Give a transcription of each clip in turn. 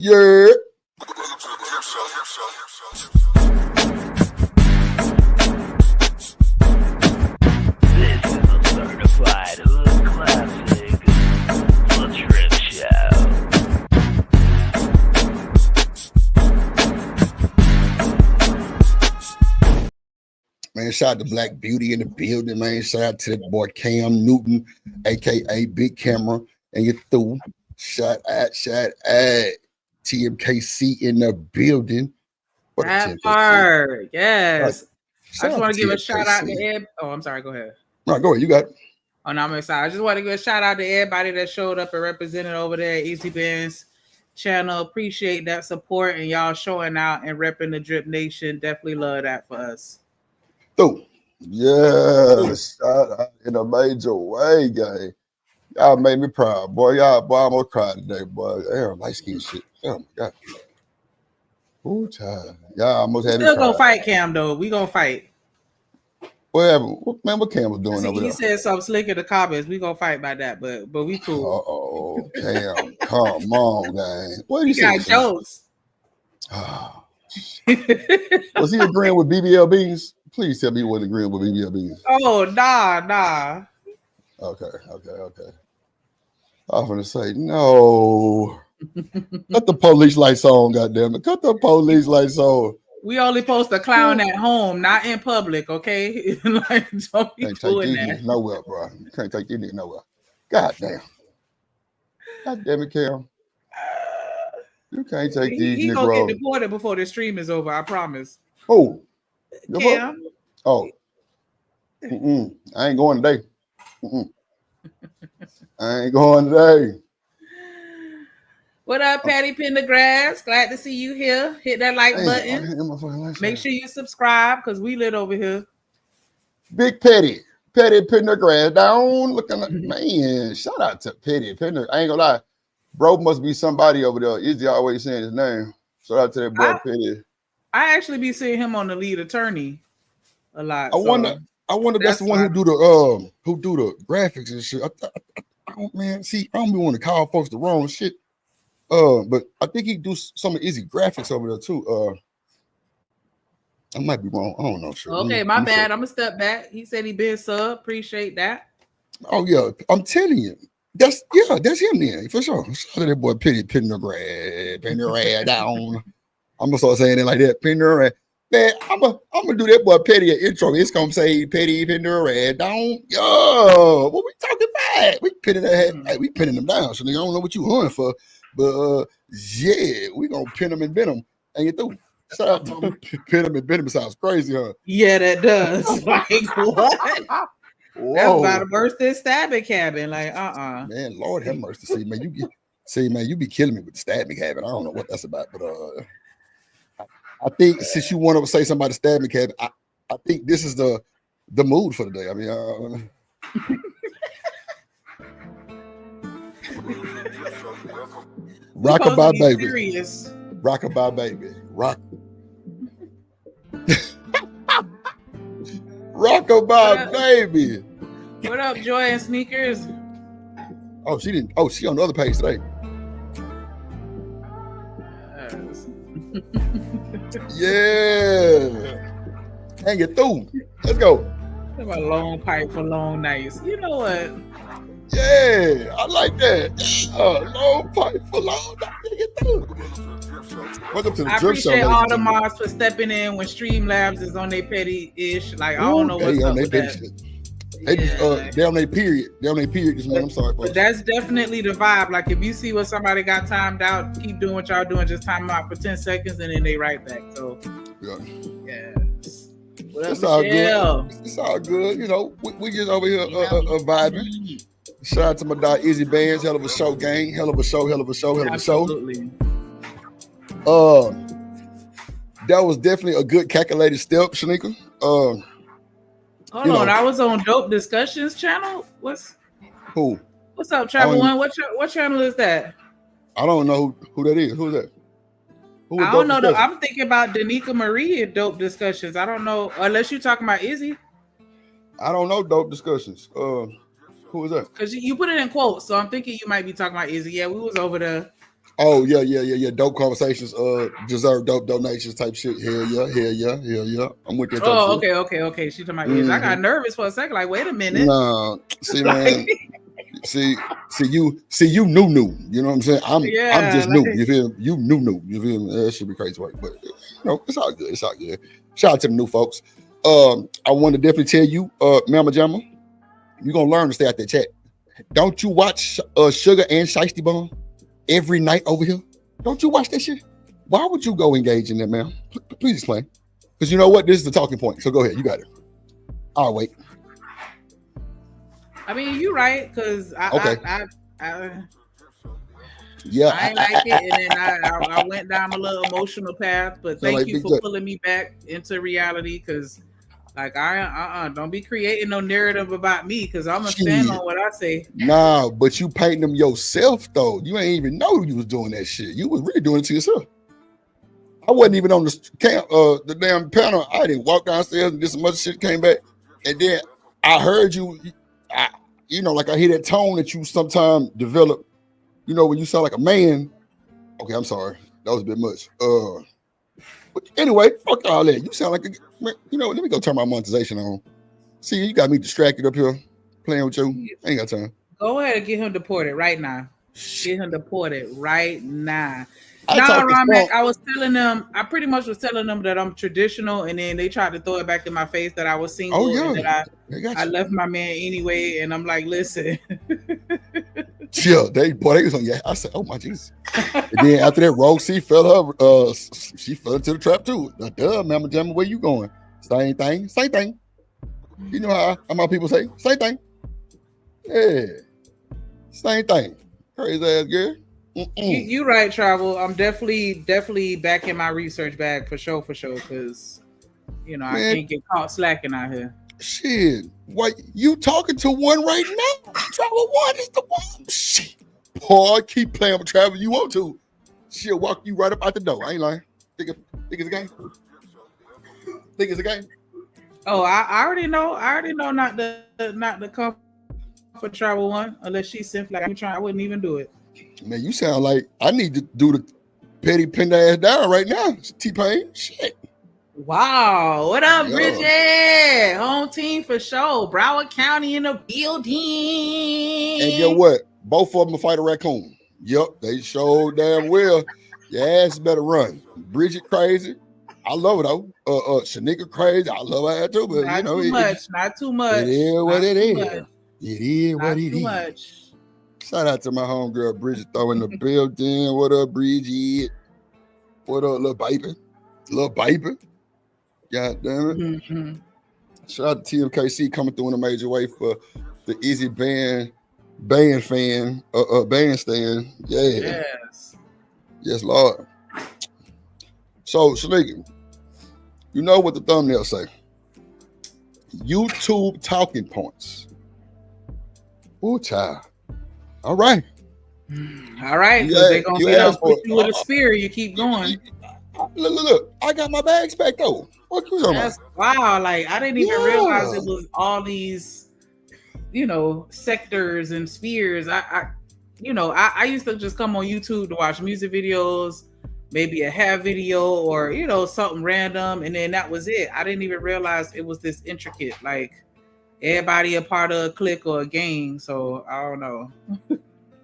Yeah. This is a certified hood classic, The Trip Show. Man, shout out to Black Beauty in the building, man. Shout out to that boy Cam Newton, aka Big Camera, and you through. Shout out TMKC in the building. What That part, yes. Right. I just want to give a shout out to Ed. Oh, I'm sorry. Go ahead. Right, go ahead. You got it. Oh, no, I'm excited. I just want to give a shout out to everybody that showed up and represented over there at Easy Ben's channel. Appreciate that support and y'all showing out and repping the Drip Nation. Definitely love that for us. Through. Yeah, shout out in a major way, gang. Y'all made me proud, boy. Y'all, boy, I'm gonna cry today, boy. Damn, light skin shit. Oh my god. Ooh, child. Y'all almost had me Still cry. gonna fight Cam though. We gonna fight. Whatever. What Cam was doing over He there? said something slick in the comments. We gonna fight by that, but we cool. Oh, Cam, come on, gang. What He you got say? jokes. Oh. Was he agreeing with BBL Beans? Please tell me he wasn't agreeing with BBL Beans. Oh, nah. Okay. I was gonna say no. Cut the police lights on, goddamn it. Cut the police lights on. We only post a clown at home, not in public, okay? Like, don't be Can't take doing these that. niggas nowhere, bro. You can't take these niggas nowhere. God damn it, Cam. You can't take these He niggas. gonna get deported before the stream is over, I promise. Oh, Cam. oh. I ain't going today. I ain't going today. What up, Patty Pendergrass? Glad to see you here. Hit that like button. Make sure you subscribe because we lit over here. Big Petty Pendergrass down. Looking like, man, shout out to Petty Pender. I ain't gonna lie. Bro must be somebody over there. Izzy always saying his name. Shout out to that boy Petty. I actually be seeing him on the lead attorney a lot. I wonder if that's the one who do the graphics and shit. I don't be wanting to call folks the wrong shit. But I think he do some of Izzy graphics over there too. I might be wrong. I don't know. Sure. Okay, my bad. I'm gonna step back. He said he been sub. Appreciate that. Oh yeah, I'm telling you. That's him then for sure. Shout out to that boy Pendergrass down. I'm gonna start saying it like that. Pendergrass. Man, I'm gonna do that boy Petty an intro. It's gonna say Petty Pendergrass down. Yo, what we talking about? We pinning them down. So they don't know what you hunting for. But yeah, we gonna pin them and bend them. And you through. Shout out to pin them and bend them. Sounds crazy, huh? Yeah, that does. Like what? Whoa. That's about worse than stabbing cabin. Like, Man, Lord have mercy. See, man, you be killing me with the stabbing cabin. I don't know what that's about, but I think since you want to say somebody stabbing cabin, I think this is the mood for the day. I mean, Rockabye baby. Serious. Rockabye baby. Rockabye baby. What up, Joy and Sneakers? Oh, she didn't. Oh, she on the other page today. Yeah. Hang it through. Let's go. A long pipe for long nights. You know what? Yeah, I like that. Long pipe for long nights. Hang it through. Welcome to the I Drip Show. appreciate all the mods for stepping in when Streamlabs is on their petty-ish. Like, I don't know what's up with that. They on their period. This morning. I'm sorry, folks. But that's definitely the vibe. Like, if you see what somebody got timed out, keep doing what y'all doing. Just time them out for 10 seconds and then they right back. So, yeah. It's all good. It's all good. You know, we just over here vibing. Shout out to my dog Izzy Bands. Hell of a show, gang. Hell of a show. Absolutely. That was definitely a good calculated step, Shanika. Hold on, I was on Dope Discussions channel. What's up, Travel One? What channel is that? I don't know who that is. Who's that? I don't know. I'm thinking about Danica Marie at Dope Discussions. I don't know unless you're talking about Izzy. I don't know Dope Discussions. Who is that? Because you put it in quotes, so I'm thinking you might be talking about Izzy. Yeah, we was over there. Oh yeah. Dope conversations. Deserve dope donations type shit. Hell yeah. I'm with that type Oh, shit. okay. She talking about is. I got nervous for a second. Like, wait a minute. Nah, see, Like- man. See you new. You know what I'm saying? I'm just like- new. You feel me? You new. You feel me? That should be crazy work, but it's all good. It's all good. Shout out to the new folks. I want to definitely tell you, Mama Jamma, you're gonna learn to stay out that chat. Don't you watch Sugar and Shiesty Bum every night over here? Don't you watch that shit? Why would you go engage in that, ma'am? Please explain. Because you know what? This is the talking point. So go ahead. You got it. I'll wait. I mean, you right, because I ain't like it, and then I went down a little emotional path. But thank you for pulling me back into reality, because like don't be creating no narrative about me, because I'm gonna stand on what I say. Nah, but you painting them yourself though. You ain't even know you was doing that shit. You was really doing it to yourself. I wasn't even on the damn panel. I didn't walk downstairs and did some other shit, came back, and then I heard you. Like I hear that tone that you sometimes develop. When you sound like a man. Okay, I'm sorry. That was a bit much. But anyway, fuck all that. You sound like let me go turn my monetization on. See, you got me distracted up here playing with you. I ain't got time. Go ahead and get him deported right now. Get him deported right now. I pretty much was telling them that I'm traditional, and then they tried to throw it back in my face that I was single. Oh, yeah. And that I left my man anyway, and I'm like, listen. Yeah, they was on. Yeah, I said, oh my Jesus. And then after that, Rogue C fell her. She fell into the trap too. Duh, Mama Jamma, where you going? Same thing. You know how my people say same thing. Yeah, same thing. Crazy ass girl. You right, Travel. I'm definitely back in my research bag for sure, because I can't get caught slacking out here. Shit, what you talking to one right now? Travel one is the one. Shit, boy, keep playing with Travel. You want to? She'll walk you right up out the door. I ain't lying. Think it's a game. Think it's a game. Oh, I already know. Not the come for Travel one unless she's simply like I'm trying. I wouldn't even do it. Man, you sound like I need to do the petty pin ass down right now. T-Pain, shit. Wow, what up, Bridget? Home team for sure. Broward County in the building. And get what? Both of them will fight a raccoon. Yep, they showed damn well. Your ass better run. Bridget crazy. I love it though. Shanika crazy. I love her too, but not too much. It is what it is. It is what it is. Much. Shout out to my homegirl Bridget though in the building. What up, Bridget? What up, little baby? God damn it. Mm-hmm. Shout out to TMKC coming through in a major way for the Easy Band fan, bandstand. Yeah. Yes, Lord. So, Shanika, you know what the thumbnail say? YouTube talking points. Oh, child. All right. Because they're going to put you with a spear. You keep going. Look. I got my bags back, though. What you talking about? Wow. Like, I didn't even realize it was all these, sectors and spheres. I used to just come on YouTube to watch music videos, maybe a hair video or, something random. And then that was it. I didn't even realize it was this intricate. Like, everybody a part of a clique or a gang. So, I don't know.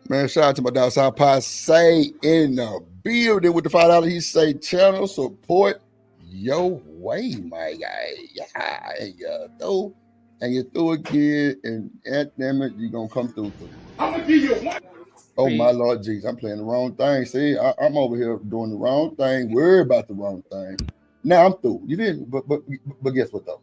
Man, shout out to my dog South Pie Say in the building with the $5. He say channel support your way, my guy. Yeah, and you through again, and damn it, you gonna come through. I'm gonna give you one. Oh my Lord Jesus, I'm playing the wrong thing. See, I'm over here doing the wrong thing, worried about the wrong thing. Now I'm through. You didn't, but guess what though?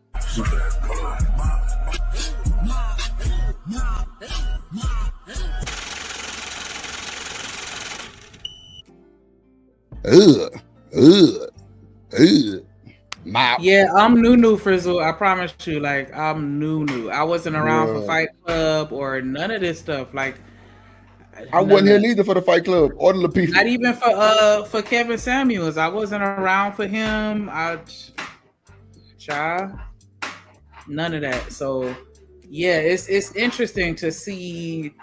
Yeah, I'm new Frizzle. I promise you. Like, I'm new. I wasn't around for Fight Club or none of this stuff. Like, I wasn't here neither for the Fight Club or the Lapifi. Not even for Kevin Samuels. I wasn't around for him. None of that. So yeah, it's interesting to see,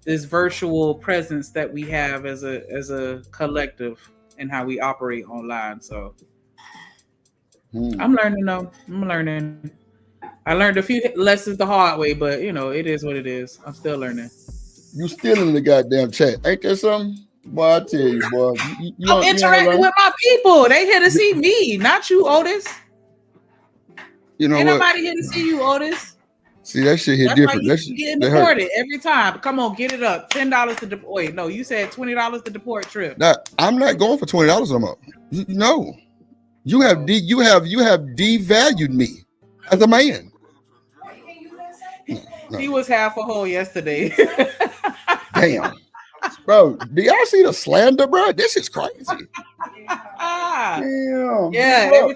this virtual presence that we have as a collective and how we operate online. So I'm learning though. I'm learning. I learned a few lessons the hard way, but you know, it is what it is. I'm still learning. You still in the goddamn chat. Ain't that something? Boy, I tell you, boy. I'm interacting with my people. They here to see me, not you, Otis. You know Ain't what? nobody here to see you, Otis. See, that shit hit That's different. Why That you shit getting that hurt. deported every time. Come on, get it up. $10 to deport. Wait, no, you said $20 to deport trip. Nah, I'm not going for $20 no more. No. You have devalued me as a man. No. He was half a hole yesterday. Damn. Bro, do y'all see the slander, bro? This is crazy. Damn. Yeah, every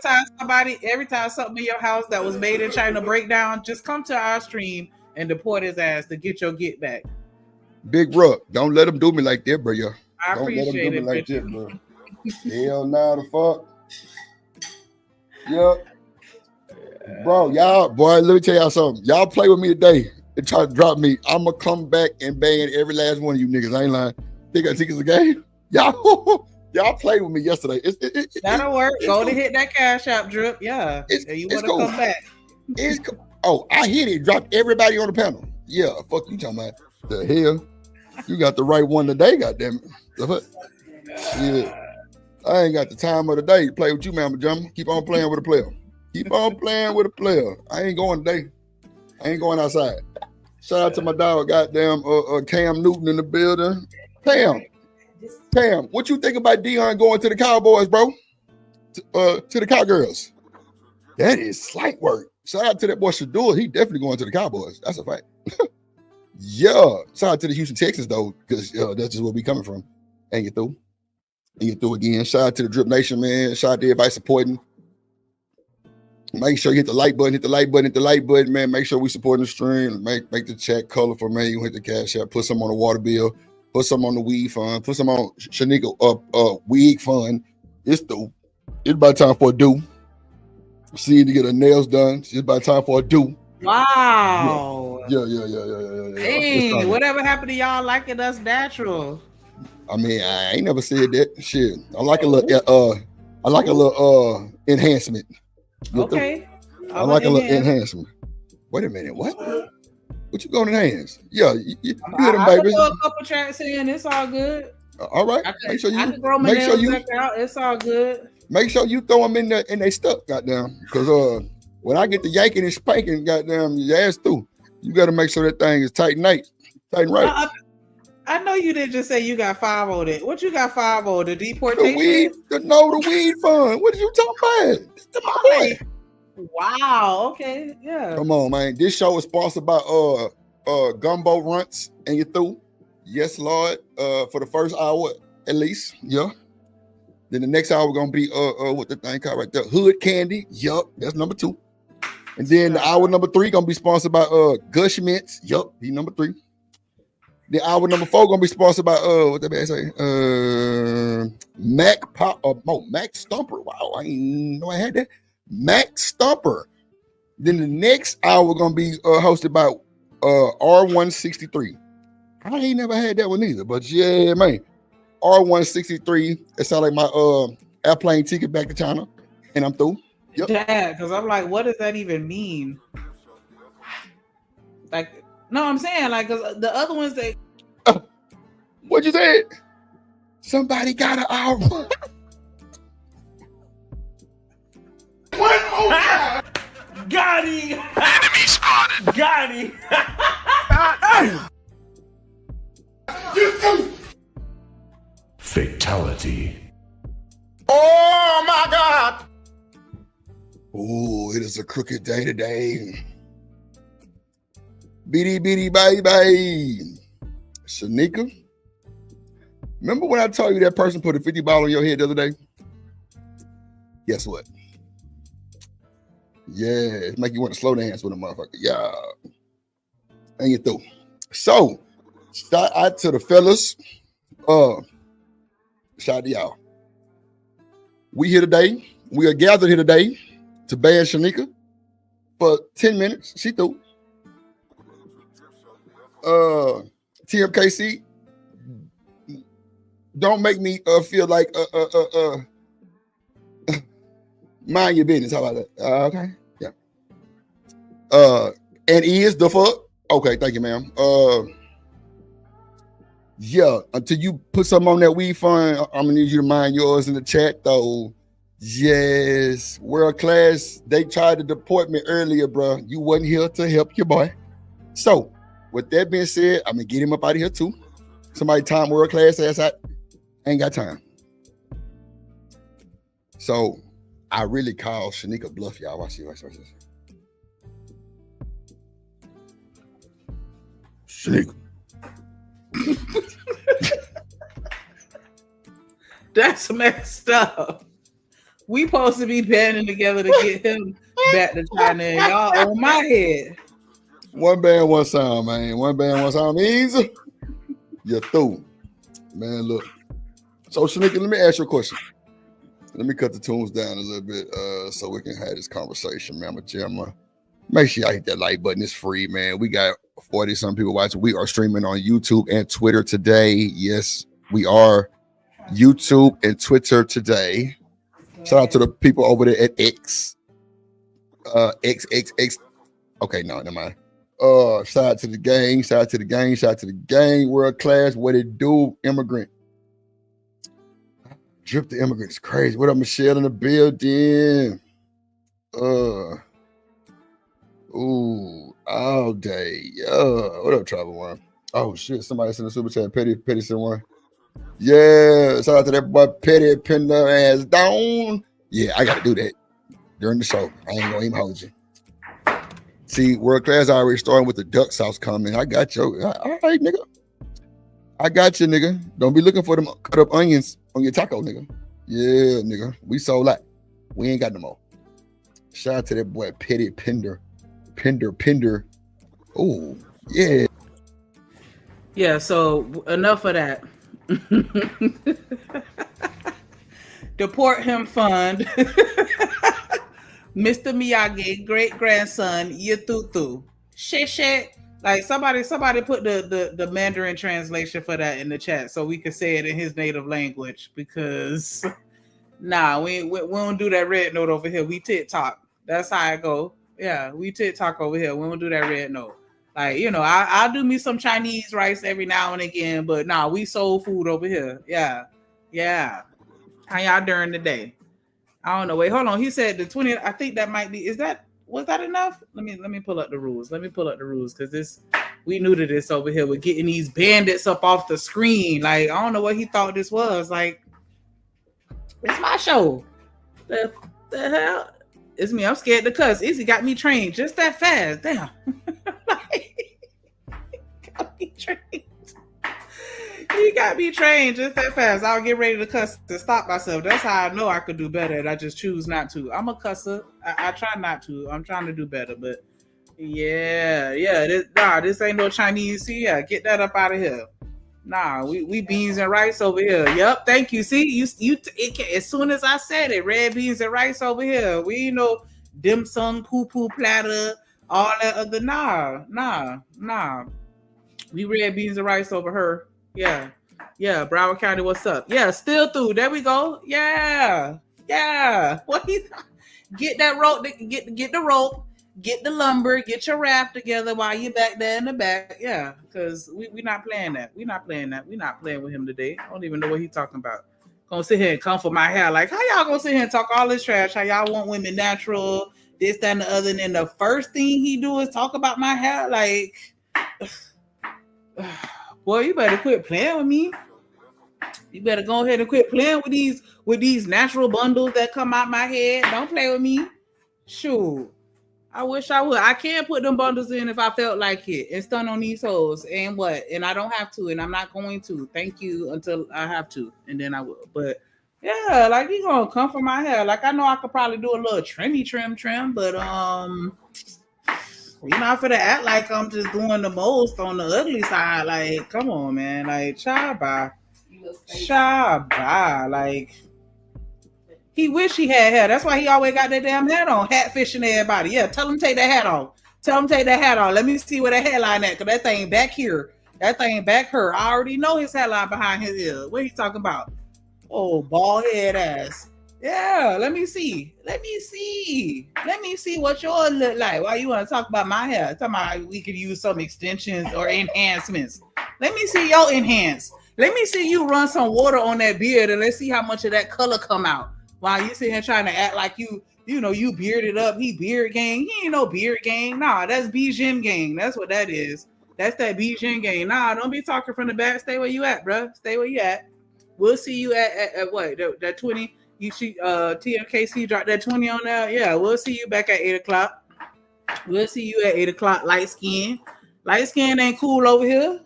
time something in your house that was made in China break down, just come to our stream and deport his ass to get your get back. Big bro, don't let him do me like that, bro. Yo. I Don't let him appreciate do me it, like Richard. that, bro. Hell nah, the fuck. Yep. Bro, y'all, boy, let me tell y'all something. Y'all play with me today and try to drop me. I'm gonna come back and bang every last one of you niggas. I ain't lying. Think it's a game? Y'all played with me yesterday. That'll work. Go to hit that cash app drip. Yeah. You want to cool. come back. It's cool. Oh, I hit it. Dropped everybody on the panel. Yeah, fuck you talking about. The hell? You got the right one today, goddamn it. Yeah. I ain't got the time of the day to play with you, Mama Jumma. Keep on playing with a player. Keep on playing with a player. I ain't going today. I ain't going outside. Shout out to my dog, goddamn Cam Newton in the building. Cam, what you think about Dion going to the Cowboys, bro? To the Cowgirls. That is slight work. Shout out to that boy Shadul. He definitely going to the Cowboys. That's a fact. Yeah. Shout out to the Houston Texans, though, because that's just where we coming from. And you through. And you through again. Shout out to the Drip Nation, man. Shout out to everybody supporting. Make sure you hit the like button, man. Make sure we supporting the stream. Make the chat colorful, man. You hit the cash app, put some on the water bill, put some on the weed fund, put some on Shanika wig fund. It's about time for a do. She need to get her nails done. It's about time for a do. Wow. Yeah. Hey, whatever happened to y'all liking us natural? I mean, I ain't never said that. Shit. I like a little enhancement. Okay. I like a little enhancement. Wait a minute, what? What you going to enhance? Yeah, you hit them, I baby. throw a couple tracks in. It's all good. All right. I can grow my nails back out. It's all good. Make sure you throw them in there and they stuck, goddamn. Because when I get the yanking and spanking, goddamn, your ass through. You got to make sure that thing is tight and right. I know you didn't just say you got 5 on it. What you got 5 on? The deportation? The weed fund. What are you talking about? My boy. Wow. Okay. Yeah. Come on, man. This show is sponsored by Gumbo Runts and you through. Yes, Lord. For the first hour at least. Yeah. Then the next hour gonna be what the thing called right there. Hood Candy. Yup. That's number 2. And then the hour number 3 gonna be sponsored by Gush Mints. Yup. He number 3. The hour number 4 gonna be sponsored by what the man say? Mac Stumper. Wow, I didn't know I had that. Mac Stumper. Then the next hour gonna be hosted by R163. I ain't never had that one either, but yeah, man. R163. It sounds like my airplane ticket back to China, and I'm through. Yep. Yeah, because I'm like, what does that even mean? Like. No, I'm saying like cause the other ones they. What you said? Somebody got an hour. One more time. Got him. Enemy spotted. Got him. Fatality. Oh my God. Oh, it is a crooked day today. Bitty baby. Shanika. Remember when I told you that person put a 50 ball on your head the other day? Guess what? Yeah, it make you want to slow dance with a motherfucker. Yeah. And you through. So, shout out to the fellas. Shout out to y'all. We here today. We are gathered here today to ban Shanika for 10 minutes. She through. TMKC, don't make me feel like mind your business. How about that? Okay, yeah. And is the fuck? Okay, thank you, ma'am. Yeah, until you put something on that weed fund, I'm gonna need you to mind yours in the chat, though. Yes, world class. They tried to deport me earlier, bro. You wasn't here to help your boy. So, with that being said, I'm gonna get him up out of here too. Somebody time world class ass out. Ain't got time. So, I really call Shanika bluff, y'all. Watch this. Shanika. That's messed up. We supposed to be banding together to get him back to China, and y'all on my head. One band, one sound, man. One band, one sound means you're through. Man, look. So, Shanika, let me ask you a question. Let me cut the tunes down a little bit so we can have this conversation, man. Make sure y'all hit that like button. It's free, man. We got 40-some people watching. We are streaming on YouTube and Twitter today. Yes, we are. YouTube and Twitter today. Shout out to the people over there at X. X. Okay, no, never mind. Shout out to the gang. Shout out to the gang. Shout out to the gang. World class. What it do? Immigrant. Drip the immigrant is crazy. What up, Michelle in the building? Ooh, all day. What up, Travel One? Oh shit, somebody sent a super chat. Petty sent one. Yeah, shout out to that boy Petty, pin their ass down. Yeah, I gotta do that during the show. I ain't gonna even hold you. See, world class already starting with the duck sauce coming. I got you. All right, nigga. I got you, nigga. Don't be looking for them cut up onions on your taco, nigga. Yeah, nigga. We sold out. We ain't got no more. Shout out to that boy Petty Pinder. Oh, yeah. Yeah, so enough of that. Deport him fund. Mr. Miyagi, great grandson, Yatutu. Shit. Like somebody put the Mandarin translation for that in the chat so we can say it in his native language, because we don't do that red note over here. We TikTok. That's how I go. Yeah, we TikTok over here. We don't do that red note. Like, you know, I'll do me some Chinese rice every now and again, but we soul food over here. Yeah. How y'all during the day? I don't know. Wait, hold on. He said the 20th. I think that might be. Was that enough? Let me pull up the rules. Because we new to this over here. We're getting these bandits up off the screen. Like, I don't know what he thought this was. Like, it's my show. The hell? It's me. I'm scared to cuss. Izzy got me trained just that fast. Damn. He got me trained just that fast. I'll get ready to cuss to stop myself. That's how I know I could do better, and I just choose not to. I'm a cusser. I try not to. I'm trying to do better, but yeah. This ain't no Chinese. See, yeah, get that up out of here. We beans and rice over here. Yep, thank you. See, you as soon as I said it, red beans and rice over here. We know dim sum, poo platter, all that other. Nah. We red beans and rice over her. Yeah. Broward County, what's up? Yeah, still through. There we go. Yeah. What get that rope? Get the rope. Get the lumber. Get your raft together while you're back there in the back. Yeah, because we not playing that. We're not playing with him today. I don't even know what he's talking about. Gonna sit here and comfort my hair. Like, how y'all gonna sit here and talk all this trash? How y'all want women natural, this, that, and the other. And then the first thing he do is talk about my hair. Like, boy, you better quit playing with me. You better go ahead and quit playing with these natural bundles that come out my head. Don't play with me. Shoot. I wish I would. I can't put them bundles in if I felt like it and stun on these hoes. And what? And I don't have to, and I'm not going to. Thank you until I have to, and then I will. But yeah, like, you gonna comfort my hair. Like, I know I could probably do a little trim, but you're not finna act like I'm just doing the most on the ugly side. Like, come on, man. Like, Shabba. Like, he wish he had hair. That's why he always got that damn hat on. Hat fishing everybody. Yeah, tell him take that hat off. Let me see where that hairline at, because that thing back here. That thing back hurt. I already know his headline behind his ear. What are you talking about? Oh, bald head ass. Yeah, let me see. Let me see what yours look like. Why you want to talk about my hair? Talking about we could use some extensions or enhancements. Let me see your enhance. Let me see you run some water on that beard and let's see how much of that color come out. While you sitting here trying to act like you bearded up. He beard gang. He ain't no beard gang. Nah, that's Bijan gang. That's what that is. That's that Bijan gang. Nah, don't be talking from the back. Stay where you at, bro. Stay where you at. We'll see you at what? That 20. You see TMKC drop that 20 on there. Yeah, we'll see you back at 8 o'clock. We'll see you at 8 o'clock. Light skin. Light skin ain't cool over here.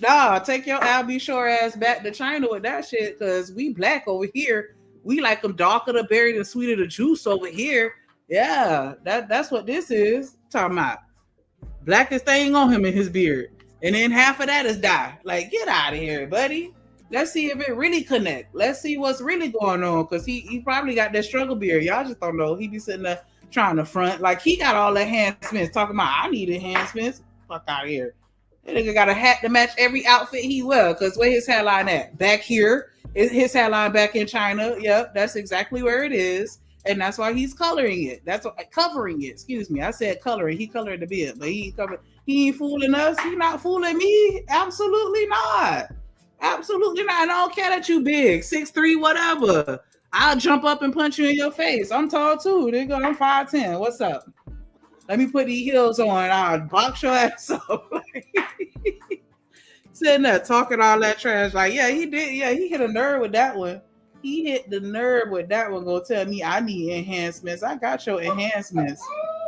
Nah, take your Albie Shore ass back to China with that shit, because we black over here. We like them darker the berry, the sweeter the juice over here. Yeah, that's what this is. Talking about blackest thing on him in his beard. And then half of that is dye. Like, get out of here, buddy. Let's see if it really connect. Let's see what's really going on, because he probably got that struggle beard. Y'all just don't know. He be sitting there trying to front. Like, he got all the enhancements. Talking about, I need enhancements. Fuck out of here. That nigga got a hat to match every outfit he wear, because where his hairline at? Back here. His hairline back in China. Yep, that's exactly where it is. And that's why he's coloring it. That's what, covering it. Excuse me. I said coloring. He colored the beard, but he ain't fooling us. He not fooling me. Absolutely not. Absolutely not. I don't care that you big, 6'3", whatever. I'll jump up and punch you in your face. I'm tall too, nigga. I'm 5'10". What's up? Let me put these heels on. I'll box your ass up. Sitting there talking all that trash. Like, yeah, he did. Yeah, he hit a nerve with that one. He hit the nerve with that one. Go tell me I need enhancements. I got your enhancements.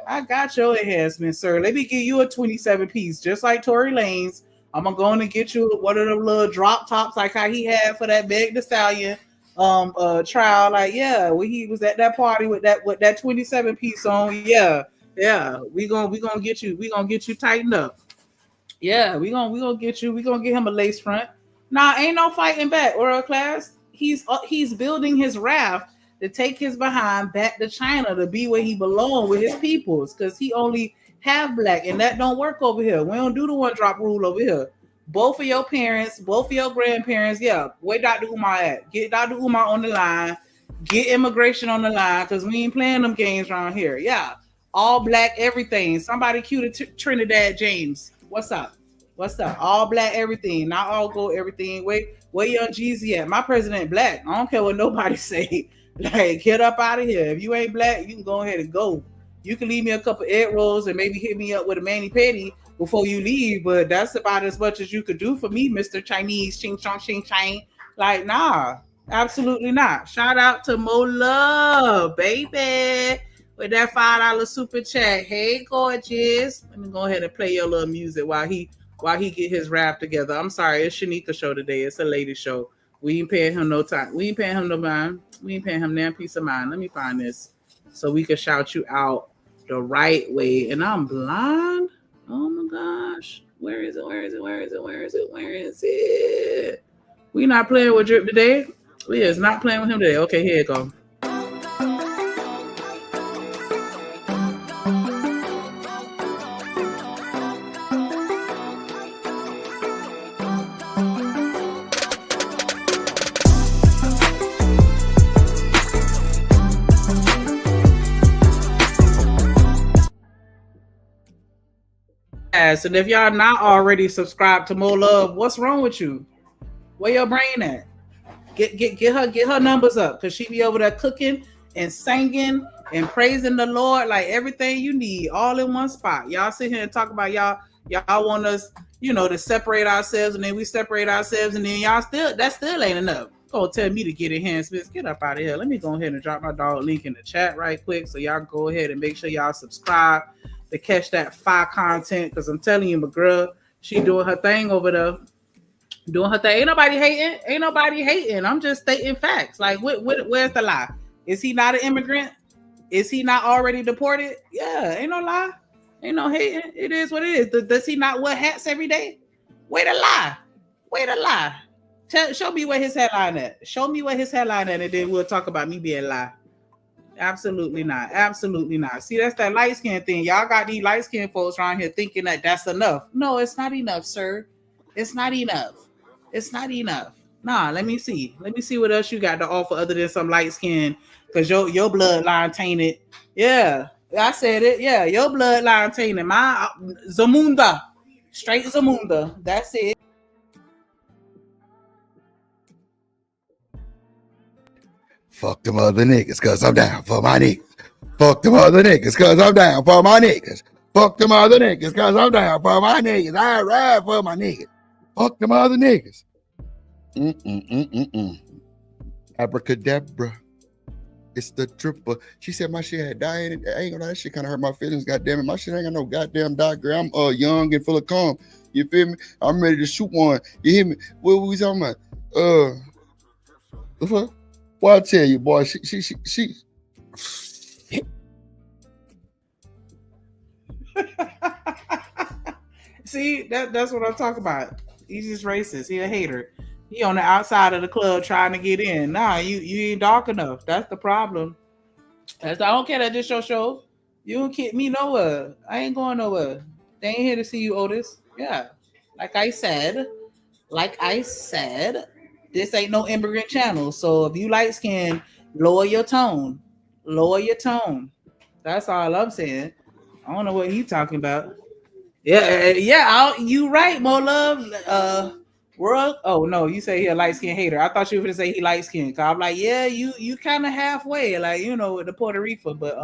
I got your enhancements, sir. Let me give you a 27 piece, just like Tory Lanez. I'm gonna get you one of them little drop tops like how he had for that Meg Thee Stallion trial. Like, yeah, when he was at that party with that 27 piece on. Yeah, we gonna get you tightened up. Yeah, we gonna get him a lace front. Nah, ain't no fighting back, world class. He's building his raft to take his behind back to China to be where he belong with his peoples, because he only half black, and that don't work over here. We don't do the one drop rule over here. Both of your parents, both of your grandparents, yeah. Where Dr. Umar at? Get Dr. Umar on the line. Get immigration on the line, because we ain't playing them games around here. Yeah, all black everything. Somebody cue to Trinidad James. What's up? All black everything, not all gold everything. Where Young Jeezy at? My president black. I don't care what nobody say. Like, get up out of here. If you ain't black, you can go ahead and go. You can leave me a couple egg rolls and maybe hit me up with a mani-pedi before you leave, but that's about as much as you could do for me, Mr. Chinese. Ching chong ching chang. Like, nah, absolutely not. Shout out to Mo Love, baby, with that $5 super chat. Hey, gorgeous. Let me go ahead and play your little music while he get his rap together. I'm sorry, it's Shanika show today. It's a lady show. We ain't paying him no time. We ain't paying him no mind. We ain't paying him damn piece of mind. Let me find this so we can shout you out the right way. And I'm blind. Oh my gosh. Where is it? We not playing with Drip today. We is not playing with him today. Okay, here you go. And if y'all not already subscribed to Mo Love, what's wrong with you? Where your brain at? Get her numbers up, because she be over there cooking and singing and praising the Lord, like everything you need all in one spot. Y'all sit here and talk about y'all want us, to separate ourselves, and then we separate ourselves, and then that still ain't enough. Gonna tell me to get enhancements. Get up out of here. Let me go ahead and drop my dog link in the chat right quick, so y'all go ahead and make sure y'all subscribe to catch that fire content, because I'm telling you, my girl, she doing her thing over there. Doing her thing. Ain't nobody hating. I'm just stating facts. Like, where's the lie? Is he not an immigrant? Is he not already deported? Yeah, ain't no lie. Ain't no hating. It is what it is. Does he not wear hats every day? Way to lie. Show me where his headline at. And then we'll talk about me being lie. Absolutely not. See, that's that light skin thing. Y'all got these light skin folks around here thinking that that's enough. No, it's not enough, sir. It's not enough. It's not enough. Nah, let me see. Let me see what else you got to offer other than some light skin. Cause your bloodline tainted. Yeah, I said it. Yeah, your bloodline tainted. My Zamunda. Straight Zamunda. That's it. Fuck them other niggas, cause I'm down for my niggas. Fuck them other niggas, cause I'm down for my niggas. Fuck them other niggas, cause I'm down for my niggas. I ride for my niggas. Fuck them other niggas. Abracadabra. It's the tripper. She said my shit had died. I ain't gonna lie, that shit kind of hurt my feelings. Goddamn it, my shit ain't got no goddamn diagram. I'm young and full of calm. You feel me? I'm ready to shoot one. You hear me? What we talking about? The fuck? Well, I tell you, boy, she. See, that's what I'm talking about. He's just racist. He a hater. He on the outside of the club trying to get in. Nah, you ain't dark enough. That's the problem. I don't care that this your show. You don't get me nowhere. I ain't going nowhere. They ain't here to see you, Otis. Yeah. Like I said, this ain't no immigrant channel. So if you light skin, lower your tone. Lower your tone. That's all I'm saying. I don't know what he talking about. Yeah. You right, Mo Love. World. Oh no, you say he a light skin hater. I thought you were gonna say he light skin. Cause I'm like, yeah, you kind of halfway, like with the Puerto Rico, but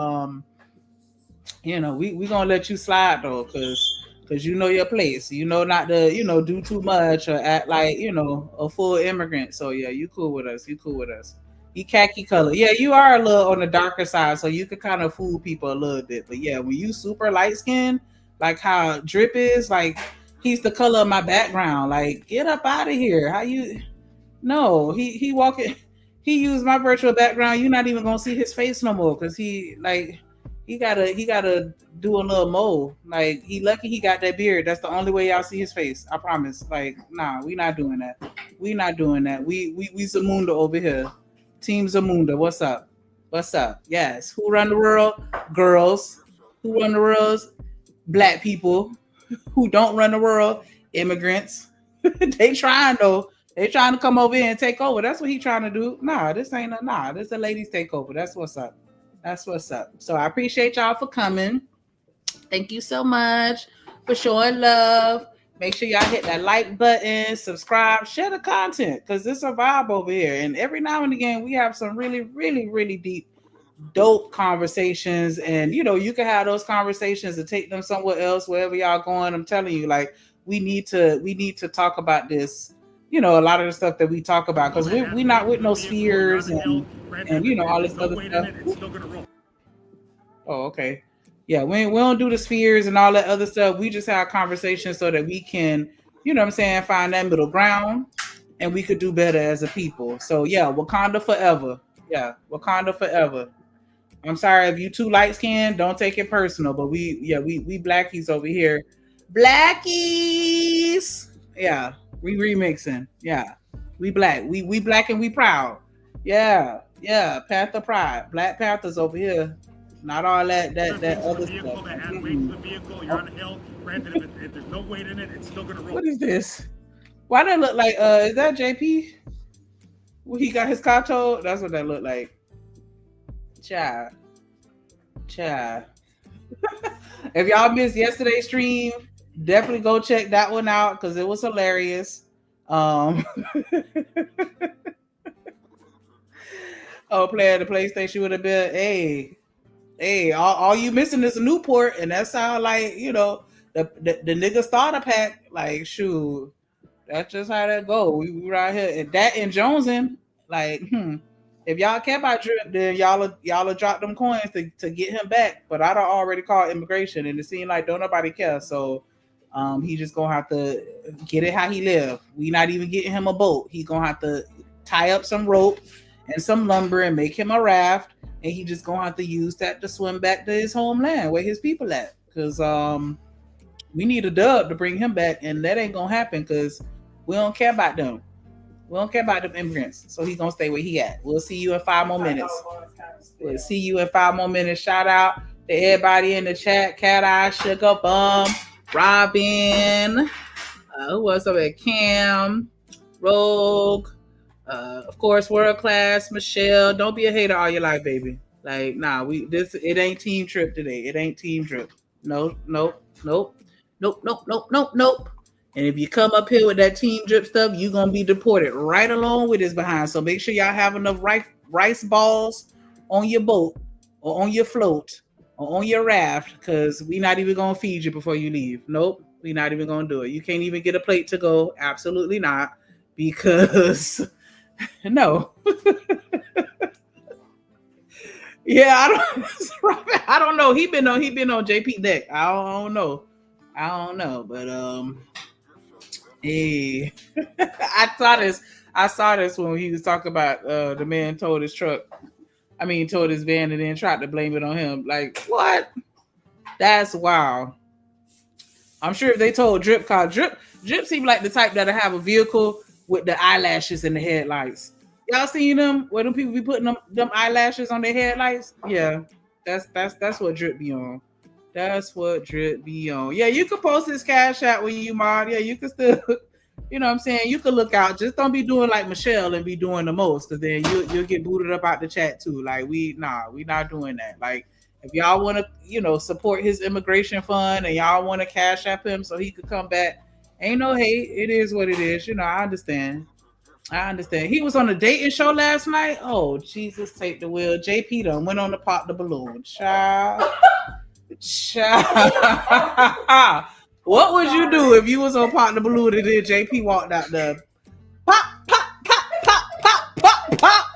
we gonna let you slide though, cause you know your place. You know not to do too much or act like a full immigrant. So yeah, you cool with us. You khaki color. Yeah, you are a little on the darker side, so you could kind of fool people a little bit. But yeah, when you super light skin, like how Drip is, like he's the color of my background. Like, get up out of here. How you? No, he walking. He used my virtual background. You're not even gonna see his face no more because he gotta do a little mole. Like he lucky he got that beard. That's the only way y'all see his face. I promise. Like, nah, we not doing that. We Zamunda over here. Team Zamunda. What's up? Yes. Who run the world? Girls. Who run the world? Black people. Who don't run the world? Immigrants. They trying though. They trying to come over here and take over. That's what he trying to do. This is a ladies takeover. That's what's up. So I appreciate y'all for coming. Thank you so much for showing love. Make sure y'all hit that like button, subscribe, share the content, because it's a vibe over here. And every now and again, we have some really, really, really deep, dope conversations. And you can have those conversations and take them somewhere else, wherever y'all going. I'm telling you, like we need to talk about this. A lot of the stuff that we talk about, because we not with no spheres and all this other stuff. Oh, okay. Yeah, we don't do the spheres and all that other stuff. We just have conversations so that we can, find that middle ground, and we could do better as a people. So yeah, Wakanda forever. Yeah, Wakanda forever. I'm sorry if you too light skinned, don't take it personal, but we blackies over here. Blackies. Yeah, we remixing. Yeah. We black. We black and we proud. Yeah. Panther pride. Black Panthers over here. Not all that other stuff. You're on the hill. Granted, if there's no weight in it, it's still gonna roll. What is this? Why that look like? Is that JP? Well, he got his car towed. That's what that looked like. Child. If y'all missed yesterday's stream, definitely go check that one out because it was hilarious. Playing the PlayStation with a bit. Hey, all you missing is a Newport, and that sound like the nigga starter pack. Like, shoot, that's just how that go. We right here, and that and Jonesing. Like, if y'all care about Drip, then y'all drop them coins to get him back. But I don't already call immigration, and it seemed like don't nobody care. So, he just gonna have to get it how he live. We not even getting him a boat. He gonna have to tie up some rope and some lumber and make him a raft. And he just gonna have to use that to swim back to his homeland where his people at. Cause we need a dub to bring him back, and that ain't gonna happen because we don't care about them. We don't care about them immigrants. So he's gonna stay where he at. We'll see you in 5 more minutes. Shout out to everybody in the chat. Cat Eye, Sugar Bum, Robin, Who was up at Cam, Rogue, of course, World Class, Michelle. Don't be a hater all your life, baby. Like, nah, it ain't team trip today. It ain't team trip. Nope. And if you come up here with that team drip stuff, you're gonna be deported right along with his behind. So make sure y'all have enough rice balls on your boat or on your float or on your raft, because we not even gonna feed you before you leave. Nope, we not even gonna do it. You can't even get a plate to go. Absolutely not, because no. Yeah, I don't know. He been on JP deck. I don't know, but hey, I saw this when he was talking about the man towed his van and then tried to blame it on him. Like, what? That's wild. I'm sure if they told Drip seemed like the type that'll have a vehicle with the eyelashes and the headlights. Y'all seen them? Where them people be putting them eyelashes on their headlights? Yeah, that's what Drip be on. That's what Drip be on. Yeah, you could post his cash out when you mod. Yeah, you can still, you know what I'm saying? You could look out. Just don't be doing like Michelle and be doing the most, because then you'll get booted up out the chat too. Like, we not doing that. Like, if y'all want to, support his immigration fund and y'all want to cash app him so he could come back, ain't no hate. It is what it is. I understand. He was on a dating show last night. Oh, Jesus, take the wheel. JP done went on to pop the balloon. Child. What would you do if you was on pop the balloon and then JP walked out there? Pop, pop, pop, pop, pop, pop, pop.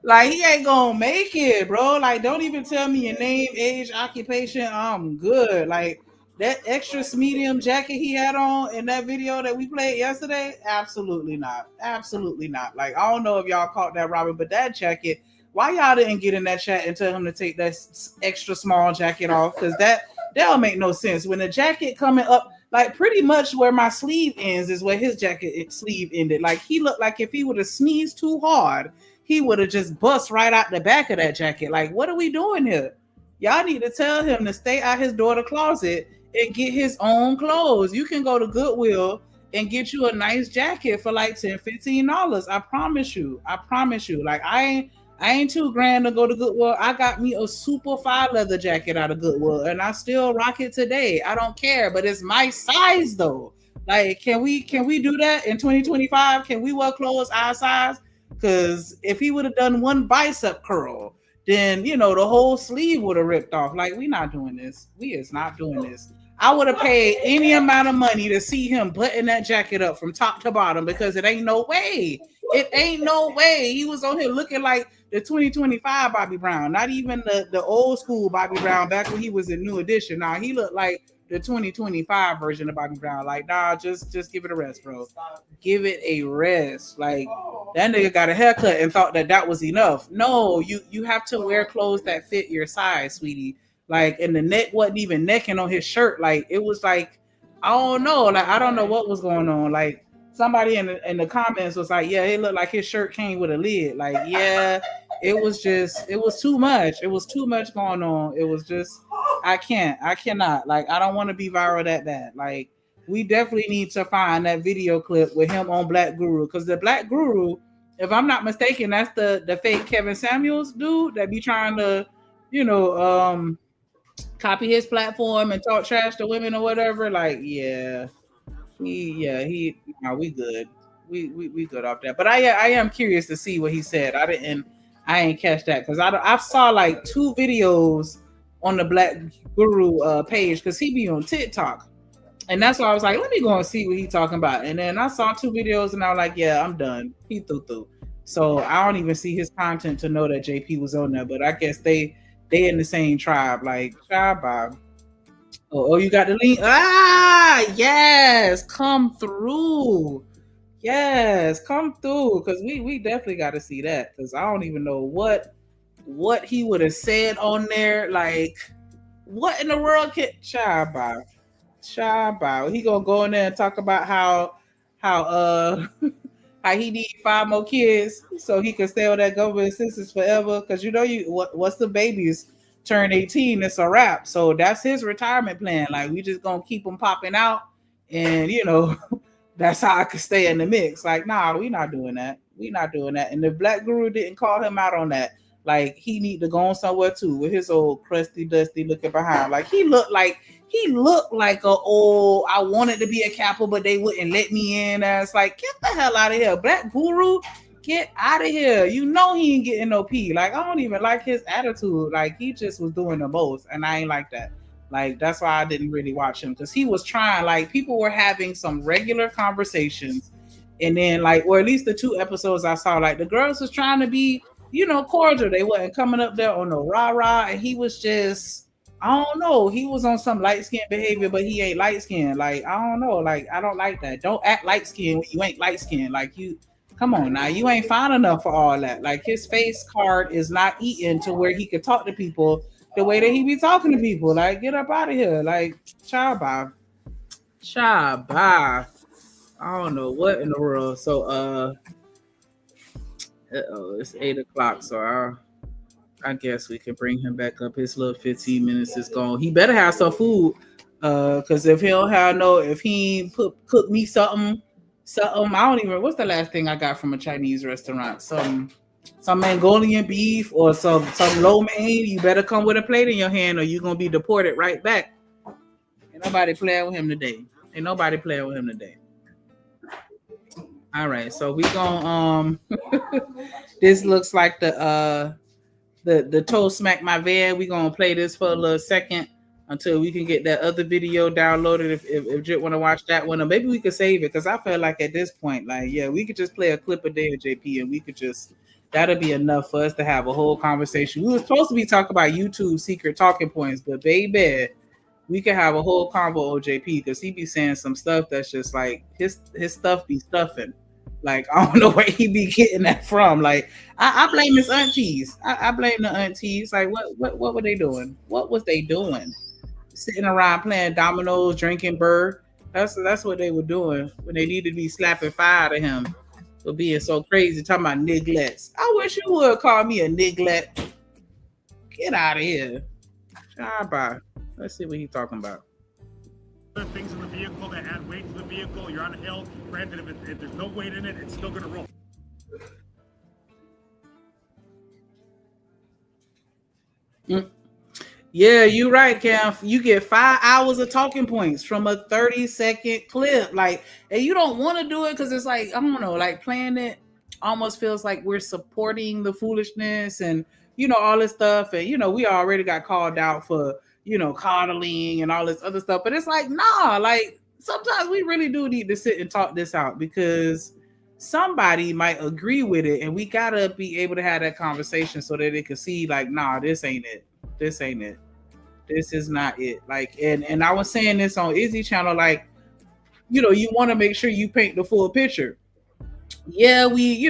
Like, he ain't gonna make it, bro. Like, don't even tell me your name, age, occupation. I'm good. Like, that extra medium jacket he had on in that video that we played yesterday, absolutely not. Absolutely not. Like, I don't know if y'all caught that, Robin, but that jacket, why y'all didn't get in that chat and tell him to take that extra small jacket off? Because that don't make no sense. When the jacket coming up, like, pretty much where my sleeve ends is where his jacket sleeve ended. Like, he looked like if he would have sneezed too hard, he would have just bust right out the back of that jacket. Like, what are we doing here? Y'all need to tell him to stay out his daughter's closet and get his own clothes. You can go to Goodwill and get you a nice jacket for like $10, $15. I promise you. Like, I ain't $2,000 to go to Goodwill. I got me a super fine leather jacket out of Goodwill and I still rock it today. I don't care, but it's my size though. Like, can we do that in 2025? Can we wear clothes our size? Because if he would have done one bicep curl, then, the whole sleeve would have ripped off. Like, we not doing this. We is not doing this. I would have paid any amount of money to see him button that jacket up from top to bottom, because it ain't no way. It ain't no way. He was on here looking like the 2025 Bobby Brown, not even the old school Bobby Brown back when he was in New Edition. Now he looked like the 2025 version of Bobby Brown. Like, nah, just give it a rest, bro. Give it a rest. Like, that nigga got a haircut and thought that was enough. No, you have to wear clothes that fit your size, sweetie. Like, and the neck wasn't even necking on his shirt. Like, it was like, I don't know. Like, I don't know what was going on. Like, somebody in the comments was like, yeah, it looked like his shirt came with a lid. Like, yeah, it was too much. It was too much going on. It was just, I cannot. Like, I don't want to be viral that bad. Like, we definitely need to find that video clip with him on Black Guru. Because the Black Guru, if I'm not mistaken, that's the fake Kevin Samuels dude that be trying to, copy his platform and talk trash to women or whatever. Like, we good. We good off that. But I am curious to see what he said. I ain't catch that, because I saw like 2 videos on the Black Guru page, because he be on TikTok. And that's why I was like, let me go and see what he's talking about. And then I saw 2 videos and I was like, yeah, I'm done. He threw. So I don't even see his content to know that JP was on there. But I guess they in the same tribe. Like, tribe vibe. Oh, you got the link? Ah, yes. Come through. Yes, come through. Because we definitely got to see that. Because I don't even know what he would have said on there. Like, what in the world can child vibe? He gonna go in there and talk about how he need 5 more kids so he can stay on that government assistance forever. Because what's the babies turn 18, it's a wrap. So that's his retirement plan. Like, we just gonna keep them popping out and That's how I could stay in the mix. Like, nah, we not doing that. We not doing that. And if Black Guru didn't call him out on that, like he need to go on somewhere too with his old crusty, dusty looking behind. Like he looked like a old. I wanted to be a Kappa, but they wouldn't let me in. And it's like, get the hell out of here, Black Guru. Get out of here. You know he ain't getting no pee. Like I don't even like his attitude. Like he just was doing the most, and I ain't like that. Like that's why I didn't really watch him, because he was trying, like people were having some regular conversations, and then like, or at least the 2 episodes I saw, like the girls was trying to be, cordial. They wasn't coming up there on no rah-rah, and he was just, I don't know, he was on some light-skinned behavior, but he ain't light-skinned. Like, I don't know, like I don't like that. Don't act light-skinned when you ain't light-skinned. Like you, come on now, you ain't fine enough for all that. Like his face card is not eaten to where he could talk to people the way that he be talking to people. Like, get up out of here. Like, bye. I don't know what in the world. So it's 8:00, so I guess we can bring him back up. His little 15 minutes is gone. He better have some food. Cause if he don't have if he cook me something, I don't even, what's the last thing I got from a Chinese restaurant? Some Mongolian beef or some lo mein. You better come with a plate in your hand or you're gonna be deported right back. Ain't nobody playing with him today. All right, so we gonna this looks like the toe smack my van. We gonna play this for a little second until we can get that other video downloaded. If Jit want to watch that one, or maybe we could save it, because I feel like at this point, like, yeah, we could just play a clip a day of JP, and we could just, that'll be enough for us to have a whole conversation. We were supposed to be talking about YouTube secret talking points, but baby, we could have a whole convo on JP, because he be saying some stuff that's just like his stuff be stuffing. Like, I don't know where he be getting that from. Like, I blame his aunties. I blame the aunties. Like, what were they doing? What was they doing? Sitting around playing dominoes, drinking bird. That's what they were doing when they needed to be slapping fire to him for being so crazy, talking about neglects. I wish you would call me a neglect. Get out of here. Bye. Let's see what he's talking about. Things in the vehicle that add weight to the vehicle. You're on a hill. Granted, if there's no weight in it, it's still going to roll. Yeah, you're right, Cam. You get 5 hours of talking points from a 30-second clip. Like, and you don't want to do it because it's like, I don't know, like playing it almost feels like we're supporting the foolishness and, all this stuff. And, we already got called out for, coddling and all this other stuff. But it's like, nah, like sometimes we really do need to sit and talk this out, because somebody might agree with it. And we got to be able to have that conversation so that they can see like, nah, this ain't it. This ain't it. This is not it. Like, and I was saying this on Izzy channel, like, you want to make sure you paint the full picture. Yeah, we,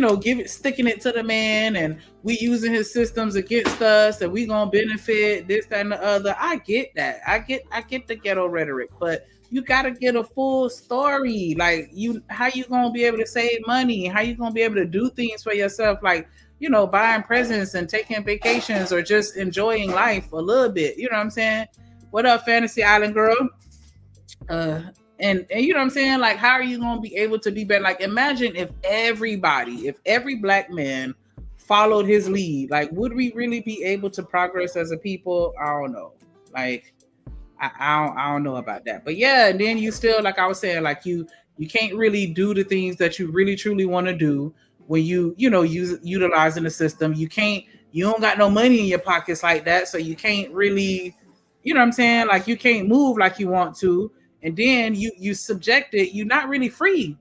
sticking it to the man, and we using his systems against us, and we gonna benefit this, that, and the other. I get that. I get the ghetto rhetoric, but you gotta get a full story. Like, how you gonna be able to save money? How you gonna be able to do things for yourself? Like, buying presents and taking vacations or just enjoying life a little bit. You know what I'm saying? What up, Fantasy Island girl? And you know what I'm saying? Like, how are you going to be able to be better? Like, imagine if every Black man followed his lead, like, would we really be able to progress as a people? I don't know. Like, I don't know about that. But yeah, and then you still, like I was saying, like you can't really do the things that you really truly want to do when utilizing the system. You don't got no money in your pockets like that, so you can't really, you know what I'm saying? Like, you can't move like you want to. And then you're not really free,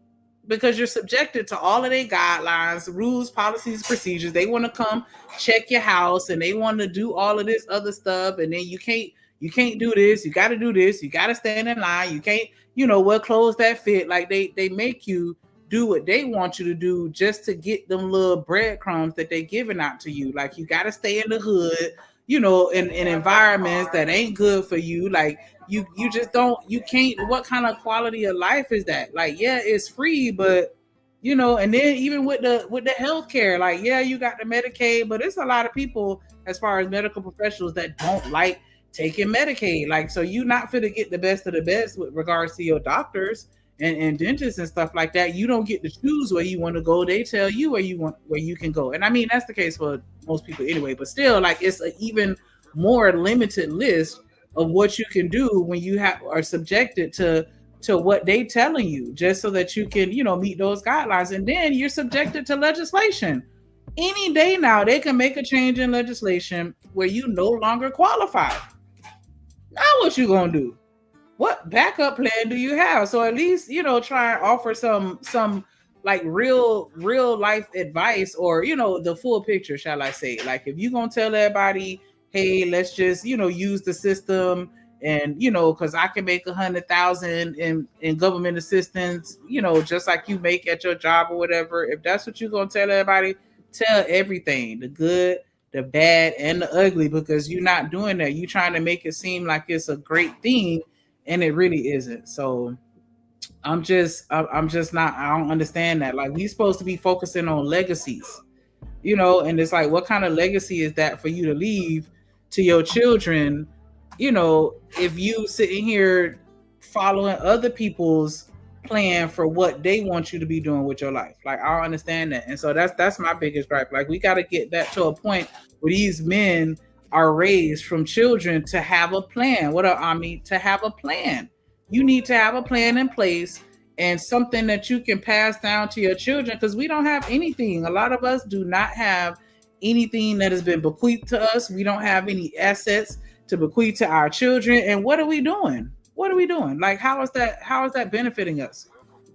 because you're subjected to all of their guidelines, rules, policies, procedures. They want to come check your house, and they want to do all of this other stuff. And then you can't do this. You got to do this. You got to stand in line. You can't, wear clothes that fit. Like, they make you do what they want you to do just to get them little breadcrumbs that they're giving out to you. Like, you got to stay in the hood, in environments that ain't good for you. Like, you just don't, you can't, what kind of quality of life is that? Like, yeah, it's free, but and then even with the healthcare, like, yeah, you got the Medicaid, but it's a lot of people as far as medical professionals that don't like taking Medicaid. Like, so you not fit to get the best of the best with regards to your doctors and dentists and stuff like that, you don't get to choose where you want to go. They tell you where you can go. And I mean, that's the case for most people anyway, but still, like, it's an even more limited list of what you can do when you are subjected to what they telling you, just so that you can, meet those guidelines. And then you're subjected to legislation. Any day now, they can make a change in legislation where you no longer qualify. Now what you gonna do? What backup plan do you have? So at least, try and offer some like real life advice, or the full picture, shall I say. Like, if you're gonna tell everybody, hey, let's just use the system, and because I can make 100,000 in government assistance, just like you make at your job or whatever. If that's what you're gonna tell everybody, tell everything, the good, the bad, and the ugly, because you're not doing that. You're trying to make it seem like it's a great thing, and it really isn't. So I'm just not, I don't understand that. Like, we supposed to be focusing on legacies, and it's like, what kind of legacy is that for you to leave to your children, if you sitting here following other people's plan for what they want you to be doing with your life? Like, I don't understand that. And so that's my biggest gripe. Like, we got to get that to a point where these men are raised from children to have a plan. To have a plan. You need to have a plan in place, and something that you can pass down to your children, because we don't have anything. A lot of us do not have anything that has been bequeathed to us. We don't have any assets to bequeath to our children. And what are we doing? Like, how is that benefiting us?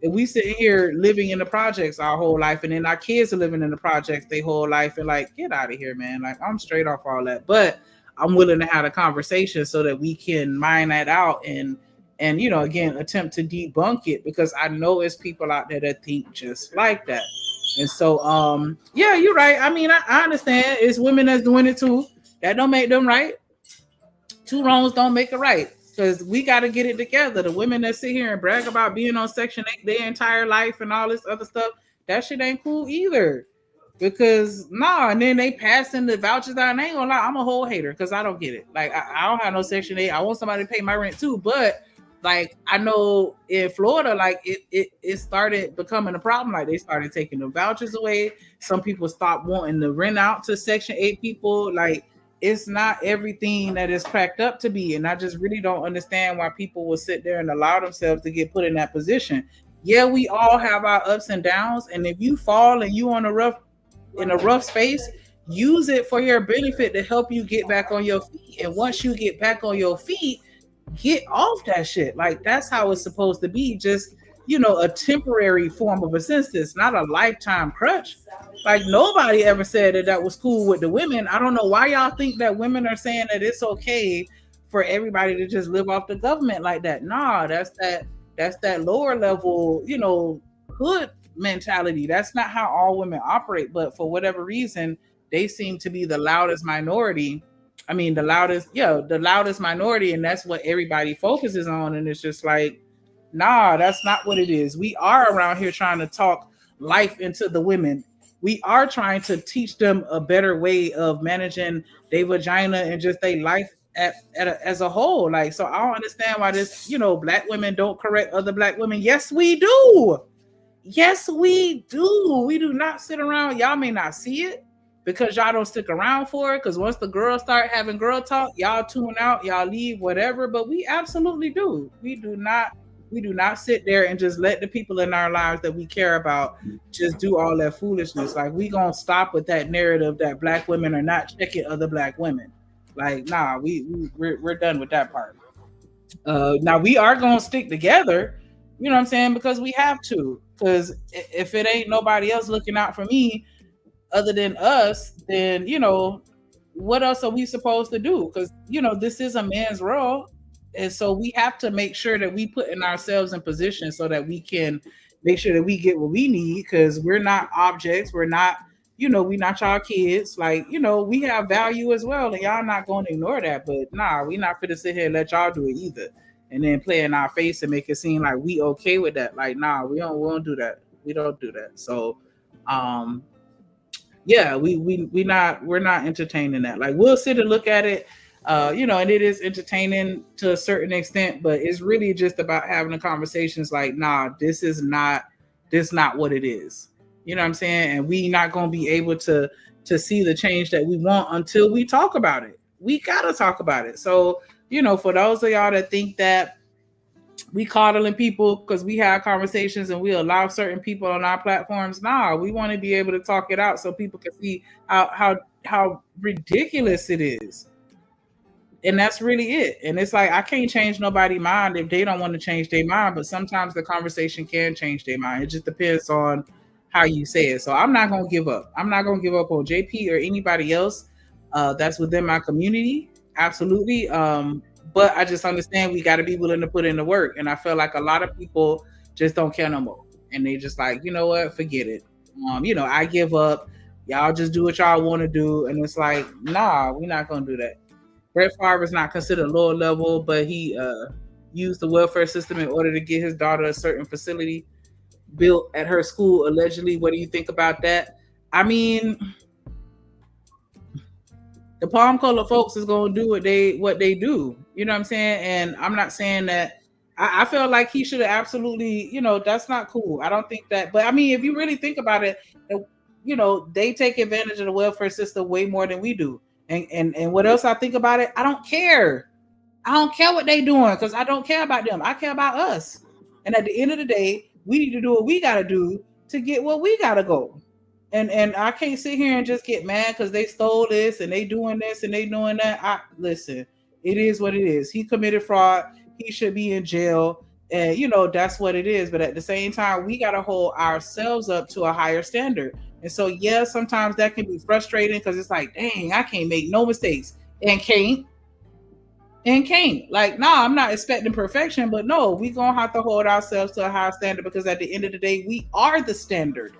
If we sit here living in the projects our whole life, and then our kids are living in the projects their whole life, and like, get out of here, man. Like, I'm straight off all that. But I'm willing to have a conversation so that we can mine that out and again, attempt to debunk it, because I know it's people out there that think just like that. And so, yeah, you're right. I mean, I understand it's women that's doing it too. That don't make them right. Two wrongs don't make it right. Because we got to get it together. The women that sit here and brag about being on Section 8 their entire life and all this other stuff, that shit ain't cool either. Because and then they passing the vouchers out. And I ain't gonna lie, I'm a whole hater because I don't get it. Like, I don't have no Section 8. I want somebody to pay my rent too. But like, I know in Florida, like it started becoming a problem. Like, they started taking the vouchers away. Some people stopped wanting to rent out to Section 8 people. Like, it's not everything that is cracked up to be. And I just really don't understand why people will sit there and allow themselves to get put in that position. Yeah, we all have our ups and downs. And if you fall and you in a rough space, use it for your benefit to help you get back on your feet. And once you get back on your feet, get off that shit. Like, that's how it's supposed to be. Just, a temporary form of assistance, not a lifetime crutch. Like, nobody ever said that was cool with the women. I don't know why y'all think that women are saying that it's okay for everybody to just live off the government like that. Nah, that's that lower level, hood mentality. That's not how all women operate. But for whatever reason, they seem to be the loudest minority. I mean, the loudest minority, and that's what everybody focuses on. And it's just like, nah, that's not what it is. We are around here trying to talk life into the women. We are trying to teach them a better way of managing their vagina and just their life as a whole. Like, so I don't understand why this, black women don't correct other black women. Yes, we do. Yes, we do. We do not sit around. Y'all may not see it because y'all don't stick around for it. Because once the girls start having girl talk, y'all tune out, y'all leave, whatever. But we absolutely do. We do not sit there and just let the people in our lives that we care about just do all that foolishness. Like, we gonna stop with that narrative that black women are not checking other black women. Like, nah, we're done with that part. Now we are gonna stick together, you know what I'm saying? Because we have to. Because if it ain't nobody else looking out for me other than us, then what else are we supposed to do? Because this is a man's world. And so we have to make sure that we put in ourselves in position so that we can make sure that we get what we need, because we're not objects. We're not, we're not y'all kids. Like, we have value as well, and y'all not going to ignore that. But nah, we not finna sit here and let y'all do it either. And then play in our face and make it seem like we okay with that. Like, nah, we don't do that. We don't do that. So, yeah, we're not entertaining that. Like, we'll sit and look at it. You know, and it is entertaining to a certain extent, but it's really just about having the conversations like, nah, this not what it is. You know what I'm saying? And we not gonna be able to see the change that we want until we talk about it. We gotta talk about it. So, you know, for those of y'all that think that we coddling people because we have conversations and we allow certain people on our platforms, nah, we want to be able to talk it out so people can see how ridiculous it is. And that's really it. And it's like, I can't change nobody's mind if they don't want to change their mind, but sometimes the conversation can change their mind. It just depends on how you say it. So I'm not going to give up. I'm not going to give up on JP or anybody else that's within my community. Absolutely. But I just understand we got to be willing to put in the work. And I feel like a lot of people just don't care no more. And they just like, you know what, forget it. You know, I give up. Y'all just do what y'all want to do. And it's like, nah, we're not going to do that. Brett Favre is not considered lower level, but he used the welfare system in order to get his daughter a certain facility built at her school, allegedly. What do you think about that? I mean, the palm color folks is going to do what they do. You know what I'm saying? And I'm not saying that. I feel like he should have absolutely, you know, that's not cool. I don't think that. But I mean, if you really think about it, you know, they take advantage of the welfare system way more than we do. And what else I think about it? I don't care. I don't care what they doing because I don't care about them. I care about us. And at the end of the day, we need to do what we got to do to get where we got to go. And I can't sit here and just get mad because they stole this and they doing this and they doing that. Listen, it is what it is. He committed fraud. He should be in jail. And, you know, that's what it is. But at the same time, we got to hold ourselves up to a higher standard. And so, yeah, sometimes that can be frustrating because it's like, dang, I can't make no mistakes and can't. Like, nah, I'm not expecting perfection, but no, we're going to have to hold ourselves to a higher standard because at the end of the day, we are the standard.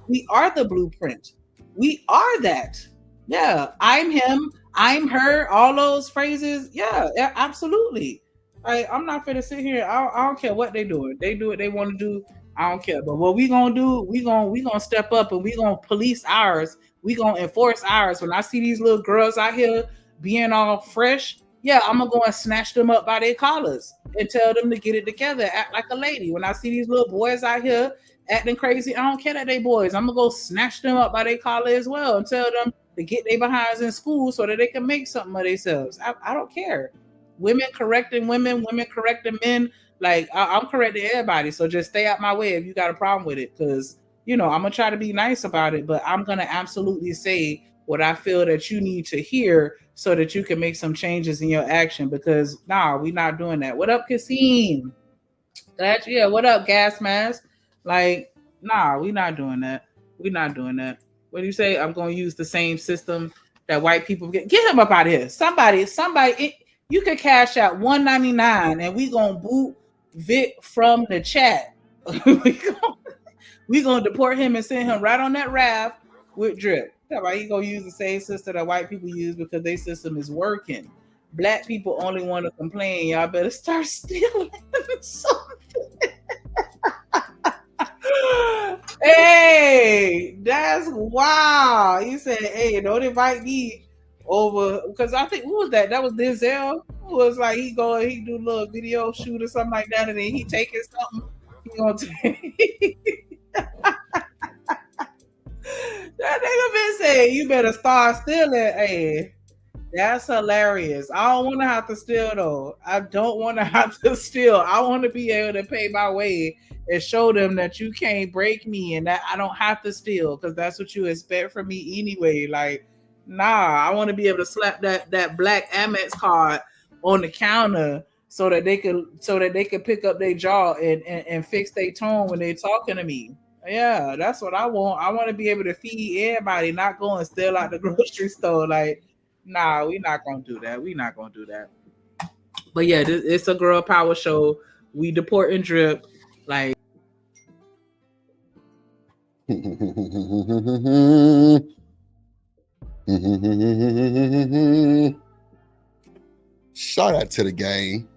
We are the blueprint. We are that. Yeah, I'm him, I'm her, all those phrases. Yeah, absolutely. I'm not going to sit here. I don't care what they're doing. They do what they want to do. I don't care. But what we gonna do, we gonna step up and we gonna police ours. We gonna enforce ours. When I see these little girls out here being all fresh, yeah, I'm gonna go and snatch them up by their collars and tell them to get it together, act like a lady. When I see these little boys out here acting crazy, I don't care that they boys. I'm gonna go snatch them up by their collar as well and tell them to get their behinds in school so that they can make something of themselves. I don't care. Women correcting women, women correcting men. Like, I'm correcting everybody. So just stay out my way if you got a problem with it. Because, you know, I'm going to try to be nice about it. But I'm going to absolutely say what I feel that you need to hear so that you can make some changes in your action. Because, nah, we're not doing that. What up, Kasim? Yeah, what up, Gas Mask? Like, nah, we're not doing that. We're not doing that. What do you say? I'm going to use the same system that white people get. Get him up out of here. Somebody, you could cash out $1.99 and we going to boot Vic from the chat. we gonna deport him and send him right on that raft with drip. That's why he gonna use the same system that white people use because their system is working. Black people only want to complain. Y'all better start stealing something. Hey, that's wow. He said, hey, don't invite me over because I think what was that? That was Denzel. Who was like he do a little video shoot or something like that, and then he taking something. He gonna take that nigga been saying you better start stealing. Hey, that's hilarious. I don't want to have to steal though. I don't want to have to steal. I want to be able to pay my way and show them that you can't break me and that I don't have to steal because that's what you expect from me anyway. Like. Nah, I want to be able to slap that black Amex card on the counter so that they could pick up their jaw and fix their tone when they're talking to me. Yeah, that's what I want. I want to be able to feed everybody, not go and steal out the grocery store. Like, nah, we're not gonna do that. We're not gonna do that. But yeah, it's a girl power show. We deport and drip. Like. Shout out to the game.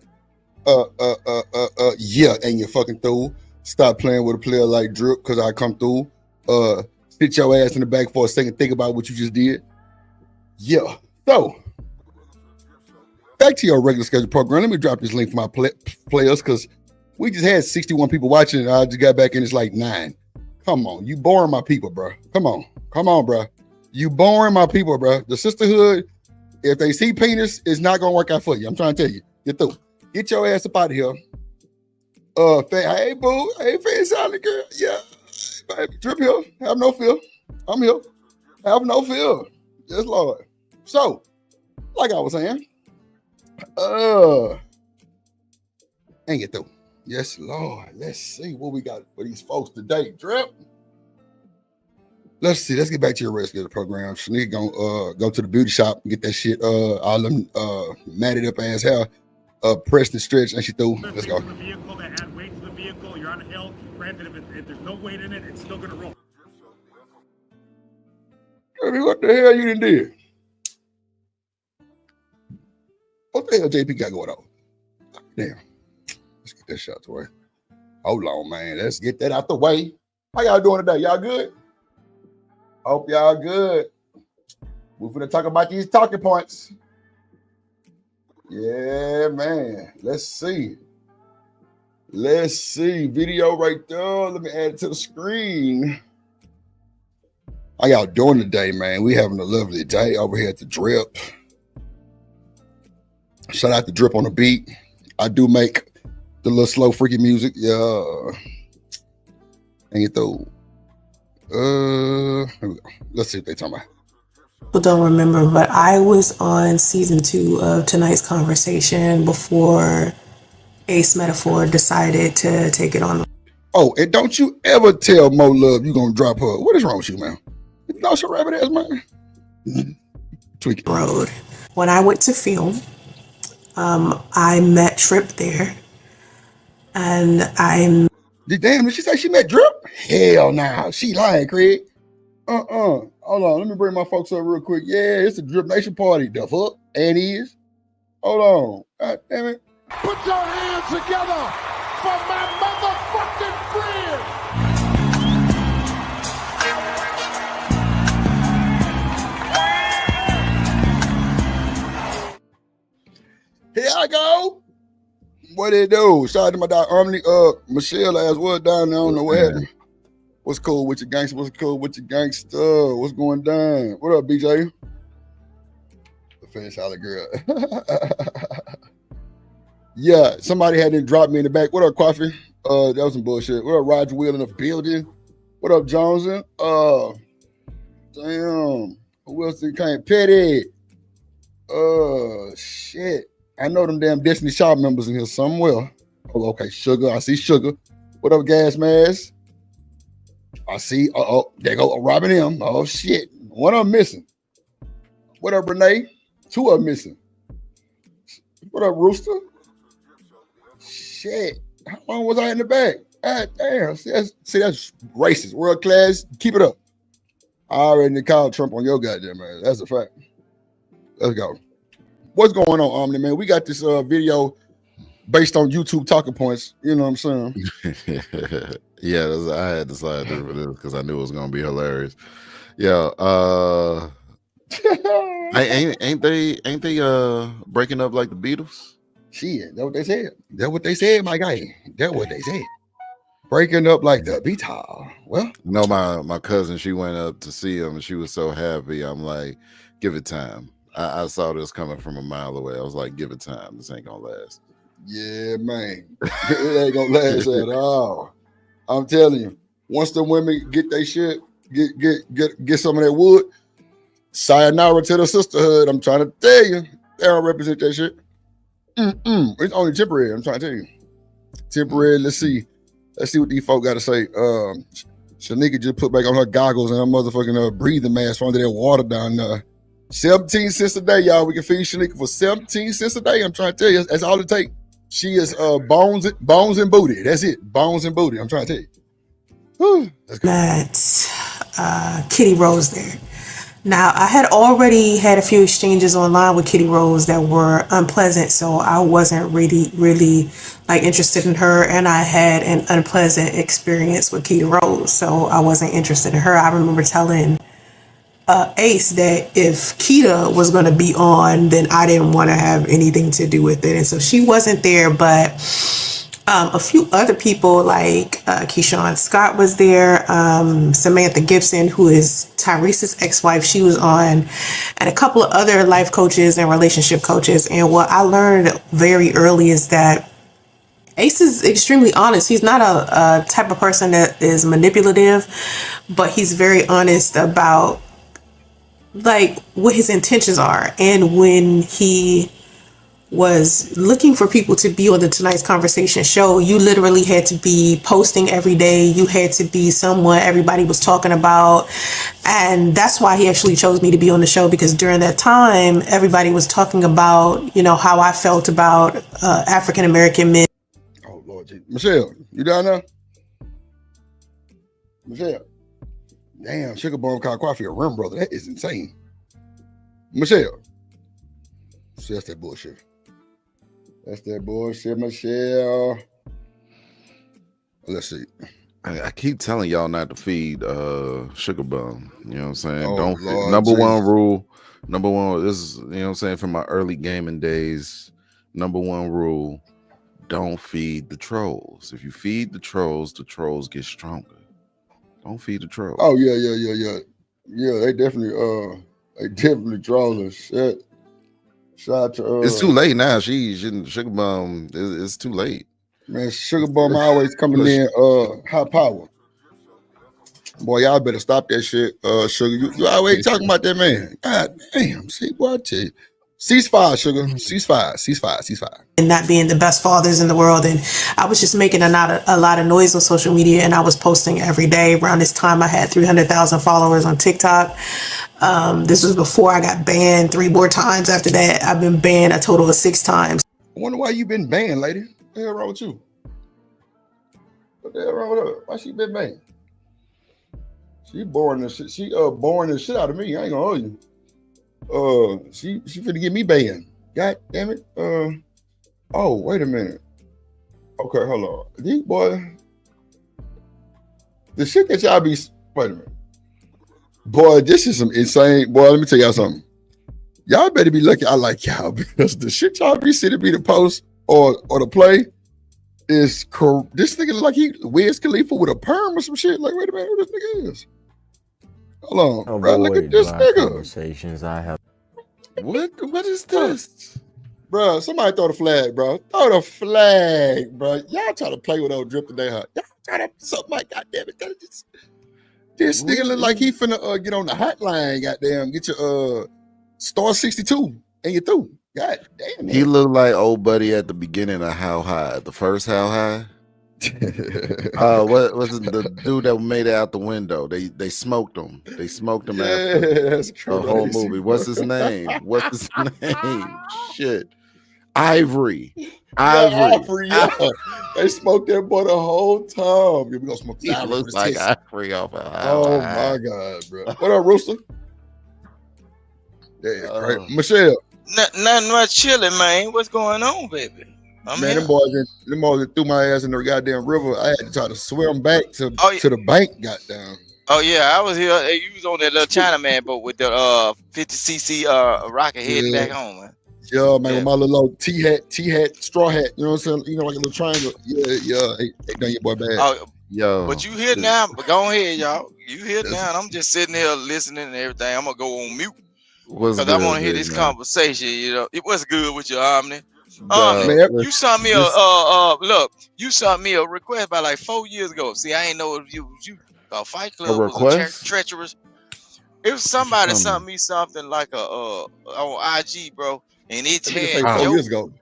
Yeah, and you fucking through. Stop playing with a player like Drip because I come through. Sit your ass in the back for a second. Think about what you just did. Yeah. So back to your regular schedule program. Let me drop this link for my players because we just had 61 people watching. And I just got back and it's like 9. Come on, you boring my people, bro. Come on, bro. You boring my people, bro. The sisterhood, if they see penis, it's not gonna work out for you. I'm trying to tell you. Get through. Get your ass up out of here. Hey boo, hey fan solid girl. Yeah, baby, drip here. Have no fear. I'm here. Have no fear. Yes, Lord. So, like I was saying, and get through. Yes, Lord. Let's see what we got for these folks today. Drip. Let's see. Let's get back to your rest of the program. Shanika gonna go to the beauty shop and get that shit. All them matted up ass hair, pressed and stretched, and she through. Let's go. The vehicle that add weight to the vehicle. You're on a hill. Granted, if there's no weight in it, it's still gonna roll. What the hell you done did? What the hell JP got going on? Damn. Let's get that shot away. Hold on, man. Let's get that out the way. How y'all doing today? Y'all good? Hope y'all good. We're gonna talk about these talking points. Yeah, man. Let's see. Let's see. Video right there. Let me add it to the screen. How y'all doing today, man? We having a lovely day over here at the Drip. Shout out to Drip on the beat. I do make the little slow freaky music. Yeah. And you throw. Here we go. Let's see what they talking about. People don't remember, but I was on season 2 of Tonight's Conversation before Ace Metaphor decided to take it on. Oh, and don't you ever tell Mo Love you gonna drop her. What is wrong with you, man? You lost your rabbit ass, man. Tweak it. Road. When I went to film, I met Trip there, and Damn, did she say she met Drip? Hell nah, she lying, Craig. Hold on, let me bring my folks up real quick. Yeah, it's a Drip Nation party. The fuck? And he is. Hold on. God damn it. Put your hands together for my motherfucking friend. Here I go. What it do? Shout out to my dog Harmony. Michelle as well down there. I don't know what happened. What's cool with your gangster? What's cool with your gangster? What's going down? What up, BJ? The fan solid girl. Yeah, somebody had to drop me in the back. What up, Coffee? That was some bullshit. What up, Roger Wheel in the building? What up, Johnson? Damn. Who else came? Petty. Shit. I know them damn Destiny Shop members in here somewhere. Oh, okay, Sugar. I see Sugar. What up, Gas Mask? I see. There go Robin M. Oh shit. One of them missing. What up, Renee? 2 of them missing. What up, Rooster? Shit. How long was I in the back? God damn. See, that's racist. World class. Keep it up. I already called Trump on your goddamn man. That's a fact. Let's go. What's going on, Omni, man? We got this video based on YouTube talking points. You know what I'm saying? Yeah, I had decided to do this because I knew it was gonna be hilarious. Yeah, ain't they breaking up like the Beatles? Shit, that's what they said. That's what they said, my guy. That's what they said. Breaking up like the Beatles. Well, no, my cousin, she went up to see him and she was so happy. I'm like, give it time. I saw this coming from a mile away. I was like, give it time. This ain't gonna last. Yeah, man. It ain't gonna last at all. I'm telling you, once the women get their shit, get some of that wood, sayonara to the sisterhood. I'm trying to tell you, they don't represent that shit. It's only temporary. I'm trying to tell you, temporary. Let's see what these folk got to say. Shanika just put back on her goggles and her motherfucking breathing mask under that water down there. 17 cents a day, y'all. We can feed Shanika for 17 cents a day. I'm trying to tell you, that's all it takes. She is bones and booty. That's it. Bones and booty. I'm trying to tell you. Whew. Met Kitty Rose there. Now, I had already had a few exchanges online with Kitty Rose that were unpleasant, so I wasn't really like interested in her, and I had an unpleasant experience with Kitty Rose, so I wasn't interested in her. I remember telling Ace that if Keita was going to be on, then I didn't want to have anything to do with it. And so she wasn't there, but a few other people like Keyshawn Scott was there, Samantha Gibson, who is Tyrese's ex-wife, she was on, and a couple of other life coaches and relationship coaches. And what I learned very early is that Ace is extremely honest. He's not a type of person that is manipulative, but he's very honest about like what his intentions are. And when he was looking for people to be on the Tonight's Conversation show, you literally had to be posting every day. You had to be someone everybody was talking about. And that's why he actually chose me to be on the show, because during that time, everybody was talking about, you know, how I felt about African American men. Oh, Lord. Michelle, you down there? Michelle. Damn, Sugar Bomb called coffee a rim brother. That is insane. Michelle. See, that's that bullshit. That's that bullshit, Michelle. Let's see. I keep telling y'all not to feed Sugar Bum. You know what I'm saying? Oh, Don't Lord number Jesus. one rule. Number one, this is, you know what I'm saying, from my early gaming days. Number one rule, don't feed the trolls. If you feed the trolls get stronger. Don't feed the trolls. Oh, yeah. Yeah, they definitely trolling shit. Shout out to It's too late now. She shouldn't. Sugar Bum. It's too late. Man, Sugar Bum always coming in high power. Boy, y'all better stop that shit. Sugar, you always talking about that man. God damn, see, boy, I tell you. Ceasefire, Sugar. Ceasefire. And not being the best fathers in the world. And I was just making a lot of noise on social media, and I was posting every day. Around this time, I had 300,000 followers on TikTok. This was before I got banned 3 more times. After that, I've been banned a total of 6 times. I wonder why you been banned, lady. What the hell wrong with you? What the hell wrong with her? Why she been banned? She boring the shit. She boring the shit out of me. I ain't gonna hold you. She finna get me banned. God damn it. Oh, wait a minute. Okay, hold on. These boy, the shit that y'all be. Wait a minute. Boy, this is some insane. Boy, let me tell y'all something. Y'all better be lucky I like y'all, because the shit y'all be sending me to post or to play is this nigga look like he Wiz Khalifa with a perm or some shit. Like, wait a minute, who this nigga is? Hold on, bro. Look at this nigga. Conversations I have. What is this? Bro, somebody throw the flag, bro. Throw the flag, bro. Y'all try to play with old Drip today, huh? Y'all try to something like, goddamn it. This nigga look like he finna get on the hotline, goddamn, get your star 62 and you through. God damn it. He looked like old buddy at the beginning of How High, the first How High. What was the dude that made it out the window? They smoked him. They smoked him after that's the whole movie. What's his name? Shit. Ivory. Yeah. They smoked that boy the whole time. We gonna smoke He looks like Ivory off of Oh my God, bro. What up, Rooster? Yeah, right. Michelle. Nothing much chilling, man. What's going on, baby? Man, them boys threw my ass in the goddamn river. I had to try to swim back to the bank, goddamn. Oh yeah, I was here. Hey, you was on that little Chinaman boat with the 50cc rocket heading back home, man. Yeah, man, with my little T-hat, straw hat, you know what I'm saying? You know, like a little triangle. Yeah. Hey, done your boy bad. Oh, yo. But you here now, but go ahead, y'all. You here now, and I'm just sitting here listening and everything. I'm gonna go on mute. Because I want to hear this conversation, you know. It was good with your Omni. You sent me you sent me a request by like 4 years ago. See, I ain't know if you Fight Club was treacherous. It was somebody sent me something like on IG, bro, and it had 4 years ago.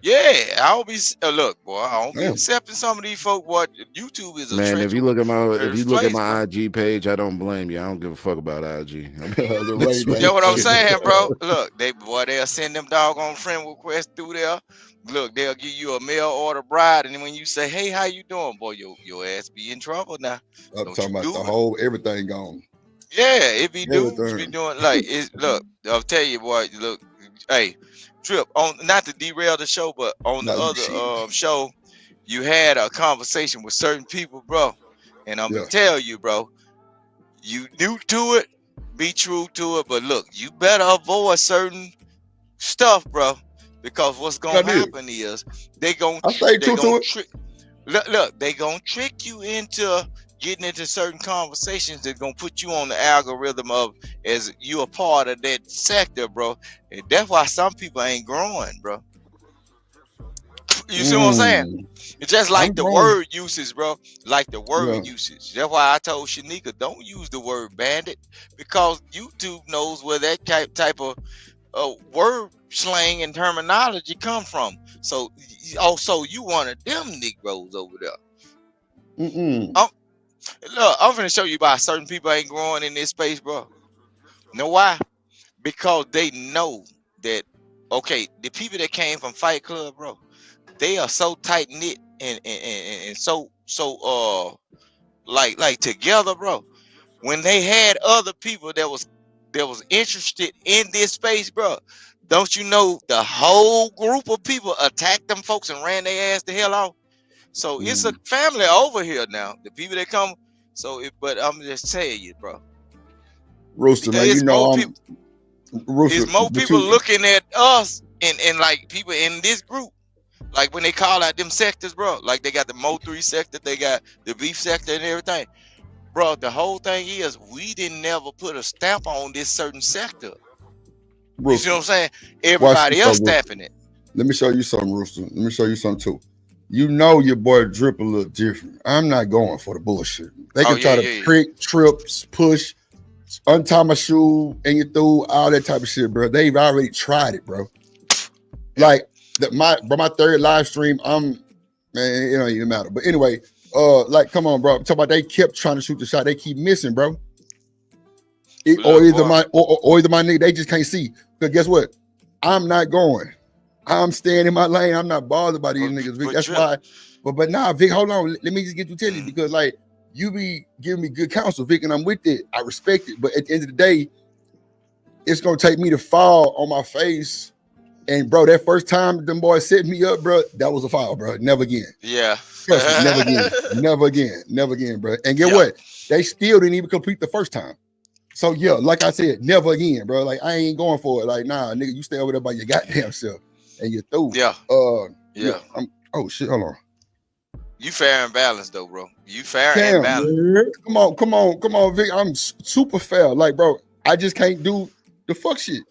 Yeah, I'll be look, boy. I don't be accepting some of these folk. What YouTube is a man. If you look at my IG page, I don't blame you. I don't give a fuck about IG. You know what I'm saying, bro? Look, they'll send them doggone friend requests through there. Look, they'll give you a mail order bride, and then when you say, "Hey, how you doing, boy?" Your ass be in trouble now. I'm talking about the whole everything gone. Yeah, it be dudes be doing like it. Look, I'll tell you, boy. Look, hey. Trip on, not to derail the show, but on the other show, you had a conversation with certain people, bro. And I'm gonna tell you, bro, you new to it, Be true to it. But look, you better avoid certain stuff, bro, because what's gonna happen is they gonna trick. Look, they gonna trick you into getting into certain conversations that's gonna put you on the algorithm of as you a part of that sector, bro. And that's why some people ain't growing, bro. You see what I'm saying? It's just like the word usage, bro. Like the word usage. That's why I told Shanika, don't use the word bandit, because YouTube knows where that type of word slang and terminology come from. So also you one of them Negroes over there. Look, I'm gonna show you why certain people ain't growing in this space, bro. Know why? Because they know that, okay, the people that came from Fight Club, bro, they are so tight knit and so like together, bro. When they had other people that was interested in this space, bro, don't you know the whole group of people attacked them folks and ran their ass the hell off? So it's a family over here now. The people that come. So, but I'm just telling you, bro. Rooster, man, you know There's more people looking at us and like people in this group. Like when they call out them sectors, bro. Like they got the Mo 3 sector, they got the beef sector and everything. Bro, the whole thing is we didn't never put a stamp on this certain sector. Rooster. You see what I'm saying? Everybody else stamping it. Let me show you something, Rooster. Let me show you something too. You know your boy Drip a little different. I'm not going for the bullshit. They can try to prick, trips, push, untie my shoe, and you through all that type of shit, bro. They've already tried it, bro. Like my third live stream, man, it don't even matter. But anyway, like, come on, bro. I'm talking about they kept trying to shoot the shot. They keep missing, bro. Or either my nigga, they just can't see. Because guess what? I'm not going. I'm staying in my lane. I'm not bothered by these niggas, Vic. That's why. But nah, Vic, hold on. Let me just get you tell you, because like you be giving me good counsel, Vic, and I'm with it. I respect it. But at the end of the day, it's gonna take me to fall on my face. And bro, that first time them boys set me up, bro, that was a foul, bro. Never again. Yeah. Trust me, never again. Never again, bro. And get what? They still didn't even complete the first time. So yeah, like I said, never again, bro. Like I ain't going for it. Like, nah, nigga, you stay over there by your goddamn self. And you're through. Yeah. Oh shit, hold on. You fair and balanced though, bro. You fair and balanced. Come on, Vic. I'm super fair. Like, bro, I just can't do the fuck shit.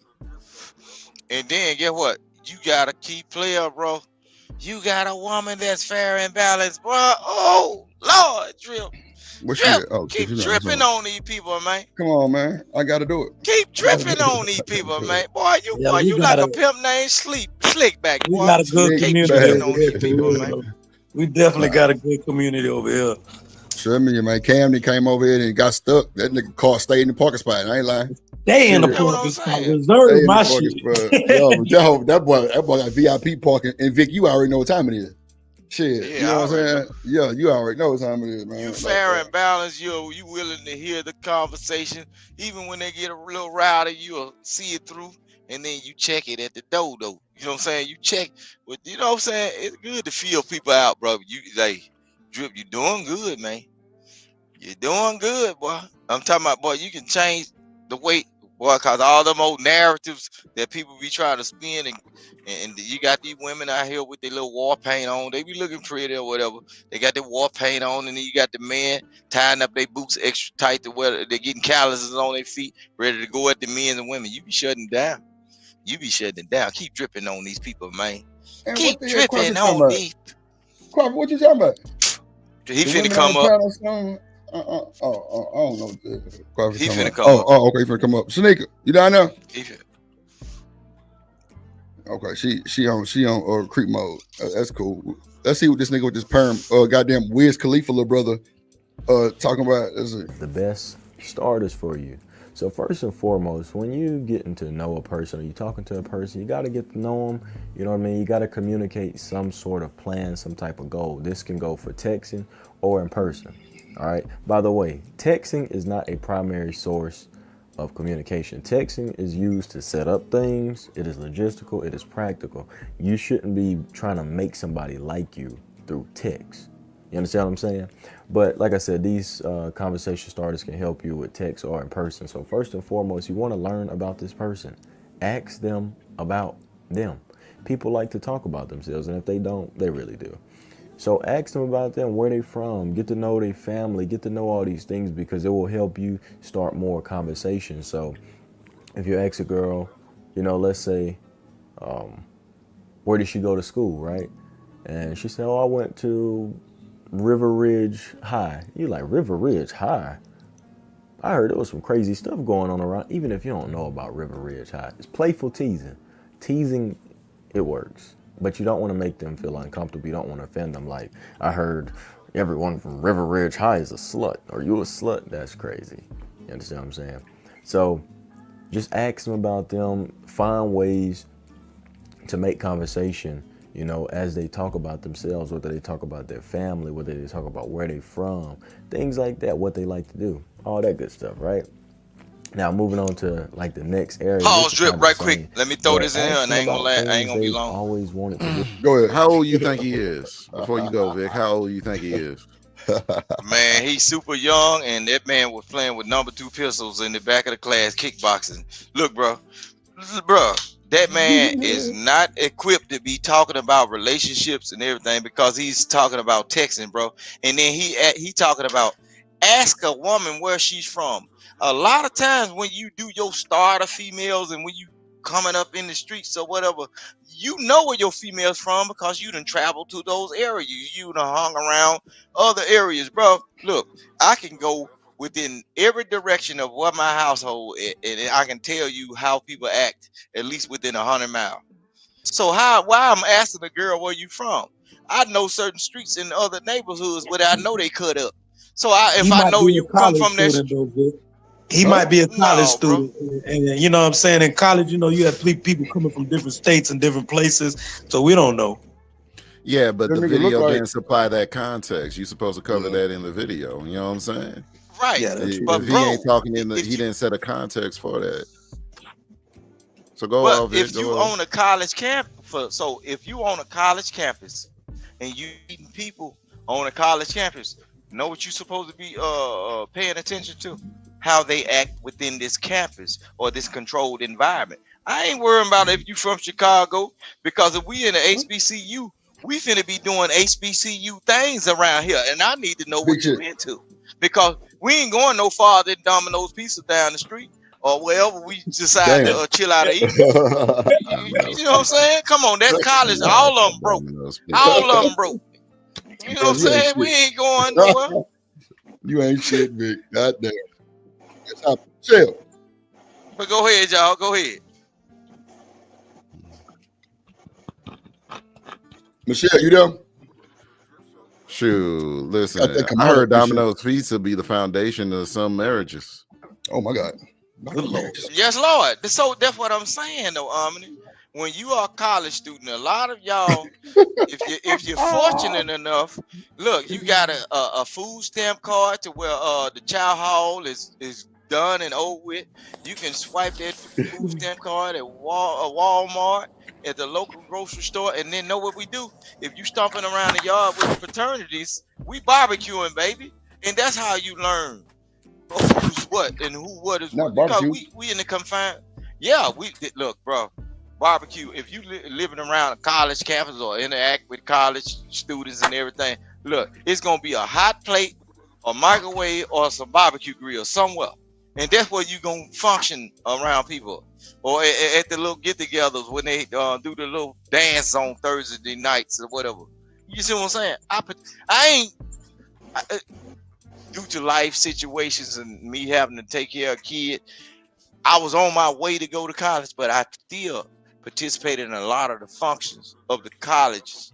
And then get what? You got a key player, bro. You got a woman that's fair and balanced, bro. Oh Lord, Drip. Keep dripping on these people, man. Come on, man. I gotta do it. Keep dripping on these people, man. Boy, you like a pimp named Slickback. We got a good community on these people, man. We definitely got a good community over here. Sure, man. Camden came over here and got stuck. That nigga car stayed in the parking spot. I ain't lying. They in the parking spot. Reserve my shit. Yo, that boy got VIP parking. And Vic, you already know what time it is. Shit, you know what I'm saying? Yeah, you already know what time it is, man. You fair and balanced. You willing to hear the conversation. Even when they get a little rowdy, you'll see it through. And then you check it at the door, though. You know what I'm saying? You check. But you know what I'm saying? It's good to feel people out, bro. You like, Drip, you doing good, man. You're doing good, boy. I'm talking about, boy, you can change the way, boy, because all them old narratives that people be trying to spin, and you got these women out here with their little war paint on. They be looking pretty or whatever. They got their war paint on, and then you got the man tying up their boots extra tight to where they're getting calluses on their feet, ready to go at the men and women. You be shutting down. Keep dripping on these people, man. And keep dripping on these. Crawford, what you talking about? He finna come up. I don't know. He finna come up. Oh, okay, he finna come up. Shanika, you down there? Okay, she on creep mode. That's cool. Let's see what this nigga with this perm, goddamn Wiz Khalifa little brother, talking about. The best starters for you. So first and foremost, when you getting to know a person or you talking to a person, you got to get to know them. You know what I mean? You got to communicate some sort of plan, some type of goal. This can go for texting or in person. All right. By the way, texting is not a primary source of communication. Texting is used to set up things. It is logistical. It is practical. You shouldn't be trying to make somebody like you through text. You understand what I'm saying? But like I said, these conversation starters can help you with text or in person. So first and foremost, you want to learn about this person. Ask them about them. People like to talk about themselves, and if they don't, they really do. So ask them about them, where they from, get to know their family, get to know all these things, because it will help you start more conversations. So if you ask a girl, you know, let's say, where did she go to school, right? And she said, oh, I went to River Ridge High. You like, River Ridge High? I heard there was some crazy stuff going on around, even if you don't know about River Ridge High. It's playful teasing. Teasing, it works. But you don't want to make them feel uncomfortable. You don't want to offend them. Like, I heard everyone from River Ridge High is a slut. Are you a slut? That's crazy. You understand what I'm saying? So just ask them about them. Find ways to make conversation, you know, as they talk about themselves, whether they talk about their family, whether they talk about where they're from, things like that, what they like to do, all that good stuff, right? Now, moving on to like the next area. Pause, drip, right quick. Let me throw this in here, and I ain't gonna be long. Always wanted to do. Go ahead. How old you think he is? Before you go, Vic, how old you think he is? Man, he's super young, and that man was playing with number 2 pistols in the back of the class, kickboxing. Look, bro, that man is not equipped to be talking about relationships and everything, because he's talking about texting, bro. And then he talking about ask a woman where she's from. A lot of times when you do your starter females, and when you coming up in the streets or whatever, you know where your female's from because you done traveled to those areas. You done hung around other areas, bro. Look, I can go within every direction of what my household is, and I can tell you how people act at least within 100 miles. So why I'm asking a girl where you from? I know certain streets in other neighborhoods where I know they cut up. So if I know you come from that, he might be a college student, and you know what I'm saying. In college, you know, you have people coming from different states and different places, so we don't know. Yeah, but the video didn't supply that context. You're supposed to cover that in the video. You know what I'm saying? Right. Yeah, but if bro, he ain't talking he didn't set a context for that. So go but off. If you own a college campus, so if you own a college campus and you meeting people on a college campus, know what you're supposed to be paying attention to? How they act within this campus or this controlled environment. I ain't worrying about if you from Chicago, because if we in the HBCU, we finna be doing HBCU things around here, and I need to know what you into, because we ain't going no farther than Domino's Pizza down the street or wherever we decide to chill out and eat. You know what I'm saying? Come on, that's college. All of them broke. All of them broke. You know what I'm saying? We ain't going nowhere. You ain't shit, Vic. Goddamn. Chill. But go ahead, y'all. Go ahead. Michelle, you there? Shoot, listen. I heard Domino's Pizza be the foundation of some marriages. Oh my God. Yes, Lord. So that's what I'm saying, though, Omni. When you are a college student, a lot of y'all, if you're fortunate enough, look, you got a food stamp card to where the child hall is done and over with. You can swipe that food stamp card at Walmart, at the local grocery store, and then know what we do. If you stomping around the yard with the fraternities, we barbecuing, baby, and that's how you learn who's what and who what is what. Because we in the confine. Yeah, look, bro. Barbecue. If you living around a college campus or interact with college students and everything, look, it's gonna be a hot plate, a microwave, or some barbecue grill somewhere, and that's where you gonna function around people, or at the little get-togethers when they do the little dance on Thursday nights or whatever. You see what I'm saying? I due to life situations and me having to take care of a kid, I was on my way to go to college, but I still participated in a lot of the functions of the colleges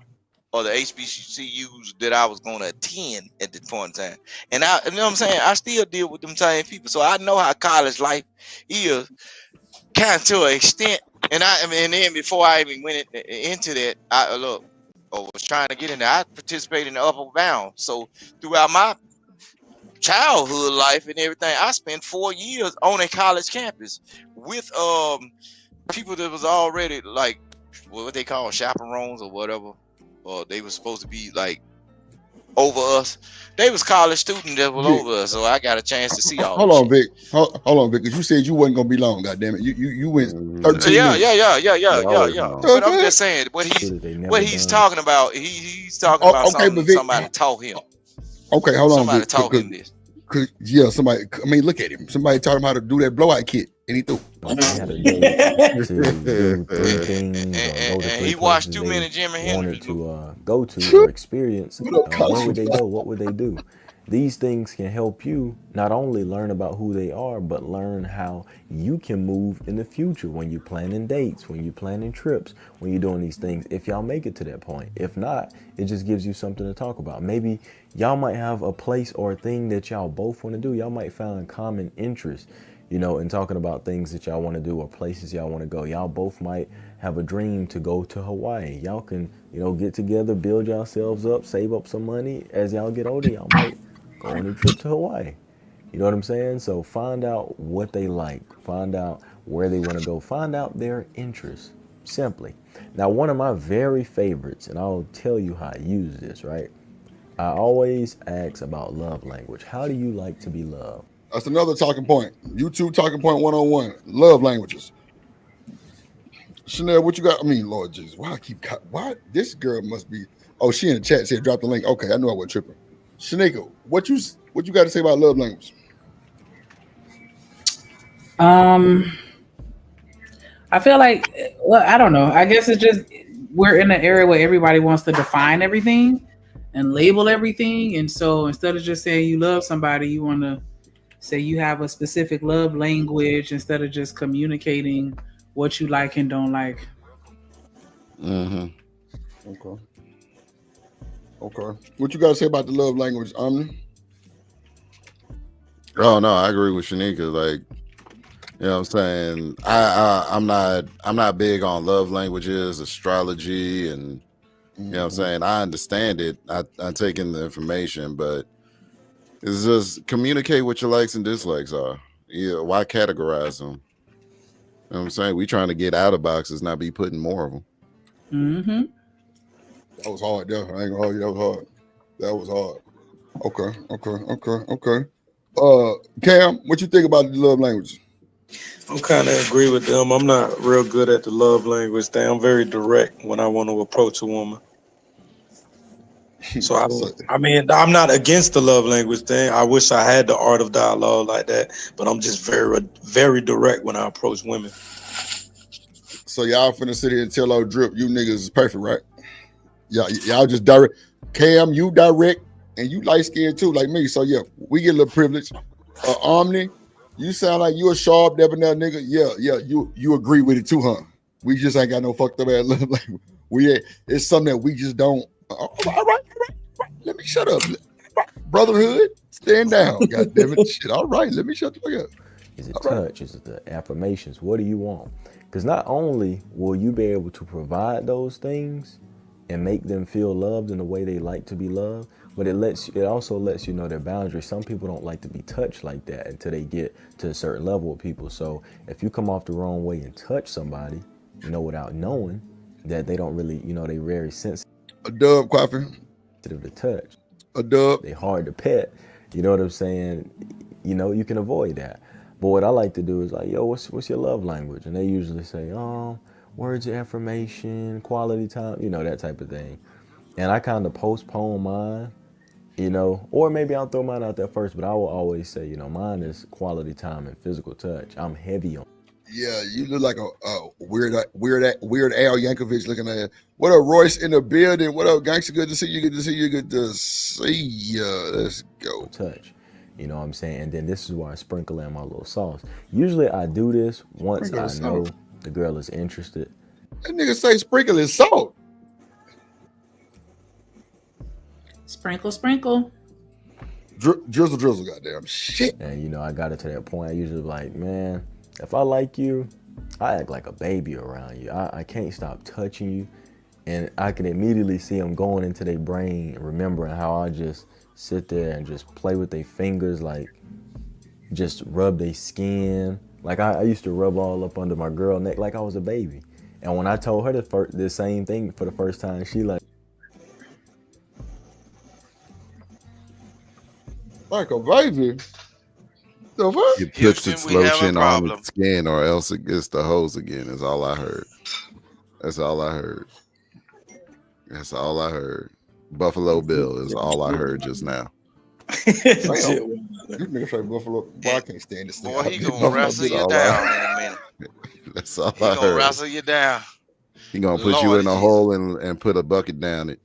or the HBCUs that I was going to attend at the point in time. And you know what I'm saying? I still deal with them same people. So I know how college life is, kind of to an extent. And then before I even went into that, I was trying to get in there. I participated in the upper bound. So throughout my childhood life and everything, I spent 4 years on a college campus with people that was already like what they call chaperones or whatever, or they were supposed to be like over us. They was college students that was over us, so I got a chance to see all. Hold on, Vic. Hold on, Vic, because you said you wasn't gonna be long. Goddamn it, you went 13 minutes. Yeah. But I'm just saying what he's talking about. He's talking about something somebody taught him. Okay, hold on, somebody Vic. taught him this. Somebody. I mean, look at him. Somebody taught him how to do that blowout kick, and he threw. And he watched too many Jimmy Henry. Wanted to go to or experience. Where would they go? What would they do? These things can help you not only learn about who they are, but learn how you can move in the future when you're planning dates, when you're planning trips, when you're doing these things, if y'all make it to that point. If not, it just gives you something to talk about. Maybe y'all might have a place or a thing that y'all both want to do. Y'all might find common interest, you know, in talking about things that y'all want to do or places y'all want to go. Y'all both might have a dream to go to Hawaii. Y'all can, you know, get together, build yourselves up, save up some money. As y'all get older, y'all might go on a trip to Hawaii. You know what I'm saying? So find out what they like. Find out where they want to go. Find out their interests, simply. Now, one of my very favorites, and I'll tell you how I use this, right? I always ask about love language. How do you like to be loved? That's another talking point. YouTube talking point 101. Love languages. Chanel, what you got? I mean, Lord Jesus, why this girl must be? Oh, she in the chat said drop the link. Okay, I knew I was tripping. Shanika, what you got to say about love language? I feel like, well, I don't know. I guess it's just we're in an area where everybody wants to define everything and label everything, and so instead of just saying you love somebody, you want to say you have a specific love language instead of just communicating what you like and don't like. Okay. What you got to say about the love language, Omni? Oh no, I agree with Shanika. Like, you know what I'm saying? I'm not big on love languages, astrology, and you know what I'm saying? I understand it. I take in the information, but it's just communicate what your likes and dislikes are. Yeah, why categorize them? You know what I'm saying? We trying to get out of boxes, not be putting more of them. That was hard, yeah. I ain't gonna hold you. That was hard. Okay. Cam, what you think about the love language? I'm kind of agree with them. I'm not real good at the love language thing. I'm very direct when I want to approach a woman. So I'm not against the love language thing. I wish I had the art of dialogue like that, but I'm just very, very direct when I approach women. So y'all finna sit here and tell our drip, you niggas is perfect, right? Y'all just direct. Cam, you direct, and you light skinned too, like me. So yeah, we get a little privilege. Omni, you sound like you a sharp, debonair nigga. Yeah, you agree with it too, huh? We just ain't got no fucked up ass love language. It's something that we just don't. All right. Let me shut up. Brotherhood, stand down. God damn it, shit. All right, let me shut the fuck up. Is it touch? Is it the affirmations? What do you want? Because not only will you be able to provide those things and make them feel loved in the way they like to be loved, but it also lets you know their boundaries. Some people don't like to be touched like that until they get to a certain level with people. So if you come off the wrong way and touch somebody, without knowing that they don't really, they very sensitive. A dub, coffee. To touch. A dub. They hard to pet. You know what I'm saying? You can avoid that. But what I like to do is like, yo, what's your love language? And they usually say, words of affirmation, quality time, that type of thing. And I kind of postpone mine, or maybe I'll throw mine out there first, but I will always say, mine is quality time and physical touch. I'm heavy on. Yeah, you look like a weird Al Yankovic looking at. What up, Royce in the building? What up, gangster? Good to see you. Good to see ya. Let's go. Touch. You know what I'm saying? And then this is where I sprinkle in my little sauce. Usually I do this once I know the girl is interested. That nigga say sprinkle his salt. Sprinkle. Drizzle, goddamn shit. And I got it to that point. I usually like, man, if I like you, I act like a baby around you. I can't stop touching you. And I can immediately see them going into their brain, remembering how I just sit there and just play with their fingers, like just rub their skin. Like I used to rub all up under my girl neck like I was a baby. And when I told her the same thing for the first time, she like, Like a baby. The fuck? He puts Houston, its we have a lotion on problem. its skin, or else it gets the hose again. That's all I heard. That's all I heard. That's all I heard. Buffalo Bill is all I heard just now. This nigga say Buffalo. Boy, I can't stand this thing. Boy, he gonna Buffalo wrestle Bill. you down in a minute. That's all He I gonna heard. wrestle you down. He gonna put you in a hole and put a bucket down it.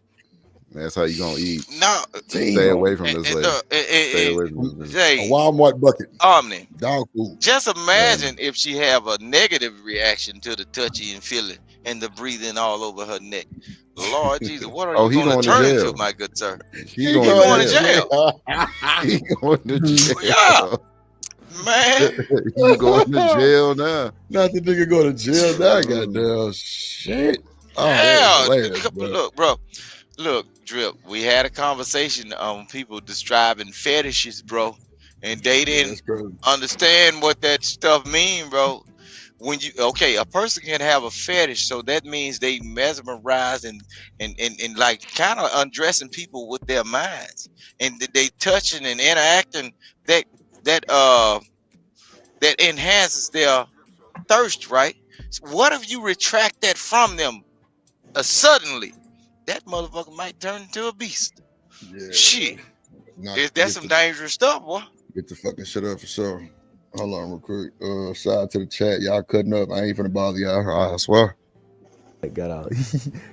That's how you gonna eat. No, stay away from this lady. Stay away from this lady. A Walmart bucket. Omni. Dog food. Just imagine if she have a negative reaction to the touchy and feeling and the breathing all over her neck. Lord Jesus, what are you going to turn into, my good sir? He going to jail. He going to jail. Yeah. Man, you going to jail now? Not the nigga go to jail now. Goddamn shit. Oh, yeah, look, bro. Look, Drip. We had a conversation on people describing fetishes, bro, and they didn't understand what that stuff mean, bro. When you a person can have a fetish, so that means they mesmerize and like kind of undressing people with their minds, and they touching and interacting that enhances their thirst, right? So what if you retract that from them suddenly? That motherfucker might turn into a beast. Yeah. Shit. That's some dangerous stuff, boy. Get the fucking shit up for sure. Hold on real quick. Shout out to the chat. Y'all cutting up. I ain't finna bother y'all. I swear. I got out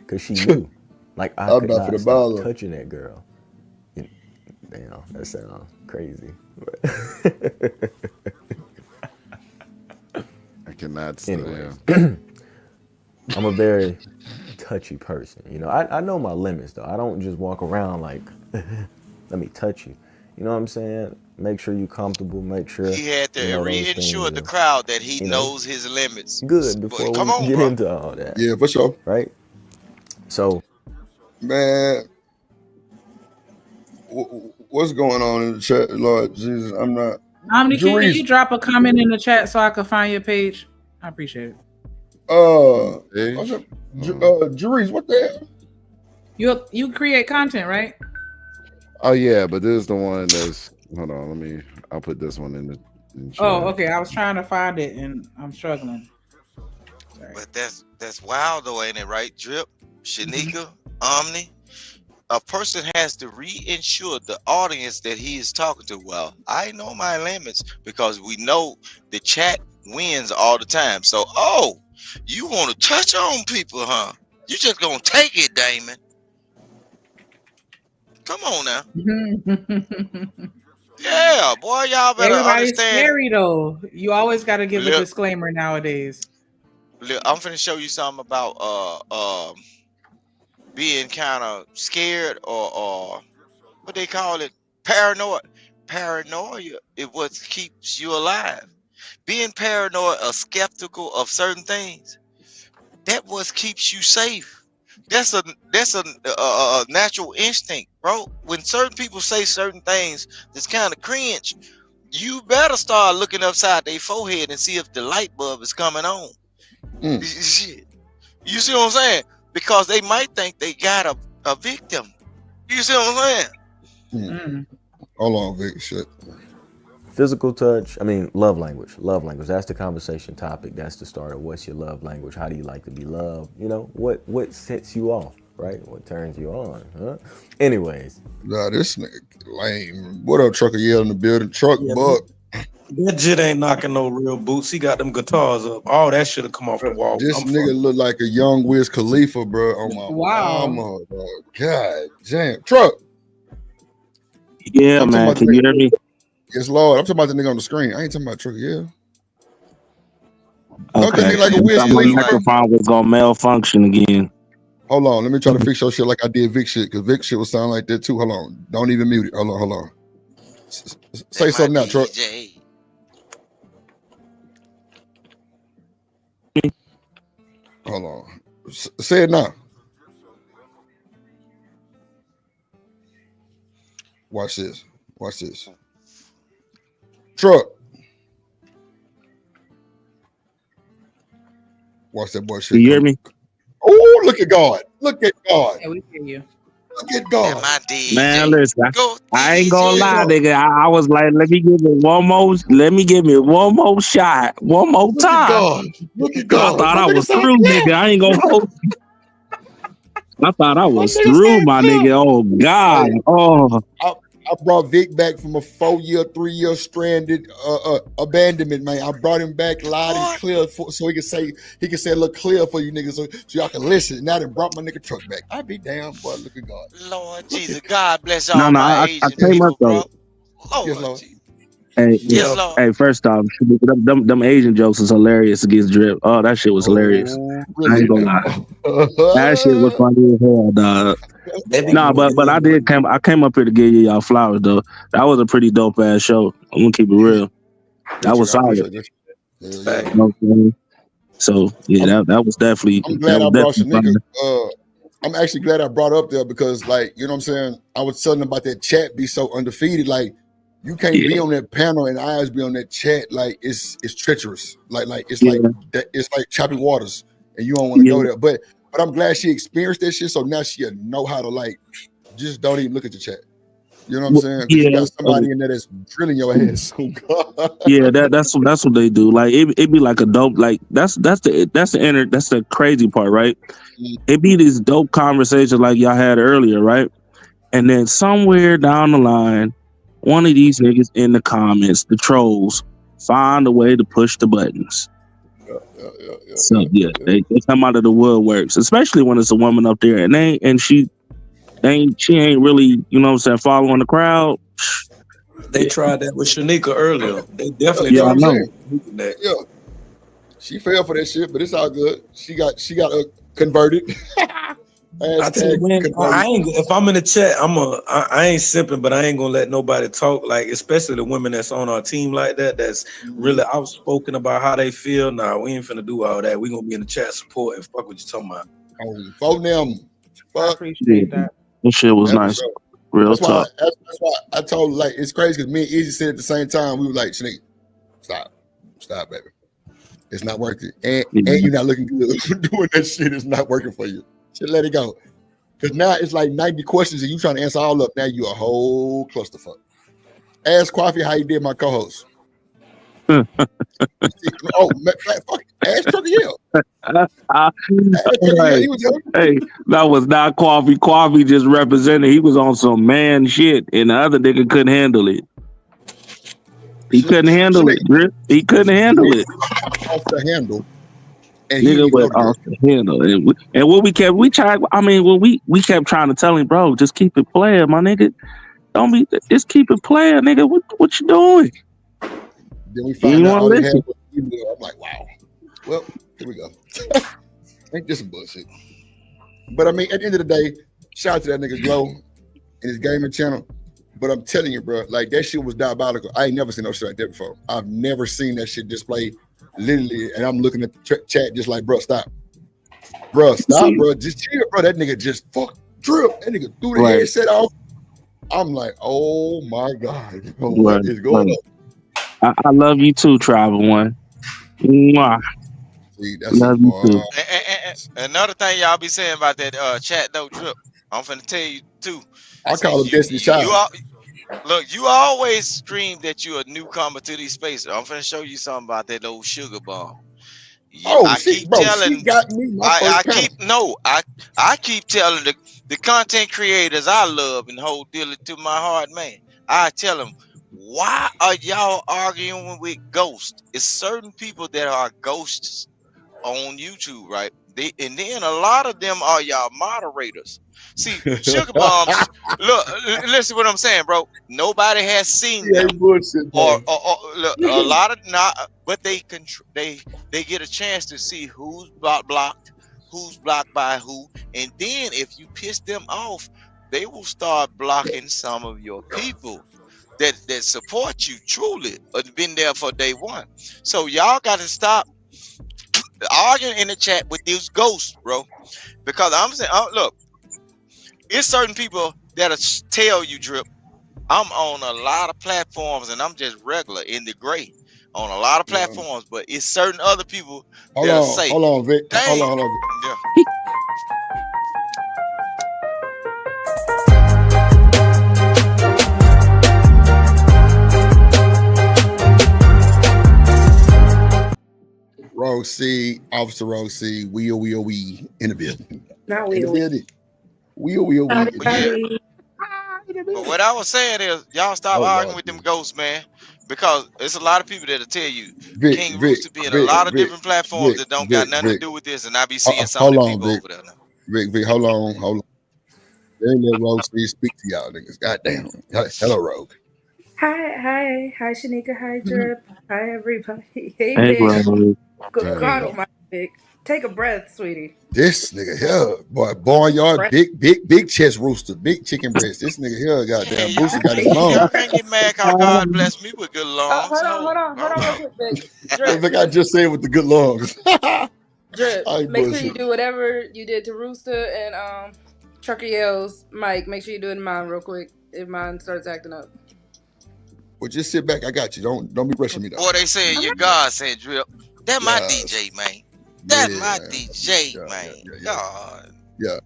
because she knew. Like I I'm could not not bother. stop touching that girl. Damn, that sounds crazy. I cannot say. Anyways, I'm a very touchy person. You know, I know my limits though. I don't just walk around like, let me touch you. You know what I'm saying? Make sure you're comfortable. Make sure he had to reassure the crowd that he knows his limits. Good before we get into all that. Yeah, for sure. Right. So, man, what's going on in the chat, Lord Jesus? I'm not. Omni, can you drop a comment in the chat so I can find your page? I appreciate it. Jerice, what the hell? You create content, right? Oh yeah, but this is the one that's. Hold on, I'll put this one in the chat. Oh, okay. I was trying to find it and I'm struggling. Sorry. But that's wild though, ain't it? Right, Drip, Shanika, Omni. A person has to reinsure the audience that he is talking to. Well, I know my limits because we know the chat wins all the time. So, you want to touch on people, huh? You just gonna take it, Damon. Come on now. Yeah, boy, y'all better Everybody's understand. Scary though. You always got to give a disclaimer nowadays. I'm finna show you something about being kind of scared or what they call it, paranoid. Paranoia is what keeps you alive. Being paranoid or skeptical of certain things, that what keeps you safe. That's a natural instinct, bro. When certain people say certain things that's kind of cringe, you better start looking upside their forehead and see if the light bulb is coming on. Shit. You see what I'm saying? Because they might think they got a victim. You see what I'm saying? Hold on, Vic. Shit. Physical touch. Love language. Love language. That's the conversation topic. That's the starter. What's your love language? How do you like to be loved? You know, what sets you off, right? What turns you on, huh? Anyways. Nah, this nigga lame. What up, Trucker Yell in the building? Truck Buck. That jit ain't knocking no real boots. He got them guitars up. All that should have come off the wall. This nigga look like a young Wiz Khalifa, bro. On my mama, dog. God damn. Truck. Yeah, man. Can you hear me? Yes, Lord. I'm talking about the nigga on the screen. I ain't talking about Trucker Yell. Okay. Like a Wiz My Khalifa. microphone was gonna malfunction again. Hold on. Let me try to fix your shit like I did Vic shit, because Vic shit will sound like that too. Hold on. Don't even mute it. Hold on. Say something now, Truck. Hold on. Say it now. Watch this. Truck. Watch that boy shit. You hear me? Oh, look at God. Yeah, we hear you. Look at God. My DJ. Man, listen, Go I ain't gonna DJ. lie, nigga. I was like, let me give me one more shot, one more Look at time. God. Look at I God. thought My I nigga was sound through, clear. nigga. I ain't gonna hold. I thought I My was nigga through, sound my clear. nigga. Oh God. Hey, Oh, I brought Vic back from a 4-year, 3-year stranded abandonment, man. I brought him back loud and clear so he could say a little clear for you niggas so y'all can listen. Now I done brought my nigga truck back. I be damn, boy. Look at God. Lord Jesus, God bless no, all my I Asian came up people, though. bro. Yes, Lord Lord. Jesus. Hey, Yes, Lord. hey, first off, them Asian jokes is hilarious against Drip. Oh, that shit was hilarious. Oh, I ain't really gonna now? lie. That shit was funny as hell, dog. Nah, but I came up here to give y'all flowers though. That was a pretty dope ass show. I'm gonna keep it real. That was I solid. appreciate this. Yeah. You know what I'm saying? So yeah, that was definitely I'm glad I brought fun. Shanika. I'm actually glad I brought up there because, like, you know what I'm saying? I was telling them about that chat be so undefeated. Like, you can't be on that panel and eyes be on that chat. Like, it's treacherous. Like it's like that. It's like choppy waters, and you don't want to go there. But I'm glad she experienced that shit. So now she know how to like just don't even look at the chat. You know what I'm saying? Because you got somebody in there that's drilling your ass. Yeah, that's what they do. Like it be like a dope. Like that's the crazy part, right? It be these dope conversations like y'all had earlier, right? And then somewhere down the line, one of these niggas in the comments, the trolls, find a way to push the buttons. So they come out of the woodworks, especially when it's a woman up there, and she ain't really, you know what I'm saying, following the crowd. They tried that with Shanika earlier. They definitely Yeah, tried I'm saying. that. Yeah, she fell for that shit, but it's all good. She got converted. I tell you, man, I ain't. If I'm in the chat, I ain't simping, but I ain't gonna let nobody talk. Like, especially the women that's on our team like that. That's really outspoken about how they feel. Nah, we ain't finna do all that. We gonna be in the chat support and fuck what you talking about. Phone them. I appreciate that. That shit was nice. Real talk. That's why I told like it's crazy because me and Easy said at the same time we were like, Shanique, stop, baby. It's not working, and you're not looking good. Doing that shit is not working for you. Just let it go. Because now it's like 90 questions and you trying to answer all up. Now you a whole clusterfuck. Ask Coffee how you did my co-host. Fuck. Ask Trucker Yell. Hey, that was not Coffee. Coffee just represented. He was on some man shit, and the other nigga couldn't handle it. He couldn't handle it, Drip. He couldn't handle it. Off the handle. And nigga went off the handle. And what we kept trying to tell him, bro, just keep it playing, my nigga. Just keep it playing, nigga. What you doing? Then we find out all he had was email. I'm like, wow. Well, here we go. Ain't this some bullshit? But I mean, at the end of the day, shout out to that nigga Glow and his gaming channel. But I'm telling you, bro, like that shit was diabolical. I ain't never seen no shit like that before. I've never seen that shit displayed literally. And I'm looking at the chat just like, bro, stop. Bro, stop, bro. Just chill, bro. That nigga just Drip. That nigga threw the headset off. I'm like, oh my God. What is going on? I love you too, Tribal One. Mwah. See, that's love you too. Another thing y'all be saying about that chat though, Drip. I'm finna tell you too. I call him Destiny Child. Look, you always scream that you're a newcomer to these spaces. I'm finna show you something about that old sugar bomb. I keep telling. She got me my first I keep telling the content creators I love and hold dearly to my heart, man. I tell them, why are y'all arguing with ghosts? It's certain people that are ghosts on YouTube, right? And then a lot of them are y'all moderators. See, sugar bombs. Look, listen what I'm saying, bro. Nobody has seen them, bullshit, or look, a lot of not, but they get a chance to see who's blocked, who's blocked by who, and then if you piss them off, they will start blocking some of your people that support you truly, or been there for day one. So y'all got to stop arguing in the chat with these ghosts, bro. Because I'm saying, look, it's certain people that'll tell you, Drip, I'm on a lot of platforms and I'm just regular in the gray on a lot of platforms, but it's certain other people that'll say, hold on, Vic. Hold on. Yeah. Road C, Officer Road C, we in the building. Not In the building. We. But what I was saying is, y'all stop arguing with them ghosts, man, because it's a lot of people that'll tell you King Rooster be in a lot of different platforms that don't got nothing to do with this, and I be seeing some of the people over there now. Vic, hold on. They ain't let Rogue speak to y'all niggas. Goddamn. Hello, Rogue. Hi, Shanika. Hi, Drip. Hi, everybody. Hey, Hey, Vic. God, my Vic. Take a breath, sweetie. This nigga here, boy, barnyard, big chest rooster, big chicken breast. This nigga here, goddamn, Booster got his lungs. Y'all can't get mad how God bless me with good lungs. Hold on, real quick, Vic. Drip. Like I just said with the good lungs. Drip, make sure you do whatever you did to Rooster and Trucker Yells, Mike. Make sure you do it in mine real quick if mine starts acting up. Well, just sit back. I got you. Don't be rushing me though. Boy, they saying your God said Drip. That my DJ, man. That my DJ, man. God. Yeah.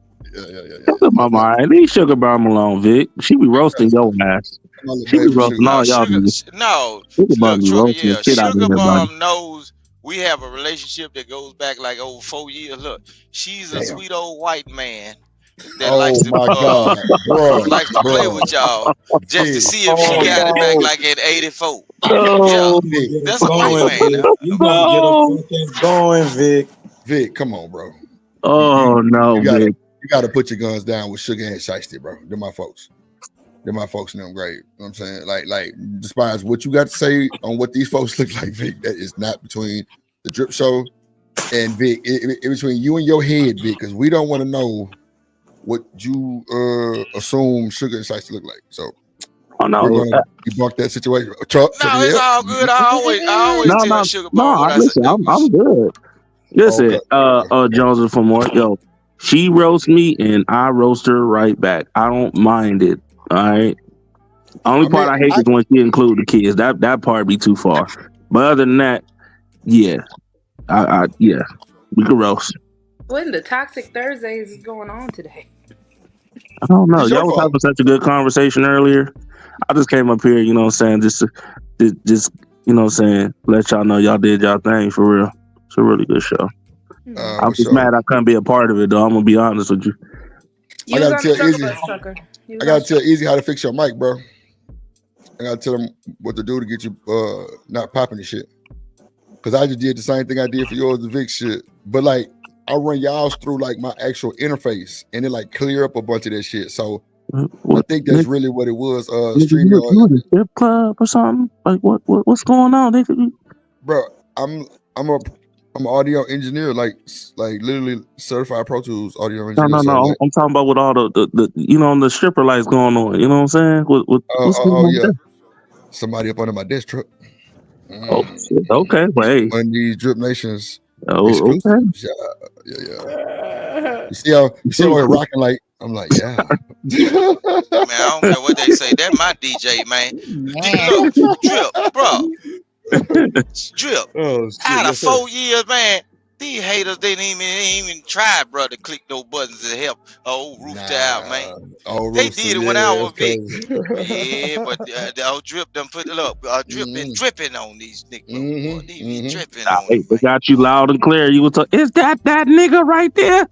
My mind. Leave Sugar Bomb alone, Vic. She be roasting your ass. She be roasting all y'all. No, Sugar Bomb be roasting the shit out of Sugar everybody. Bomb knows we have a relationship that goes back like over 4 years. Look, she's a sweet old white man that likes to play with y'all just to see if she got it back like in '84. Oh, yeah, that's a white man. You gonna get a fucking going, Vic. Vic, come on, bro. Oh no, you gotta put your guns down with Sugar and Shiesty, bro. They're my folks. They're my folks in them grade. You know what I'm saying? Like, despite what you got to say on what these folks look like, Vic, that is not between the Drip Show and Vic. It between you and your head, Vic, because we don't want to know what you assume Sugar and Shiesty look like. So we're gonna debunk that situation. Chuck, no, it's all good. I always tell Sugar Bomb what I said. I'm good. Listen, Joseph from Moore, yo, she roasts me and I roast her right back. I don't mind it. All right. Only part I hate is when she include the kids. That part be too far. But other than that, yeah, we can roast. When the Toxic Thursdays is going on today? I don't know. Y'all was having such a good conversation earlier. I just came up here, you know what I'm saying, just you know what I'm saying, let y'all know y'all did y'all thing for real. It's a really good show. I'm just mad I couldn't be a part of it though. I'm gonna be honest with you. I gotta tell Easy how to fix your mic, bro. I gotta tell him what to do to get you not popping the shit. Cause I just did the same thing I did for yours, the Vic shit. But like I run y'all's through like my actual interface and it like clear up a bunch of that shit. So I think that's really what it was. Streaming on a strip club or something. Like what's going on? Bro, I'm an audio engineer, like literally certified Pro Tools audio engineer. No. I'm talking about with all the you know the stripper lights going on. You know what I'm saying? What's going on there? Somebody up under my desk truck. Oh, shit. Okay, but hey, on these Drip Nations. Oh, okay. Yeah. You see how we're rocking like. I'm like, yeah. Man, I don't care what they say. That's my DJ, man. Look, Drip, bro. Drip. Oh, shit. Out of 4 years, man, these haters didn't even try, bro, to click those buttons to help old Rooster out, man. They did it when I was big. Yeah, but the old Drip done put it up. Drip been dripping on these niggas. They be dripping on them, they got you loud and clear. You was is that nigga right there?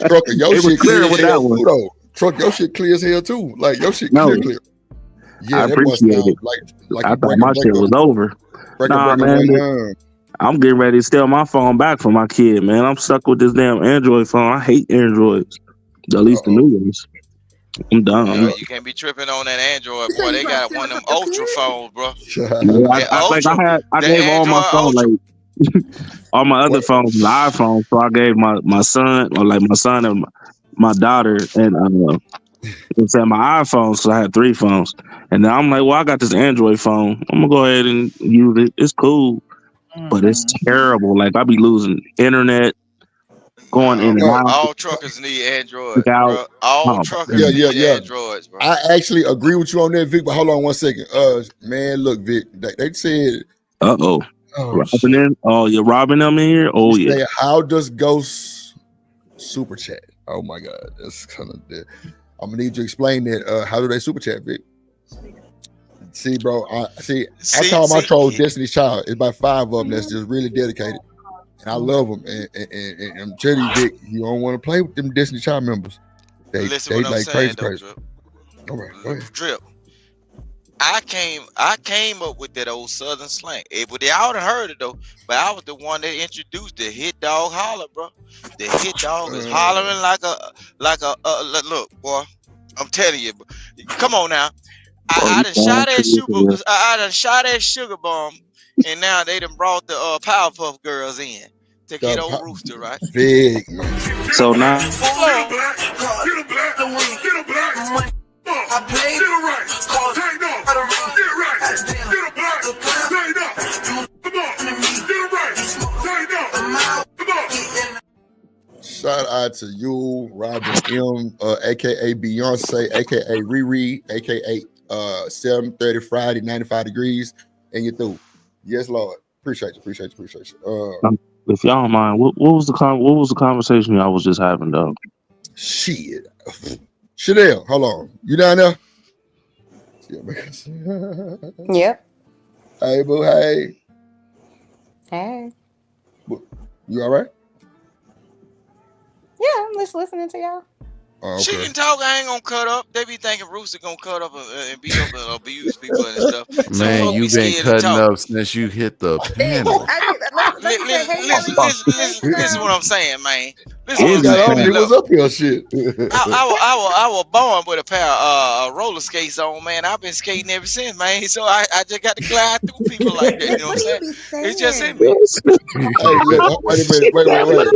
Trucker, your shit clear with that one. Too, Truck, your shit clear as hell too. Like your shit clear. Yeah, I appreciate it. Like I thought my shit was over. Nah, man. I'm getting ready to steal my phone back from my kid, man. I'm stuck with this damn Android phone. I hate Androids. At least the new ones. I'm done. You can't be tripping on that Android, boy. They got one of them Ultra phones, bro. I gave all my phones, like all my other phones, the iPhone. So I gave my son and my daughter and it's at my iPhone, so I had 3 phones. And then I'm like, well, I got this Android phone. I'm gonna go ahead and use it. It's cool, but it's terrible. Like I be losing internet, going in and out. All truckers need Androids, bro. All truckers need Androids, bro. I actually agree with you on that, Vic. But hold on one second. Man, look, Vic. They said, you're robbing them in here. Oh yeah. Say, how does Ghost super chat? Oh my God, that's kind of dead. I'm gonna need you to explain that. How do they super chat, Vic? See, bro. I call my trolls Destiny's Child. It's about 5 of them that's just really dedicated. and I love them. And I'm telling you, Vic, you don't want to play with them Destiny Child members. They what like I'm saying, crazy. Drip. All right, go ahead. Drip. I came up with that old Southern slang. But y'all done heard it though. But I was the one that introduced the hit dog holler, bro. The hit dog is hollering like a look, boy. I'm telling you, bro. Come on now. I done shot at Sugar Bomb, and now they done brought the Powerpuff Girls in to get old Rooster, right? Big man. So now. Shout out to you, Roger M, aka Beyonce, aka Riri, aka 7:30 Friday, 95 degrees, and you're through. Yes, Lord. Appreciate you. If y'all don't mind, what was the conversation y'all was just having, though? Shit. Chanel, hold on. You down there? Yep. Hey, boo, hey. Hey. You all right? Yeah, I'm just listening to y'all. Oh, okay. She can talk. I ain't gonna cut up. They be thinking Rooster gonna cut up and beat up and abuse people and stuff. Man, you've been cutting up since you hit the panel. Listen what I'm saying, man. It was up here, shit. I was born with a pair of roller skates on, man. I've been skating ever since, man. So I just got to glide through people like that. You know what I'm saying? It's just in me. Wait.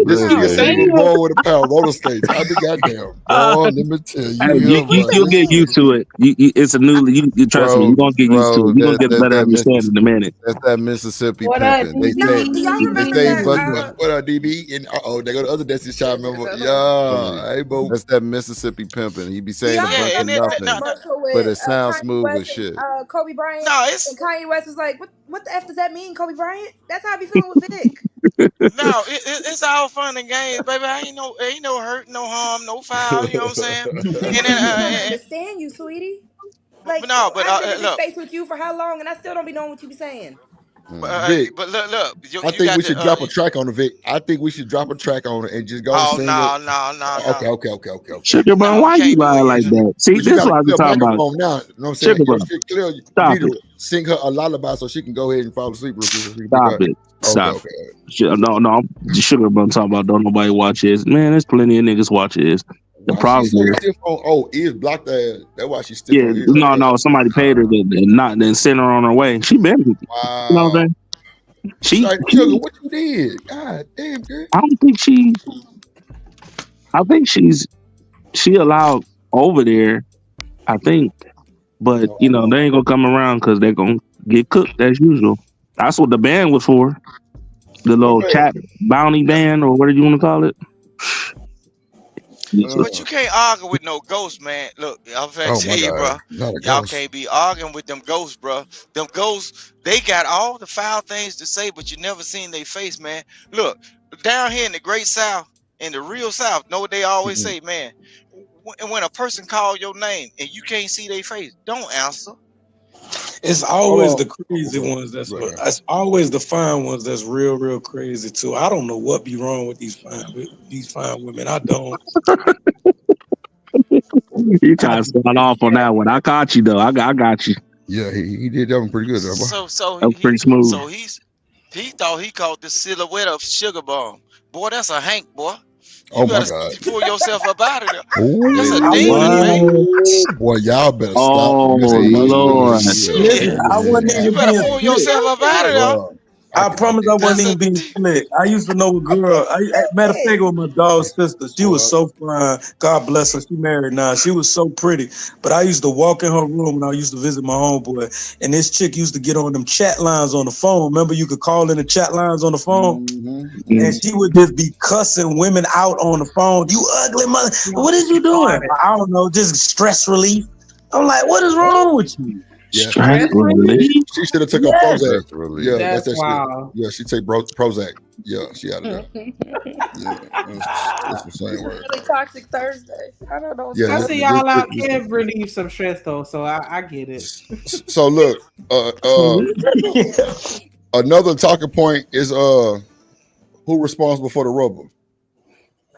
This nigga said he was born with a pair of roller skates. I be goddamn. Boy, let me tell you. You'll get used to it. It's a new. You trust me. You're gonna get used to it. You're gonna get a better understanding in a minute. That's that Mississippi What pimping. up, What up, DB? And they go to other Destiny Child member. Yeah, hey, boo. That's that Mississippi pimping. He be saying a bunch of nothing, but it sounds smooth as shit. Kobe Bryant. No, and Kanye West was like, what the F does that mean, Kobe Bryant? That's how I be feeling with Vic. No, it's all fun and games, baby. Ain't no hurt, no harm, no foul. You know what I'm saying? And then I don't understand you, sweetie. Like, no, but I've been in this space with you for how long, and I still don't be knowing what you be saying. Vic, but look. I think we should drop a track on the Vic. I think we should drop a track on it and just go sing it. No. Okay. Sugar Bun, why you lie like that? See, this is what I'm talking about. Now, you know what I'm saying? Sugar Bun, stop it. Sing her a lullaby so she can go ahead and fall asleep real quick. Stop it. Stop. No. Sugar Bun talking about don't nobody watch this. Man, there's plenty of niggas watch this. The problem is, ears blocked her. That's why she's still. Yeah, no. Somebody paid her then sent her on her way. She been. Wow. You know what I'm saying? Sugar, what you did? God damn, girl. I think she allowed over there. I think, but they ain't gonna come around because they're gonna get cooked as usual. That's what the band was for. The little chat bounty band or whatever you want to call it. But you can't argue with no ghost, man. Look, I'm finna tell you, bro. Y'all can't be arguing with them ghosts, bro. Them ghosts, they got all the foul things to say, but you never seen their face, man. Look, down here in the Great South, in the real South, know what they always say, man. When a person call your name and you can't see their face, don't answer. It's always the crazy ones. It's always the fine ones that's real crazy too. I don't know what be wrong with these fine women. I don't. You trying to start off on that one? I caught you though. I got you. Yeah, he did that one pretty good. Though, so that was pretty smooth. So he thought he caught the silhouette of Sugar Bomb. Boy, that's a Hank, boy. You better pull yourself up out of there. That's a demon, man. Boy, y'all better stop. Oh, Lord. I wasn't even you better pull yourself up out of there. I promise I wasn't even being slick. I used to know a girl. Matter of fact, with my dog's sister. She was so fine. God bless her. She married now. She was so pretty. But I used to walk in her room and I used to visit my homeboy. And this chick used to get on them chat lines on the phone. Remember, you could call in the chat lines on the phone? Mm-hmm. And she would just be cussing women out on the phone. You ugly mother. What is you doing? I don't know. Just stress relief. I'm like, what is wrong with you? Yeah, she should have took a Prozac. Yeah, that's that shit. Yeah, she take Prozac. Yeah, she out of there. That's the same word. Really toxic Thursday. I don't know. I see y'all out can relieve some stress though, so I get it. So look, another talking point is who responsible for the rubber?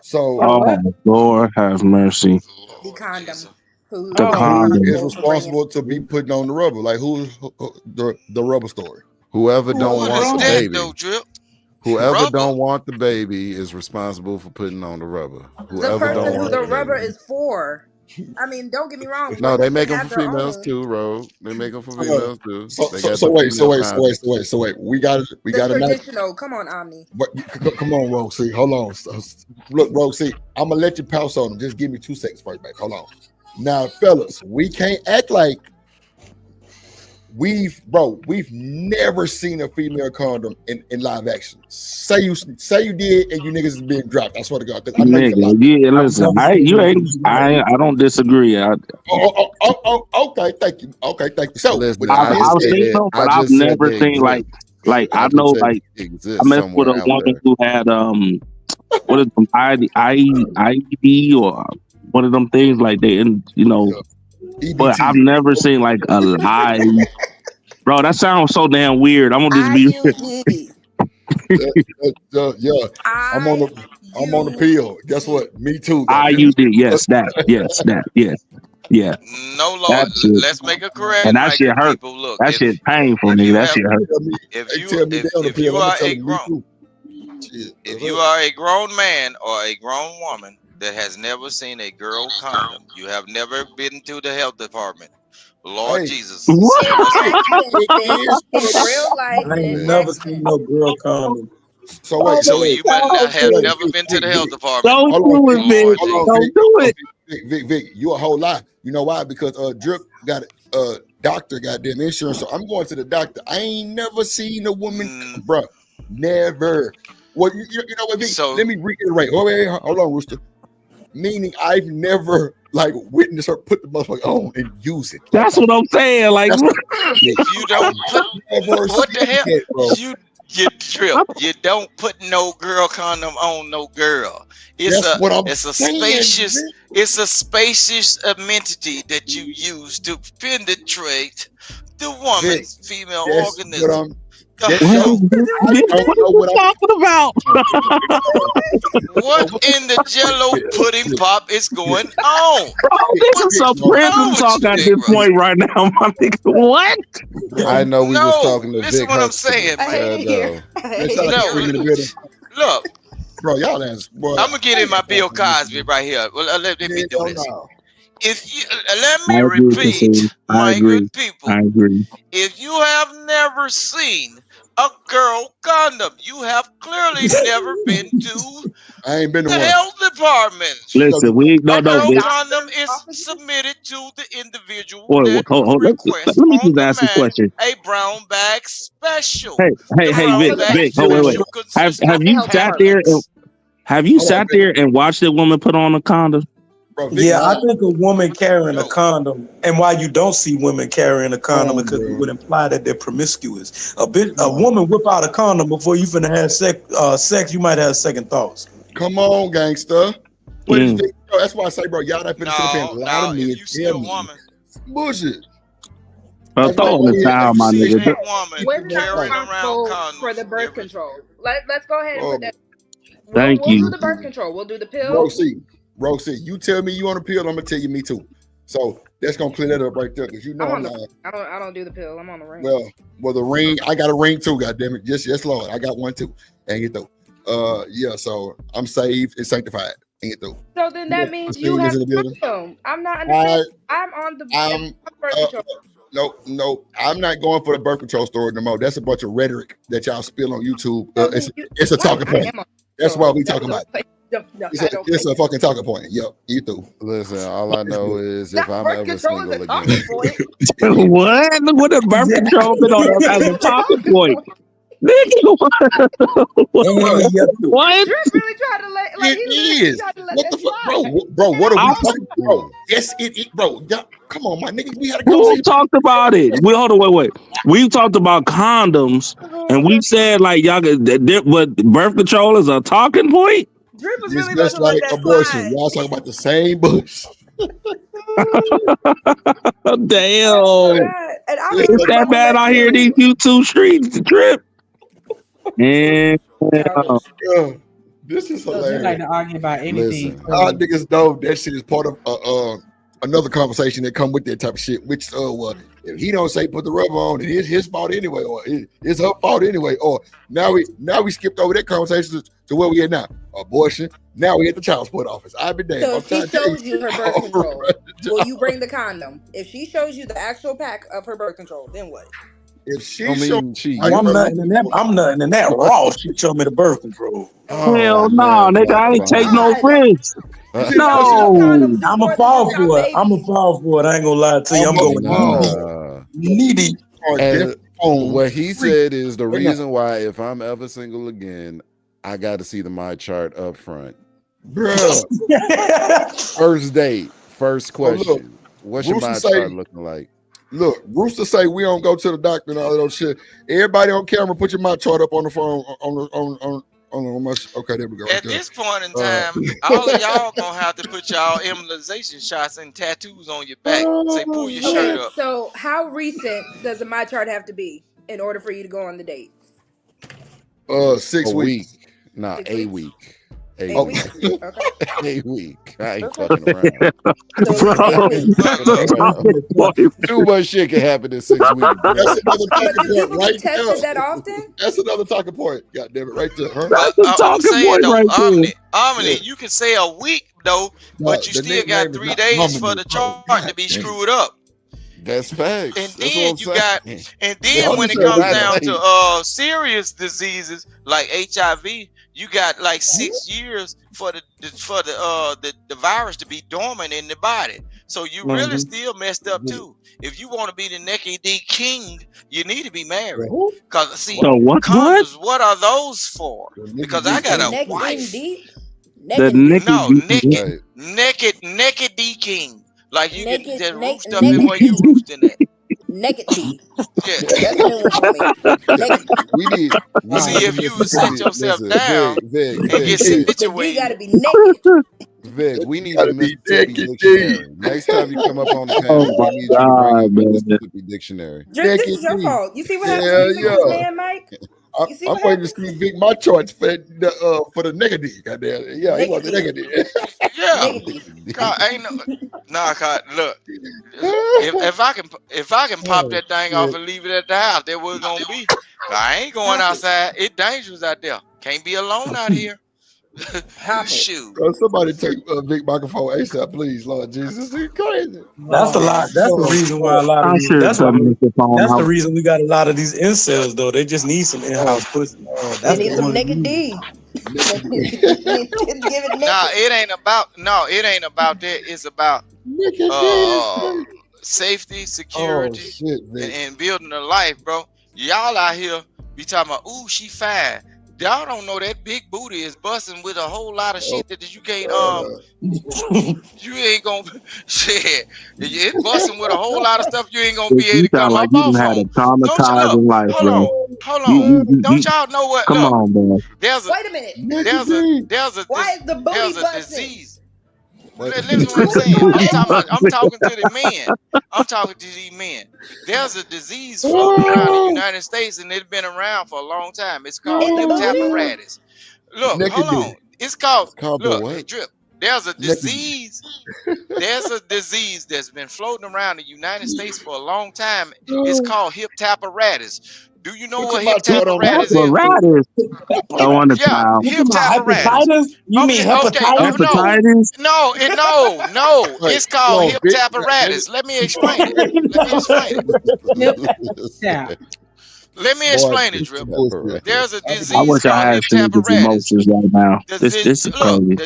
So, oh Lord have mercy. The condom. The condom is responsible to be putting on the rubber. Like who the rubber story? Whoever don't want the baby. Though, Drip? Whoever Rubber? don't want the baby is responsible for putting on the rubber. The Whoever person don't who want the the rubber baby. is for. I mean, don't get me wrong. No, they make them have for their females own. too, Ro. They make them for females too. So They got so the wait, so female wait, condoms. so wait. We got The to traditional. Come on, Omni. But come on, Roxy. Hold on. Look, Roxy, I'm gonna let you pounce on them. Just give me 2 seconds first, babe. Hold on. Now, fellas, we can't act like we've never seen a female condom in live action. Say you did, and you niggas is being dropped. I swear to God, because I know yeah, listen, I don't disagree. Okay, thank you. Okay, thank you. So, listen, I've seen them, but I've never seen like I know like I messed with a woman who had what is them IED or one of them things like they but I've never seen like a live. Bro, that sounds so damn weird. I'm gonna just be. Yeah, I'm on the pill. Guess what? Me too. IUD, yes, yeah. No, Lord. Let's make a correct. And that shit hurt. People, look, that shit painful, nigga. That shit hurt. If you are a grown, if you are a grown man or a grown woman that has never seen a girl condom, you have never been to the health department. Lord Jesus. What? Real life. I ain't never seen no girl condom. So you might not have never been to the health department. Don't do it, Vic. Don't do it. Vic, you a whole lot. You know why? Because Drip got doctor goddamn insurance. So I'm going to the doctor. I ain't never seen a woman, bro. Never. Well, you know what, Vic? So, let me reiterate. Hold on, Rooster. Meaning I've never like witnessed her put the motherfucker on and use it. That's what I'm saying. Like, if you don't put what the hell? You Drip. You don't put no girl condom on no girl. It's a spacious amenity that you use to penetrate the woman's female organism. What are you talking about? What in the Jello pudding pop is going on? Bro, this is some prison talk at this point right now, my nigga. What? I know we was talking to listen Vic. What I'm saying, man. Look, bro, y'all ass. I'm gonna get in my Bill Cosby right here. Well, let me do this. If you let me repeat, my good people. I agree. If you have never seen a girl condom, you have clearly never been to the health department. Listen, a girl condom is submitted to the individual. Hold, let me just ask a question. A brown bag special. Hey, Vic. Wait. Have you sat there and watched a woman put on a condom? Yeah, I think a woman carrying a condom, and why you don't see women carrying a condom, because it would imply that they're promiscuous. A woman whip out a condom before you finna have sex, you might have second thoughts. Come on, gangster. What is it? Bro, that's why I say, bro, y'all not finna sit up a lot of men. If you see a woman, bullshit. Throw in the towel, my nigga. We're responsible for the birth control. Let's go ahead and put that. Thank you. We'll do the birth control. We'll do the pill. Roxy, you tell me you on a pill, I'm gonna tell you me too. So that's gonna clear that up right there, because you know I don't do the pill. I'm on the ring. Well, the ring, I got a ring too. God damn it, yes, Lord, I got one too. And get through. Yeah. So I'm saved and sanctified. And get through. So then that means you have condom. I'm not understanding. I'm on the birth control. No, I'm not going for the birth control story no more. That's a bunch of rhetoric that y'all spill on YouTube. It's a talking point. That's why we talking about. It's a fucking talking point. Yep, you through. Listen, all I know is if I'm ever single again. What? Look what the birth control been on as a talking point. What? Drip really tried to let. Like, it is. What the fuck, bro? What are we talking about? Yes, it, bro. Yeah, come on, my nigga. We had a conversation. Who talked about it? Wait. We talked about condoms, and we said like y'all, but birth control is a talking point. Drip was really just like abortion. Y'all talking about the same bush. Damn. And it's that bad out here in these YouTube streets, Drip. And this is They hilarious. like to argue about anything. Listen, Our niggas know that shit is part of another conversation that come with that type of shit. Which well, if he don't say put the rubber on, it is his fault anyway, or it's her fault anyway. Or now we skipped over that conversation to where we at now. Abortion. Now we at the child support office. I've been there. So if she shows you her birth control, will you bring the condom? If she shows you the actual pack of her birth control, then what? If she I'm nothing in that raw. She showed me the birth control. Hell no, nigga, I ain't take no risks. No, I'm a fall for it. I'm a fall for it. I ain't gonna lie to you. I'm going needy. And what he said is the reason why if I'm ever single again, I got to see the my chart up front. Bruh. First date, first question. What's your my chart looking like? Look, Rooster say we don't go to the doctor and all that shit. Everybody on camera, put your my chart up on the phone on my. Okay, there we go. At this point in time, all of y'all gonna have to put y'all immunization shots and tattoos on your back. Say pull your shirt up. So how recent does the my chart have to be in order for you to go on the date? 6 weeks. Nah, a week. A week. Okay. A week. I ain't fucking around. Too much shit can happen in 6 weeks. That's another talking point right tested that often? That's another talking point. God damn it, right there. Huh? I'm saying though, Omni, you can say a week though, but you still got 3 days for the chart to be screwed up. That's facts. And then when it comes down to serious diseases like HIV, you got like 6 years for the virus to be dormant in the body. So you really still messed up too. If you want to be the naked king, you need to be married. Cause see, condoms, what are those for? Because I got a wife. Naked D king. Like you get that roofed up in where you roosting at. Naked D. Yeah. We need. See if you sit yourself down and get situated. You gotta be naked. Vic, we need a Mississippi dictionary. Next time you come up on the panel, we need you to bring a Mississippi dictionary. Drake, this is your fault. You see what happened to this man, Mike? I'm waiting to see Big my charts for the negative. Goddamn, yeah, he wants the negative. Yeah, God, ain't no. God, look, if I can pop that thing off and leave it at the house, that's what it's gonna be. I ain't going outside. It's dangerous out there. Can't be alone out here. Shoot. Somebody take Big microphone ASAP, please, Lord Jesus. It's crazy. That's a lot. That's the reason why a lot of these, that's the reason we got a lot of these incels though. They just need some in-house pussy. They need some naked D. It ain't about that. It's about safety, security, and building a life, bro. Y'all out here be talking about, ooh, she fine. Y'all don't know that big booty is busting with a whole lot of shit that you can't you ain't gonna shit. It's busting with a whole lot of stuff you ain't gonna be able to come up off on. Hold on. Don't y'all know what? Come on, man. Wait a minute. Why is the booty busting? Disease. Listen what I'm saying. I'm talking to the men. I'm talking to these men. There's a disease floating around the United States, and it's been around for a long time. It's called hip apparatus. Look, hold on. It's called drip. There's a disease. There's a disease that's been floating around the United States for a long time. It's called hip apparatus. Do you know what hip apparatus is? I want to child. Hip apparatus. You mean hepatitis? No. It's called hip apparatus. Let me explain it. Let me explain it, Drip. There's a disease called hip apparatus. Right now. This is crazy.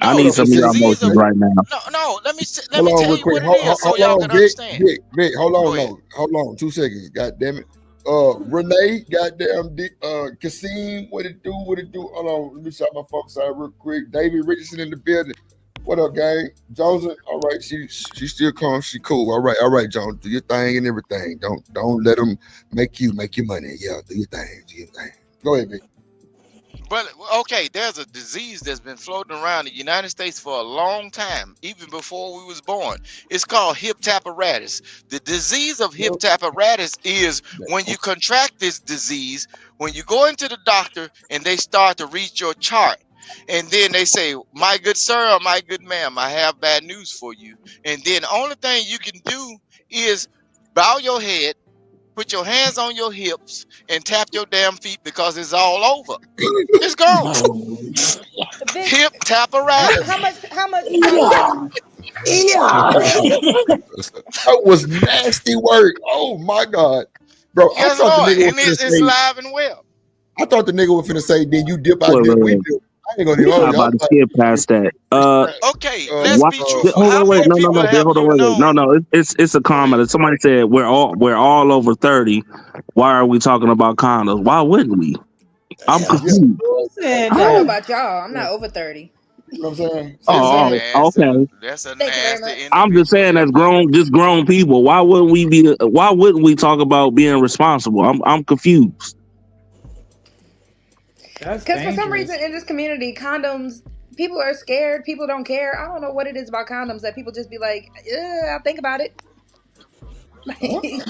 I need some of your emotions right now. No. Let me tell you what it is so y'all can understand. Vic, hold on. 2 seconds. God damn it. Renee, goddamn, Kasim, what it do? Hold on, let me shout my folks out real quick. David Richardson in the building. What up, gang? Johnson, all right, she still calm, she cool. All right, Jones, do your thing and everything. Don't let them make you money. Yeah, do your thing. Go ahead, Vic. But okay, there's a disease that's been floating around the United States for a long time, even before we was born. It's called hip apparatus. The disease of hip apparatus is when you contract this disease, when you go into the doctor and they start to read your chart, and then they say, my good sir or my good ma'am, I have bad news for you. And then the only thing you can do is bow your head, put your hands on your hips, and tap your damn feet because it's all over. It's gone. Hip tapparatus. How much? That was nasty work. Oh my God, bro! Yes, I thought Lord. the nigga And was it's finna say. live and well. I thought the nigga was finna say, "Then you dip, I dip, we dip." I ain't gonna We're even hold not you. about to skip past that. Okay, let's be truthful. Hold How on, wait, many no, people have hold on, you wait. known? No, it's a comment. Somebody said we're all over 30. Why are we talking about condoms? Why wouldn't we? I'm confused. Who said I don't know that? about y'all. I'm not over 30. You know what I'm saying? Okay. That's a Thank you very much. nasty I'm just saying, as grown people, why wouldn't we talk about being responsible? I'm confused. Because for some reason in this community, condoms, people are scared. People don't care. I don't know what it is about condoms that people just be like, I'll think about it.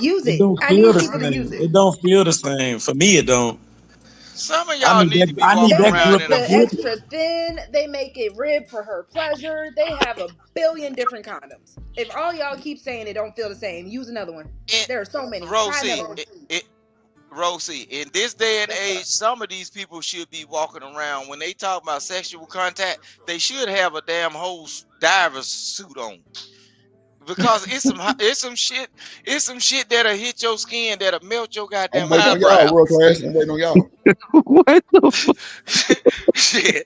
Use it. don't I feel need the people to use same. it. It don't feel the same. For me, it don't. Some of y'all need to be They walking around make in a the extra thin. They make it rib for her pleasure. They have a billion different condoms. If all y'all keep saying it don't feel the same, use another one. There are so many. Try another one. Rosie, in this day and age, some of these people should be walking around when they talk about sexual contact. They should have a damn whole diver's suit on, because it's some shit that'll hit your skin, that'll melt your I'm goddamn waiting on y'all, eyebrows. world class. I'm waiting on y'all. What the fuck? Shit.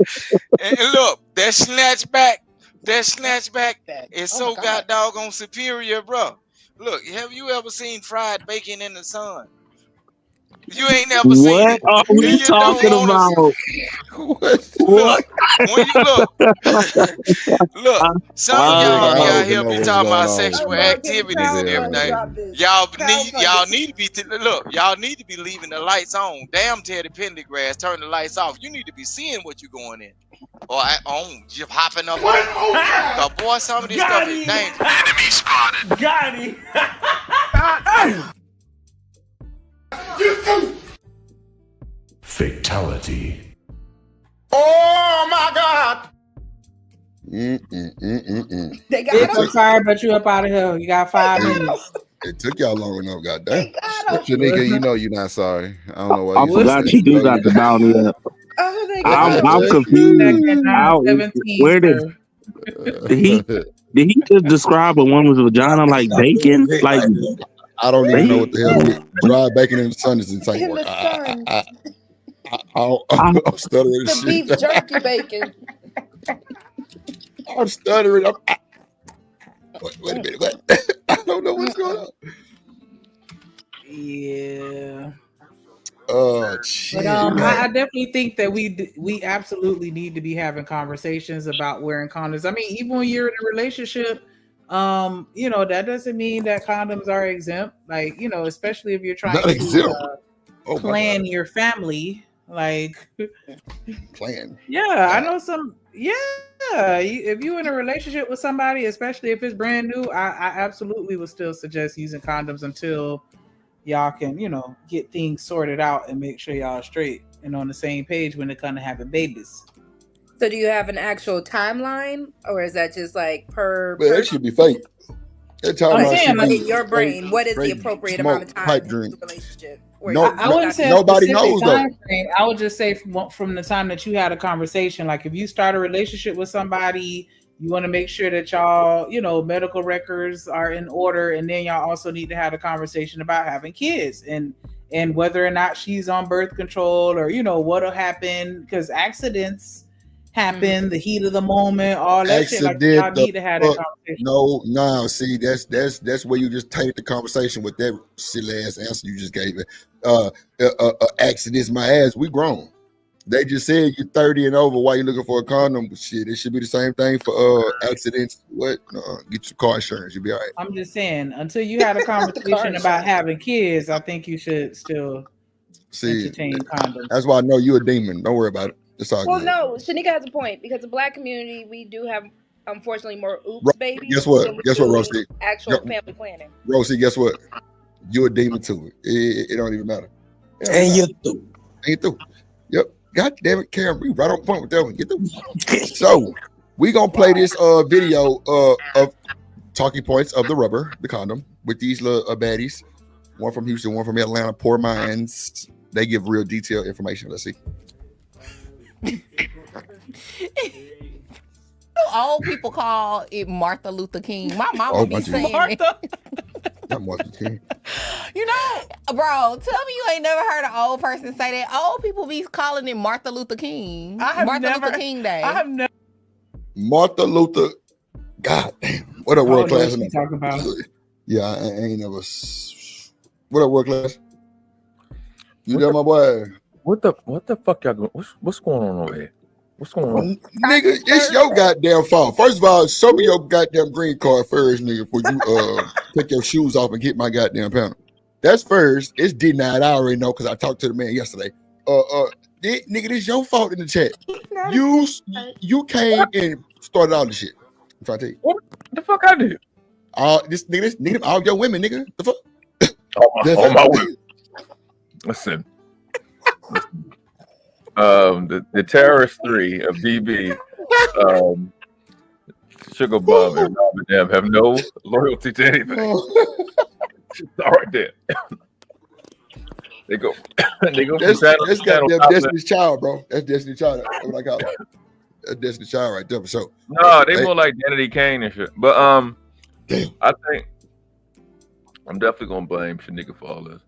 And look, that snatchback is so goddamn superior, bro. Look, have you ever seen fried bacon in the sun? You ain't never seen What it, are and we you don't talking want to. about? Look, when you look, some of y'all be I don't out even here know be what's talking going about on with sexual activities and everything. Y'all need to be y'all need to be leaving the lights on. Damn, Teddy Pendergrass, turn the lights off. You need to be seeing what you're going in, or just hopping up on. Cause boy, some of this stuff is dangerous. Enemy spotted. Got him. Fatality. Oh my God. They got him. I'm sorry, but you up out of here. You got 5 minutes. It took y'all long enough, goddamn. Shanika, you know you're not sorry. I don't know why I you forgot you do got the bounty up. Oh, they I'm confused. Where did he just describe a woman's vagina like bacon? Like I don't even know what the hell dry bacon in the sun is insane. in the sun. I'm stuttering. The beef jerky bacon. I'm stuttering. Wait a minute. What? I don't know what's going on. Yeah. Oh shit. But I definitely think that we absolutely need to be having conversations about wearing condoms. I mean, even when you're in a relationship, that doesn't mean that condoms are exempt. Like, especially if you're trying to plan your family. Like plan. Yeah, I know some. Yeah, if you're in a relationship with somebody, especially if it's brand new, I absolutely would still suggest using condoms until y'all can, get things sorted out and make sure y'all are straight and on the same page when it comes to having babies. So do you have an actual timeline, or is that just like per? Well, that should be fake. That timeline should be in your brain. What is the appropriate amount of time in a relationship? I wouldn't say nobody knows time frame. I would just say from the time that you had a conversation. Like if you start a relationship with somebody, you want to make sure that y'all, medical records are in order, and then y'all also need to have a conversation about having kids and whether or not she's on birth control or what'll happen, because accidents happen, the heat of the moment, all that shit. Like y'all need to have that conversation. No, see, that's where you just tainted the conversation with that silly ass answer you just gave it. Accidents, my ass, we grown. They just said you're 30 and over. Why you looking for a condom? Shit, it should be the same thing for accidents. What? Get your car insurance. You'll be all right. I'm just saying, until you had a conversation about having kids, I think you should still entertain condoms. That's why I know you're a demon. Don't worry about it. It's all good. No, Shanika has a point, because the Black community, we do have, unfortunately, more oops babies. Guess what? Rosie? Actual family planning. Rosie, guess what? You're a demon too. It don't even matter. And Ain't through. Yep. God damn it, Karen, we right on point with that one. Get through. So we gonna play this video of talking points of the rubber, the condom, with these little baddies. One from Houston, one from Atlanta. Poor minds. They give real detailed information. Let's see. Old people call it Martha Luther King. My mama be saying Martha. Not Martha King. You know, bro, tell me you ain't never heard an old person say that. Old people be calling it Martha Luther King. Luther King Day. I have never. Martha Luther. God damn. What a world class. What you talking about? Yeah, I ain't never. What up, world class? You there, my boy? What the fuck y'all going? What's going on over here? What's going on? Nigga, it's your goddamn fault. First of all, show me your goddamn green card first, nigga, before you take your shoes off and hit my goddamn panel. That's first. It's denied. I already know because I talked to the man yesterday. Nigga, this your fault in the chat. You came and started all this shit. I'm trying to tell you. What the fuck I did? This nigga, all your women, nigga. The fuck? All my women. Listen. The Terrorist 3 of BB, Sugar Bum, and Robin M have no loyalty to anything. It's all right there. They go. That's goddamn Destiny's Child, bro. That's Destiny's Child. That's what I call it. That's Destiny's Child right there for sure. No, they more like Danity Kane and shit. But I think I'm definitely gonna blame Shanika for all this.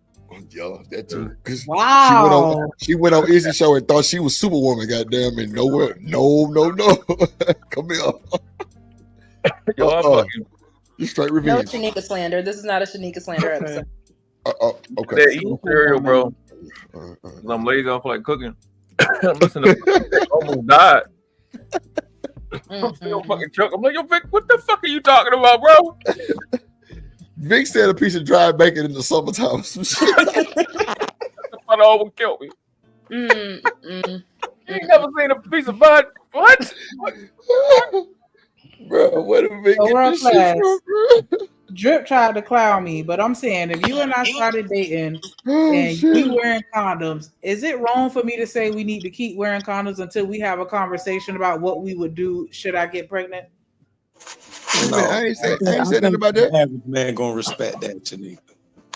Yeah, that too. Wow. She went on Izzy's show and thought she was Superwoman, goddamn, and nowhere. No. Come here. Yo, I'm fucking. You straight No revenge. Shanika slander. This is not a Shanika slander episode. Okay. They're eating cereal, bro. I'm lazy. I feel like cooking. I'm listening to almost died. I'm still fucking choking. I'm like, yo, Vic, what the fuck are you talking about, bro? Vic said a piece of dry bacon in the summertime. Some shit. That almost killed me. You ain't never seen a piece of bud. What? Bro, what did Vic get this shit from, bro? Drip tried to clown me, but I'm saying if you and I started dating and you wearing condoms, is it wrong for me to say we need to keep wearing condoms until we have a conversation about what we would do should I get pregnant? No, I ain't say nothing about that. Average man gonna respect that, Shanika.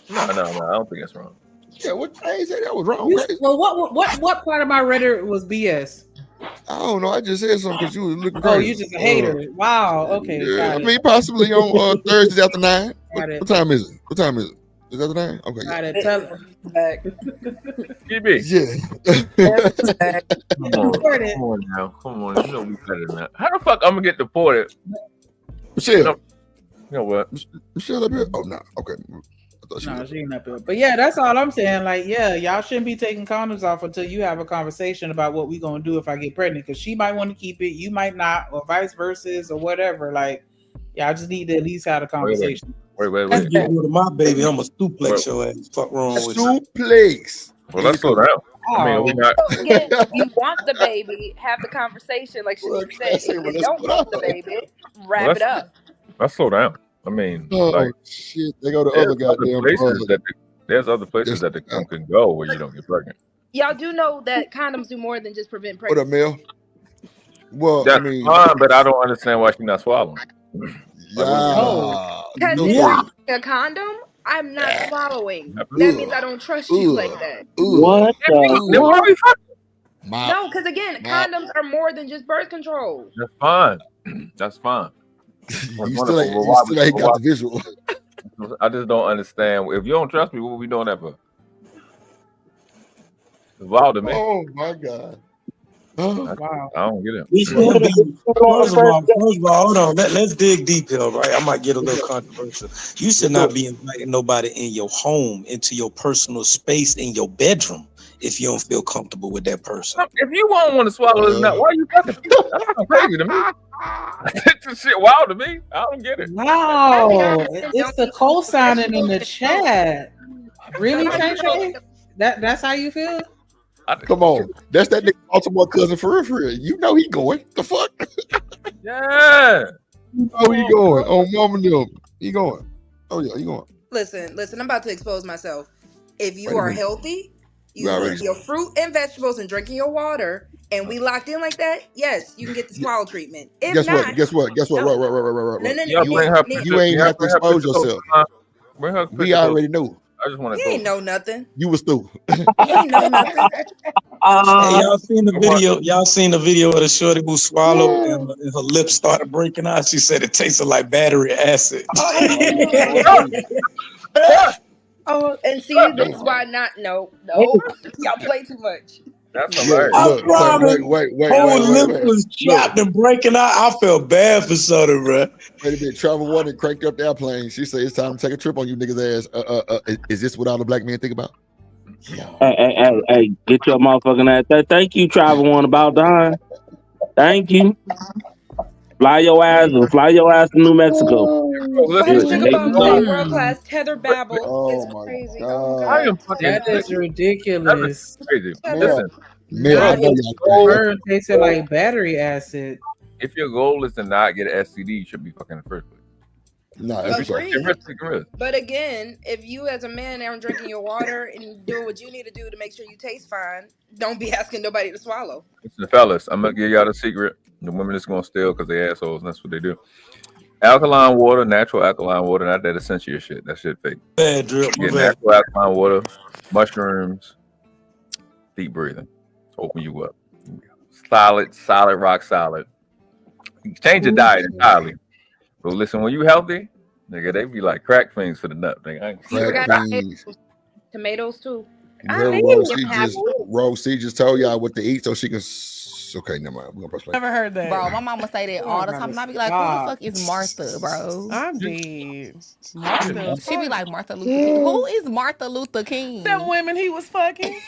No, I don't think that's wrong. Yeah, I ain't say that was wrong. Well, what part of my rhetoric was BS? I don't know. I just said something because you was looking Oh, crazy. you just a hater. Wow. Okay. Yeah, I mean, possibly on Thursdays after 9. What time is it? Is that the 9? Okay. Got it. Tell her. Back. GB. Yeah. Come on now. Come on. You know we better than that. How the fuck I'm gonna get deported? Michelle. You know what? Michelle up here? Oh, no. Okay. No, she ain't up here. But yeah, that's all I'm saying. Like, yeah, y'all shouldn't be taking condoms off until you have a conversation about what we gonna do if I get pregnant. Because she might want to keep it, you might not, or vice versa, or whatever. Like, y'all just need to at least have a conversation. Wait. Get rid of my baby. I'm a suplex your ass. Fuck wrong with you? Suplex. Well, let's slow down. I mean, we not. So again, if you want the baby, have the conversation like Shanika said. If you don't want the baby, wrap it up. Let's slow down. I mean, shit, they go to other goddamn places there's other places that the can go where you don't get pregnant. Y'all do know that condoms do more than just prevent pregnancy. What up, Mel? Well, that's I mean, fine, but I don't understand why she's not swallowing. Because a condom, I'm not swallowing. That means I don't trust you like that. What? No, because again, condoms are more than just birth control. That's fine. That's fine. You still ain't got the visual. I just don't understand. If you don't trust me, what are we doing that for? It's wild to me. Oh my god. Wow. I don't get it. First of all, hold on. Let's dig deep here, right? I might get a little controversial. You should not be inviting nobody in your home, into your personal space, in your bedroom, if you don't feel comfortable with that person. If you won't want to swallow this nut, why are you fucking? That's crazy to me. This shit wild to me. I don't get it. Wow. It's the co-signing in the chat. Really, Shay? That's how you feel? Come on. That's that nigga Baltimore cousin for real. You know he going. The fuck? Yeah. You know he going. Oh, mama no. He going. Oh yeah, he going. Listen. I'm about to expose myself. If you are healthy, You eat your fruit and vegetables and drinking your water, and we locked in like that, yes, you can get the swallow treatment. If Guess not, what? Right. No. You ain't have to expose yourself. Bring her We already knew. I just want to You ain't know nothing. You was through. You ain't know nothing. Hey, y'all seen the video? Y'all seen the video of the shorty who swallowed and her lips started breaking out? She said it tasted like battery acid. Oh, and see, this is why not. No, y'all play too much. That's hilarious. Wait. Whole lip was chopped and breaking out. I felt bad for Sutter, bro. Wait a minute. Travel Warden cranked up the airplane. She said it's time to take a trip on you niggas' ass. Is this what all the black men think about? Hey, get your motherfucking ass. Thank you, Travel One, about time. Thank you. Fly your ass to New Mexico. World class tether babble is crazy. God. That is ridiculous. Crazy. Listen, tasted like battery acid. If your goal is to not get an STD, you should be fucking in the first place. No, Agreed. But again, if you as a man aren't drinking your water and doing what you need to do to make sure you taste fine, don't be asking nobody to swallow. Listen, fellas, I'm gonna give y'all the secret. The women is gonna steal because they assholes, and that's what they do. Alkaline water, natural alkaline water, not that essential shit. That shit fake. Bad drip. Get natural alkaline water, mushrooms, deep breathing, open you up. Solid, rock solid. You change your diet entirely. But listen, when you healthy, nigga, they be like crack things for the nut. Nigga. Tomatoes too. Rose C just told y'all what to eat so she can. Okay, never mind. We're gonna press play. Never heard that, bro. My mama say that all the time, and I be like, "Who the fuck is Martha, bro?" I'm dead. Martha. She be like Martha Luther King. Who is Martha Luther King? Them women he was fucking.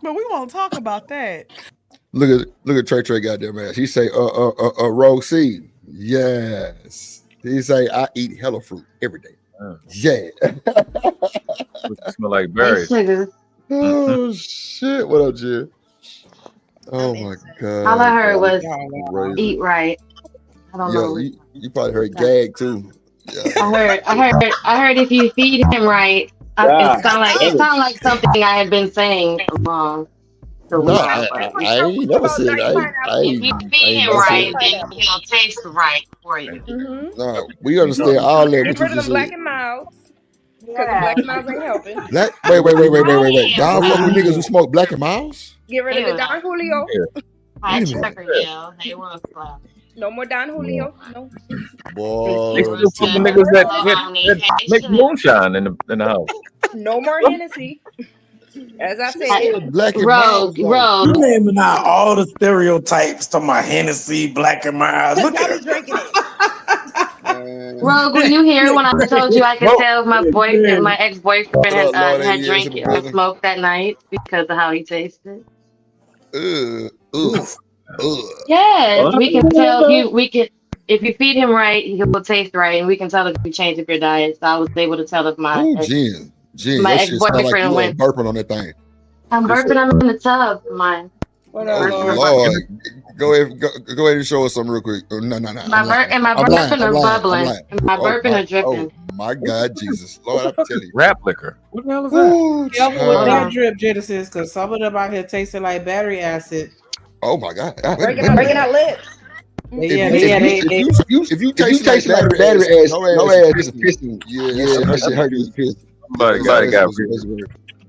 But we won't talk about that. Look at Trey goddamn ass. He say, Rose C. Yes. He say, I eat hella fruit every day. Yeah. Smell like berries. Oh shit! What up, Jill? Oh my god! All I heard was eat right. I don't know. You probably heard gag too. Yeah. I heard if you feed him right, it sound like something I had been saying wrong. I ain't never said if you feed him right, then he'll taste right for you. No, we understand all that. Get rid of the black and mild. Because the black and miles ain't helping. Wait. Y'all fuck with niggas who smoke Black and Miles? Get rid of the Don Julio. They want to slap. No more Don Julio. No. Boy. They still fucking niggas that make moonshine in the house. No more Hennessy. As I said, Black and Rogue. You naming out all the stereotypes talking about Hennessy, Black and Miles. Look at drinking it. Rogue, were you here when I told you I could tell my ex-boyfriend had drank or smoked that night because of how he tasted? Yes, we can tell you. If you feed him right, he will taste right, and we can tell if you change up your diet. So I was able to tell if my ex-boyfriend went burping on that thing. I'm burping. I'm in the tub. Mine. Lord. Go ahead and show us something real quick. No. My burping are bubbling. My burping are dripping. Oh my God, Jesus, Lord, I'm telling you. Rap liquor. What the hell is that? Careful with that drip, Genesis, because some of them out here tasting like battery acid. Oh my God. Breaking out lips. If you taste like battery acid, no ass is pissing. Yeah, that shit hurt you piss. Somebody got it.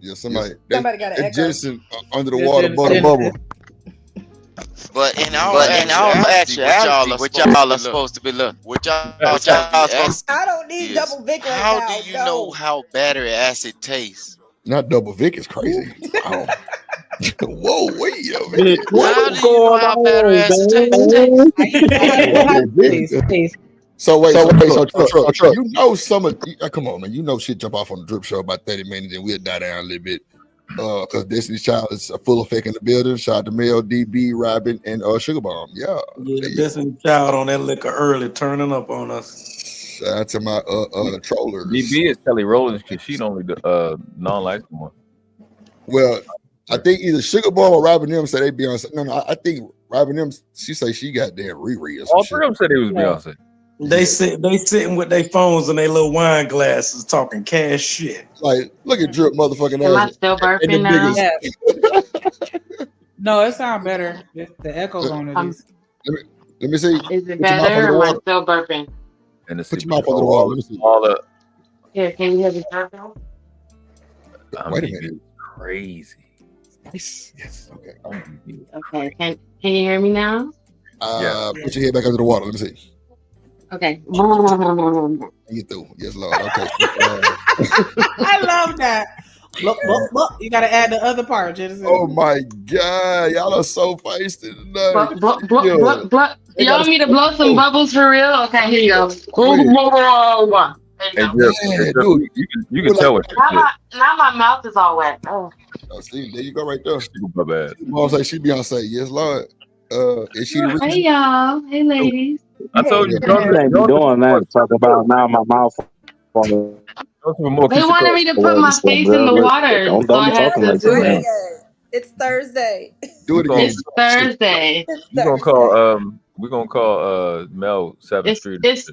Yeah, somebody got an Jensen under the water bubble. But in all actuality, what y'all are supposed to be looking. I don't need double Vic right now. How do you know how battery acid tastes? Not double Vic is crazy. Wow. Whoa, wait a minute. How do you know how battery acid tastes? So you know some of come on, man. You know shit jump off on the drip show about 30 minutes and we'll die down a little bit. Because Destiny's Child is a full effect in the building. Shout out to Mel, DB, Robin, and Sugar Bomb. Yeah, Destiny's Child on that liquor early, turning up on us. Shout out to my trollers. DB is Kelly Rowland because she only the non-licensed one. Well, I think either Sugar Bomb or Robin M said they Beyonce. No, I think Robin M. She say she got damn Riri or some all shit. three of them said it was Beyonce. They sitting with their phones and their little wine glasses talking cash shit. Like, look at Drip motherfucking Am I ass. still burping now? No, it sounds better. The echo's on it. Let me see. Is it better or am I still burping? And Put your mouth under the water. Let me see. Here, can you have your burping? Wait a minute. Crazy. Nice. Yes. Okay. Okay. Can you hear me now? Put your head back under the water. Let me see. Okay. You through. Yes, Lord. Okay. I love that. Look. You got to add the other part, Genesis. Oh my God, y'all are so feisty tonight. You want me to blow some bubbles for real? Okay, here you go. Hey, you can tell it. Now my mouth is all wet. Oh, see, there you go, right there. My bad. Mom say she Beyonce. Yes, Lord. Is she the reason? Hey y'all. Hey ladies. I told you, you ain't be doing that. Talk about now my mouth. They wanted me to put my face in the water, so I had to do it. It's Thursday. Do it again. It's Thursday. We're gonna call Mel 7th Street. It's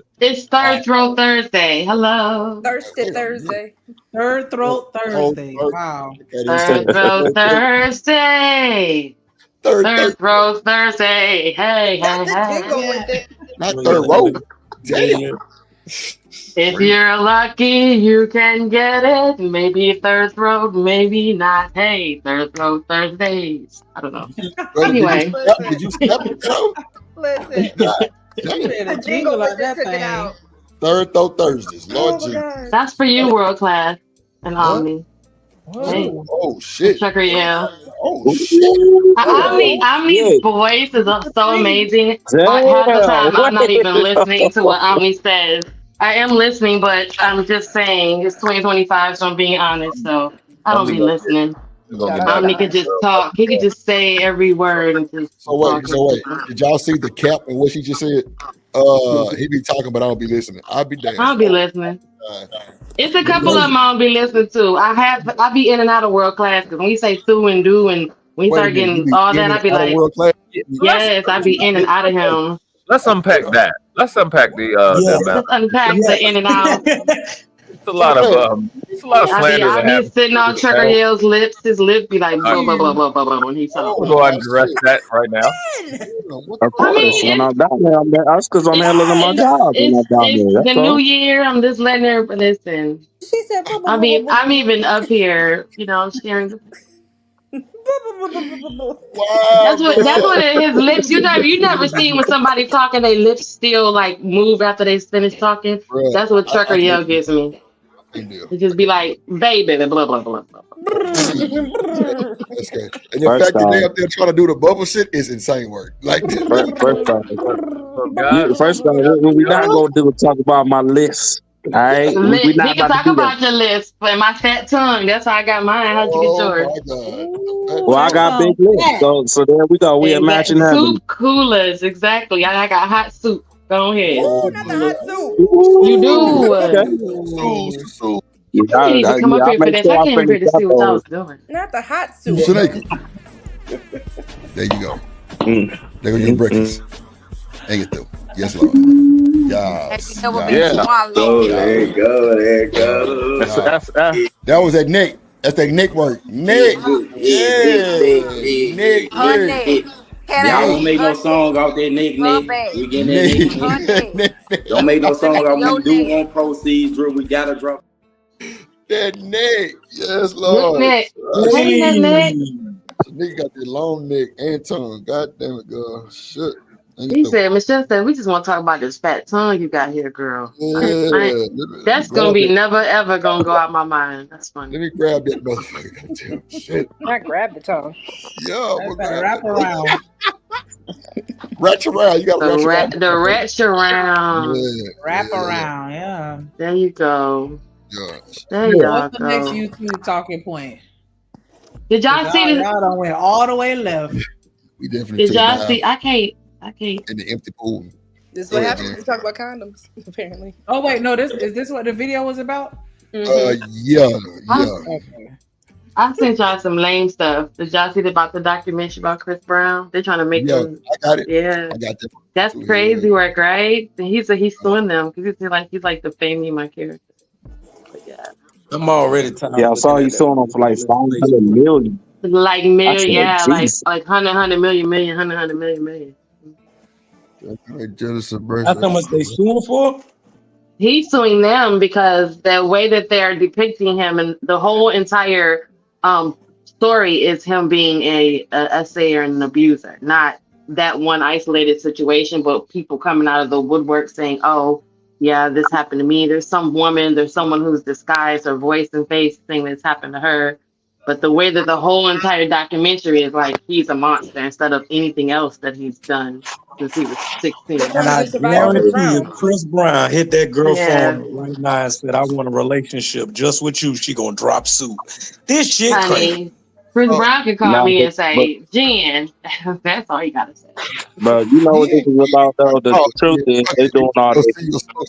Third Throat Thursday. Hello. Thursday. Third Throat Thursday. Wow. Third Throat Thursday. Third Throat Thursday. Hey. Not third row. Damn. If you're lucky, you can get it. Maybe Third Throat, maybe not. Hey, Third Throat Thursdays. I don't know. Anyway. Did you step it though? Listen. The jingle like that thing. Third Throat Thursdays. Lord Jesus. That's for you, World Class and Omni. Hey. Oh shit. Chucker, yeah. Oh shit. Omni's voice is so amazing. Half the time I'm not even listening to what Omni says. I am listening, but I'm just saying it's 2025, so I'm being honest. So I don't be listening. Omni could just talk. He could just say every word and just. So wait. Did y'all see the cap and what she just said? He be talking, but I don't be listening. I'll be damned. I'll be listening. It's a couple of them I'll be listening to. I be in and out of World Class because when you say do and do and when you start getting all that, I be like, yes, I be in and out of him. Let's unpack that. Let's unpack the. Let's unpack the in and out. It's a lot of slander. I be sitting on Trucker Yale's lips. His lip be like blah blah blah blah blah when he's talking. We'll go ahead and address that right now. Of course, when I'm down there, that's because I'm handling my job. It's the new year. I'm just letting her listen. She said, I'm even up here, sharing. That's what his lips. You never seen when somebody talking, their lips still like move after they finish talking. Bruh, that's what Trucker Yell gives me. It just be like baby and blah blah blah blah. That's good. And the fact that they up there trying to do the bubble shit is insane work. Like first of all, what we not gonna do is talk about my list. All right, we can talk about your list, but my fat tongue. That's how I got mine. How'd you get yours? Well, I got big lips, so there we go. We are matching soup coolers, exactly. I got hot soup. Go ahead. Ooh, not the hot soup. You do. You need to come up here for this. I came here to see what I was doing. Not the hot soup. There you go. There go your breakfast. Hang it through. Yes, Lord. Yes. Oh, there you go. That was that Nick. That's that Nick work. Nick. Nick. Nick. Y'all don't make no song out there, Nick. We getting that Nick. Don't make no song out there. We do want proceeds, Drew. We gotta drop. That Nick. Yes, Lord. Nick. Nick got that long neck and tongue. God damn it, girl. Shit. Michelle said, we just want to talk about this fat tongue you got here, girl. Yeah, that's going to be never, ever going to go out my mind. That's funny. Let me grab that motherfucker. Shit. Not grab the tongue. Yeah. Wrap around. Wrap around. You got to wrap around. The wretch around. Yeah. Wrap around. Yeah. There you go. Gosh. There you go. What's the next YouTube talking point? Did y'all see this? Y'all done went all the way left. We definitely did y'all see? I can't. In the empty pool. This is what happens when we talk about condoms, apparently. Oh wait, no, is this what the video was about? Yeah. Okay. I sent y'all some lame stuff. Did y'all see about the documentary about Chris Brown? They're trying to make him. I got it. Yeah, I got that. that's too, crazy work, right? And he's suing them because he's like defaming my character. But yeah, I'm already tired. Yeah, I saw you suing him for like 500 million. like I million, said, yeah, jeez. like 100 million, 100 million. That's how much they suing for? He's suing them because the way that they're depicting him and the whole entire story is him being a assayer and an abuser, not that one isolated situation, but people coming out of the woodwork saying, "Oh, yeah, this happened to me." There's someone who's disguised her voice and face saying this happened to her. But the way that the whole entire documentary is like he's a monster instead of anything else that he's done since he was 16. And I guarantee you, Chris Brown hit that girl phone up right now and said, "I want a relationship just with you." She gonna drop suit. This shit crazy. Honey, Chris Brown can call me and say, "Jen," that's all you gotta say. But you know what this is about though. The truth is they doing all this.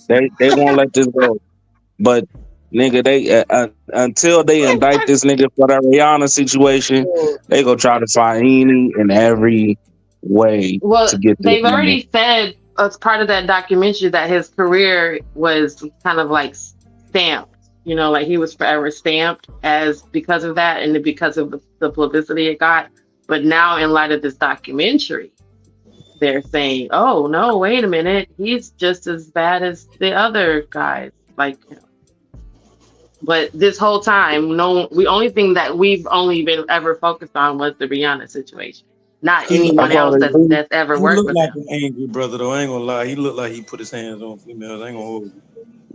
They won't let this go. But nigga, they until they indict this nigga for that Rihanna situation, they gonna try to find any and every way Well, to get this they've nigga. already said as part of that documentary that his career was kind of like stamped. You know, like he was forever stamped as because of that and because of the publicity it got. But now, in light of this documentary, they're saying, "Oh no, wait a minute, he's just as bad as the other guys." Like, but this whole time, the only thing that we've only been ever focused on was the Rihanna situation, not anyone else that's ever worked with like him. an angry brother though. I ain't gonna lie. He looked like he put his hands on females. I ain't gonna hold you.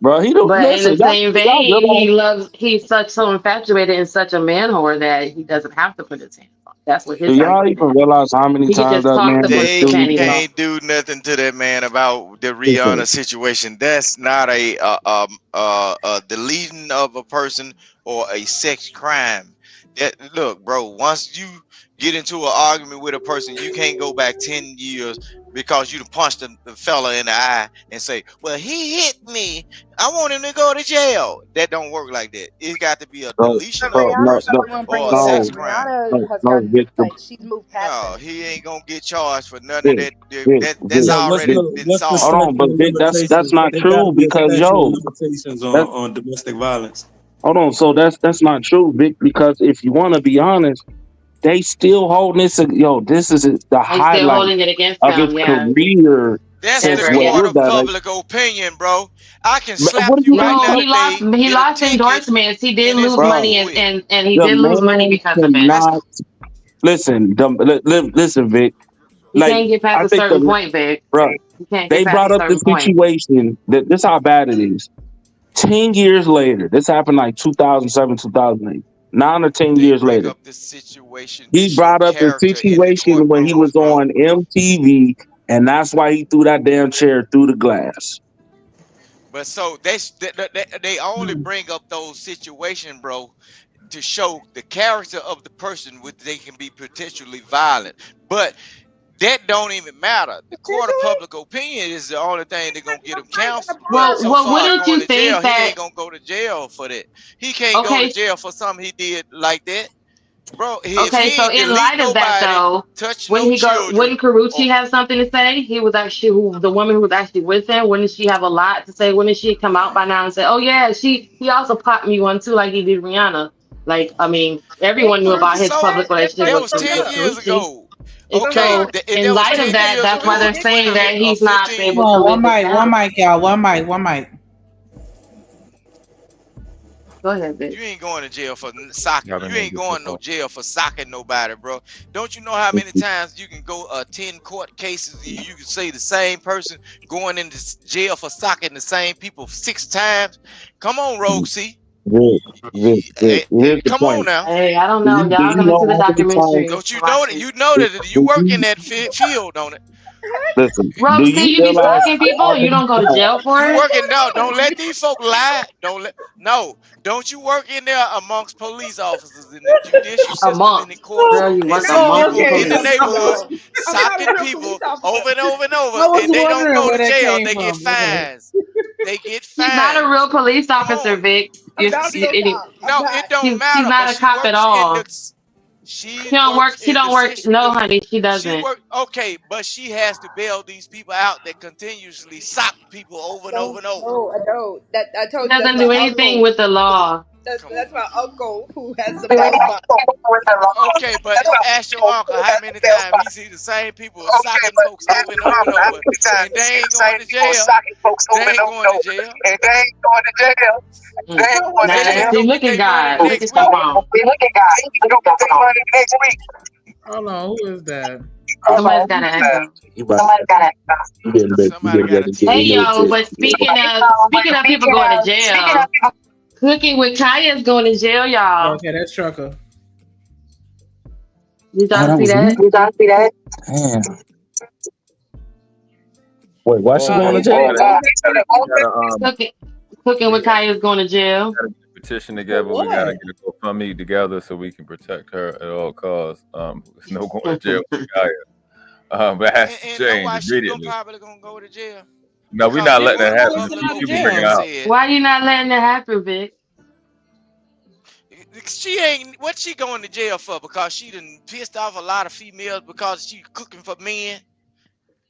Bro, he don't. But Listen, in the same vein, he's so infatuated and such a man whore that he doesn't have to put his hands on. That's what his do y'all argument even is. realize how many He could times just that talk man the been They sued? panties off. can't do nothing to that man about the Rihanna situation. That's not a deleting of a person or a sex crime. That look, bro. Once you get into an argument with a person, you can't go back 10 years because you punched the fella in the eye and say, "Well, he hit me. I want him to go to jail." That don't work like that. It's got to be a deletion of a person or a sex crime. Rihanna has gotten like she's moved past No, that. he ain't gonna get charged for none of that. That's Yeah, already been solved. Hold on, but Vic, that's not true because limitations on domestic violence. hold on, so that's not true, Vic. Because if you want to be honest, they still holding this. This is the They still highlight holding it against of his him, yeah. career. That's Since the what court we're of done. public opinion, bro. I can slap What do you you right now No, today, he get a lost ticket, endorsements. He did and it's lose over money with. and he The did lose money man because of it. cannot listen. Listen, Vic. You can't get past I a think certain point, Vic. bro, You can't they get past brought a up the certain point. situation. That this how bad it is. 10 years later, this happened like 2007, 2008. 9 or 10 They years bring later, up the situation to he show brought up the character in the situation when he was courtrooms, bro. on MTV, and that's why he threw that damn chair through the glass. But so they only bring up those situations, bro, to show the character of the person which they can be potentially violent. But that don't even matter. The court of public opinion is the only thing that's gonna get him canceled. But Well, so far as wouldn't going you to jail, think he that? ain't gonna go to jail for that. He can't go to Okay, jail for something he did like that. Bro, if okay. he So ain't in delete light of that, nobody, though, touch wouldn't no he go? children, Wouldn't Carucci or have something to say? He was actually the woman who was actually with him. Wouldn't she have a lot to say? Wouldn't she come out by now and say, "Oh yeah, he also popped me one too, like he did Rihanna"? Like, I mean, everyone knew about his so public relationship that with was 10 years Carucci. ago. And Okay, so, and in that was light of 10 that, years that's why ago. they're saying that Or he's not 15 able years. to Oh, live this one down. mic, y'all. One mic. Go ahead, bitch. You ain't going to jail for socking. You ain't going no jail for socking nobody, bro. Don't you know how many times you can go 10 court cases and you can say the same person going into jail for socking the same people 6 times? Come on, Rogue C. Here's the Come on point. now. Hey, I don't Do know. you Y'all gonna know see the how many times? documentary Don't you and know watch that? it. You know that you Do work in you, that field, don't it? listen, do Roxy, you you be realize stalking people how and you many don't go to times? jail for You it? working now. Don't let these folk lie. No. Don't you work in there amongst police officers in the judicial A system in month. the courts Girl, you and work a see Oh, month people in okay. in the police. neighborhoods I'm not a socking real people police officer. over and over and over, I was and they don't wondering go where to that jail. came They get from. Okay. fines. They get He's not a real fines. police Come officer, on. Vic. I'm not no cop. No, it don't matter. She's not a cop at all. She don't work. She don't work. No, honey, she doesn't. She work okay, but she has to bail these people out that continuously sock people over and over and over. No, I don't. That I She told you. doesn't do anything with the law. That's my uncle who has the bail bond. Okay, but ask your uncle how many times he see the same people socking folks over and over and over, and they ain't going to jail. They ain't going to jail. And they ain't going to jail. They ain't going to jail. See, look at God. Look at stuff wrong. Look at God. They gonna get their money next week. Hold on, who is that? Somebody's got to echo. Somebody got to. Hey yo, but speaking of people going to jail, Cooking with Kaya is going to jail, y'all. Okay, that's Trucker. Did y'all see that? Did y'all see that? Damn. Wait, why she going to jail? Cooking with Kaya is going to jail. Gotta get a petition together. We gotta get a GoFundMe together so we can protect her at all costs. There's no going to jail with Kaya. But it has to change immediately. Probably gonna go to jail. No, we're not letting that happen. People bring it out. Why you not letting that happen, Vic? She ain't. What she going to jail for? Because she done pissed off a lot of females because she cooking for men.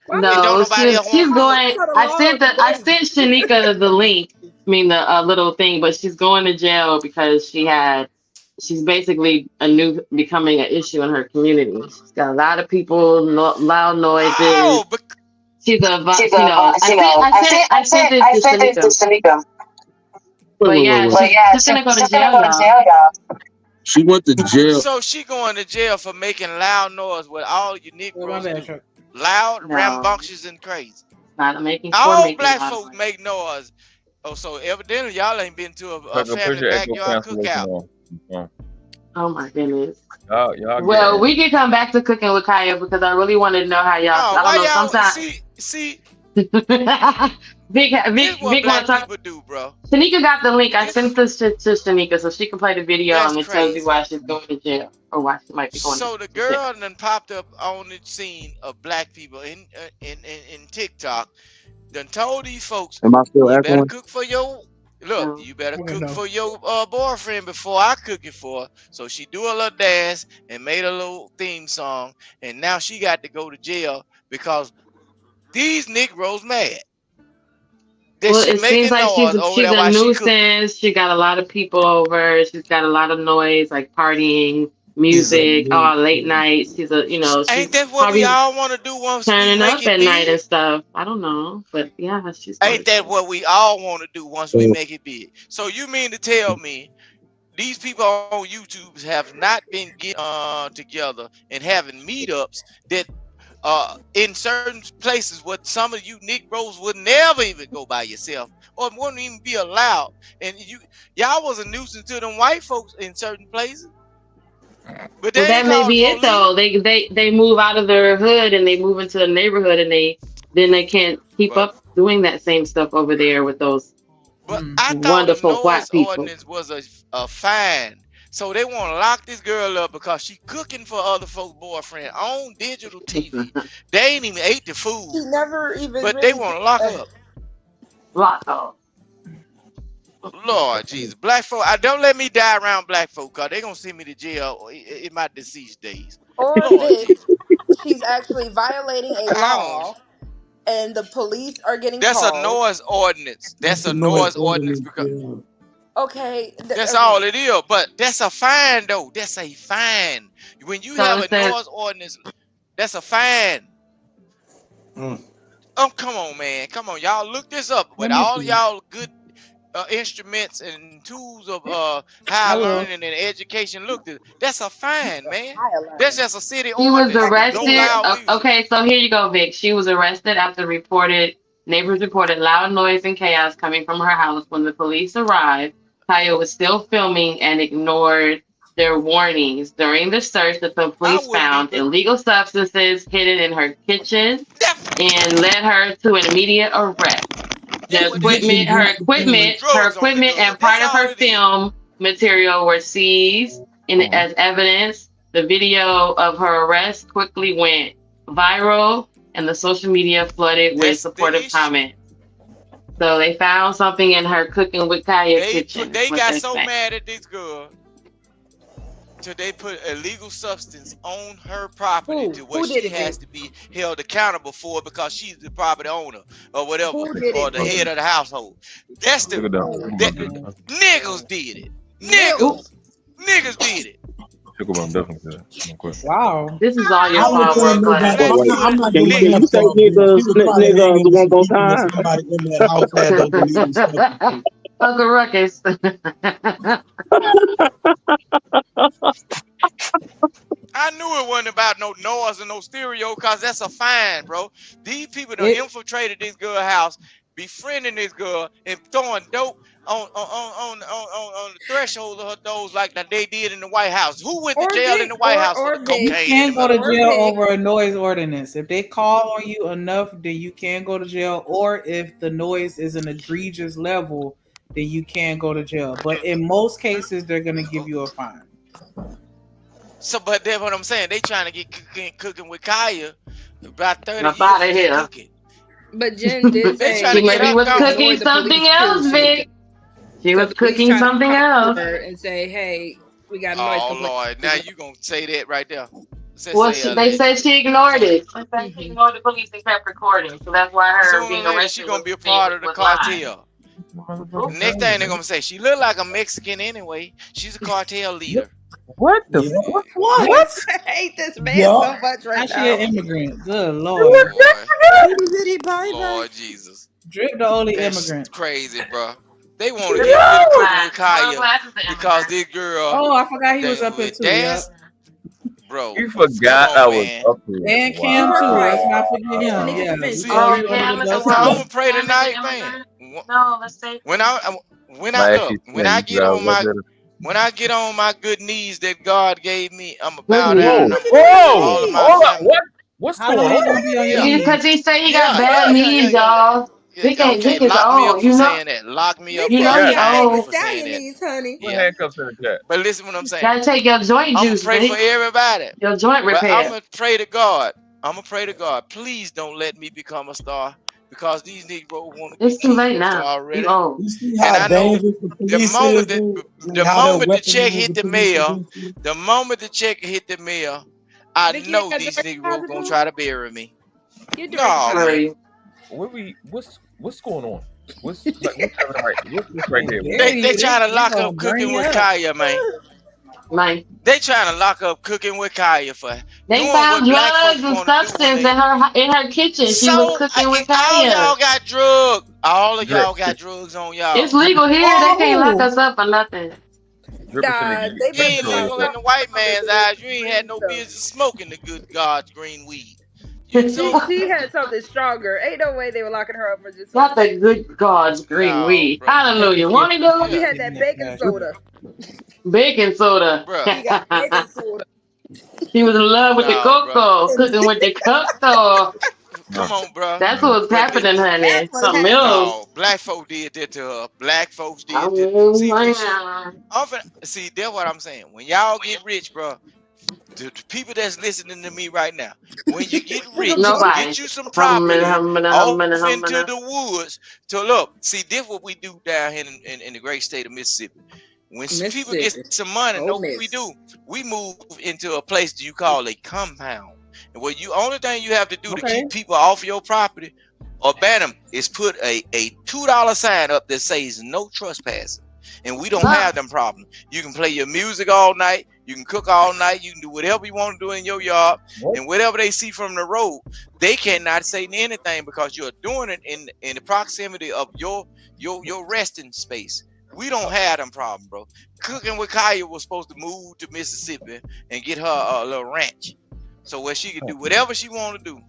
No, she's going. I sent Shanika the link. I mean the little thing, but she's going to jail because she's basically becoming an issue in her community. She's got a lot of people, loud noises. Oh, but I sent it to Shanika. But yeah, she's gonna go to jail, y'all. She went to jail. So she going to jail for making loud noise with all you Negroes do. Loud, rambunctious, and crazy. Not making all black folks make noise. Oh, so evidently y'all ain't been to a family backyard cookout. Oh my goodness. Y'all well, we can come back to Cooking with Kaya because I really want to know how y'all. I don't know. Sometimes see. Vic want to talk. Do, bro. Shanika got the link. I sent this to Shanika so she can play the video and it tells you why she's going to jail or why she might be going. So the girl then popped up on the scene of black people in TikTok. Done told these folks, am I still you better cook for your you better cook for your boyfriend before I cook it for her. So she do a little dance and made a little theme song, and now she got to go to jail because these Negroes mad. Well, it seems like she's a nuisance. She got a lot of people over. She's got a lot of noise, like partying, music, late nights. She's ain't that what we all want to do once turning we make up it at big? night and stuff. I don't know, but yeah, she's. Ain't that what we all want to do once we make it big? So you mean to tell me these people on YouTube have not been getting together and having meetups that in certain places where some of you Negroes would never even go by yourself or wouldn't even be allowed, and y'all was a nuisance to them white folks in certain places. But that may be it though. They move out of their hood and they move into the neighborhood and they can't keep up doing that same stuff over there with those wonderful white people. Ordinance was a fine. So they want to lock this girl up because she cooking for other folks' boyfriend on digital TV. They ain't even ate the food. She never even. But they want to lock up. Lock up. Lord Jesus, black folk. Don't let me die around black folk, cause they gonna send me to jail in my deceased days. Or she's actually violating a law, and the police are getting called. A noise ordinance. That's a noise ordinance because. Okay. That's all it is, but that's a fine though. That's a fine. When you have a noise ordinance, that's a fine. Oh, come on, man. Come on. Y'all look this up with all y'all good instruments and tools of higher learning and education. Look, that's a fine, man. That's just a city ordinance. She was arrested. Okay, so here you go, Vic. She was arrested after neighbors reported loud noise and chaos coming from her house. When the police arrived, Kaya was still filming and ignored their warnings. During the search, the police found illegal substances hidden in her kitchen and led her to an immediate arrest. Her equipment, and part of her film material were seized as evidence. The video of her arrest quickly went viral, and the social media flooded with supportive comments. So they found something in her cooking with Kaya kitchen. They got so mad at this girl till they put illegal substance on her property to where she has to be held accountable for because she's the property owner or whatever, or the head of the household. That's the niggas did it. Niggas did it. Wow. This is all your fault, Can you say niggas one more time? Somebody in that house had those illegal stuff. Uncle Ruckus. I knew it wasn't about no noise and no stereo, cause that's a fine, bro. These people done infiltrated this girl house, befriending this girl, and throwing dope on the threshold of her doors like that they did in the White House. Who went to jail in the White House for the cocaine? You can go to jail over a noise ordinance. If they call on you enough, then you can go to jail. Or if the noise is an egregious level, then you can go to jail. But in most cases, they're gonna give you a fine. So, but that's what I'm saying. They trying to get cooking with Kaya about 30 Up out of years. here. Cooking. But Jen did say she maybe was cooking something else, Vic. She was cooking something else. And say, hey, we got a noise complaint. Lord, now you gonna say that right there? Well, they said she ignored it. She ignored the police and kept recording, so that's why her being arrested. She gonna be a part of the cartel. Next thing they're gonna say, she look like a Mexican anyway. She's a cartel leader. What the what? I hate this man so much right now. She an immigrant. Good Lord. Lord Jesus. Drip the only That's immigrant. Crazy, bro. They want to get rid of cooking with Kaya because this girl. Oh, I forgot he was up here too. Dance, bro. You forgot I was up here. And Cam too. Let's not forget him. Yeah. I'm gonna pray tonight, man. No, let's say when I get on my good knees that God gave me, I'm about What's going on? Because he said he got bad knees, y'all. Vic is old. You know that. Lock me up. You know he old. Knees, honey. Handcuffs in the chat. But listen what I'm saying. Gotta take your joint juice. I'm gonna pray for everybody. Your joint repair. I'm gonna pray to God. Please don't let me become a star. Because these Negroes want to. It's too late now. Already. You see how dangerous the police the moment the check hit the mail, I know these Negroes gonna try to bury me. No, man. What's going on? What's right there? They trying to lock up cooking with Kaya, man. They trying to lock up cooking with Kaya for. They found drugs and substance in her kitchen. She was cooking with Kaya. All y'all got drugs. All of y'all got drugs on y'all. It's legal here. They can't lock us up for nothing. You ain't legal in the white man's eyes. You ain't had no business smoking the good God's green weed. She had something stronger. Ain't no way they were locking her up for just not the good God's green weed. Bro. Hallelujah. Want to go? She had that baking soda. Baking soda. She got baking soda. She was in love with the cocoa, cooking with the cocoa. Come on, bro. That's what was happening, honey. Something else. No, black folks did that to her. Black folks did that. See, that's what I'm saying. When y'all get rich, bro, the people that's listening to me right now, when you get rich, get you some property off into the woods. To look, see, this what we do down here in the great state of Mississippi. When people get some money, know what we do? We move into a place that you call a compound. And what only thing you have to do to keep people off your property or ban them is put a $2 sign up that says no trespassing. And we don't have them problems. You can play your music all night. You can cook all night. You can do whatever you want to do in your yard. And whatever they see from the road, they cannot say anything because you're doing it in the proximity of your resting space. We don't have them problem, bro. Cooking with Kaya was supposed to move to Mississippi and get her a little ranch. So where she could do whatever she want to do.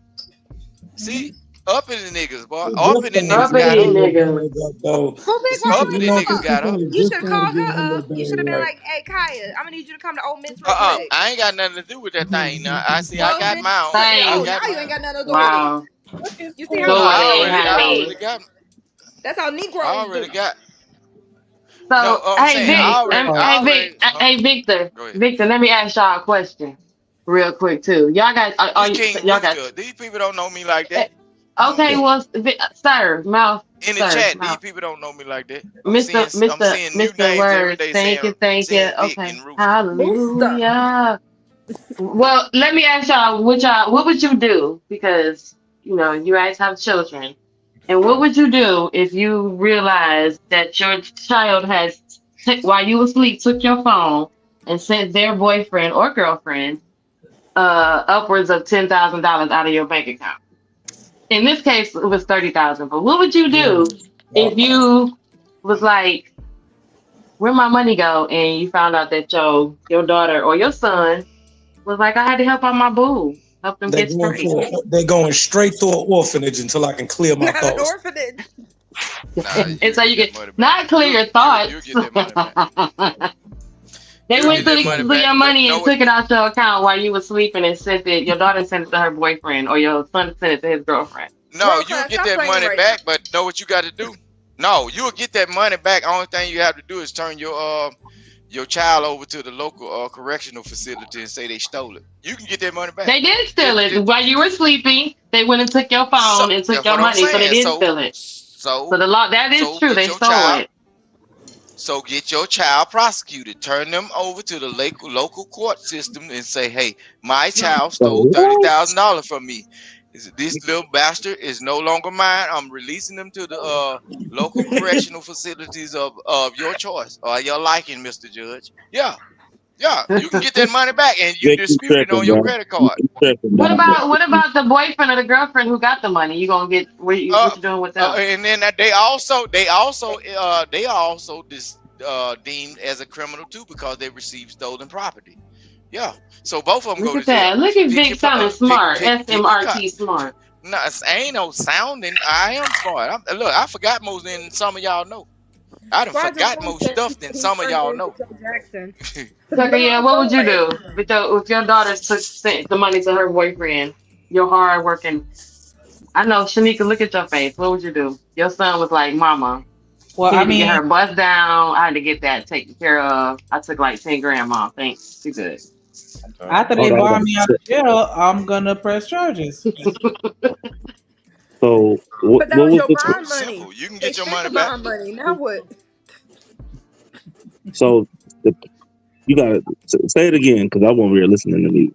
See? Up in the niggas, boy. Up in the niggas got her. You should have called her up. You should have been like, hey, Kaya, I'm going to need you to come to Ole Miss real quick. I ain't got nothing to do with that thing. Now, I got my own. Now you ain't got nothing to do with it. You see how I already got. That's how Negroes I already got. So, hey, Victor, let me ask y'all a question real quick, too. Y'all got, these people don't know me like that. Okay, well, sir, Mouth, in the chat, these people don't know me like that. I'm Mr. seeing new names every day. Thank you. Vic Okay. and Rooster. Hallelujah. Well, let me ask y'all, what would you do? Because you guys have children, and what would you do if you realized that your child has, while you were asleep, took your phone and sent their boyfriend or girlfriend upwards of $10,000 out of your bank account? In this case, it was 30,000. But what would you do if you was like, where my money go? And you found out that your daughter or your son was like, I had to help out my boo, help them get straight. They're going straight to an orphanage until I can clear my thoughts. An orphanage. And so you get not clear your thoughts. You get that money back. They went to your money and took it out your account while you were sleeping and sent it. Your daughter sent it to her boyfriend, or your son sent it to his girlfriend. No, you'll get that money back, but know what you got to do? No, you'll get that money back. Only thing you have to do is turn your child over to the local correctional facility and say they stole it. You can get that money back. They did steal it while you were sleeping. They went and took your phone and took your money, so they did steal it. So the law, that is true. They stole it. So get your child prosecuted. Turn them over to the local court system and say, hey, my child stole $30,000 from me. This little bastard is no longer mine. I'm releasing them to the local correctional facilities of your choice or your liking, Mr. Judge. Yeah, you can get that money back, and you dispute it on your credit card. What about the boyfriend or the girlfriend who got the money? You gonna get what you doing with them? And then they also deemed as a criminal too because they received stolen property. Yeah, so both of them go to jail. Look at Vic sounding smart. SMRT smart. No, ain't no sounding. I am smart. I forgot more than some of y'all know. I done forgot more stuff than some of y'all know. Tucker, what would you do if your daughter sent the money to her boyfriend? Your hard working. I know, Shanika. Look at your face. What would you do? Your son was like, "Mama, well, I mean, get her bust down. I had to get that taken care of. I took like 10 grand, Mom. Thanks. You good." After they bond me out of jail, I'm gonna press charges. So but that was your bond money. You can get your money back. Bond money. Now what? So you gotta say it again because I won't be listening to me.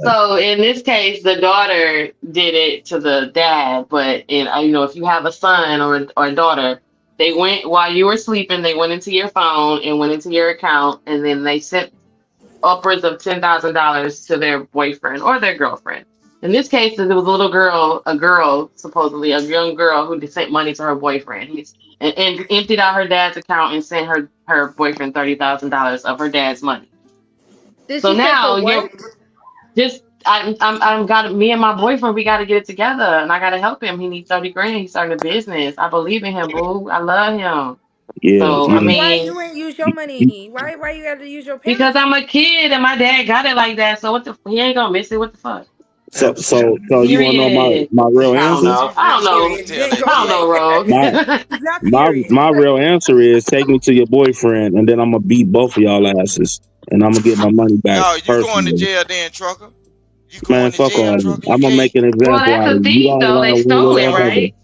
So in this case, the daughter did it to the dad, but if you have a son or a daughter, they went while you were sleeping. They went into your phone and went into your account, and then they sent upwards of $10,000 to their boyfriend or their girlfriend. In this case, there was a girl, supposedly a young girl who sent money to her boyfriend and emptied out her dad's account and sent her boyfriend $30,000 of her dad's money. So now I'm got me and my boyfriend. We got to get it together, and I got to help him. He needs 30 grand. He's starting a business. I believe in him, boo. I love him. Yeah. So I mean, why you ain't use your money? Why you got to use your parents? Because I'm a kid and my dad got it like that. So he ain't gonna miss it. What the fuck? So you want to know my real answer? I don't know, Rogue. My real answer is take me to your boyfriend, and then I'm gonna beat both of y'all asses, and I'm gonna get my money back. No, you going to jail then, trucker? Man, fuck all. I'm gonna make an example out of you. You though. They stole it, right?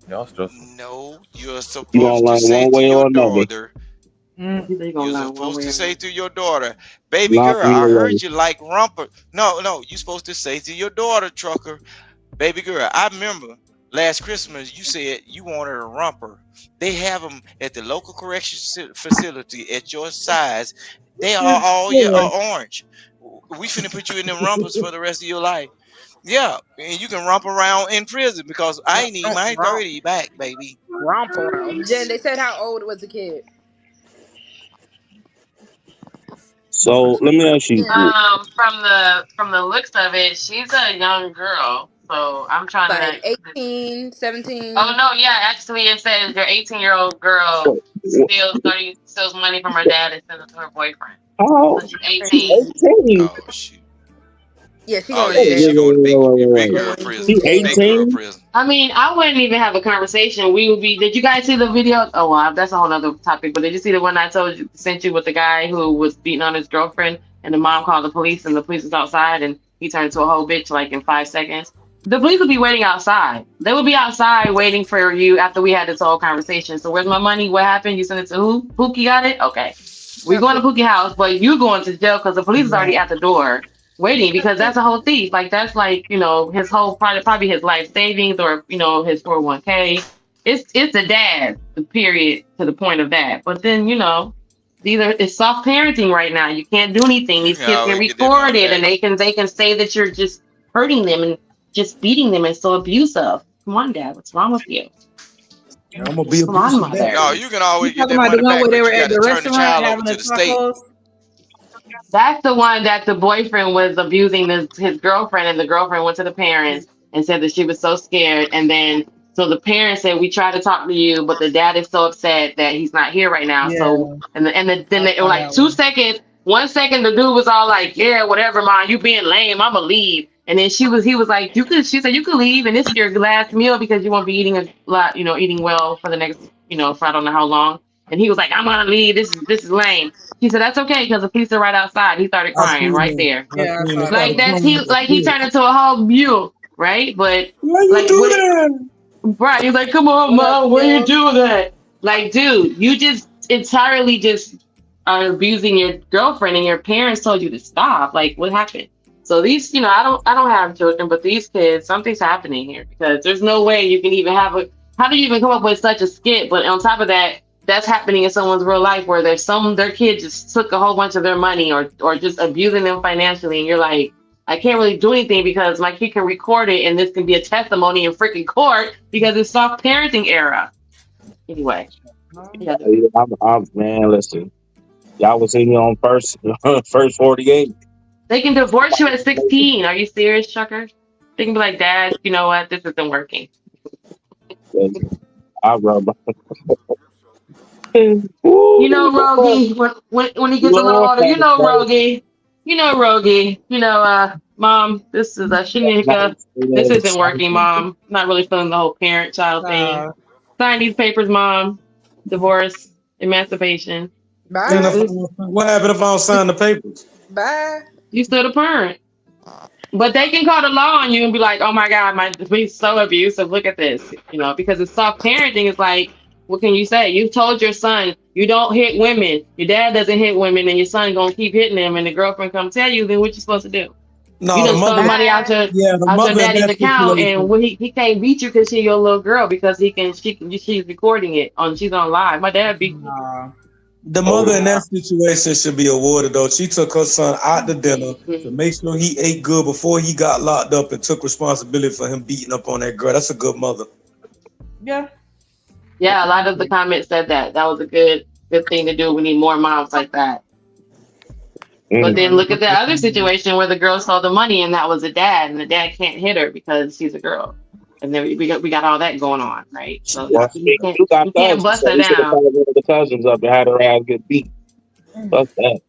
No, you're supposed to say to your daughter. You're supposed to say to your daughter, baby girl, I heard you like romper. No, you're supposed to say to your daughter, trucker, baby girl, I remember last Christmas you said you wanted a romper. They have them at the local correction facility at your size. They are all orange. We finna put you in them rompers for the rest of your life. Yeah, and you can romp around in prison because I need my 30 back, baby. Romp around. Jen, they said how old was the kid? So let me ask you. From the looks of it, she's a young girl. So I'm trying to 18, 17. Oh no, yeah, actually it says your 18-year-old girl steals money from her dad and sends it to her boyfriend. Oh, so she's 18. Oh shoot. Yeah, she going to big girl prison. She 18? I mean, I wouldn't even have a conversation. We would be. Did you guys see the video? Oh, well, that's a whole other topic. But did you see the one I sent you with the guy who was beating on his girlfriend, and the mom called the police, and the police was outside, and he turned into a whole bitch like in 5 seconds? The police would be waiting outside. They would be outside waiting for you after we had this whole conversation. So where's my money? What happened? You sent it to who? Pookie got it? Okay. We're going to Pookie house, but you going to jail because the police is already at the door waiting because that's a whole thief. Like that's like, you know, his whole probably his life savings or, you know, his 401k. It's the dad, the period to the point of that. But then, you know, it's soft parenting right now. You can't do anything. These kids can record it and they can say that you're just hurting them and just beating them and so abusive. Come on, Dad. What's wrong with you? I'm gonna be abusive. No, you can always get that Talking about money the one back, where but they you were got at to the turn the restaurant child over having to the the state. tacos. That's the one that the boyfriend was abusing his girlfriend, and the girlfriend went to the parents and said that she was so scared. And then so the parents said, "We tried to talk to you, but the dad is so upset that he's not here right now." Yeah. So then they were like that 2 one. seconds. 1 second, the dude was all like, "Yeah, whatever, mom, you being lame. I'ma leave." And then he was like, "You could." She said, "You could leave, and this is your last meal because you won't be eating a lot, you know, eating well for the next, you know, for I don't know how long." And he was like, "I'm gonna leave. This is lame." He said, "That's okay because the police are right outside." He started crying right there. Yeah, I saw Like that. he turned into a whole mule, right? But why you like do what that? right, he's like, "Come on, mom, why you do that?" Like, dude, you just entirely just are abusing your girlfriend and your parents told you to stop. Like, what happened? So these, you know, I don't have children, but these kids, something's happening here because there's no way you can even have a how do you even come up with such a skit? But on top of that, that's happening in someone's real life where their kid just took a whole bunch of their money or just abusing them financially, and you're like, I can't really do anything because my kid can record it and this can be a testimony in freaking court because it's soft parenting era. Anyway. Yeah. Man, listen. Y'all was in here on first 48. They can divorce you at 16. Are you serious, Chucker? They can be like, Dad, you know what? This isn't working. I rub. You know, Rogie, when he gets a little older, you know, Rogie, Mom, this is a Shanika. This isn't working, Mom. Not really feeling the whole parent-child thing. Sign these papers, Mom. Divorce, emancipation. Bye. What happened if I don't sign the papers? Bye. You still the parent. But they can call the law on you and be like, oh my God, he's so abusive. Look at this. You know, because it's soft parenting. It's like, what can you say? You told your son you don't hit women. Your dad doesn't hit women, and your son gonna keep hitting them, and the girlfriend come tell you, then what you supposed to do? No, You the done stole mother. money out your daddy's account, and he can't beat you because she's your little girl because she's recording it she's on live. My dad beat me. The mother in that situation should be awarded though. She took her son out to dinner to make sure he ate good before he got locked up and took responsibility for him beating up on that girl. That's a good mother. Yeah. Yeah, a lot of the comments said that. That was a good thing to do. We need more moms like that. But then look at the other situation where the girl stole the money and that was a dad, and the dad can't hit her because she's a girl. And then we got all that going on, right? So you can't bust her down. One of the cousins up and had her ass get beat. Fuck that.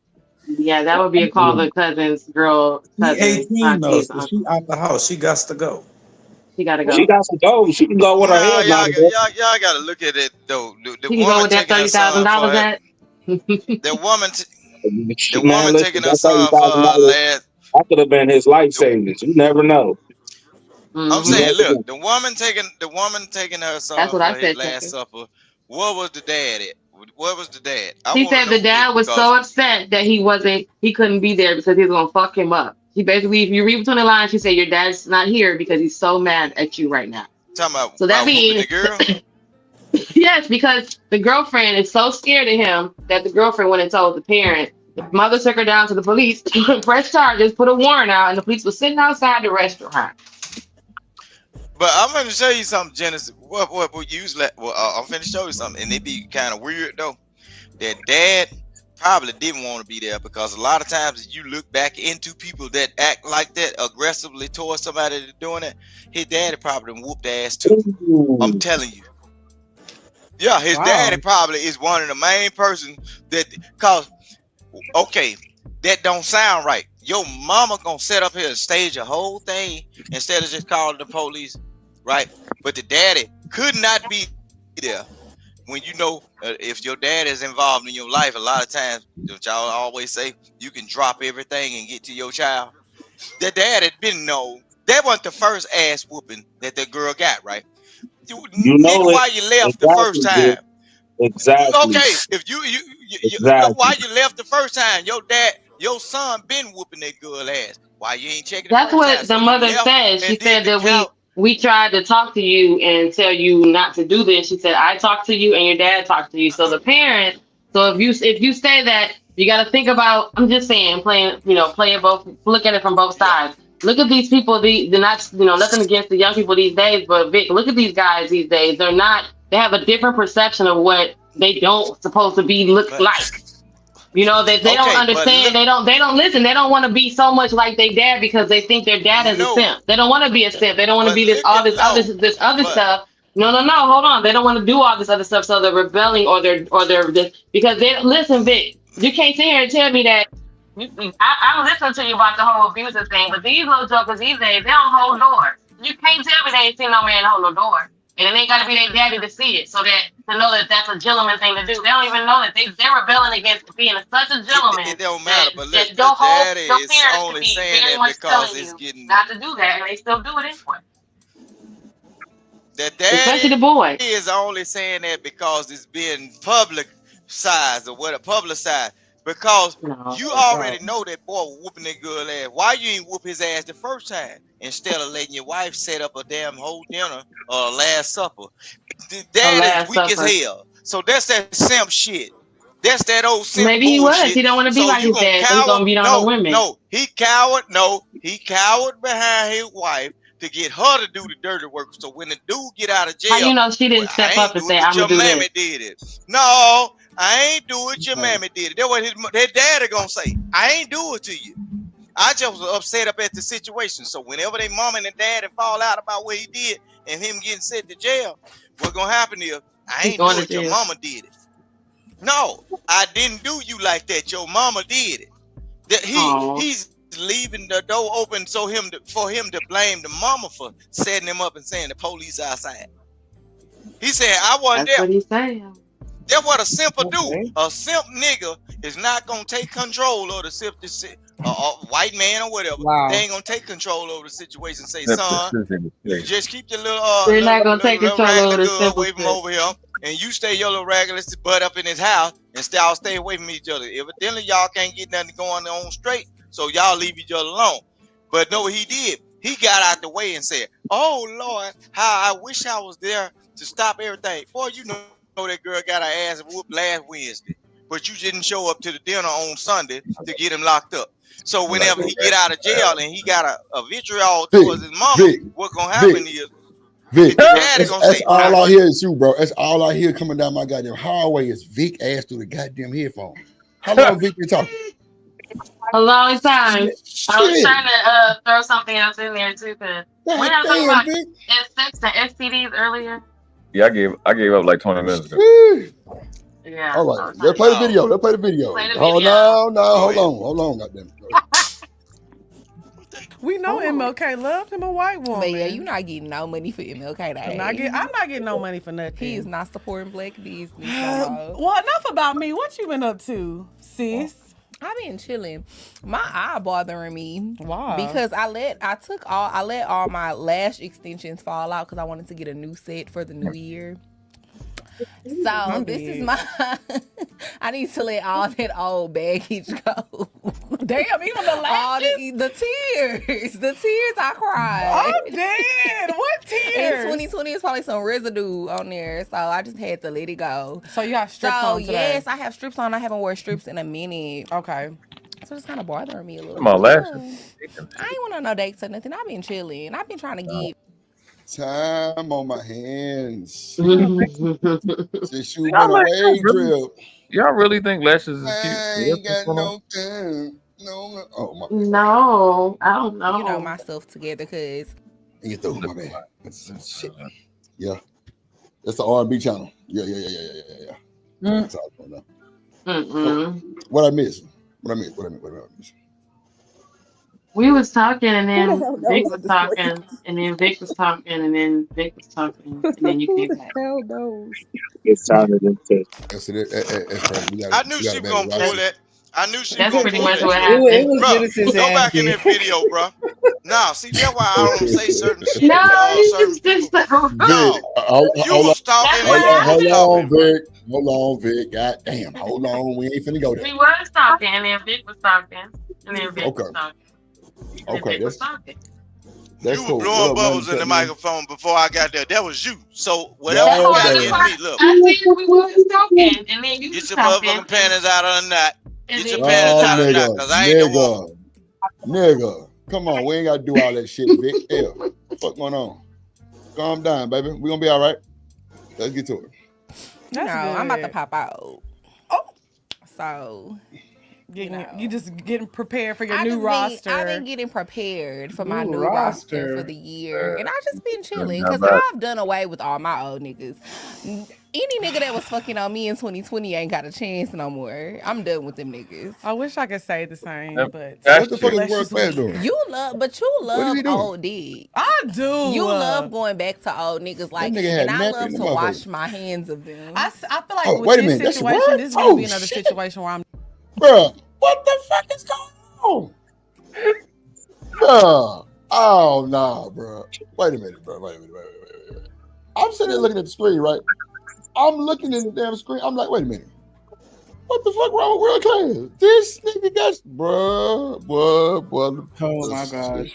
Yeah, that would be a call the cousin's girl. She 18 though, so she out the house. She got to go. She got to go. She got to go. She can go with her head. Y'all got to look at it though. The she can go with that $30,000 that. The woman taking her son for her last. That could have been his life savings. You never know. I'm saying, look, the woman taking her son for his last supper. What was the dad at? What was the dad? He said the dad was so upset that he couldn't be there because he was gonna fuck him up. He basically, if you read between the lines, she said your dad's not here because he's so mad at you right now. Talking about so that means the girl. Yes, because the girlfriend is so scared of him that the girlfriend went and told the parent. The mother took her down to the police, pressed charges, put a warrant out, and the police was sitting outside the restaurant. But I'm going to show you something, Genesis. What usually, I'm going to show you something, and it be kind of weird though. That dad probably didn't want to be there because a lot of times you look back into people that act like that aggressively towards somebody that's doing it. His daddy probably whooped ass too. I'm telling you. Yeah, his daddy probably is one of the main persons that cause. Okay, that don't sound right. Your mama gonna set up here and stage a whole thing instead of just calling the police, right? But the daddy could not be there. When you know if your dad is involved in your life, a lot of times, which y'all always say, you can drop everything and get to your child. The dad had been know That wasn't the first ass whooping that girl got, right? You know Nigga, it why you left the first exactly, time? Vic. Exactly. Okay, if you Exactly. why you left the first time? Your son been whooping that girl ass. Why you ain't checking the That's first time? what the So you mother left said. She and did said the that count. we tried to talk to you and tell you not to do this. She said I talked to you and your dad talked to you. So the parent. So if you say that, you got to think about. I'm just saying, play it both. Look at it from both sides. Look at these people. They're not, nothing against the young people these days, but Vic, look at these guys these days. They're not. They have a different perception of what they don't supposed to be look like. They don't understand. They don't listen. They don't want to be so much like their dad because they think their dad is a simp. They don't want to be a simp. They don't want to be this other stuff. No. Hold on. They don't want to do all this other stuff. So they're rebelling or they're this because they listen, Vic. You can't sit here and tell me that. I'm listening to you about the whole abusive thing, but these little jokers these days, they don't hold doors. You can't tell me they ain't seen no man hold no door. And it ain't got to be their daddy to see it, so that to know that that's a gentleman thing to do. They don't even know that they're rebelling against being such a gentleman. It don't matter, but look, that the daddy your is parents only could be saying very that much because telling it's you getting not to do that, and they still do it anyway. the Especially daddy the boy. is only saying that because it's being publicized or what a publicized. Because you already know that boy whooping that girl ass. Why you ain't whoop his ass the first time instead of letting your wife set up a damn whole dinner or a last supper? The dad is weak as hell. So that's that simp shit. That's that old simp Maybe he was. bullshit. He don't want to be So like you his gonna dad, so he cower? gonna beat on the women. He cowered. No, he cowered behind his wife to get her to do the dirty work. So when the dude get out of How jail, you know she didn't I step ain't up and do it, say, but "I'm your gonna do mammy this"? did it. No, I ain't do it. Your mammy did it. That's what his daddy gonna say. I ain't do it to you. I just was upset up at the situation. So whenever they mom and daddy fall out about what he did and him getting sent to jail, what's gonna happen is I ain't do it. Your mama did it. No, I didn't do you like that. Your mama did it. That he's leaving the door open for him to blame the mama for setting him up and saying the police outside. He said I wasn't there. That's what he's saying. That's what a simp do. A simp nigga is not gonna take control of the simp. White man or whatever. Wow. They ain't gonna take control over the situation. Say, son, you just keep your little They're not gonna take control over the girl simple away from shit. over here, and you stay your little regular butt up in his house and stay away from each other. Evidently, y'all can't get nothing going on straight, so y'all leave each other alone. But no, what he did, he got out the way and said, "Oh Lord, how I wish I was there to stop everything." Boy, you know that girl got her ass whooped last Wednesday, but you didn't show up to the dinner on Sunday to get him locked up. So whenever he get out of jail and he got a vitriol towards his mama, what's gonna happen is Vic, daddy gonna that's say, all I hear is you, bro. That's all I hear coming down my goddamn hallway is Vic ass through the goddamn headphone. How long Vic been talking? A long time. Shit. I was trying to throw something else in there too, because we were talking about Vic. sex and STDs earlier. Yeah, I gave up like 20 minutes ago. Yeah. All right, let's play the video. Let's play the video. Oh no, hold on, goddamn. We know MLK loved him a white woman. But yeah, you're not getting no money for MLK. I'm not getting no money for nothing. He is not supporting black business. Well, enough about me. What you been up to, sis? I've been chilling. My eye bothering me. Why? Because I let all my lash extensions fall out because I wanted to get a new set for the new year. So this is my I need to let all that old baggage go. Damn, even the lashes? The tears I cried. I'm dead. What tears? In 2020 is probably some residue on there, so I just had to let it go. So you got strips on today? Yes, I have strips on. I haven't worn strips in a minute. Okay. So it's kind of bothering me a little. Come on, lashes. I ain't want no dates or nothing. I've been chilling. I've been trying to get time on my hands. Since you went away, drip. Y'all really think lashes is cute? I ain't got no time. No. Oh my. No, I don't know. You know myself together, cause you through my bad. Shit. Yeah, that's the R&B channel. Yeah. That's all I know. What I miss? We was talking, and then Vic was talking, and then Vic was talking, and then Vic was talking, and then you came back. Hell knows. It sounded intense. That's crazy. I knew she was gonna pull that. I knew she That's was pretty gonna much pull what that shit. It was Bro, Genesis go back in Andy. that video, bro. Nah, see, that's why I don't say certain shit No, to certain it's people. just Vic, No, you was talking That's and what you was hold talking, on, bro. Vic. Hold on, Vic. God damn. Hold on. We ain't finna go there. we was talking, and then Vic was talking, and then Vic was Okay. talking, and then Okay. Vic was talking. That's You were cool. What blowing up, Random bubbles in Chat the man? microphone before I got there. That was you. So whatever That's you God what got the against damn. me, fuck. look, I said we was talking, and then you get was your talking, motherfucking panties out of the knot. and Get your then Vic was panties Oh, out of the knot, talking. nigga. cause I ain't the one. Nigga. Come on. We ain't got to do all that shit, Vic. Hell. What the fuck going on? Calm down, baby. We gonna be all right. Let's get to it. That's good. I'm about to pop out. Oh, so you just getting prepared for your I've new roster. been getting prepared for my New new roster for roster. the year, and I just been chilling Not because bad. I've done away with all my old niggas. Any nigga that was fucking on me in 2020 ain't got a chance no more. I'm done with them niggas. I wish I could say the same, but What the fuck is let's World just Class wait. doing? You What is he doing? old dick. I do. You love going back to old niggas, like, nigga had and I nappy love in the to motherfucker. wash my hands of them. I feel like Oh, with wait a this minute, that's your situation, word? this is gonna Oh, be another shit. situation where I'm. Bruh, what the fuck is going on? Bruh. Oh, nah, bro. Wait a minute, bro. Wait a minute. I'm sitting there looking at the screen, right? I'm looking at the damn screen. I'm like, wait a minute. What the fuck wrong with World Class? This nigga got, bruh. Oh my gosh.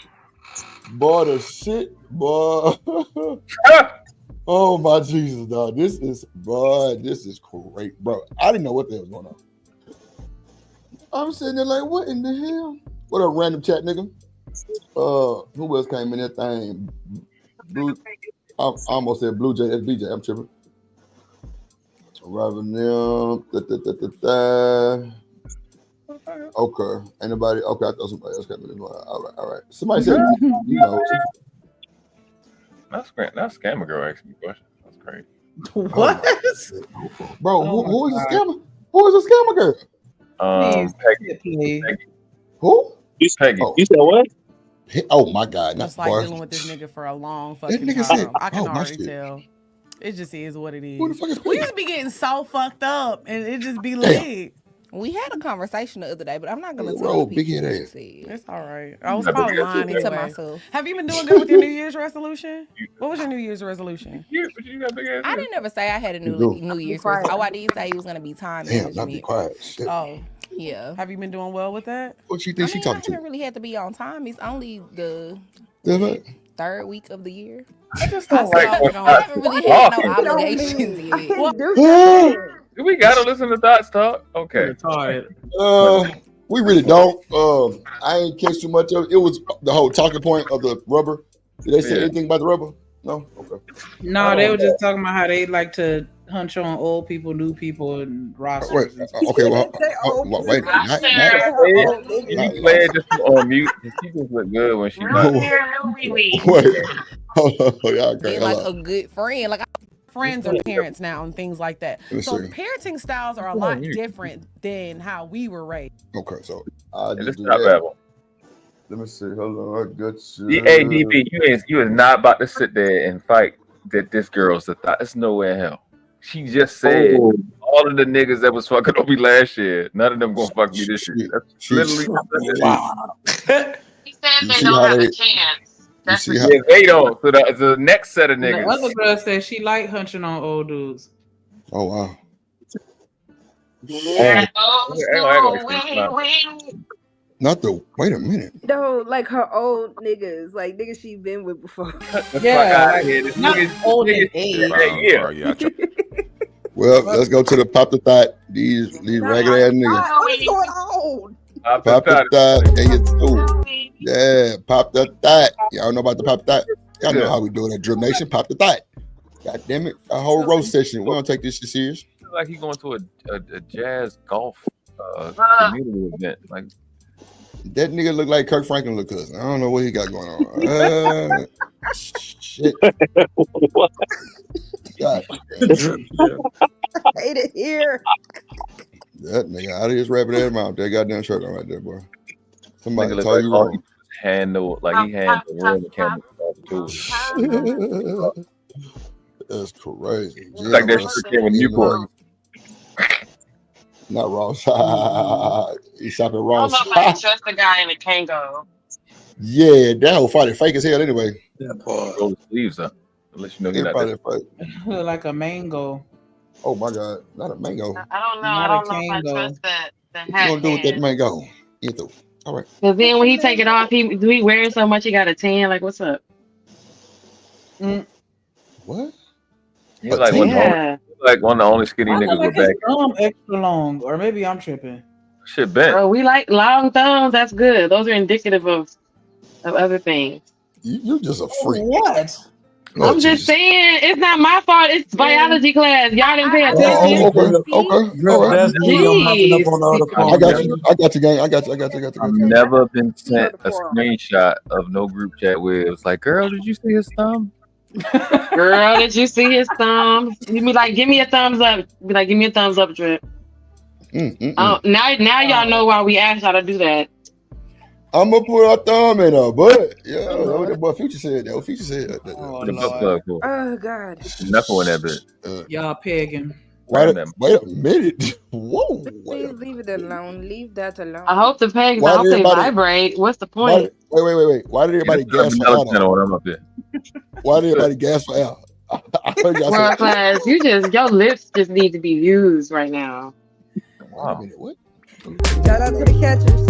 Boy, the shit, boy. Oh my Jesus, dog. This is great, bro. I didn't know what the hell was going on. I'm sitting there like, what in the hell? What up, Random Chat nigga? Who else came in that thing? Blue. I almost said Blue Jay. That's BJ. I'm tripping. Arriving them. Okay. Anybody? Okay, I thought somebody else came in. All right. Somebody said, you know. That's great. That's Scammer Girl asking me questions. That's crazy. What? Bro, who is a scammer? Who is a scammer girl? Peggy. Who? Peggy. You said what? Oh my God! Just like dealing with this nigga for a long fucking nigga time. said, I can oh, my already shit. tell. It just is what it is. Who the fuck is We Peggy? just be getting so fucked up, and it just be lit. We had a conversation the other day, but I'm not gonna tell Roll the big people head what you ass. said. It's all right. I was probably lying To anyway. myself. Have you been doing good with your New Year's resolution? What was your New Year's resolution? I didn't ever say I had a New Year's resolution. Oh, I did say it was gonna be time Damn, not be management. quiet. Shit. Oh, yeah. Have you been doing well with that? What you think she I talking to? haven't really had to be on time. It's only the What? third week of the year. I just don't like. I haven't really had no obligations yet. Do we gotta listen to Dots talk? Okay. We really don't. I ain't catch too much of it. It was the whole talking point of the rubber. Did they say anything about the rubber? No. Okay. No, they were just talking about how they like to hunch on old people, new people, and rosters. Okay. Well, wait. You play it just on mute. She just look good when she not. Wait. Y'all Being like a good friend, like friends are parents now and things like that. Let me So see. parenting styles are a lot different than how we were raised. Okay, so I just It's do not that. bad. Let me see. Hold on. I got you. DB, you is not about to sit there and fight that this girl's the thought. It's nowhere in hell. She just said all of the niggas that was fucking on me last year, none of them gonna fuck me this year. That's literally wow. He said they don't have a chance. That's yeah, they don't. So the next set of niggas. The other girl said she like hunching on old dudes. Oh wow. Yeah. Not the. Wait a minute. No, like her old niggas, like niggas she been with before. Yeah, like, not old in age. Well, let's go to the pop the thought. These ragged ass niggas. What is going on? Pop the thought and get through. Yeah, pop the thought. Y'all know about the pop thought? Y'all know how we do it at Drip Nation. Pop the thought. God damn it. A whole roast session. We don't take this shit serious. Like he going to a jazz golf community event. Like that nigga look like Kirk Franklin look cousin. I don't know what he got going on. Shit. God. I hate it here. That nigga out of his rabbit ass mouth. That goddamn shirt on right there, boy. Somebody nigga told you like wrong. Handle like he handled the room and camera. That's crazy. Like that shit came with Newport. Not Ross. He's shopping I don't Ross. know if I can trust the guy in a Kango. Yeah, that whole fight is fake as hell anyway. Roll the sleeves up. Unless you know you're not Everybody that. fight. Like a mango. Oh my God, not a mango. I don't know. Not I a don't know if I Kango. trust that the What you hat gonna do with that hand. mango? Either. All right. Because then when he take it off, he wearing so much he got a tan. Like, what's up? What? He's like one of the only skinny I niggas feel like with back. his thumb extra long, or maybe I'm tripping. Shit bent. Oh, we like long thumbs. That's good. Those are indicative of other things. You just a freak. What? Oh, I'm just saying, it's not my fault. It's biology class. Y'all didn't pay attention. Okay. All right. Jeez. I got you, gang. I got you. I've never been sent a screenshot of no group chat where it was like, "Girl, did you see his thumb?" Girl, did you see his thumb? You be like, give me a thumbs up. Be like, give me a thumbs up, Drip. Now y'all know why we asked y'all to do that. I'm gonna put our thumb in her butt. Yeah, that's what that boy Future said. That what Future said. Oh God. Knuckle in that bit. Y'all pegging. Wait a minute. Whoa. Please leave it alone. Leave that alone. I hope the pegs. I hope they vibrate. What's the point? Wait. Why did everybody gas for Al? Why did everybody gas for Al? World class. Your lips just need to be used right now. Wow. What? Shout out to the catchers.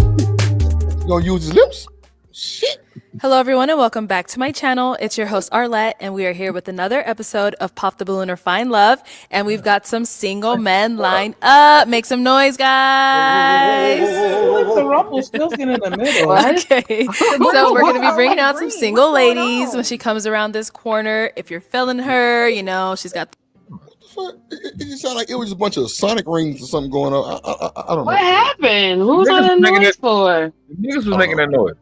You gonna use his lips? Shit. Hello, everyone, and welcome back to my channel. It's your host, Arlette, and we are here with another episode of Pop the Balloon or Find Love. And we've got some single men lined up. Make some noise, guys. The Rumpelstiltskin in the middle. Okay. So we're going to be bringing out some single ladies when she comes around this corner. If you're feeling her, she's got... It just sounded like it was just a bunch of sonic rings or something going on. I don't know. What happened? Who was all that noise for? Niggas was making that noise.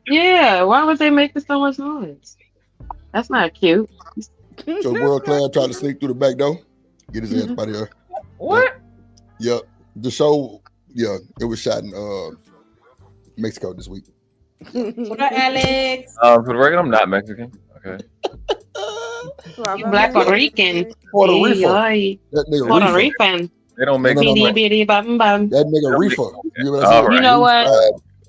Yeah, why was they making so much noise? That's not cute. So World Class tried to sneak through the back door, get his ass out of here. What? Yep. The show, it was shot in Mexico this week. What up, Alex? For the record, I'm not Mexican. Okay. Black Puerto Rican. Puerto Rican. Puerto Rican. They don't make that nigga reefer. You know what?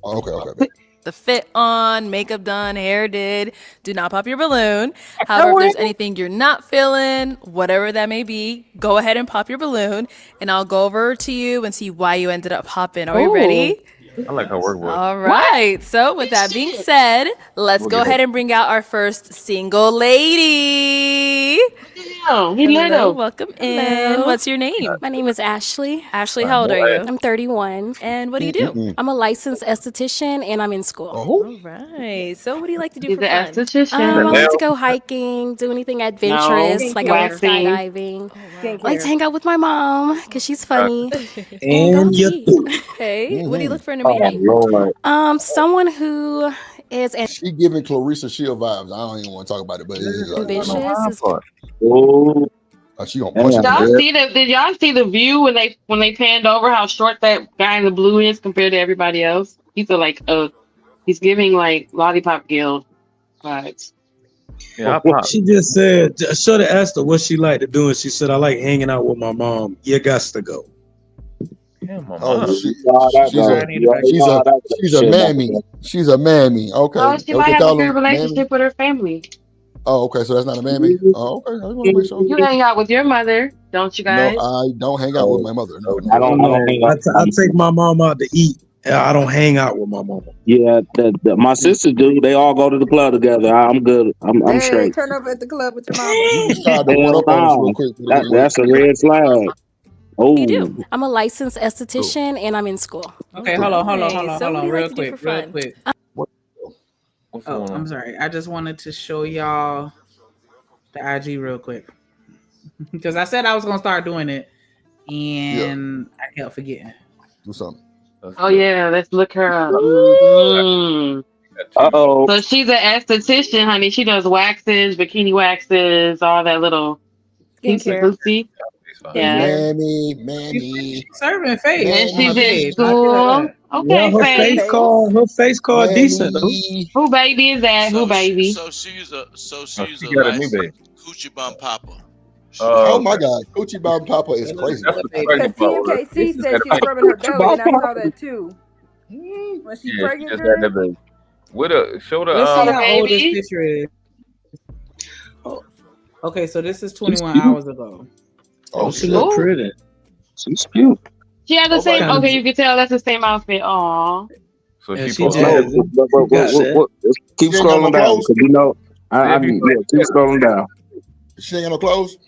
Okay. The fit on, makeup done, hair did. Do not pop your balloon. However, if there's anything you're not feeling, whatever that may be, go ahead and pop your balloon, and I'll go over to you and see why you ended up popping. Are you ready? I like how work works. All right. So with that being said, let's go ahead and bring out our first single lady. Hello. Welcome in. What's your name? My name is Ashley. Ashley, how old are you? I'm 31. And what do you do? I'm a licensed esthetician and I'm in school. All right. So what do you like to do for fun? I like to go hiking, do anything adventurous, like I went skydiving. I like to hang out with my mom because she's funny. And Okay. What do you look for in a man? Someone who is she giving Clarissa Shield vibes. I don't even want to talk about it, but ambitious. She gonna punch did y'all see the view when they panned over how short that guy in the blue is compared to everybody else? He's he's giving like Lollipop Guild vibes. Yeah, she just said, I should have asked her what she liked to do, and she said, I like hanging out with my mom. You got to go. She's a mammy. She's a mammy. Okay. Oh, she might have a good relationship with her family. Oh, okay. So that's not a mammy. Oh, okay. I want to make sure. You hang out with your mother, don't you guys? No, I don't hang out with my mother. No. I take my mom out to eat. I don't hang out with my mama. Yeah, my sisters do. They all go to the club together. I'm good. I'm straight. Turn up at the club with your mama. That's a red flag. Oh, you do. I'm a licensed esthetician and I'm in school. Okay, hold on, So real quick. Oh, I'm sorry. I just wanted to show y'all the IG real quick because I said I was gonna start doing it, and I kept forgetting. Do something. Oh yeah, let's look her up. Uh-oh. So she's an esthetician, honey. She does waxes, bikini waxes, all that little skincare. Yeah. Mammy. Serving face. And she's in school. Okay, her face card decent. Who baby is that? Who baby? So she's a licensed coochie bum popper. Oh my God, Coochie Bob Papa is crazy. Because TMKC said she's rubbing her belly, and I saw that too. Was she pregnant? She just had that baby. Show the. Let's see how old this picture is. Oh. Okay, so this is 21 hours ago. Oh, she look pretty. She's cute. She had the same. Okay, you can tell that's the same outfit. Aw. So Yeah, she she posted. just- Keep scrolling down because keep scrolling down. She ain't got no clothes.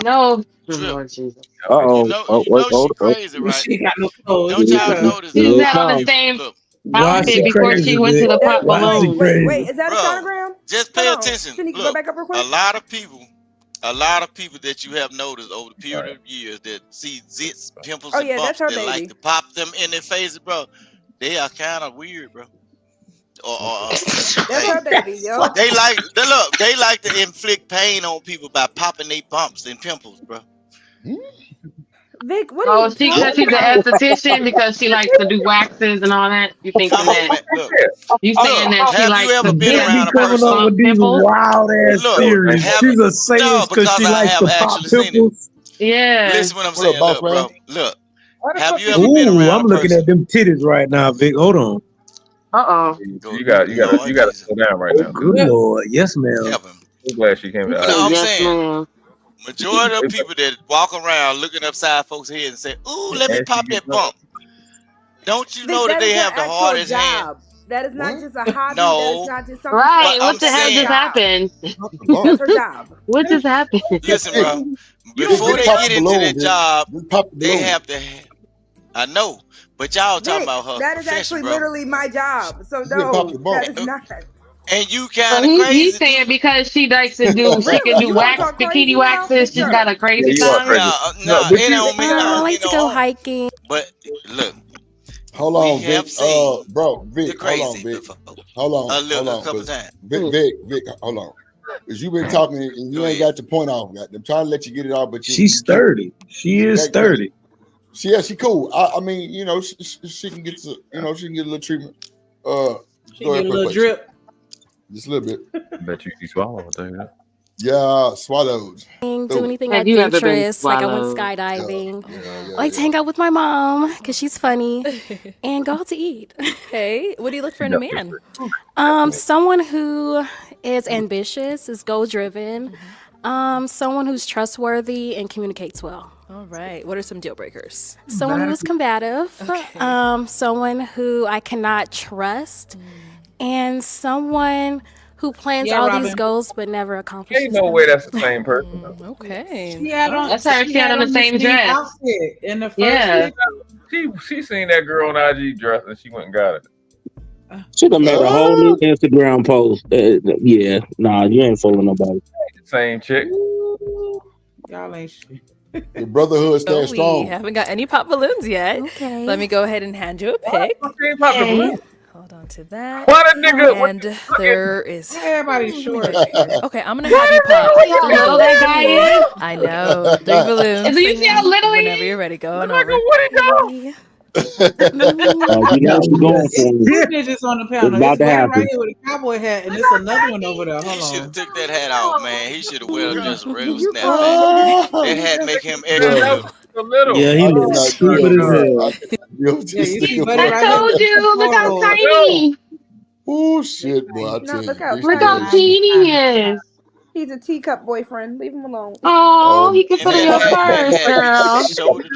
No. Lord Jesus. You know she crazy, right? She got no clothes. Don't y'all notice? She's had on the same outfit before she went to the pop balloon. Wait, is that a sonogram? Just pay attention. Can you go Look, back up real quick? a lot of people that you have noticed over the period of years that see zits, pimples, and bumps that like to pop them in their faces, bro. They are kind of weird, bro. That's her baby, yo. They like to inflict pain on people by popping their bumps and pimples, bro. Vic, what are you she said she's an esthetician because she likes to do waxes and all that. You thinking that? You saying that she likes to been around coming up with these wild ass theories. She's a sadist because she likes to pop pimples. Yeah. Listen what I'm saying, look, bro. Look. Have you ever been around I'm looking at them titties right now, Vic. Hold on. You got to slow down right now. Good Lord, yes, ma'am. I'm glad she came out. I'm saying, majority of people that walk around looking upside folks' head and say, "Ooh, let me pop that bump." Don't you know that they have the hardest hand? That is not just a hobby. No. That is not just something. Right. What the hell just happened? That's her job. What just happened? Listen, bro. Before they get into that job, they have to. I know, but y'all talking about her. That is actually literally my job. So no, that is not. And you kind of crazy. He's saying because she likes to do, she can do wax, bikini waxes. She's got a crazy time. No, it don't mean I like to go hiking. But look, hold on, Vic. Bro, Vic, hold on, Vic. Hold on, couple times. Vic, hold on. Because you've been talking and you ain't got your point off. I'm trying to let you get it off, but she's 30. She is 30. She cool. I mean, you know, she can get she can get a little treatment. She get a little drip. Just a little bit. Bet you swallow. I'll tell you that. Yeah, swallows. Do anything adventurous, like I went skydiving. I like to hang out with my mom because she's funny, and go out to eat. Okay, what do you look for in a man? Someone who is ambitious, is goal-driven, someone who's trustworthy and communicates well. All right. What are some deal breakers? Someone who is combative, someone who I cannot trust, and someone who plans all these goals but never accomplishes Ain't no way that's the same person. Okay. That's her. She had on the same dress. Outfit in the first She seen that girl on IG dress and she went and got it. Should have made a whole new Instagram post. Yeah, nah, you ain't fooling nobody. Same chick. Y'all ain't shit. The brotherhood stands strong. We haven't got any pop balloons yet. Okay. Let me go ahead and hand you a pic. Okay. Hold on to that. What a nigga! And there is. Everybody's short. Okay, I'm gonna have you pop. That guy is. I know. 3 balloons. Do you see how little he is? Whenever you're ready, go on over. What it You know she's going for Two bitches on the panel. about This to man happen. right here with a cowboy hat, and there's another one over there. He Hold should on. have took that hat off, man. He should have worn just a regular snapback. That hat make him extra little. Yeah, he looks stupid as hell. I told you, look how tiny. Oh shit, boy! I tell you, Look how Look how teeny he is. He's a teacup boyfriend. Leave him alone. Oh, he can put in your purse, girl.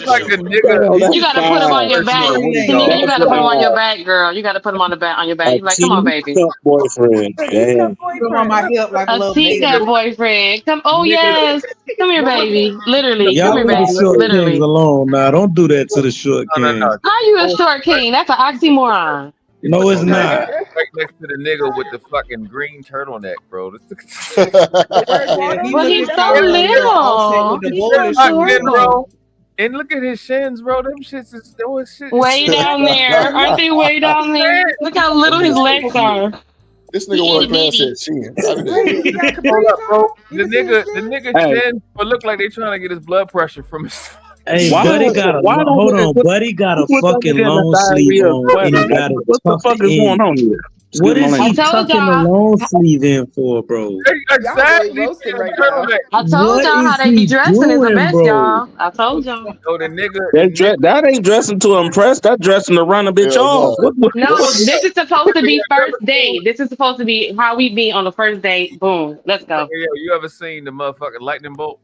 Like a nigga. You gotta put him on your back. Tanika, you gotta put him on your back, girl. You gotta put him on your back. You're like, come on, baby. Boyfriend. Damn. Put him on my hip like a A little baby. teacup boyfriend. Come, oh yes. Come here, baby. Literally. Y'all Come here, leave the baby. short Literally. kings alone now. Don't do that to the short king. How you a short king? That's an oxymoron. No, it's not. Right next to the nigga with the fucking green turtleneck, bro. Well, he's so little. He's so bro. And look at his shins, bro. Them shits is those shit. Way down there. Aren't they way down there? Look how little his legs are. This nigga want to class that chin. Hold up, bro. The nigga shins but look like they trying to get his blood pressure from his. Hey, Buddy got a fucking long sleeve on, and he got a what the fuck is going on here? What is he tucking the long sleeve in for, bro? Y'all really roasting right now. I told y'all how they be dressing is the best, y'all. I told y'all. So the nigga, That ain't dressing to impress. That dressing to run a bitch off. No, this is supposed to be first date. This is supposed to be how we be on the first date. Boom, let's go. you ever seen the motherfucking lightning bolt?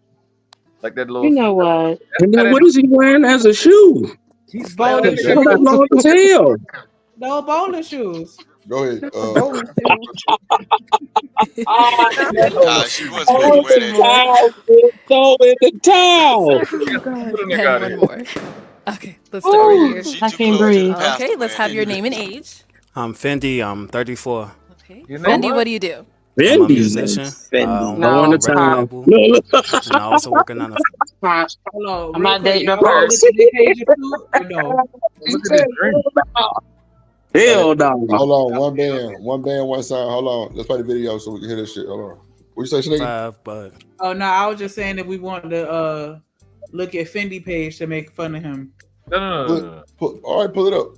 Like that little. You know what? And then what is he wearing as a shoe? He's bowling shoes. Long as hell. No bowling shoes. Go ahead. Bowling shoes. She was supposed to wear that. Throw in the towel. And one more. Okay, let's start right here. I can't breathe. Okay, let's have your name and age. I'm Fendi. I'm 34. Okay. Fendi, what do you do? I'm a musician. Going to town. And I also work on a. Hold on. I'm not dating Y'all her wanna first. look at the page too, or no? Look at this drink. Hell no. Hold on, one band, one sound. Hold on, let's play the video so we can hear this shit. Hold on. What you say, Shanigga? 5, but Oh no, I was just saying that we wanted to look at Fendi page to make fun of him. No. All right, pull it up.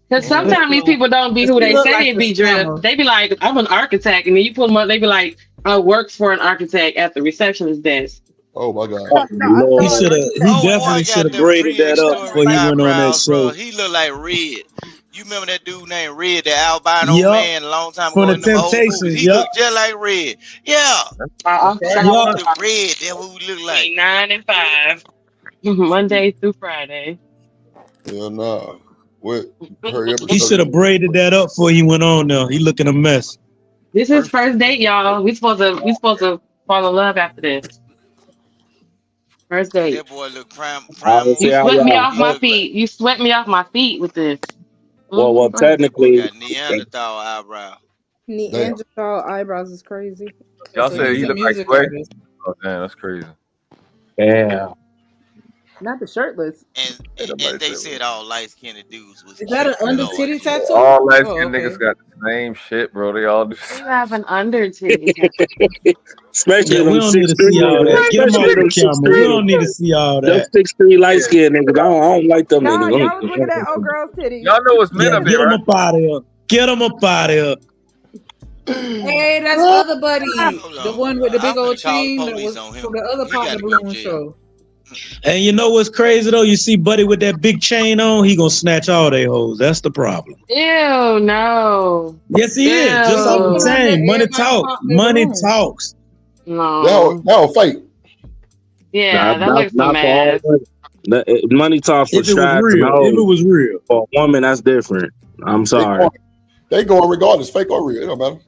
Because sometimes these people don't be who they say they be dressed. They be like, I'm an architect, and then you pull them up, they be like, I work for an architect at the receptionist desk. Oh my God. He definitely should have braided that up before he went on that show. Bro. He look like Red. You remember that dude named Red, the albino Yup. man, a long time From ago the in the old Temptations, movies. He yup. looked just like Red. Yeah. Yup. The Red, that's what we look like. 9 and 5. Monday through Friday. Yeah, nah. What? Hurry up. He should have braided that up before he went on there. He looking a mess. This is first date, y'all. We supposed to fall in love after this. First date. That boy look prime. You swept me off my feet. You swept me off my feet with this. Well, technically, got Neanderthal eyebrow. Neanderthal eyebrows is crazy. Y'all said he look like Sway? Oh damn, that's crazy. Yeah. Not the shirtless. And they said all light-skinned dudes was. Is that an under titty tattoo? All light-skinned niggas got the same shit, bro. They all do. You have an under titty. Especially we don't need to see all that. Get them off the camera. We don't need to see all that. Them 6'3" light skinned niggas. I don't like them Nah, niggas. y'all was looking at old girl's titties. Y'all know what's men up Get here, them right? up out of here. Get them up out of here. Hey, that's other buddy, the one with the big old chain that was from the other part of the balloon show. And you know what's crazy though? You see Buddy with that big chain on, he gonna snatch all they hoes. That's the problem. Ew, no. Yes, he is. Just off the chain. Money talks. Money talks. No. That was fake. Yeah, that looks so mad. Money talks for strides. If it was real. For a woman, that's different. I'm sorry. They going regardless, fake or real. It don't matter.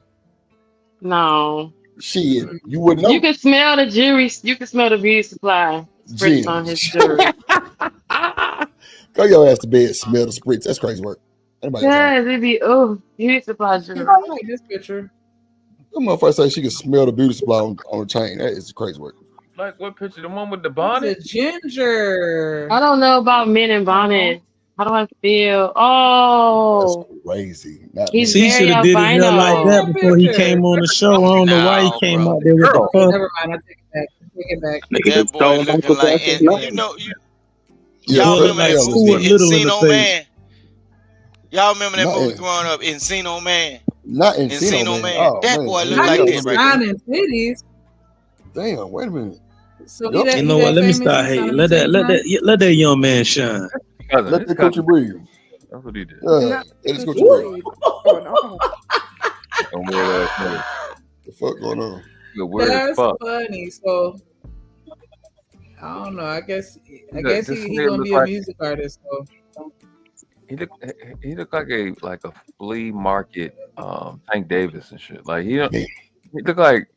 No. Shit, you wouldn't know. You can smell the jewelry. You can smell the beauty supply spritz on his jewelry. Go your ass to bed, smell the spritz. That's crazy work. Yes, it'd be beauty supply jewelry. I like this picture. That motherfucker say she can smell the beauty supply on the chain. That is crazy work. Like what picture? The one with the bonnet? The ginger. I don't know about men in bonnets. How do I feel? Oh, that's crazy. He's he should have did his hair like that before he came on the show. I don't know why he came out there with the fuck. Never mind, I take it back. Take it back. That boy looking like, and you know, y'all remember that movie Encino Man? Y'all remember that movie growing up, Encino Man? Not Encino Man. Oh, that man. boy look like that right there. Titties. Damn, wait a minute. So you know what? Let me start hating. Let that young man shine. Let the coach breathe. That's what he did. Yeah, let the coach breathe. The fuck going on? That's funny. So I don't know. I guess he's gonna be a music artist. So he looked like a flea market Tank Davis and shit. Like he looked like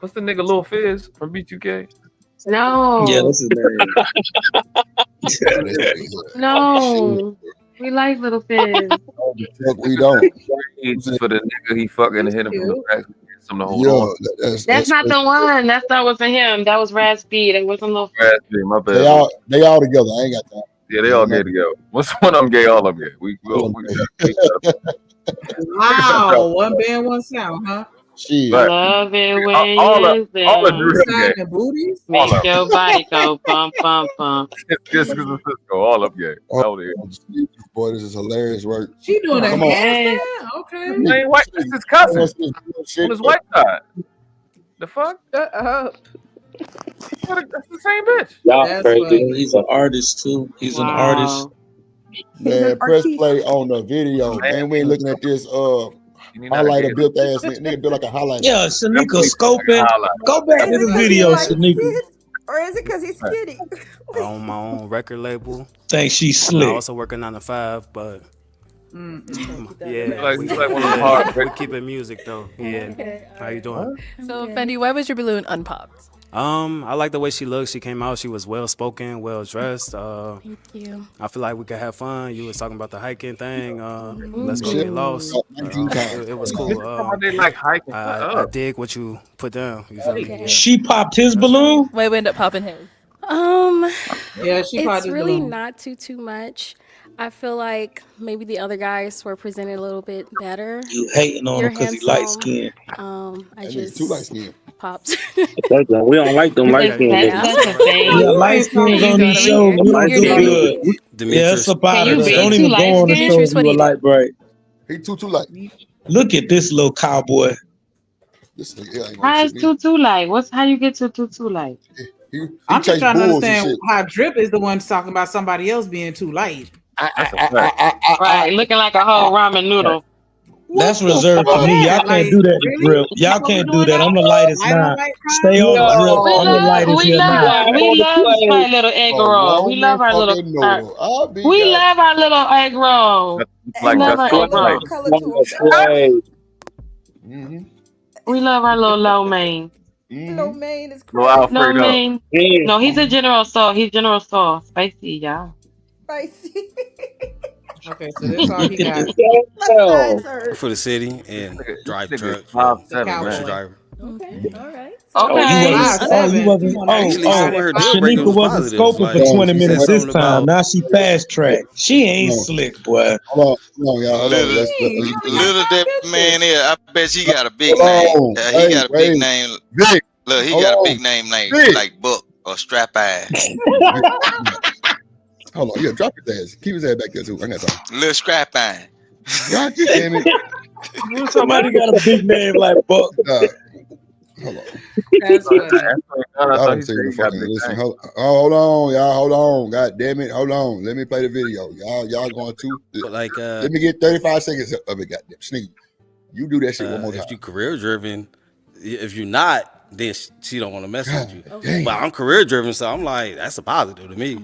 what's the nigga Lil Fizz from B2K? No. Yeah, that's his name. No. We like Little Fizz. We don't. For the nigga he fucking hit him from the back. Something to hold on. That's not the one. That wasn't him. That was Rad Speed. It wasn't Little Fizz. Rad Speed, my bad. They all together. I ain't got time. Yeah, they all gay together. What's one of them gay? All of them gay. Wow, one band, one sound, huh? Love it when all you're the drill Inside game. the booties. Make your body go bum bum bum. Just because of Cisco, all up game. Oh, boy, this is hilarious work. She doing a Come on. handstand? Okay. Hey, white, that's his cousin on his white side. The fuck? Shut up. That's the same bitch. Y'all That's crazy. funny. He's an artist too. He's an artist. Man, press play on the video. Man, we ain't looking at this highlighter built ass nigga built like a highlighter. Yeah, Shanika scoping. Go back to the video, Shanika. Or is it because he's skinny? On my own record label. Think she's I'm slick. also working 9 to 5, but Like, he's like one of the hard. we keep it music though. Yeah. Okay, How you doing? So Fendi, why was your balloon unpopped? I like the way she looked. She came out. She was well spoken, well dressed. Thank you. I feel like we could have fun. You was talking about the hiking thing. Let's go get lost. It was cool. They like hiking. I dig what you put down. You feel me? She popped his balloon. Wait, we end up popping his. Yeah, she It's popped his really balloon. not too much. I feel like maybe the other guys were presented a little bit better. You hating on You're him because he light handsome. skinned. I That just nigga too light skinned. popped. We don't like them light skinned That's a thing. Yeah, light skins on these shows, you don't do good. Yeah, it's about Can it. you be Don't too even go on the light-skinned? show if you a light bright. He too light. Look at this little cowboy. This nigga ain't How gonna is shit me. Tutu light? How you get to Tutu light? He I'm just chased trying to bulls and understand shit. how Drip is the one talking about somebody else being too light. Right, looking like a whole ramen noodle. That's reserved for me. Y'all can't do that to Drip. Y'all can't do that. I'm the lightest now. Stay on Drip. I'm the lightest here now. We love my little egg roll. We love our little. We love our little egg roll. Like love that's our egg roll. We love our little low main. Low main is Little crazy. Alfredo. No main. No, he's a general store. He's general store. Spicy, y'all. Spicy. Okay, so that's all he got. for the city and drive truck. 5'7", commercial man. driver. Okay, all right. You wasn't. Shanika wasn't scoping for 20 minutes this time. Now she fast track. She ain't slick, boy. Hold on, y'all. Little that man here, I bet he got a big name. He got a big name. Look, he got a big name like Buck or Strap Eye. Hold on, yeah, drop his ass. Keep his ass back there too. I got time. Little Strap Eye. God damn it. Somebody got a big name like Buck. Hold on. That's Hold on, y'all. Hold on. God damn it. Hold on. Let me play the video. Y'all going to like let me get 35 seconds of it. Goddamn sneak. You do that shit one more time. If you career driven, if you're not, then she don't want to mess with you. Dang. But I'm career driven, so I'm like, that's a positive to me.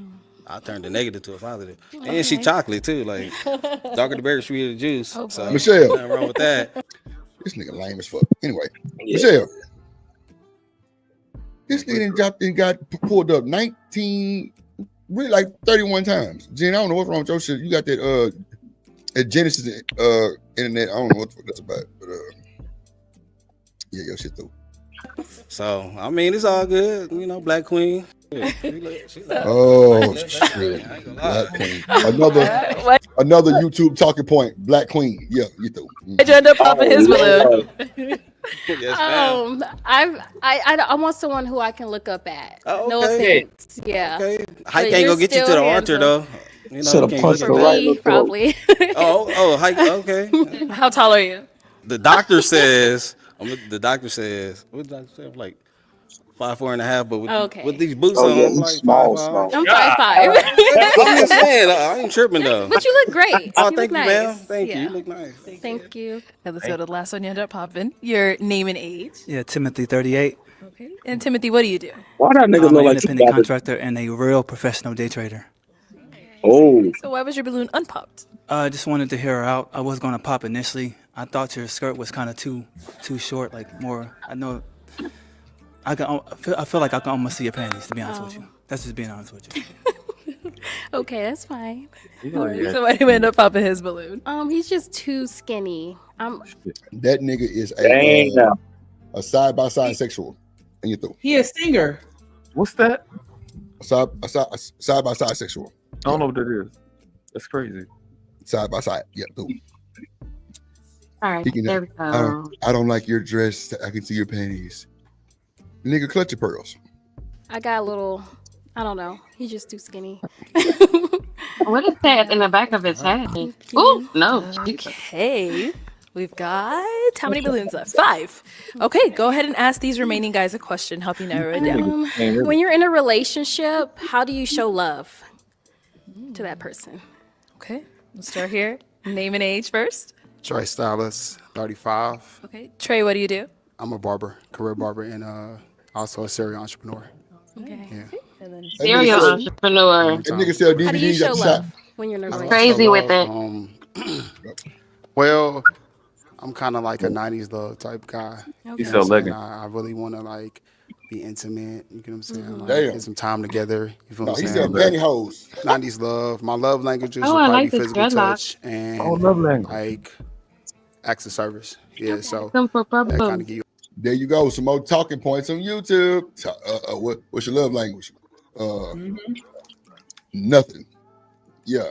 I turned the negative to a positive. And she chocolate too, like darker the berry, sweeter the juice. So Michelle, nothing wrong with that. This nigga lame as fuck. Anyway, Michelle, this nigga done dropped and got pulled up 19, really like 31 times. Jen, I don't know what's wrong with your shit. You got that at Genesis internet. I don't know what the fuck that's about, but yeah, your shit though. So I mean, it's all good, you know. Black Queen. Oh shit! Black Queen. Another YouTube talking point. Black Queen. Yeah, you too. Did you end up popping his balloon? I want someone who I can look up at. No offense. Yeah. Okay. Hike ain't gonna get you to the altar though. You know, you can't for me, probably. Hike. Okay. How tall are you? The doctor says. The doctor says. What the doctor say? Like 5'4.5", but with these boots on, I'm like 5'5". I'm 5'5". I'm just saying, I ain't tripping though. But you look great. Oh, you thank look you, nice. ma'am. Thank you. Yeah. You look nice. Thank you. Okay, let's go to the last one you end up popping. Your name and age. Yeah, Timothy, 38. Okay. And Timothy, what do you do? Why that nigga I'm look an like independent contractor and a real professional day trader. So why was your balloon unpopped? I just wanted to hear her out. I was gonna pop initially. I thought your skirt was kind of too short, like more. I know. I feel like I can almost see your panties. To be honest with you, that's just being honest with you. Okay, that's fine. So why do you end up popping his balloon? He's just too skinny. That nigga is a side-by-side sexual. And you through. He a singer. What's that? A side-by-side sexual. I don't know what that is. That's crazy. Side by side. Yeah, through. All right, Speaking there of, we go. I don't like your dress. I can see your panties. Nigga, clutch your pearls. I got a little, I don't know. He's just too skinny. What is that in the back of his head? Oh no! Okay. We've got how many balloons left? 5. Okay, go ahead and ask these remaining guys a question. Help you narrow it down. When you're in a relationship, how do you show love to that person? Okay, let's start here. Name and age first. Trey Stylist, 35. Okay, Trey, what do you do? I'm a barber, career barber, and also a serial entrepreneur. Okay. Yeah. And then Serial entrepreneur. That nigga sell DVDs How do you at show the love shop. when you're in a How do I relationship? Crazy show with love? Well, I'm kind of like a 90s love type guy. Okay. You know what I'm saying? I really want to like be intimate. You get what I'm saying? Like, Damn. get some time together. You feel No, what I'm he saying? said pantyhose. 90s love. My love languages Oh, would I probably like be this physical dreadlock. touch and love language. like acts of service. Yeah, so Come for that kind purple. of give you. There you go. Some more talking points on YouTube. What's your love language? Nothing. Yeah.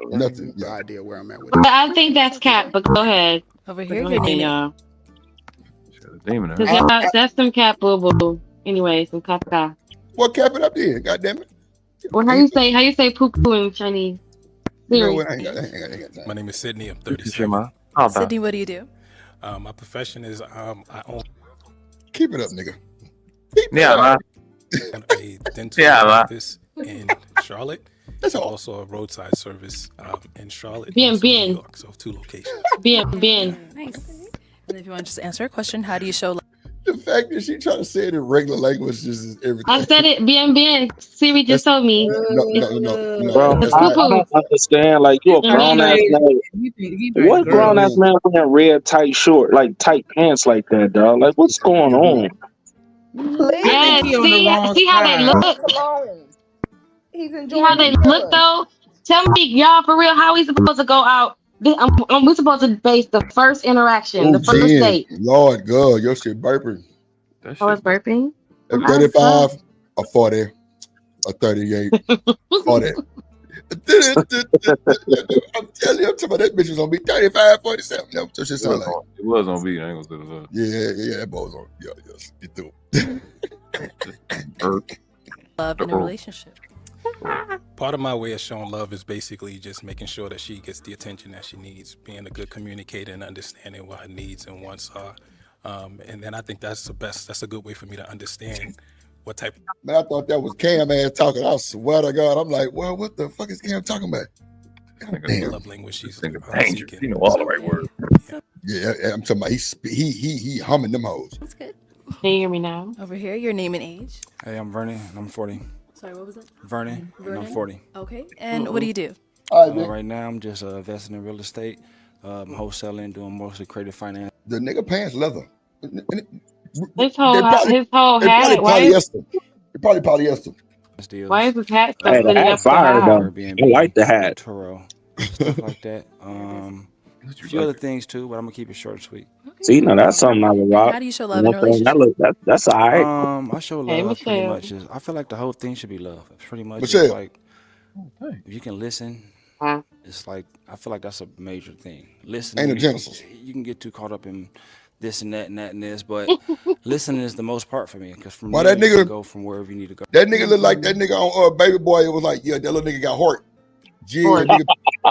Nothing. No Yeah. idea where I'm at with But it. I think that's cap. But go ahead. Over But here, go your ahead, name y'all. Demon in 'Cause her. y'all, that's some cap, boo boo. Anyway, some caca. What cap it up there? God damn it. Well, how you say poo poo in Chinese? You know Serious. what? I ain't got time. My name is Sydney. I'm Shema. 37. Oh, Sydney, what do you do? My profession is I own Keep it up, nigga. Yeah, a dental Yeah, man. practice in Charlotte. That's all. Also a roadside service in Charlotte, Bien, and also New bien. York. So 2 locations. Bien, bien. Nice. And if you want to just answer a question, how do you show love? The fact that she trying to say it in regular language just is everything. I said it. Bien, bien. Siri just told me. No. Bro, It's I poo-poo. don't understand. Like, you a grown ass man. What grown ass man wearing red tight short, like tight pants like that, dog? Like, what's going on? Yes. he on the wrong See how they side. look. Alone. He's See enjoying how they the look though. Tell me, y'all, for real, how we supposed to go out? We supposed to base the first interaction, the first Jen, date. Lord God, your shit burping. I was burping. A 35, a 40, a 38, 40. I'm telling you, I'm talking about that bitch was gonna be 35, 47. That's what your shit sound like. It was on beat. I ain't gonna say that. Yeah, that boy was on. Yeah, yes, get through. Love in a relationship. Part of my way of showing love is basically just making sure that she gets the attention that she needs, being a good communicator and understanding what her needs and wants are. And then I think that's the best. That's a good way for me to understand what type. Man, I thought that was Cam ass talking. I swear to God, I'm like, well, what the fuck is Cam talking about? Damn. Love language she's dangerous. You know all the right words. Yeah, I'm talking about he humming them hoes. That's good. Can you hear me now? Over here, your name and age. Hey, I'm Vernon, and I'm 40. Sorry, what was it? Vernon, and I'm 40. Okay. And what do you do? Right now, I'm just investing in real estate, wholesaling, doing mostly creative finance. The nigga pants leather. His whole hat. Why is polyester. Why is his hat so Hey, the hat fire though. I like the hat. Turo, stuff like that. A few other things too, but I'm gonna keep it short and sweet. See, now that's something I would rock. How do you show love in a relationship? That's all right. I show love pretty much. I feel like the whole thing should be love. Pretty much, it's Michelle. like if you can listen, it's like I feel like that's a major thing. Listening, Ain't a Genesis. you can get too caught up in this and that and that and this, but listening is the most part for me because from Why there that you nigga can go from wherever you need to go. That nigga look like that nigga on Baby Boy. It was like, yeah, that little nigga got heart. Yeah, nigga,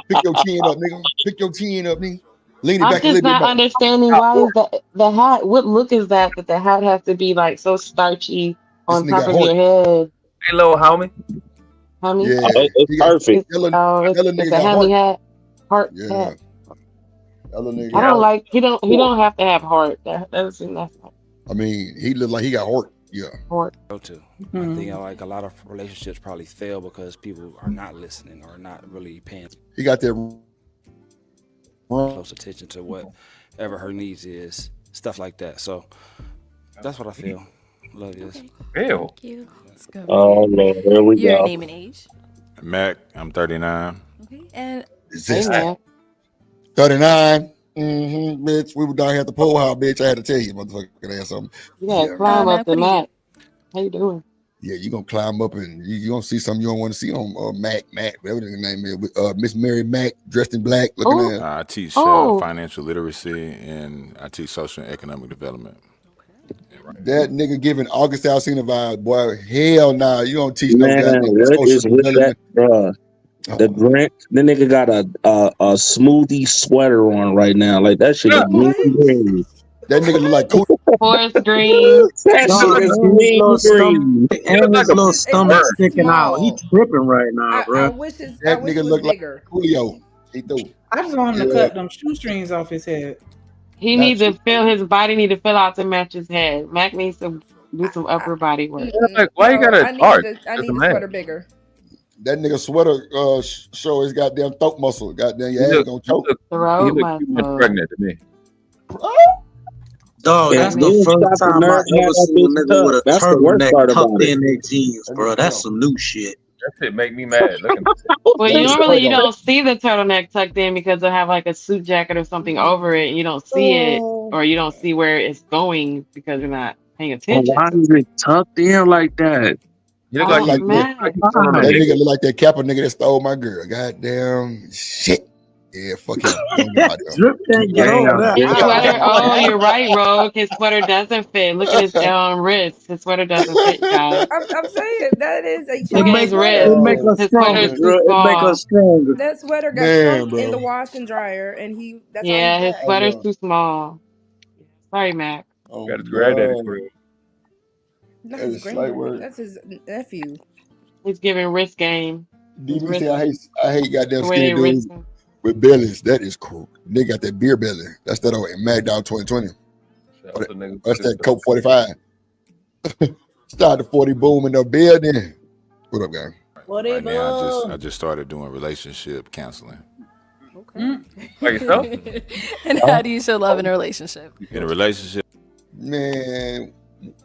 pick your chin up, nigga. Pick your chin up, nigga. Lean it I'm back a just little bit not more. understanding why is the hat. What look is that the hat has to be like so starchy on This top nigga of your head? Hey, little homie. Homie? Yeah, it's perfect. It's a hammy hat. Heart Yeah. hat. That little nigga. I don't like. He don't have to have heart. That's I mean, he look like he got heart. Yeah. heart. Go to. I think like a lot of relationships probably fail because people are not listening or not really paying He got that close attention to whatever her needs is, stuff like that. So that's what I feel. Love is. Ew. Thank you. Let's go. Oh Lord, here we Your go. name and age. Mac, I'm 39. Okay. And Is 39. Bitch. We were down here at the pool house, bitch. I had to tell you, motherfucker, ass something. You gotta climb up the mat. How you doing? Yeah, you're gonna climb up and you're gonna see something you don't want to see on Mac, whatever his name is, Miss Mary Mac, dressed in black, looking at. I teach financial literacy and I teach social and economic development. That nigga giving August Alsina vibes, boy. Hell nah, you don't teach no Man, goddamn what social is with that, development. bro? The Grant, the nigga got a smoothie sweater on right now. Like that shit is mean. That nigga look like Forest Green. That shit is mean green. And his little stomach sticking out. He tripping right now, bro. I wish it nigga was look like bigger. Julio. He do. I just want him to cut them shoestrings off his head. He needs to fill his body. Need to fill out to match his head. Mac needs to do some upper body work. Why you gotta I need the sweater bigger. That nigga sweater show his goddamn throat muscle. Goddamn, your ass gonna choke. Throat muscle. Pregnant to me. Dog, that's the first time I ever seen a nigga with a turtleneck tucked in their jeans, bro. That's some new shit. That shit make me mad. Look at Well, normally you don't see the turtleneck tucked in because they'll have like a suit jacket or something over it. And you don't see it, or you don't see where it's going because you're not paying attention. Why is it tucked in like that? You look like that nigga look like that Kappa nigga that stole my girl. Goddamn shit. Yeah, fuck him. His sweater, oh, you're right, Rogue. His sweater doesn't fit. Look at his wrist. His sweater doesn't fit, guys. I'm saying that is a Look at his wrist. His sweater is too small. stronger. That sweater got shrunk in the wash and dryer, and that's all he his got. sweater's too small. Sorry, Mac. Got his granddaddy crib. Not his grandma. That's his nephew. He's giving wrist game. DB say I hate goddamn skinny dudes with bellies. That is cool. They got that beer belly. That's that old MacDown 2020. That's that Coke 45. Start the 40 boom in the building. What up, gang? Right now, I just started doing relationship counseling. Okay. Like yourself? And how do you show love in a relationship? In a relationship, man.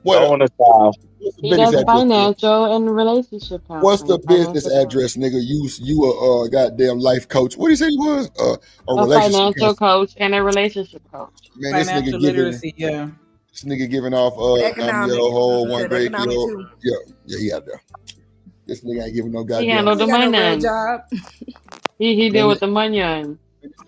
What on the style? He does financial and relationship counseling. What's the business address, nigga? You a goddamn life coach. What did he say he was? A relationship financial coach and a relationship coach. Man, financial literacy, yeah. This nigga giving off economic. I'm your whole one great economic deal. too. Yeah, he out there. This nigga ain't giving no goddamn. He handled the money. Job. He deal with the money on.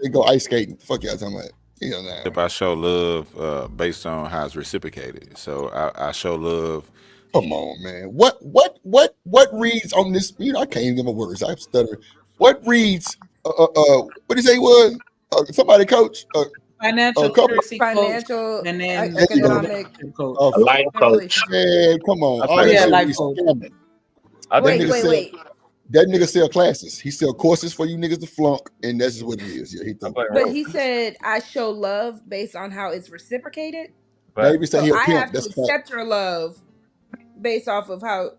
They go ice skating. Fuck y'all talking about. You know, if I show love based on how it's reciprocated, so I show love. Come on, man. What reads on this? You know, I can't even give my words. I'm stuttering. What reads? What did he say he was? Somebody coach. Financial literacy financial coach, and then economic coach. Life coach. Man, come on. Life coach. Wait. That nigga sell classes. He sell courses for you niggas to flunk, and that's just what it is. Yeah, but he said I show love based on how it's reciprocated. Maybe say he a I pimp. have to accept your love based off of how.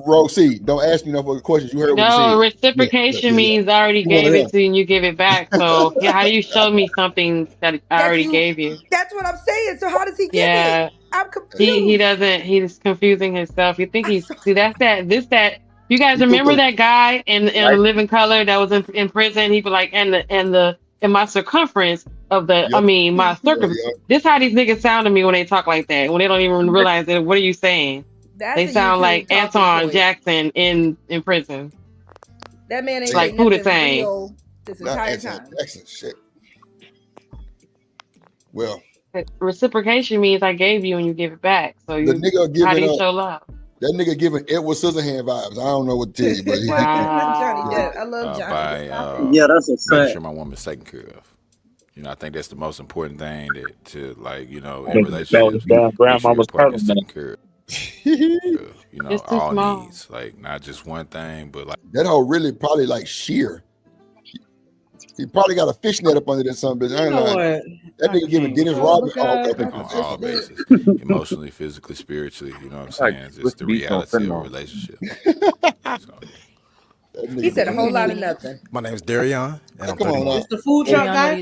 Rosie, don't ask me no further questions. You heard what he said. No, reciprocation means I already gave it to you and you give it back. So how do you show me something that I already gave you? That's what I'm saying. So how does he give it? I'm confused. He doesn't. He's confusing himself. You think he's that. You guys remember that guy in Living Color that was in prison? He was like, in my circumference of the, my circumference. This how these niggas sound to me when they talk like that. When they don't even realize it. What are you saying? They sound like Anton Jackson in prison. That man ain't like who the same this entire time. Jackson, shit. Well, reciprocation means I gave you and you give it back. So how do you show love? That nigga giving Edward Scissorhand vibes. I don't know what to tell you, but Johnny Depp. I love Johnny. Yeah, that's a fact. Make sure my woman's taken care of. You know, I think that's the most important thing to like, you know, in relationships. Grandmama's taken care of. You know, all needs, like not just one thing, but like that whole really probably like sheer. He probably got a fishnet up under that son bitch. I ain't know that nigga giving Dennis Rodman on all bases, emotionally, physically, spiritually. You know what I'm saying? It's the reality of a relationship. He said a whole lot of nothing. My name is Darion, and I'm 31. It's the food truck guy.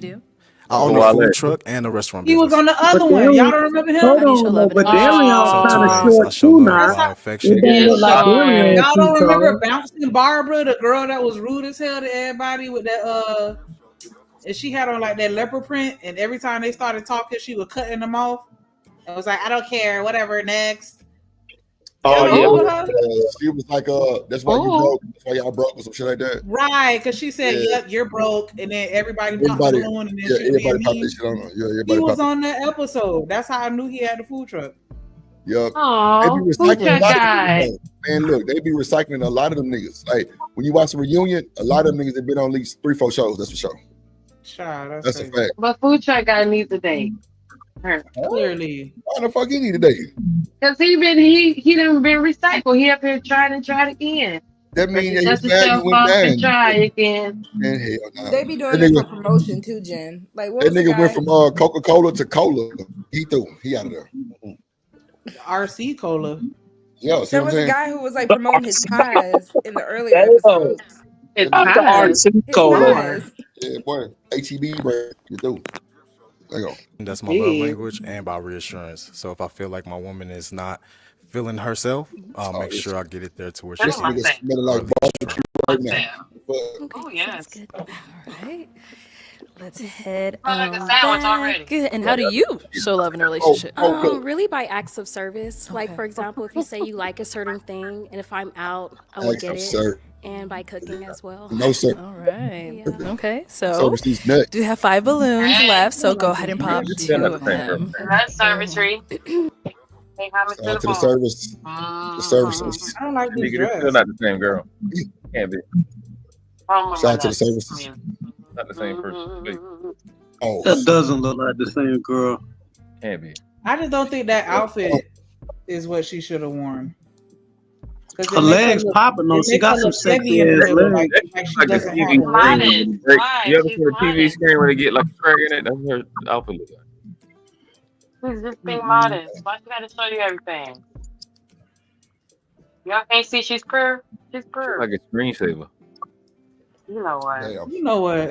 I own a food truck and a restaurant business. He was on the other one. Y'all don't remember him? But Darion's kind of short too now. Y'all don't remember Bouncing Barbara, the girl that was rude as hell to everybody with that and she had on like that leopard print, and every time they started talking, she was cutting them off. It was like, I don't care, whatever, next. Oh yeah. She was like, that's why you broke. That's why y'all broke or some shit like that. Right, because she said, "Yep, you're broke," and then everybody popped the balloon, and then she everybody popped that shit on her. Yeah, everybody he was popped on that episode. That's how I knew he had the food truck. Yep. Oh, they be recycling a lot of them. Man, look, they be recycling a lot of them niggas. Like when you watch a reunion, a lot of them niggas have been on at least 3-4 shows. That's for sure. Child, that's a fact. But food truck guy needs a date. Clearly. Why the fuck he need a date? Because he done been recycled. He up here tried and tried again. That means that his value went down. And try again. Man, hell no. They be doing it for promotion too, Jen. Like what that was nigga went from Coca-Cola to cola. He threw. He out of there. RC Cola. Yeah, there was a guy who was like promoting his pies in the earlier episodes. His pies. Yeah, boy. HEB bread. You do. There you go. That's my love language and by reassurance. So if I feel like my woman is not feeling herself, I'll make sure I get it there to where she's smelling like barbecue right now. Oh yes. Good. All right. Let's head like a sandwich already. Good. And how do you show love in a relationship? Really by acts of service. Like for example, if you say you like a certain thing, and if I'm out, I will get it. And by cooking as well. No, sir. All right. Yeah. Okay. So service nuts. do have 5 balloons left. So go ahead and pop 2 of them. That's servicery. Shout to the service. The services. I don't like this dress. Still not the same girl. Can't be. Shout out to the services. Not the same person. Oh, that doesn't look like the same girl. Can't be. I just don't think that outfit is what she should have worn. Her legs popping though. She got some sexy ass legs. Like a TV screen. You ever seen a TV screen where they get like a crack in it? That's her outfit look like. She's just being modest. Why she gotta show you everything? Y'all can't see she's purr. She's purr. Like a screensaver. You know what? Damn. You know what?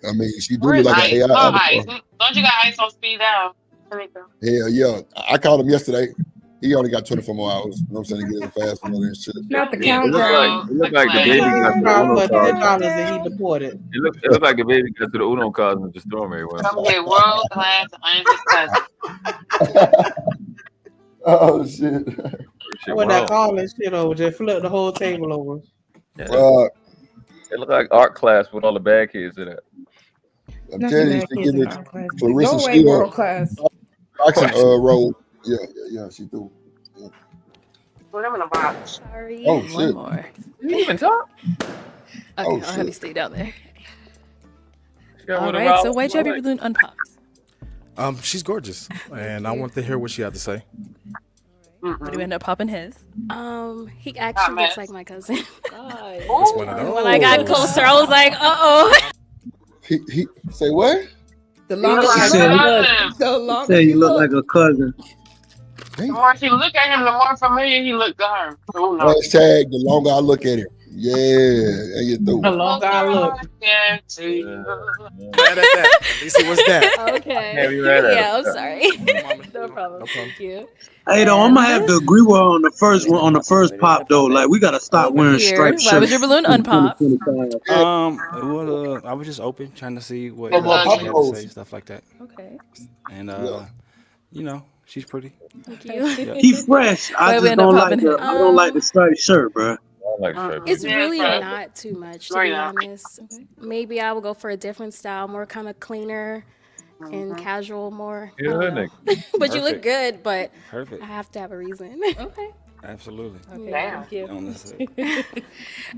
I mean, she do look like an AI. Ice. Don't you got ice on speed down? Hell yeah. I called him yesterday. He only got 24 more hours. You know what I'm saying? To get it fast and all that shit. Not the countdown. It looked like the baby got to the Uno card. That he deported. It looked like the baby got to the Uno card and just threw them everywhere. Come get world class cousin. Oh shit. When that calling shit over, just flip the whole table over. Yeah, it looked like art class with all the bad kids in it. I'm telling you, she give it Clarissa No way, world class. boxing role. Yeah, she do. Yeah. Put them in a box. Sorry. Oh shit. One more. You didn't even talk. Okay, I'll have you stay down there. All right, so why'd you have your balloon unpopped? She's gorgeous, and I want to hear what she had to say. Did you end up popping his? He actually looks like my cousin. It's one of those. When I got closer, I was like, He say what? The longer you look like a cousin. The more she look at him, the more familiar he look to her. Oh, no. Hashtag the longer I look at him. Yeah, there you do. The longer I look. Mad at that. At least it was that. Okay. Yeah, I'm sorry. No problem. Thank you. Hey, though, I'm gonna have to agree with her on the first one, on the first pop though. Like, we gotta stop wearing striped shirts. Why was your balloon unpopped? I was just open, trying to see what she had to say, stuff like that. Okay. And you know, she's pretty. Thank you. He fresh. I just don't like the. I don't like the striped shirt, bro. It's really not too much, to be honest. Maybe I will go for a different style, more kind of cleaner and casual, more. But you look good, but I have to have a reason. Okay. Absolutely. Okay. Thank you.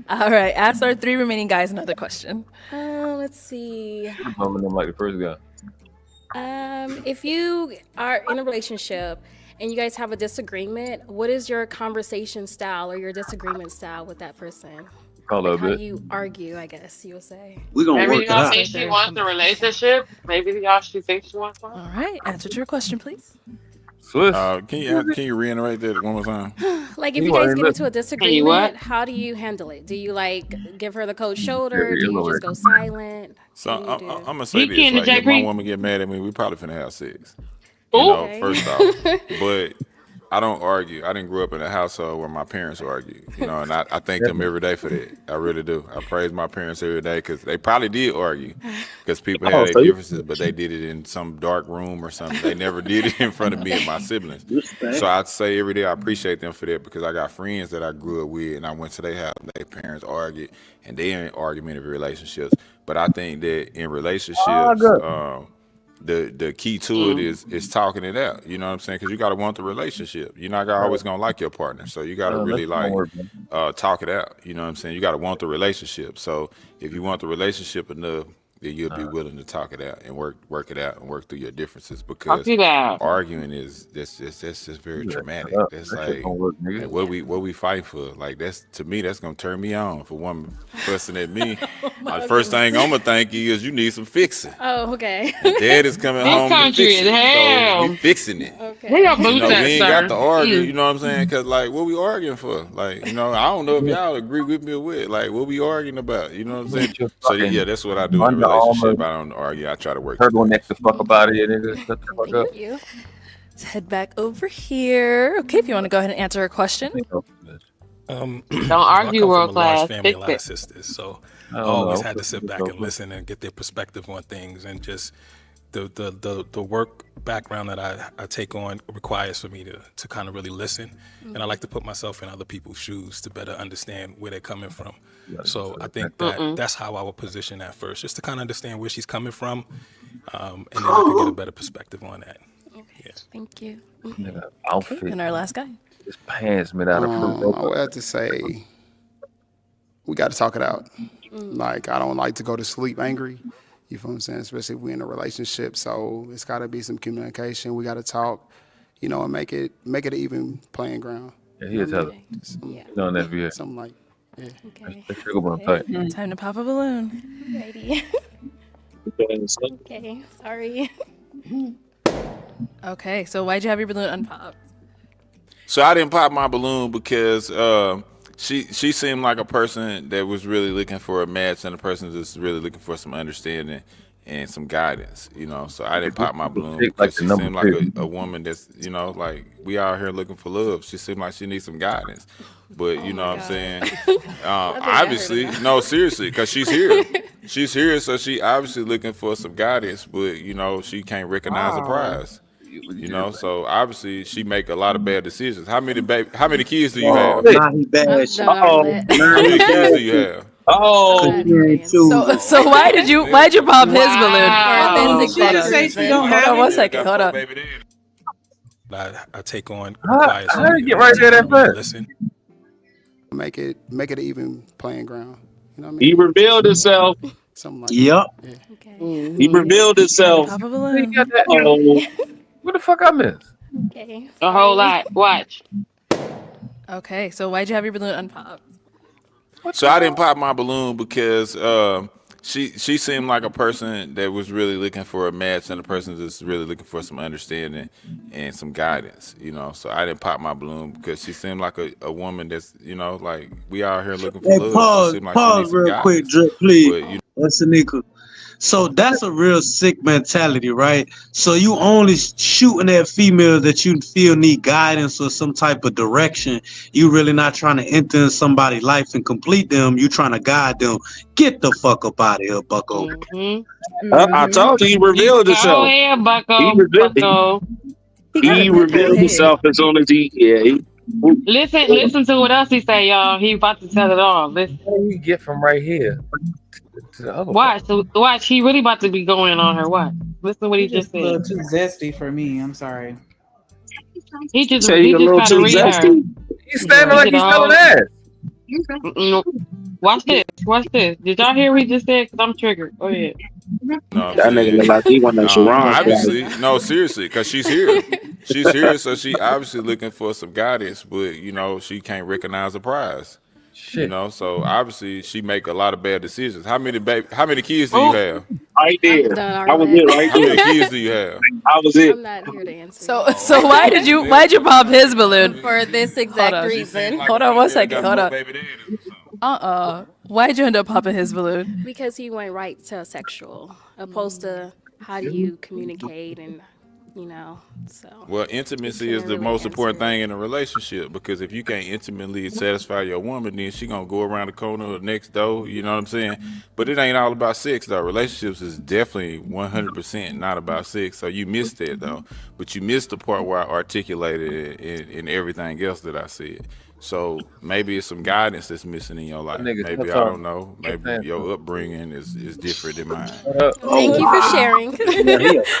All right. Ask our 3 remaining guys another question. Let's see. I'm like the first guy. If you are in a relationship and you guys have a disagreement, what is your conversation style or your disagreement style with that person? How do you argue, I guess you'll say. We're going to work it out. Maybe y'all think she wants a relationship. Maybe y'all she thinks she wants one. All right. Answer to your question, please. Can you reiterate that one more time? Like, if you guys get into a disagreement, how do you handle it? Do you like give her the cold shoulder? Do you just go silent? So I'm gonna say this: like, if my woman get mad at me, we probably finna have sex. You know, first off, but I don't argue. I didn't grow up in a household where my parents argue, you know, and I thank them every day for that. I really do. I praise my parents every day because they probably did argue because people had their differences, but they did it in some dark room or something. They never did it in front of me and my siblings. So I'd say every day I appreciate them for that because I got friends that I grew up with and I went to their house and their parents argued and they in argumentative relationships. But I think that in relationships, the key to it is talking it out. You know what I'm saying? Because you got to want the relationship. You're not always gonna like your partner, so you got to really talk it out. You know what I'm saying? You got to want the relationship. So if you want the relationship enough, then you'll be willing to talk it out and work it out and work through your differences. Because arguing is that's just very traumatic. That's like what we fight for. Like that's to me that's gonna turn me on. For one fussing at me, the first thing I'm gonna think is you need some fixing. Oh, okay. And Dad is coming home to fix it, so we fixing it. Okay. You know, we ain't got to argue. You know what I'm saying? Because like, what we arguing for? Like, you know, I don't know if y'all agree with me or what. Like, what we arguing about? You know what I'm saying? So yeah, that's what I do in a relationship. I don't argue. I try to work. Turtleneck the fuck up out of here, nigga. Shut the fuck up. Thank you. Let's head back over here. Okay, if you want to go ahead and answer a question. Don't argue, world class. Family, a lot of sisters, so I always had to sit back and listen and get their perspective on things, and just the work background that I take on requires for me to kind of really listen, and I like to put myself in other people's shoes to better understand where they're coming from. So I think that's how I would position that first, just to kind of understand where she's coming from, and then I can get a better perspective on that. Okay, thank you. Outfit. Okay, and our last guy. His pants made out of fruit. I would have to say we got to talk it out. Like, I don't like to go to sleep angry. You feel what I'm saying? Especially if we're in a relationship. So it's got to be some communication. We got to talk, you know, and make it an even playing ground. Yeah, he is hella. You know, in that view. Something like, yeah. Okay. Time to pop a balloon. Ready. Okay, sorry. Okay, so why'd you have your balloon unpopped? So I didn't pop my balloon because she seemed like a person that was really looking for a match and a person that's really looking for some understanding and some guidance, you know. So I didn't pop my balloon because she seemed like a woman that's, you know, like we out here looking for love. She seemed like she needs some guidance. But you know what I'm saying? Obviously, no, seriously, because she's here. She's here, so she obviously looking for some guidance, but you know, she can't recognize the prize. You know, so obviously she make a lot of bad decisions. How many kids do you have? Nah, he bad. How many kids do you have? So why'd you pop his balloon? She just say she don't have Hold on it. one second. Hold on. I take on. How did you get right there that fast? Listen. Make it an even playing ground. You know what I mean? He revealed himself. Something like Yep. that. Okay. He revealed himself. Pop a balloon. What the fuck I missed? Okay. A whole lot. Watch. Okay, so why'd you have your balloon unpopped? So I didn't pop my balloon because she seemed like a person that was really looking for a match and a person that's really looking for some understanding and some guidance, you know. So I didn't pop my balloon because she seemed like a woman that's, you know, like we out here looking for Hey, love. She seemed like she pause needs some real guidance. quick, Drip, please. But, you That's a nickel. So that's a real sick mentality, right? So you only shooting at females that you feel need guidance or some type of direction. You really not trying to enter in somebody's life and complete them. You trying to guide them. Get the fuck up out of here, Bucko. I told you he revealed himself. Go ahead, Bucko. He revealed himself as soon as he Listen to what else he say, y'all. He about to tell it all. Listen. How do you get from right here to the other Watch. He really about to be going on her. Watch. Listen to what he just A little said. too zesty for me. I'm sorry. He just Say he's a little tried to too read her. zesty. He's standing like he's selling ass. Watch this. Did y'all hear what he just said? Because I'm triggered. Go ahead. No, That nigga look like he want that Sharon. obviously, no, seriously, because she's here. She's here, so she obviously looking for some guidance, but you know she can't recognize the prize. Shit. You know, so obviously she make a lot of bad decisions. How many kids do you have? Right there. I was it right How many there. kids do you have? I was it. I'm not here to answer. So why'd you pop his balloon? For this exact reason. Hold on one second. Hold on. Why'd you end up popping his balloon? Because he went right to sexual, opposed to how do you communicate and you know. So well, intimacy is the most important thing in a relationship, because if you can't intimately satisfy your woman, then she gonna go around the corner or next door. You know what I'm saying? But it ain't all about sex though. Relationships is definitely 100% not about sex. So you missed that though, but you missed the part where I articulated it in everything else that I said. So maybe it's some guidance that's missing in your life. Maybe I don't know. Maybe your upbringing is different than mine. Thank you for sharing.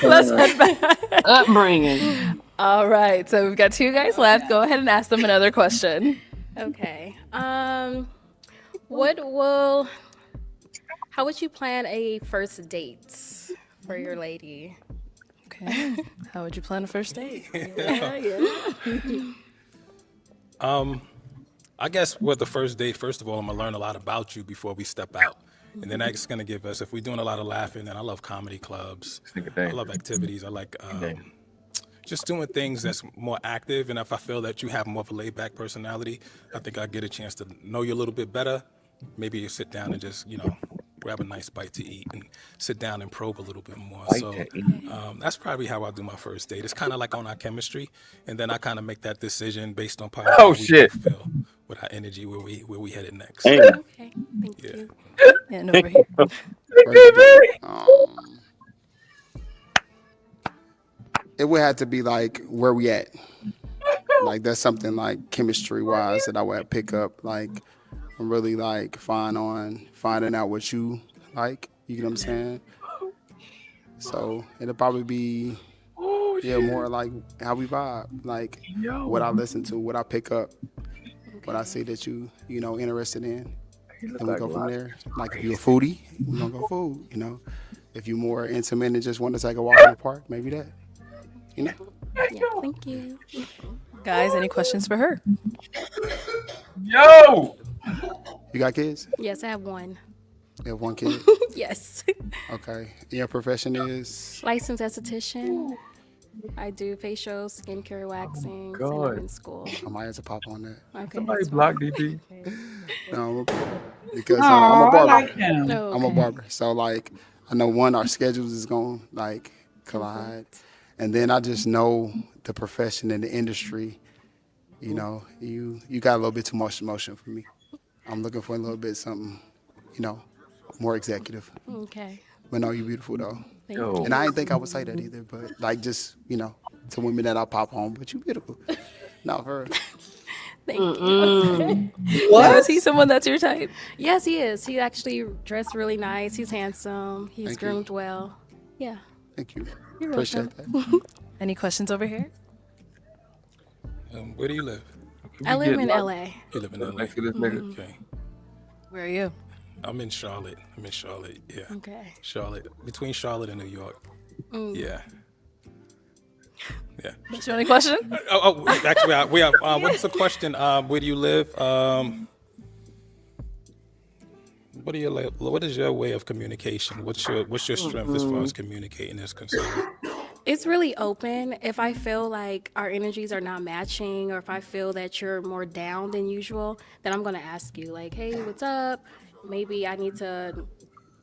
Let's head back. Upbringing. All right, so we've got 2 guys left. Go ahead and ask them another question. Okay. How would you plan a first date for your lady? Okay. How would you plan a first date? I guess with the first date, first of all, I'm gonna learn a lot about you before we step out. And then that's gonna give us, if we're doing a lot of laughing, and I love comedy clubs, I love activities, I like just doing things that's more active. And if I feel that you have more of a laid back personality, I think I get a chance to know you a little bit better. Maybe you sit down and just, grab a nice bite to eat and sit down and probe a little bit more. So that's probably how I do my first date. It's kind of like on our chemistry, and then I kind of make that decision based on how we both feel with our energy, where we headed next. Okay, thank you. And over here. It would have to be like where we at. Like that's something like chemistry wise that I would pick up. Like I'm really like fine on finding out what you like. You know what I'm saying? So it'll probably be more like how we vibe. Like what I listen to, what I pick up, what I see that you interested in. And we go from there. Like if you're a foodie, we're gonna go food, If you're more intimate and just want to take a walk in the park, maybe that. Yeah, thank you. Guys, any questions for her? Yo! You got kids? Yes, I have one. You have one kid? Yes. Okay. Your profession is? Licensed esthetician. I do facials, skincare, waxing, and I'm in school. I might have to pop on that. Okay. Somebody block DP. No, because I'm a barber. like him. I'm a barber. So like I know our schedules is gonna like collide. And then I just know the profession and the industry, you got a little bit too much emotion for me. I'm looking for a little bit something, more executive. Okay. But no, you beautiful though. Thank you. And I didn't think I would say that either, but like just, to women that I pop on, but you beautiful. No, for real. Thank you. What? Is he someone that's your type? Yes, he is. He actually dressed really nice. He's handsome. He's Thank groomed well. Yeah. Thank you. You're Appreciate welcome. that. Any questions over here? Where do you live? I live in LA. You live in LA? Next to this nigga. Okay. Where are you? I'm in Charlotte. Yeah. Okay. Charlotte. Between Charlotte and New York. Yeah. Yeah. That's your only question? Actually, we have. What's the question? Where do you live? What is your way of communication? What's your strength as far as communicating is concerned? It's really open. If I feel like our energies are not matching, or if I feel that you're more down than usual, then I'm going to ask you, like, hey, what's up? Maybe I need to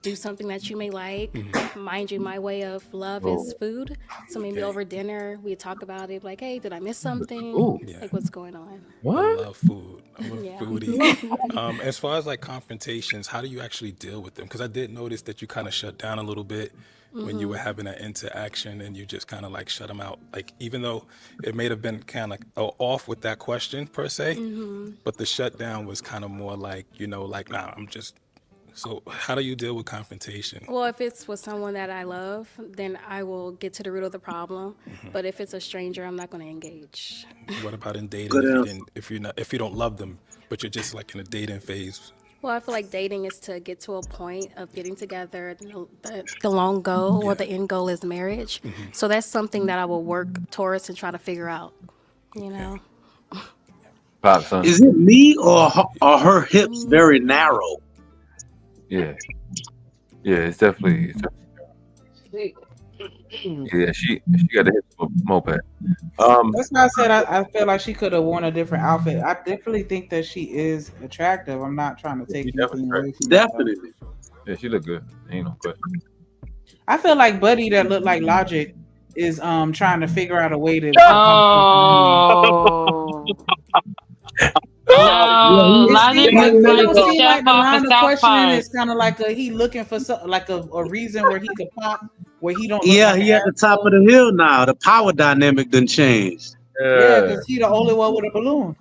do something that you may like. Mind you, my way of love is food. So maybe over dinner, we talk about it, like, hey, did I miss something? Like, what's going on? I love food. I'm a foodie. As far as like confrontations, how do you actually deal with them? Because I did notice that you kind of shut down a little bit when you were having that interaction, and you just kind of like shut them out. Like, even though it may have been kind of off with that question per se, but the shutdown was kind of more like, nah, I'm just. So how do you deal with confrontation? Well, if it's with someone that I love, then I will get to the root of the problem. But if it's a stranger, I'm not going to engage. What about in dating? If you don't love them, but you're just like in a dating phase? Well, I feel like dating is to get to a point of getting together. The long goal or the end goal is marriage. So that's something that I will work towards and try to figure out. Is it me or are her hips very narrow? Yeah, it's definitely. Yeah, she got the hips moped. That's why I said I feel like she could have worn a different outfit. I definitely think that she is attractive. I'm not trying to take anything away from her. Yeah, she look good. Ain't no question. I feel like Buddy that looked like Logic is trying to figure out a way to. Oh. No, Logic was like the chef off of South Park. It's kind of like he looking for like a reason where he could pop, where he don't. Yeah, he at the top of the hill now. The power dynamic done changed. Yeah, because he the only one with a balloon.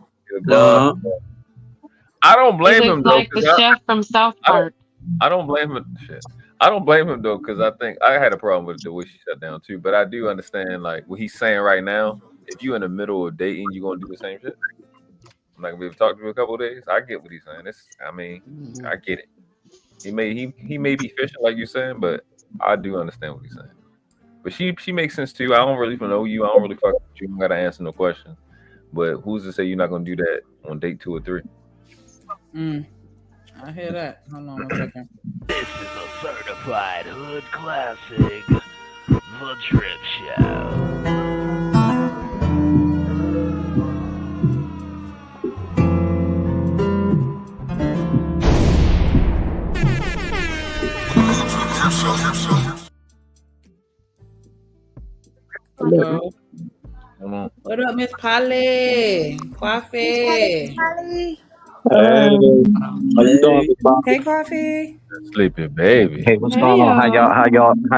I don't blame him though. Like the chef from South Park. I don't blame him. Shit. I don't blame him though, because I think I had a problem with the way she shut down too. But I do understand like what he's saying right now. If you in the middle of dating, you gonna do the same shit. I'm not gonna be able to talk to him a couple of days. I get what he's saying. I get it. He may be fishing like you're saying, but I do understand what he's saying. But she makes sense too. I don't really know you. I don't really fuck with you. You don't gotta answer no questions. But who's to say you're not gonna do that on date 2 or 3? I hear that. Hold on 1 second. This is a certified hood classic, The Drip Show. Hello. What up, Miss Polly? Coffee. Hey, how you doing? Hey, Coffee. Sleepy baby. Hey, what's going on? How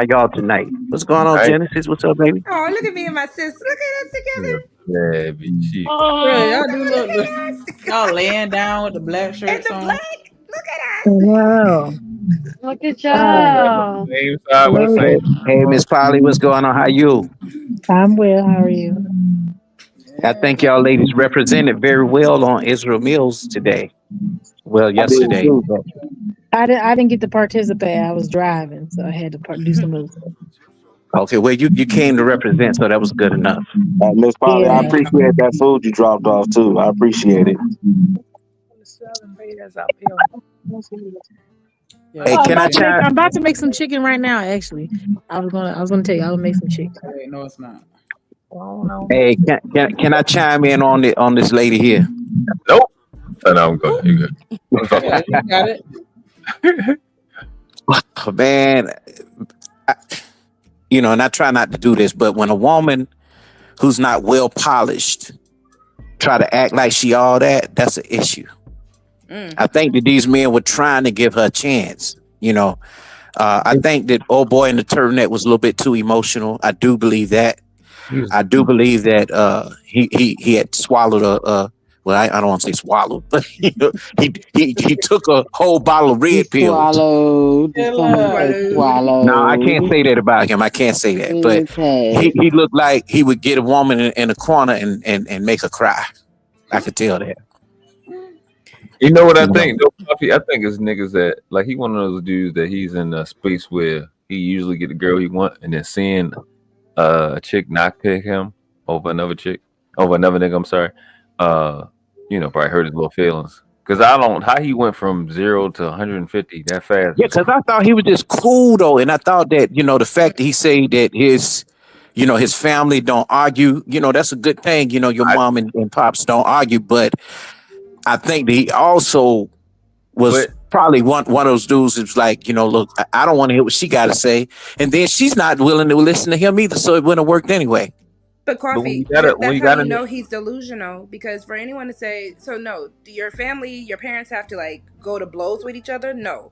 y'all tonight? What's going on, Genesis? What's up, baby? Oh, look at me and my sis. Look at us together. Baby, she. Y'all do look. Y'all laying down with the black shirts on. Look at us. Wow. Look at y'all. Same side with the same. Hey, Miss Polly, what's going on? How you? I'm well. How are you? I think y'all ladies represented very well on Israel Mills today. Well, yesterday. I didn't get to participate. I was driving, so I had to do some other stuff. Okay, well, you came to represent, so that was good enough. Miss Polly, I appreciate that food you dropped off too. I appreciate it. Hey, I'm about to make some chicken right now. Actually, I was gonna tell you I will make some chicken. Wait, no, it's not. Hey, can I chime in on this lady here? Nope. So no, I'm good. You good? Yeah, you got it. Man, and I try not to do this, but when a woman who's not well polished try to act like she all that's an issue. I think that these men were trying to give her a chance. I think that old boy in the turtleneck was a little bit too emotional. I do believe that. I do believe that he had swallowed well, I don't want to say swallowed, but he took a whole bottle of red pills. Swallowed. No, I can't say that about him. I can't say that. But he looked like he would get a woman in a corner and make her cry. I could tell that. You know what I think? I think it's niggas that like he one of those dudes that he's in a space where he usually get the girl he want, and then seeing a chick not pick him over another nigga. I'm sorry. Probably hurt his little feelings. Because how he went from 0 to 150 that fast. Yeah, because I thought he was just cool though, and I thought that the fact that he said that his family don't argue, that's a good thing. Your mom and pops don't argue, but I think that he also was probably one of those dudes who's like, look, I don't want to hear what she got to say, and then she's not willing to listen to him either, so it wouldn't have worked anyway. But Coffee, that's how you know he's delusional, because for anyone to say, so no, do your family, your parents have to like go to blows with each other? No.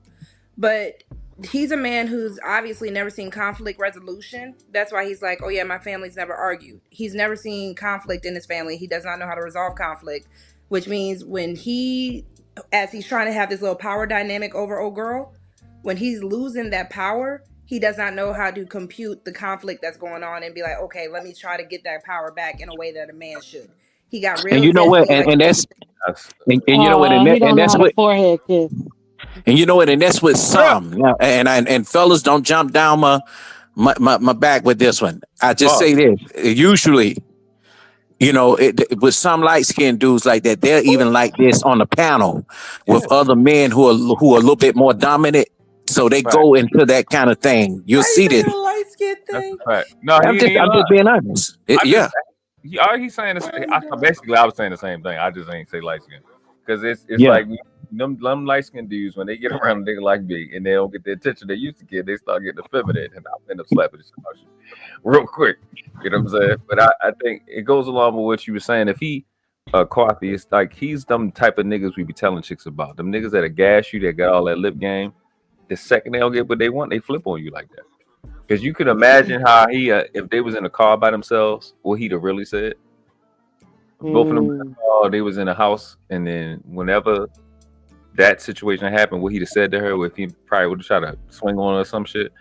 But he's a man who's obviously never seen conflict resolution. That's why he's like, oh yeah, my family's never argued. He's never seen conflict in his family. He does not know how to resolve conflict, which means when as he's trying to have this little power dynamic over old girl, when he's losing that power, he does not know how to compute the conflict that's going on and be like, okay, let me try to get that power back in a way that a man should. He got real. And you know what? And that's and you know what? And that's what forehead kiss. And you know what? And that's with some. And fellas, don't jump down my back with this one. I just say this. Usually, with some light skinned dudes like that, they're even like this on the panel with other men who are a little bit more dominant. So they go into that kind of thing. You'll see this. Light skin thing. No, I'm just being honest. He's saying this. Basically, I was saying the same thing. I just ain't say light skin because it's like them light skinned dudes, when they get around a nigga like me and they don't get the attention they used to get, they start getting effeminate, and I'll end up slapping the shit out you real quick. You know what I'm saying? But I think it goes along with what you were saying. If he coffee, it's like he's them type of niggas we be telling chicks about. Them niggas that gas you, that got all that lip game. The second they don't get what they want, they flip on you like that. Because you could imagine how he, if they was in a car by themselves, what he'd have really said. Both of them, they was in a house, and then whenever that situation happened, what he'd have said to her, if he probably would have tried to swing on her or some shit.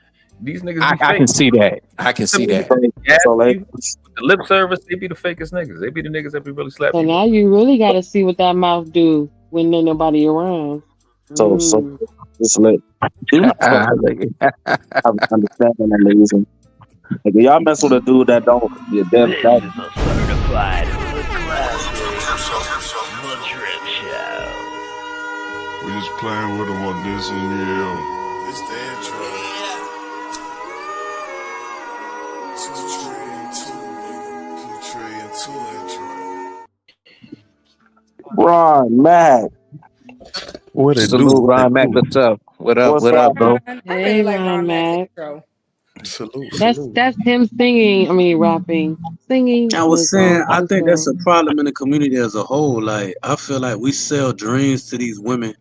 These niggas, I can see that. I can see that. The lip service, they be the fakest niggas. They be the niggas that be really slapping. So now you really got to see what that mouth do when there's nobody around. So just let understanding and reason. Like, y'all mess with a dude that don't. This is a certified hood classic. The Drip Show. We just playing with them on this and yeah. It's the intro. Ron Mac. What a salute, Ron Mac. What's up? What up, bro? Hey, Ron Mac. Salute. That's him singing. I mean, rapping, singing. I was saying, I think that's a problem in the community as a whole. Like, I feel like we sell dreams to these women.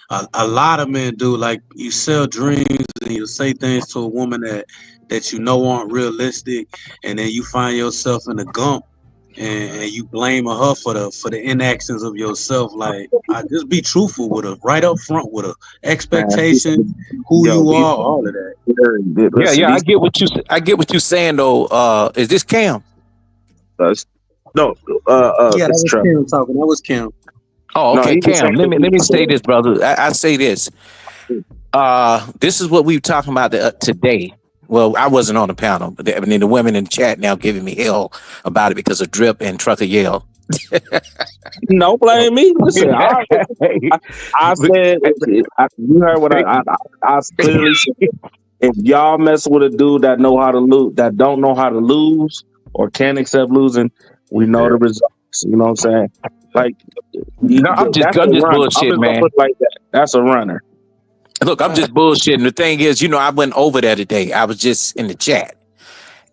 A lot of men do. Like, you sell dreams and you say things to a woman that you know aren't realistic, and then you find yourself in a gump. And you blame her for the inactions of yourself. Like, I just be truthful with her, right up front with her. Expectations, who you are, all of that. Yeah, I get what you're saying though. Is this Cam? Yeah, that was Cam talking. That was Cam. Oh, okay, Cam. Let me say this, brother. I say this. This is what we were talking about today. Well, I wasn't on the panel, but the women in the chat now giving me hell about it because of Drip and Trucker Yell. No, blame me. Listen, I said, you heard what I clearly said. If y'all mess with a dude that know how to lose, that don't know how to lose or can't accept losing, we know the results. You know what I'm saying? Like, I'm just bullshit, man. Like that. That's a runner. Look, I'm just bullshitting. The thing is, I went over there today. I was just in the chat,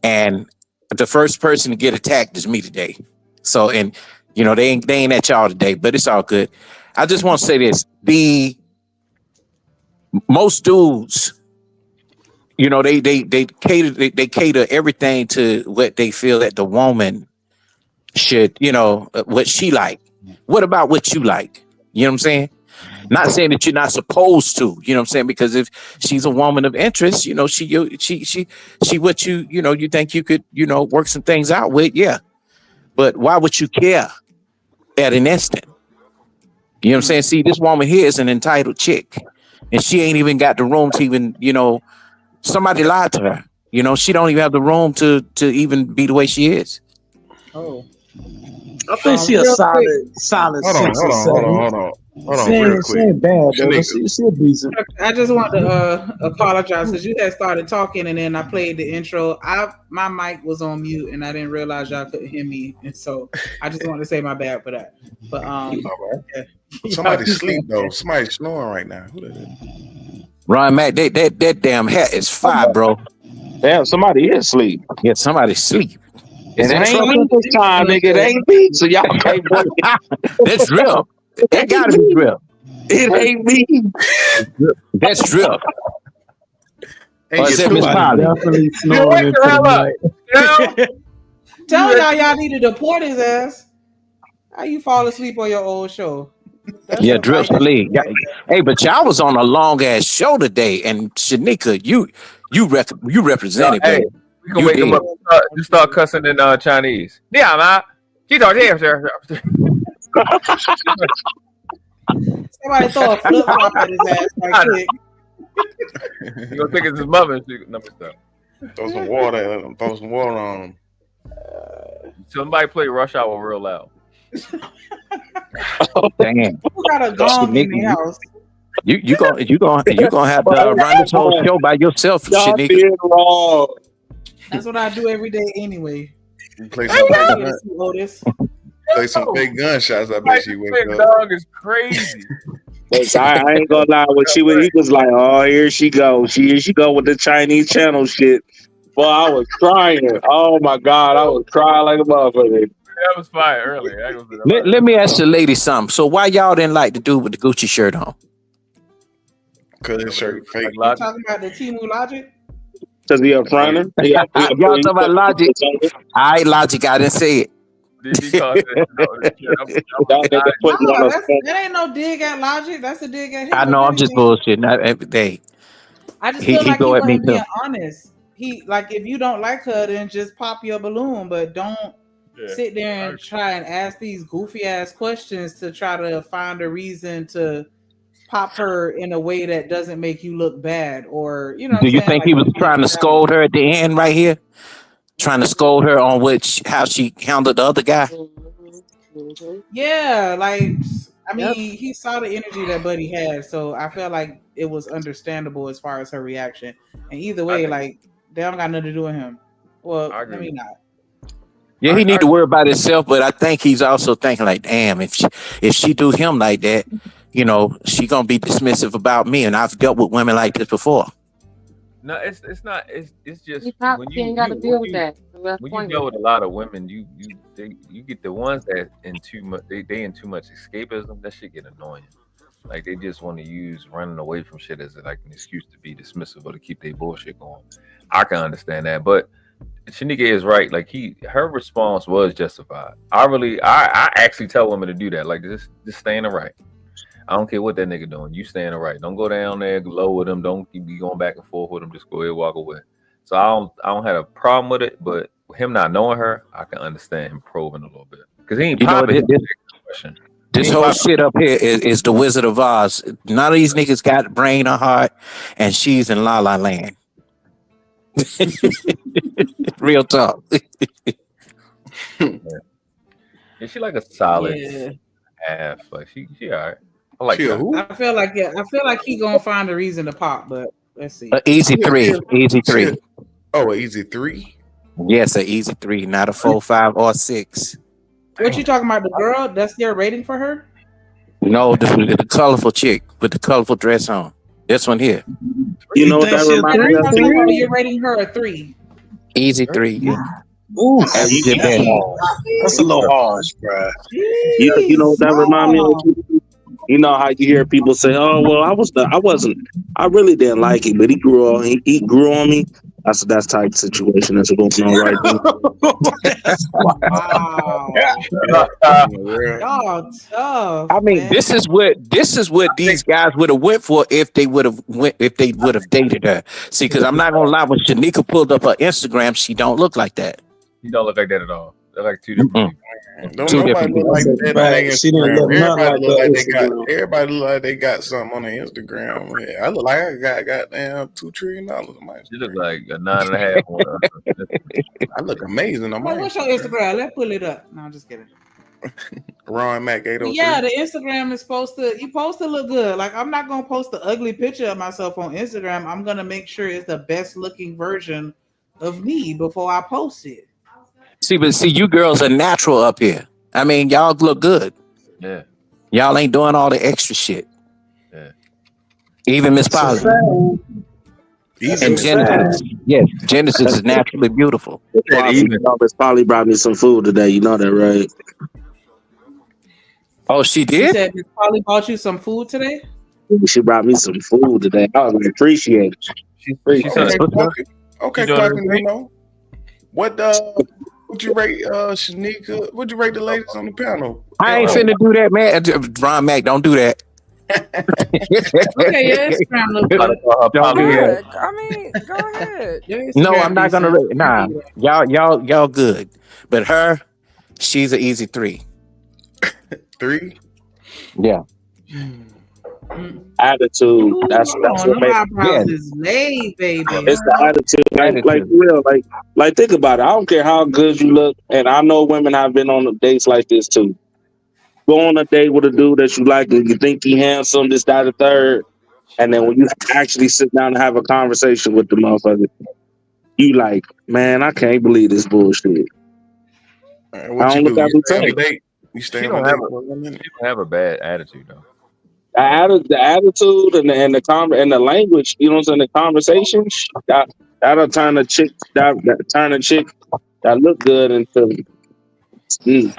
and the first person to get attacked is me today. So, and they ain't at y'all today, but it's all good. I just want to say this: most dudes, they cater everything to what they feel that the woman should, what she like. What about what you like? You know what I'm saying? Not saying that you're not supposed to, you know what I'm saying? Because if she's a woman of interest, she what you think you could, work some things out with, yeah. But why would you care at an instant? You know what I'm saying? See, this woman here is an entitled chick, and she ain't even got the room to even, somebody lied to her. She don't even have the room to even be the way she is. Oh. I think she a solid Hold on, real quick. She ain't bad, though. She a decent. I just want to apologize because you had started talking and then I played the intro. My mic was on mute and I didn't realize y'all couldn't hear me, and so I just want to say my bad for that. But yeah. Somebody's asleep though. Somebody's snoring right now. Who that is? Ryan Mac, that damn hat is fire, bro. Damn, somebody is asleep. Yeah, somebody's asleep. It ain't me this time, nigga. It ain't me. So y'all can't believe it. That's real. That gotta be real. It ain't me. That's real. Definitely snoring. Tell y'all need to deport his ass. How you fall asleep on your old show? Yeah, Drip the league. Hey, but y'all was on a long ass show today, and Shanika, you represented. Hey, we can wake him up. You start cussing in Chinese. Yeah, man. Somebody throw a flip flop at his ass right quick. You gonna think it's his mother and shit. Throw some water on him. Somebody play Rush Hour real loud. Damn. Who got a gong in the house? You gonna have to run this whole show by yourself, Shanika. That's what I do every day anyway. Play some fake gunshots. I bet she wakes up. Dog is crazy. But I ain't gonna lie, when he was like, "Oh, here she go, here she go with the Chinese channel shit." Boy, I was crying. Oh my god, I was crying like a motherfucker. That was fire earlier. Let me ask the lady something. So why y'all didn't like the dude with the Gucci shirt on? Cause his shirt fake. You talking about the Temu Logic? Cause he a fronter. Y'all talking about Logic? All right, Logic. I didn't say it. That ain't no dig at Logic. That's a dig at him. I know. I'm just bullshitting. Not every day. I just feel like he go at me wasn't too. being honest. He like if you don't like her, then just pop your balloon, but don't sit there and try and ask these goofy ass questions to try to find a reason to pop her in a way that doesn't make you look bad, or you know. Do you think he was trying to scold her at the end right here? Trying to scold her on how she handled the other guy? Yeah, like I mean, he saw the energy that Buddy had, so I felt like it was understandable as far as her reaction. And either way, like they don't got nothing to do with him. Well, let me not. Yeah, he need to worry about himself, but I think he's also thinking like, damn, if she do him like that, you know, she gonna be dismissive about me, and I've dealt with women like this before. No, it's not. It's just when you got to deal with that. When you deal with a lot of women, you get the ones that in too much. They in too much escapism. That shit get annoying. Like they just want to use running away from shit as like an excuse to be dismissive or to keep their bullshit going. I can understand that, but Shanika is right. Like her response was justified. I actually tell women to do that. Like just stay in the right. I don't care what that nigga doing. You stay in the right. Don't go down there low with him. Don't be going back and forth with him. Just go ahead and walk away. So I don't have a problem with it, but him not knowing her, I can understand him probing a little bit because he ain't popping. This whole shit up here is the Wizard of Oz. None of these niggas got brain or heart, and she's in La La Land. Real talk. Yeah, she like a solid half. Like she all right. I like that. I feel like he gonna find a reason to pop, but let's see. Easy three. Oh, an easy 3. Yes, an easy 3, not a 4, 5, or 6. What you talking about? The girl? That's their rating for her? No, the colorful chick with the colorful dress on. This one here. You know what that reminds me of? You're rating her a 3. Easy 3. Ooh, that's a little harsh, bro. You know what that reminds me of? You know how you hear people say, "Oh, well, I really didn't like it, but he grew on me." That's the type of situation that's going on right now. Y'all tough. I mean, this is what these guys would have went for if they would have dated her. See, because I'm not gonna lie, when Shanika pulled up her Instagram, she don't look like that. You don't look like that at all. They're like two different. Don't nobody look like that on Instagram. Everybody look like they got something on their Instagram. Yeah, I look like I got goddamn $2 trillion. You look like a 9.5. I look amazing on mine. What's your Instagram? Let's pull it up. No, I'm just kidding. Ron Mac 803. Yeah, the Instagram is supposed to look good. Like I'm not gonna post the ugly picture of myself on Instagram. I'm gonna make sure it's the best looking version of me before I post it. See, you girls are natural up here. I mean, y'all look good. Yeah. Y'all ain't doing all the extra shit. Yeah. Even Miss Polly. And Genesis. Yes, Genesis is naturally beautiful. Miss Polly brought me some food today. You know that, right? Oh, she did? You said Miss Polly bought you some food today? She brought me some food today. I was appreciate it. Okay, Clarkin, you know. Would you rate Shanika? Would you rate the ladies on the panel? I ain't finna do that, man. Ron Mac, don't do that. Okay, yes, don't do that. I mean, go ahead. No, I'm not gonna rate. Nah, y'all good. But her, she's an easy 3. 3? Yeah. Attitude. That's what makes is laid, baby. It's the attitude. Like real. Like think about it. I don't care how good you look, and I know women have been on dates like this too. Go on a date with a dude that you like and you think he handsome, this, that, the third, and then when you actually sit down and have a conversation with the motherfucker, you like, man, I can't believe this bullshit. What you do? You stay on a date? She don't have a bad attitude though. The attitude and the language, you know what I'm saying, the conversations, that'll turn a chick that look good into.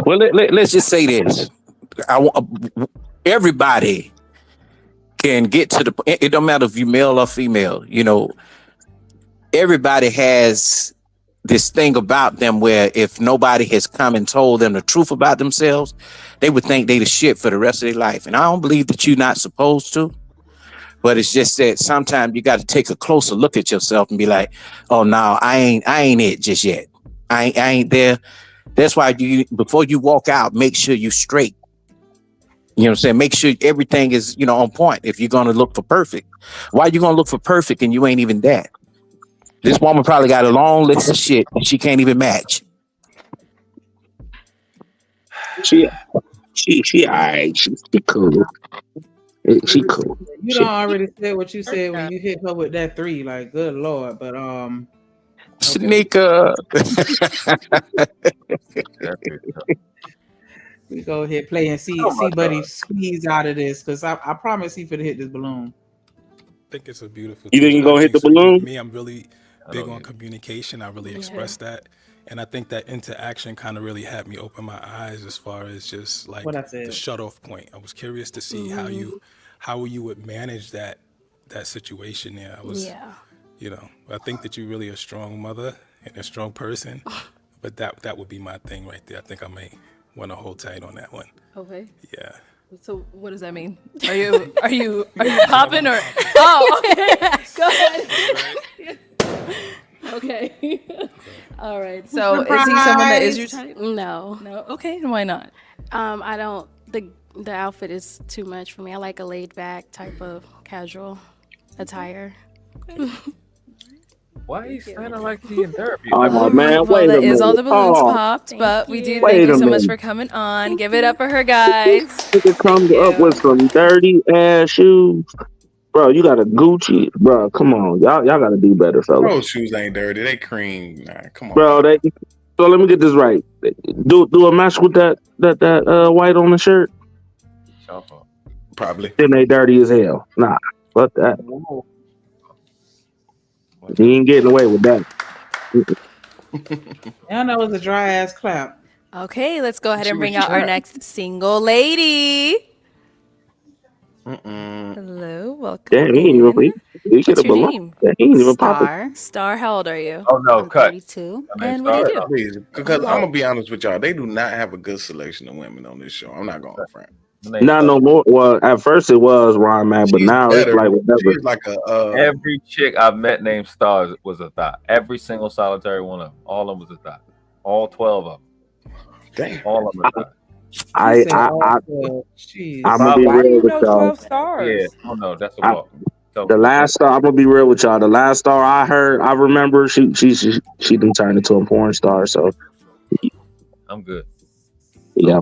Well, let's just say this. Everybody can get to the. It don't matter if you male or female. You know, everybody has this thing about them where if nobody has come and told them the truth about themselves, they would think they the shit for the rest of their life. And I don't believe that you're not supposed to. But it's just that sometimes you got to take a closer look at yourself and be like, "Oh no, I ain't it just yet. I ain't there." That's why before you walk out, make sure you straight. You know what I'm saying? Make sure everything is, on point. If you're gonna look for perfect, why you gonna look for perfect and you ain't even that? This woman probably got a long list of shit and she can't even match. She alright. She cool. She cool. You don't already said what you said when you hit her with that 3. Like, good Lord. But Sneaker. We go ahead play and see Buddy squeeze out of this, because I promise he finna hit this balloon. I think it's a beautiful. You think you're gonna hit the balloon? Me, I'm really big on communication. I really express that, and I think that interaction kind of really had me open my eyes as far as just like the shut off point. I was curious to see how you would manage that situation there. I think that you're really a strong mother and a strong person, but that would be my thing right there. I think I may want to hold tight on that one. Okay. Yeah. So what does that mean? Are you popping or? Oh, okay. Go ahead. Okay. All right. So is he someone that is your type? No. No. Okay. And why not? I don't. The outfit is too much for me. I like a laid back type of casual attire. Okay. Why are you sounding like he in therapy? Oh, man, wait a that minute. is all the balloons popped, Thank but you. we do Wait thank you a so much minute. for coming on. Give it up for her, guys. Nigga comes up with some dirty ass shoes. Bro, you got a Gucci. Bro, come on. Y'all got to do better, fellas. Those shoes ain't dirty. They cream. Nah, come on. Bro, so let me get this right. Do a match with that white on the shirt? Probably. Then they dirty as hell. Nah, fuck that. You ain't getting away with that. And that was a dry ass clap. Okay, let's go ahead and bring out our next single lady. Hello, welcome. Damn, he What's your name? He ain't even popping. Star, how old are you? Oh no, cut. 32. And what do you do? Please, because I'm gonna be honest with y'all, they do not have a good selection of women on this show. I'm not going to front. Not no more. Well, at first it was Ron Man, but now better. It's like whatever. Every chick I've met named Stars was a thought. Every single solitary one of them. All of them was a thought. All 12 of them. Damn. All of them. I'm gonna be real with y'all. Yeah. Oh no, that's a walk. The last star, I'm gonna be real with y'all. The last star I remember, she done turned into a porn star. So I'm good. Yeah.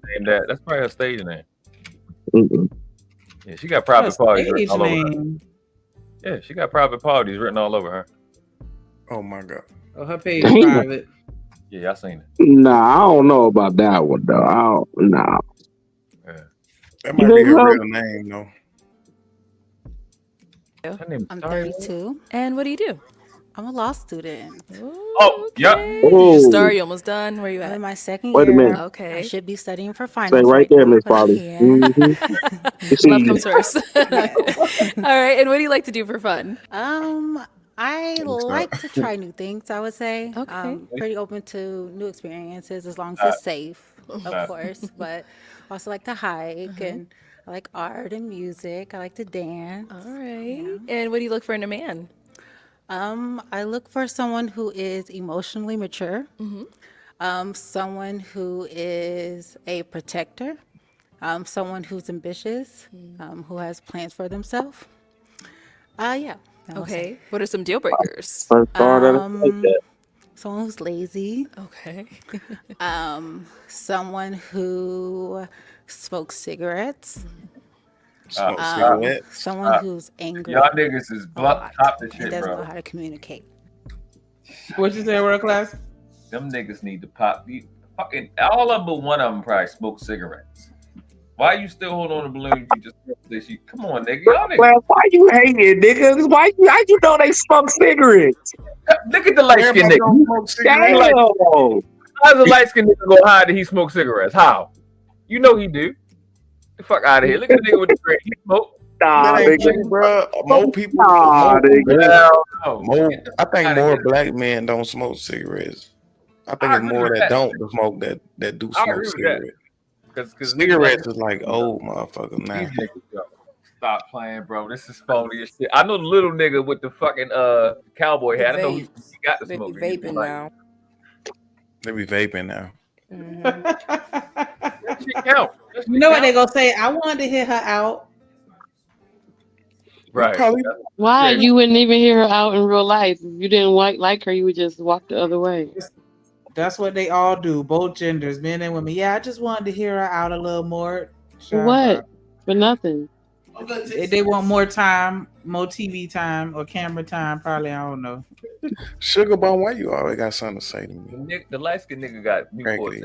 Name that. That's probably her stage name. Yeah, she got private parties written all over her. Yeah, she got private parties written all over her. Oh my god. Oh, her page is private. Yeah, I seen it. Nah, I don't know about that one though. Nah. Yeah. That might be her real name though. I'm 32. And what do you do? I'm a law student. Oh, yeah. You start, you almost done. Where you at? I'm in my second Wait a year. minute. Okay. I should be studying for Stay finals right there, now, Miss but I Polly. can't. Love comes first. All right. And what do you like to do for fun? I like to try new things, I would say. Okay. I'm pretty open to new experiences as long as it's safe, of course. But I also like to hike and I like art and music. I like to dance. All right. And what do you look for in a man? I look for someone who is emotionally mature, someone who is a protector, someone who's ambitious, who has plans for themselves. Yeah. Okay. What are some deal breakers? Someone who's lazy. Okay. Someone who smokes cigarettes. Someone who's angry. Y'all niggas is blunt top the shit, and doesn't bro. know how to communicate. What you say, world class? Them niggas need to pop. Fucking all of them, but one of them probably smoke cigarettes. Why you still hold on to balloon? You just Come on, nigga. Y'all niggas. Man, why you hating, niggas? Why you know they smoke cigarettes? Look at the light skinned nigga. Damn. How does a light skinned nigga go hide that he smokes cigarettes? How? You know he do. The fuck out of here. Look at the nigga with the gray. He smoke. That ain't true, bro. More people. Nah, I think more black men don't smoke cigarettes. I think it's more that don't smoke that do smoke cigarettes. Because cigarettes is like old motherfuckers now. Stop playing, bro. This is phony as shit. I know the little nigga with the fucking cowboy hat. I know he got the smoke. They be vaping now. They be vaping now. That shit count. You know what they gonna say? I wanted to hear her out. Right. Why you wouldn't even hear her out in real life? If you didn't like her, you would just walk the other way. That's what they all do, both genders, men and women. Yeah, I just wanted to hear her out a little more. For what? For nothing. They want more time, more TV time or camera time. Probably, I don't know. Sugar Bone, why you always got something to say to me? The light skinned nigga got raggedy.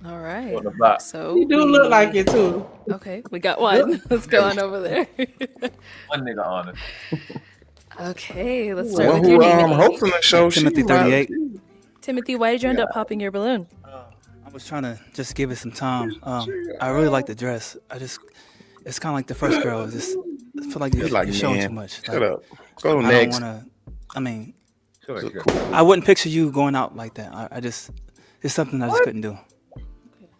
All right. So you do look like it too. Okay, we got one. Let's go on over there. One nigga on it. Okay, let's start with your name. I'm hoping to show Timothy 38. Timothy, why did you end up popping your balloon? I was trying to just give it some time. I really like the dress. It's kind of like the first girl. I feel like you're showing too much. Shut up. Go I next. I wouldn't picture you going out like that. It's something I just couldn't do.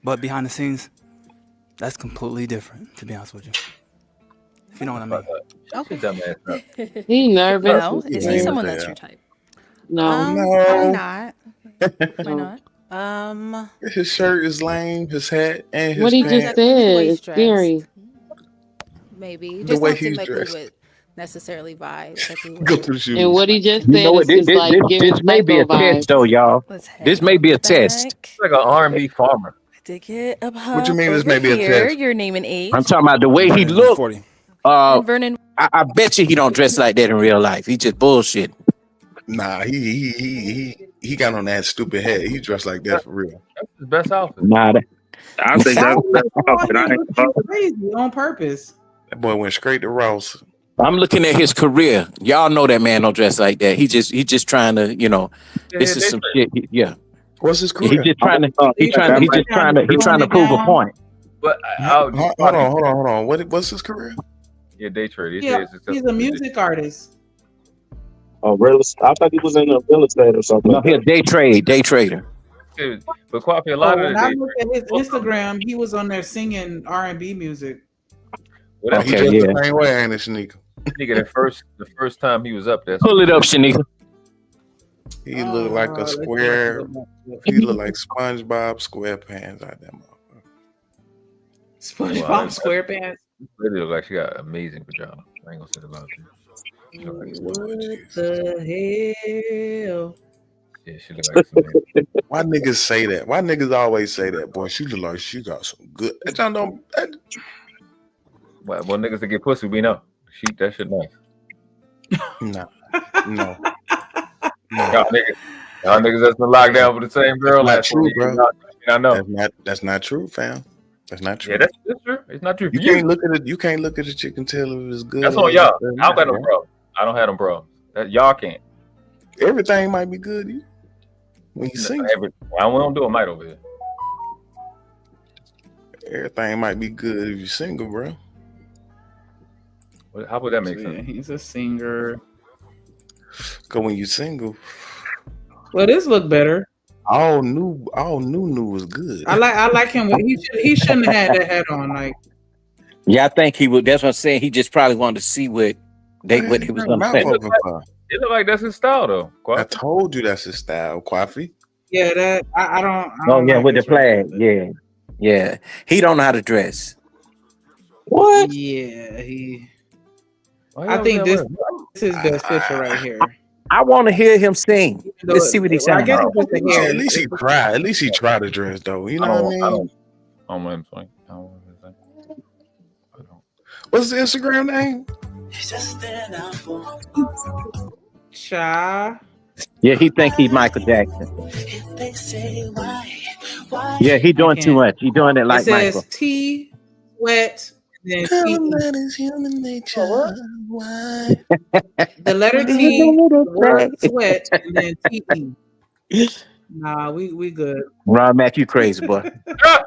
But behind the scenes, that's completely different, to be honest with you. If you know what I mean. Okay. He nervous. Well, is he someone that's your type? No. I'm not. Why not? His shirt is lame. His hat and his What he pants. just said is scary. Maybe. The Just way don't seem he's like dressed. we would necessarily vibe. Like we would. Go to the shoes. And what he just You said know what? is This, just this, like this, Gary this may be a Flacco test, though, y'all. This may be a test. It's like an R&B farmer. To get up What you mean this may be a here, test? your name and age. I'm talking about the way he looked. And Vernon. I bet you he don't dress like that in real life. He just bullshit. Nah, he got on that stupid hat. He dressed like that for real. That's his best outfit. Nah, I think that's outfit. I ain't Crazy on purpose. That boy went straight to Ross. I'm looking at his career. Y'all know that man don't dress like that. He just trying to, this is some shit. Yeah. What's his He career? just trying to prove a point. But hold on. What's his career? Yeah, day trade. Yeah, he's a music artist. Oh, real estate. I thought he was in real estate or something. No, he's a day trader. But Quaffy, a lot of When I it. looked at his Instagram, he was on there singing R&B music. Well, He dressed the same way, ain't it, Shanika? Nigga, the first time he was up there. Pull it up, Shanika. He looked like a square. He looked like SpongeBob SquarePants out there, motherfucker. SpongeBob SquarePants. Lady look like she got amazing pajamas. I ain't gonna say about you. What the hell? Yeah, she look like something. Why niggas say that? Why niggas always say that? Boy, she look like she got some good. That John don't. Well, niggas that get pussy, we know. That shit nice. No. Y'all niggas that's been locked down for the same girl. That's not true, bro. I know. That's not true, fam. That's not true. Yeah, that's true. It's not true. You can't look at it. You can't look at a chick and tell if it's good. That's on y'all. I don't got no problem. I don't have them problems. Y'all can't. Everything might be good when you sing. We don't do a mic over here. Everything might be good if you single, bro. How would that make sense? He's a singer. Cause when you single, well, this look better. All new was good. I like him. He shouldn't have had that hat on. Like, yeah, I think he would. That's what I'm saying. He just probably wanted to see what he was going to say. It look like that's his style, though. Quaffy. I told you that's his style, Quaffy. Yeah, that I don't. Oh yeah, with the flag. Yeah. He don't know how to dress. What? Yeah, I think this is his best picture right here. I want to hear him sing. Let's see what he sounds like. At least he tried. At least he tried to dress, though. You know what I mean? I don't want him swing. I don't want him to sing. What's the Instagram name? Cha. Yeah, he think he's Michael Jackson. Yeah, he doing too much. He doing it like it says Michael. T, sweat, then Tell T. him that is human nature. Why? The letter T, the word sweat, and then T-E. Nah, we good. Ron Mac, you crazy, boy. That's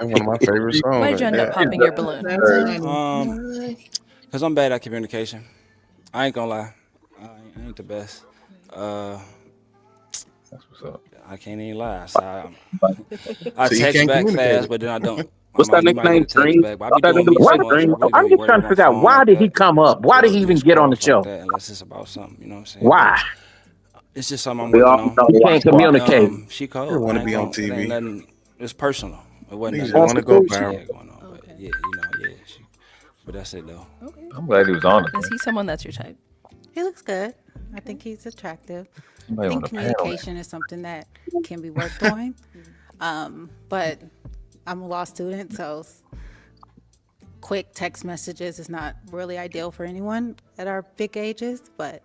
one of my favorite songs. Why'd you end up popping your balloon? Because I'm bad at communication. I ain't gonna lie. I ain't the best. That's what's up. I can't even lie. So I So you text can't back communicate. fast, but then I don't. What's that nickname, Dream? I'm just trying to figure out why did he come up? Why did he even get on the show? Unless it's about something, you know what I'm saying? Why? It's just something I'm working on. He can't communicate. She called. You want to I be ain't on gonna- it ain't TV. nothing- It's personal. It wasn't. He nothing just want to go she viral. had going on, but yeah, yeah. But that's it though. I'm glad he was on it. Is he someone that's your type? He looks good. I think he's attractive. Somebody I on think the panel. communication is something that can be worked on. But I'm a law student, so quick text messages is not really ideal for anyone at our big ages, but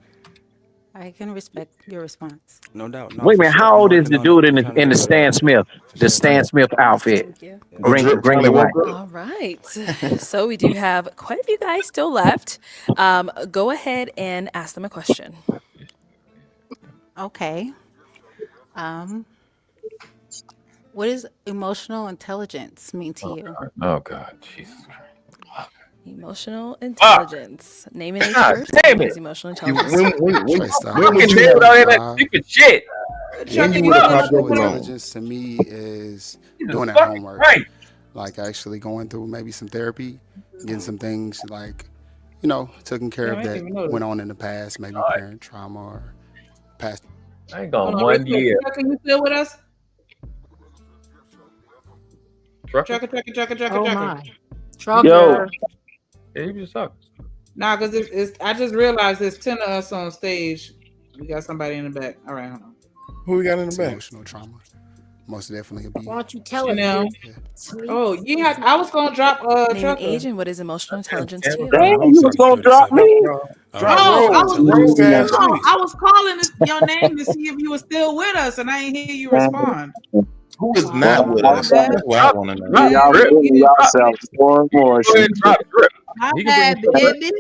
I can respect your response. No doubt. No, Wait a for minute, sure. how I'm old is working the on dude it. in I'm the trying in to the do Stan better. Smith, the Stan Smith outfit? Green and white. All right. So we do have quite a few guys still left. Go ahead and ask them a question. Okay. What does emotional intelligence mean to you? Oh God, Jesus Christ. Emotional intelligence. Name an age God first. damn What it. is emotional You, intelligence? when would you all that stupid shit? When you would have popped your balloon. Intelligence to me is doing that fucking homework. Christ. Like actually going through maybe some therapy, getting some things like, you know, taken care of I that didn't even know went that. on in the past, maybe parent trauma or past. I ain't gone Hold on, one real quick. year. Trucker, you still with us? Trucker? Trucker. my. Yo. Yeah, you just talking. Nah, because it's I just realized there's 10 of us on stage. We got somebody in the back. All right, hold on. Who we got in the back? Emotional trauma. Most definitely be. Why don't you tell us? Chanel. Sweet. Oh, yeah, I was gonna drop Name an Trucker. age and what is emotional intelligence to you? Damn, you was gonna drop me? I was calling your name to see if you were still with us, and I ain't hear you respond. Who is not with us? That's what I want to know. Y'all doing yourselves more and more. My bad, baby.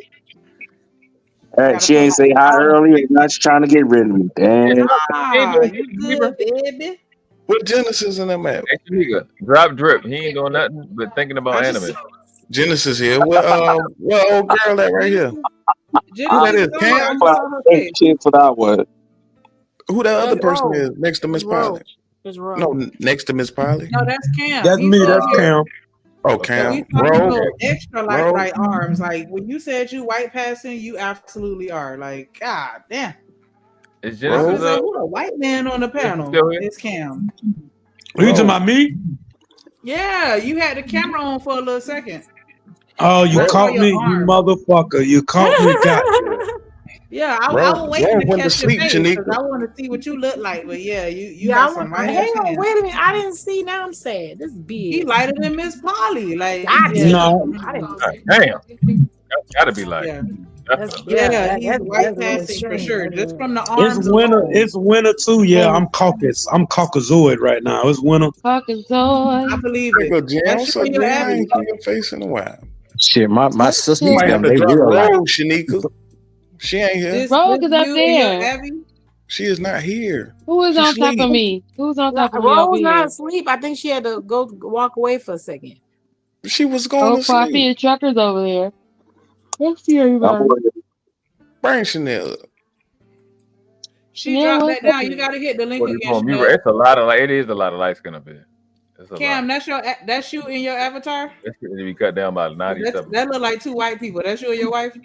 Hey, she ain't say hi earlier. Now she's trying to get rid of me. Damn. Ah, you good, baby. What Genesis in that map? Drop drip. He ain't doing nothing but thinking about anime. Genesis here. What old girl that right here? Who that is? Cam? Shit for that one. Who that other person is next to Miss Pilot? It's wrong. No, next to Miss Pilot. No, that's Cam. That's He's me. over That's here. Cam. Oh, Cam. We talking Bro. about extra like Bro. right arms. Like when you said you white passing, you absolutely are. Like, God damn. Is I was Genesis gonna say, up? who a white man on the panel? still here? It's Cam. You talking about me? Yeah, you had the camera on for a little second. Oh, you I saw caught your me, you arm. motherfucker. You caught me. God. Yeah, I Bro, was waiting to went to catch your sleep, face because Shanika. I want to see what you look like. But yeah, you Yeah, got some white ass hang on, hands. wait a minute. I didn't see. Now I'm sad. This is big. He lighter than Miss Polly. Like, I yeah. did. No. I didn't. Damn. That's gotta be like. Yeah. Definitely. Yeah, he's that's white really passing for extreme. sure. Just from the It's arms winter. alone. It's winter too. Yeah, I'm Caucasus. I'm Caucasoid right now. It's winter. I believe There it. go Jam. That's What's you up, and your Jam? I Abby. ain't seen your face in a while. Shit, my sisters, You might have them, to they drop real like. roll, Shanika. She ain't here. This Rogue is up you and your there. Abby. She is not here. Who is She on top sleep. of me? Who's on top of me Rose over not here? asleep. I think she had to go walk away for a second. She was going Oh, to sleep. Coffee and Truckers over there. Let's see everybody. Bring Chanel up. She Yeah, dropped what's that down. up? You got to hit the link What you again. call me? Chanel. It's a lot of it is a lot of light skin up here. It's a Cam, lot. that's you in your avatar. That shit need to be cut down by 97. That look like two white people. That's you and your wife.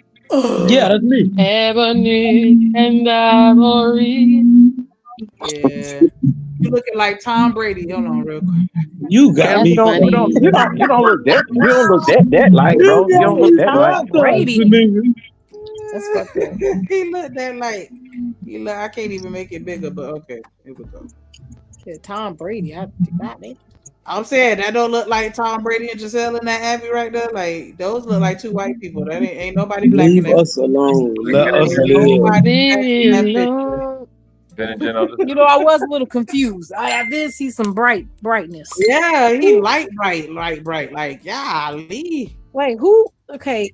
Yeah, that's me. Ebony and Ivory. Yeah, you looking like Tom Brady. Hold on, real quick. You got Damn, me. you don't look that like, bro. You don't look that like. Brady. That's fucked up. He looked that like I can't even make it bigger, but okay, here we go. Yeah, Tom Brady. I'm saying that don't look like Tom Brady and Giselle and that Abby right there. Like those look like two white people. That ain't nobody black in Leave that. us alone. Let us There's live. nobody black in that picture. You know, I was a little confused. I did see some brightness. Yeah, he light bright. Like, golly. Wait, who? Okay.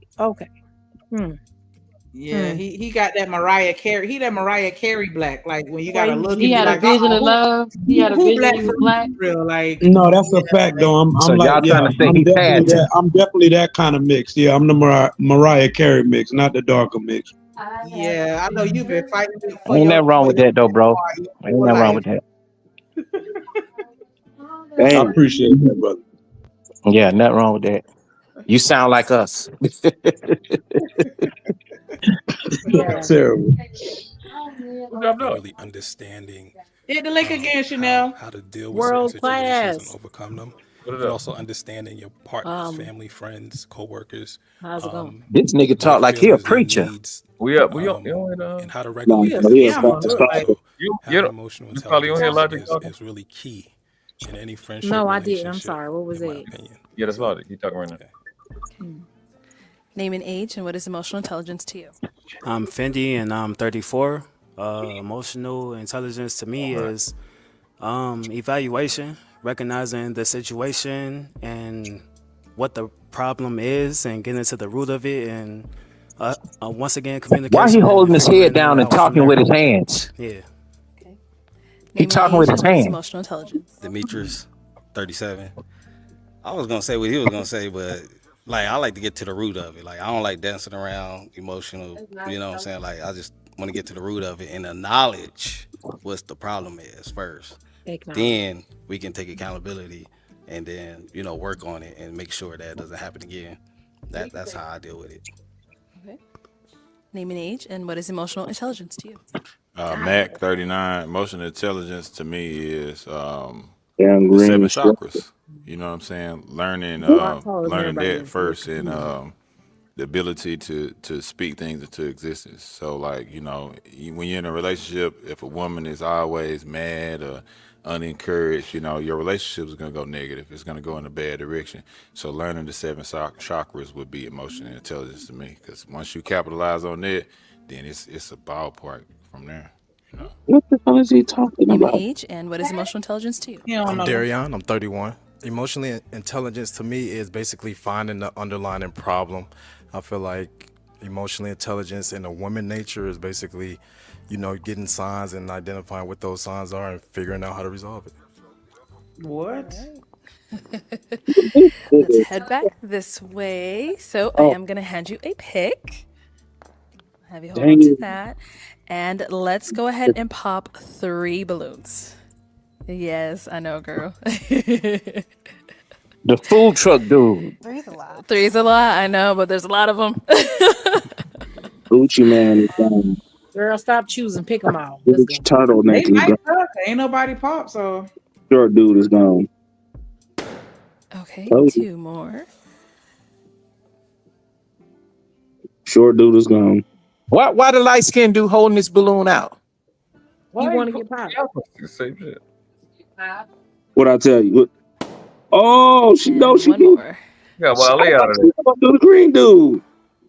Yeah, he got that Mariah Carey. He that Mariah Carey black. Like when you gotta look, He and be had a like, vision of love. He had a who vision. black He was for black. real? Like, No, that's a fact though. I'm So like, y'all yeah, trying to say I'm he definitely talented? that. I'm definitely that kind of mix. Yeah, I'm the Mariah Carey mix, not the darker mix. yeah, I know you've been fighting for Ain't your nothing wrong with that though, bro. Ain't whole nothing wrong life. with that. I Damn. appreciate that, brother. Yeah, nothing wrong with that. You sound like us. Terrible. Really understanding Hit the link again, Chanel. how to deal with certain World situations and class. overcome them, What it and up? also understanding your partners, Um, family, friends, co-workers, How's it going? This nigga their talk like he a feelings, their preacher. needs, We up. We on. You on and how to No, regulate He a that he is as scammer. well. Look like So You having emotional you probably on intelligence here, is, Logic is, talking. is really key in any friendship No, I didn't. I'm relationship, sorry. What was in my it? opinion. Yeah, that's Logic. You talking right now? Name and age, and what is emotional intelligence to you? I'm Fendi and I'm 34. Emotional intelligence to me is evaluation, recognizing the situation and what the problem is and getting to the root of it. And once again, communication. Why he holding and his head figuring it down and out from talking there. with his hands? Yeah. He Name talking and with age, his and what is hands. emotional intelligence? Demetrius, 37. I was gonna say what he was gonna say, but like I like to get to the root of it. Like I don't like dancing around emotional, you know what I'm saying? Like I just want to get to the root of it and acknowledge what's the problem is first. Then we can take accountability and then, you know, work on it and make sure that doesn't happen again. That's how I deal with it. Okay. Name and age, and what is emotional intelligence to you? Mac 39. Emotional intelligence to me is Damn the green. 7 chakras. You know what I'm saying? Learning that first, and the ability to speak things into existence. So like, you know, when you're in a relationship, if a woman is always mad or unencouraged, you know, your relationship is going to go negative. It's going to go in a bad direction. So learning the 7 chakras would be emotional intelligence to me, because once you capitalize on that, then it's a ballpark from there. You know? What the hell is he talking Name and about? age, and what is emotional intelligence to you? I'm Darion. I'm 31. Emotional intelligence to me is basically finding the underlying problem. I feel like emotional intelligence in a woman nature is basically, you know, getting signs and identifying what those signs are and figuring out how to resolve it. What? Let's head back this way. So I am going to hand you a pick. Have you hold on to that. And let's go ahead and pop 3 balloons. Yes, I know, girl. The food truck dude. 3's a lot. 3's a lot, I know, but there's a lot of them. Gucci man is gone. Girl, stop choosing. Pick them out. Let's go. Turtleneck They is might gone. suck. Ain't nobody pop, so Short dude is gone. Okay, Told you. 2 more. Short dude is gone. Why the light skinned dude holding this balloon out? You want to get popped. Same shit. What I tell you? What? Oh, she knows she one more. Yeah, well, lay out of she gonna do the green dude.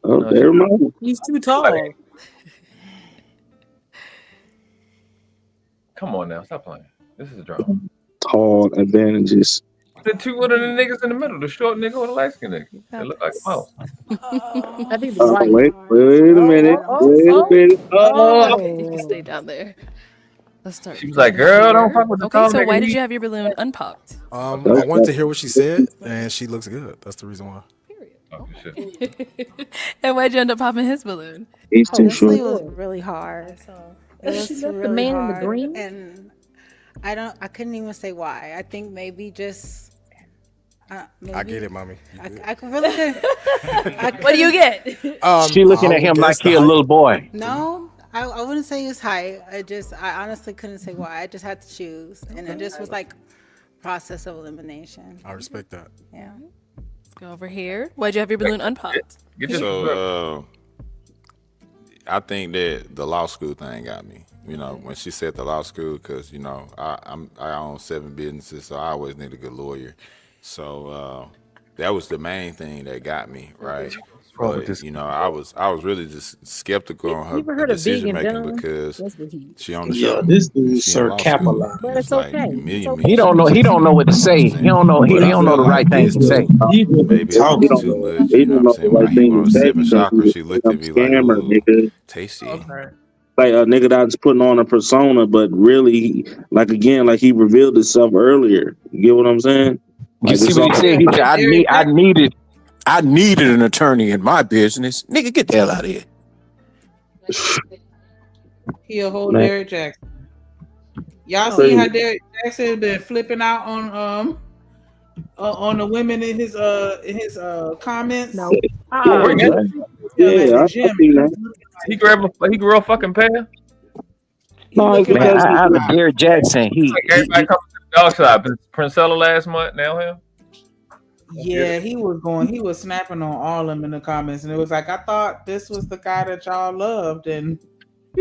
Oh, No, never mind. He's too tall. Come on now, stop playing. This is a drama. Tall advantages. The 2 of the niggas in the middle, the short nigga or the light skinned nigga. They look like a mouse. I think the white. Wait a minute. Wait a minute. Okay, you can stay down there. Let's start. She was like, "Girl, don't fuck with the Okay, tall so nigga." why did you have your balloon unpopped? I wanted to hear what she said, and she looks good. That's the reason why. Oh, shit. And why'd you end up popping his balloon? He's too Honestly, it short. was really hard. It It was the really man in the hard, green? and I couldn't even say why. I think maybe just. Maybe, I get it, mommy. I could really could. What do you get? She looking at him like he a little boy. No, I wouldn't say it's height. I honestly couldn't say why. I just had to choose, and it just was like process of elimination. I respect that. Yeah. Let's go over here. Why'd you have your balloon unpopped? So I think that the law school thing got me. You know, when she said the law school, because you know I own 7 businesses, so I always need a good lawyer. So that was the main thing that got me, right? But you know, I was really just skeptical on You ever her heard of decision vegan making John? because That's what he. she on the Yeah, show this and dude she in Sir law school. Camelot. But And it's it's like okay. a million It's men He okay. should don't be know. He chasing don't know you. what to You know what I'm say. He saying? don't know. He But I don't know felt the right like thing this to say. too. He really Maybe I talking. was He don't too know. much. He You know what don't I'm know the saying? When right I hit thing one to of the say seven because chakras, he's she a looked damn at me like, scammer, "Ooh, nigga. tasty." Okay. Like a nigga that's putting on a persona, but really, like again, like he revealed himself earlier. You get what I'm saying? You Like see it's what he all. said? Yeah, He said, yeah, Derek Jackson. I needed an attorney in my business. Nigga, get the hell out of here. He a whole Man, Derek Jackson. Y'all seen crazy. how Derek Jackson been flipping out on the women in his comments? No. Yeah, Oh yeah, Him at yeah, the I gym. seen that. he grew a fucking pair. He No, it's looking Man, like because he, out of Derek Jackson, Like everybody coming to the dog shop. Princella last month. Now him. yeah, he was snapping on all of them in the comments, and it was like I thought this was the guy that y'all loved, and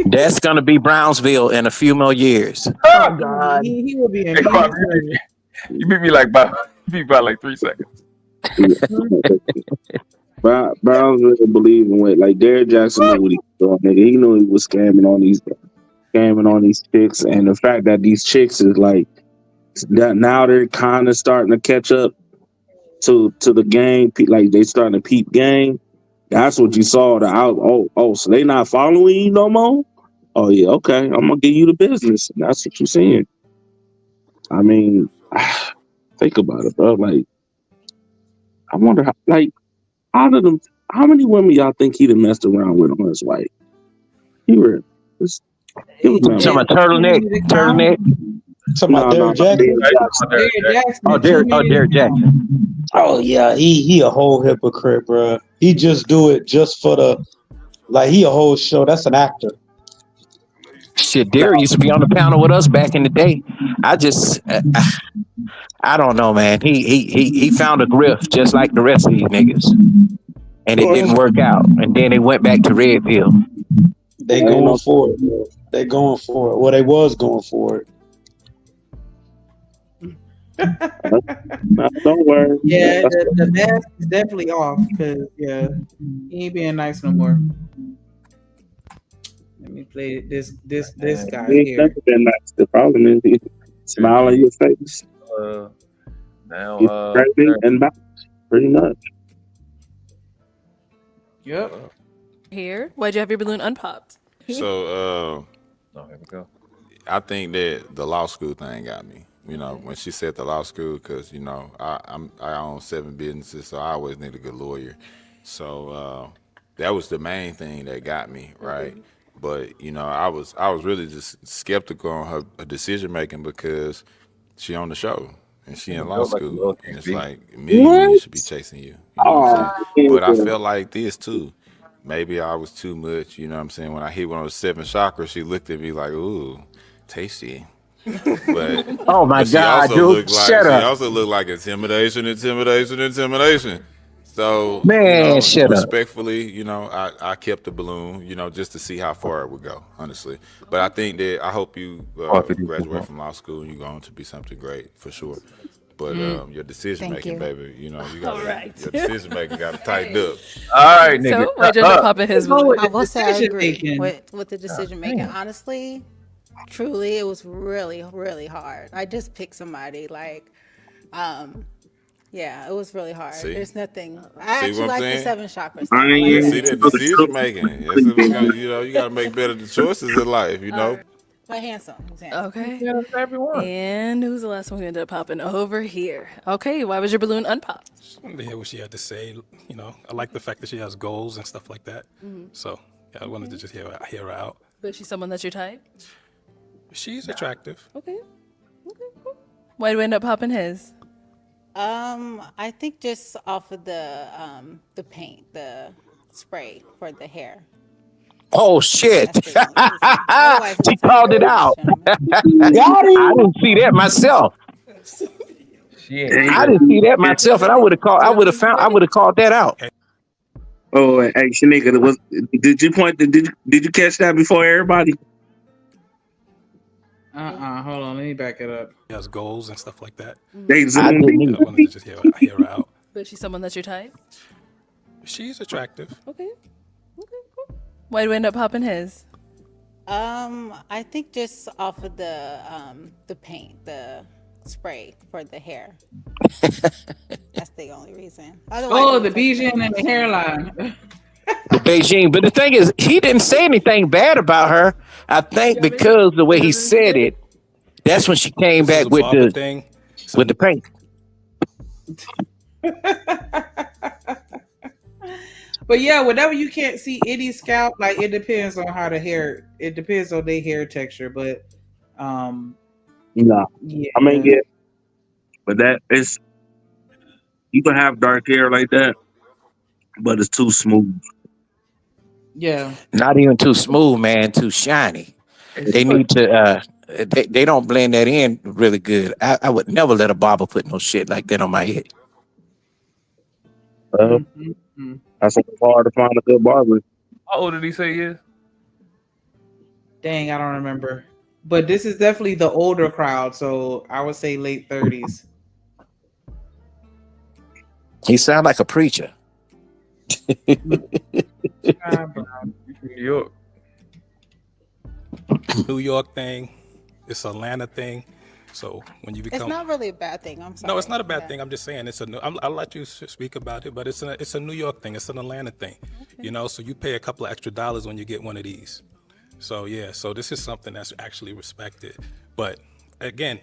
that's gonna be Brownsville in a few more years. Oh God. he would be in Hey, Kwame, mean. you beat me like by like 3 seconds. Browns really believe in what, like Derrick Jackson knew what he was doing, nigga. He knew he was scamming on these chicks, and the fact that these chicks is like that now they're kind of starting to catch up to the game, like they starting to peep game. That's what you saw. So they not following you no more. Oh yeah, okay. I'm gonna give you the business. And that's what you're seeing. I mean, think about it, bro. Like, I wonder how, like, how many women y'all think he'd have messed around with on his wife? He was Talking about turtleneck. Talking about Derek Jackson. Derek Jackson. Oh, Derek Jackson. Oh yeah, he a whole hypocrite, bro. He just do it just for the like. He a whole show. That's an actor. Shit, Derek used to be on the panel with us back in the day. I don't know, man. He found a grift just like the rest of these niggas, and it didn't work out. And then they went back to Redfield. They going for it, bro. They going for it. Well, they was going for it. Don't worry. Yeah, the mask is definitely off because he ain't being nice no more. Let me play this guy He ain't here. never been nice. The problem is he smile on your face. Now He's pregnant and back, pretty much. Yep. Here, why'd you have your balloon unpopped? So here we go. I think that the law school thing got me. You know, when she said the law school, because you know I own 7 businesses, so I always need a good lawyer. So that was the main thing that got me, right? But you know, I was really just skeptical on her decision making because she on the show and she in law school, and it's like a million men should be chasing you. You know what I'm saying? But I felt like this too. Maybe I was too much. You know what I'm saying? When I hit one of those 7 chakras, she looked at me like, "Ooh, tasty." But Oh my she God, also dude! looked like Shut up, intimidation. So man! Shut up. respectfully, I kept the balloon, just to see how far it would go, honestly. But I think that I hope you graduate from law school and you go on to be something great for sure. But your decision Thank making, you. baby, you got right. your decision making got to tighten up. All right, nigga. So why'd you end up popping his balloon? I will say I agree Decision-making. with the decision making. Honestly, truly, it was really, really hard. I just picked somebody like, yeah, it was really hard. See? There's nothing. I See actually what I'm like saying? the 7 chakras. I Though. I ain't like You even see that. that decision making. That's what we gonna, you got to make better choices in life, But handsome. He's handsome. Okay. Yeah, everyone. And who's the last one who ended up popping over here? Okay, why was your balloon unpopped? Just wanted to hear what she had to say. You know, I like the fact that she has goals and stuff like that. So yeah, I wanted to just hear her out. But she's someone that's your type? She's attractive. Okay. Why do we end up popping his? I think just off of the paint, the spray for the hair. Oh shit! That's the only reason. Otherwise, She it's a called it very out. nice gentleman. I didn't see that myself. I didn't see that myself, and I would have called that out. Oh, hey, Shanika, did you catch that before everybody? Hold on, let me back it up. She has goals and stuff like that. They I didn't I wanted to just hear her out. But she's someone that's your type? She's attractive. Okay. Why do we end up popping his? I think just off of the paint, the spray for the hair. That's the only reason. Oh, the Bijan and the hairline. The Beijing. But the thing is, he didn't say anything bad about her. I think because the way he said it, that's when she came back with the thing. With the paint. But yeah, whenever you can't see any scalp, like it depends on how the hair. It depends on their hair texture, but yeah. Yeah. I mean, yeah, but that is you can have dark hair like that, but it's too smooth. Yeah. Not even too smooth, man. Too shiny. They need to. They don't blend that in really good. I would never let a barber put no shit like that on my head. That's why it's hard to find a good barber. How old did he say he is? Dang, I don't remember. But this is definitely the older crowd, so I would say late 30s. He sound like a preacher. New York. New York thing. It's Atlanta thing. So when you become, It's not really a bad thing. I'm sorry. no, it's not a bad thing. I'm just saying it's a new. I'll let you speak about it, but it's a New York thing. It's an Atlanta thing, you know. So you pay a couple of extra dollars when you get one of these. So yeah, so this is something that's actually respected. But again,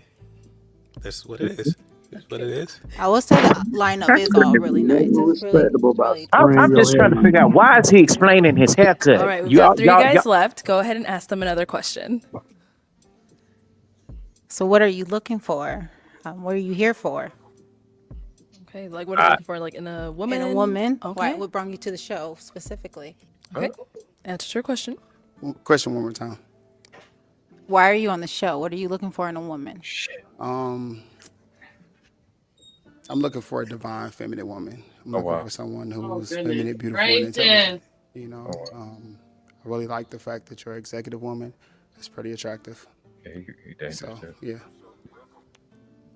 that's what it is. That's what it is. I will say the lineup is all really nice. It's really I'm just trying to figure out why is he explaining his haircut? All right, we've got three guys left. Go ahead and ask them another question. So what are you looking for? What are you here for? Okay, like what are you looking for? Like in a woman? In a woman? Okay. Why, what brought you to the show specifically? Okay. Answer your question. Question one more time. Why are you on the show? What are you looking for in a woman? I'm looking for a divine feminine woman. I'm looking for someone who's feminine, beautiful, and intelligent. You know, I really like the fact that you're an executive woman. It's pretty attractive. Yeah, so, yeah.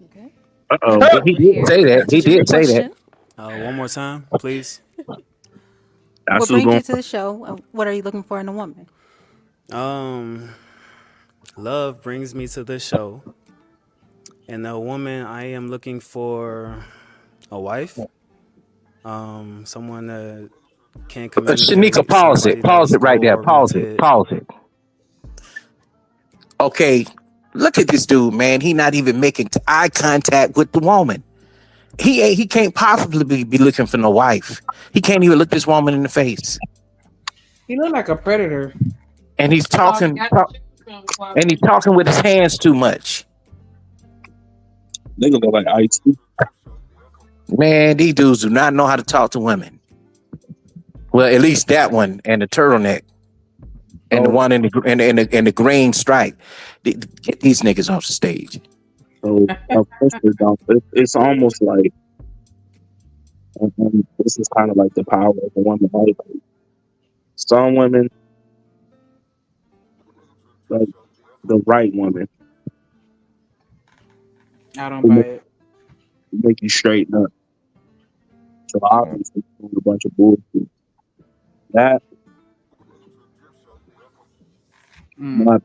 Okay. Uh-oh. He did say that. He did say that. One more time, please. What brings you to the show? What are you looking for in a woman? Love brings me to the show. And a woman, I am looking for a wife. Someone that can communicate. Shanika, pause it. Pause it right there. Pause it. Pause it. Okay, look at this dude, man. He not even making eye contact with the woman. He can't possibly be looking for no wife. He can't even look this woman in the face. He look like a predator. And he's talking with his hands too much. They gonna go like Ice. Man, these dudes do not know how to talk to women. Well, at least that one and the turtleneck. And the one in the green stripe. Get these niggas off the stage. So it's almost like this is kind of like the power of the woman. Like some women, like the right woman, I don't buy it. Make you straighten up. So obviously, a bunch of bullshit. That. Because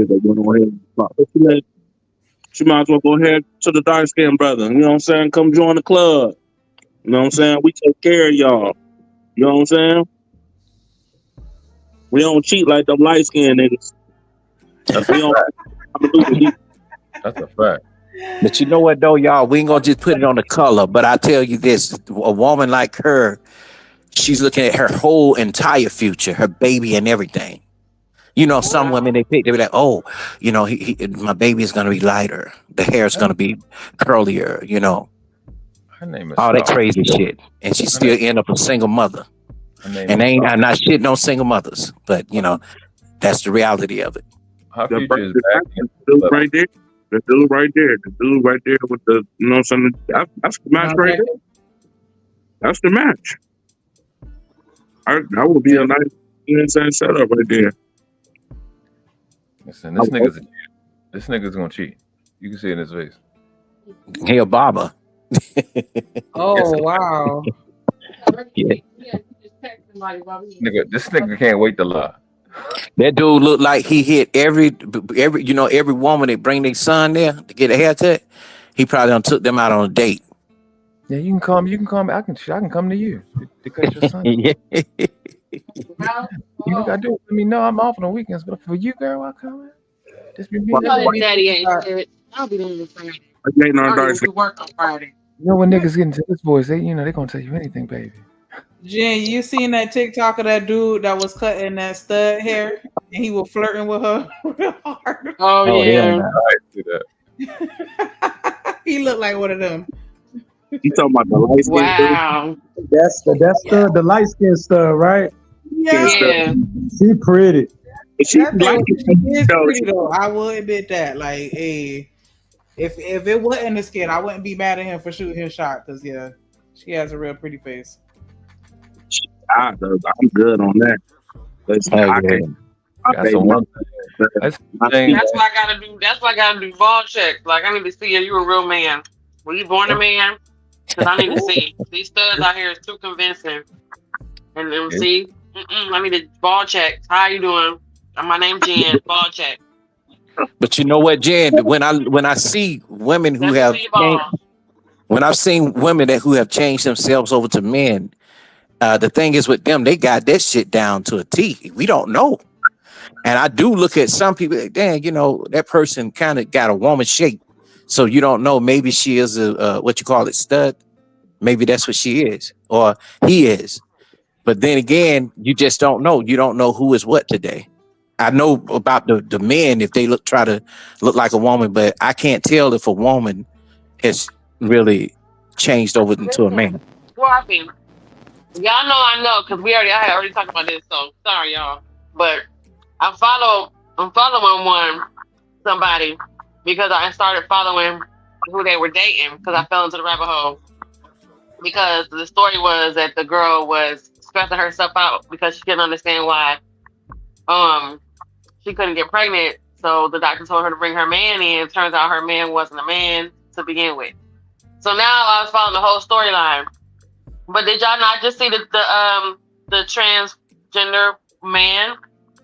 they going to go ahead and pop. She might as well go ahead to the dark skinned brother. You know what I'm saying? Come join the club. You know what I'm saying? We take care of y'all. You know what I'm saying? We don't cheat like them light skinned niggas. That's a fact. But you know what though, y'all? We ain't gonna just put it on the color. But I tell you this: a woman like her, she's looking at her whole entire future, her baby and everything. You know, some women they be like, oh, you know, my baby is gonna be lighter, the hair is gonna be curlier, you know, her name is all that crazy shit, and she still end up a single mother. And I'm not shitting on single mothers, but you know, that's the reality of it. Her The future is dude right there. The dude right there. The dude right there with the, you know, something. That's the match right there. That's the match. That would be a nice insane setup right there. Listen, this nigga's gonna cheat. You can see it in his face. Hey, Obama. Oh wow. Yeah. This nigga can't wait to lie. That dude looked like he hit every woman that bring their son there to get a haircut. He probably done took them out on a date. Yeah, you can come. I can come to you to cut your son. Yeah. You gotta do it. Let me know. I'm off on the weekends, but for you, girl, I'll come. Just be me. Daddy ain't shit. I'll be doing the same. I don't do work on Friday. You know when niggas get into this voice, they gonna tell you anything, baby. Jen, you seen that TikTok of that dude that was cutting that stud hair and he was flirting with her real hard? Oh yeah. I see that. He looked like one of them. You talking about the light skin? Wow. That's the light skin stud, right? Yeah. She pretty. She That like thing is pretty though. I will admit that. Like, hey, if it wasn't the skin, I wouldn't be mad at him for shooting his shot. Cause yeah, she has a real pretty face. I'm good on that. That's what I gotta do. That's why I gotta do ball checks. Like I need to see if you're a real man. Were you born a man? Because I need to see. These studs out here is too convincing. And then see, I need a ball check. How you doing? My name's Jen. Ball check. But you know what, Jen? When I see women who have when I've seen women who have changed themselves over to men, the thing is with them, they got that shit down to a T. We don't know. And I do look at some people, like, dang, that person kind of got a woman shape. So you don't know. Maybe she is a what you call it, stud. Maybe that's what she is, or he is. But then again, you just don't know. You don't know who is what today. I know about the men if they try to look like a woman, but I can't tell if a woman has really changed over into a man. Well, I mean, y'all know I know because I had already talked about this. So sorry, y'all. But I'm following somebody because I started following who they were dating because I fell into the rabbit hole. Because the story was that the girl was stressing herself out because she couldn't understand why she couldn't get pregnant. So the doctor told her to bring her man in. Turns out her man wasn't a man to begin with. So now I was following the whole storyline. But did y'all not just see the transgender man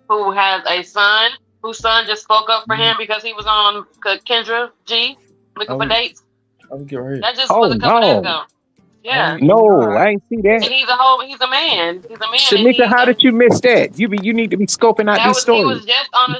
who has a son, whose son just spoke up for him because he was on Kendra G looking for dates? That just was a couple days ago. Yeah. No, I ain't see that. And he's a man. He's a man. Shanika, how did you miss that? You need to be scoping out these stories.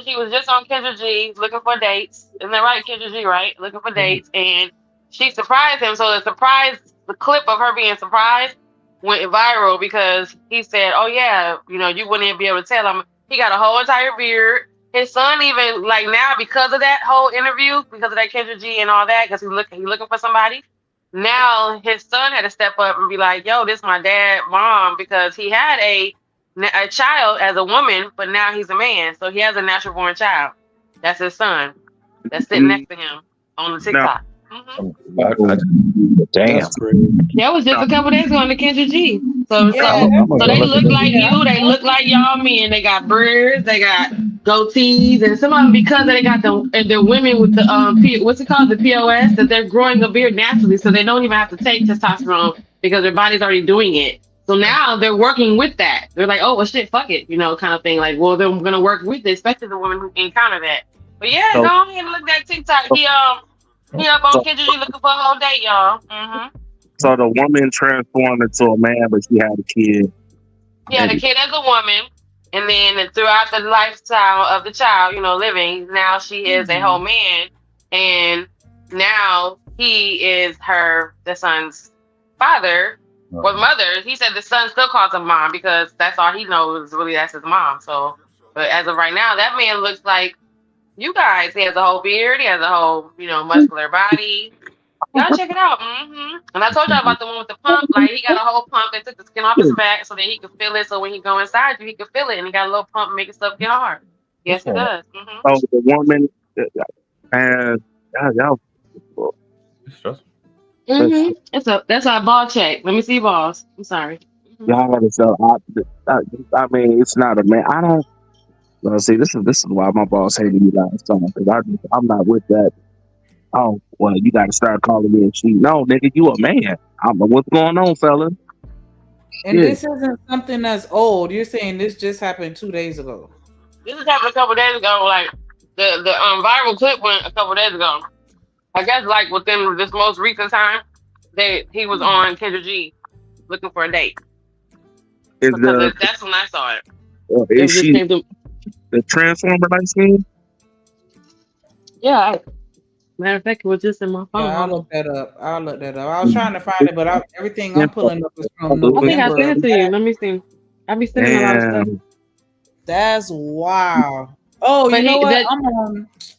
He was just on Kendra G looking for dates. Isn't that right, Kendra G, right? Looking for dates. And she surprised him. So the clip of her being surprised went viral because he said, oh yeah, you wouldn't even be able to tell him. He got a whole entire beard. His son even like now because of that whole interview, because of that Kendra G and all that, because he's looking for somebody. Now his son had to step up and be like, yo, this is my dad, mom, because he had a child as a woman, but now he's a man. So he has a natural born child. That's his son. That's sitting next to him on the TikTok. Damn. That was just a couple days ago on the Kendra G. So they look like you. They look like y'all men. They got beards. They got goatees, and some of them because they got they're women with the what's it called, the POS, that they're growing a beard naturally, so they don't even have to take testosterone because their body's already doing it. So now they're working with that. They're like, oh well, shit, fuck it, kind of thing. Like, well, they're gonna work with it, especially the women who encounter that. But yeah, go ahead and look at that TikTok. He up on Kendra G looking for a whole date, y'all. So the woman transformed into a man, but she had a kid. Yeah, the kid as a woman, and then throughout the lifestyle of the child, living, now she is a whole man, and now he is the son's father or mother. He said the son still calls him mom because that's all he knows. Really, that's his mom. So, but as of right now, that man looks like you guys. He has a whole beard. He has a whole, muscular body. Y'all check it out. And I told y'all about the one with the pump. Like, he got a whole pump that took the skin off his back so that he could feel it. So when he go inside you, he can feel it. And he got a little pump making stuff get hard. Yes, it does. So the woman, and y'all. That's our ball check. Let me see balls. I'm sorry. Y'all gotta tell. I mean, it's not a man. I don't. See, this is why my boss hated me last time because I'm not with that. Oh well, you got to start calling me a she. No, nigga, you a man. What's going on, fella? And this isn't something that's old. You're saying this just happened 2 days ago. This just happened a couple days ago. Like the viral clip went a couple days ago. I guess like within this most recent time, he was on Kendra G looking for a date. Because that's when I saw it. Is she the Transformer like scene? Yeah. Matter of fact, it was just in my phone. Yeah, I'll look that up. I was trying to find it, but everything I'm pulling up is from November. I think I sent it to you. Let me see. I be sending a lot of stuff. That's wow. Oh, but you know what?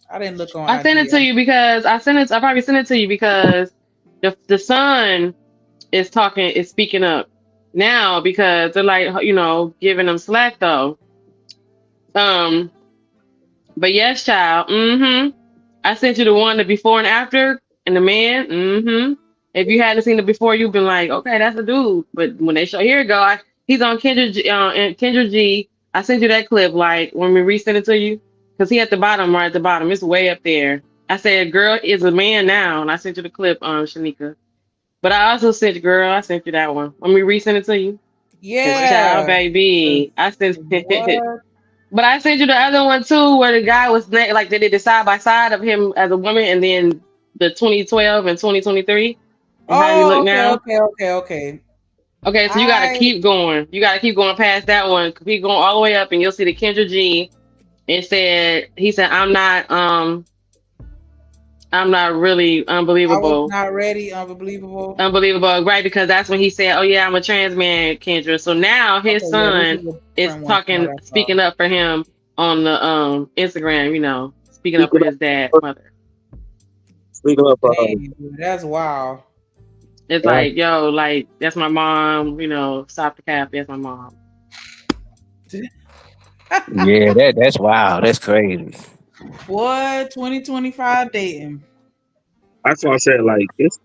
I didn't look on. I sent it to you because I probably sent it to you because the son is speaking up now because they're like, giving them slack though. But yes, child. I sent you the one, the before and after, and the man. If you hadn't seen it before, you've been like, okay, that's a dude. But when they show, here you go. He's on Kendra G. I sent you that clip, like when we resend it to you, because he at the bottom, right at the bottom. It's way up there. I said, girl is a man now, and I sent you the clip, Shanika. But I also sent you that one. When we resend it to you. Yeah. Child, baby. I sent it. But I sent you the other one too, where the guy was like they did the side by side of him as a woman, and then the 2012 and 2023. And how he look now. Okay. Okay, so you gotta keep going. You gotta keep going past that one. Keep going all the way up, and you'll see the Kendra G. He said, I'm not really unbelievable. I was not ready, unbelievable. Unbelievable, right? Because that's when he said, "Oh yeah, I'm a trans man, Kendra." So now his son is speaking up for him on the Instagram. Speaking up for his dad's mother. Speaking up for that's wow. It's like, yo, like that's my mom. Stop the cap. That's my mom. Yeah, that's wild. That's crazy. What 2025 dating? That's why I said like it's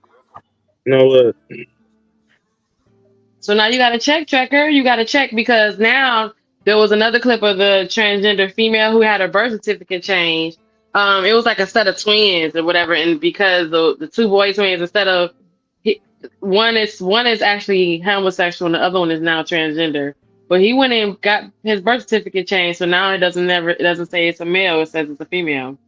So now you got to check tracker. You got to check because now there was another clip of the transgender female who had her birth certificate changed. It was like a set of twins or whatever, and because the two boy twins, instead of one is actually homosexual and the other one is now transgender. But he went and got his birth certificate changed, so now it doesn't say it's a male, it says it's a female.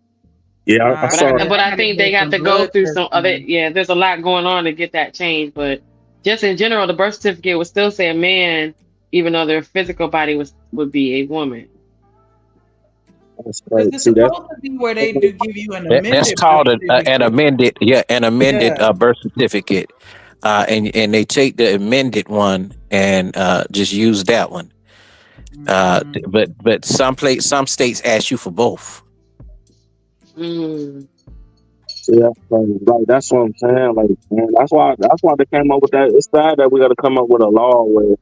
Yeah, I saw but I think they have to go through some other. Yeah, there's a lot going on to get that changed, but just in general, the birth certificate would still say a man, even though their physical body would be a woman. It's supposed to be where they do give you an amended. That's called an amended, birth certificate, and they take the amended one and just use that one. But some states ask you for both. Yeah, like that's what I'm saying. Like, man, that's why they came up with that. It's sad that we got to come up with a law where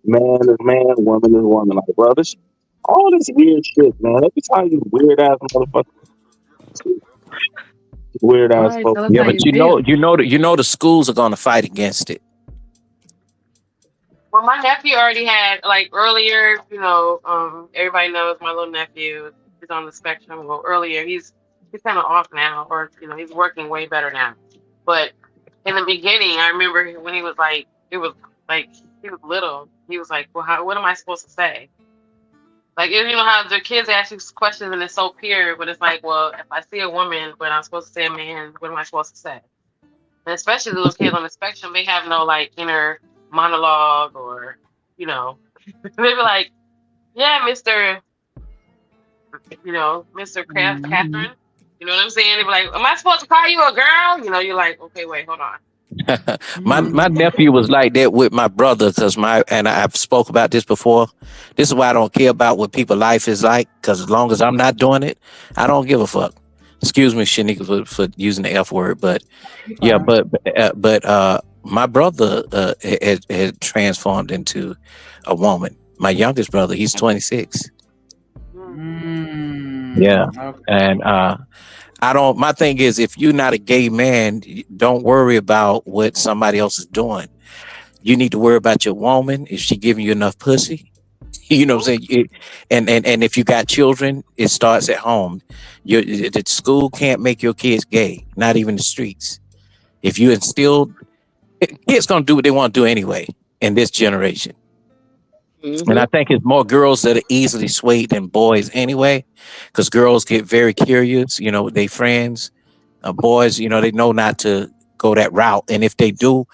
man is man, woman is woman. Like, bro, all this weird shit, man. Let me tell you, weird ass motherfucker. Weird ass folks. Yeah, but you know the schools are gonna fight against it. Well, my nephew already had earlier. Everybody knows my little nephew is on the spectrum. Well, earlier he's kind of off now, or he's working way better now. But in the beginning, I remember when he was he was little. He was like, "Well, what am I supposed to say?" Like, how the kids ask you questions and it's so pure, but it's like, well, if I see a woman, but I'm supposed to say a man, what am I supposed to say? And especially those kids on the spectrum, they have no inner monologue or, they be like, yeah, Mr. Catherine. You know what I'm saying? They be like, am I supposed to call you a girl? You're like, okay, wait, hold on. my nephew was like that with my brother because I've spoke about this before. This is why I don't care about what people's life is like, because as long as I'm not doing it, I don't give a fuck. Excuse me, Shanika, for using the F word, but yeah, but my brother had transformed into a woman. My youngest brother, he's 26. Yeah, okay. And my thing is, if you're not a gay man, don't worry about what somebody else is doing. You need to worry about your woman. Is she giving you enough pussy? You know what I'm saying? And if you got children, it starts at home. The school can't make your kids gay, not even the streets. If you instill, kids gonna do what they want to do anyway. in this generation. And I think it's more girls that are easily swayed than boys anyway, because girls get very curious, you know, with their friends. Boys, you know, they know not to go that route. And if they do,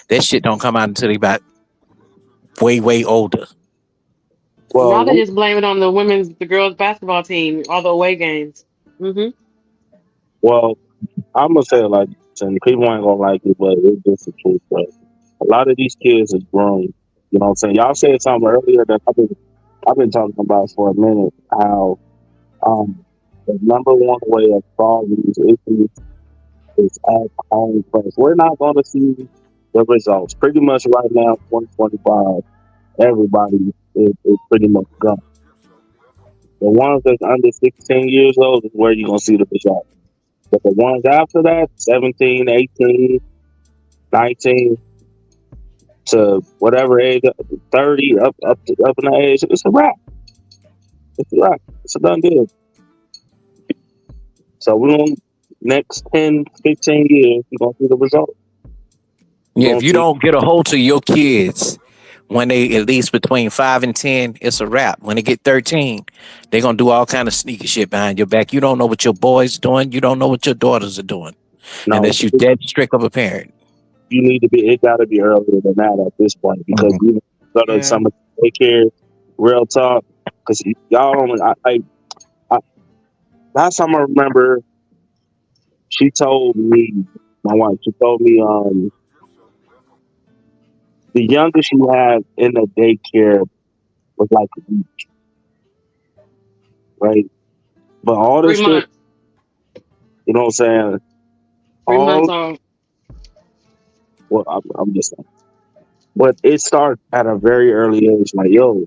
that shit don't come out until they about way older. Y'all can just blame it on the girls basketball team, all the away games. Well, I'm gonna say it like this, and people ain't gonna like it, but it's just the truth. But a lot of these kids is grown. You know what I'm saying? Y'all said something earlier that I've been talking about for a minute. How the number one way of solving these issues is at home first. We're not gonna see the results. Pretty much right now, 2025, everybody is pretty much gone. The ones that's under 16 years old is where you're gonna see the results. But the ones after that, 17, 18, 19 to whatever age, 30 up in the age, it's a wrap. It's a wrap. It's a done deal. So we're going next 10, 15 years, we're gonna see the results. Yeah, if you don't get a hold to your kids when they at least between 5 and 10, it's a wrap. When they get 13, they're gonna do all kind of sneaky shit behind your back. You don't know what your boys doing. You don't know what your daughters are doing. No, unless you're dead strict of a parent. You need to be. It got to be earlier than that at this point because you go to some of the daycare, real talk. Because y'all only, I last time I remember, she told me, my wife, she told me, the youngest she had in the daycare was like a week, right? But all this 3 shit, months. you know what I'm saying? 3 months old. Well, I'm just saying. But it starts at a very early age. Like, yo,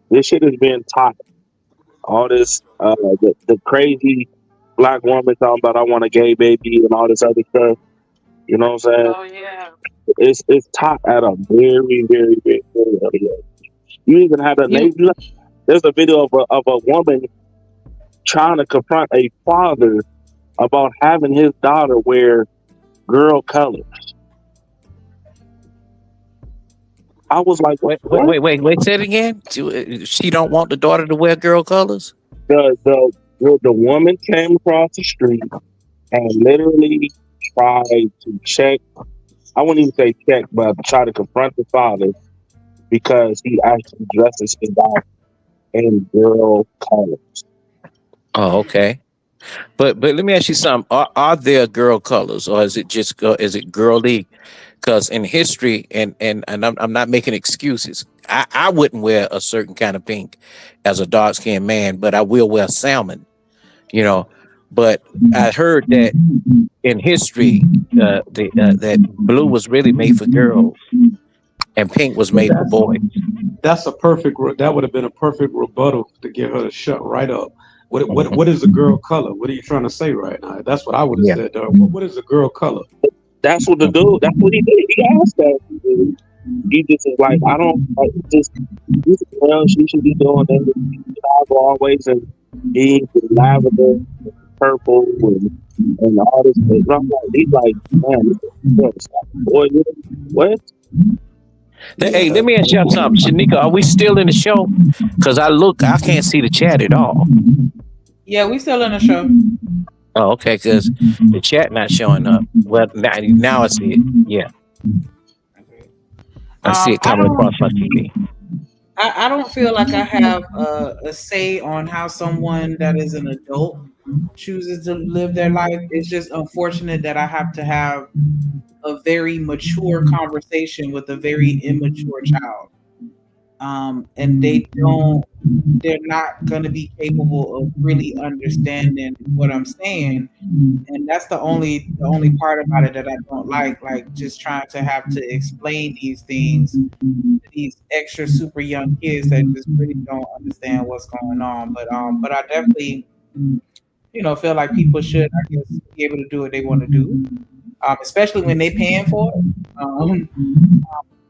this shit is being taught. All this, the crazy black woman talking about I want a gay baby and all this other stuff. You know what I'm saying? Oh yeah. It's taught at a very, very, very, very early age. You even had there's a video of a woman trying to confront a father about having his daughter wear girl colors. I was like, wait, say it again. She don't want the daughter to wear girl colors? The woman came across the street and literally tried to check. I wouldn't even say check, but try to confront the father because he actually dresses his daughter in girl colors. Oh, okay. But let me ask you something. Are there girl colors, or is it just is it girly? Because in history, and I'm not making excuses. I wouldn't wear a certain kind of pink as a dark skinned man, but I will wear salmon. You know, but I heard that in history, that blue was really made for girls, and pink was made for boys. That would have been a perfect rebuttal to get her to shut right up. What is a girl color? What are you trying to say right now? That's what I would have said. What is a girl color? That's what the dude. That's what he did. He asked that. He just was like, I don't like just. Well, she should be doing that. Always and pink and lavender, and purple, and all this. And I'm like, he's like, man, boy, what? Hey, let me ask y'all something. Shanika, are we still in the show? Because I can't see the chat at all. Yeah, we still in the show. Oh, okay, because the chat not showing up. Well, now I see it. Yeah. I see it coming across my TV. I don't feel like I have a say on how someone that is an adult chooses to live their life. It's just unfortunate that I have to have a very mature conversation with a very immature child. And they're not going to be capable of really understanding what I'm saying. And that's the only part about it that I don't like just trying to have to explain these things to these extra super young kids that just really don't understand what's going on. But I definitely, feel like people should, I guess, be able to do what they want to do, especially when they paying for it.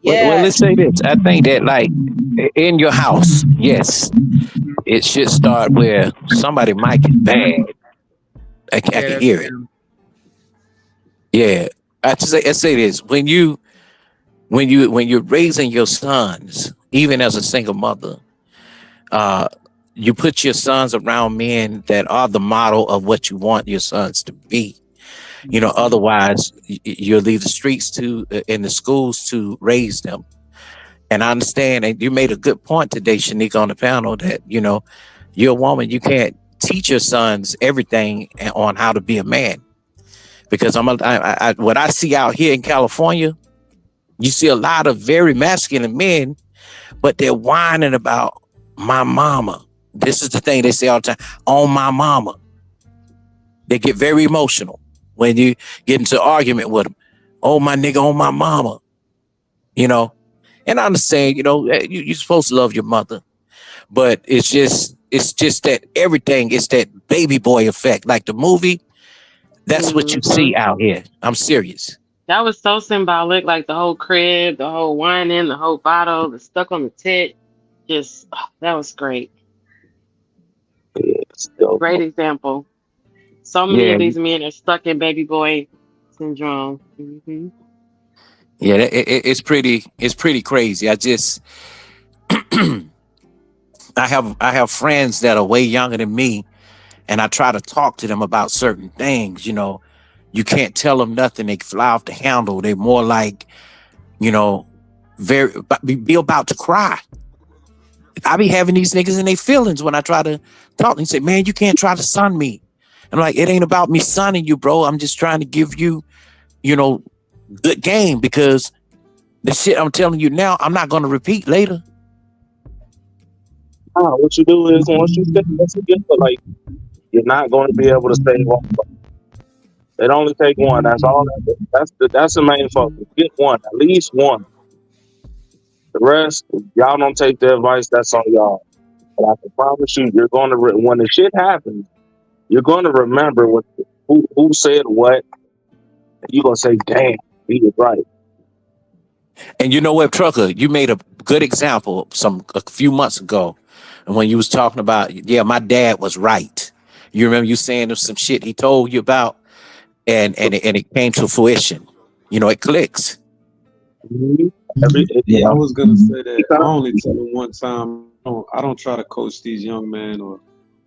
Well, let's say this. I think that, like, in your house, yes, it should start where somebody mic is bad. I can hear it. Yeah. I say this. When you when you're raising your sons, even as a single mother, you put your sons around men that are the model of what you want your sons to be. You know, otherwise you'll leave the streets to in the schools to raise them. And I understand, and you made a good point today, Shanique, on the panel that, you know, you're a woman, you can't teach your sons everything on how to be a man. Because what I see out here in California, you see a lot of very masculine men, but they're whining about my mama. This is the thing they say all the time, on my mama. They get very emotional when you get into an argument with them. Oh, my nigga, on my mama. You know, and I understand, you know, you're supposed to love your mother, but it's just that everything is that baby boy effect. Like the movie, that's what you see out here. I'm serious. That was so symbolic, like the whole crib, the whole whining, the whole bottle, the stuck on the tit. Just that was great. Great example. So many of these men are stuck in baby boy syndrome. Mm-hmm. Yeah, it's pretty crazy. I have friends that are way younger than me, and I try to talk to them about certain things. You know, you can't tell them nothing; they fly off the handle. They're more like, you know, be about to cry. I be having these niggas in their feelings when I try to talk. They say, "Man, you can't try to son me." I'm like, it ain't about me sonning you, bro. I'm just trying to give you, you know, good game, because the shit I'm telling you now, I'm not going to repeat later. What you do is once you get like, you're not going to be able to stay long. It only take one. That's all. That's the main focus. Get one, at least one. The rest, y'all don't take the advice. That's on y'all. But I can promise you, you're going to when the shit happens, you're going to remember who said what. And you're going to say, "Damn, he was right." And you know what, Trucker, you made a good example a few months ago when you was talking about, yeah, my dad was right. You remember you saying there's some shit he told you about, and it came to fruition. You know, it clicks. I was gonna say that I only tell them one time. I don't try to coach these young men or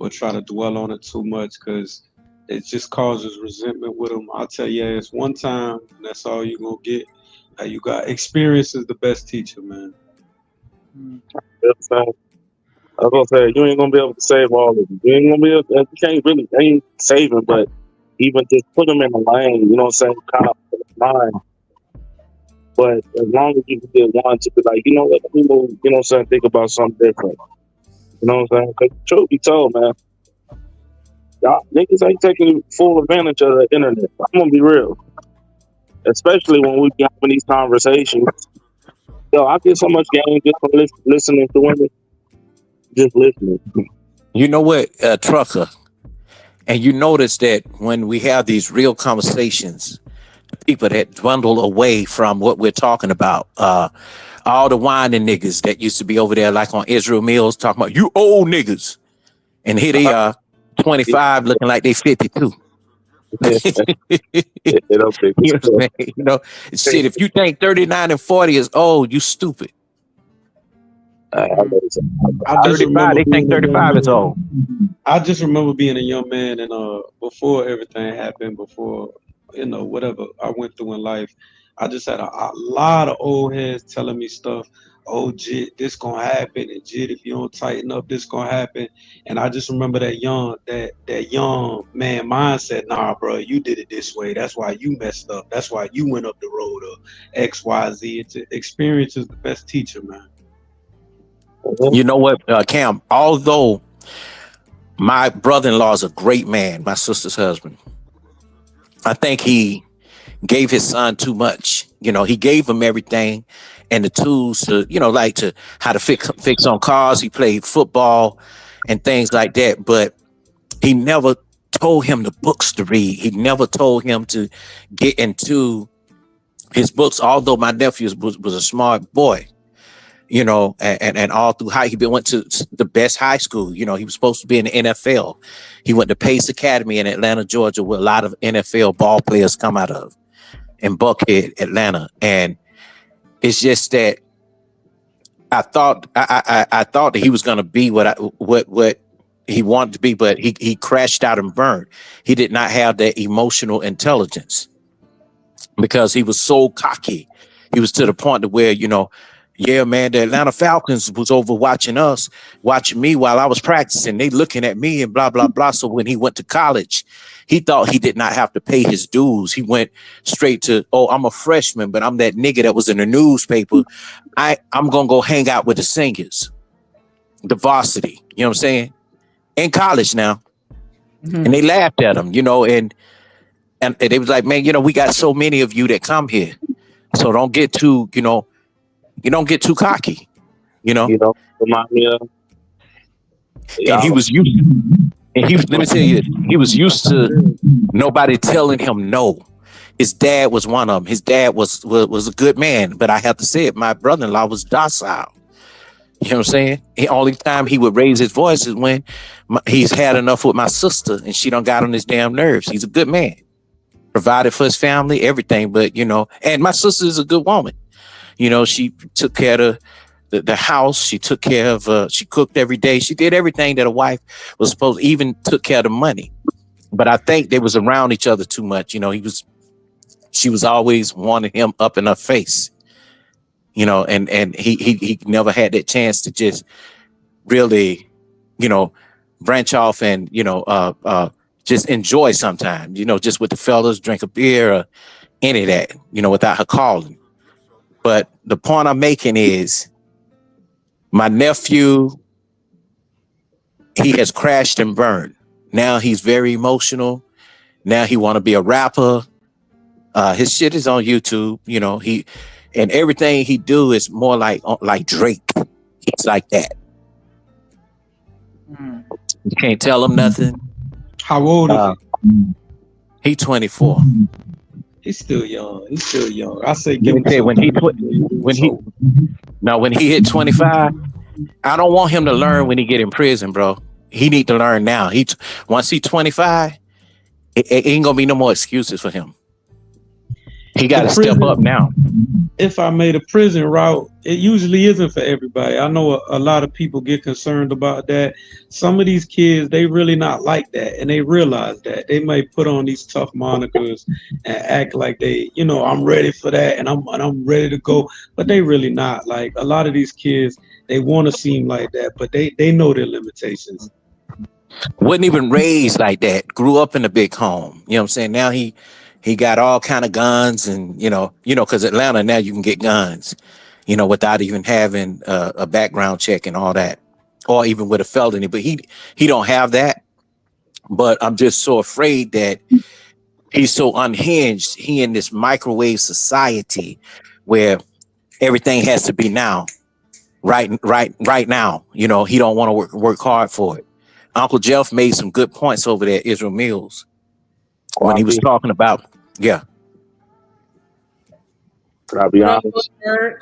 try to dwell on it too much, because it just causes resentment with them. I'll tell you, it's one time, and that's all you're gonna get. You got experience is the best teacher, man. I was gonna say, you ain't gonna be able to save all of them. You ain't gonna be able. You can't really ain't saving, but even just put them in the lane. You know what I'm saying? Kind of line. But as long as you can get one to be like, you know what, people, you know what I'm saying, think about something different. You know what I'm saying? Because truth be told, man, y'all niggas ain't taking full advantage of the internet. I'm gonna be real. Especially when we be having these conversations. Yo, I get so much game just from listening to women. Just listening. You know what, Trucker? And you notice that when we have these real conversations, people that dwindle away from what we're talking about, all the whining niggas that used to be over there like on Israel Mills talking about you old niggas, and here they are 25 looking like they 52. You know, shit, if you think 39 and 40 is old, you stupid. I just 35, they think 35 is old. I just remember being a young man, and before everything happened, before whatever I went through in life, I just had a lot of old heads telling me stuff. Oh, Jit, this gonna happen, and Jit, if you don't tighten up, this gonna happen. And I just remember that young man mindset. Nah, bro, you did it this way. That's why you messed up. That's why you went up the road of X, Y, Z. Experience is the best teacher, man. You know what, Cam? Although my brother-in-law is a great man, my sister's husband, I think he gave his son too much. You know, he gave him everything and the tools to, you know, like to how to fix on cars. He played football and things like that, but he never told him the books to read. He never told him to get into his books. Although my nephew was a smart boy, you know, and all through high, went to the best high school. You know, he was supposed to be in the NFL. He went to Pace Academy in Atlanta, Georgia, where a lot of NFL ball players come out of, in Buckhead, Atlanta. And It's just that I thought that he was going to be what he wanted to be, but he crashed out and burned. He did not have that emotional intelligence because he was so cocky. He was to the point to where, yeah, man, the Atlanta Falcons was over watching me while I was practicing. They looking at me and blah, blah, blah. So when he went to college, he thought he did not have to pay his dues. He went straight to, oh, I'm a freshman, but I'm that nigga that was in the newspaper. I'm going to go hang out with the singers, the varsity, you know what I'm saying? In college now. Mm-hmm. And they laughed at him, and they was like, man, we got so many of you that come here. So don't get too, you don't get too cocky, remind me of. And he was used let me tell you, he was used to nobody telling him no. His dad was one of them. His dad was a good man, but I have to say it, my brother-in-law was docile. You know what I'm saying? The only time he would raise his voice is when he's had enough with my sister and she done got on his damn nerves. He's a good man. Provided for his family, everything, but and my sister is a good woman. She took care of the house. She took care of, she cooked every day. She did everything that a wife was supposed to, even took care of the money. But I think they was around each other too much. She was always wanting him up in her face, and he never had that chance to just really, branch off and, just enjoy sometimes, just with the fellas, drink a beer or any of that, without her calling. But the point I'm making is my nephew, he has crashed and burned. Now he's very emotional. Now he want to be a rapper. His shit is on YouTube. And everything he do is more like Drake. He's like that. You can't tell him nothing. How old is he? He 24. He's still young. I say when he hit 25, I don't want him to learn when he get in prison, bro. He need to learn now. Once he's 25, it ain't gonna be no more excuses for him. He got to step up now. If I made a prison route, it usually isn't for everybody. I know a lot of people get concerned about that. Some of these kids, they really not like that, and they realize that. They may put on these tough monikers and act like they, I'm ready for that, and I'm ready to go, but they really not. Like a lot of these kids, they want to seem like that, but they know their limitations. Wasn't even raised like that. Grew up in a big home. You know what I'm saying? Now he got all kind of guns and, because Atlanta, now you can get guns, without even having a background check and all that, or even with a felony. But he don't have that. But I'm just so afraid that he's so unhinged. He in this microwave society where everything has to be now, right now. He don't want to work hard for it. Uncle Jeff made some good points over there at Israel Mills when he was talking about, yeah. Can I be honest?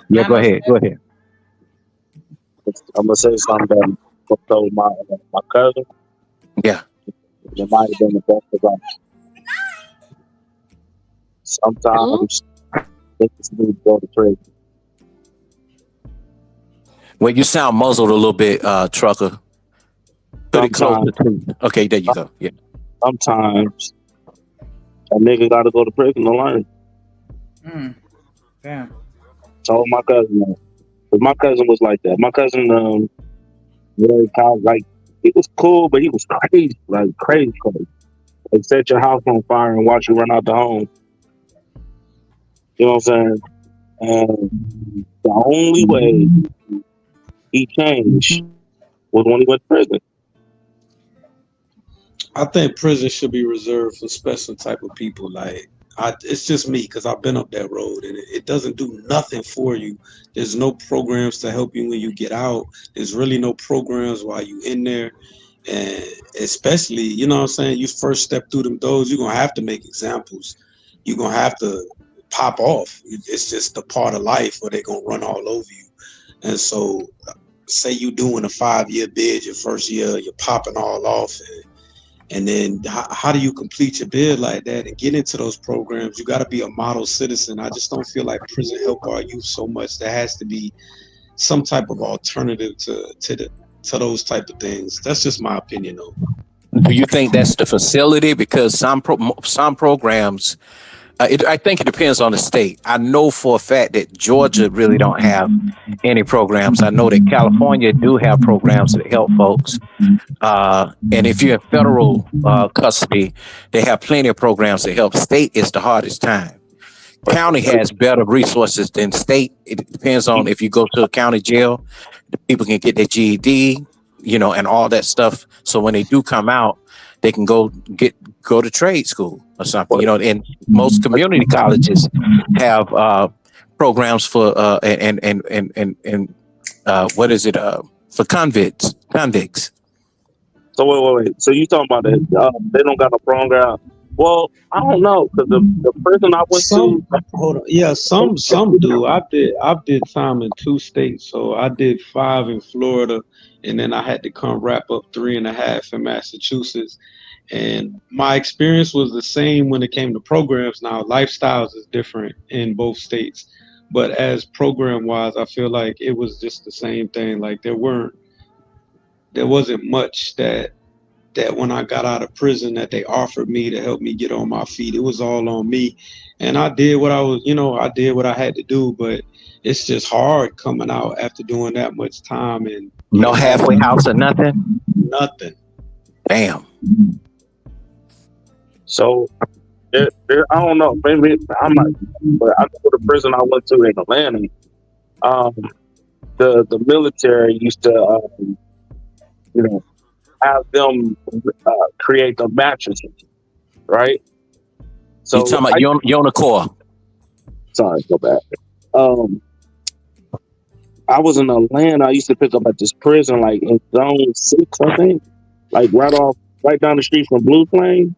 Yeah, go ahead. I'm gonna say something that I told my cousin. Yeah. It might have been the best advice. Sometimes niggas need to go to prison. Well, you sound muzzled a little bit, trucker. Put it closer to. Okay, there you go. Yeah. Sometimes a nigga got to go to prison to learn. Damn. Told my cousin that. But my cousin was like that. My cousin, like he was cool, but he was crazy, like crazy. Like set your house on fire and watch you run out the home. You know what I'm saying? And the only way he changed was when he went to prison. I think prison should be reserved for special type of people. Like, it's just me because I've been up that road, and it doesn't do nothing for you. There's no programs to help you when you get out. There's really no programs while you in there. And especially, you know what I'm saying, you first step through them doors, you're going to have to make examples. You're going to have to pop off. It's just a part of life where they're going to run all over you. And so say you doing a 5-year bid, your first year, you're popping all off, and And then how do you complete your bid like that and get into those programs? You got to be a model citizen. I just don't feel like prison help our youth so much. There has to be some type of alternative to those type of things. That's just my opinion, though. Do you think that's the facility? Because some programs, I think it depends on the state. I know for a fact that Georgia really don't have any programs. I know that California do have programs that help folks. And if you're in federal custody, they have plenty of programs that help. State is the hardest time. County has better resources than state. It depends on if you go to a county jail, the people can get their GED, and all that stuff. So when they do come out, they can go to trade school or something. And most community colleges have programs for what is it for convicts. So wait. So you talking about that? They don't got a program. Well, I don't know, because the prison I went to. Hold on. Yeah, some do. I did time in 2 states. So I did 5 in Florida, and then I had to come wrap up 3.5 in Massachusetts. And my experience was the same when it came to programs. Now, lifestyles is different in both states, but as program wise, I feel like it was just the same thing. Like there wasn't much that when I got out of prison that they offered me to help me get on my feet. It was all on me. And I did what I did what I had to do, but it's just hard coming out after doing that much time and no halfway house or nothing. Nothing. Damn. So I don't know. Maybe I might, but I know the prison I went to in Atlanta. The military used to have them create the mattresses, right? So you talking about Unicor? Sorry, go back. I was in Atlanta. I used to pick up at this prison, like in Zone 6, I think, like right down the street from Blue Plains.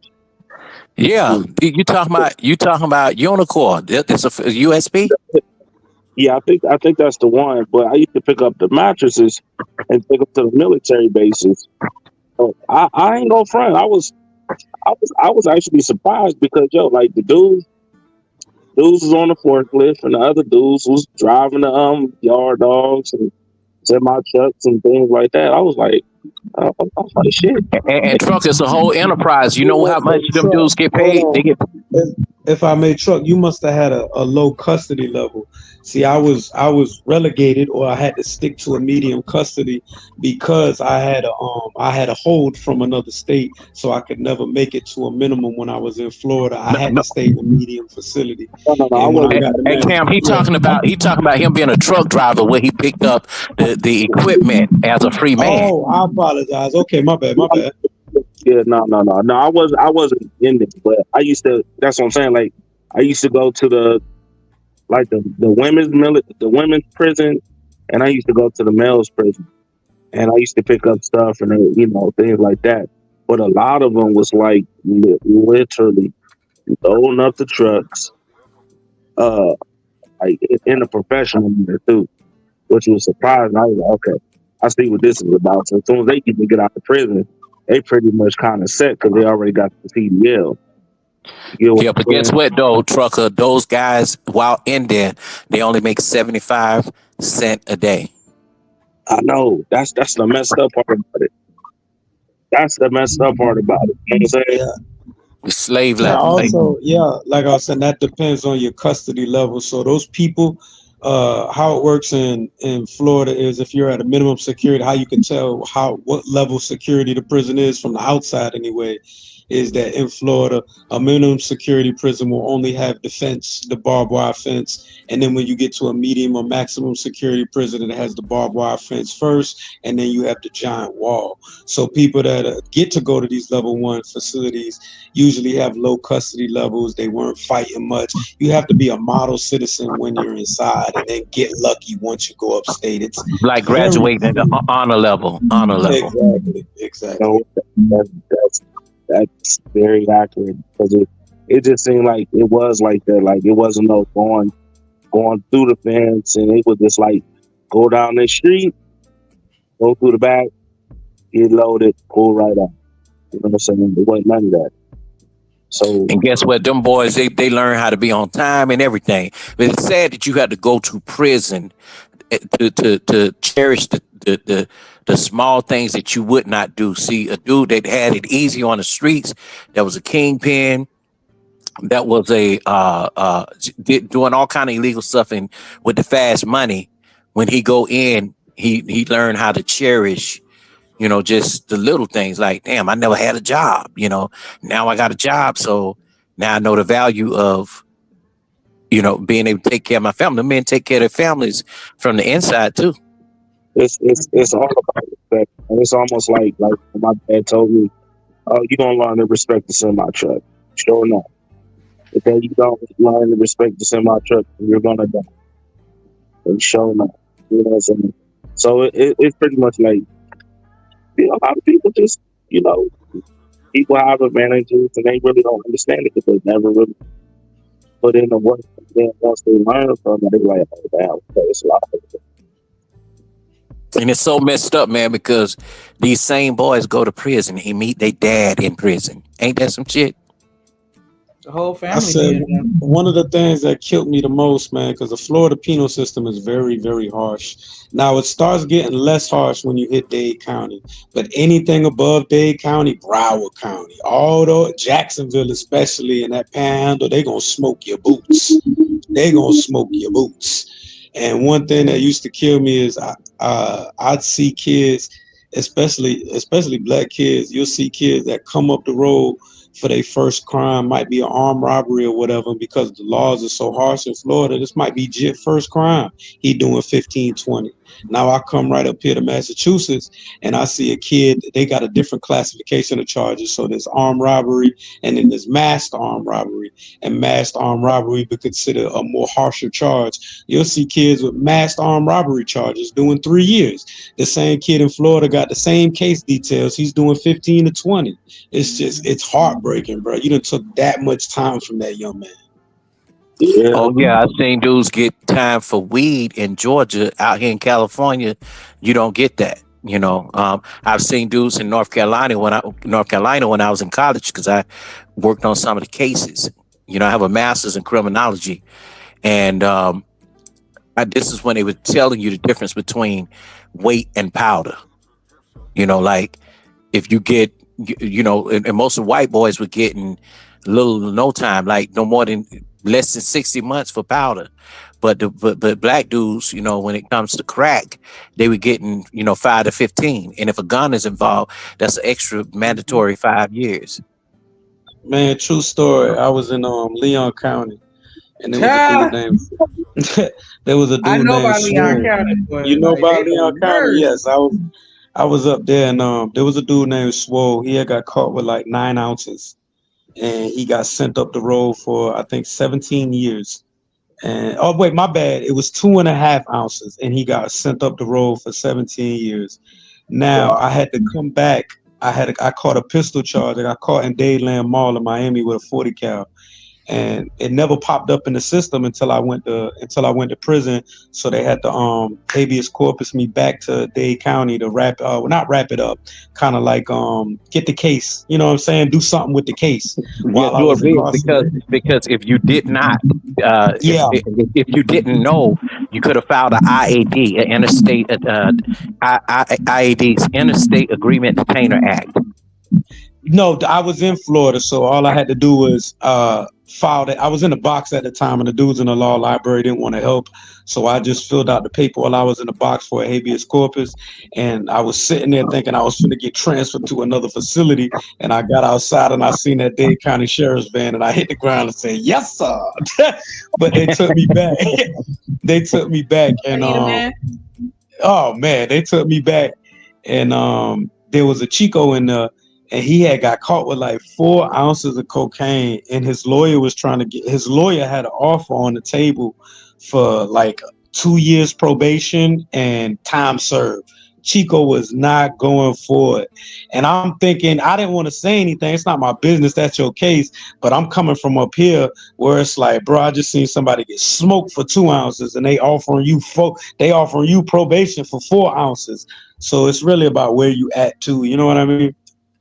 Yeah, you talking about Unicor? It's a USB. Yeah, I think that's the one. But I used to pick up the mattresses and take them to the military bases. So I ain't no front. I was actually surprised because like the dudes was on the forklift and the other dudes was driving the yard dogs and semi trucks and things like that. I was like, shit. And truck is a whole enterprise. You know how much them dudes get paid? They get. If I may, Truck, you must have had a low custody level. See, I was relegated, or I had to stick to a medium custody because I had a hold from another state, so I could never make it to a minimum when I was in Florida. I had to stay in a medium facility. Hey Cam, he talking about him being a truck driver where he picked up the equipment as a free man. Oh, I apologize. Okay, my bad. Yeah, no. I wasn't in this, but I used to. That's what I'm saying. Like, I used to go to the women's prison, and I used to go to the male's prison, and I used to pick up stuff and things like that. But a lot of them was like literally loading up the trucks, like in the professional manner too, which was surprising. I was like, okay, I see what this is about. So as soon as they get out of prison, they pretty much kind of set because they already got the CDL. Yeah, but guess what though, Trucker? Those guys, while in there, they only make 75 cents a day. I know. That's the messed up part about it. That's the messed up part about it. You know what I'm saying? Yeah. The slave level. Also, like I was saying, that depends on your custody level. So those people, how it works in Florida is if you're at a minimum security, how you can tell what level security the prison is from the outside anyway, is that in Florida, a minimum security prison will only have the barbed wire fence. And then when you get to a medium or maximum security prison, it has the barbed wire fence first, and then you have the giant wall. So people that get to go to these level 1 facilities usually have low custody levels. They weren't fighting much. You have to be a model citizen when you're inside and then get lucky once you go upstate. It's like graduating at the honor level. Exactly. That's very accurate because it just seemed like it was like that. Like it wasn't no going through the fence, and it was just like go down the street, go through the back, get loaded, pull right up. You know what I'm saying? There wasn't none of that. So, and guess what? Them boys, they learn how to be on time and everything. But it's sad that you had to go to prison to cherish the small things that you would not do. See, a dude that had it easy on the streets, that was a kingpin, that was doing all kind of illegal stuff, and with the fast money, when he go in, he learned how to cherish, just the little things. Like, damn, I never had a job, now I got a job, so now I know the value of being able to take care of my family. The men take care of their families from the inside too. It's all about respect. And it's almost like my dad told me, "Oh, you don't learn to respect the semi truck." Sure enough, if you don't learn to respect the semi truck, you're gonna die. And sure enough, you know what I'm saying. So it's pretty much like, a lot of people just, people have advantages and they really don't understand it because they never really put in the work. And then once they learn from it, they're like, "Oh, damn, okay, it's a lot of it." And it's so messed up, man, because these same boys go to prison and meet their dad in prison. Ain't that some shit? The whole family. I said one of the things that killed me the most, man, because the Florida penal system is very, very harsh. Now it starts getting less harsh when you hit Dade County, but anything above Dade County, Broward County, although Jacksonville especially, in that panhandle, they gonna smoke your boots. They gonna smoke your boots. And one thing that used to kill me is I'd see kids, especially black kids. You'll see kids that come up the road for their first crime, might be an armed robbery or whatever, because the laws are so harsh in Florida. This might be Jit first crime. He doing 15, 20. Now I come right up here to Massachusetts and I see a kid, they got a different classification of charges. So there's armed robbery and then there's masked armed robbery. And masked armed robbery be considered a more harsher charge. You'll see kids with masked armed robbery charges doing 3 years. The same kid in Florida got the same case details. He's doing 15 to 20. It's heartbreaking, bro. You done took that much time from that young man. Yeah. Oh yeah, I've seen dudes get time for weed in Georgia. Out here in California, you don't get that. I've seen dudes in North Carolina when I was in college, because I worked on some of the cases. I have a master's in criminology, and this is when they were telling you the difference between weight and powder. Like if you get, and most of the white boys were getting little to no time, like no more than less than 60 months for powder. But black dudes, when it comes to crack, they were getting, 5 to 15. And if a gun is involved, that's an extra mandatory 5 years. Man, true story. I was in Leon County, and there was a dude named I know about Leon County. You know about Leon County? Yes, I was up there, and there was a dude named Swole. He had got caught with like 9 ounces. And he got sent up the road for, I think, 17 years. And oh wait, my bad. It was 2.5 ounces, and he got sent up the road for 17 years. Now I had to come back. I caught a pistol charge. I got caught in Dadeland Mall in Miami with a 40 cal. And it never popped up in the system until I went to prison. So they had to habeas corpus me back to Dade County to not wrap it up, kind of like get the case. You know what I'm saying? Do something with the case. Because if you did not, if you didn't know, you could have filed an IAD, an interstate IAD's Interstate Agreement Detainer Act. No, I was in Florida, so all I had to do was file it. I was in the box at the time, and the dudes in the law library didn't want to help, so I just filled out the paper while I was in the box for a habeas corpus. And I was sitting there thinking I was going to get transferred to another facility, and I got outside and I seen that Dade County Sheriff's van, and I hit the ground and said, "Yes, sir." But they took me back. They took me back, and oh man, they took me back, and there was a Chico in the. And he had got caught with like 4 ounces of cocaine, and his lawyer had an offer on the table for like 2 years probation and time served. Chico was not going for it. And I'm thinking, I didn't want to say anything. It's not my business. That's your case. But I'm coming from up here where it's like, bro, I just seen somebody get smoked for 2 ounces, and they offering you probation for 4 ounces. So it's really about where you at too. You know what I mean?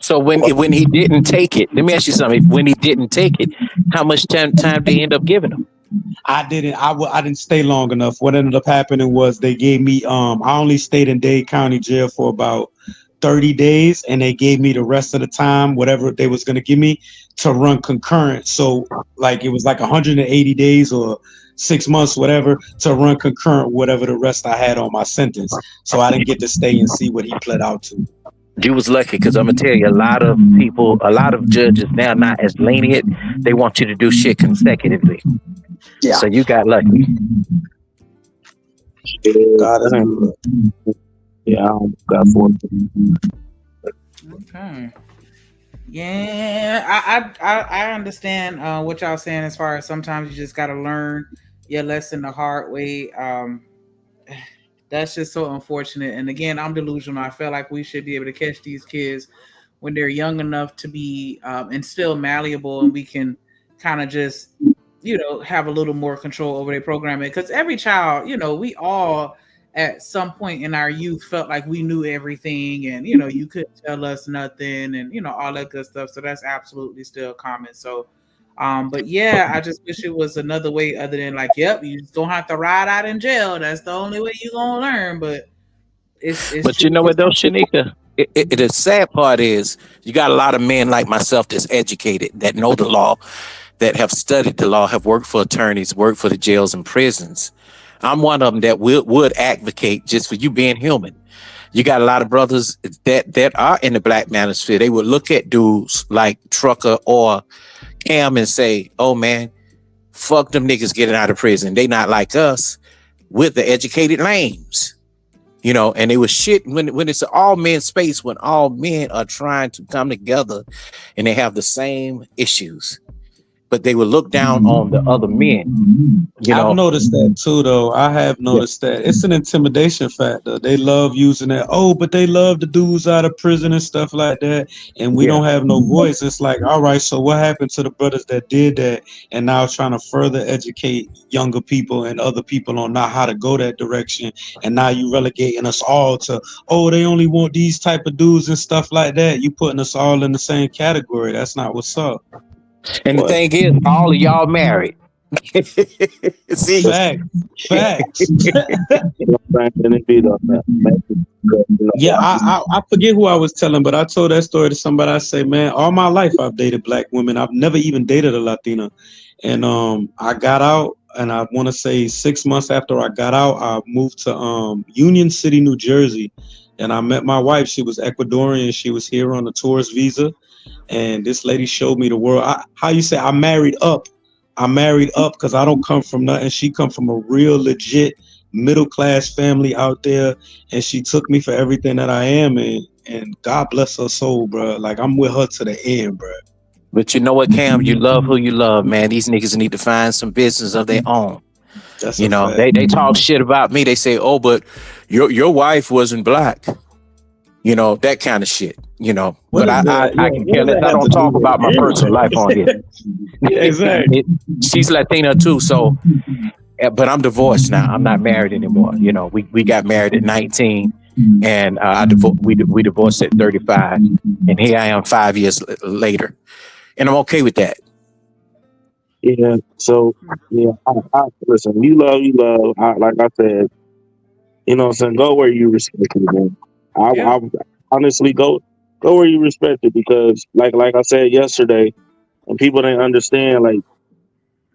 So when he didn't take it, let me ask you something. When he didn't take it, how much time did they end up giving him? I didn't stay long enough. What ended up happening was they gave me I only stayed in Dade County jail for about 30 days, and they gave me the rest of the time, whatever they was gonna give me, to run concurrent. So like it was like 180 days or 6 months, whatever, to run concurrent, whatever the rest I had on my sentence. So I didn't get to stay and see what he pled out to. You was lucky, because I'm gonna tell you, a lot of judges now not as lenient. They want you to do shit consecutively. Yeah. So you got lucky. Yeah, I got 4. Okay. Yeah, I understand what y'all saying as far as sometimes you just got to learn your lesson the hard way. That's just so unfortunate. And again, I'm delusional. I feel like we should be able to catch these kids when they're young enough to be and still malleable, and we can kind of just, have a little more control over their programming. Because every child, we all at some point in our youth felt like we knew everything, and you couldn't tell us nothing, and all that good stuff. So that's absolutely still common. So but yeah, I just wish it was another way other than like, yep, you just gonna have to ride out in jail. That's the only way you're gonna learn. But it's but you know what though, Shanika? The sad part is you got a lot of men like myself that's educated, that know the law, that have studied the law, have worked for attorneys, worked for the jails and prisons. I'm one of them that would advocate just for you being human. You got a lot of brothers that are in the black manosphere. They would look at dudes like Trucker or Cam and say, oh man, fuck them niggas getting out of prison. They not like us. With the educated lames. And they was shit when it's an all men space, when all men are trying to come together and they have the same issues, but they would look down on the other men. I've noticed that too, though. I have noticed that it's an intimidation factor. They love using that. Oh, but they love the dudes out of prison and stuff like that. And we don't have no voice. It's like, all right, so what happened to the brothers that did that and now trying to further educate younger people and other people on not how to go that direction? And now you relegating us all to, oh, they only want these type of dudes and stuff like that. You putting us all in the same category. That's not what's up. And the thing is, all of y'all married. See, facts. Yeah, I forget who I was telling, but I told that story to somebody. I say, man, all my life I've dated black women. I've never even dated a Latina. And I got out, and I want to say 6 months after I got out, I moved to Union City, New Jersey, and I met my wife. She was Ecuadorian. She was here on a tourist visa. And this lady showed me the world. I married up. I married up because I don't come from nothing. She come from a real legit middle class family out there, and she took me for everything that I am. And God bless her soul, bro. Like I'm with her to the end, bro. But you know what, Cam? You love who you love, man. These niggas need to find some business of their own. That's they talk shit about me. They say, oh, but your wife wasn't black. That kind of shit, but I can care less. I don't talk about my personal life on here. Exactly. She's Latina too. So, but I'm divorced now. I'm not married anymore. We got married at 19 and we divorced at 35. And here I am 5 years later. And I'm okay with that. Yeah. So, yeah, I listen, you love. Like I said, what I'm saying, go where you respect it, man. I honestly go where you respect it, because like I said yesterday, when people didn't understand like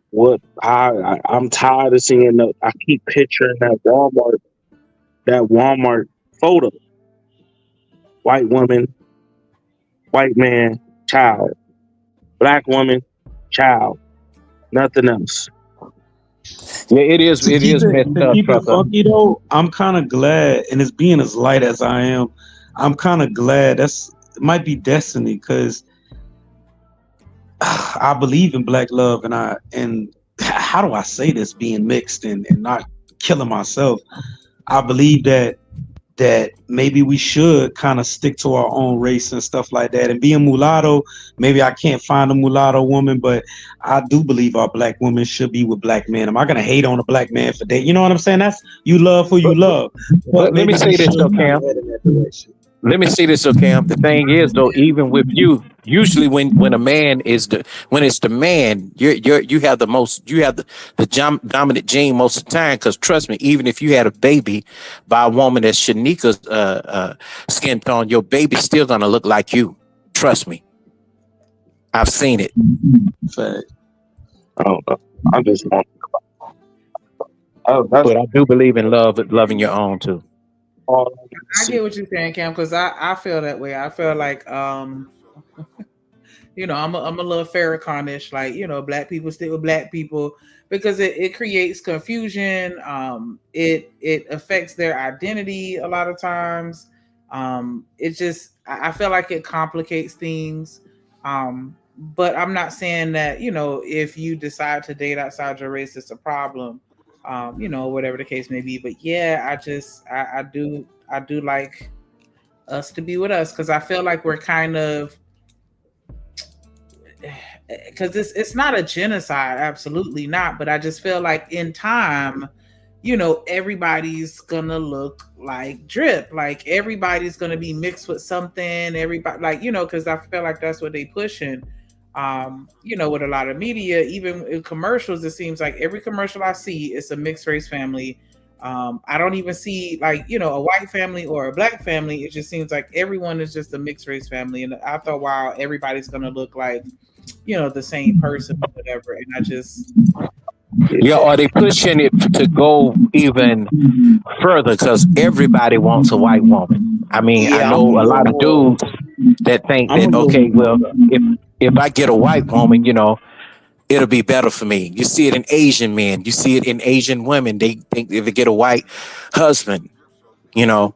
what I'm tired of seeing I keep picturing that Walmart photo. White woman, white man, child. Black woman, child. Nothing else. Yeah, it is messed up. Keep it funky though, I'm kind of glad, and it's being as light as I am, I'm kind of glad it might be destiny, because I believe in black love, and how do I say this being mixed and not killing myself? I believe that maybe we should kind of stick to our own race and stuff like that. And being mulatto, maybe I can't find a mulatto woman, but I do believe our black women should be with black men. Am I gonna hate on a black man for that? You know what I'm saying? That's, you love who you love. But let me say this though, Cam. Let me see this, okay? The thing is, though, even with you, usually when a man is when it's the man, you have the most, you have the dominant gene most of the time. Because trust me, even if you had a baby by a woman that's Shanika's skin tone, your baby's still gonna look like you. Trust me, I've seen it. Fact. I don't know. I just want. But I do believe in loving your own too. I get what you're saying, Cam, because I feel that way. I feel like you know, I'm a little Farrakhan-ish, like, you know, black people stick with black people because it creates confusion. It affects their identity a lot of times. It just I feel like it complicates things. But I'm not saying that, you know, if you decide to date outside your race, it's a problem. You know, whatever the case may be. But yeah, I do like us to be with us because I feel like we're kind of, because it's not a genocide, absolutely not, but I just feel like in time, you know, everybody's gonna look like Drip, like everybody's gonna be mixed with something, everybody, like, you know, because I feel like that's what they pushing. You know, with a lot of media, even in commercials, it seems like every commercial I see is a mixed race family. I don't even see, like, you know, a white family or a black family. It just seems like everyone is just a mixed race family, and after a while everybody's gonna look like, you know, the same person or whatever. And I just, Yeah, are they pushing it to go even further? Because everybody wants a white woman. I mean, I know a lot of dudes that think that, okay, well, if I get a white woman, you know, it'll be better for me. You see it in Asian men. You see it in Asian women. They think if they get a white husband, you know,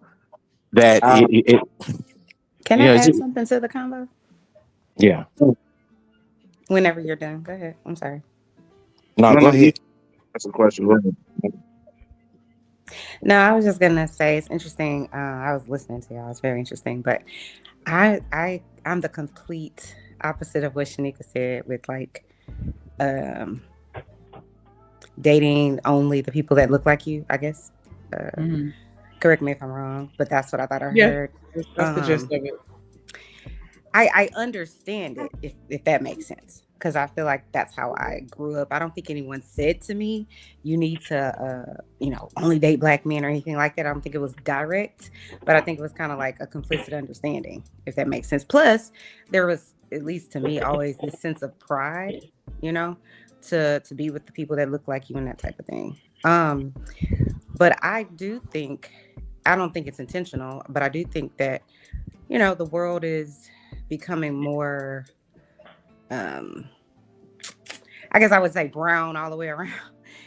that it Can I add something to the combo? yeah. Whenever you're done, go ahead. I'm sorry. No, go ahead. That's a question. No, I was just gonna say it's interesting. I was listening to y'all; it's very interesting. But I'm the complete opposite of what Shanika said with like dating only the people that look like you. I guess. Correct me if I'm wrong, but that's what I thought I heard. That's the gist of it. I understand it if that makes sense, because I feel like that's how I grew up. I don't think anyone said to me, you need to, you know, only date black men or anything like that. I don't think it was direct, but I think it was kind of like a complicit understanding, if that makes sense. Plus, there was, at least to me, always this sense of pride, you know, to be with the people that look like you and that type of thing. But I do think, I don't think it's intentional, but I do think that, you know, the world is becoming more, I guess I would say brown all the way around,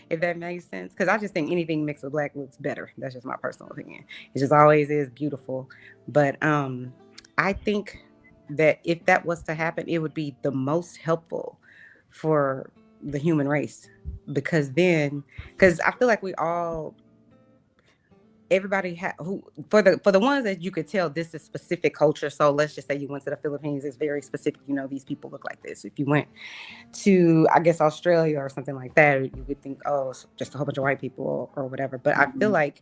if that makes sense. Because I just think anything mixed with black looks better. That's just my personal opinion. It just always is beautiful. But I think that if that was to happen, it would be the most helpful for the human race. Because I feel like we all, everybody who for the ones that you could tell this is specific culture. So let's just say you went to the Philippines, it's very specific. You know, these people look like this. If you went to, I guess, Australia or something like that, you would think, oh, it's just a whole bunch of white people or whatever. But I feel like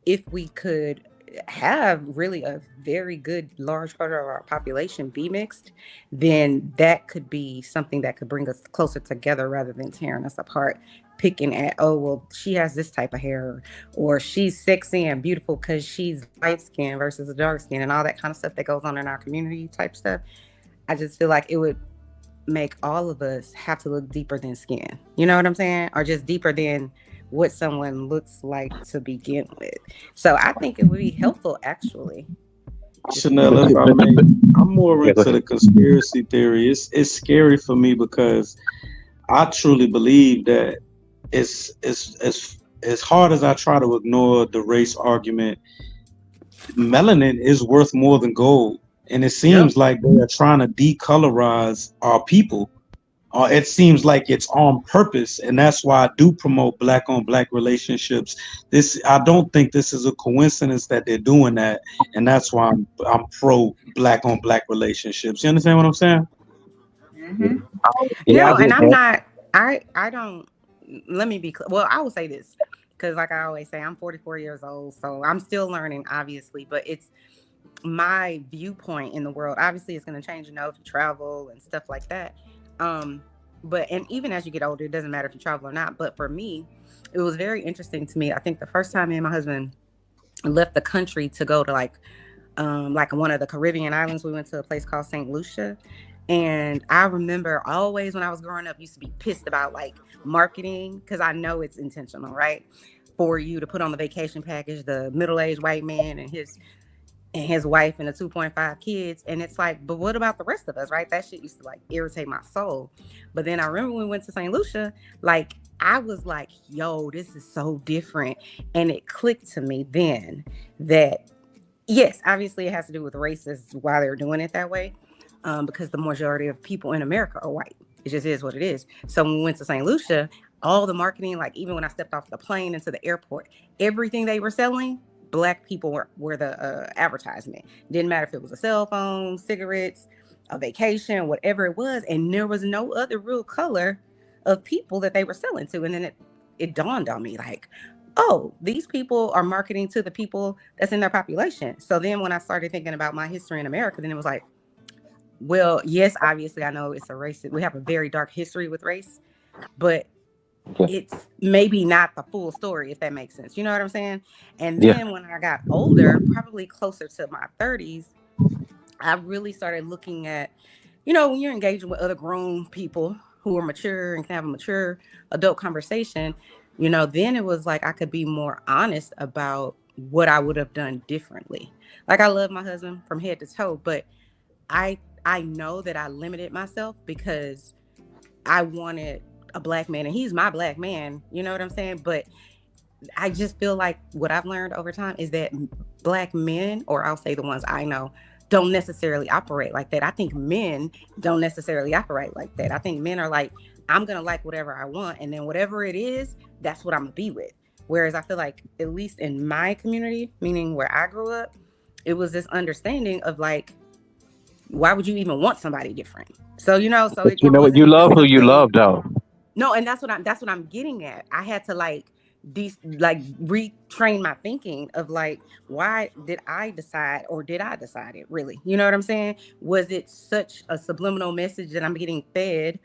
if we could have really a very good large part of our population be mixed, then that could be something that could bring us closer together rather than tearing us apart, picking at, oh, well, she has this type of hair, or she's sexy and beautiful because she's light skin versus a dark skin, and all that kind of stuff that goes on in our community type stuff. I just feel like it would make all of us have to look deeper than skin. You know what I'm saying? Or just deeper than what someone looks like to begin with. So I think it would be helpful, actually. Chanel, if I may, I'm more into the conspiracy theory. It's scary for me because I truly believe that it's as hard as I try to ignore the race argument, melanin is worth more than gold. And it seems like they are trying to decolorize our people. It seems like it's on purpose, and that's why I do promote black on black relationships. I don't think this is a coincidence that they're doing that, and that's why I'm pro black on black relationships. You understand what I'm saying? Mm-hmm. No, and I'm not. I don't. Let me be clear. Well, I will say this because, like I always say, I'm 44 years old, so I'm still learning, obviously. But my viewpoint in the world. Obviously, it's going to change, if you travel and stuff like that. But and even as you get older, it doesn't matter if you travel or not. But for me, it was very interesting to me. I think the first time me and my husband left the country to go to like one of the Caribbean islands, we went to a place called St. Lucia. And I remember always when I was growing up, used to be pissed about like marketing, because I know it's intentional, right? For you to put on the vacation package, the middle-aged white man and his wife and the 2.5 kids. And it's like, but what about the rest of us, right? That shit used to like irritate my soul. But then I remember when we went to St. Lucia, like I was like, yo, this is so different. And it clicked to me then that, yes, obviously it has to do with races why they're doing it that way. Because the majority of people in America are white. It just is what it is. So when we went to St. Lucia, all the marketing, like even when I stepped off the plane into the airport, everything they were selling, Black people were the advertisement. Didn't matter if it was a cell phone, cigarettes, a vacation, whatever it was. And there was no other real color of people that they were selling to. And then it dawned on me like, oh, these people are marketing to the people that's in their population. So then when I started thinking about my history in America, then it was like, well, yes, obviously I know it's a race. We have a very dark history with race, but it's maybe not the full story, if that makes sense. You know what I'm saying? And then when I got older, probably closer to my 30s, I really started looking at, when you're engaging with other grown people who are mature and can have a mature adult conversation, then it was like I could be more honest about what I would have done differently. Like I love my husband from head to toe, but I know that I limited myself because I wanted a Black man and he's my Black man. You know what I'm saying? But I just feel like what I've learned over time is that Black men, or I'll say the ones I know, don't necessarily operate like that. I think men don't necessarily operate like that. I think men are like, I'm going to like whatever I want. And then whatever it is, that's what I'm going to be with. Whereas I feel like, at least in my community, meaning where I grew up, it was this understanding of like, why would you even want somebody different? So, you love who you love, though. No, and that's what I'm getting at. I had to retrain my thinking of like, why did I decide, or did I decide it really? You know what I'm saying? Was it such a subliminal message that I'm getting fed,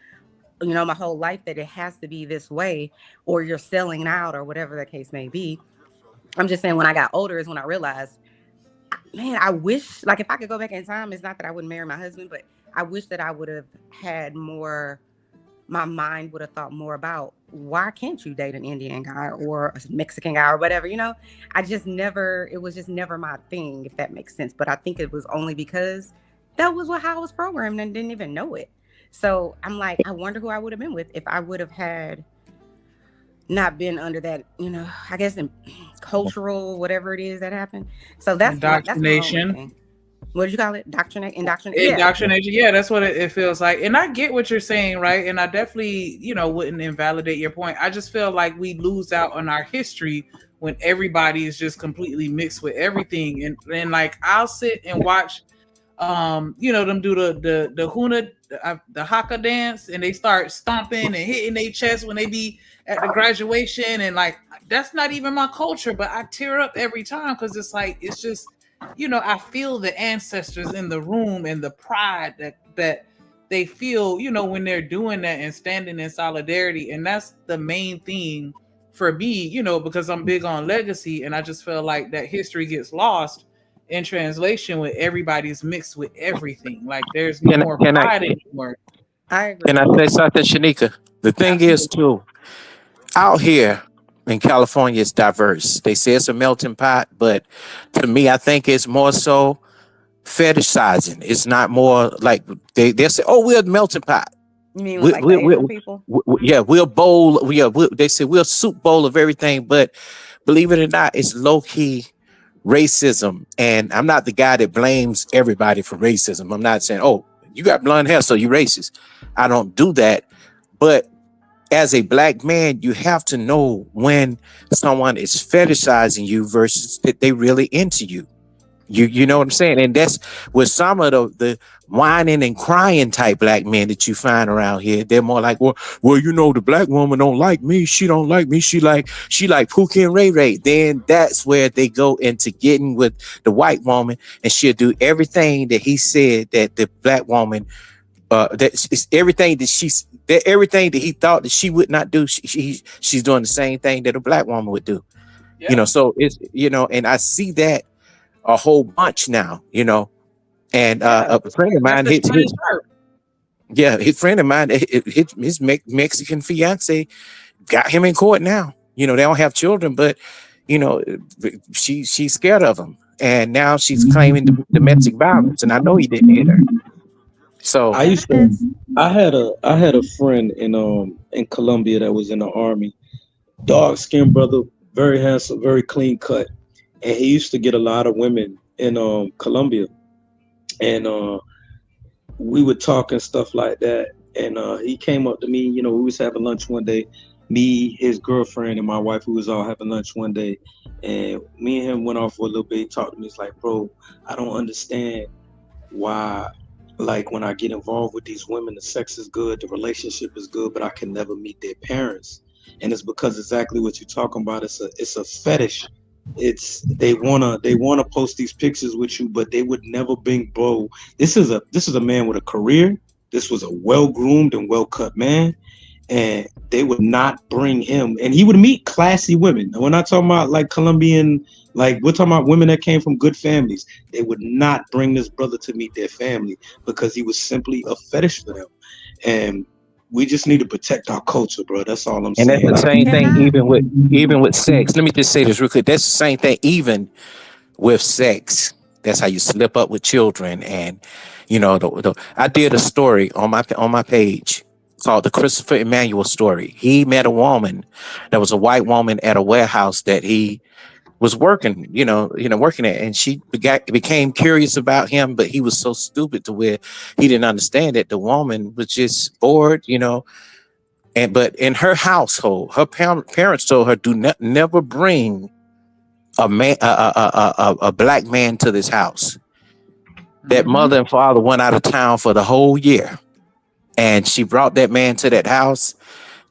my whole life, that it has to be this way, or you're selling out, or whatever the case may be? I'm just saying, when I got older is when I realized, man, I wish, like, if I could go back in time, it's not that I wouldn't marry my husband, but I wish that I would have had more, my mind would have thought more about, why can't you date an Indian guy or a Mexican guy or whatever, it was just never my thing, if that makes sense. But I think it was only because that was how I was programmed and didn't even know it. So I'm like, I wonder who I would have been with if I would have had not been under that, I guess, in cultural, whatever it is that happened. So that's indoctrination. That's my thing. What did you call it? Indoctrination. Indoctrination. Yeah, that's what it feels like. And I get what you're saying, right? And I definitely, wouldn't invalidate your point. I just feel like we lose out on our history when everybody is just completely mixed with everything. And like, I'll sit and watch, them do the Huna, the Haka dance, and they start stomping and hitting their chest when they be at the graduation, and like, that's not even my culture, but I tear up every time because it's like, it's just, I feel the ancestors in the room and the pride that they feel, when they're doing that and standing in solidarity. And that's the main thing for me, because I'm big on legacy, and I just feel like that history gets lost in translation when everybody's mixed with everything. Like, there's no more pride anymore. I agree. Can I say something, Shanika? The thing is, too, out here in California, it's diverse. They say it's a melting pot, but to me, I think it's more so fetishizing. It's not more like they say, "Oh, we're a melting pot." You mean like the Asian people? We're bowl. They say we're a soup bowl of everything, but believe it or not, it's low key racism. And I'm not the guy that blames everybody for racism. I'm not saying, "Oh, you got blonde hair, so you're racist." I don't do that, but as a Black man, you have to know when someone is fetishizing you versus that they really into you. You know what I'm saying? And that's with some of the whining and crying type black men that you find around here. They're more like, well, you know, the black woman don't like me. She don't like me. She like Pookie and Ray Ray. Then that's where they go into getting with the white woman, and she'll do everything that he said that the black woman, everything that he thought that she would not do. She's doing the same thing that a black woman would do. Yeah. You know, so it's, you know, and I see that a whole bunch now, you know, and a friend of mine, his friend of mine, his Mexican fiance got him in court now. You know, they don't have children, but you know, she's scared of him, and now she's claiming domestic violence, and I know he didn't hit her. So I had a friend in Colombia that was in the army, dark skinned brother, very handsome, very clean cut. And he used to get a lot of women in Colombia, and we would talk and stuff like that. And he came up to me, you know, we was having lunch one day, me, his girlfriend, and my wife, who was all having lunch one day. And me and him went off for a little bit. He talked to me. It's like, bro, I don't understand why, like, when I get involved with these women, the sex is good, the relationship is good, but I can never meet their parents. And it's because exactly what you're talking about. It's a fetish. It's they wanna post these pictures with you, but they would never bring, bro. This is a man with a career. This was a well-groomed and well-cut man, and they would not bring him. And he would meet classy women. And we're not talking about like Colombian, like we're talking about women that came from good families. They would not bring this brother to meet their family because he was simply a fetish for them. And we just need to protect our culture, bro. That's all I'm saying. And that's the same thing even with sex. Let me just say this real quick. That's the same thing even with sex. That's how you slip up with children. And you know, I did a story on my page called the Christopher Emmanuel story. He met a woman that was a white woman at a warehouse that he was working at, and she became curious about him, but he was so stupid to where he didn't understand that the woman was just bored, you know. But in her household, her parents told her, never bring a man, a black man to this house. That mother and father went out of town for the whole year, and she brought that man to that house.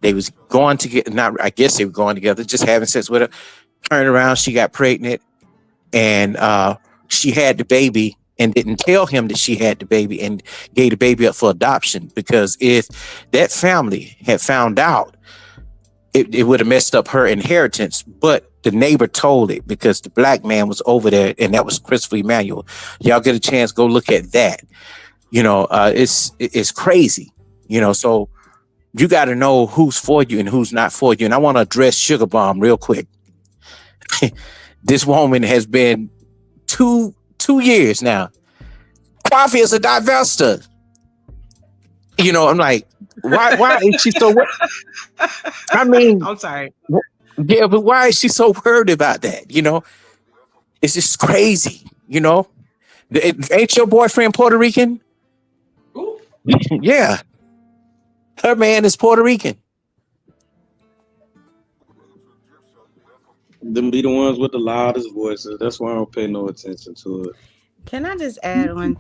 They was going to get, not, I guess they were going together, just having sex with her. Turned around, she got pregnant, and she had the baby and didn't tell him that she had the baby, and gave the baby up for adoption, because if that family had found out, it would have messed up her inheritance. But the neighbor told it because the black man was over there, and that was Christopher Emmanuel. Y'all get a chance, go look at that. You know, it's crazy, you know, so you got to know who's for you and who's not for you. And I want to address Sugar Bomb real quick. This woman has been two years now. Coffee is a divester. You know, I'm like, why is she so? I mean, I'm sorry. Yeah, but why is she so worried about that? You know, it's just crazy. You know, ain't your boyfriend Puerto Rican? Yeah, her man is Puerto Rican. Them be the ones with the loudest voices. That's why I don't pay no attention to it. Can I just add one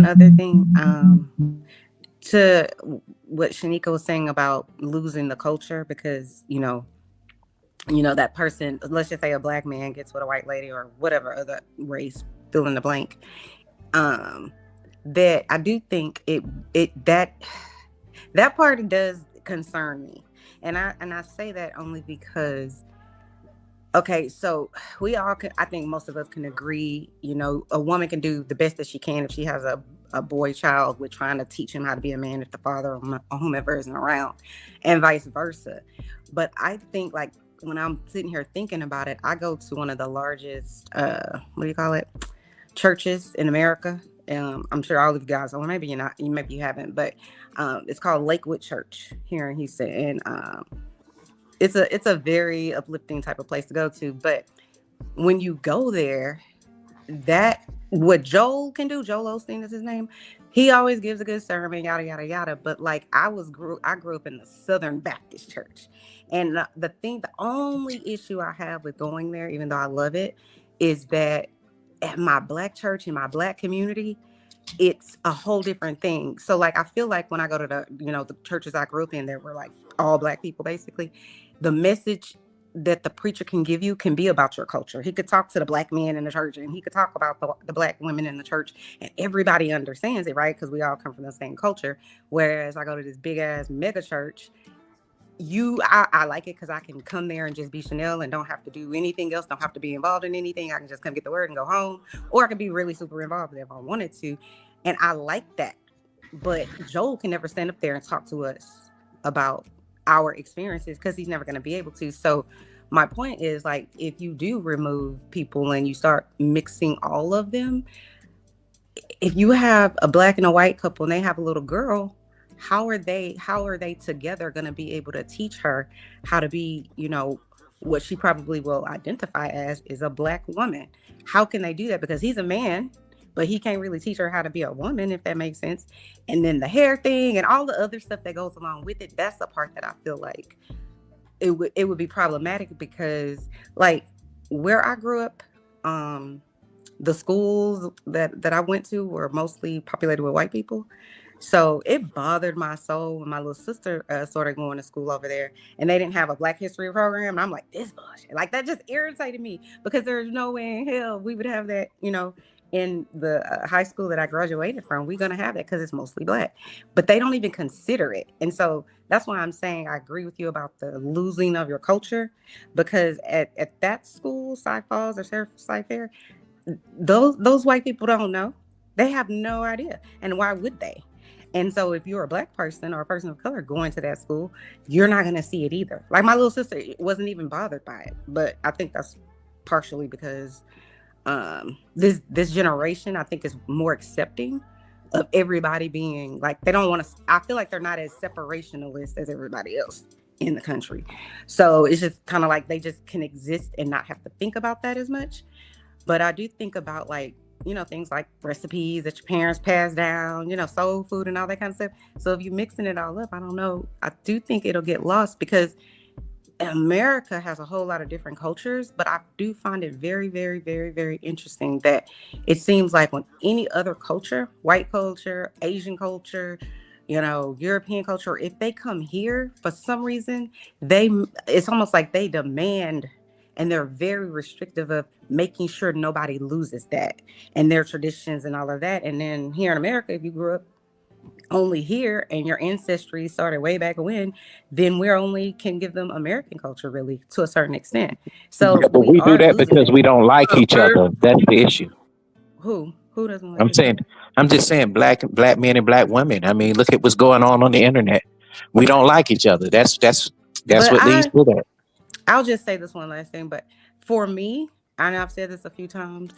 other thing, to what Shanika was saying about losing the culture? Because you know that person, let's just say a black man gets with a white lady or whatever other race, fill in the blank. That I do think that part does concern me, and I say that only because, okay, so we all can, I think most of us can agree, you know, a woman can do the best that she can if she has a boy child with trying to teach him how to be a man if the father or whomever isn't around, and vice versa. But I think, like, when I'm sitting here thinking about it, I go to one of the largest, churches in America. I'm sure all of you guys, or maybe you're not, maybe you haven't, but it's called Lakewood Church here in Houston, and it's a very uplifting type of place to go to. But when you go there, that what Joel can do, Joel Osteen is his name. He always gives a good sermon, yada yada yada. But like I grew up in the Southern Baptist Church, and the only issue I have with going there, even though I love it, is that at my Black church, in my Black community, it's a whole different thing. So like, I feel like when I go to the churches I grew up in that were like all Black people, basically, the message that the preacher can give you can be about your culture. He could talk to the Black men in the church, and he could talk about the Black women in the church, and everybody understands it, right? Because we all come from the same culture. Whereas I go to this big ass mega church, I like it because I can come there and just be Chanel and don't have to do anything else, don't have to be involved in anything. I can just come get the word and go home, or I can be really super involved if I wanted to. And I like that. But Joel can never stand up there and talk to us about our experiences because he's never going to be able to. So my point is, like, if you do remove people and you start mixing all of them, if you have a Black and a white couple and they have a little girl, how are they together going to be able to teach her how to be, what she probably will identify as is a Black woman? How can they do that? Because he's a man, but he can't really teach her how to be a woman, if that makes sense. And then the hair thing and all the other stuff that goes along with it, that's the part that I feel like it would be problematic, because like where I grew up, the schools that I went to were mostly populated with white people. So it bothered my soul when my little sister started going to school over there and they didn't have a Black history program. And I'm like, this bullshit. Like, that just irritated me, because there's no way in hell we would have that, in the high school that I graduated from. We're going to have that because it's mostly Black, but they don't even consider it. And so that's why I'm saying I agree with you about the losing of your culture, because at that school, Cy Falls or Cy Fair, those white people don't know. They have no idea. And why would they? And so if you're a Black person or a person of color going to that school, you're not going to see it either. Like, my little sister wasn't even bothered by it. But I think that's partially because this generation, I think, is more accepting of everybody being like, they don't want to, I feel like they're not as separationalist as everybody else in the country. So it's just kind of like they just can exist and not have to think about that as much. But I do think about, like, things like recipes that your parents passed down, soul food and all that kind of stuff. So if you're mixing it all up, I don't know. I do think it'll get lost, because America has a whole lot of different cultures, but I do find it very, very, very, very interesting that it seems like when any other culture, white culture, Asian culture, European culture, if they come here, for some reason, it's almost like they demand, and they're very restrictive of making sure nobody loses that and their traditions and all of that. And then here in America, if you grew up only here and your ancestry started way back when, then we only can give them American culture, really, to a certain extent. So but we do that because we don't like each other. That's the issue. Who doesn't like each other? I'm just saying black men and Black women. I mean, look at what's going on the internet. We don't like each other. That's what leads to that. I'll just say this one last thing, but for me, and I've said this a few times,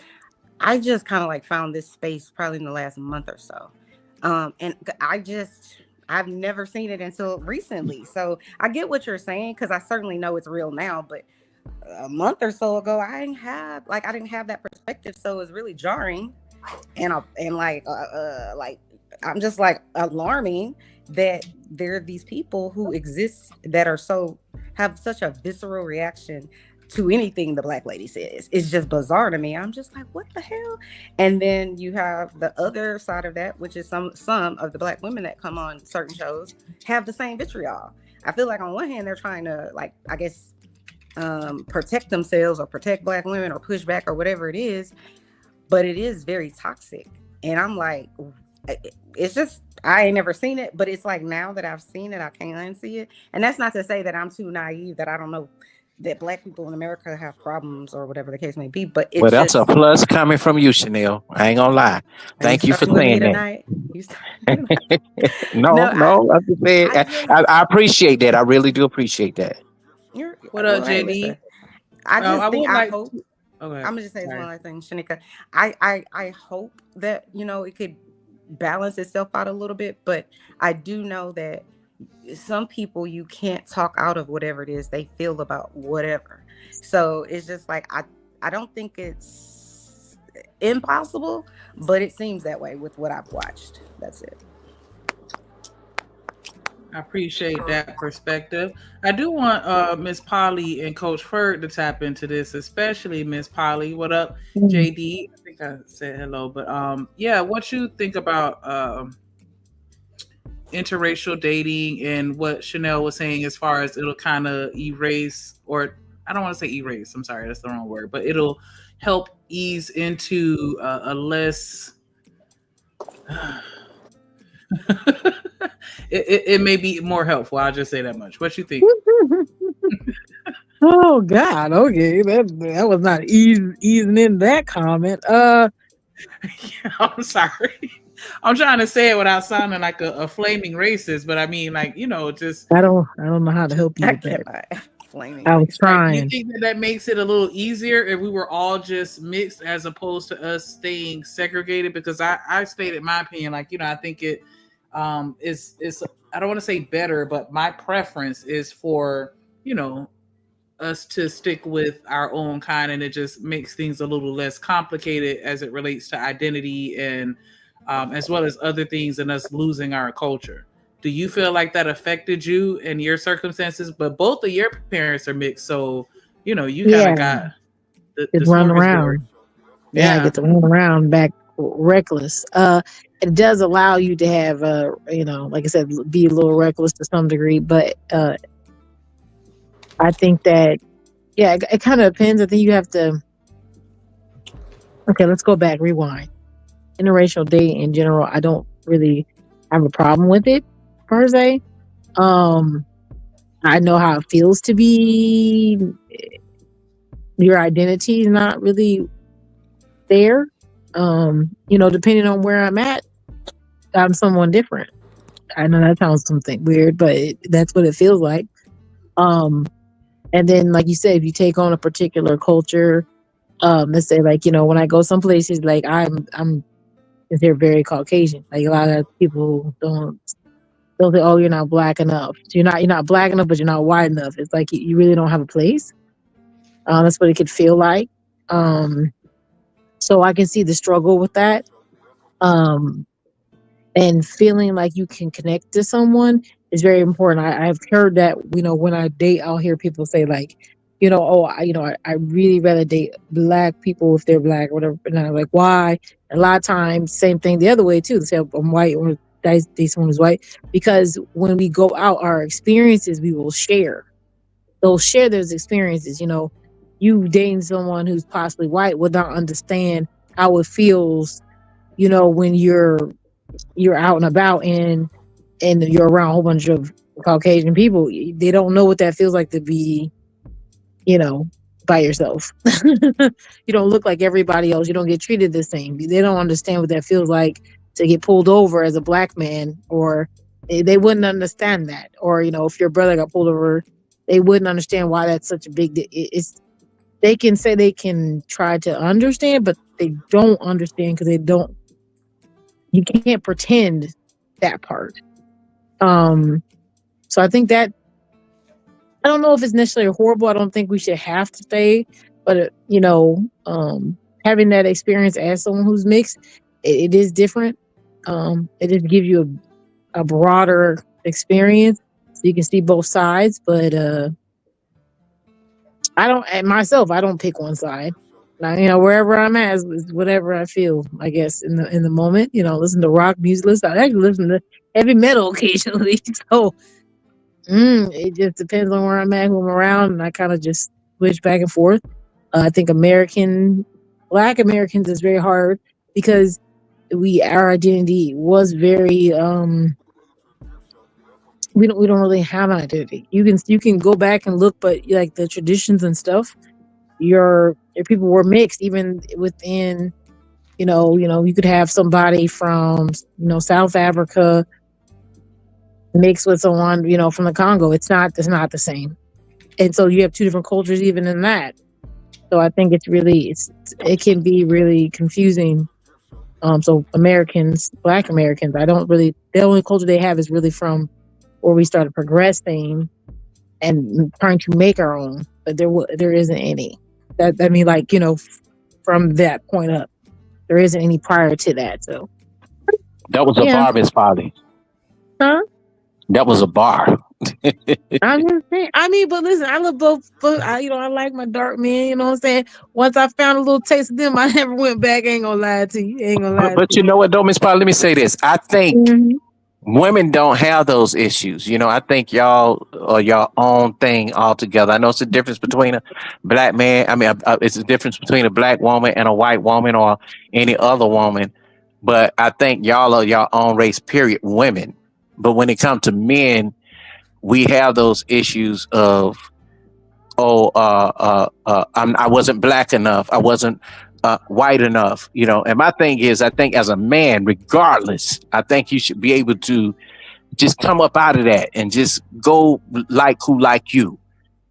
I just kind of like found this space probably in the last month or so. And I've never seen it until recently. So I get what you're saying, because I certainly know it's real now, but a month or so ago, I didn't have that perspective. So it's really jarring. And I'm just like alarming that there are these people who exist that have such a visceral reaction to anything the Black lady says. It's just bizarre to me. I'm just like, what the hell? And then you have the other side of that, which is some of the Black women that come on certain shows have the same vitriol. I feel like on one hand, they're trying to, like, I guess, protect themselves or protect Black women or push back or whatever it is, but it is very toxic. And I'm like, it's just, I ain't never seen it, but it's like, now that I've seen it, I can't unsee it. And that's not to say that I'm too naive, that I don't know that Black people in America have problems or whatever the case may be, but it's that's a plus coming from you, Chanel. I ain't gonna lie. Thank you for saying that. No, I'm just saying, I appreciate that. I really do appreciate that. What up, JD? I hope. Okay. I'm gonna just say this one last thing, Shanika. I hope that it could balance itself out a little bit, but I do know that some people, you can't talk out of whatever it is they feel about whatever. So it's just like, I don't think it's impossible, but it seems that way with what I've watched. That's it. I appreciate that perspective. I do want Miss Polly and Coach Ferg to tap into this, especially Miss Polly. What up, JD? I think think I said hello, but yeah, what you think about interracial dating and what Chanel was saying as far as it'll kind of erase, or I don't want to say erase, I'm sorry, that's the wrong word, but it'll help ease into a less it may be more helpful. I'll just say that much. What you think? Oh God, okay, that was not easing in that comment. I'm sorry. I'm trying to say it without sounding like a flaming racist, but I mean, like, you know, just I don't know how to help you with that. I was trying. You think that makes it a little easier if we were all just mixed as opposed to us staying segregated? Because I stated my opinion, like, you know, I think it is I don't want to say better, but my preference is for, you know, us to stick with our own kind, and it just makes things a little less complicated as it relates to identity and as well as other things, and us losing our culture. Do you feel like that affected you and your circumstances? But both of your parents are mixed, so you know you kind of got the run smorgasbord. around. Yeah, I get to run around back reckless. It does allow you to have you know, like I said, be a little reckless to some degree, but I think that, yeah, it kind of depends. I think you have to. Okay, let's go back. Rewind. Interracial dating in general, I don't really have a problem with it per se. I know how it feels to be your identity is not really there. You know, depending on where I'm at, I'm someone different. I know that sounds something weird, but that's what it feels like. And then, like you said, if you take on a particular culture, let's say, like, you know, when I go some places, like I'm they're very Caucasian. Like a lot of people they'll say, "Oh, you're not black enough. So you're not black enough, but you're not white enough." It's like you really don't have a place. That's what it could feel like. So I can see the struggle with that. And feeling like you can connect to someone is very important. I've heard that, you know, when I date, I'll hear people say like, you know, oh, I really rather date black people if they're black or whatever. And I'm like, why? A lot of times, same thing the other way too. They say I'm white or date someone who's white, because when we go out, our experiences we will share. They'll share those experiences. You know, you dating someone who's possibly white would not understand how it feels, you know, when you're out and about and you're around a whole bunch of Caucasian people. They don't know what that feels like to be, you know, by yourself. You don't look like everybody else. You don't get treated the same. They don't understand what that feels like to get pulled over as a black man, or they wouldn't understand that. Or, you know, if your brother got pulled over, they wouldn't understand why that's such a big deal. They can say they can try to understand, but they don't understand because you can't pretend that part. So I think that, I don't know if it's necessarily horrible. I don't think we should have to stay, but you know, having that experience as someone who's mixed, it is different. It just gives you a broader experience, so you can see both sides. But I don't pick one side. Now, you know, wherever I'm at is whatever I feel, I guess, in the moment. You know, listen to rock music. I actually listen to heavy metal occasionally. So it just depends on where I'm at, who I'm around, and I kind of just switch back and forth. I think Black Americans is very hard because our identity was very we don't really have an identity. You can go back and look, but like the traditions and stuff, your people were mixed even within, you know, you could have somebody from, you know, South Africa mixed with someone, you know, from the Congo. It's not the same. And so you have two different cultures even in that. So I think it can be really confusing. So Black Americans, the only culture they have is really from where we started progressing and trying to make our own, but there isn't any. I mean, like, you know, from that point up, there isn't any prior to that. So that was a bar, Miss Polly. Huh? That was a bar. I'm just saying. I mean, but listen, I love both. I like my dark men. You know what I'm saying? Once I found a little taste of them, I never went back. Ain't gonna lie to you. Ain't gonna lie to But you know what, though, Miss Paul? Let me say this. I think women don't have those issues. You know, I think y'all are your own thing altogether. I know it's a difference between a black man. I mean, it's a difference between a black woman and a white woman or any other woman. But I think y'all are your own race, period, women. But when it comes to men, we have those issues of, I wasn't black enough. I wasn't white enough, you know. And my thing is, I think as a man, regardless, I think you should be able to just come up out of that and just go like who like you.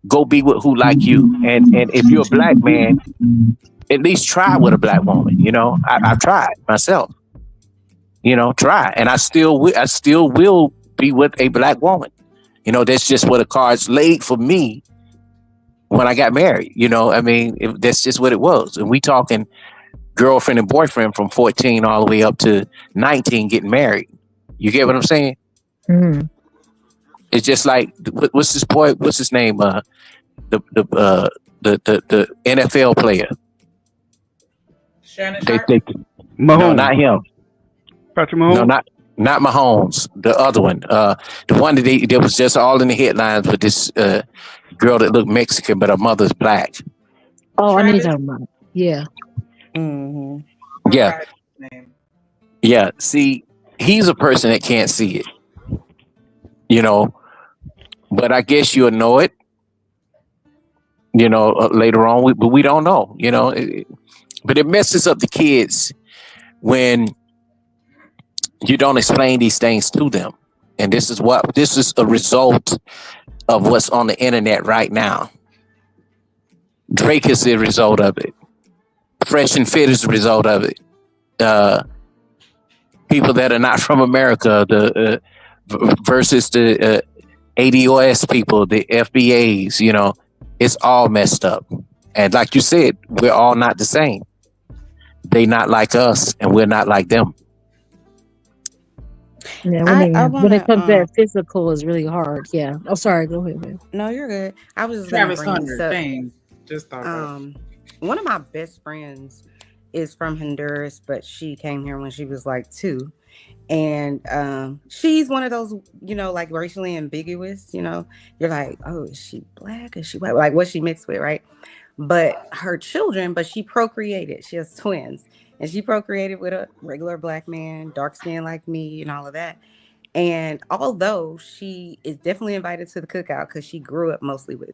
Go be with who like you. And if you're a black man, at least try with a black woman. You know, I've tried myself. You know, try, and I still will be with a black woman. You know, that's just what the cards laid for me when I got married. You know, I mean, that's just what it was. And we talking girlfriend and boyfriend from 14 all the way up to 19 getting married. You get what I'm saying? Mm-hmm. It's just like, what's this boy? What's his name? The NFL player. Shannon No, not him. Patrick Mahomes? No, not Mahomes. The other one. The one that was just all in the headlines with this girl that looked Mexican, but her mother's black. Oh, I need to talk about. Yeah. Mm-hmm. Yeah. Yeah. See, he's a person that can't see it. You know, but I guess you'll know it. You know, later on, but we don't know. You know, but it messes up the kids when you don't explain these things to them. And this is a result of what's on the internet right now. Drake is the result of it. Fresh and Fit is the result of it. People that are not from America, versus the ADOS people, the FBAs, you know, it's all messed up. And like you said, we're all not the same. They not like us, and we're not like them. Yeah, when it comes to that physical, is really hard. Yeah. Oh, sorry. Go ahead, man. No, you're good. I was just Travis gonna bring this Hunter. up. Dang. Just thought one of my best friends is from Honduras, but she came here when she was like 2. And she's one of those, you know, like racially ambiguous, you know, you're like, oh, is she black? Is she white? Like, what's she mixed with, right? But her children, she procreated. She has twins. And she procreated with a regular black man, dark skin like me and all of that. And although she is definitely invited to the cookout because she grew up mostly with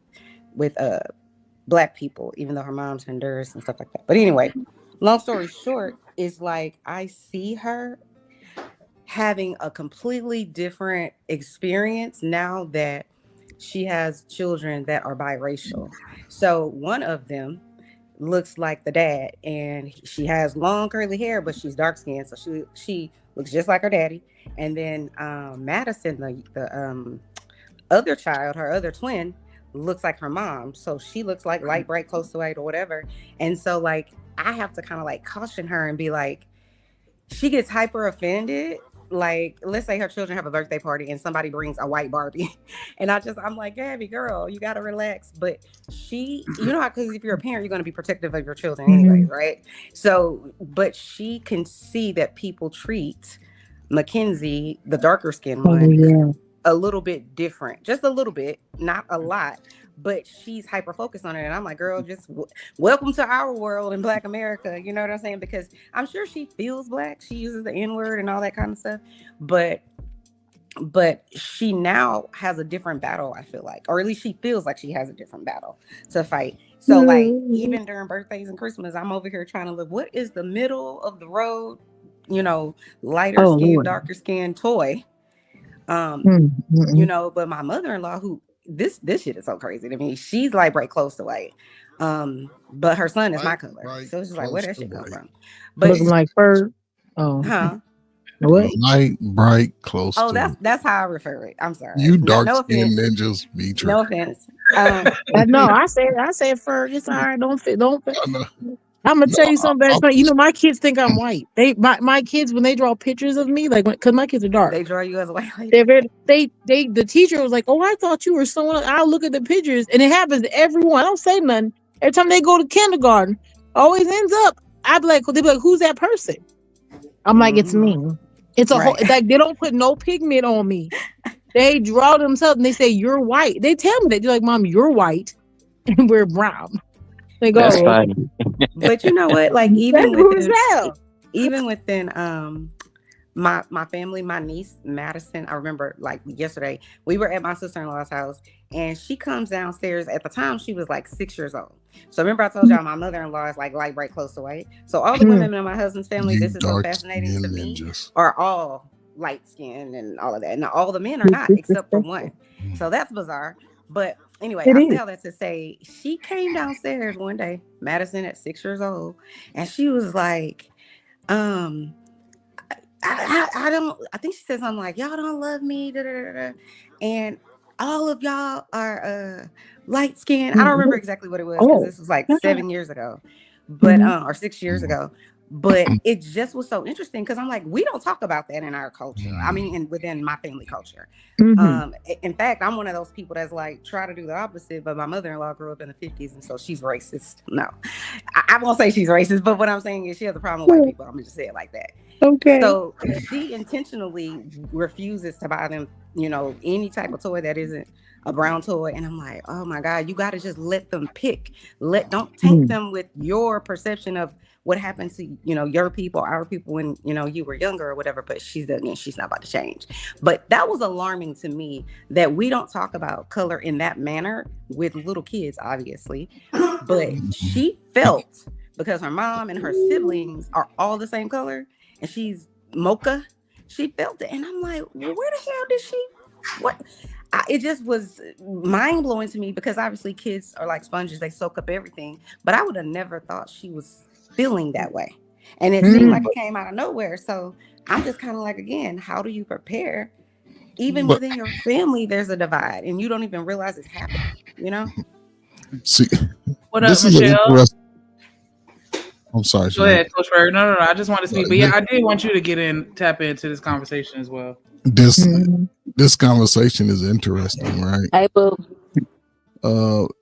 black people, even though her mom's Honduras and stuff like that. But anyway, long story short, is like I see her having a completely different experience now that she has children that are biracial. So one of them looks like the dad, and she has long curly hair, but she's dark skinned, so she looks just like her daddy. And then Madison, the other child, her other twin, looks like her mom, so she looks like light, bright, close to white or whatever. And so like I have to kind of like caution her and be like, she gets hyper offended. Like, let's say her children have a birthday party and somebody brings a white Barbie. And I'm like, Gabby, girl, you got to relax. But you know how, because if you're a parent, you're going to be protective of your children anyway, right? So, but she can see that people treat Mackenzie, the darker skinned one, a little bit different, just a little bit, not a lot. But she's hyper focused on it. And I'm like, girl, just welcome to our world in Black America. You know what I'm saying? Because I'm sure she feels black. She uses the N-word and all that kind of stuff. But she now has a different battle, I feel like. Or at least she feels like she has a different battle to fight. So like, even during birthdays and Christmas, I'm over here trying to look, what is the middle of the road, you know, lighter skin, darker skin toy? You know, but my mother-in-law, who this shit is so crazy to me. She's like right close to white. But her son is my color. So it's just like, where that shit come from? But looking like fur. Oh. Huh? What? Light, bright, close Oh, to that's how I refer it. I'm sorry. you dark no skinned offense. ninjas be No tripping. offense. No, I said fur. It's all right. Don't fit. I'm gonna tell you something that's funny. You know, my kids think I'm white. My kids, when they draw pictures of me, like, because my kids are dark, They draw you as a white lady. The teacher was like, "Oh, I thought you were someone." I'll look at the pictures, and it happens to everyone. I don't say nothing. Every time they go to kindergarten, always ends up. I be like, they be like, "Who's that person?" I'm like, "It's me." It's a whole, like, they don't put no pigment on me. They draw themselves and they say, "You're white." They tell me that. They're like, "Mom, you're white and we're brown." They go, That's funny. But you know what? Like, even within my family, my niece Madison, I remember like yesterday we were at my sister-in-law's house and she comes downstairs. At the time she was like 6 years old. So remember I told y'all my mother-in-law is like light bright close to white. So all the women in my husband's family, this is so fascinating to me, are all light skinned and all of that. And all the men are not except for one. So that's bizarre. But anyway, I say all that to say she came downstairs one day, Madison at 6 years old, and she was like, I think she said something like, "Y'all don't love me," and all of y'all are light skinned. I don't remember exactly what it was because this was like 7 years ago, but or 6 years ago. But it just was so interesting because I'm like, we don't talk about that in our culture. I mean, within my family culture. In fact, I'm one of those people that's like try to do the opposite. But my mother-in-law grew up in the 50s, and so she's racist. No, I won't say she's racist, but what I'm saying is she has a problem with white people. I'm gonna just say it like that. Okay. So she intentionally refuses to buy them, you know, any type of toy that isn't a brown toy. And I'm like, oh my God, you got to just let them pick. Don't taint them with your perception of what happened to, you know, your people, our people when, you know, you were younger or whatever. But she's not about to change. But that was alarming to me that we don't talk about color in that manner with little kids, obviously. But she felt, because her mom and her siblings are all the same color and she's mocha, she felt it. And I'm like, well, where the hell did she, what? It just was mind blowing to me because obviously kids are like sponges. They soak up everything. But I would have never thought she was feeling that way. And it seemed like it came out of nowhere. So I'm just kind of like, again, how do you prepare? Even within your family, there's a divide and you don't even realize it's happening, you know? See, what up, Michelle? I'm sorry. Go ahead, Coach Berg. No. I just want to speak. But yeah, I did want you to tap into this conversation as well. This conversation is interesting, right? Hey, boo.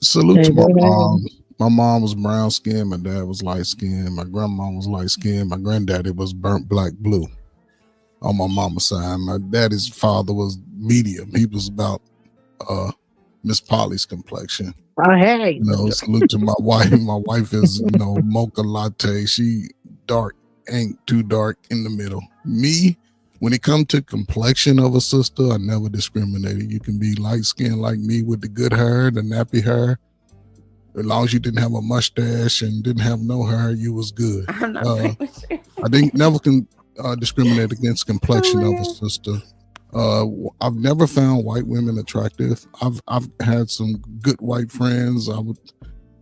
Salute to my mom. My mom was brown skinned. My dad was light skinned. My grandma was light skinned. My granddaddy was burnt black blue on my mama's side. My daddy's father was medium. He was about Miss Polly's complexion. Hey. You know, salute to my wife. My wife is, you know, mocha latte. She dark, ain't too dark in the middle. Me, when it comes to complexion of a sister, I never discriminated. You can be light skinned like me with the good hair, the nappy hair. As long as you didn't have a mustache and didn't have no hair, you was good. I didn't never discriminate against complexion of a sister. I've never found white women attractive. I've had some good white friends. I would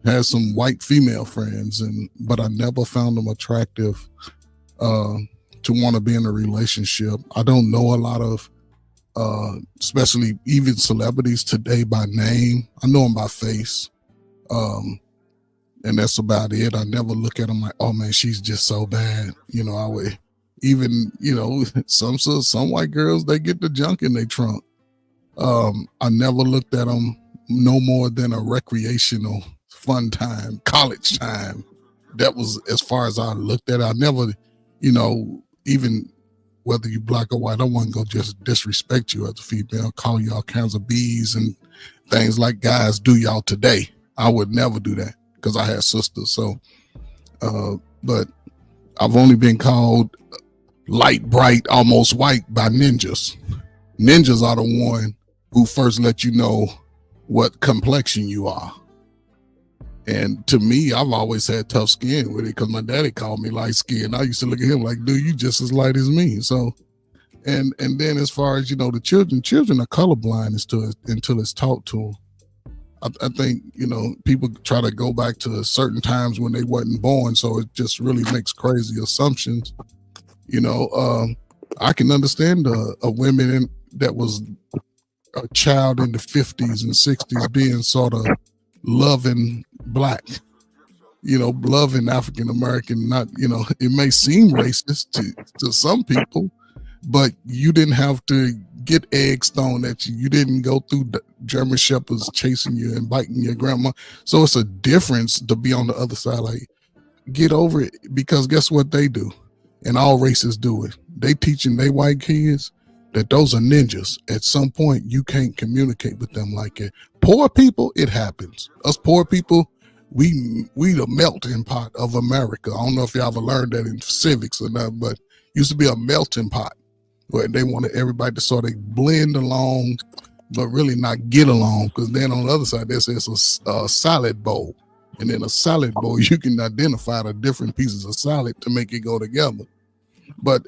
had some white female friends, but I never found them attractive to want to be in a relationship. I don't know a lot of, especially even celebrities today by name. I know them by face. And that's about it. I never look at them like, oh man, she's just so bad. You know, I would even, you know, some white girls, they get the junk in their trunk. I never looked at them no more than a recreational fun time, college time. That was as far as I looked at it. I never, you know, even whether you black or white, I wasn't gonna just disrespect you as a female, call you all kinds of B's and things like guys do y'all today. I would never do that because I had sisters. So, but I've only been called light, bright, almost white by ninjas. Ninjas are the one who first let you know what complexion you are. And to me, I've always had tough skin with it because my daddy called me light skin. I used to look at him like, dude, you just as light as me. So, and then as far as, you know, the children are colorblind until it's taught to them. I think, you know, people try to go back to certain times when they wasn't born. So it just really makes crazy assumptions. You know, I can understand a women that was a child in the 50s and 60s being sort of loving black. loving African American. Not, it may seem racist to some people, but you didn't have to get eggs thrown at you. You didn't go through German shepherds chasing you and biting your grandma. So it's a difference to be on the other side. Like, get over it, because guess what they do? And all races do it. They teaching they white kids that those are ninjas. At some point, you can't communicate with them like that. Poor people, it happens. Us poor people, we the melting pot of America. I don't know if y'all ever learned that in civics or not, but used to be a melting pot where they wanted everybody to sort of blend along, but really not get along. Because then on the other side, there's a salad bowl. And in a salad bowl, you can identify the different pieces of salad to make it go together. But,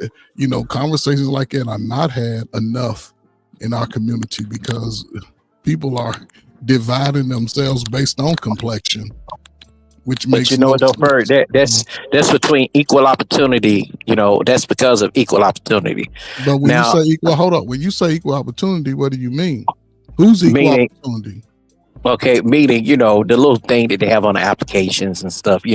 conversations like that are not had enough in our community because people are dividing themselves based on complexion, which makes though, Bert, that's between equal opportunity. That's because of equal opportunity. But when you say equal, hold up. When you say equal opportunity, what do you mean? Who's equal opportunity? Okay, meaning, the little thing that they have on the applications and stuff, they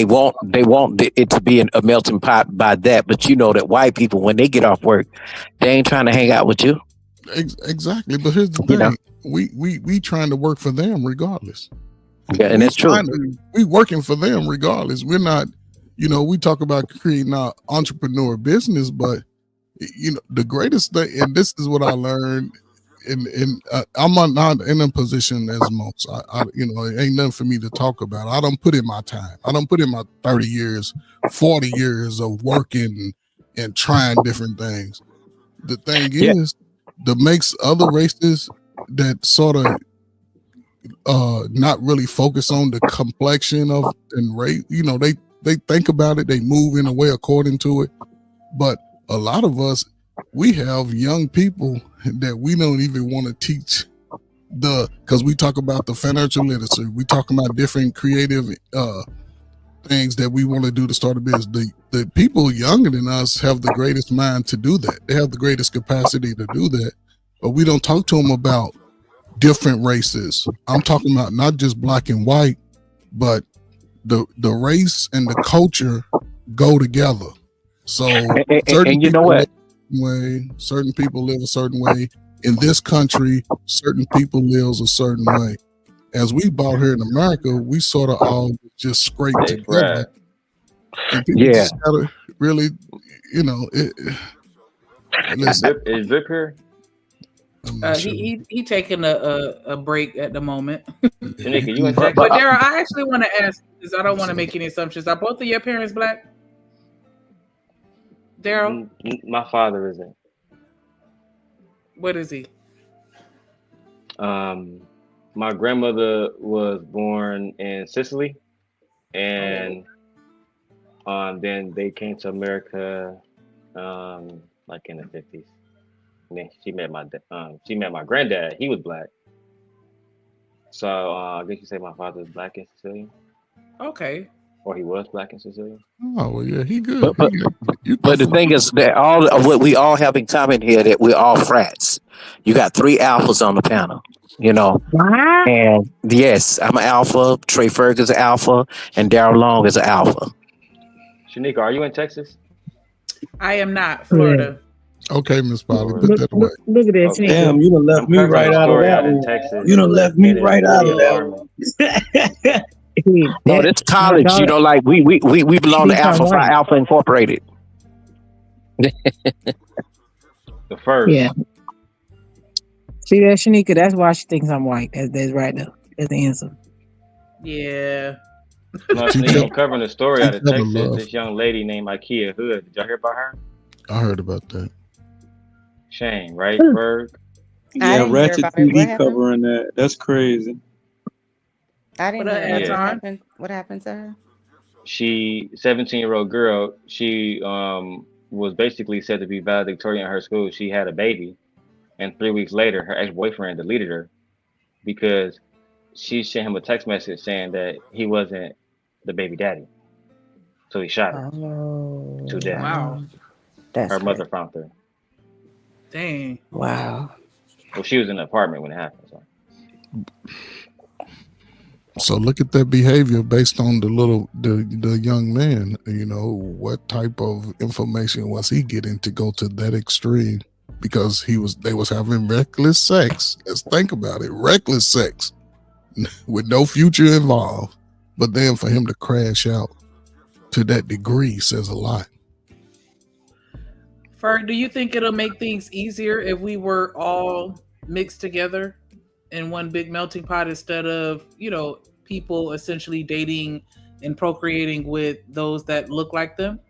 want it to be a melting pot by that. But that white people, when they get off work, they ain't trying to hang out with you. Exactly. But here's the thing. We trying to work for them regardless. Yeah, and that's true. We working for them regardless. We're not, we talk about creating our entrepreneur business, but the greatest thing, and this is what I learned, and I'm not in a position as most. It ain't nothing for me to talk about. I don't put in my time. I don't put in my 30 years, 40 years of working and trying different things. The thing is, that makes other races that sort of not really focus on the complexion of and race. They think about it, they move in a way according to it. But a lot of us, we have young people that we don't even want to teach because we talk about the financial literacy, we talk about different creative things that we want to do to start a business. The people younger than us have the greatest mind to do that. They have the greatest capacity to do that, but we don't talk to them about different races. I'm talking about not just black and white, but the race and the culture go together. So certain people live a way, certain people live a certain way. In this country, certain people live a certain way. As we bought here in America, we sort of all just scrape together. And people just gotta really, Is Zip here? He taking a break at the moment. Shanika, you in Texas? But Daryl, I actually want to ask this. I don't want to make any assumptions. Are both of your parents black? Daryl? My father isn't. What is he? My grandmother was born in Sicily, and then they came to America like in the 50s. And then she met my granddad. He was black. So I guess you say my father is black and Sicilian. Okay. Or he was black and Sicilian. Oh well, yeah, he good. But the thing is that what we all have in common here, that we're all frats. You got 3 alphas on the panel, And yes, I'm an alpha. Trey Ferg is an alpha, and Daryl Long is an alpha. Shanika, are you in Texas? I am not. Florida. Okay, Miss Polly, put that away. Look at this. Damn, you done left me right out of that one. You done left me right out of that one. No, that's college. Like we belong to Alpha Phi Alpha Incorporated. The first. Yeah. See that, Shanika? That's why she thinks I'm white. That's right now. That's the answer. Yeah. No, I'm covering the story out of Texas. This young lady named Ikea Hood. Did y'all hear about her? I heard about that. Shame, right, Berg? Yeah, Ratchet TV covering that. That's crazy. I didn't know what happened to her. She, 17-year-old girl, she was basically said to be valedictorian at her school. She had a baby, and 3 weeks later, her ex-boyfriend deleted her because she sent him a text message saying that he wasn't the baby daddy. So he shot her to death. Wow. Her mother found her. Dang. Wow. Well, she was in the apartment when it happened. So. So look at that behavior based on the young man. What type of information was he getting to go to that extreme? Because they was having reckless sex. Let's think about it. Reckless sex with no future involved. But then for him to crash out to that degree says a lot. Ferg, do you think it'll make things easier if we were all mixed together in one big melting pot instead of, people essentially dating and procreating with those that look like them?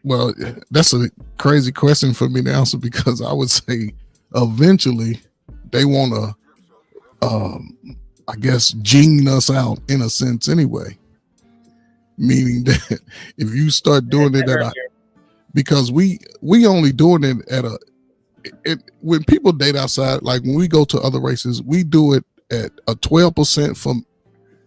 Well, that's a crazy question for me to answer because I would say eventually they want to, I guess, gene us out in a sense anyway. Meaning that if you start doing it because we only doing it when people date outside, like when we go to other races, we do it at a 12% from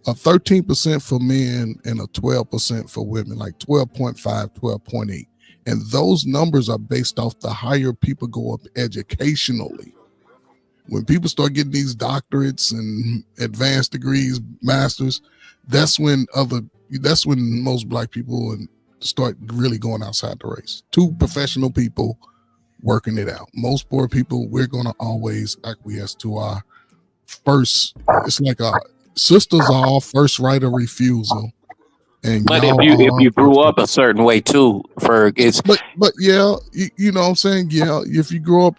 a 13% for men and a 12% for women, like 12.5, 12.8. And those numbers are based off the higher people go up educationally. When people start getting these doctorates and advanced degrees, masters, that's when most black people start really going outside the race. Two professional people working it out. Most poor people, we're going to always acquiesce to our first. It's like sisters are all first right of refusal. But if you grew up a certain way too, Ferg, it's but yeah, you know what I'm saying? Yeah, if you grow up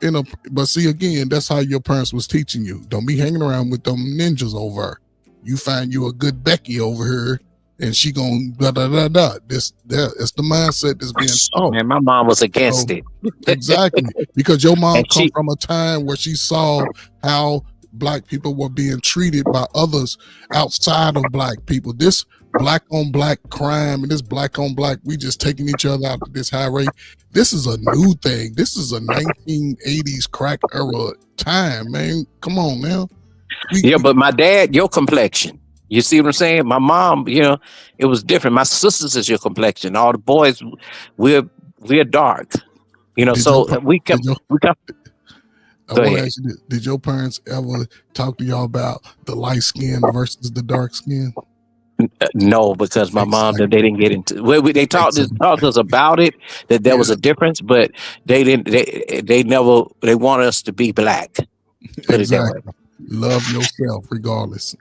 but see again, that's how your parents was teaching you. Don't be hanging around with them ninjas over. You find you a good Becky over here, and she gonna da da da da. It's the mindset that's being taught. Man, my mom was against it. Exactly, because your mom come from a time where she saw how black people were being treated by others outside of black people. This black on black crime and this black on black, we just taking each other out to this high rate. This is a new thing. This is a 1980s crack era time, man. Come on now. But my dad, your complexion. You see what I'm saying? My mom, it was different. My sisters is your complexion. All the boys, we're dark. We kept. I want to ask you, did your parents ever talk to y'all about the light skin versus the dark skin? No, because my mom, they didn't get into. They talked to us about it, that there was a difference, but they didn't. They never. They wanted us to be black. Put it that way. Love yourself, regardless.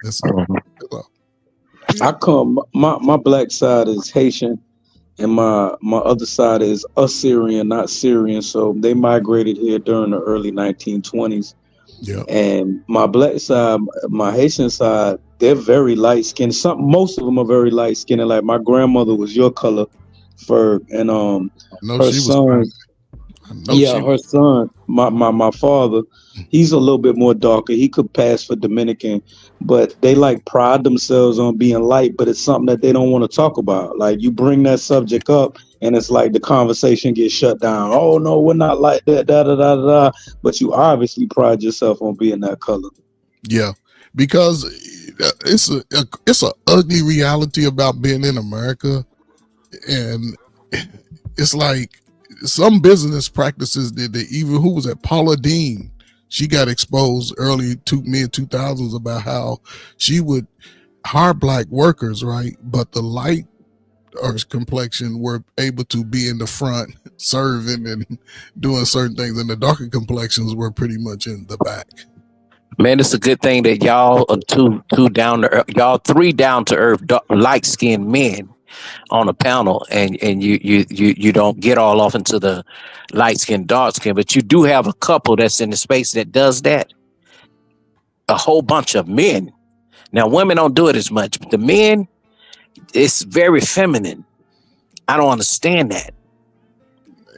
I come. My black side is Haitian, and my other side is Assyrian, not Syrian. So they migrated here during the early 1920s. Yeah. And my black side, my Haitian side, they're very light skinned. Most of them are very light skinned. Like my grandmother was your color, Ferg, and her son. Her son, my father, he's a little bit more darker. He could pass for Dominican, but they pride themselves on being light, but it's something that they don't want to talk about. Like you bring that subject up and it's like the conversation gets shut down. Oh no, we're not like that, da da da da. But you obviously pride yourself on being that color. Yeah, because it's a ugly reality about being in America, and it's like some business practices that even who was at Paula Dean, she got exposed early mid 2000s about how she would hire black workers, right? But the light or complexion were able to be in the front serving and doing certain things, and the darker complexions were pretty much in the back. Man, it's a good thing that y'all are two down to earth, y'all three down to earth, light skinned men on a panel, and you don't get all off into the light skin, dark skin, but you do have a couple that's in the space that does that. A whole bunch of men. Now, women don't do it as much, but the men, it's very feminine. I don't understand that.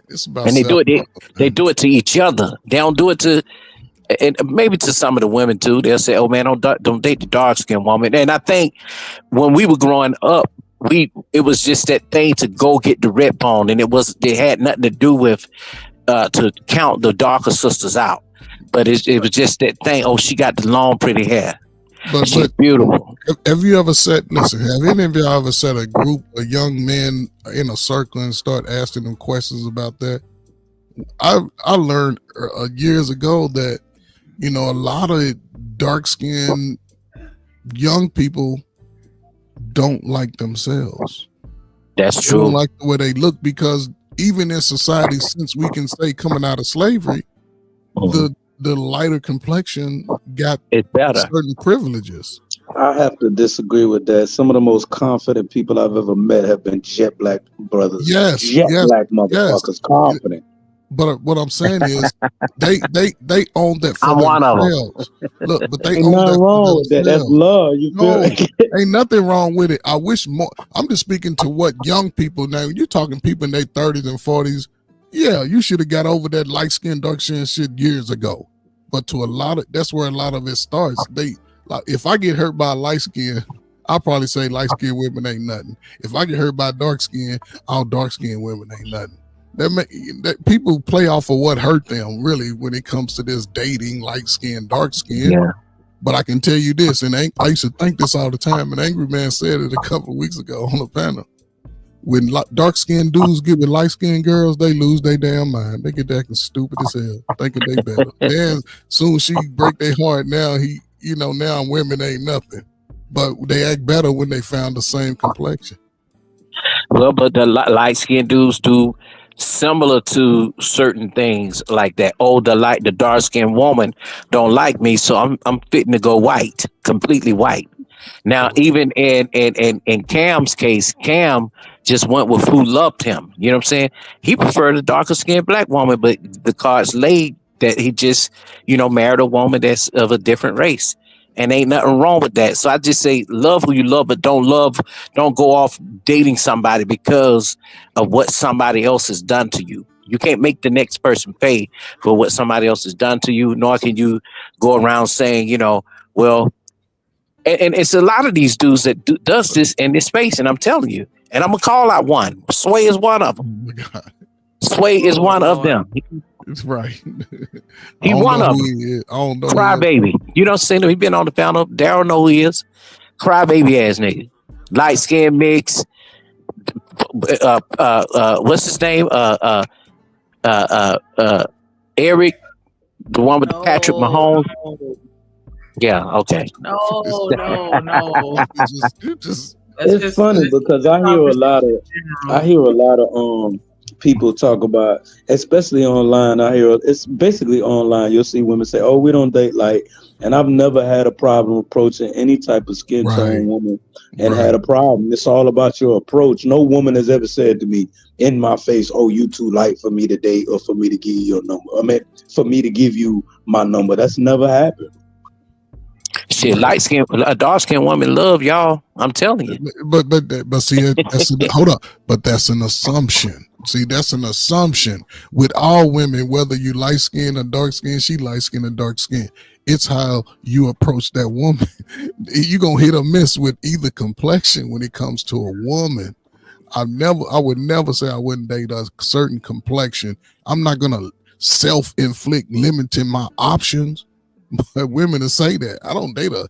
It's about and they do it. They do it to each other. They don't do it to, and maybe to some of the women too. They'll say, "Oh man, don't date the dark skinned woman." And I think when we were growing up, it was just that thing to go get the rip on, and it had nothing to do with to count the darker sisters out. But it was just that thing. Oh, she got the long, pretty hair. She's beautiful. Have you ever have any of y'all ever set a group of young men in a circle and start asking them questions about that? I learned years ago that, a lot of dark-skinned young people don't like themselves. That's They don't true. like the way they look, because even in society, since we can say coming out of slavery, the lighter complexion got it's better. certain privileges. I have to disagree with that. Some of the most confident people I've ever met have been jet black brothers. Yes, Jet yes, black yes. motherfuckers, confident. But what I'm saying is, they own that for I'm one of them. themselves. Look, but they Ain't own nothing that wrong for with that. That's themselves. love. You feel No, me? ain't nothing wrong with it. I wish more. I'm just speaking to what young people now. You're talking people in their 30s and 40s. Yeah, you should have got over that light skin, dark skin shit years ago. But to a lot of, that's where a lot of it starts. They like, if I get hurt by light skin, I'll probably say light skinned women ain't nothing. If I get hurt by dark skin, all dark skinned women ain't nothing. That people play off of what hurt them, really, when it comes to this dating, light skin, dark skin. Yeah. But I can tell you this, and I used to think this all the time, and Angry Man said it a couple of weeks ago on the panel. When dark skinned dudes get with light skinned girls, they lose their damn mind. They get acting stupid as hell, thinking they better. Then soon as she break their heart, now now women ain't nothing. But they act better when they found the same complexion. Well, but the light skinned dudes do similar to certain things like that. Oh, the dark skinned woman don't like me, so I'm fitting to go white, completely white. Now, even in Cam's case, Cam just went with who loved him. You know what I'm saying? He preferred a darker skinned black woman, but the cards laid that he just, married a woman that's of a different race. And ain't nothing wrong with that. So I just say love who you love, but don't go off dating somebody because of what somebody else has done to you. You can't make the next person pay for what somebody else has done to you, nor can you go around saying, well, and it's a lot of these dudes that does this in this space, and I'm telling you, and I'm gonna call out one. Sway is one of them. Oh my God. Sway is one of them. It's right. He's one of them. I don't know. Crybaby. You don't see him. He been on the panel. Daryl know who he is. Crybaby ass nigga. Light skin mix. What's his name? Eric, the one with Patrick Mahomes. Yeah, okay. No. It's funny because I hear a lot of people talk about, especially online. It's basically online. You'll see women say, "Oh, we don't date like," and I've never had a problem approaching any type of skin tone woman and had a problem. It's all about your approach. No woman has ever said to me in my face, "Oh, you too light for me to date or for me to give you your number." I mean, for me to give you my number. That's never happened. Shit, a dark skinned woman love y'all. I'm telling you. But see, hold up. But that's an assumption. See, that's an assumption with all women, whether you light skin or dark skin. She light skin or dark skin. It's how you approach that woman. You gonna hit or miss with either complexion when it comes to a woman. I would never say I wouldn't date a certain complexion. I'm not gonna self-inflict limiting my options. But women to say that I don't date a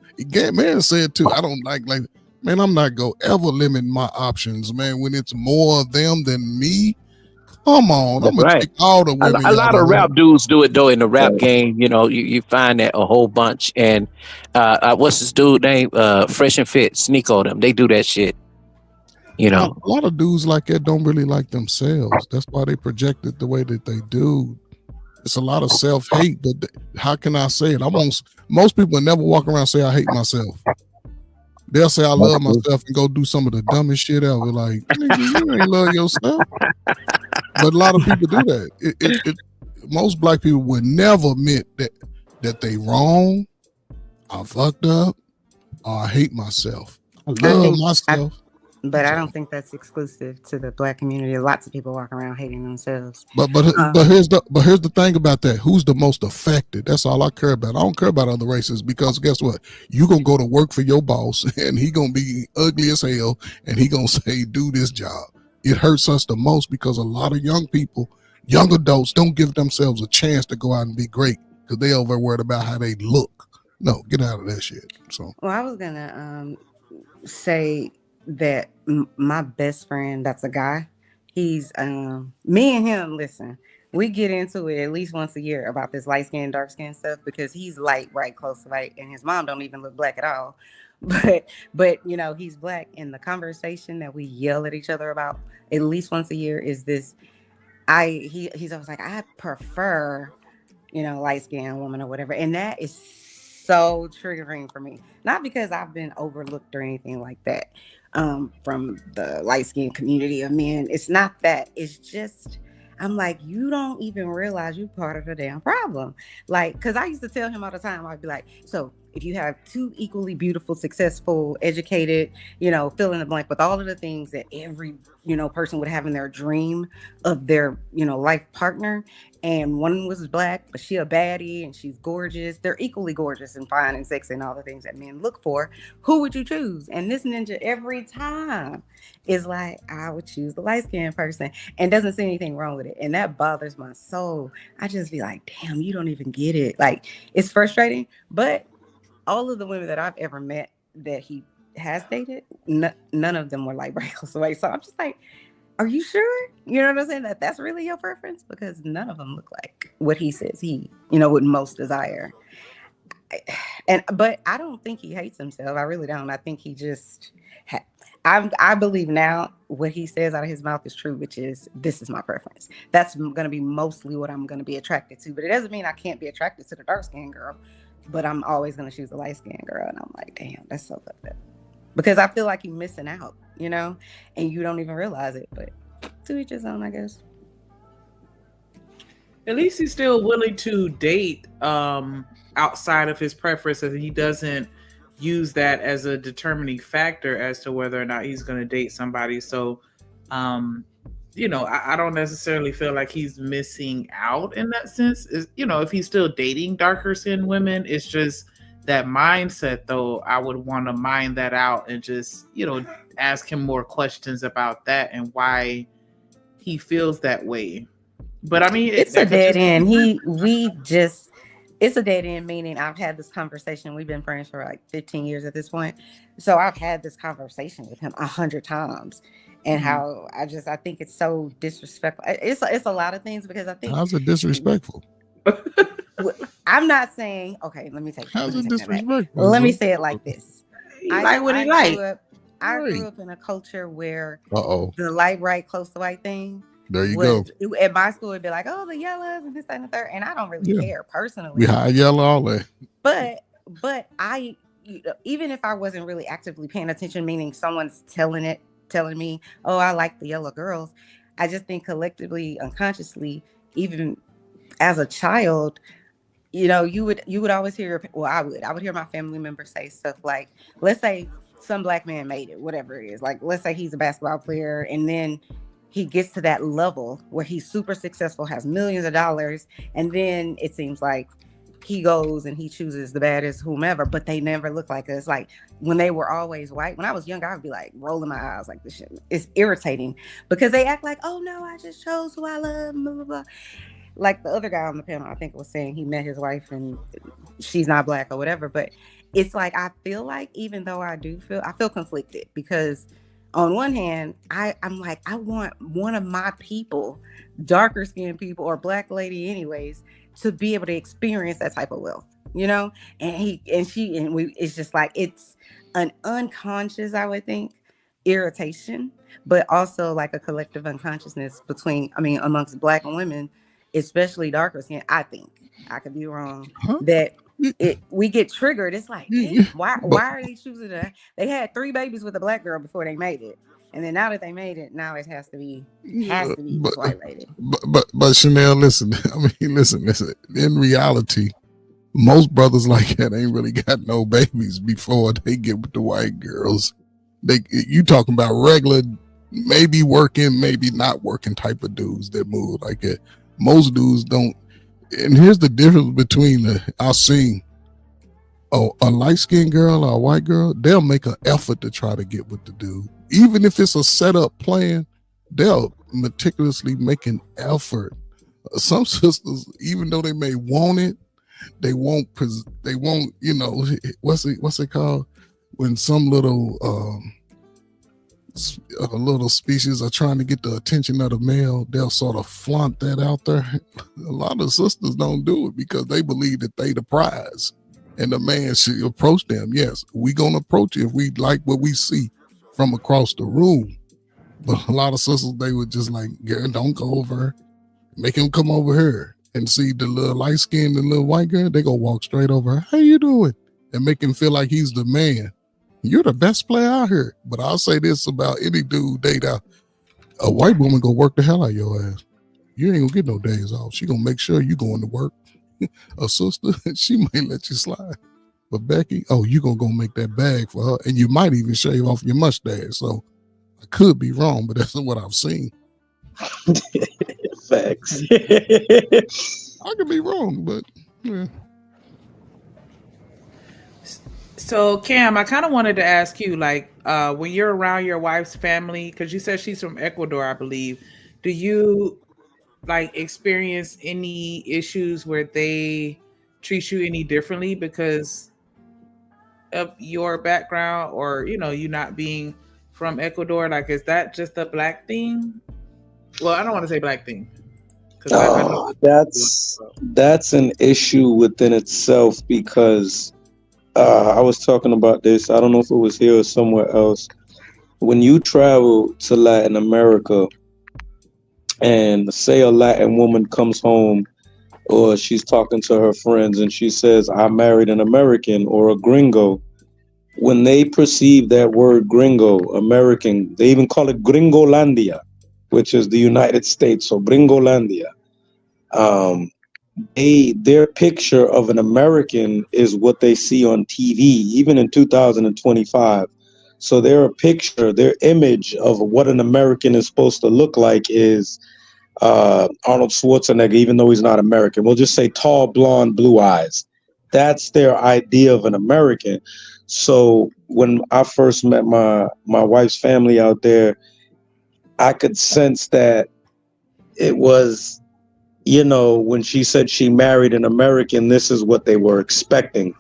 man said too. I don't like man. I'm not gonna ever limit my options, man. When it's more of them than me, come on. I'm gonna take all the women. A lot of rap dudes do it though in the rap game. You find that a whole bunch. And what's this dude name? Fresh and Fit, Sneeko, them. They do that shit. A lot of dudes like that don't really like themselves. That's why they project it the way that they do. It's a lot of self-hate, but how can I say it? Most people never walk around and say I hate myself. They'll say I love myself and go do some of the dumbest shit ever. Like, nigga, you ain't love yourself. But a lot of people do that. Most black people would never admit that they wrong, I fucked up, or I hate myself. I love myself. But I don't think that's exclusive to the black community. Lots of people walk around hating themselves. But here's the thing about that. Who's the most affected? That's all I care about. I don't care about other races because guess what? You gonna go to work for your boss and he gonna be ugly as hell and he gonna say do this job. It hurts us the most because a lot of young people, young adults, don't give themselves a chance to go out and be great because they over worried about how they look. No, get out of that shit. So well, I was gonna say that my best friend, that's a guy, he's me and him, listen, we get into it at least once a year about this light skin, dark skin stuff because he's light, right, close to light, and his mom don't even look black at all. But you know, he's black, and the conversation that we yell at each other about at least once a year is this. He's always like, I prefer, you know, light skinned woman or whatever. And that is so triggering for me. Not because I've been overlooked or anything like that from the light skinned community of men. It's not that. It's just, I'm like, you don't even realize you're part of the damn problem. Like, because I used to tell him all the time, I'd be like, so if you have two equally beautiful, successful, educated, you know, fill in the blank with all of the things that every, you know, person would have in their dream of their, you know, life partner, and one was black, but she a baddie and she's gorgeous. They're equally gorgeous and fine and sexy and all the things that men look for. Who would you choose? And this ninja every time is like, I would choose the light-skinned person, and doesn't see anything wrong with it. And that bothers my soul. I just be like, damn, you don't even get it. Like, it's frustrating, but all of the women that I've ever met that he has dated, none of them were like bright close away. So I'm just like, are you sure? You know what I'm saying? That's really your preference? Because none of them look like what he says he, you know, would most desire. But I don't think he hates himself. I really don't. I think he just, I believe now what he says out of his mouth is true, which is, this is my preference. That's going to be mostly what I'm going to be attracted to. But it doesn't mean I can't be attracted to the dark-skinned girl. But I'm always going to choose a light-skinned girl. And I'm like, damn, that's so fucked up. Because I feel like you're missing out, you know, and you don't even realize it. But to each his own, I guess. At least he's still willing to date outside of his preferences, and he doesn't use that as a determining factor as to whether or not he's going to date somebody. So, you know, I don't necessarily feel like he's missing out in that sense. You know, if he's still dating darker skinned women, it's just that mindset, though. I would want to mind that out and just, you know, ask him more questions about that and why he feels that way. But I mean, it's a dead end. It's a dead end, meaning I've had this conversation. We've been friends for like 15 years at this point. So I've had this conversation with him 100 times. And how I think it's so disrespectful. It's a lot of things, because I think. How's it disrespectful? I'm not saying, okay, let me take How's it disrespectful? Let me say it like this. I grew up in a culture where the light, bright, close to white thing. There you go. At my school, it'd be like, oh, the yellows and this, that, and the third. And I don't really care personally. We high yellow all that. But I, even if I wasn't really actively paying attention, meaning someone's telling me, oh, I like the yellow girls, I just think collectively, unconsciously, even as a child, you know, you would always hear, I would hear my family members say stuff like, let's say some black man made it, whatever it is. Like, let's say he's a basketball player, and then he gets to that level where he's super successful, has millions of dollars, and then it seems like he goes and he chooses the baddest whomever, but they never look like us. Like, when they were always white, when I was younger, I would be like rolling my eyes like, this shit is irritating, because they act like, oh no, I just chose who I love, blah, blah, blah. Like the other guy on the panel, I think, was saying he met his wife and she's not black or whatever. But it's like, I feel like, even though I feel conflicted, because on one hand, I'm like, I want one of my people, darker skinned people or black lady anyways, to be able to experience that type of wealth, you know? It's just like, it's an unconscious, I would think, irritation, but also like a collective unconsciousness amongst black women, especially darker skin. I think, I could be wrong, that we get triggered. It's like, damn, why are they choosing that? They had 3 babies with a black girl before they made it. And then now that they made it, now it has to be this white lady. But Chanel, listen. Listen. In reality, most brothers like that ain't really got no babies before they get with the white girls. You talking about regular, maybe working, maybe not working type of dudes that move like that. Most dudes don't. And here's the difference between I've seen a light-skinned girl or a white girl, they'll make an effort to try to get with the dude. Even if it's a setup plan, they'll meticulously make an effort. Some sisters, even though they may want it, they won't, you know, what's it called? When some little, a little species are trying to get the attention of the male, they'll sort of flaunt that out there. A lot of sisters don't do it because they believe that they the prize and the man should approach them. Yes, we gonna approach you if we like what we see from across the room. But a lot of sisters, they would just like, girl, don't go over her. Make him come over here. And see the little light skinned and little white girl, they go walk straight over her. How you doing? And make him feel like he's the man. You're the best player out here. But I'll say this about any dude date out. A white woman gonna work the hell out of your ass. You ain't gonna get no days off. She gonna make sure you going to work. A sister, she might let you slide. But Becky, you gonna go make that bag for her. And you might even shave off your mustache. So I could be wrong, but that's what I've seen. Facts. I could be wrong, but yeah. So Cam, I kind of wanted to ask you, like, when you're around your wife's family, because you said she's from Ecuador, I believe, do you like experience any issues where they treat you any differently because of your background, or you not being from Ecuador? Like, is that just a black thing? Well, I don't want to say black thing. That's an issue within itself because I was talking about this. I don't know if it was here or somewhere else. When you travel to Latin America and say a Latin woman comes home or she's talking to her friends and she says, I married an American or a gringo, when they perceive that word gringo, American, they even call it Gringolandia, which is the United States, so Gringolandia. Their picture of an American is what they see on TV, even in 2025. So their image of what an American is supposed to look like is Arnold Schwarzenegger, even though he's not American. We'll just say tall, blonde, blue eyes. That's their idea of an American. So when I first met my wife's family out there, I could sense that it was, when she said she married an American, this is what they were expecting.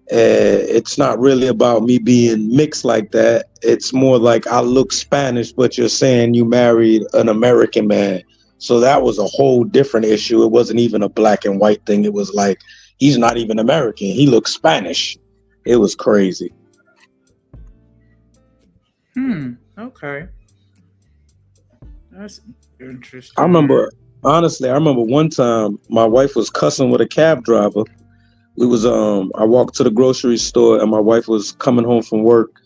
It's not really about me being mixed like that. It's more like I look Spanish, but you're saying you married an American man. So that was a whole different issue. It wasn't even a black and white thing. It was like, he's not even American. He looks Spanish. It was crazy. Okay. That's interesting. I remember one time my wife was cussing with a cab driver. I walked to the grocery store and my wife was coming home from work,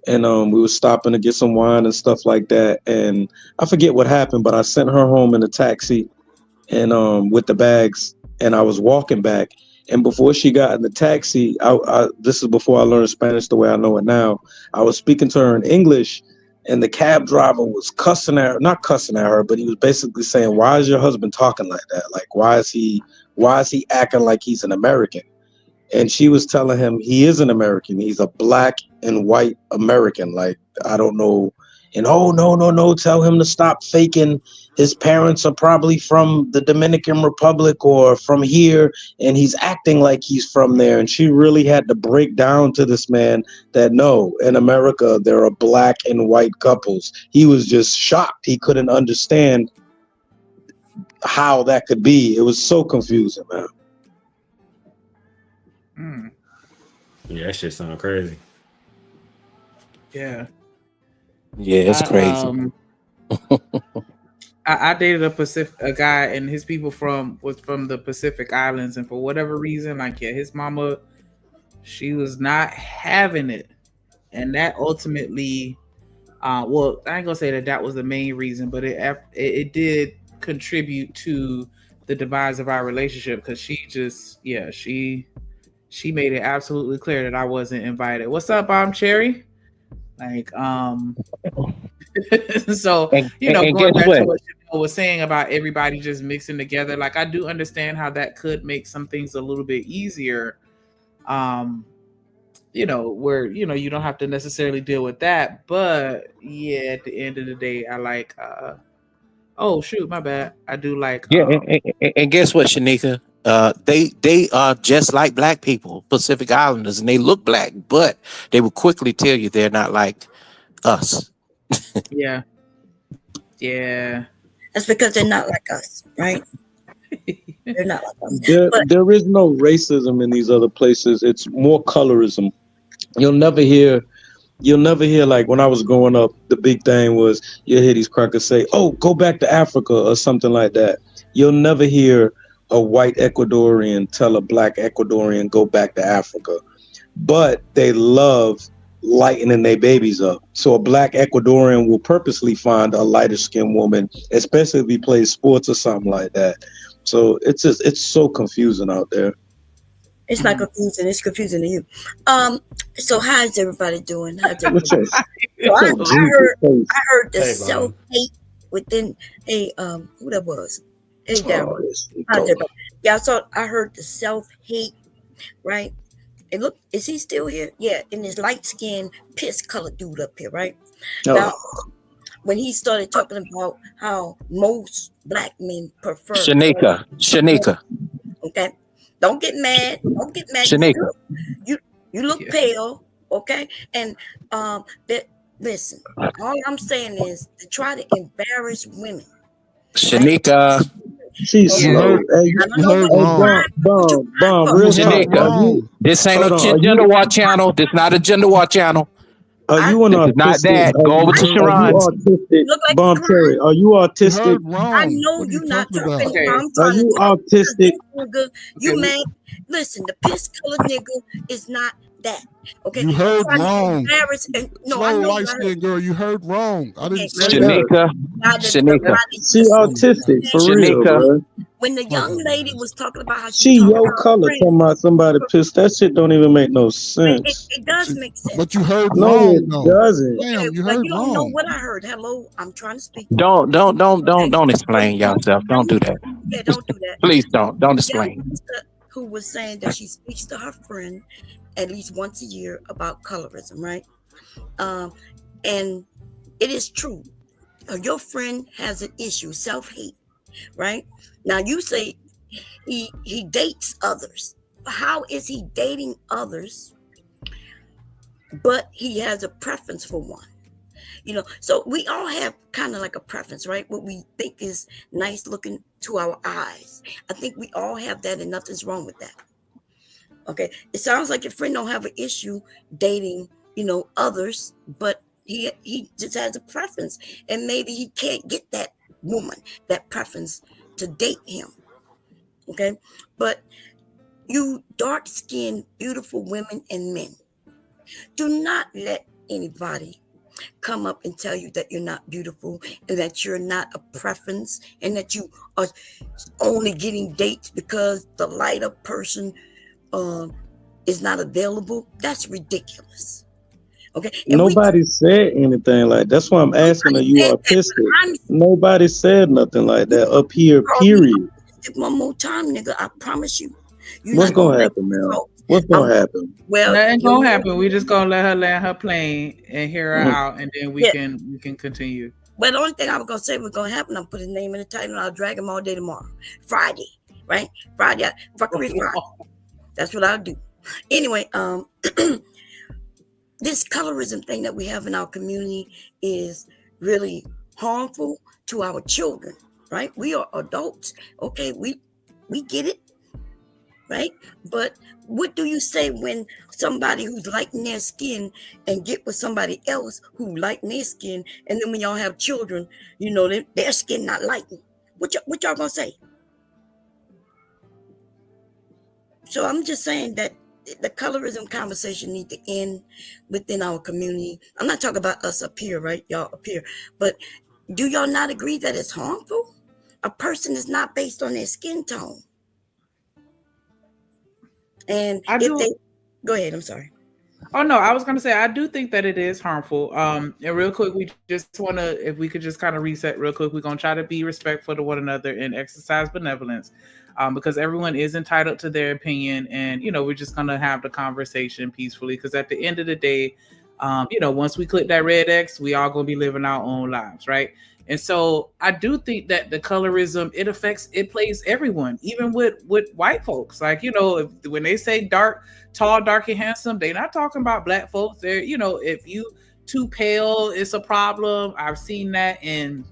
and we were stopping to get some wine and stuff like that. And I forget what happened, but I sent her home in a taxi and with the bags, and I was walking back. And before she got in the taxi, this is before I learned Spanish the way I know it now. I was speaking to her in English, and the cab driver was not cussing at her, but he was basically saying, why is your husband talking like that? Like, why is he acting like he's an American? And she was telling him he is an American. He's a black and white American. Like, I don't know. And no, tell him to stop faking. His parents are probably from the Dominican Republic or from here, and he's acting like he's from there. And she really had to break down to this man that no, in America, there are black and white couples. He was just shocked. He couldn't understand how that could be. It was so confusing, man. Yeah, that shit sound crazy. Yeah. Yeah, it's crazy. I dated a guy, and his people was from the Pacific Islands, and for whatever reason, his mama, she was not having it, and that ultimately, well, I ain't gonna say that was the main reason, but it did contribute to the demise of our relationship, because she made it absolutely clear that I wasn't invited. What's up, Cherry? So, going back to what you was saying about everybody just mixing together, I do understand how that could make some things a little bit easier. Where, you don't have to necessarily deal with that. But yeah, at the end of the day, I oh shoot, my bad. I do and guess what, Shanika? They are just like black people, Pacific Islanders, and they look black, but they will quickly tell you they're not like us. Yeah. Yeah. That's because they're not like us, right? They're not like us. There is no racism in these other places. It's more colorism. You'll never hear like when I was growing up, the big thing was you'll hear these crackers say, "Oh, go back to Africa" or something like that. You'll never hear a white Ecuadorian tell a black Ecuadorian go back to Africa. But they love lightening their babies up. So a black Ecuadorian will purposely find a lighter skinned woman, especially if he plays sports or something like that. So it's so confusing out there. It's not confusing. It's confusing to you. So how's everybody doing? How's everybody doing? So I heard the self-hate within who that was? Hey, Darryl. How's everybody? Yeah, so I heard the self-hate, right? And look, is he still here? Yeah, in this light-skinned, piss-colored dude up here, right? Now, when he started talking about how most black men prefer Shanika. Okay. Don't get mad. Don't get mad. Shanika. You look pale, okay? And listen, all I'm saying is to try to embarrass women. Shanika. She's slow. Bomb. Real Shanika. This ain't a gender war channel. This not a gender war channel. Are you an autistic? Not that. Go over to Sharon. Are you autistic? Bomb Terry, are you autistic? I know you're not talking. Are you autistic? You man, listen, the piss colored nigga is not that. Okay. You heard wrong. Slow light skinned girl, you heard wrong. I didn't say Shanika. She autistic for real, bro. When the young lady was talking about how she your color, talking about somebody pissed, that shit don't even make no sense. It does make sense. But you heard no, wrong. It doesn't. Damn, you heard you don't wrong. know what I heard. Hello, I'm trying to speak. Don't explain yourself. Don't do that. Yeah, don't do that. Please don't explain. Who was saying that she speaks to her friend at least once a year about colorism, right? And it is true. Your friend has an issue, self-hate, right? Now you say he dates others. How is he dating others, but he has a preference for one? You know, so we all have kind of like a preference, right? What we think is nice looking to our eyes. I think we all have that, and nothing's wrong with that. Okay, it sounds like your friend don't have an issue dating, others, but he just has a preference, and maybe he can't get that woman, that preference to date him. Okay, but you dark-skinned, beautiful women and men, do not let anybody come up and tell you that you're not beautiful and that you're not a preference and that you are only getting dates because the lighter person is not available. That's ridiculous. Okay. And nobody said anything like that. That's why I'm asking, are you autistic? Nobody said nothing like that up here, period. One more time, nigga, I promise you. What's gonna happen, man? What's gonna happen? Well, nothing gonna happen. We just gonna let her land her plane and hear her out, and then we can continue. Well, the only thing I was gonna say was gonna happen, I'll put his name in the title and I'll drag him all day tomorrow. Friday, right? Friday, fuckery Friday. That's what I'll do. Anyway, this colorism thing that we have in our community is really harmful to our children, right? We are adults. Okay, we get it, right? But what do you say when somebody who's lighting their skin and get with somebody else who lighten their skin, and then when y'all have children, their skin not lighten? What y'all gonna say? So I'm just saying that the colorism conversation need to end within our community. I'm not talking about us up here, right? Y'all up here. But do y'all not agree that it's harmful? A person is not based on their skin tone. And go ahead, I'm sorry. Oh no, I was gonna say I do think that it is harmful. And real quick, we just wanna, if we could just kind of reset real quick, we're gonna try to be respectful to one another and exercise benevolence. Because everyone is entitled to their opinion, and we're just gonna have the conversation peacefully. Because at the end of the day, once we click that red X, we all gonna be living our own lives, right? And so I do think that the colorism, it plays everyone, even with white folks. Like, when they say tall, dark, and handsome, they're not talking about black folks. They're, if you too pale is a problem. I've seen that in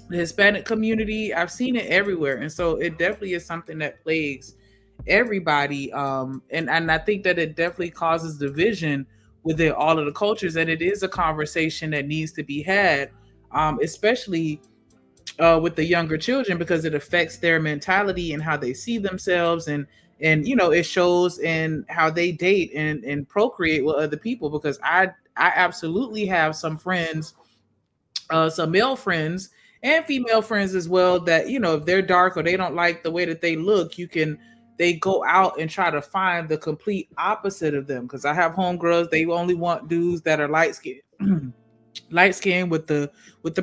the Hispanic community. I've seen it everywhere. And so it definitely is something that plagues everybody. And I think that it definitely causes division within all of the cultures. And it is a conversation that needs to be had, especially with the younger children, because it affects their mentality and how they see themselves, and you know, it shows in how they date and procreate with other people. Because I absolutely have some friends, some male friends and female friends as well, that, you know, if they're dark or they don't like the way that they look, they go out and try to find the complete opposite of them. Because I have homegirls, they only want dudes that are light skinned light skinned with the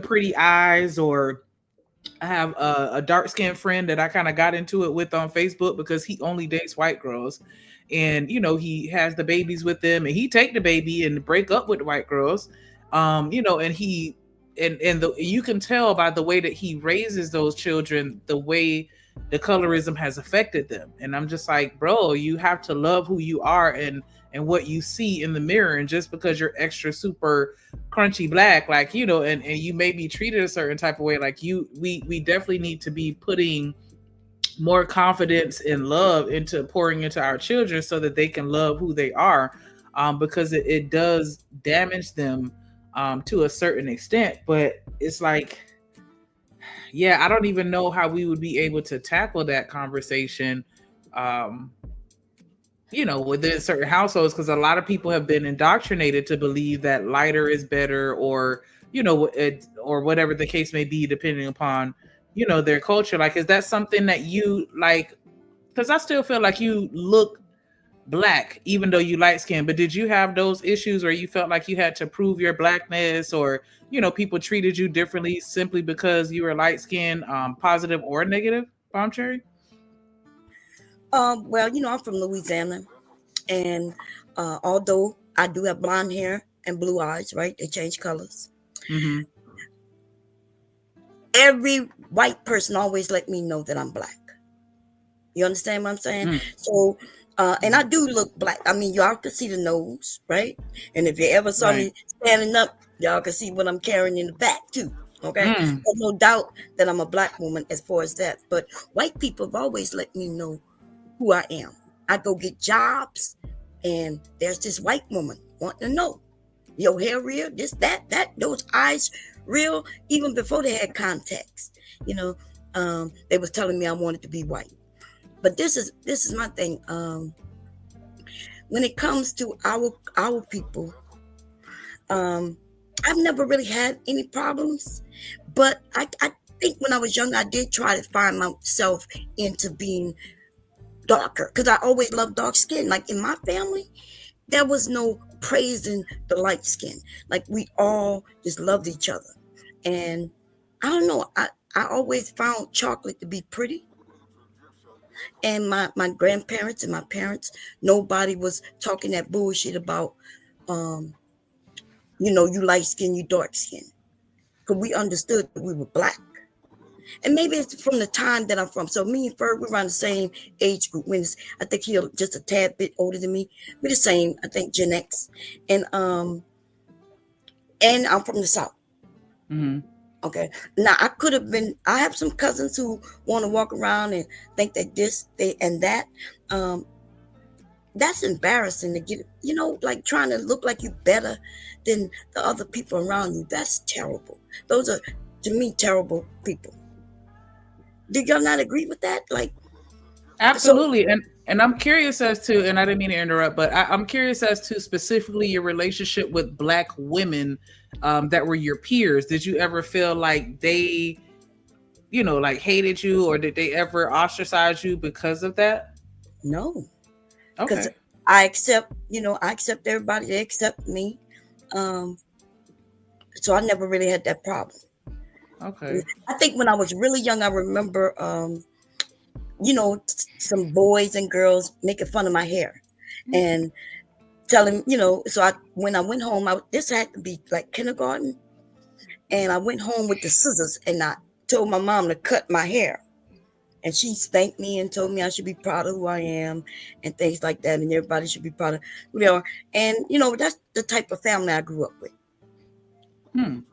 pretty eyes. Or I have a dark skinned friend that I kind of got into it with on Facebook because he only dates white girls. And, you know, he has the babies with them, and he take the baby and break up with the white girls. You know, and you can tell by the way that he raises those children, the way the colorism has affected them. And I'm just like, bro, you have to love who you are and what you see in the mirror. And just because you're extra super crunchy black, like, you know, and you may be treated a certain type of way, like we definitely need to be putting more confidence and love into pouring into our children so that they can love who they are, because it does damage them to a certain extent. But it's like, yeah, I don't even know how we would be able to tackle that conversation, you know, within certain households, because a lot of people have been indoctrinated to believe that lighter is better, or, you know, or whatever the case may be, depending upon, you know, their culture. Like, is that something that you like? Because I still feel like you look black even though you light skinned. But did you have those issues where you felt like you had to prove your blackness, or, you know, people treated you differently simply because you were light skinned, positive or negative, Bomb Cherry? Well, you know, I'm from Louisiana, and although I do have blonde hair and blue eyes, right? They change colors. Mm-hmm. Every white person always let me know that I'm black. You understand what I'm saying? So, and I do look black. I mean, y'all can see the nose, right? And if you ever saw me standing up, y'all can see what I'm carrying in the back too. Okay, there's no doubt that I'm a black woman as far as that. But white people have always let me know who I am. I go get jobs, and there's this white woman wanting to know, your hair real, this, that, those eyes real, even before they had contacts. You know, they was telling me I wanted to be white. But this is my thing. When it comes to our people, I've never really had any problems. But I think when I was young, I did try to find myself into being darker, because I always loved dark skin. Like in my family, there was no praising the light skin. Like we all just loved each other. And I don't know, I always found chocolate to be pretty. And my grandparents and my parents, nobody was talking that bullshit about, you know, you light skin, you dark skin. Because we understood that we were black. And maybe it's from the time that I'm from. So me and Ferg, we're around the same age group. I think he's just a tad bit older than me. We're the same, I think, Gen X. And I'm from the South. Mm-hmm. Okay. Now I have some cousins who want to walk around and think that this, they, and that. That's embarrassing to get, you know, like trying to look like you better than the other people around you. That's terrible. Those are, to me, terrible people. Do y'all not agree with that? Like, absolutely. And I'm curious as to, and I didn't mean to interrupt, but I'm curious as to specifically your relationship with Black women that were your peers. Did you ever feel like they, you know, like hated you, or did they ever ostracize you because of that? No. Okay. I accept everybody. They accept me. So I never really had that problem. Okay. I think when I was really young, I remember, you know, some boys and girls making fun of my hair and telling, you know, so when I went home, this had to be like kindergarten. And I went home with the scissors and I told my mom to cut my hair. And she thanked me and told me I should be proud of who I am and things like that. And everybody should be proud of who they are. And, you know, that's the type of family I grew up with. And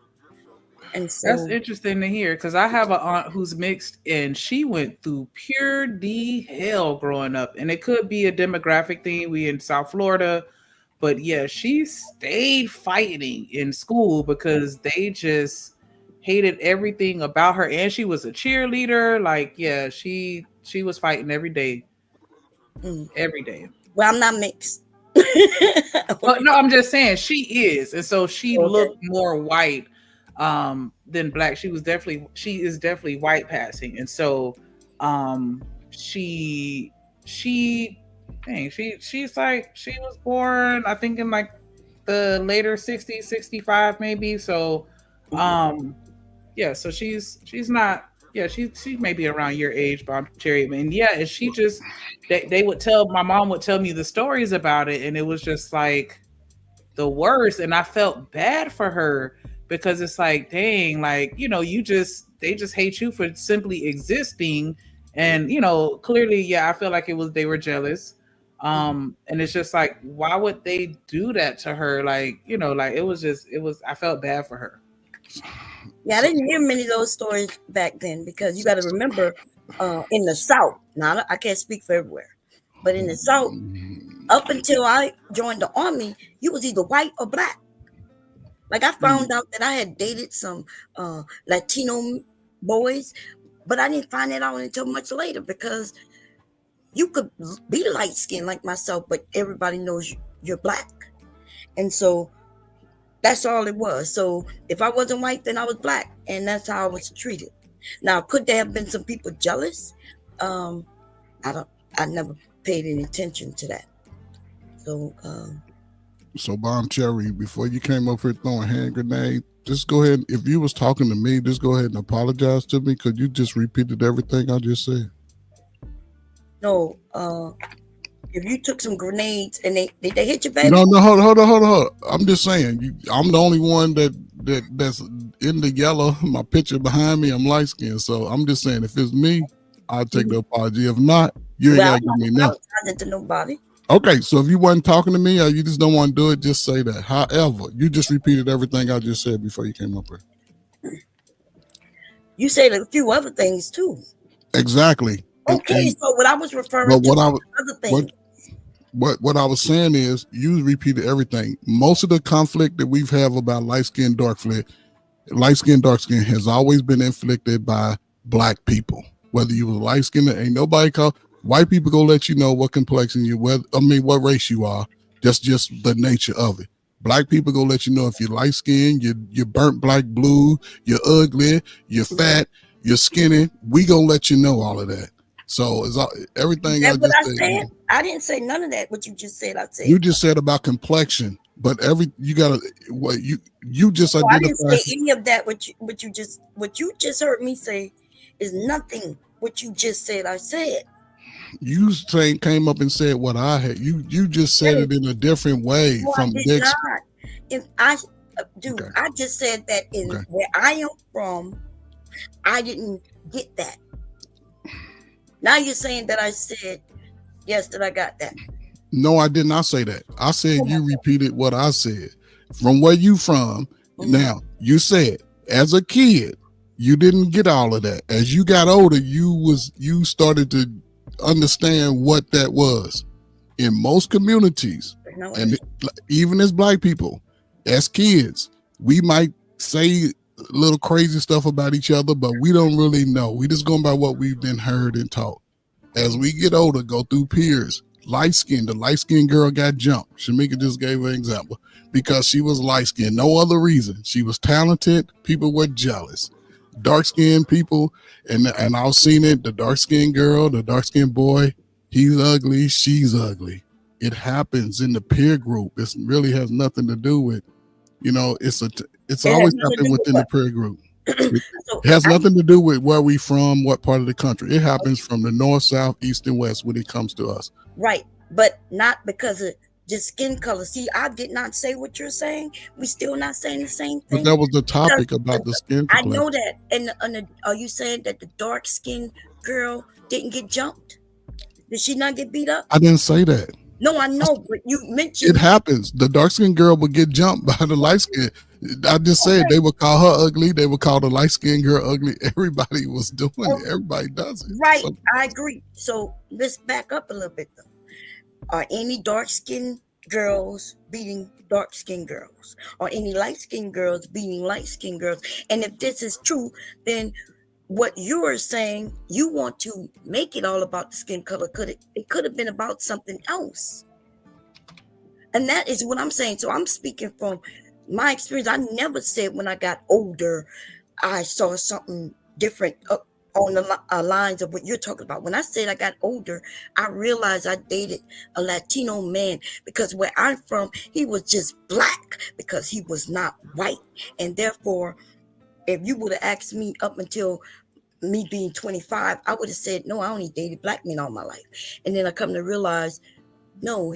That's so, interesting to hear because I have an aunt who's mixed and she went through pure D hell growing up. And it could be a demographic thing. We in South Florida. But yeah, she stayed fighting in school because they just hated everything about her. And she was a cheerleader. Like, yeah, she was fighting every day. Every day. Well, I'm not mixed. Well, no, I'm just saying she is. And so she looked more white than black. She is definitely white passing. And so she's like, she was born, I think, in like the later 60s, 65 maybe. So yeah, so she's not, yeah, she may be around your age, but I'm Cherry. And yeah, and she just they would tell, my mom would tell me the stories about it, and it was just like the worst. And I felt bad for her because it's like, dang, like, you know, they just hate you for simply existing. And, you know, clearly, yeah, I feel like they were jealous. And it's just like, why would they do that to her? Like, you know, like I felt bad for her. Yeah, I didn't hear many of those stories back then because you got to remember, in the South, now I can't speak for everywhere, but in the South, up until I joined the Army, you was either white or black. Like I found out that I had dated some Latino boys, but I didn't find that out until much later because you could be light skinned like myself, but everybody knows you're black. And so that's all it was. So if I wasn't white, then I was black, and that's how I was treated. Now, could there have been some people jealous? I never paid any attention to that. So Bomb Cherry, before you came up here throwing hand grenade, just go ahead. If you was talking to me, just go ahead and apologize to me because you just repeated everything I just said. No, if you took some grenades and they hit you, baby? No, hold on. I'm just saying, I'm the only one that's in the yellow. My picture behind me, I'm light skinned. So I'm just saying, if it's me, I'll take the apology. If not, you ain't gotta give me nothing. I'm not to nobody. Okay, so if you wasn't talking to me or you just don't want to do it, just say that. However, you just repeated everything I just said before you came up here. You said a few other things too. Exactly. Okay, so what I was referring to other things. What I was saying is you repeated everything. Most of the conflict that we've had about light skin, dark skin has always been inflicted by black people. Whether you was light skinned, ain't nobody call. White people gonna let you know what complexion what race you are. That's just the nature of it. Black people gonna let you know if you're light skinned, you're burnt black, blue, you're ugly, you're fat, you're skinny. We gonna let you know all of that. So it's everything I just said. I didn't say none of that. What you just said, I said. You just said about complexion, but you gotta you just identified. I didn't say any of that. What you just heard me say is nothing. What you just said, I said. You came up and said what I had. You just said it in a different way from not. If I just said that where I am from, I didn't get that. Now you're saying that I said yes, that I got that. No, I did not say that. I said you repeated what I said. From where you from? Now you said as a kid you didn't get all of that. As you got older, you started to understand what that was. In most communities, and even as black people, as kids, we might say little crazy stuff about each other, but we don't really know. We just going by what we've been heard and taught. As we get older, go through peers. The light-skinned girl got jumped. Shamika just gave an example because she was light-skinned. No other reason. She was talented. People were jealous. Dark-skinned people, and I've seen it. The dark-skinned girl, the dark-skinned boy, he's ugly. She's ugly. It happens in the peer group. It really has nothing to do with, it's always happened within the peer group. It has nothing to do with where we from, what part of the country. It happens from the north, south, east, and west when it comes to us. Right, but not because of just skin color. See, I did not say what you're saying. We still not saying the same thing. But that was the topic about the skin color. I know that. And are you saying that the dark-skinned girl didn't get jumped? Did she not get beat up? I didn't say that. No, I know, but you mentioned it happens. The dark-skinned girl would get jumped by the light skin. I just said they would call her ugly. They would call the light skinned girl ugly. Everybody was doing it. Everybody does it. Right. So, I agree. So let's back up a little bit though. Are any dark skinned girls beating dark skinned girls? Or any light skinned girls beating light skinned girls? And if this is true, then what you are saying, you want to make it all about the skin color. It could have been about something else. And that is what I'm saying. So I'm speaking from my experience. I never said when I got older, I saw something different on the lines of what you're talking about. When I said I got older, I realized I dated a Latino man because where I'm from, he was just black because he was not white. And therefore, if you would have asked me up until me being 25, I would have said, no, I only dated black men all my life. And then I come to realize, no,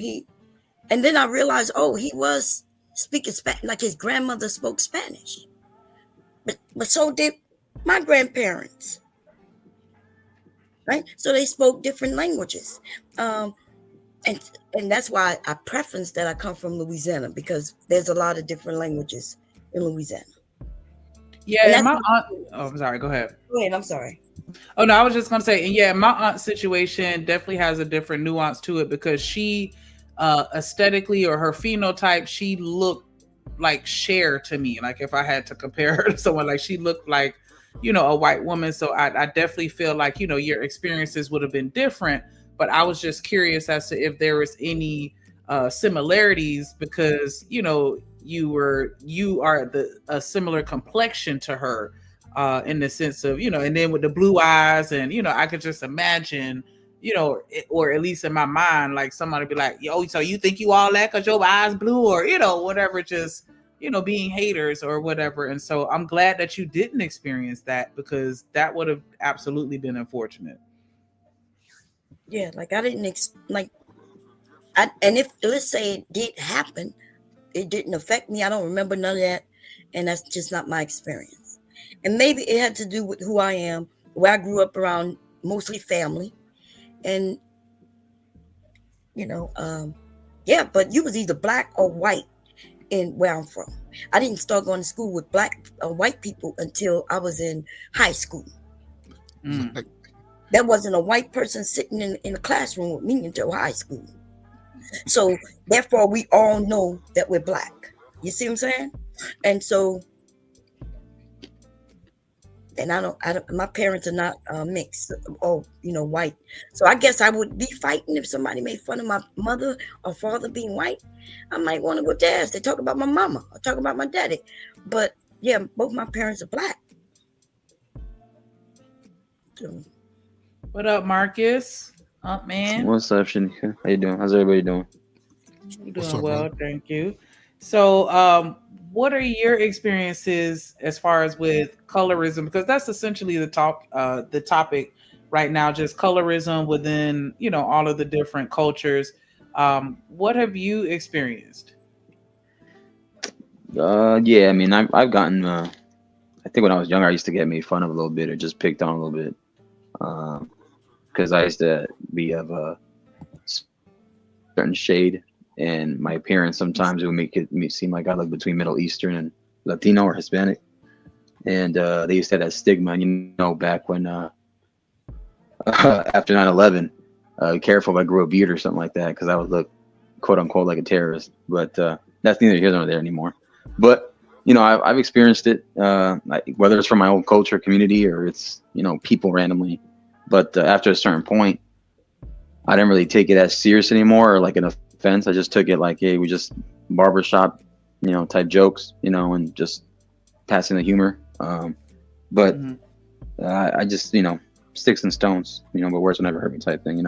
and then I realized, oh, he was speaking Spanish, like his grandmother spoke Spanish. But so did my grandparents. Right? So they spoke different languages. And that's why I preference that I come from Louisiana, because there's a lot of different languages in Louisiana. Yeah, and my aunt. Oh, I'm sorry. Go ahead. Go ahead. I'm sorry. Oh no, I was just gonna say, and yeah, my aunt's situation definitely has a different nuance to it because she, aesthetically or her phenotype, she looked like Cher to me. Like if I had to compare her to someone, like she looked like, a white woman. So I definitely feel like, your experiences would have been different. But I was just curious as to if there was any similarities because, you are a similar complexion to her in the sense of, and then with the blue eyes and, I could just imagine, or at least in my mind, like somebody be like, yo, so you think you all that because your eyes blue or, whatever, just, being haters or whatever. And so I'm glad that you didn't experience that because that would have absolutely been unfortunate. Yeah, like I didn't and if let's say it did happen, it didn't affect me. I don't remember none of that, and that's just not my experience. And maybe it had to do with who I am, where I grew up around mostly family, and yeah. But you was either black or white in where I'm from. I didn't start going to school with black or white people until I was in high school. There wasn't a white person sitting in a classroom with me until high school. So therefore, we all know that we're black. You see what I'm saying? And so, and I don't. My parents are not mixed or white. So I guess I would be fighting if somebody made fun of my mother or father being white. I might want to go dance. They talk about my mama or talk about my daddy. But yeah, both my parents are black. So, what up, Marcus? Up, man. What's up, Shanika? How you doing? How's everybody doing? You're doing well, thank you. So, what are your experiences as far as with colorism? Because that's essentially the topic right now, just colorism within, all of the different cultures. What have you experienced? Yeah, I mean, I've gotten. I think when I was younger, I used to get made fun of a little bit or just picked on a little bit, because I used to be of a certain shade. And my appearance sometimes it would make it seem like I look between Middle Eastern and Latino or Hispanic. And they used to have that stigma, back when after 9/11, careful if I grew a beard or something like that, because I would look quote unquote like a terrorist. But that's neither here nor there anymore. But I've experienced it, whether it's from my own culture, community, or it's people randomly. But after a certain point, I didn't really take it as serious anymore, or like an offense. I just took it like, hey, we just barbershop, type jokes, and just passing the humor. But I just, sticks and stones, but words will never hurt me type thing,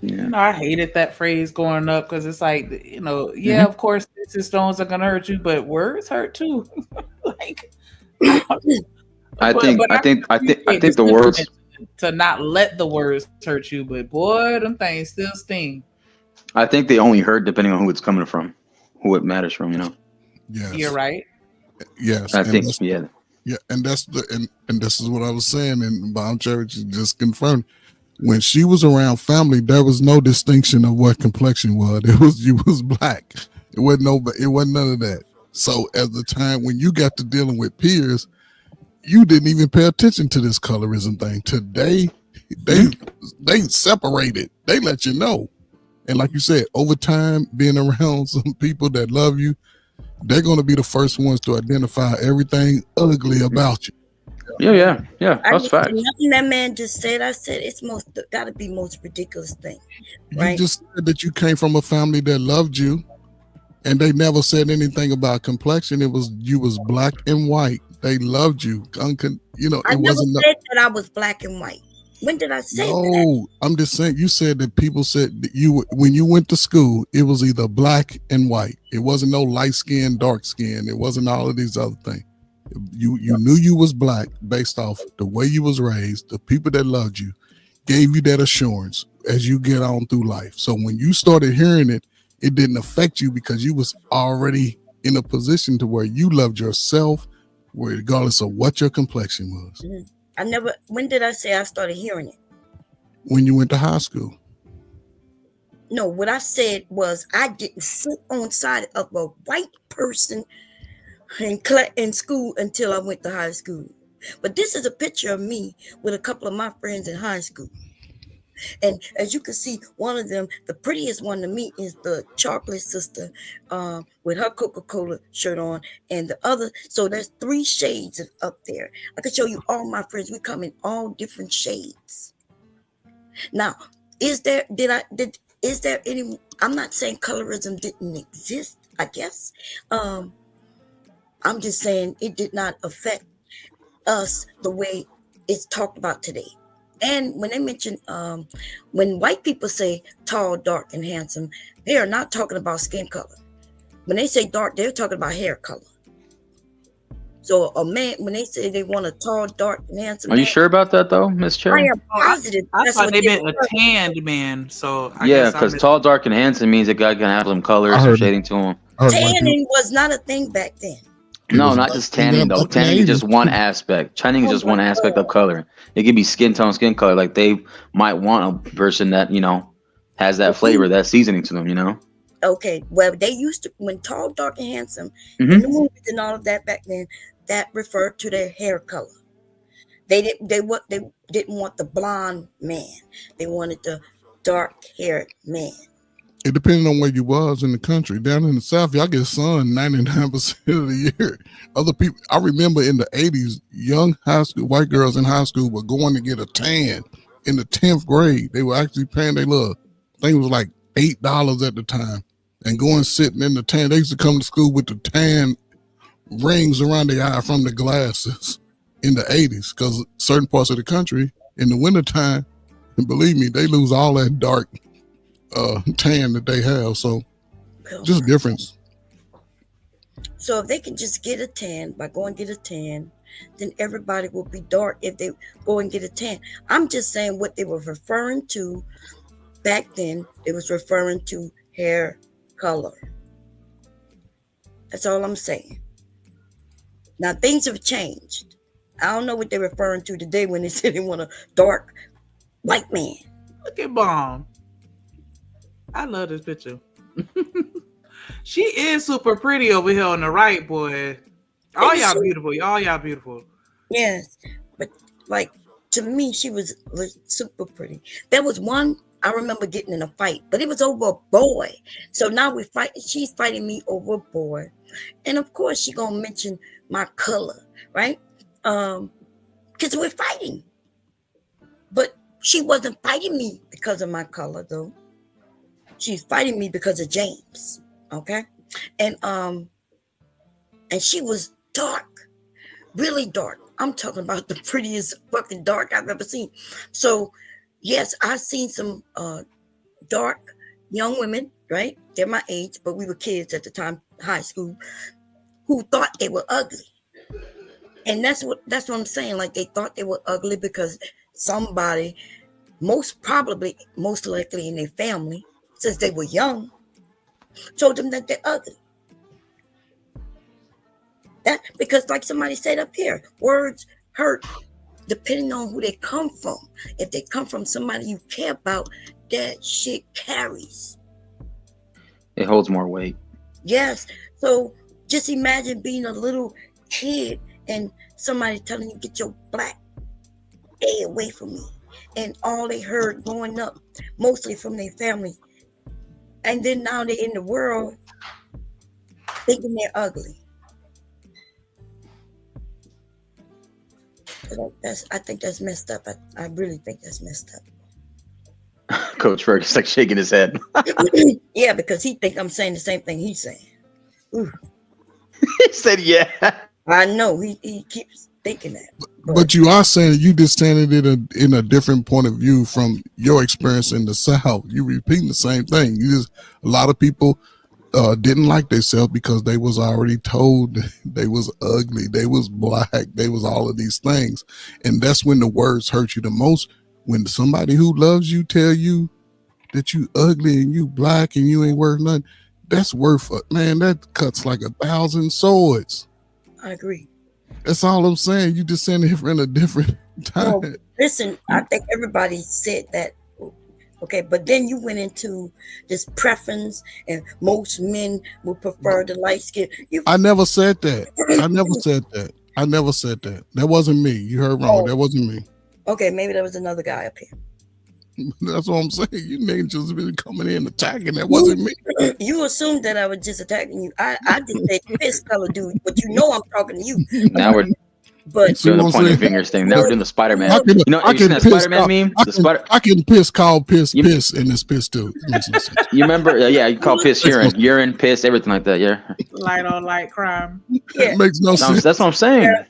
Yeah. I hated that phrase growing up because it's like, yeah, of course, sticks and stones are gonna hurt you, but words hurt too. Like, I think the words to not let the words hurt you, but boy, them things still sting. I think they only hurt depending on who it's coming from, who it matters from, Yes. You're right. Yes. I think, yeah. And that's and this is what I was saying, and Bomb Church just confirmed. when she was around family, there was no distinction of what complexion was. It was you was black. It wasn't none of that. So at the time when you got to dealing with peers, you didn't even pay attention to this colorism thing. Today, they separated. They let you know. And like you said, over time, being around some people that love you, they're going to be the first ones to identify everything ugly about you. Yeah. I That's just, facts. nothing that man just said. I said it's got to be most ridiculous thing, right? You just said that you came from a family that loved you, and they never said anything about complexion. It was you was black and white. They loved you. I It never wasn't. said that I was black and white. When did I say that? No, I'm just saying. You said that people said that when you went to school, it was either black and white. It wasn't no light skin, dark skin. It wasn't all of these other things. You knew you was black based off the way you was raised. The people that loved you gave you that assurance as you get on through life. So when you started hearing it, it didn't affect you because you was already in a position to where you loved yourself, regardless of what your complexion was. When did I say I started hearing it? When you went to high school. No, what I said was I didn't sit on side of a white person in school until I went to high school. But this is a picture of me with a couple of my friends in high school. And as you can see, one of them, the prettiest one to me, is the chocolate sister with her Coca-Cola shirt on, and the other. So there's 3 shades up there. I can show you all my friends. We come in all different shades. Now, is there any? I'm not saying colorism didn't exist. I guess. I'm just saying it did not affect us the way it's talked about today. And when they mention, when white people say tall, dark, and handsome, they are not talking about skin color. When they say dark, they're talking about hair color. So a man, when they say they want a tall, dark, and handsome, Are you sure about that though, Miss Cherry? I am positive. I thought they meant a tanned man. So I guess because tall, dark, and handsome means a guy can have some colors or shading to him. Tanning was not a thing back then. No, not just tanning though. Tanning is just one aspect. Tanning is just one aspect of color. It can be skin tone, skin color. Like they might want a person that has that flavor, that seasoning to them. Okay, well they used to, when tall, dark, and handsome in the movies and all of that back then, that referred to their hair color. They didn't want the blonde man. They wanted the dark haired man. It depended on where you was in the country. Down in the South, y'all get sun 99% of the year. Other people, I remember in the 80s, young high school, white girls in high school were going to get a tan in the 10th grade. They were actually paying their I think it was like $8 at the time. And going sitting in the tan. They used to come to school with the tan rings around their eye from the glasses in the 80s, because certain parts of the country in the wintertime, and believe me, they lose all that dark tan that they have. So just difference. So if they can just get a tan by going get a tan, then everybody will be dark if they go and get a tan. I'm just saying what they were referring to back then. It was referring to hair color. That's all I'm saying. Now things have changed. I don't know what they're referring to today when they say they want a dark white man. Look at Bomb. I love this picture. She is super pretty over here on the right, boy. All y'all beautiful. Y'all beautiful. Yes, but like to me, she was super pretty. There was one I remember getting in a fight, but it was over a boy. So now we fight. She's fighting me over a boy, and of course she gonna mention my color, right? Because we're fighting. But she wasn't fighting me because of my color, though. She's fighting me because of James. Okay, and she was dark, really dark. I'm talking about the prettiest fucking dark I've ever seen. So, yes, I've seen some dark young women, right? They're my age, but we were kids at the time, high school, who thought they were ugly. And that's what I'm saying. Like they thought they were ugly because somebody, most likely in their family, since they were young, told them that they're ugly. That because, like somebody said up here, words hurt depending on who they come from. If they come from somebody you care about, that shit carries. It holds more weight. Yes. So just imagine being a little kid and somebody telling you, get your black A away from me. And all they heard growing up, mostly from their family. And then now they're in the world thinking they're ugly. I think that's messed up. I really think that's messed up. Coach Ferguson's like shaking his head. Yeah, because he think I'm saying the same thing he's saying. Ooh. He said, yeah. I know. He keeps thinking that. But you are saying, you just saying it in a different point of view from your experience in the South. You repeating the same thing. A lot of people didn't like themselves because they was already told they was ugly, they was black, they was all of these things. And that's when the words hurt you the most. When somebody who loves you tell you that you ugly and you black and you ain't worth nothing, that's worth it, man. That cuts like 1,000 swords. I agree. That's all I'm saying. You just saying it in a different time. Well, listen, I think everybody said that. Okay, but then you went into this preference, and most men would prefer the light skin. I never said that. I never said that. I never said that. That wasn't me. You heard wrong. That wasn't me. Okay, maybe there was another guy up here. That's what I'm saying. You niggas just been coming in attacking. That wasn't me. You assumed that I was just attacking you. I just said piss color dude, but you know I'm talking to you. Now we're doing the pointing fingers thing. Now we're doing the Spider-Man. You know, have you seen that Spider-Man meme? I can call piss, and it's piss too. You remember? Yeah, you call piss urine, piss, everything like that. Yeah. Light on light crime. Yeah. It makes no sense. That's what I'm saying. Yeah.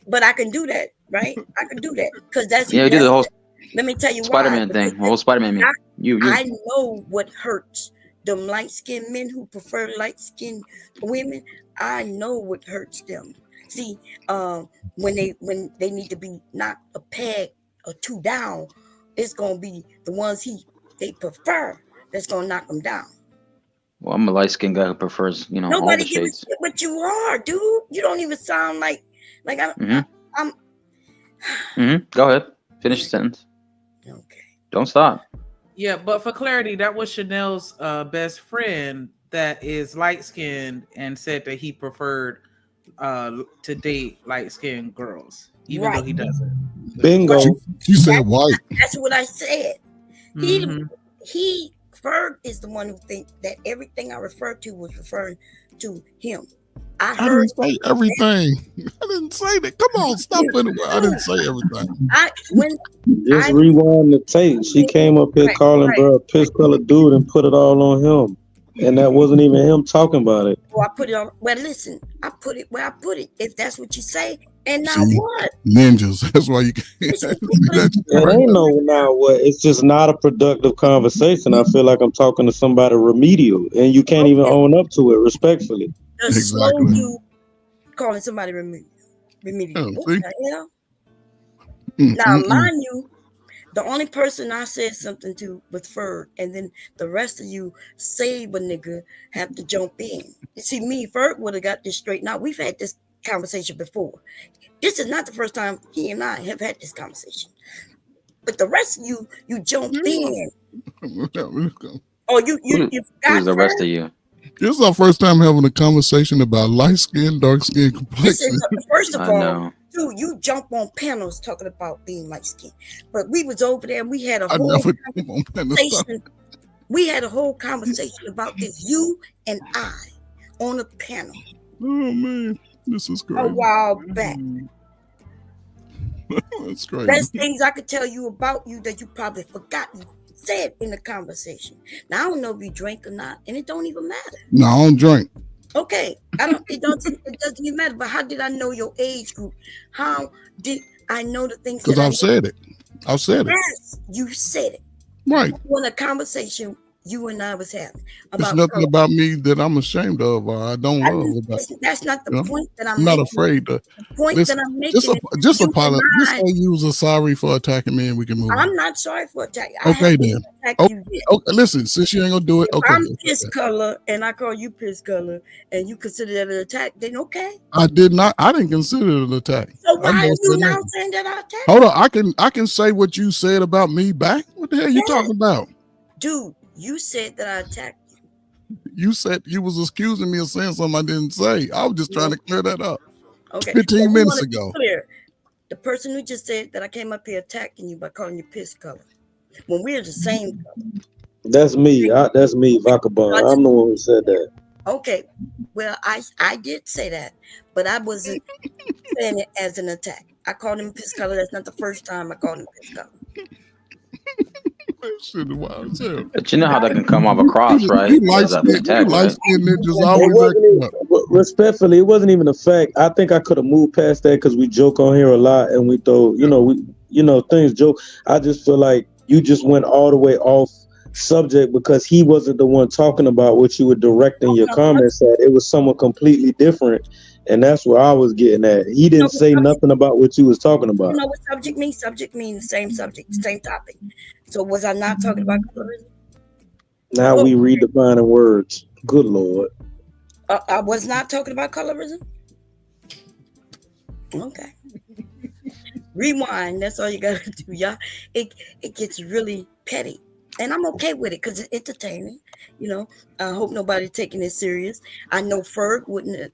But I can do that, right? I can do that because that's you do the whole. Let me tell you Spider-Man why. thing. The whole Spider-Man meme. I know what hurts them light-skinned men who prefer light-skinned women. I know what hurts them. See, when they need to be knocked a peg or two down, it's gonna be the ones they prefer that's gonna knock them down. Well, I'm a light-skinned guy who prefers, all Nobody the gives a shades. shit what you are, dude. You don't even sound like I'm. Go ahead. Finish the sentence. Okay. Don't stop. Yeah, but for clarity, that was Chanel's best friend that is light-skinned and said that he preferred to date light-skinned girls, even though he doesn't. Bingo. She said white. That's what I said. Ferg is the one who thinks that everything I referred to was referring to him. I didn't say everything. I didn't say that. Come on, stop it. I didn't say everything. Just rewind the tape. She came up here calling bro a piss colored dude and put it all on him. And that wasn't even him talking about it. Well, I put it on. Well, listen, I put it where I put it. If that's what you say, and now See, what? Ninjas. That's why you can't. It ain't no now what. It's just not a productive conversation. I feel like I'm talking to somebody remedial, and you can't even own up to it respectfully. The slow you calling somebody remedial. What the hell? Now, mind you, the only person I said something to was Ferg, and then the rest of you save a nigga have to jump in. You see, me, Ferg would have got this straight. Now, we've had this conversation before. This is not the first time he and I have had this conversation. But the rest of you jumped in. Oh, you Who's the rest of you? This is our first time having a conversation about light skin, dark skin complexion. First of all, dude, you jump on panels talking about being light skinned. But we was over there and we had a whole conversation. We had a whole conversation about this, you and I, on a panel. Oh man, this is great. A while back. That's great. There's things I could tell you about you that you probably forgot you said in the conversation. Now I don't know if you drink or not, and it don't even matter. No, I don't drink. Okay, it doesn't even matter. But how did I know your age group? How did I know the things? Because I've said it. I've said it. Yes, you said it. Right. In a conversation you and I was having There's about nothing color. about me that I'm ashamed of or I don't love about. That's not the You know? point that I'm I'm not making. afraid to The point listen. that I'm making is Just you apologize. and Just I. say you was sorry for attacking me and we can move on. I'm not sorry for attacking. I Okay haven't then. attacked you yet. Okay, listen, since you ain't gonna do it, If okay. I'm piss color and I call you piss color and you consider that an attack, then okay. I didn't consider it an attack. So why I are just you said now nothing. saying that I attacked? Hold on, I can say what you said about me back. What the hell you talking about? Dude, you said that I attacked you. You said you was accusing me of saying something I didn't say. I was just trying to clear that up. Okay. 15 we minutes wanna be ago. clear. The person who just said that I came up here attacking you by calling you piss color. When we're the same color. That's me. That's me, Vagabond. I'm the one who said that. Okay. Well, I did say that, but I wasn't saying it as an attack. I called him piss color. That's not the first time I called him piss color. But you know how that can come off across, right? As an attack, right? Ninjas always Respectfully, it wasn't even a fact. I think I could have moved past that because we joke on here a lot and we throw, things joke. I just feel like you just went all the way off subject because he wasn't the one talking about what you were directing your comments at. It was someone completely different. And that's where I was getting at. He didn't say nothing about what you was talking about. You know what subject means? Subject means the same subject, same topic. So was I not talking about colorism? Now we redefining words. Good Lord. I was not talking about colorism? Okay. Rewind. That's all you got to do, y'all. It gets really petty. And I'm okay with it because it's entertaining. I hope nobody's taking it serious. I know Ferg wouldn't have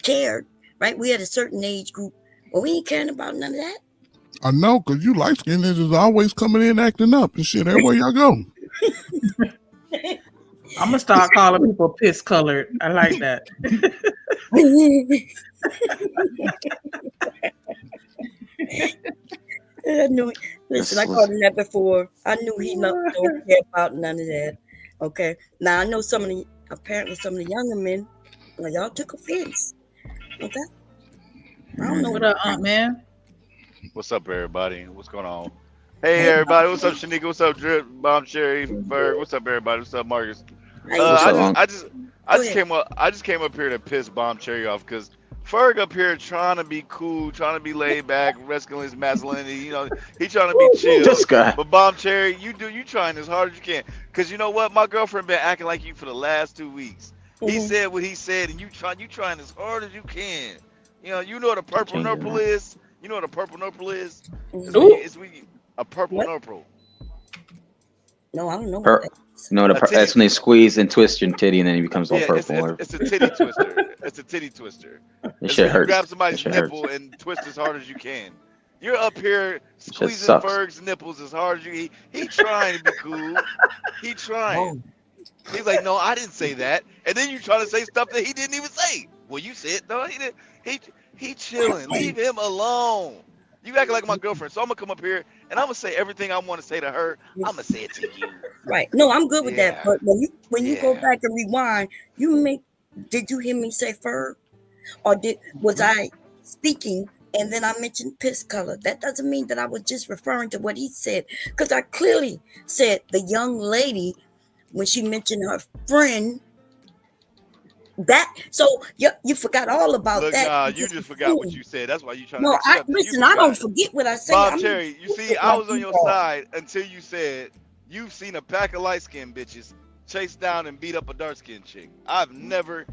cared, right? We had a certain age group. Well, we ain't caring about none of that. I know, because you light skinned niggas always coming in acting up and shit everywhere y'all go. I'm gonna start calling people piss colored. I like that. I knew. Listen, I called him that before. I knew he don't care about none of that. Okay. Now I know apparently some of the younger men, y'all took offense. Okay. I don't know what up, man. What's up, everybody? What's going on? Hey, everybody. What's up, Shanika? What's up, Drip? Bomb Cherry, Ferg? What's up, everybody? What's up, Marcus? I just came up here to piss Bomb Cherry off because Ferg up here trying to be cool, trying to be laid back, rescuing his masculinity. He trying to be chill. This guy. But Bomb Cherry, you trying as hard as you can. Because you know what? My girlfriend been acting like you for the last 2 weeks. He said what he said, and you trying as hard as you can. You know what a purple nurple is? You know what a purple nurple is? It's a purple nurple. No, I don't know. That's when they squeeze and twist your titty and then it becomes all purple. It's a titty twister. It's a titty twister. It shit hurts. Grab somebody's nipple and twist as hard as you can. You're up here squeezing Ferg's nipples as hard as you. He trying to be cool. He trying. He's like, no, I didn't say that. And then you trying to say stuff that he didn't even say. Well, you said no. He didn't. He chilling. Leave him alone. You acting like my girlfriend, so I'm gonna come up here and I'm gonna say everything I want to say to her. I'm gonna say it to you. Right? No, I'm good with that. But when you go back and rewind, did you hear me say Ferg, or was I speaking and then I mentioned piss color? That doesn't mean that I was just referring to what he said, because I clearly said the young lady when she mentioned her friend. So you forgot all about that. Nah, you just forgot what you said. That's why you trying to. No, I don't forget what I said. Bob Cherry, you see, I was on your side until you said you've seen a pack of light skinned bitches chase down and beat up a dark skinned chick. I never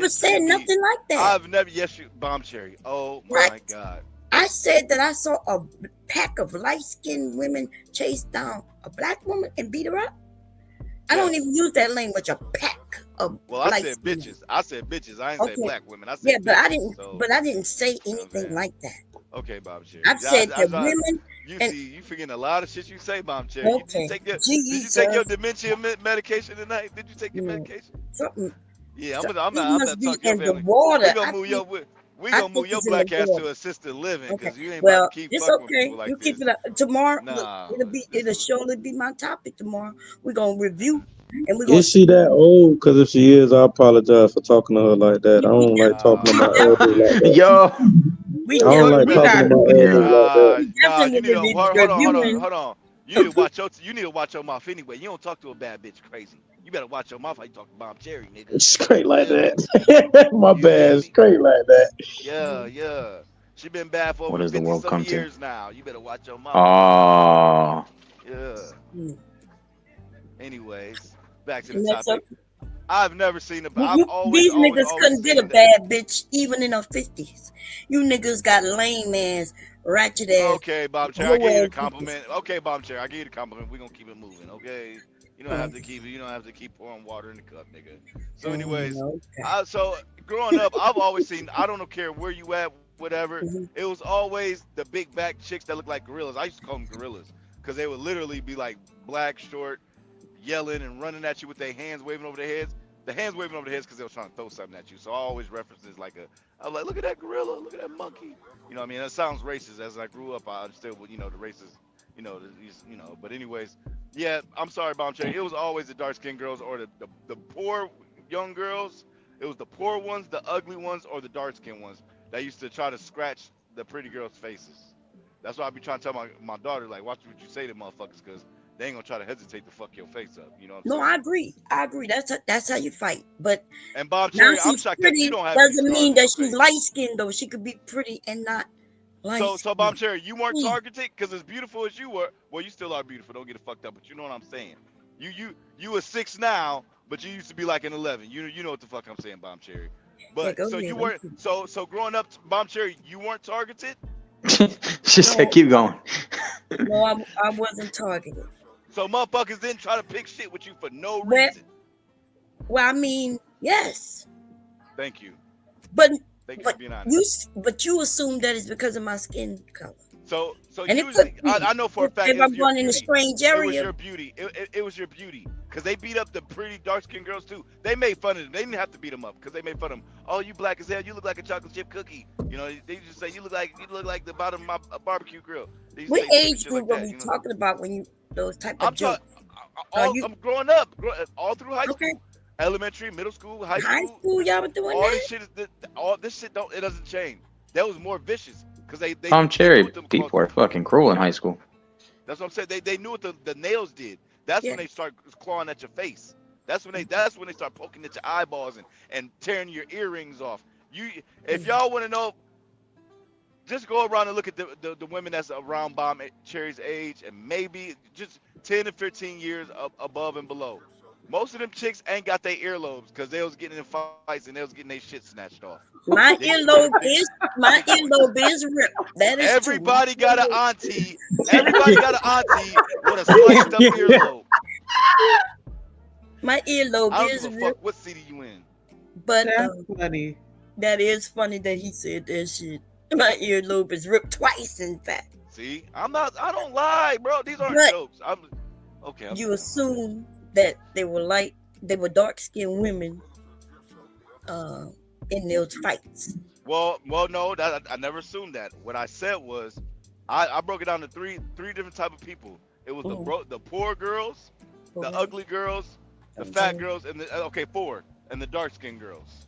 said nothing like that. Yes, Bomb Cherry. Oh my God. I said that I saw a pack of light skinned women chase down a black woman and beat her up. I don't even use that language, a pack of. Well, I said bitches. I said bitches. I didn't say black women. I said but bitches, I didn't say anything like that. Okay, Bob Cherry. I've said that women. You forgetting a lot of shit you say, Bob Cherry. Okay. Did you take your dementia medication tonight? Did you take your medication? Something. Yeah, I'm not talking in the water. We gonna move your black ass to assisted living because you ain't well, about to keep it's fucking okay. with people like you this. Keep it up. Tomorrow. Nah, it'll surely be my topic tomorrow. We're gonna review and we're gonna. Is she that old? Because if she is, I apologize for talking to her like that. I don't like talking about elders like that. Yo. I don't like talking about elders like that. Nah, you need to hold on. You need to watch your mouth anyway. You don't talk to a bad bitch crazy. You better watch your mouth how you talk to Bomb Cherry, nigga. Straight like that. My bad. Straight like that. Yeah. She been bad for What over does the 50 world some come to? years now. You better watch your mouth. Oh. Yeah. Anyways, back to the And that's topic. I've never seen a. These niggas couldn't get a bad bitch even in her 50s. You niggas got lame ass, ratchet ass. Okay, Bomb Cherry, I give you the compliment. Okay, Bomb Cherry, I give you the compliment. We're gonna keep it moving, okay? You don't have to keep pouring water in the cup, nigga. So, anyways, so growing up, I've always seen. I don't care where you at, whatever. It was always the big back chicks that look like gorillas. I used to call them gorillas because they would literally be like black, short, yelling and running at you with their hands waving over their heads. The hands waving over their heads because they were trying to throw something at you. So I always references like I was like, look at that gorilla, look at that monkey. You know what I mean? That sounds racist. As I grew up, I understood what, the racist, but anyways, yeah, I'm sorry, Bomb Cherry. It was always the dark-skinned girls or the poor young girls. It was the poor ones, the ugly ones, or the dark-skinned ones that used to try to scratch the pretty girls' faces. That's why I be trying to tell my daughter, like, watch what you say to motherfuckers, because they ain't gonna try to hesitate to fuck your face up. You know what I'm saying? I agree. That's how you fight. But and Bob Cherry, I'm shocked that you don't have any doesn't mean that she's light skinned though. She could be pretty and not light. So Bob Cherry, you weren't targeted because as beautiful as you were, well, you still are beautiful. Don't get it fucked up. But you know what I'm saying? You a 6 now, but you used to be like an 11. You know what the fuck I'm saying, Bob Cherry. But so you weren't. So growing up, Bob Cherry, you weren't targeted. She said, keep going. No, I wasn't targeted. So motherfuckers didn't try to pick shit with you for no reason. Well, I mean, yes. Thank you. But for being honest. You assume that it's because of my skin color. So usually, I know for a fact if I'm going in a strange area, it was your beauty. It was your beauty because they beat up the pretty dark skinned girls too. They made fun of them. They didn't have to beat them up because they made fun of them. Oh, you black as hell. You look like a chocolate chip cookie. You know, they just say you look like the bottom of my barbecue grill. What age group are we talking about when you those type of jokes? I'm growing up, all through high school, elementary, middle school, high school. High school, y'all were doing all that. This shit doesn't change. That was more vicious because they Bomb Cherry people were fucking cruel in high school. That's what I'm saying. They knew what the nails did. That's when they start clawing at your face. That's when they start poking at your eyeballs and tearing your earrings off. If y'all want to know, just go around and look at the women that's around Bomb Cherry's age and maybe just 10 to 15 years above and below. Most of them chicks ain't got their earlobes because they was getting in fights and they was getting their shit snatched off. My earlobe is ripped. That is Everybody got an auntie. Everybody got an auntie with a sliced up earlobe. My earlobe is ripped. Fuck what city you in? But that's funny. That is funny that he said that shit. My earlobe is ripped twice, in fact. See, I don't lie, bro. These aren't jokes. You assume that they were dark-skinned women in those fights. Well, no, I never assumed that. What I said was, I broke it down to three different type of people. It was the poor girls, the ugly girls, the fat girls, and four, and the dark-skinned girls.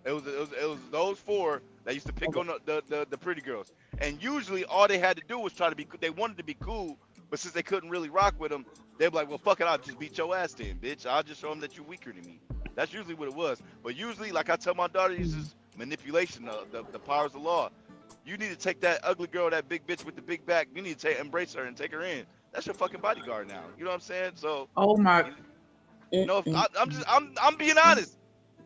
It was those four that used to pick on the pretty girls. And usually all they had to do was they wanted to be cool, but since they couldn't really rock with them, they'd be like, well, fuck it, I'll just beat your ass then, bitch. I'll just show them that you're weaker than me. That's usually what it was. But usually, like I tell my daughter, it's just manipulation, the powers of law. You need to take that ugly girl, that big bitch with the big back, you need to embrace her and take her in. That's your fucking bodyguard now. You know what I'm saying? So I'm being honest.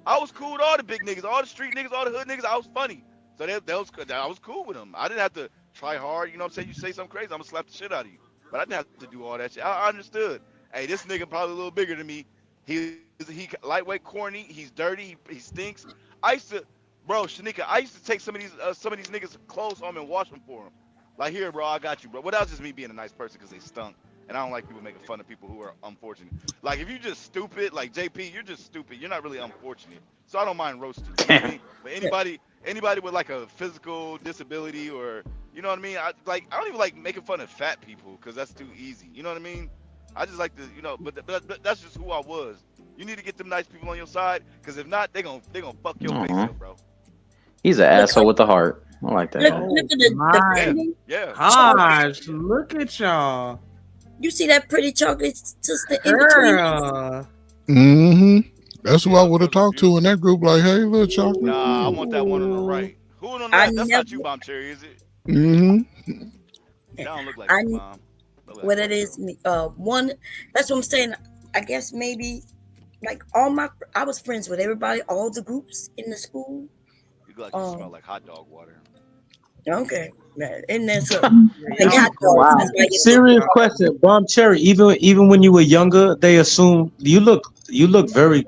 I was cool with all the big niggas, all the street niggas, all the hood niggas. I was funny. So I was cool with them. I didn't have to try hard. You know what I'm saying? You say something crazy, I'm going to slap the shit out of you. But I didn't have to do all that shit. I understood. Hey, this nigga probably a little bigger than me. He lightweight, corny. He's dirty. He stinks. Shanika, I used to take some of these niggas' clothes home and wash them for them. Like, here, bro, I got you, bro. Well, that was just me being a nice person because they stunk. And I don't like people making fun of people who are unfortunate. Like, if you're just stupid, like JP, you're just stupid. You're not really unfortunate. So I don't mind roasting. You know what I mean? But anybody with like a physical disability or, you know what I mean? I don't even like making fun of fat people because that's too easy. You know what I mean? I just like to, but that's just who I was. You need to get them nice people on your side because if not, they gonna fuck your face up, bro. He's an asshole with a heart. I like that. Yeah. Gosh, look at y'all. You see that pretty chocolate sister in between us? Mm-hmm. That's who I would have talked to in that group. Like, hey, little chocolate. Nah, I want that one on the right. Who on the left? That's not you, Bomb Cherry, is it? Mm-hmm. That don't look like you, Bomb. What it is, one. That's what I'm saying. I guess maybe like I was friends with everybody, all the groups in the school. You look like you smell like hot dog water. Okay, man, and that's hot dogs. Wow. Serious question, Bomb Cherry. Even when you were younger, they assume you look very.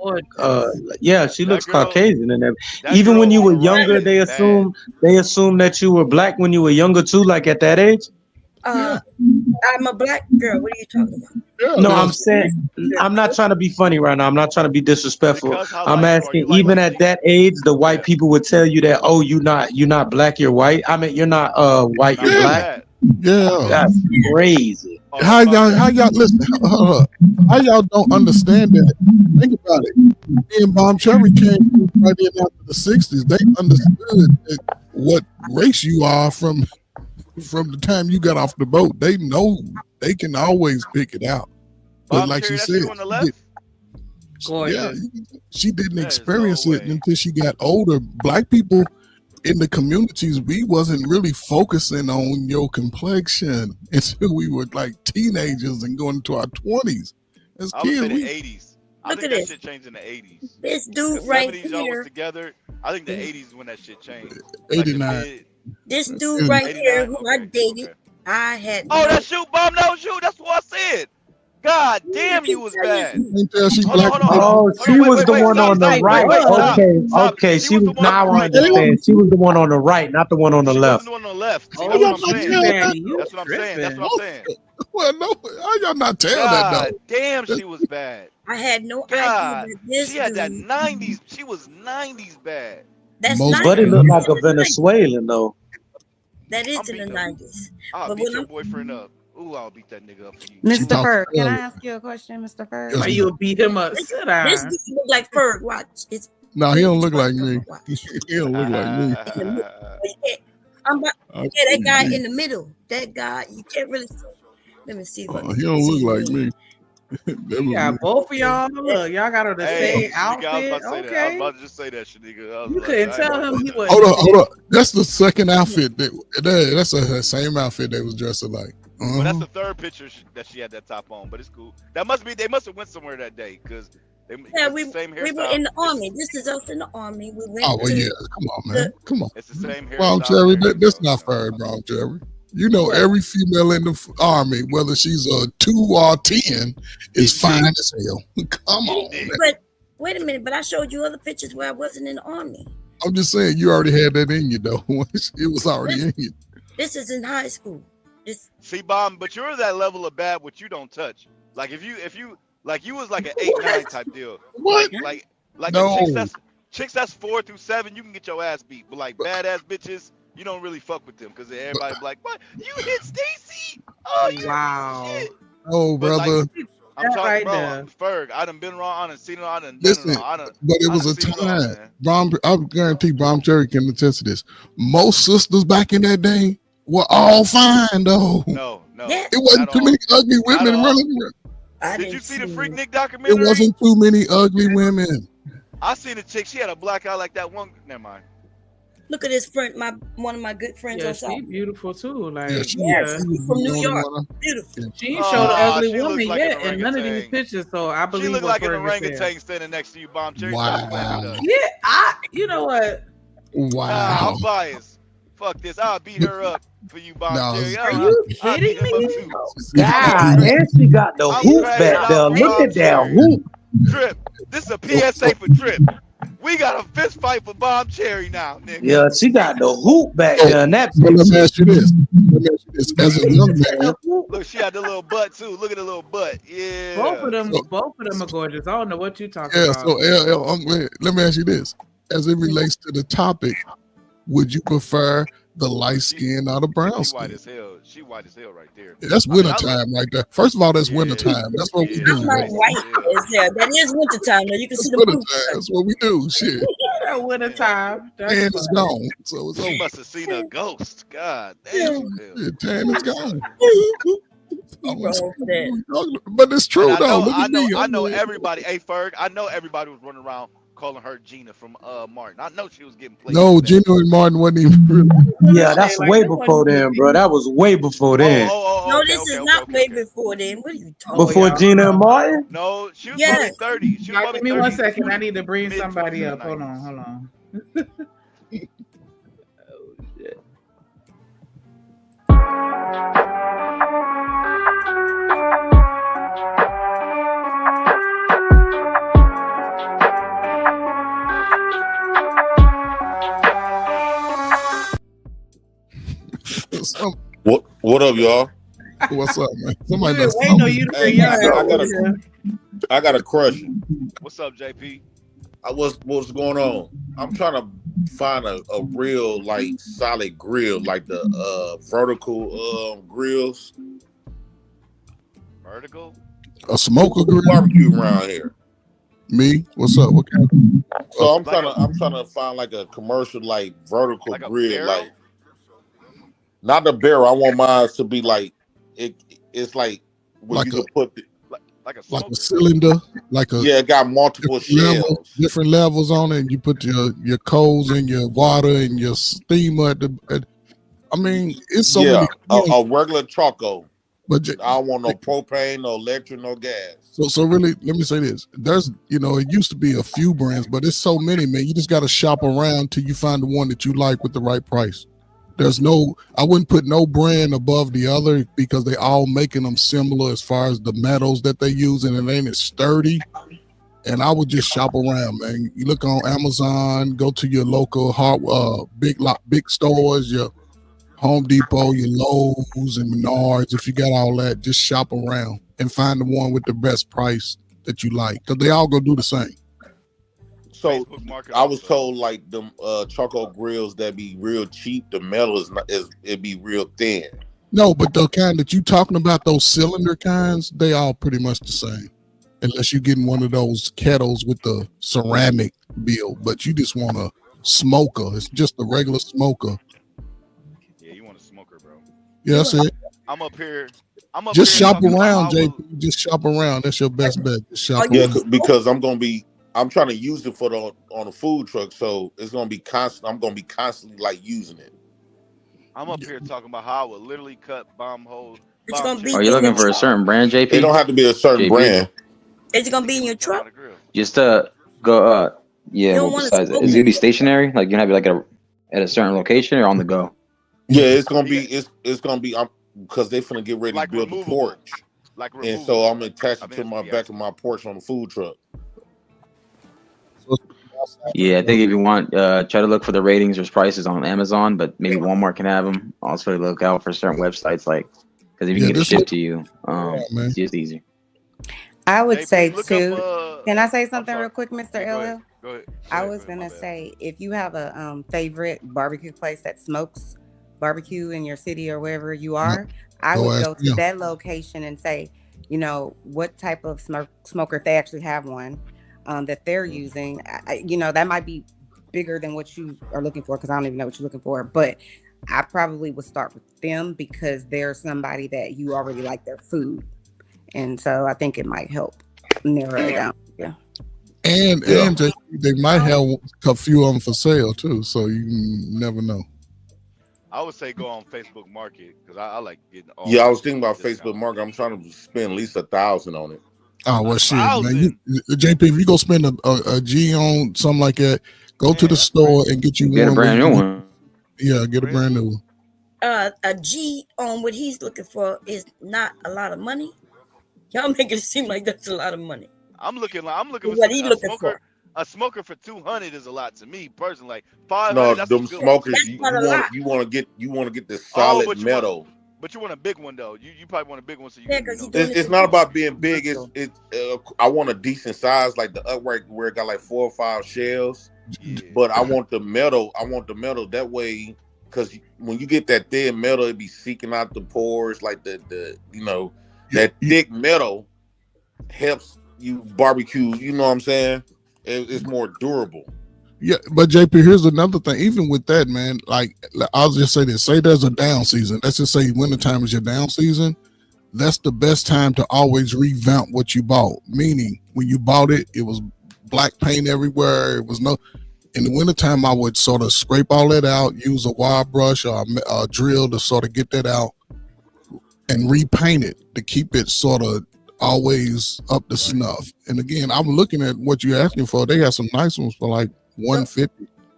Yeah, she looks Caucasian and everything. Even when you were younger, they assume that you were black when you were younger too, like at that age. I'm a black girl. What are you talking about? No, I'm saying I'm not trying to be funny right now. I'm not trying to be disrespectful. I'm asking, even at that age, the white people would tell you that, oh, you're not black, you're white. I mean, you're not white, you're black. Yeah, that's crazy. How y'all listen? How y'all don't understand that? Think about it. Me and Bomb Cherry came right in after the '60s. They understood what race you are from the time you got off the boat. They know they can always pick it out. But Bomb like Cherry, she that's said, you on the left? she didn't experience it until she got older. Black people in the communities, we wasn't really focusing on your complexion until we were like teenagers and going into our 20s. As I would kids, say the we 80s. I Look think at that this. shit changed in the 80s. This dude The right 70s y'all was here. together. I think the 80s is when that shit changed. 89. This dude right 89? here who I dated, I had. Oh, that's you, Bomb. That was you. That's what I said. God damn, you was bad. Hold on. Oh, she was the one on the right. Okay. She was now I understand. She was the one on the right, not the one on the left. The one on the left. See, How y'all that's what I'm not saying. tell that? That's what I'm saying. That's what I'm saying. Well, no, how y'all not tell that God though? damn, she was bad. I had no God, idea that this she had that dude. 90s. She was 90s bad. That's Most not. buddy looked like a Venezuelan though. That is in the 90s. I'll But beat when your I'm boyfriend up. Ooh, I'll beat that nigga up for you. Mr. Ferg, can I ask you a question, Mr. Ferg? Why you beat him up? Sit down. this dude look like Ferg. Watch. It's No, he don't look like me. He don't look like me. that guy in the middle. That guy, you can't really see. Let me see. He don't look like me. Yeah, both of y'all. Look, y'all got on the same outfit. I was Okay. about to just say that shit, nigga. You couldn't tell him he was. Hold up. That's the second outfit. That's the same outfit they was dressed alike. Well, that's the third picture that she had that top on, but it's cool. That must be they must have went somewhere that day because we were in the army. This is us in the army. We went. Oh well, yeah. Come on, man. Come on. It's the same hair. Bomb Cherry, that's not fair, Bomb Cherry. You know, every female in the army, whether she's a 2 or 10, is fine as hell. Come on. But wait a minute. But I showed you other pictures where I wasn't in the army. I'm just saying, you already had that in you, though. It was already in you. This is in high school. See, Bomb, but you're that level of bad which you don't touch. Like if you like you was like an 8-9 type deal. What? Like No. chicks that's 4 through 7, you can get your ass beat. But like badass bitches, you don't really fuck with them because everybody be like, what? You hit Stacy? Oh, you shit. Oh, brother. Like, I'm talking, right bro. there. Ferg, I done been wrong. I done seen it. I done Listen, done it all. but it was a time. I guarantee Bomb Cherry can attest to this. Most sisters back in that day were all fine, though. No. It wasn't too many ugly women running around. Did you see the Freak Nick documentary? It wasn't too many ugly women. I seen a chick. She had a black eye like that one. Never mind. Look at his friend, one of my good friends. Yeah, on she South. beautiful too. Like, She's from New York. Beautiful. She ain't showed the ugly she woman looks like yet an in none of these orangutan. pictures, so I believe She looked what like an Ferg is saying. orangutan standing next to you, Bomb Cherry. Wow. Yeah, you know what? Wow. I'm biased. Fuck this. I'll beat her up for you, Bomb No, Cherry. Are you kidding me? God, and she got the hoop back there. Look at that hoop. Drip. This is a PSA for Drip. We got a fist fight for Bomb Cherry now, nigga. Yeah, she got the hoop back there. And that But let me ask you this. As a young man, Look, she had the little butt too. Look at the little butt. Yeah. Both of them are gorgeous. I don't know what you talking yeah, about. so let me ask you this. As it relates to the topic, would you prefer the light skin or the brown She white skin? as hell. She white as hell right there. That's winter time right there. First of all, that's winter time. That's what we do. I'm like white. That is winter time. Now you can see the Winter blue. time. That's what we do. Shit. Winter time. Tan is gone. So it's She over. must have seen a ghost. God damn. Yeah, tan is gone. wrong for that. But it's true And though. Look at me. I know everybody. Hey, Ferg, I know everybody was running around calling her Gina from Martin. I know she was getting played. No, Gina and Martin wasn't even real. Yeah, that's way before then, bro. That was way before then. No, this is not way before then. What are you talking Before about? Gina and Martin? No, she was Yes. probably 30. She was Y'all probably give me 30. 1 second. I need to bring somebody up. Hold on. What up, y'all? What's up, man? Somebody Wait, no, you the Hey, I got a question. What's up, JP? What's going on? I'm trying to find a real like solid grill, like the vertical grills. Vertical? A smoker grill? Barbecue around here. Me? What's up? What kind of... So I'm trying to find like a commercial like vertical grill, like not the barrel. I want mine to be like it's like where Like you can put the, like a cylinder, like a it got multiple shells. Different levels on it. And you put your coals and your water and your steamer I mean, it's so many. A regular charcoal. But I don't want no propane, no electric, no gas. So really, let me say this: there's, it used to be a few brands, but it's so many, man. You just got to shop around till you find the one that you like with the right price. I wouldn't put no brand above the other because they all making them similar as far as the metals that they use, and it ain't as sturdy. And I would just shop around, man. You look on Amazon, go to your local big stores, your Home Depot, your Lowe's and Menards. If you got all that, just shop around and find the one with the best price that you like, because they all gonna do the same. So I was told like them charcoal grills that be real cheap. The metal it be real thin. No, but the kind that you talking about, those cylinder kinds, they all pretty much the same, unless you're getting one of those kettles with the ceramic build. But you just want a smoker. It's just a regular smoker. Yeah, you want a smoker, bro. Yeah, that's it. I'm up here. Just shop around, JP. Just shop around. That's your best bet. Just shop around. Because I'm trying to use it on a food truck, so it's gonna be constant. I'm gonna be constantly like using it. I'm up here talking about how I would literally cut bomb holes. Are you looking for a certain brand, JP? It don't have to be a certain brand. Is it gonna be in your truck? Just go. Yeah. Well, besides, is it gonna be stationary? Like you have it like at a certain location or on the go? Yeah, it's gonna be. It's gonna be. Because they finna get ready to build the porch, and so I'm attached to my back of my porch on the food truck. Yeah, I think if you want, try to look for the ratings or prices on Amazon, but maybe Walmart can have them. Also, look out for certain websites, because if you can get it shipped to you, it's just easier. I would say too. Can I say something real quick, Mr. LL? Go ahead. I was gonna say, if you have a favorite barbecue place that smokes barbecue in your city or wherever you are, I would go to that location and say, what type of smoker, if they actually have one that they're using, that might be bigger than what you are looking for, because I don't even know what you're looking for, but I probably would start with them because they're somebody that you already like their food, and so I think it might help narrow it down. Yeah. And they might have a few of them for sale too, so you never know. I would say go on Facebook Market, because I like getting all. Yeah, I was thinking about Facebook Market. I'm trying to spend at least 1,000 on it. Oh well, shit, man. JP, if you go spend a G on something like that, go to the store and get a brand new one. Yeah, get a brand new one. A G on what he's looking for is not a lot of money. Y'all make it seem like that's a lot of money. I'm looking for what he looking for. A smoker for 200 is a lot to me personally. Like 500. No, that's them smokers. You want to get this solid metal. But you want a big one though. You probably want a big one, so you. It's not about being big. I want a decent size, like the upright where it got like 4 or 5 shells. Yeah. But I want the metal. That way, because when you get that thin metal, it be seeking out the pores. Like that thick metal helps you barbecue. You know what I'm saying? It's more durable. Yeah, but JP, here's another thing. Even with that, man, like I'll just say this: say there's a down season. Let's just say wintertime is your down season. that's the best time to always revamp what you bought. Meaning, when you bought it, it was black paint everywhere. It was no. In the wintertime, I would sort of scrape all that out, use a wire brush or a drill to sort of get that out and repaint it to keep it sort of always up to snuff. And again, I'm looking at what you're asking for. They have some nice ones for like $150.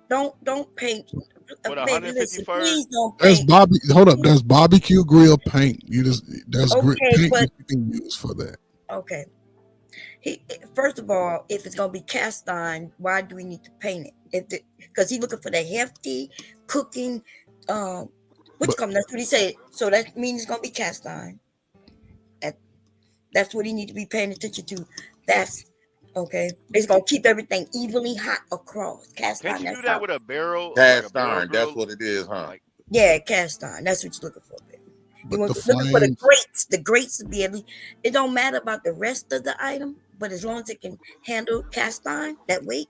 Don't paint. What, Baby, 150 listen, first? please don't There's paint. hold up. There's barbecue grill paint. There's Okay, paint but that you can use for that. okay. First of all, if it's gonna be cast iron, why do we need to paint it? Because he's looking for the hefty cooking. That's what he said. So that means it's gonna be cast iron. That's what he need to be paying attention to. That's okay. It's gonna keep everything evenly hot across. Cast iron. Can't you do that with a barrel? Cast iron. That's what it is, huh? Yeah, cast iron. That's what you're looking for, baby. But You're looking for the grates. The grates to be able. It don't matter about the rest of the item, but as long as it can handle cast iron, that weight,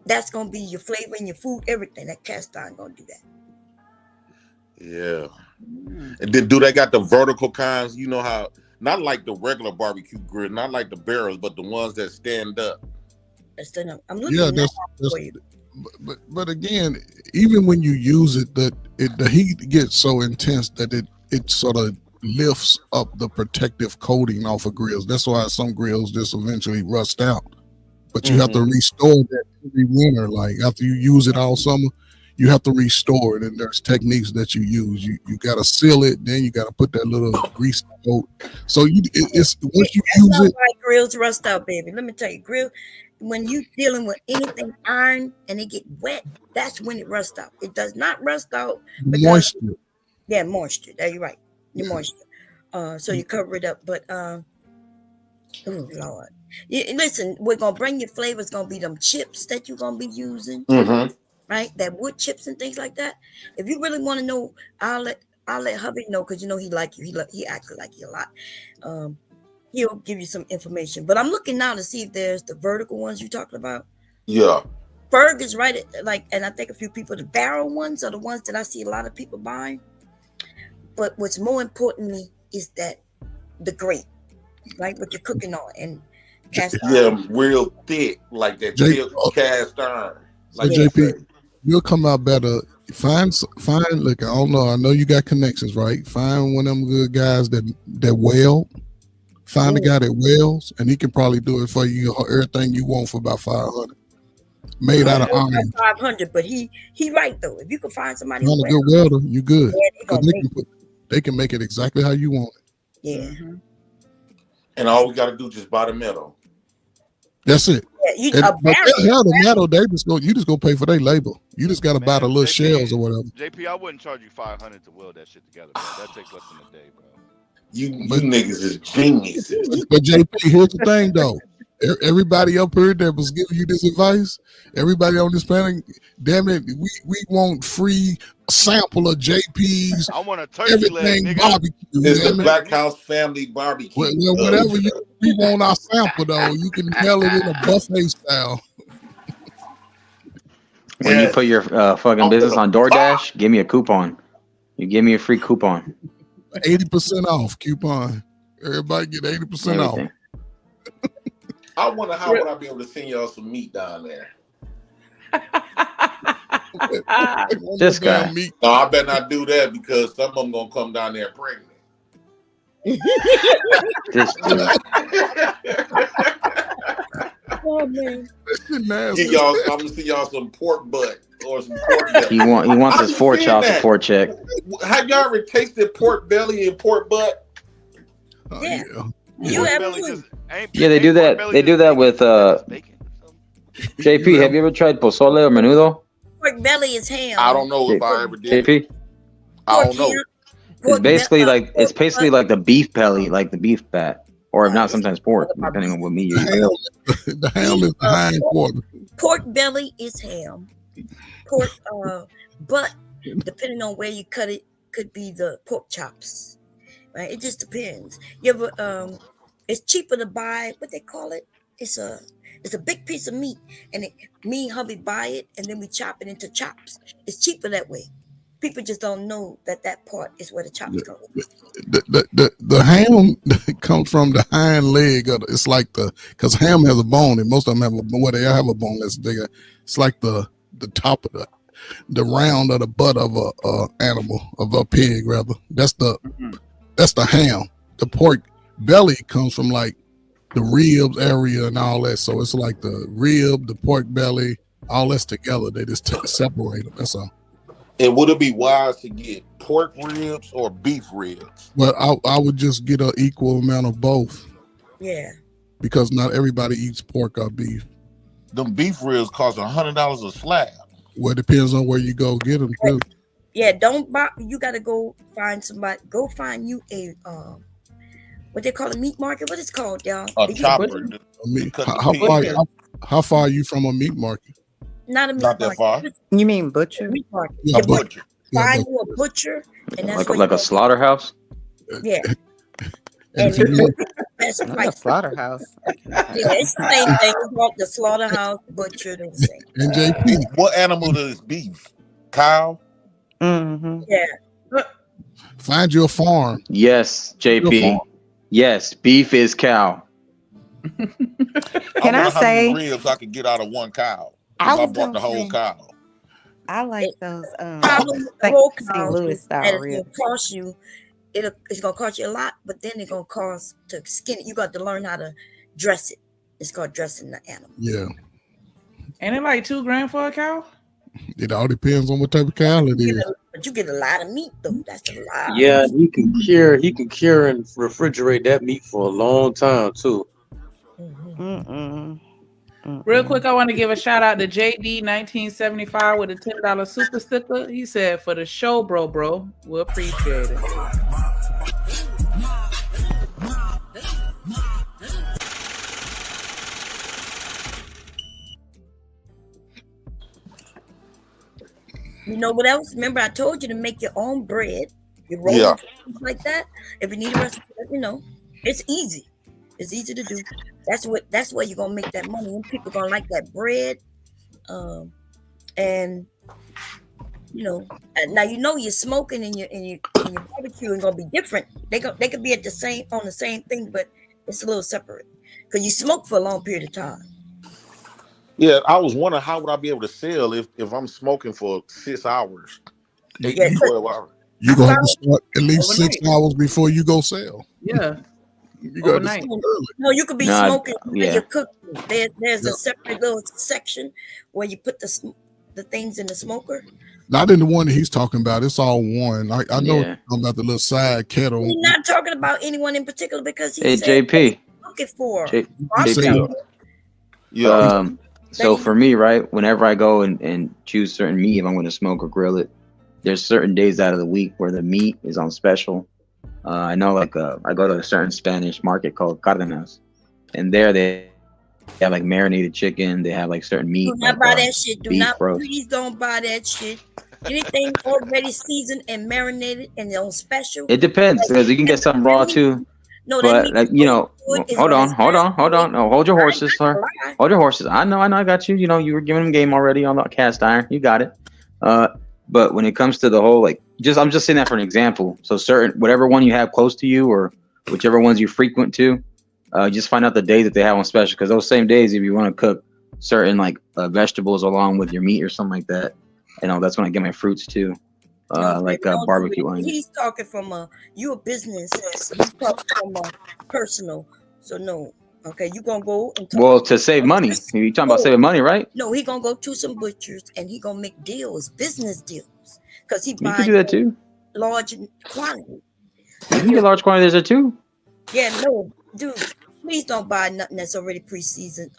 that's gonna be your flavor in your food. Everything that cast iron gonna do that. Yeah. And then do they got the vertical kinds? You know how, not like the regular barbecue grill, not like the barrels, but the ones that stand up. I'm looking for you. But again, even when you use it, the heat gets so intense that it sort of lifts up the protective coating off of grills. That's why some grills just eventually rust out. But you have to restore that every winter. Like after you use it all summer, you have to restore it, and there's techniques that you use. You got to seal it, then you got to put that little grease coat. So it's once you use it, why grills rust out, baby. Let me tell you, when you dealing with anything iron and it get wet, that's when it rusts out. It does not rust out because moisture. Yeah, moisture. There you're right. Your moisture. So you cover it up, but oh Lord. Listen, we're gonna bring your flavors. Gonna be them chips that you're gonna be using. Right, that wood chips and things like that. If you really want to know, I'll let hubby know, because he like you. He actually like you a lot. He'll give you some information. But I'm looking now to see if there's the vertical ones you're talking about. Yeah. Ferg is right, and I think a few people, the barrel ones are the ones that I see a lot of people buying. But what's more importantly is that the grate, right? What you're cooking on and cast iron. Yeah, real thick, like that thick cast iron. So JP, you'll come out better. Find. Look, I don't know. I know you got connections, right? Find one of them good guys that weld. Find a guy that welds, and he can probably do it for you. Everything you want for about $500. Made out of iron. 500, but he right though. If you can find somebody, Find a good welder, you good. Yeah, they can make it exactly how you want it. Yeah. And all we got to do is just buy the metal. That's it. Yeah, the metal, you just go pay for their labor. You just got to buy the little shells or whatever. JP, I wouldn't charge you $500 to weld that shit together, man. That takes less than a day, bro. You niggas is geniuses. But JP, here's the thing though. Everybody up here that was giving you this advice, everybody on this panel, damn it, we want free sample of JP's. I want a turkey leg, nigga. Barbecue. It's the Black House Family Barbecue. Well, whatever we want our sample though, you can mail it in a buffet style. When you put your fucking business on DoorDash, give me a coupon. You give me a free coupon. 80% off coupon. Everybody get 80% off. I wonder how would I be able to send y'all some meat down there. This guy. No, I better not do that because some of them gonna come down there pregnant. This Oh man. I'm gonna see y'all some pork butt or some pork belly. He wants his child support check. Have y'all ever tasted pork belly and pork butt? Yeah. Yeah, they do that. They do that with JP. Have you ever tried pozole or menudo? Pork belly is ham. I don't know if I ever did. JP, I don't know. It's basically like the beef belly, like the beef fat, or if not, sometimes pork, depending on what meat you use. The ham is the hind quarter. Pork belly is ham. Pork butt, depending on where you cut it, could be the pork chops. Right? It just depends. You ever it's cheaper to buy what they call it. It's a big piece of meat, and me and hubby buy it, and then we chop it into chops. It's cheaper that way. people just don't know that part is where the chops go. The ham comes from the hind leg. It's like because ham has a bone, and most of them they have a bone that's bigger. It's like the top of the round of the butt of a animal, of a pig rather. That's the ham. The pork belly comes from like the ribs area and all that. So it's like the rib, the pork belly, all that's together. They just separate them. That's all. And would it be wise to get pork ribs or beef ribs? Well, I would just get an equal amount of both. Yeah. Because not everybody eats pork or beef. Them beef ribs cost $100 a slab. Well, it depends on where you go get them too. Yeah, don't buy. You got to go find somebody. Go find you a what they call a meat market. What is it called, y'all? A chopper. How far are you from a meat market? Not a meat Not market. that far. You mean butcher? Meat market. Yeah, The butcher. Find you a butcher, and that's like a slaughterhouse. Yeah. And That's Not a price. slaughterhouse. Yeah, it's the same thing. It's called the slaughterhouse, butcher, the same. And JP, what animal is beef? Cow? Mm-hmm. Yeah. Find you a farm. Yes, JP. Yes, beef is cow. Can I say? How many ribs I could get out of one cow? I If I was bought the gonna whole say- cow. I like those Problem with St. whole St. cows Louis is style that it's ribs. gonna cost you. It's gonna cost you a lot, but then it's gonna cost to skin it. You got to learn how to dress it. It's called dressing the animal. Yeah. Ain't it like $2,000 for a cow? It all depends on what type of cow it is. But you get a lot of meat though. That's a lot. Yeah, he can cure and refrigerate that meat for a long time too. Real quick, I want to give a shout out to JD1975 with a $10 super sticker. He said, "For the show, bro, we appreciate it." You know what else? Remember, I told you to make your own bread. You roll Yeah. it like that. If you need a recipe, let me know. It's easy. It's easy to do. That's where you're gonna make that money. And people gonna like that bread. And now you're smoking and your barbecue is gonna be different. They could be on the same thing, but it's a little separate because you smoke for a long period of time. Yeah, I was wondering how would I be able to sell if I'm smoking for 6 hours, 8 to 12 hours. You're gonna have to start at least 6 hours before you go sell. Yeah. You got to Overnight. start early. No, you could be Nah, smoking when yeah. you're cooking. There's a separate little section where you put the things in the smoker. Not in the one that he's talking about. It's all one. I know Yeah. you're talking about the little side kettle. He's not talking about anyone in particular because he Hey, said JP. looking for. JP. So for me, right, whenever I go and choose certain meat, if I'm going to smoke or grill it, there's certain days out of the week where the meat is on special. I know, I go to a certain Spanish market called Cardenas, and there they have like marinated chicken. They have like certain meat. Do not buy that shit. roast. Please don't buy that shit. Anything already seasoned and marinated and on special. It depends because you can get something raw too. No, But hold on. No, hold your horses, sir. Hold your horses. I know. I got you. You were giving them game already on the cast iron. You got it. But when it comes to the whole, I'm just saying that for an example. So whatever one you have close to you or whichever ones you frequent to, just find out the day that they have on special. Because those same days, if you want to cook certain vegetables along with your meat or something like that, that's when I get my fruits too. Barbecue onions. He's talking from a business. He's talking from a personal. So no. Okay, you gonna go and talk. Well, to save money. You're talking about saving money, right? No, he gonna go to some butchers and he gonna make business deals, because he You buys can do that too. large quantity. You can get large quantities there too. Yeah, no, dude, please don't buy nothing that's already pre-seasoned.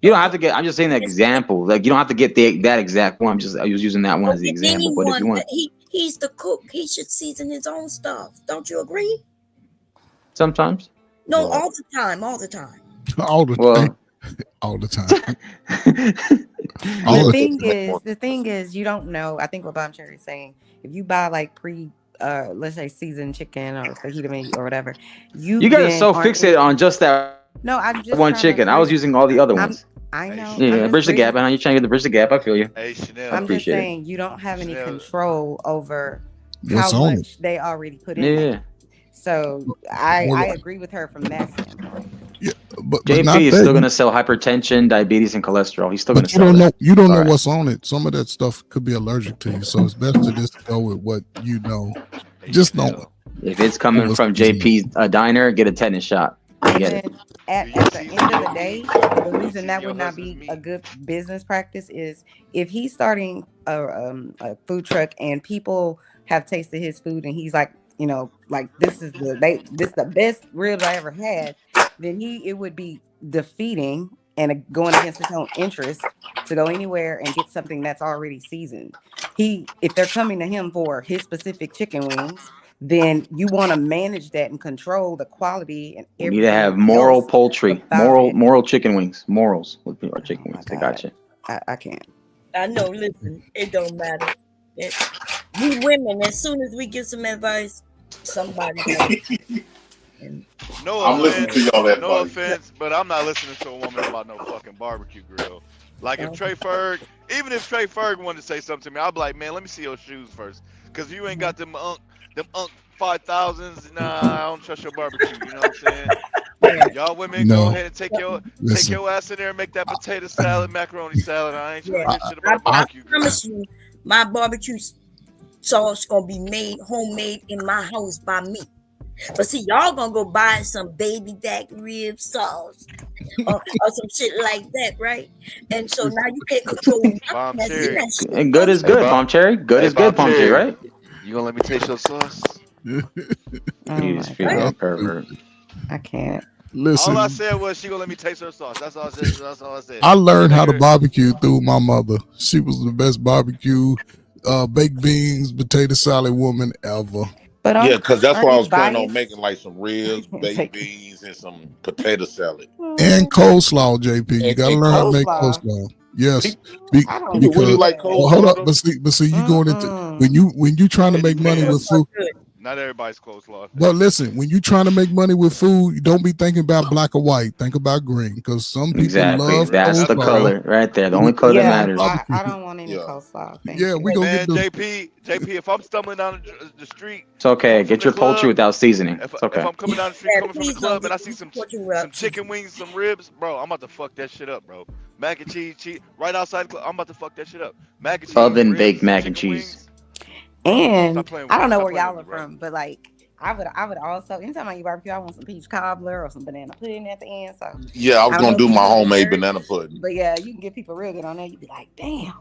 You don't have to get. I'm just saying an example. You don't have to get that exact one. I was using that one as the example. But if you want, He's the cook. He should season his own stuff. Don't you agree? sometimes. No, all the time. All the time. All the time. The thing is, you don't know. I think what Bob Cherry is saying, if you buy let's say seasoned chicken or fajita meat or whatever, you guys are so fixated on just that No, I'm just one trying chicken. I was using all the other ones. I know. Yeah, bridge the gap. I know you're trying to get the bridge the gap. I feel you. Hey, Chanel. I'm just appreciate saying you don't have any Chanel. control over What's how on it? much they already put in Yeah. there. So I agree with her from that standpoint. Yeah, but JP not is that. still gonna sell hypertension, diabetes, and cholesterol. He's still gonna But you sell don't that. know. You don't know All right. what's on it. Some of that stuff could be allergic to you, so it's best to just go with what you know. Just don't. If it's coming from JP's diner, get a tetanus shot. I get it. At the end of the day, the reason that would not be a good business practice is if he's starting a food truck and people have tasted his food and he's like, you know, like this is the best ribs I ever had, then it would be defeating and going against his own interest to go anywhere and get something that's already seasoned. If they're coming to him for his specific chicken wings, then you want to manage that and control the quality and We need to have everything moral else poultry, about moral chicken wings, morals with our chicken wings. They got you. I can't. I know. Listen, it don't matter. We women, as soon as we get some advice, somebody. No I'm listening to y'all that No advice. offense, but I'm not listening to a woman about no fucking barbecue grill. Like if Trey Ferg, even if Trey Ferg wanted to say something to me, I'd be like, man, let me see your shoes first, cause you ain't got them 5000s. Nah, I don't trust your barbecue. You know what I'm saying? Y'all women, No. go ahead and take your ass in there and make that potato salad, macaroni salad. I ain't trying to hear shit I about barbecue grill. promise you, my barbecue sauce gonna be made homemade in my house by me. But see, y'all gonna go buy some baby back rib sauce or some shit like that, right? And so now you can't control Bomb nothing. cherry. And good is good, Palm Cherry. Good is good, Palm Cherry, right? You gonna let me taste your sauce? You just feel like a pervert. I can't. Listen, All I said was she gonna let me taste her sauce. That's all I said. That's all I said. I learned how to barbecue through my mother. She was the best barbecue, baked beans, potato salad woman ever. But Yeah, because that's aren't what I you was planning on biased? making, like some ribs, baked beans, and some potato salad. And coleslaw, JP. You gotta And learn how to make coleslaw. coleslaw. Yes, I don't People really because like hold coleslaw, up, though? but see, you going into when you trying to make money with food. Not everybody's coleslaw. But listen, when you trying to make money with food, you don't be thinking about black or white. Think about green, because some people Exactly. love That's the coleslaw. color right there. The only color that matters. I don't want any coleslaw. Thank you. We gonna Man, get JP, if I'm stumbling down the street, It's okay. Get your the club, poultry without seasoning. if It's okay. I'm coming down the street, coming from the club, and I see some chicken wings, some ribs, bro, I'm about to fuck that shit up, bro. Mac and cheese, right outside the club, I'm about to fuck that shit up. Mac and cheese, Oven ribs, baked mac chicken and cheese. wings. And I don't know where Stop y'all playing are with me, bro. from, but like I would also anytime I eat barbecue, I want some peach cobbler or some banana pudding at the end. So Yeah, I was don't gonna know do if you my do that homemade there, banana pudding. but yeah, you can get people real good on that. You'd be like, damn,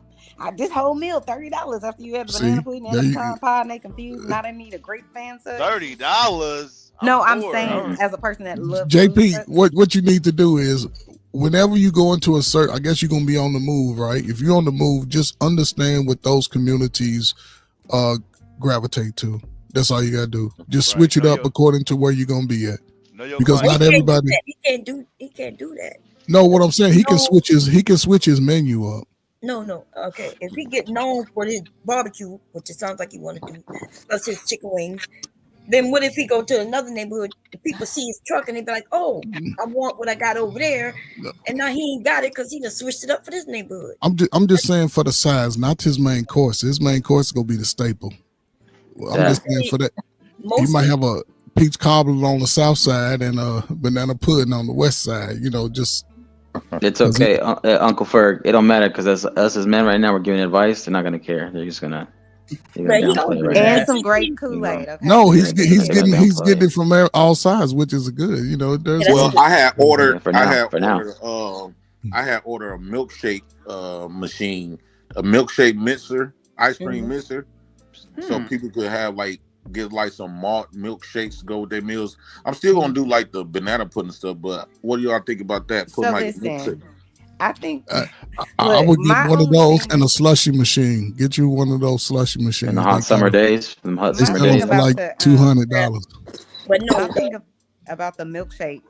this whole meal $30 after you had the banana pudding and the pecan pie, and they confused. Now they need a grape fan set. $30. No, I'm saying as a person that loves JP, what you need to do is whenever you go into a certain, I guess you're gonna be on the move, right? If you're on the move, just understand what those communities gravitate to. That's all you gotta do. Just switch it up according to where you're gonna be at. Because not everybody. He can't do that. No, what I'm saying, he can switch his menu up. No. Okay. If he get known for his barbecue, which it sounds like he want to do, plus his chicken wings, then what if he go to another neighborhood, the people see his truck and they be like, oh, I want what I got over there, and now he ain't got it because he done switched it up for this neighborhood. I'm just saying for the size, not his main course. His main course is gonna be the staple. I'm just saying for that. You might have a peach cobbler on the south side and a banana pudding on the west side. You know, just It's okay, Uncle Ferg. It don't matter because us as men right now, we're giving advice. They're not gonna care. They're just gonna. Downplay right now. And some great Kool-Aid. Okay? no, he's getting it from all sides, which is good. You know, there's I had ordered now. I had ordered a milkshake machine, a milkshake mixer, ice cream mixer, so people could have get some malt milkshakes to go with their meals. I'm still gonna do like the banana pudding stuff, but what do y'all think about that? Put listen, I think I would get one of those and a slushy machine. Get you one of those slushy machines. In the hot summer days, them hot summer days, days. for like $200. But no, I think about the milkshake.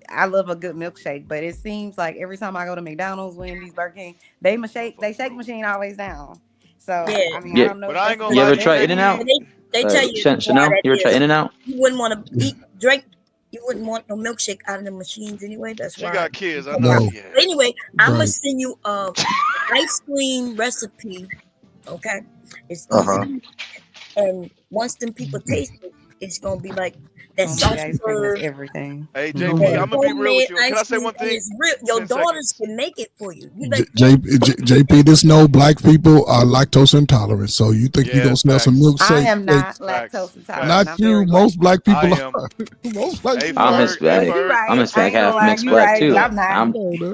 I love a good milkshake, but it seems like every time I go to McDonald's, Wendy's, Burger King, they shake machine always down. So I mean, I don't know. But you ever try In-N-Out? They tell you Chanel, you ever try In-N-Out? You wouldn't want to drink. You wouldn't want no milkshake out of the machines anyway. That's why. She got kids. I know. No. Yeah. Anyway, I'm gonna Right. send you a ice cream recipe. Okay, it's easy, to make. And once them people taste it, it's gonna be like that Homemade ice cream is Salzburg. everything. Hey, JP, I'm gonna be real with you. Can I say one thing? It's real. Your 10 daughters seconds. can make it for you. You like JP, this know black people are lactose intolerant. So you think you're Yeah, gonna smell some milkshake? I am not Facts. lactose intolerant. Not I'm you. very Most black people I am. are. Most black Hey, people I'm are. Hispanic. You right. I'm I Hispanic, ain't gonna half lie. mixed You black right. too. I'm not.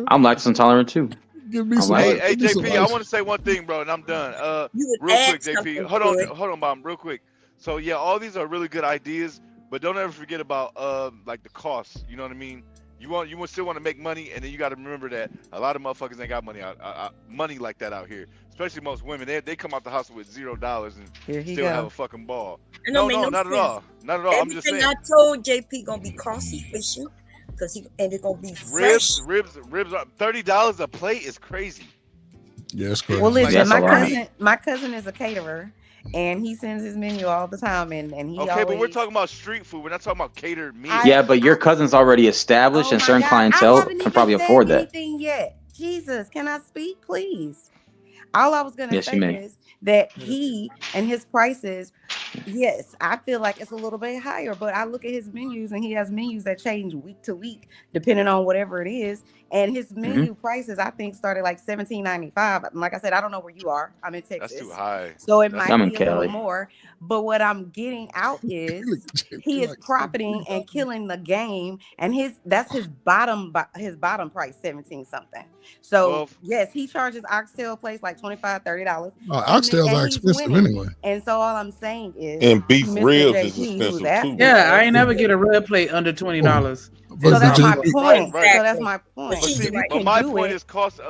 I'm lactose intolerant too. Give me I'm some. like, Hey, give me some JP, I ice. want to say one thing, bro, and I'm done. you would Real add quick, JP. something Hold to it. on, Mom, real quick. So yeah, all these are really good ideas, but don't ever forget about like the costs. You know what I mean? You still want to make money, and then you got to remember that a lot of motherfuckers ain't got money like that out here. Especially most women, they come out the house with $0 and Here he still go. have a fucking ball. It No, don't make no not at sense. all, not at all. I'm just Everything saying. I told JP gonna be cost efficient because and it's gonna be fresh. Ribs are $30 a plate is crazy. Yeah, it's crazy. Well, listen, Like, my cousin is a caterer, and he sends his menu all the time, and he okay, always. but we're talking about street food. We're not talking about catered meals. yeah, but your cousin's already established, Oh and my certain God, I clientele haven't can even probably said afford that. anything yet. Jesus, can I speak, please? All I was gonna Yes, say you may. is that he and his prices, yes, I feel like it's a little bit higher, but I look at his menus and he has menus that change week to week depending on whatever it is. And his menu prices, I think, started like $17.95. Like I said, I don't know where you are. I'm in Texas. That's too high. So it That's might I'm in be a little Cali. more. But what I'm getting out is he is profiting and killing the game, and that's his bottom price, 17 something. So Well, yes, he charges oxtail plates like $25-$30. Oxtails are he's expensive winning. anyway. And so all I'm saying is And beef to Mr. ribs is JP, who's expensive asking too. Yeah, I us, ain't never get a rib plate under $20. But so that's my JP, point. Right. So that's my point. But see, You but can my do point it. is cost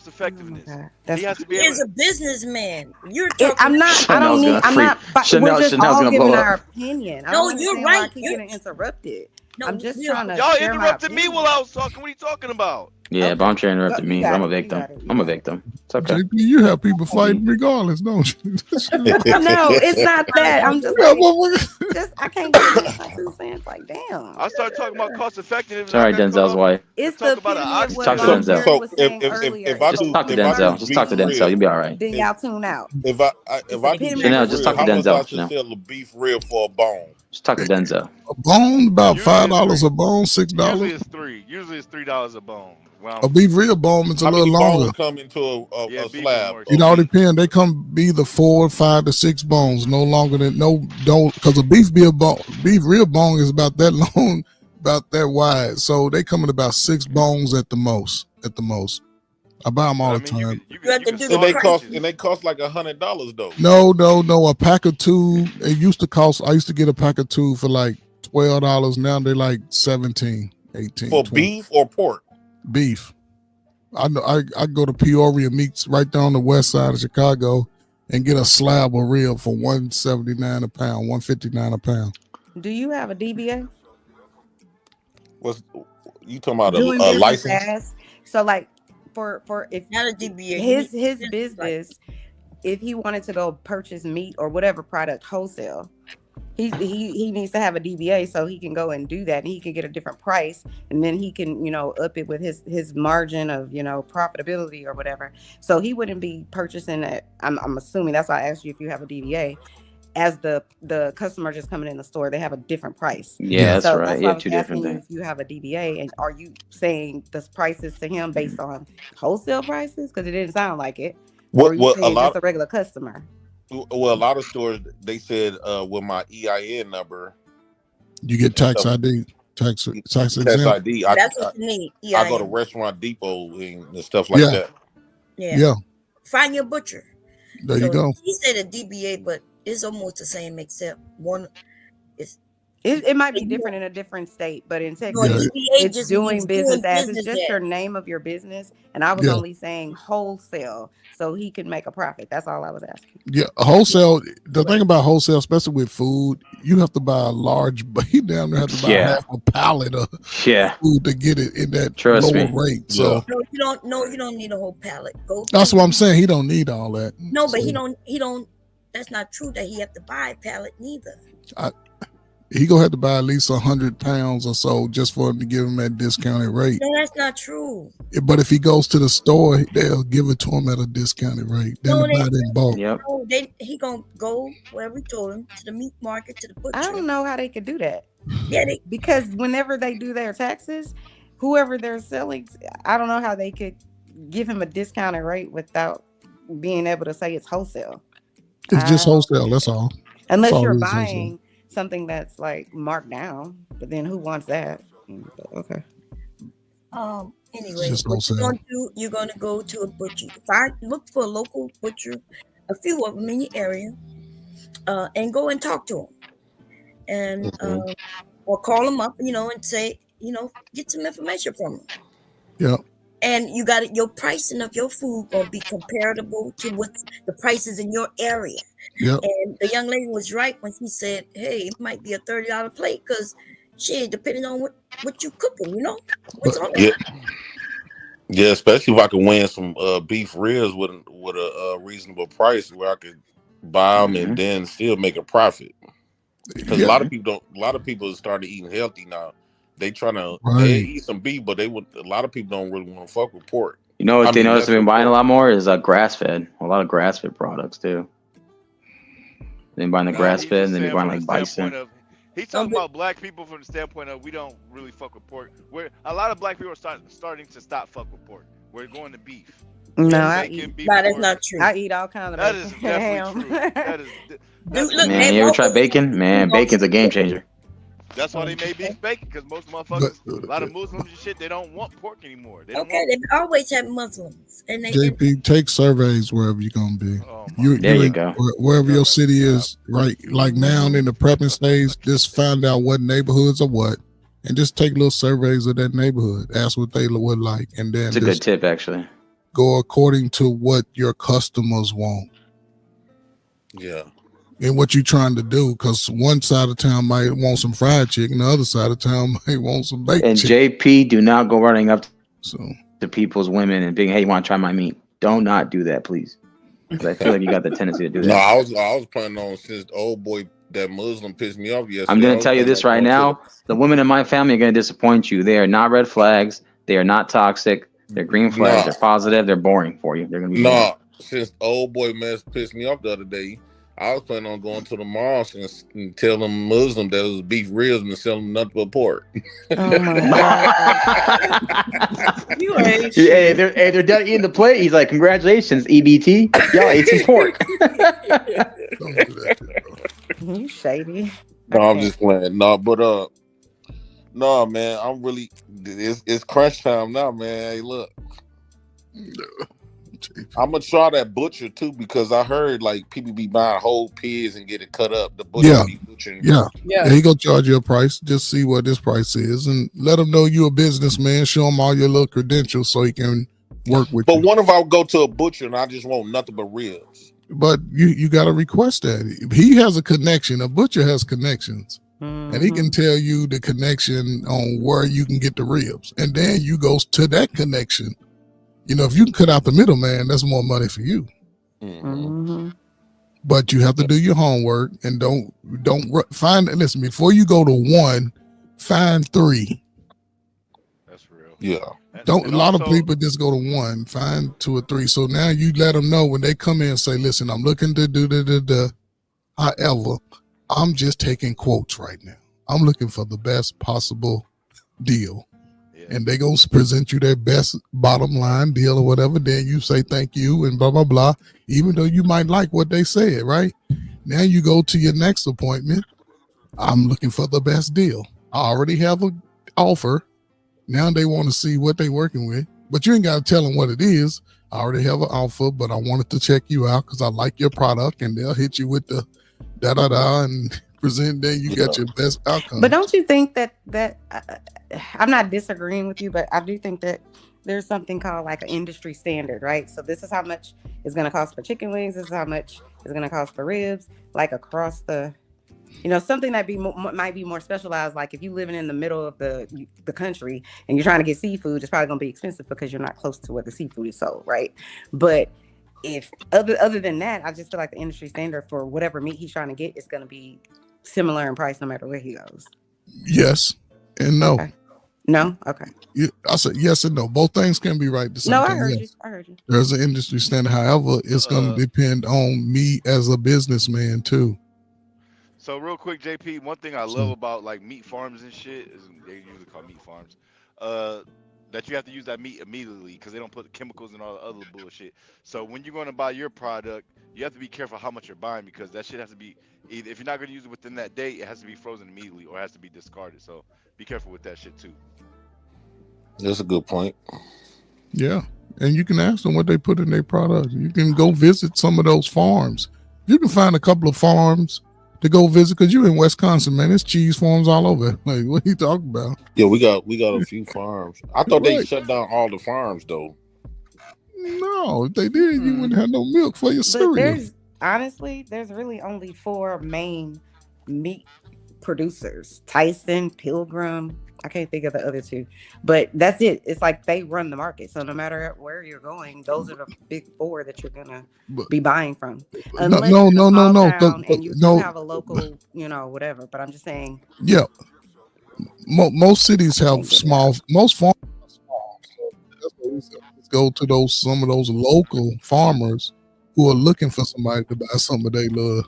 effectiveness. That's He has to be He able is to. a businessman. You're talking. I'm not. I don't Chanel's need. gonna I'm freak. not. But we're just Chanel's all gonna giving blow our up. opinion. I No, don't you're understand why I right. keep getting interrupted. No, I'm just you're trying to Y'all share my interrupted me opinion. while I was talking. What are you talking about? Yeah, Okay. Bomb interrupted You me, got but I'm a it. You victim. got it. You I'm a got it. victim. It's okay. JP, you have people fighting regardless, don't you? No, it's not that. I'm just Yeah, like, motherfucker. just I can't get in my 2 cents. Like, damn. I started talking about cost effectiveness. Sorry, Denzel's wife. It's the talk about an epitome of ox. what Talk to Mom Denzel. Jerry was saying earlier. if I If do you Talk to get Denzel. first Just talk to beef, Denzel. You'll be all right. then y'all tune out. If It's I the do epitome beef of Chanel, what just rib, talk to how much I Denzel. should Chanel. sell a beef rib for a bone? Just talk to Denzel. A bone about Usually it's $5 three. a bone, $6. Usually it's $3. Usually it's $3 a bone. A beef rib bone is a How little many longer. bones come into Yeah, a beef is slab? more It Of all beef? depends. They come be the 4, 5 to 6 bones, no longer than don't because a beef rib bone is about that long, about that wide. So they come in about 6 bones at the most. At the most, I buy them But all I the mean, you time. can And slaughter they cost pieces. like $100 though. No. A pack of 2. It used to cost. I used to get a pack of 2 for like $12. Now they're like 17, 18, For 20. beef or pork? Beef. I know. I go to Peoria Meats right down the west side of Chicago and get a slab of rib for $179 a pound, $159 a pound. Do you have a DBA? What's you talking about? Doing A business license? as so like for if Not a DBA. his business, if he wanted to go purchase meat or whatever product wholesale, he needs to have a DBA so he can go and do that, and he can get a different price, and then he can up it with his margin of profitability or whatever. So he wouldn't be purchasing it. I'm assuming that's why I asked you if you have a DBA. As the customer just coming in the store, they have a different price. Yeah, that's So right. that's why Yeah, I was two asking different you things. if you have a DBA, and are you saying the prices to him based on wholesale prices? Because it didn't sound like it. Or are you What a saying just lot? a regular customer? Well, a lot of stores they said with my EIN number, You get tax ID, tax Tax exempt. ID. That's what you need. I go to EIN. Restaurant Depot and stuff like Yeah, that. Yeah. Find your butcher. there you go. He said a DBA, but it's almost the same except one is. It might be different in a different state, but in No, Texas, Yeah, DBA it's just doing means business doing as. It's business just at. your name of your business, and I was yeah, only saying wholesale, so he could make a profit. That's all I was asking. yeah. Wholesale. The thing about wholesale, especially with food, you have to buy a large. You damn near have to buy Yeah. half a pallet of Yeah. food to get it in that Trust lower me. rate. Yeah. So No, you don't. No, you don't need a whole pallet. Go. that's To, what I'm saying. He don't need all that. no, but So he don't. He don't. That's not true. That he have to buy a pallet neither. he gonna have to buy at least 100 pounds or so just for him to give him that discounted rate. No, that's not true. But if he goes to the store, they'll give it to him at a discounted rate. Then No, to buy it in bulk. No, he gonna go wherever we told him, to the meat market, to the butcher. I don't know how they could do that. Yeah, because whenever they do their taxes, whoever they're selling, I don't know how they could give him a discounted rate without being able to say it's wholesale. It's just wholesale. That's all. Unless That's all you're it is, buying something that's like marked down, but then who wants that? Okay. Anyway, just what wholesale. you're gonna go to a butcher. Find, look for a local butcher, a few of them in your area, and go and talk to them, and or call them up, and say, get some information from them. Yeah. And you got it. Your pricing of your food gonna be comparable to what the prices in your area. Yep. And the young lady was right when she said, "Hey, it might be a $30 plate because shit, depending on what you cooking, what's on there." Yeah, especially if I can win some beef ribs with a reasonable price where I could buy them and then still make a profit. Because a lot of people are starting eating healthy now. They trying to they eat some beef, but a lot of people don't really want to fuck with pork. You know what they notice they've been buying a lot more is grass fed. A lot of grass fed products too. They're buying the grass fed, and then they're buying like bison. He's talking about black people from the standpoint of we don't really fuck with pork. Where a lot of black people are starting to stop fuck with pork. We're going to beef. No, that's not true. I eat all kinds of That bacon. is definitely true. That is Man, you ever tried bacon? Man, bacon's a game changer. That's why they made beef bacon, because most motherfuckers, a lot of Muslims and shit, they don't want pork anymore. They don't want They've always had Muslims, and they JP, take surveys wherever you're gonna be. There you go. Wherever your city is, right? Like now in the prepping stage, just find out what neighborhoods are what, and just take little surveys of that neighborhood. Ask what they would like, and then It's a good tip, actually. go according to what your customers want. Yeah. And what you're trying to do, because one side of town might want some fried chicken, the other side of town might want some bacon. And JP, do not go running up to people's women and being, "Hey, you want to try my meat?" Do not do that, please. Because I feel like you got the tendency to do that. No, I was planning on, since the old boy, that Muslim pissed me off yesterday. I'm going to tell you this right now. The women in my family are going to disappoint you. They are not red flags. They are not toxic. They're green flags. They're positive. They're boring for you. They're going to be boring. Since the old boy pissed me off the other day, I was planning on going to the mosque and tell them Muslim that it was beef ribs and sell them nothing but pork. Oh my God. You ain't Hey, they're done eating the plate. He's like, "Congratulations, EBT. Y'all ate some pork." You shady. No, I'm just playing. No, man, I'm really. It's crunch time now, man. Hey, look. I'm gonna try that butcher too, because I heard like people be buying whole pigs and get it cut up. The butcher be butchering. Yeah. He gonna charge you a price. Just see what this price is, and let him know you're a businessman. Show him all your little credentials so he can work with you. But what if I go to a butcher and I just want nothing but ribs? But you got to request that. He has a connection. A butcher has connections, and he can tell you the connection on where you can get the ribs, and then you go to that connection. If you can cut out the middleman, that's more money for you. But you have to do your homework, and don't find. Listen, before you go to one, find three. That's real. Yeah. A lot of people just go to one, find two or three. So now you let them know when they come in and say, "Listen, I'm looking to do the. However, I'm just taking quotes right now. I'm looking for the best possible deal." And they gonna present you their best bottom line deal or whatever. Then you say thank you and blah blah blah. Even though you might like what they said, right? Now you go to your next appointment. I'm looking for the best deal. I already have an offer. Now they want to see what they working with, but you ain't got to tell them what it is. I already have an offer, but I wanted to check you out because I like your product, and they'll hit you with the and present. Then you got your best outcome. But don't you think that I'm not disagreeing with you, but I do think that there's something called like an industry standard, right? So this is how much it's going to cost for chicken wings. This is how much it's going to cost for ribs, like across the, something that might be more specialized. Like if you're living in the middle of the country and you're trying to get seafood, it's probably going to be expensive because you're not close to where the seafood is sold, right? But if other than that, I just feel like the industry standard for whatever meat he's trying to get is going to be similar in price no matter where he goes? Yes and no. Okay. No? Okay. I said yes and no. Both things can be right at the same No, time. I heard Yes. you. I heard you. There's an industry standard. However, it's going to depend on me as a businessman too. So real quick, JP, one thing I love about like meat farms and shit is they usually call meat farms, that you have to use that meat immediately because they don't put chemicals and all the other bullshit. So when you're going to buy your product, you have to be careful how much you're buying because that shit has to be either if you're not going to use it within that day, it has to be frozen immediately or it has to be discarded. So be careful with that shit too. That's a good point. Yeah, and you can ask them what they put in their product. You can go visit some of those farms. You can find a couple of farms to go visit because you're in Wisconsin, man. There's cheese farms all over. Like, what are you talking about? Yeah, we got a few farms. I thought they shut down all the farms though. No, if they did, you wouldn't have no milk for your But cereal. there's really only 4 main meat producers: Tyson, Pilgrim. I can't think of the other 2, but that's it. It's like they run the market. So no matter where you're going, those are the big 4 that you're gonna be buying from. Unless no. and you do have a local, whatever. But I'm just saying. Yeah, most cities have small. Most farms are small. So that's what we say. Let's go to some of those local farmers who are looking for somebody to buy some of their little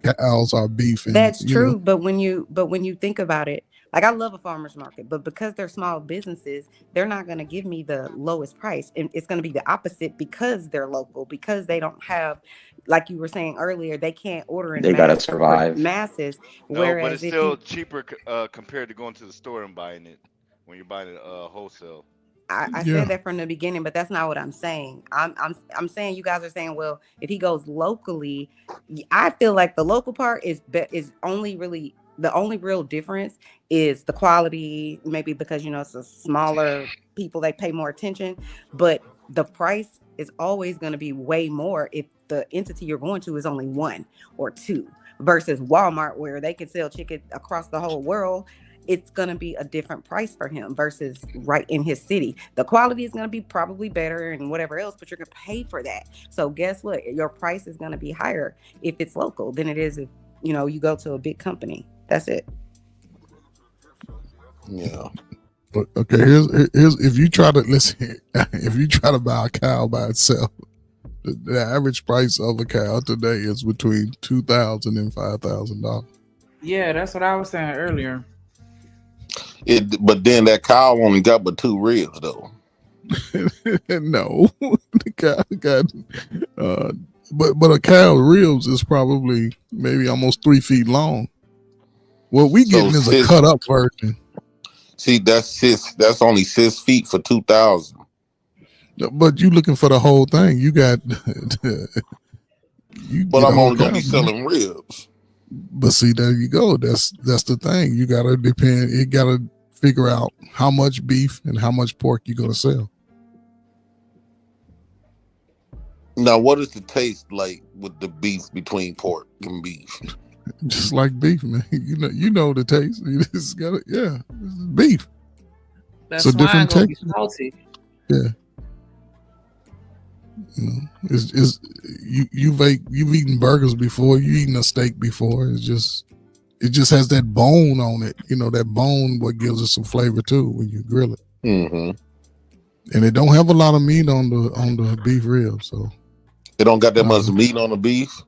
cows or beef. And, That's true, but when you think about it, like I love a farmer's market, but because they're small businesses, they're not going to give me the lowest price, and it's going to be the opposite because they're local, because they don't have, like you were saying earlier, they can't order in They gotta survive. masses. No, Whereas but it's if still you, cheaper compared to going to the store and buying it when you're buying it wholesale. I said that from the beginning, but that's not what I'm saying. I'm saying you guys are saying, well, if he goes locally, I feel like the local part is only really the only real difference is the quality, maybe because it's a smaller people, they pay more attention, but the price is always going to be way more if the entity you're going to is only 1 or 2 versus Walmart where they can sell chicken across the whole world. It's going to be a different price for him versus right in his city. The quality is going to be probably better and whatever else, but you're going to pay for that. So guess what? Your price is going to be higher if it's local than it is if, you go to a big company. That's it. Yeah. But okay, here's if you try to buy a cow by itself, the average price of a cow today is between $2,000 and $5,000. Yeah, that's what I was saying earlier. But then that cow only got but 2 ribs though. No, the cow got but a cow's ribs is probably maybe almost 3 feet long. What we getting is a cut up version. See, that's only 6 feet for 2,000. But you looking for the whole thing. You got but I'm only gonna be selling ribs. But see, there you go. That's the thing. You gotta figure out how much beef and how much pork you're gonna sell. Now, what is the taste like with the beef between pork and beef? Just like beef, man. You know the taste. You just gotta, it's beef. That's so different gonna be texture. salty. Yeah. It's you've eaten burgers before. You eaten a steak before. It just has that bone on it. That bone what gives it some flavor too when you grill it. Mm-hmm. And it don't have a lot of meat on the beef rib, so it don't got that much meat on the beef.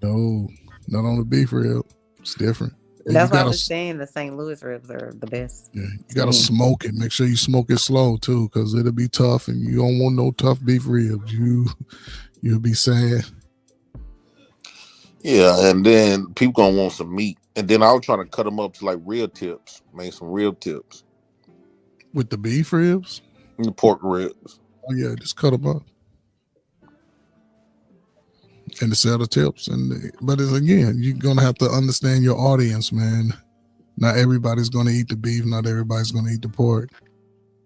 No, not on the beef rib. It's different. And That's why I was saying the St. Louis ribs are the best. Yeah, you gotta smoke it. Make sure you smoke it slow too, because it'll be tough, and you don't want no tough beef ribs. You'll be sad. Yeah, and then people gonna want some meat, and then I was trying to cut them up to like rib tips, make some rib tips with the beef ribs and the pork ribs. Oh yeah, just cut them up and to sell the tips. But it's again, you're gonna have to understand your audience, man. Not everybody's gonna eat the beef. Not everybody's gonna eat the pork.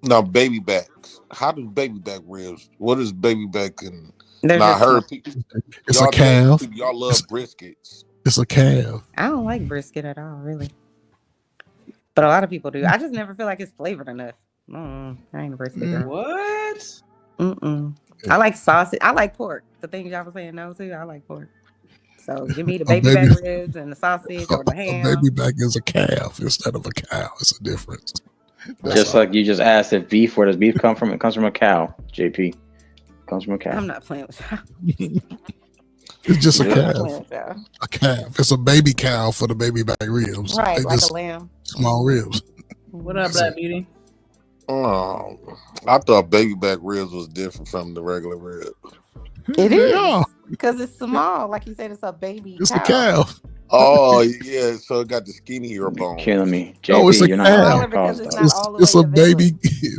Now, baby backs. How do baby back ribs? What is baby back? And I heard people. It's a calf. Y'all love briskets. It's a calf. I don't like brisket at all, really. But a lot of people do. I just never feel like it's flavored enough. I ain't a brisket girl. What? I like sausage. I like pork. The things y'all were saying no to, I like pork. So give me the A baby baby, back ribs and the sausage or the a ham. baby back is a calf instead of a cow. It's a difference. That's Just all. like you just asked if beef, where does beef come from? It comes from a cow, JP. It comes from a cow. I'm not playing with y'all. It's just a I'm not calf. playing with y'all. A calf. It's a baby cow for the baby back ribs. Right, They like just a lamb. small ribs. What up, Black Beauty? I thought baby back ribs was different from the regular rib. It is Yeah. because it's small. Like you said, it's a baby It's cow. a calf. Oh yeah, so it got the skinnier bone. Killing me, No, JP. it's a You're not calf. answering Smaller your because calls, it's dog. not all the It's way a available. baby.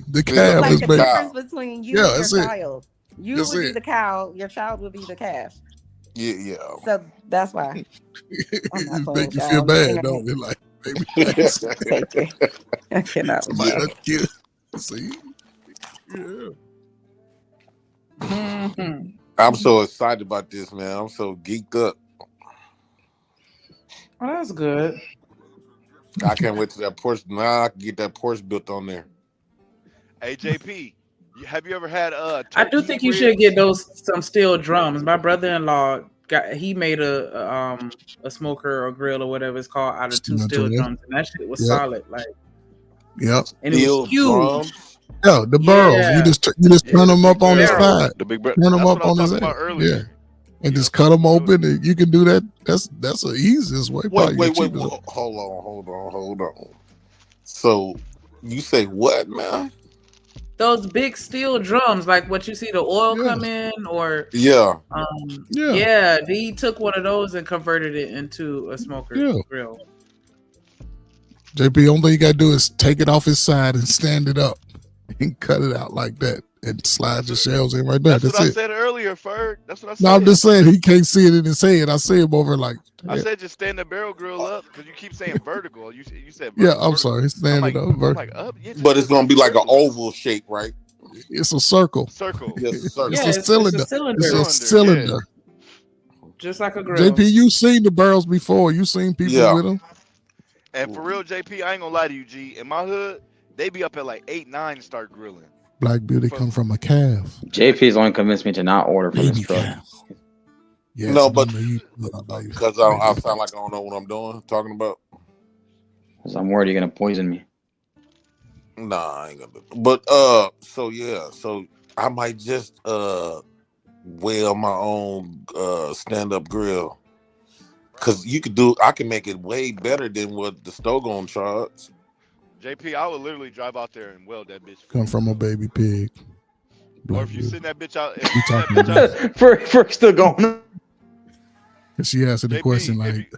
The Yeah, calf Like is the baby. difference between you Yeah, and your that's it. child. You That's would be it. the cow. Your child would be the calf. Yeah. So that's why I'm not It playing make with you y'all feel on the bad, internet. don't it? Like baby backs. JP, I cannot with Somebody y'all. done killed. See? Yeah. I'm so excited about this, man. I'm so geeked up. Oh, that's good. I can't wait till that Porsche. Now I can get that Porsche built on there. Hey JP, have you ever had I do think you should get some steel drums. My brother-in-law he made a smoker or grill or whatever it's called out of two steel drums, and that shit was Yep. solid. Like, Yep. and it was huge. Yeah, the burls. You just turn them up on the side. The big Turn them up on his head. Yeah. And just cut them open, and you can do that. That's the easiest way. Wait, Probably the cheapest. hold on. So you say what, man? Those big steel drums, like what you see the oil come in, or Yeah. He took one of those and converted it into a smoker grill. JP, only thing you gotta do is take it off his side and stand it up and cut it out like that and slide your shells in right there. That's That's what I it. said earlier, Ferg. That's what I said. No, I'm just saying he can't see it in his head. I see him over like. I said just stand the barrel grill up because you keep saying vertical. You said Yeah, vertical. I'm sorry. Stand it up. I'm like up. Yeah, But it's gonna be like an oval shape, right? It's a circle. Circle. Yes, a circle. It's a cylinder. It's a cylinder. Just like a grill. JP, you seen the barrels before. You seen people with them. And for real, JP, I ain't gonna lie to you, G. In my hood, they be up at like 8, 9 to start grilling. Black Beauty come from a calf. JP's only convinced me to not order from his truck. Yes, No, but because I sound like I don't know what I'm doing, talking about. Because I'm worried you're gonna poison me. Nah, I ain't gonna do it. But so I might just weld my own stand-up grill. Cause I can make it way better than what the stove gonna charge. JP, I would literally drive out there and weld that bitch. Come from a baby pig. Or if you send that bitch out, Ferg still going. She answered the question like,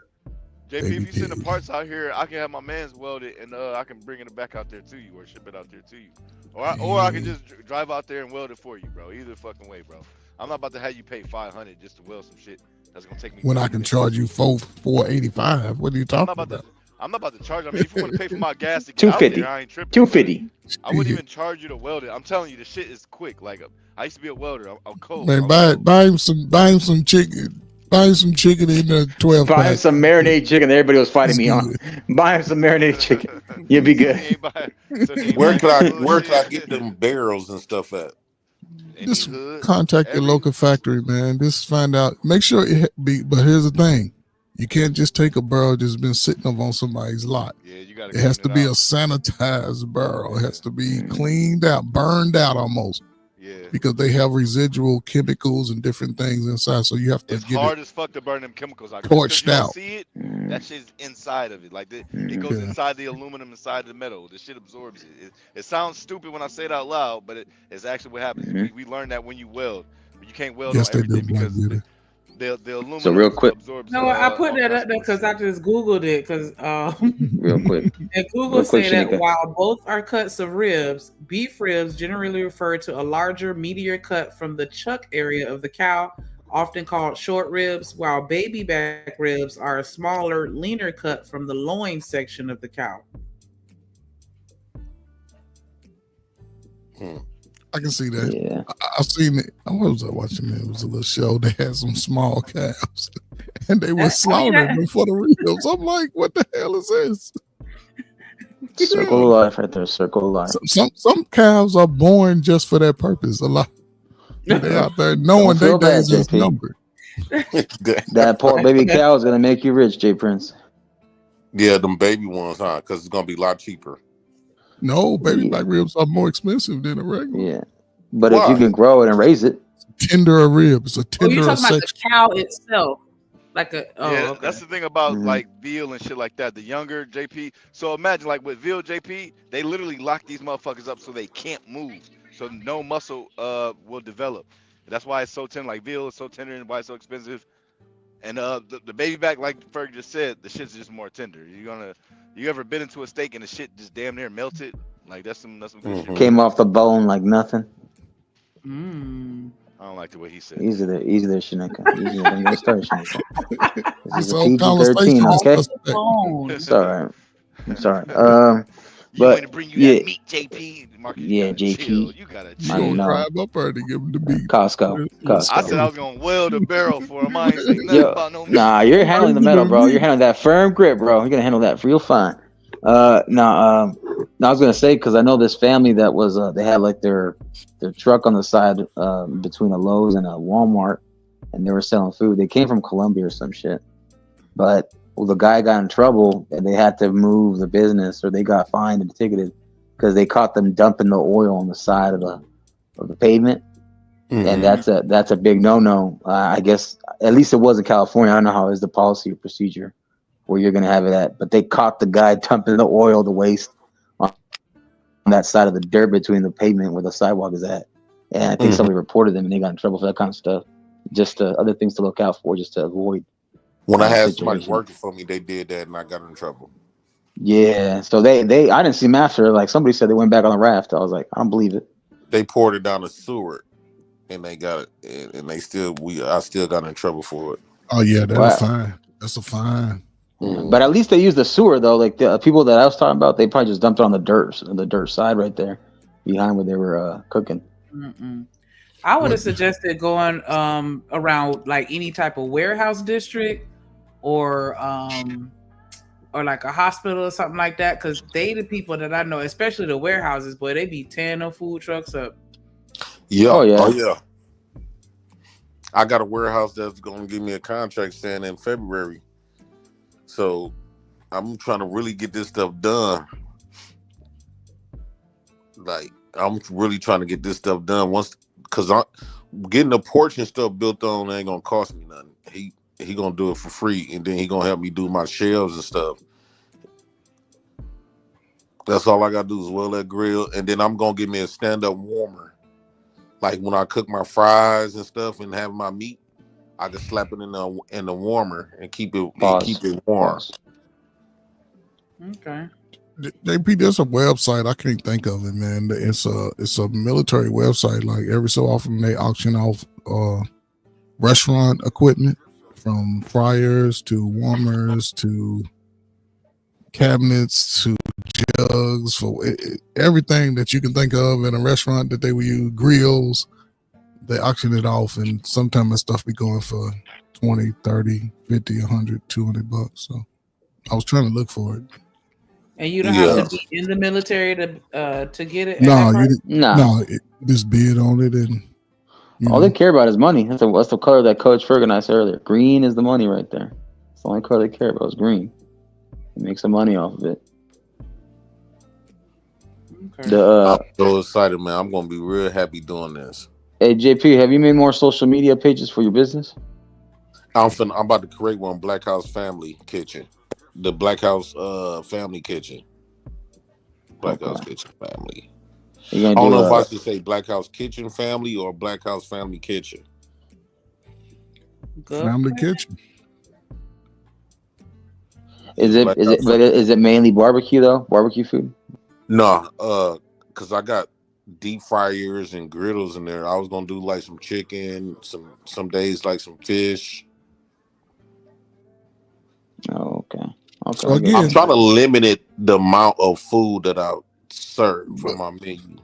JP, if you send the parts out here, I can have my man's weld it, and I can bring it back out there to you, or ship it out there to you, or I can just drive out there and weld it for you, bro. Either fucking way, bro. I'm not about to have you pay $500 just to weld some shit that's gonna take me. when I can charge you $485. What are you talking about? I'm not about to charge. I mean, if you want to pay for my gas to get out there, I ain't tripping. $250. I wouldn't even charge you to weld it. I'm telling you, the shit is quick. Like I used to be a welder. I'm cold. Man, buy him some chicken. Buy him some chicken in the 12 Buy him pack. some marinated chicken that everybody was fighting me on. Buy him some marinated chicken. You'll be good. Where could I get them barrels and stuff at? Just contact your local factory, man. Just find out. Make sure it be. But here's the thing: you can't just take a barrel that's been sitting up on somebody's lot. Yeah, you gotta. It has to be a sanitized barrel. It has to be cleaned out, burned out almost. Yeah. Because they have residual chemicals and different things inside, so you have to It's get hard it as fuck to burn them chemicals out. torched You don't out. see it? That shit's inside of it. Like it goes inside the aluminum, inside the metal. The shit absorbs it. It sounds stupid when I say it out loud, but it's actually what happens. We learned that when you weld, but you can't weld on everything because the aluminum. So real quick. No, I put that up there because I just Googled it because real quick. And Google say that while both are cuts of ribs, beef ribs generally refer to a larger, meatier cut from the chuck area of the cow, often called short ribs, while baby back ribs are a smaller, leaner cut from the loin section of the cow. I can see that. Yeah. I've seen it. I was watching it. It was a little show. They had some small calves, and they were slaughtering them for the ribs. I'm like, what the hell is this? Circle of life right there. Circle of life. Some calves are born just for that purpose. A lot. They out there knowing their days is numbered. That pork baby cow is gonna make you rich, J Prince. Yeah, them baby ones, huh? Because it's gonna be a lot cheaper. No, baby back ribs are more expensive than a regular. Yeah, but if you can grow it and raise it, tender rib. It's a Oh, tender you're talking about section. the cow itself, like a. Oh, Yeah, okay. that's the thing about like veal and shit like that. The younger JP. So imagine like with veal JP, they literally lock these motherfuckers up so they can't move, so no muscle will develop. That's why it's so tender. Like veal is so tender and why it's so expensive. And the baby back, like Ferg just said, the shit's just more tender. You ever been into a steak and the shit just damn near melted? Like that's some good shit. came off the bone like nothing. I don't like the way he said. Easy there, Shanika. Easy there. Don't get started, Shanika. This is a whole PG-13, conversation is okay? Phone. It's all right. It's all right. You want But to bring you yeah, that meat, JP? Marcus, yeah, you gotta chill. JP. You gotta You chill. gonna know. drive up there to give him the beat. Costco. I said I was gonna weld a barrel for him. I ain't saying nothing Yo, about no meat. nah, you're handling the metal, bro. You're handling that firm grip, bro. You're gonna handle that real fine. No, I was gonna say because I know this family that was they had like their truck on the side between a Lowe's and a Walmart, and they were selling food. They came from Colombia or some shit, but the guy got in trouble and they had to move the business, or they got fined and ticketed because they caught them dumping the oil on the side of the pavement. And that's a big no. I guess at least it was in California. I don't know how is the policy or procedure where you're gonna have it at, but they caught the guy dumping the oil, the waste on that side of the dirt between the pavement where the sidewalk is at. And I think somebody reported them and they got in trouble for that kind of stuff. Just other things to look out for, just to avoid. When I had somebody working for me, they did that and I got in trouble. Yeah, so they I didn't see them after. Like somebody said they went back on the raft. I was like, I don't believe it. They poured it down the sewer. And they got it, and I still got in trouble for it. Oh yeah, that's fine. That's a fine. But at least they used the sewer though. Like the people that I was talking about, they probably just dumped it on the dirt side right there, behind where they were cooking. I would have suggested going around like any type of warehouse district or like a hospital or something like that, because they the people that I know, especially the warehouses, boy, they be tearing them food trucks up. Yeah. Oh yeah. Oh yeah. I got a warehouse that's gonna give me a contract saying in February. So I'm trying to really get this stuff done. Like I'm really trying to get this stuff done once, because I'm getting the porch and stuff built on ain't gonna cost me nothing. He gonna do it for free, and then he gonna help me do my shelves and stuff. That's all I gotta do is weld that grill, and then I'm gonna get me a stand-up warmer. Like when I cook my fries and stuff and have my meat, I can slap it in the warmer and keep it warm. Okay. JP, there's a website, I can't think of it, man. It's a military website. Like every so often they auction off restaurant equipment, from fryers to warmers to cabinets to jugs, for everything that you can think of in a restaurant that they will use, grills. They auction it off, and sometimes that stuff be going for 20, 30, 50, 100, $200. So I was trying to look for it. And you don't have to be in the military to get it. No, just bid on it, and all they care about is money. That's the color that Coach Ferg and I said earlier. Green is the money right there. It's the only color they care about is green. They make some money off of it. Okay. I'm so excited, man. I'm gonna be real happy doing this. Hey JP, have you made more social media pages for your business? I'm about to create one, Black House Family Kitchen. The Black House Family Kitchen. Black House Kitchen Family. I don't know if I should say Black House Kitchen Family or Black House Family Kitchen. Family Kitchen. Is it mainly barbecue though? Barbecue food? No, because I got deep fryers and griddles in there. I was gonna do like some chicken, some days like some fish. Oh, okay. So again, I'm trying to limit the amount of food that I serve for my menu.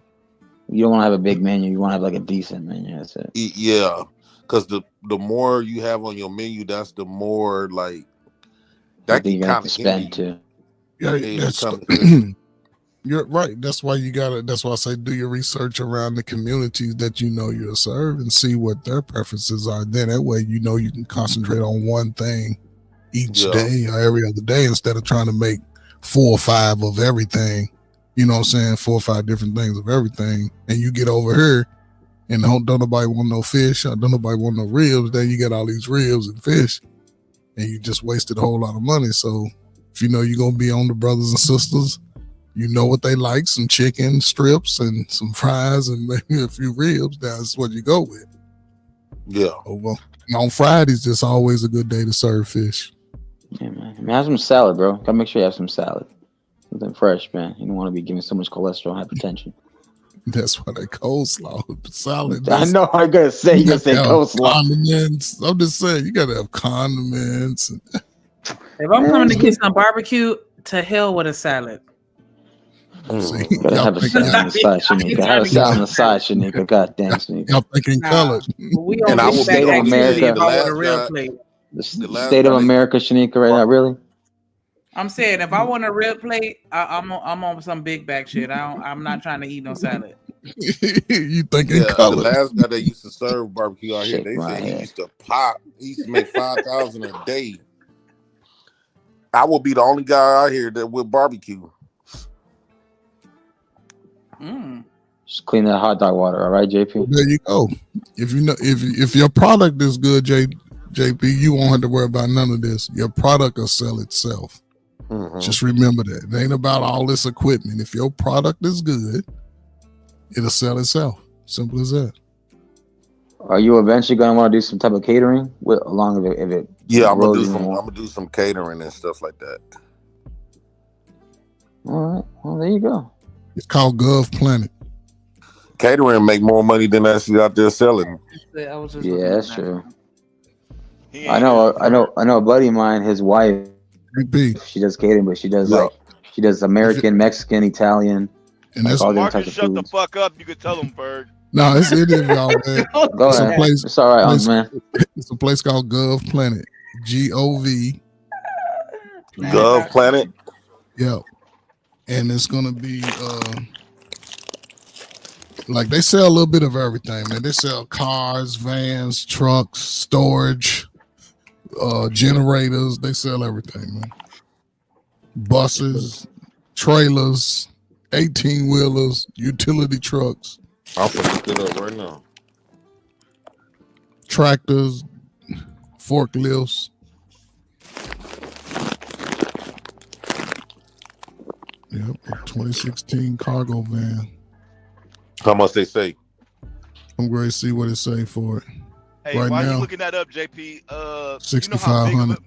You don't want to have a big menu. You want to have like a decent menu. That's it. Yeah, because the more you have on your menu, that's the more like that you're can gonna have kind to of spend too. Yeah, You're right. That's why that's why I say do your research around the communities that you know you'll serve and see what their preferences are. Then that way you know you can concentrate on one thing each day or every other day instead of trying to make 4 or 5 of everything. You know what I'm saying? 4 or 5 different things of everything. And you get over here and don't nobody want no fish, or don't nobody want no ribs. Then you get all these ribs and fish and you just wasted a whole lot of money. So if you know you're going to be on the brothers and sisters, you know what they like, some chicken strips and some fries and maybe a few ribs. That's what you go with. Yeah. Well, on Fridays, it's always a good day to serve fish. Yeah, man. I mean, have some salad, bro. Gotta make sure you have some salad. Something fresh, man. You don't want to be giving so much cholesterol and hypertension. That's why they coleslaw salad. I know. I'm gonna say you say coleslaw. Condiments. I'm just saying you gotta have condiments. If I'm coming to get some barbecue, to hell with a salad. Gotta have a salad on the side, Shanika. Have a salad on the side, Shanika. God damn, Shanika. Y'all thinking colored. And I will state of America. The state of America, Shanika, right now, really? I'm saying if I want a real plate, I'm on some big back shit. I'm not trying to eat no salad. You thinking The colored. last guy that used to serve barbecue out here, they said he used to pop. He used to make 5,000 a day. I will be the only guy out here that with barbecue. Just clean that hot dog water, all right, JP? There you go. If you know if your product is good, JP, you won't have to worry about none of this. Your product will sell itself. Just remember that. It ain't about all this equipment. If your product is good, it'll sell itself. Simple as that. Are you eventually gonna want to do some type of catering along with it? Yeah, I'm gonna do some catering and stuff like that. All right. Well, there you go. It's called Gov Planet. Catering make more money than actually out there selling. Yeah, that's true. I know a buddy of mine, his wife, she does catering, but she does she does American, Mexican, Italian, and that's all Marcus, different types of shut the foods. fuck up. You could tell him, Ferg. No, it is y'all, man. Go It's a ahead. place. It's all right, man. It's a place called Gov Planet. GOV. Gov Planet. Yep. And it's gonna be like they sell a little bit of everything, man. They sell cars, vans, trucks, storage, generators. They sell everything, man. Buses, trailers, 18-wheelers, utility trucks. I'll look it up right now. Tractors, forklifts. Yep, a 2016 cargo van. How much they say? I'm going to see what it say for it. Hey, right while now, you looking that up, JP, 6,500.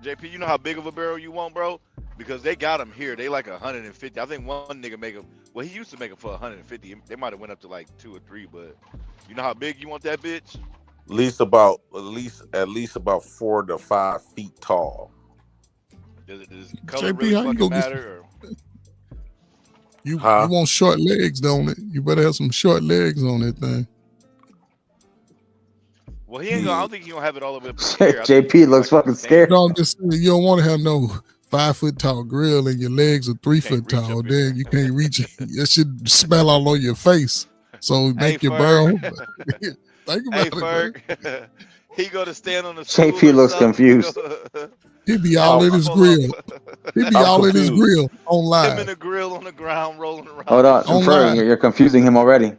JP, you know how big of a barrel you want, bro? Because they got them here. They like 150. I think one nigga make them. Well, he used to make them for 150. They might have went up to like 2 or 3, but you know how big you want that bitch? At least about 4 to 5 feet tall. Does color JP, really how you fucking gonna get matter? You want short legs, don't it? You better have some short legs on that thing. Well, he ain't gonna. I don't think he gonna have it all the way up in the air. JP looks fucking scared. No, I'm just saying, you don't want to have no 5 foot tall grill and your legs are 3 foot tall. Then you can't reach it. It should smell all on your face. So make your barrel. Think about Ferg. He gonna stand on the. JP looks confused. He'd be all in his grill. He'd be all in his grill on live. Him in the grill on the ground, rolling around. Hold on, Ferg, you're confusing him already.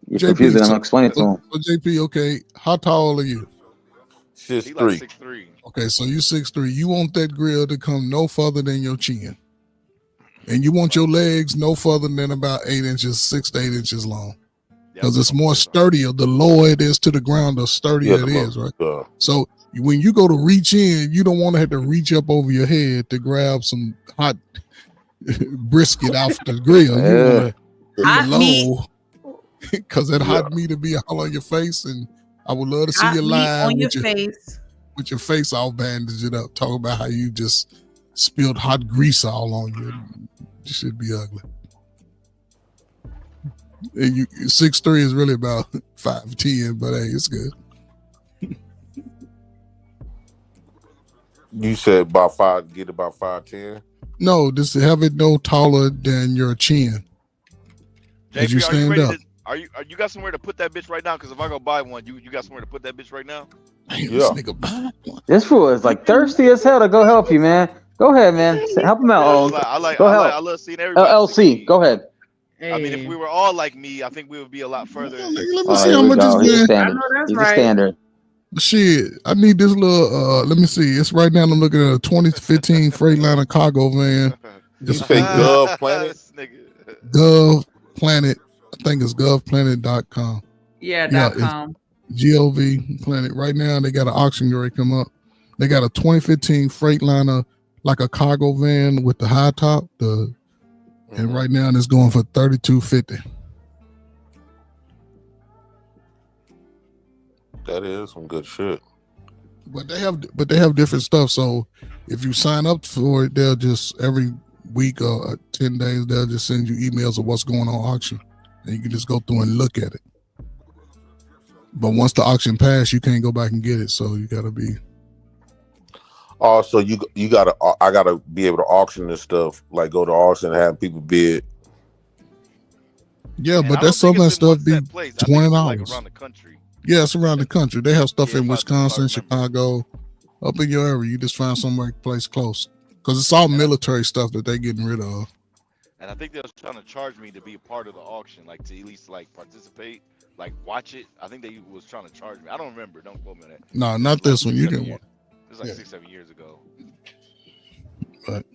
You're confusing him. Explain it to him. So JP, okay, how tall are you? 6'3". 6'3". Okay, so you 6'3". You want that grill to come no further than your chin. And you want your legs no further than about 8 inches, 6 to 8 inches long. Because it's more sturdier. The lower it is to the ground, the sturdier it is, right? So when you go to reach in, you don't want to have to reach up over your head to grab some hot brisket off the grill. You want to be low, because that hot meat will be all on your face. And I would love to see you live with your face all bandaged up. Talk about how you just spilled hot grease all on you. You should be ugly. And 6'3" is really about 5'10", but hey, it's good. You said about 5'10". No, just have it no taller than your chin. As you JP, stand up. Are you got somewhere to put that bitch right now? Because if I go buy one, you got somewhere to put that bitch right now? Yeah. This fool is like thirsty as hell to go help you, man. Go ahead, man. Help him out. Yeah, Oh, I go help. love seeing everybody. LLC, go ahead. I mean, if we were all like me, I think we would be a lot further. Let me see how much He's a this man. standard. He's a standard. Shit, I need this little. Let me see. It's right now. I'm looking at a 2015 Freightliner cargo van. You say Gov Planet? Gov Planet. I think it's govplanet.com. Yeah, .com. GOV Planet. Right now, they got an auction ready come up. They got a 2015 Freightliner, like a cargo van with the high top. And right now, it's going for $32.50. That is some good shit. But they have different stuff. So if you sign up for it, they'll just every week or 10 days they'll just send you emails of what's going on auction, and you can just go through and look at it. But once the auction passed, you can't go back and get it. So you gotta be. Also, I gotta be able to auction this stuff. Like go to auction and have people bid. Yeah, but that's some of that stuff be $20. Like around the country. Yeah, it's around the country. They have stuff in Wisconsin, Chicago, up in your area. You just find somewhere place close because it's all military stuff that they're getting rid of. And I think they was trying to charge me to be a part of the auction, like to at least like participate, like watch it. I think they was trying to charge me. I don't remember. Don't quote me on that. No, not this one. You can. It was like 6-7 years ago. But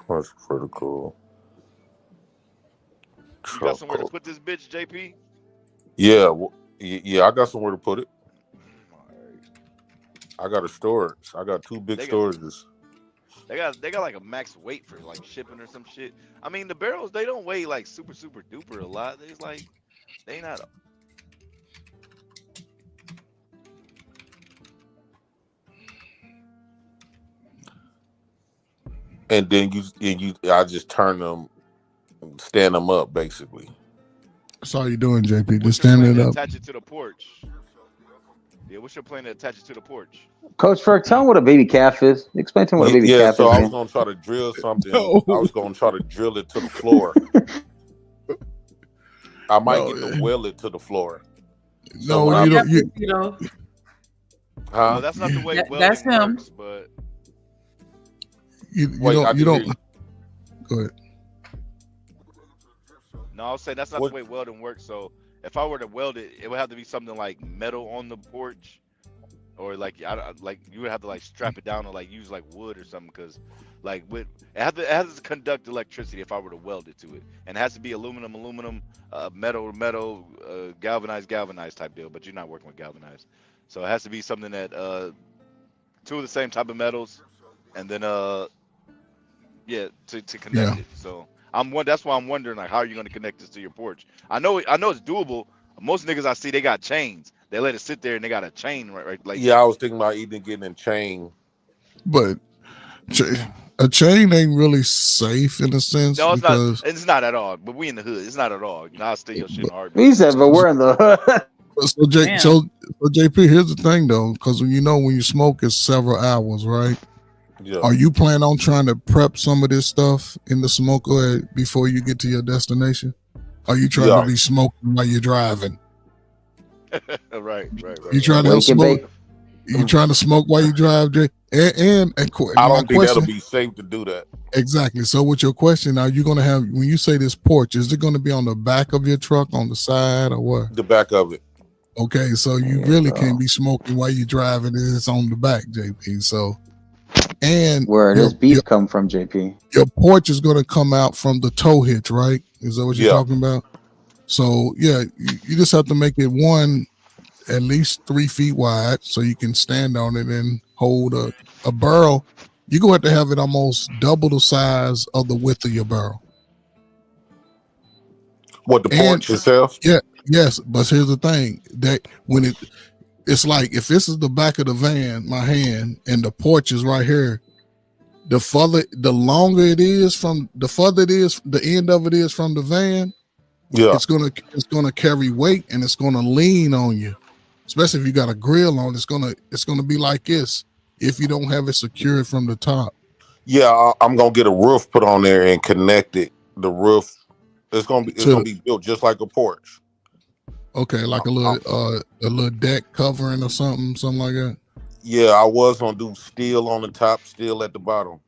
that's pretty cool. You got somewhere to put this bitch, JP? Yeah, yeah, I got somewhere to put it. I got a storage. I got two big storages. They got like a max weight for like shipping or some shit. I mean, the barrels, they don't weigh like super duper a lot. It's like they not. And then I just turn them, stand them up, basically. That's all you're doing, JP. Just stand it up. Attach it to the porch. Yeah, what's your plan to attach it to the porch? Coach Ferg, tell him what a baby calf is. Explain to him what a baby calf so is. I was gonna try to drill something. I was gonna try to drill it to the floor. I might get to weld it to the floor. No, you know. Huh? No, that's not the way that's him. Works, but you don't. Go ahead. No, I'll say that's not the way welding works. So if I were to weld it, it would have to be something like metal on the porch, or like you would have to like strap it down or like use like wood or something, because like it has to conduct electricity if I were to weld it to it, and it has to be aluminum, metal, galvanized type deal. But you're not working with galvanized, so it has to be something that two of the same type of metals, and then to connect it. So that's why I'm wondering, like, how are you going to connect this to your porch? I know it's doable. Most niggas I see, they got chains. They let it sit there and they got a chain right like. Yeah, I was thinking about even getting a chain. But a chain ain't really safe in a sense. No, it's because not. It's not at all. But we in the hood. It's not at all. You know, I'll steal your shit in a heartbeat. He said, but we're in the hood. So JP, here's the thing though, because when you smoke, it's several hours, right? Yeah. Are you planning on trying to prep some of this stuff in the smoker before you get to your destination? Are you trying to be smoking while you're driving? Right. You trying to smoke? You trying to smoke while you drive, Jay? And I don't think that'll be safe to do that. Exactly. So with your question, are you going to have, when you say this porch, is it going to be on the back of your truck, on the side, or what? The back of it. Okay, so you really can't be smoking while you're driving. It's on the back, JP. So, and where does beef come from, JP? Your porch is going to come out from the tow hitch, right? Is that what you're talking about? So yeah, you just have to make it at least 3 feet wide so you can stand on it and hold a barrel. You're going to have it almost double the size of the width of your barrel. What, the porch itself? Yeah, yes. But here's the thing, that when it's like, if this is the back of the van, my hand, and the porch is right here, the further the end of it is from the van, it's gonna carry weight and it's gonna lean on you. Especially if you got a grill on, it's gonna be like this if you don't have it secured from the top. Yeah, I'm gonna get a roof put on there and connect it. The roof, it's gonna be built just like a porch. Okay, like a little deck covering or something like that. Yeah, I was gonna do steel on the top, steel at the bottom.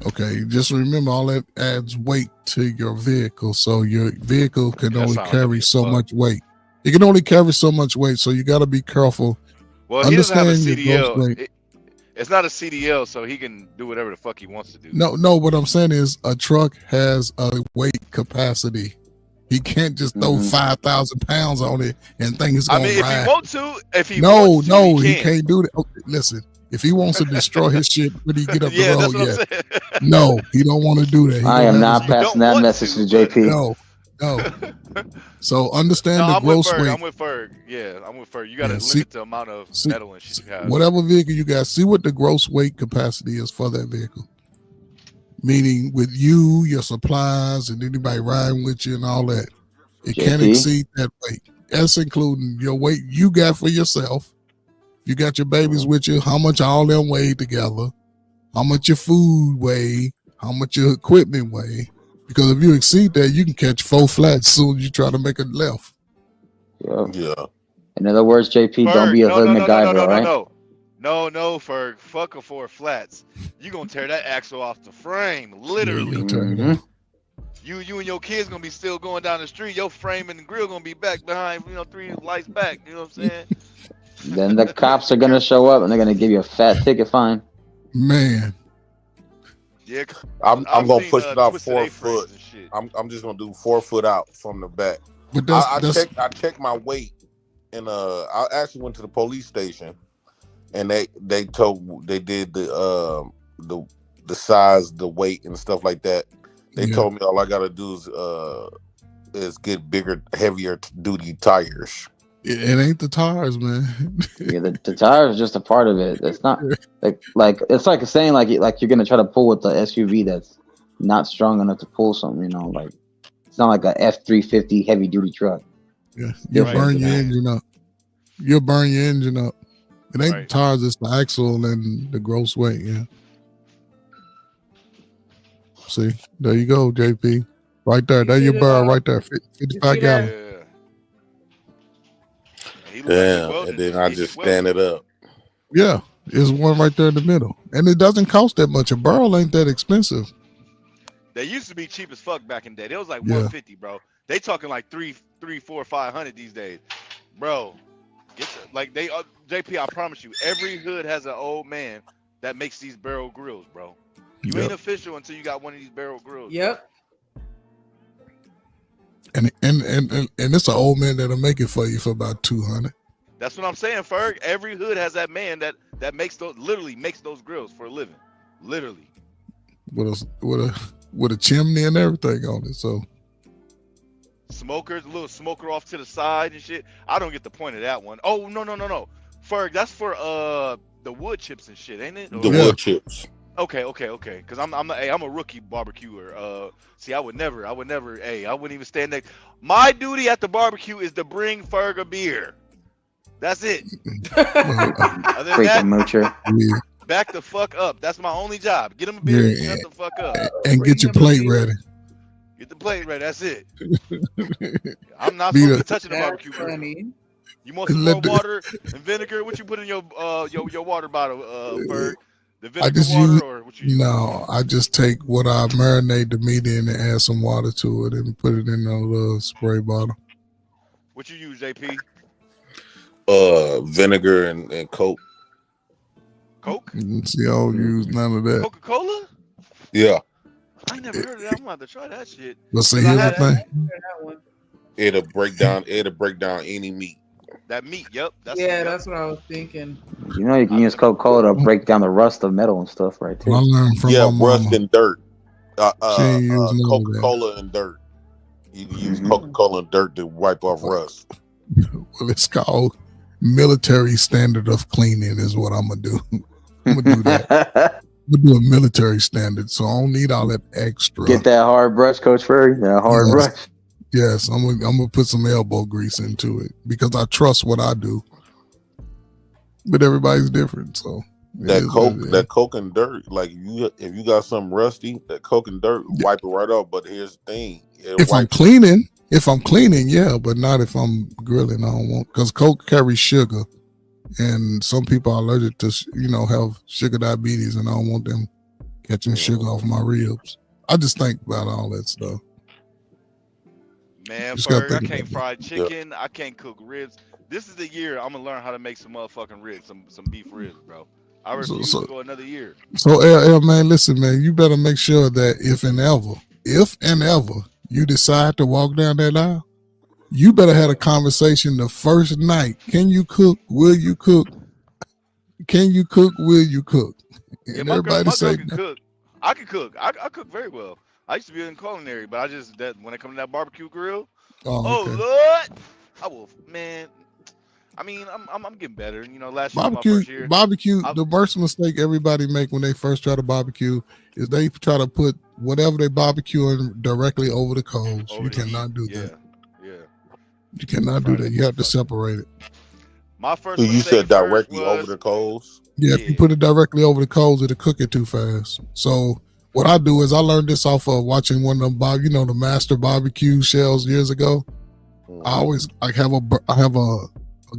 Okay, just remember all that adds weight to your vehicle. So your vehicle can That only sound carry heavy as so fuck. much weight. It can only carry so much weight. So you got to be careful. Well, he doesn't have a Understand your gross weight. CDL. It's not a CDL, so he can do whatever the fuck he wants to do. No. What I'm saying is a truck has a weight capacity. He can't just throw 5,000 pounds on it and think it's gonna ride. if he wants to, he can't do that. Okay, listen, if he wants to destroy his shit when he get up Yeah, the that's road, what I'm saying. no, he don't want to do that. He I don't am have not his- passing that message to JP. No. So understand the I'm gross with Ferg. weight. I'm with Ferg. Yeah, I'm with Ferg. You got to see- limit the amount of metal and shit you have. Whatever vehicle you got, see what the gross weight capacity is for that vehicle. Meaning with you, your supplies, and anybody riding with you and all that. It can't JP? exceed that weight. That's including your weight you got for yourself. You got your babies with you, how much all them weigh together, how much your food weigh, how much your equipment weigh. Because if you exceed that, you can catch 4 flats as soon as you try to make a left. Yeah. In other words, JP, don't Ferg, be a hood no, MacGyver, right? No, Ferg. Fuck a 4 flats. You gonna tear that axle off the frame, literally. You and your kids gonna be still going down the street. Your frame and the grill gonna be back behind, 3 lights back. You know what I'm saying? Then the cops are gonna show up and they're gonna give you a fat ticket fine. Man. Yeah, I'm gonna push it out Twisted 4 A-frames foot. and shit. I'm just gonna do 4 foot out from the back. But I checked my weight, and I actually went to the police station, and they did the size, the weight, and stuff like that. They told me all I gotta do is get bigger, heavier duty tires. It ain't the tires, man. Yeah, the tire is just a part of it. It's not like it's like saying like you're gonna try to pull with the SUV that's not strong enough to pull something. Like it's not like a F-350 heavy duty truck. Yeah, you'll burn your engine up. You'll burn your engine up. It ain't the tires, it's the axle and the gross weight. Yeah. See, there you go, JP. Right there. There your bar right there. 55 gallon. Damn, and then I just stand it up. Yeah, there's one right there in the middle. And it doesn't cost that much. A barrel ain't that expensive. They used to be cheap as fuck back in the day. They was like 150, bro. They talking like 3, 4, 500 these days, bro. JP, I promise you, every hood has an old man that makes these barrel grills, bro. You ain't official until you got one of these barrel grills. Yep. And it's an old man that'll make it for you for about 200. That's what I'm saying, Ferg. Every hood has that man that makes literally makes those grills for a living, literally. With a chimney and everything on it. So smokers, a little smoker off to the side and shit. I don't get the point of that one. Oh no, Ferg, that's for the wood chips and shit, ain't it? The wood chips. Okay. Because I'm a rookie barbecuer. See, I would never. I wouldn't even stand next. My duty at the barbecue is to bring Ferg a beer. That's it. Other than that, moocher. Back the fuck up. That's my only job. Get him a beer. And shut the fuck up. And get your plate ready. Get the plate ready. That's it. I'm not supposed to be touching the barbecue. You want some more water and vinegar? What you put in your water bottle, Ferg? The vinegar water or what you use? No, I just take what I marinate the meat in and add some water to it and put it in a little spray bottle. What you use, JP? Vinegar and Coke. Coke? See, I don't use none of that. Coca-Cola? Yeah. I ain't never heard of that. I'm gonna have to try that shit. But see, here's the thing. It'll break down any meat. That meat, yep. That's what I was thinking. You know you can use Coca-Cola to break down the rust of metal and stuff, right? Too. I learned from my rust mama. and dirt. Coca-Cola and dirt. You can use Coca-Cola and dirt to wipe off rust. Well, it's called military standard of cleaning is what I'm gonna do. I'm gonna do that. I'm gonna do a military standard, so I don't need all that extra. Get that hard brush, Coach Ferry. That hard brush. Yes, I'm gonna put some elbow grease into it because I trust what I do. But everybody's different, so That coke and dirt, like if you got something rusty, that coke and dirt, wipe it right off. But here's the thing: if I'm cleaning, yeah, but not if I'm grilling. I don't want, because coke carries sugar, and some people are allergic to have sugar diabetes, and I don't want them catching sugar off my ribs. I just think about all that stuff. Man, Ferg, I can't fry chicken. I can't cook ribs. This is the year I'm gonna learn how to make some motherfucking ribs, some beef ribs, bro. I refuse to go another year. So, man, listen, man, you better make sure that if and ever you decide to walk down that aisle, you better have a conversation the first night. Can you cook? Will you cook? Can you cook? Will you cook? And my everybody girl say, can cook. I can cook. I cook very well. I used to be in culinary, but when it comes to that barbecue grill, okay. Lord, I will, man. I mean, I'm getting better. Last year was my first year. Barbecue. The worst mistake everybody make when they first try to barbecue is they try to put whatever they barbecuing directly over the coals. You cannot do that. Yeah. You cannot do that. You have to separate it. My first. You said directly over the coals. Yeah, if you put it directly over the coals, it'll cook it too fast. So what I do is I learned this off of watching one of them, the Master Barbecue shells years ago. I have a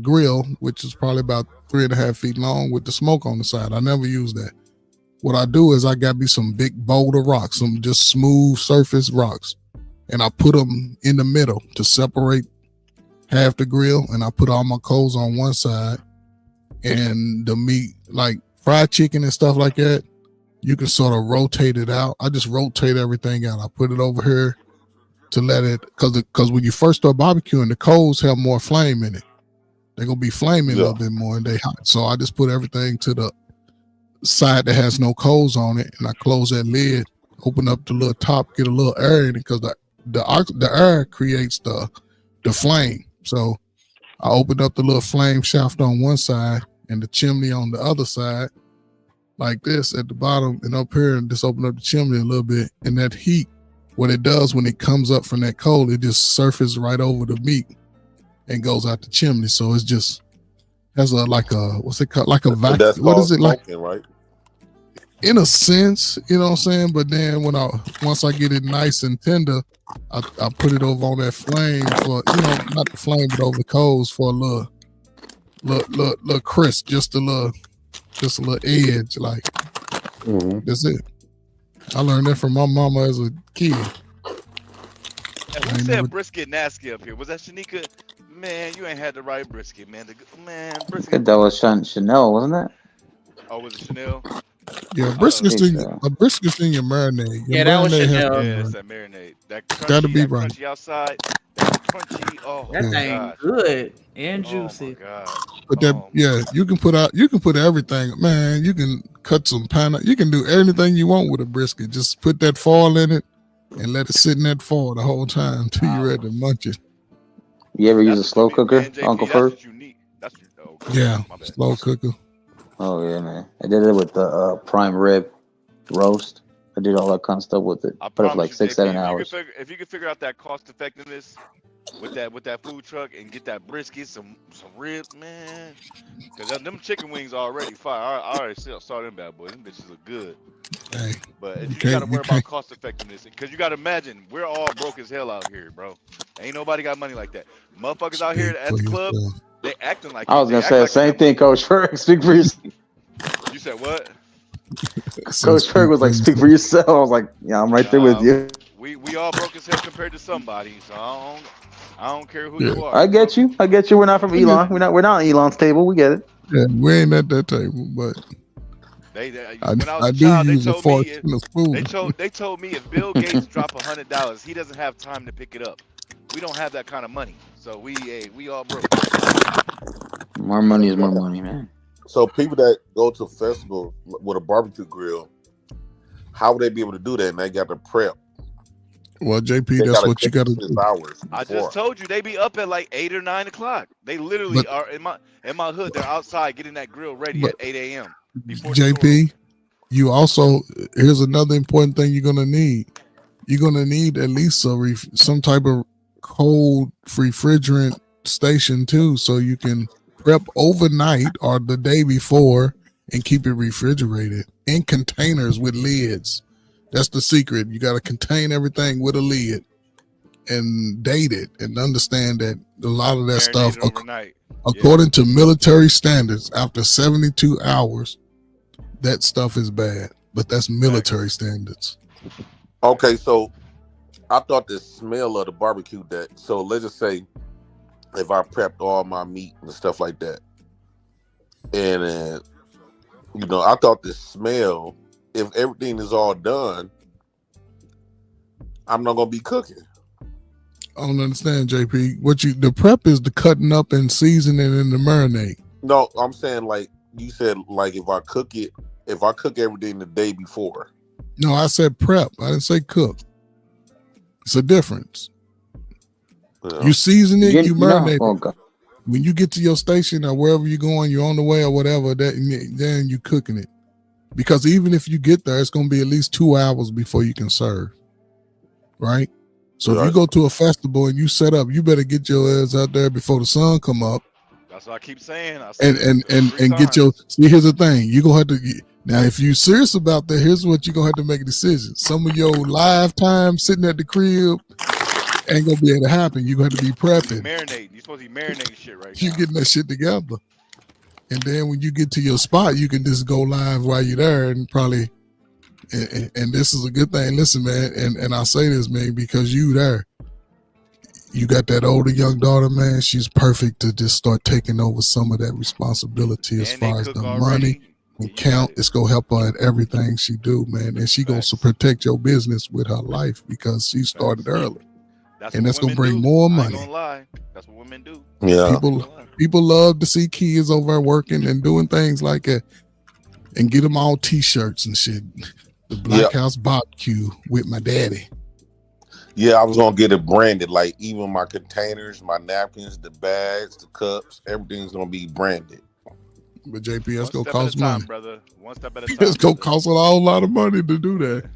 grill, which is probably about 3.5 feet long with the smoke on the side. I never use that. What I do is I got me some big boulder rocks, some just smooth surface rocks, and I put them in the middle to separate half the grill, and I put all my coals on one side, and the meat, like fried chicken and stuff like that, you can sort of rotate it out. I just rotate everything out. I put it over here to let it, because when you first start barbecuing, the coals have more flame in it. They're going to be flaming a little bit more, and they hot. So I just put everything to the side that has no coals on it, and I close that lid, open up the little top, get a little air in it, because the air creates the flame. So I opened up the little flame shaft on one side and the chimney on the other side, like this at the bottom, and up here, and just open up the chimney a little bit. And that heat, what it does when it comes up from that coal, it just surfaces right over the meat and goes out the chimney. So it's just has what's it called? Like a vacuum. What is it like? Right? In a sense, you know what I'm saying? But then once I get it nice and tender, I put it over on that flame for, not the flame, but over the coals for a little crisp, just a little edge, like. That's it. I learned that from my mama as a kid. And who said brisket nasty up here? Was that Shanika? Man, you ain't had the right brisket, man. Brisket. That was Chanel, wasn't that? Oh, was it Chanel? Yeah, brisket's in your marinade. Yeah, that was Chanel. Yeah, it's that marinade. That crunchy, gotta be right. Crunchy outside. That crunchy. Oh, that thing good and juicy. Oh but you can put everything, man. You can cut some pineapple. You can do anything you want with a brisket. Just put that foil in it and let it sit in that foil the whole time until you're ready to munch it. You ever use a slow cooker, Uncle Ferg? Yeah, slow cooker. Oh yeah, man. I did it with the prime rib roast. I did all that kind of stuff with it. Put it for like 6-7 hours. If you can figure out that cost effectiveness with that food truck and get that brisket, some ribs, man. Because them chicken wings are already fire. I already saw them bad boys. Them bitches look good. Hey, but you gotta worry about cost effectiveness, because you gotta imagine we're all broke as hell out here, bro. Ain't nobody got money like that. Motherfuckers out here at the club, they acting like. I was gonna say the same thing, Coach Ferg. Speak for yourself. You said what? Coach Ferg was like, "Speak for yourself." I was like, "Yeah, I'm right there with you." We all broke as hell compared to somebody, so I don't care who you are. I get you. We're not from Elon. We're not on Elon's table. We get it. Yeah, we ain't at that table, but. When I was a child, they told me if Bill Gates drop $100, he doesn't have time to pick it up. We don't have that kind of money, so we all broke. More money is more money, man. So people that go to a festival with a barbecue grill, how would they be able to do that? And they got to prep. Well, JP, that's what you got to do. I just told you they be up at like 8 or 9 o'clock. They literally are in my hood. They're outside getting that grill ready at 8 a.m. JP, you also, here's another important thing you're gonna need. You're gonna need at least some type of cold refrigerant station too, so you can prep overnight or the day before and keep it refrigerated in containers with lids. That's the secret. You got to contain everything with a lid and date it and understand that a lot of that stuff, according to military standards, after 72 hours, that stuff is bad. But that's military standards. Okay, so I thought the smell of the barbecue so let's just say if I prepped all my meat and stuff like that, and I thought the smell, if everything is all done, I'm not gonna be cooking. I don't understand, JP. The prep is the cutting up and seasoning and the marinade. No, I'm saying like you said, like if I cook everything the day before. No, I said prep. I didn't say cook. It's a difference. Yeah. You season it, you marinate it. When you get to your station or wherever you're going, you're on the way or whatever, then you're cooking it. Because even if you get there, it's going to be at least 2 hours before you can serve. Right? So if you go to a festival and you set up, you better get your ass out there before the sun come up. That's what I keep saying. And get your. See, here's the thing. You gonna have to now. If you're serious about that, here's what you're gonna have to make a decision. Some of your live time sitting at the crib ain't gonna be able to happen. You're gonna have to be prepping. Marinating. You're supposed to be marinating shit right now. You getting that shit together, and then when you get to your spot, you can just go live while you're there and probably. And this is a good thing. Listen, man, and I say this, man, because you there. You got that older young daughter, man. She's perfect to just start taking over some of that responsibility as far as the money and count. It's gonna help her in everything she do, man. And she gonna protect your business with her life because she started early. And that's gonna bring more money. I ain't gonna lie. That's what women do. Yeah. People love to see kids over there working and doing things like that, and get them all T-shirts and shit. The Black House barbecue with my daddy. Yeah, I was gonna get it branded, like even my containers, my napkins, the bags, the cups, everything's gonna be branded. But JP, that's gonna cost money, brother. One step at a time. It's gonna cost a whole lot of money to do that.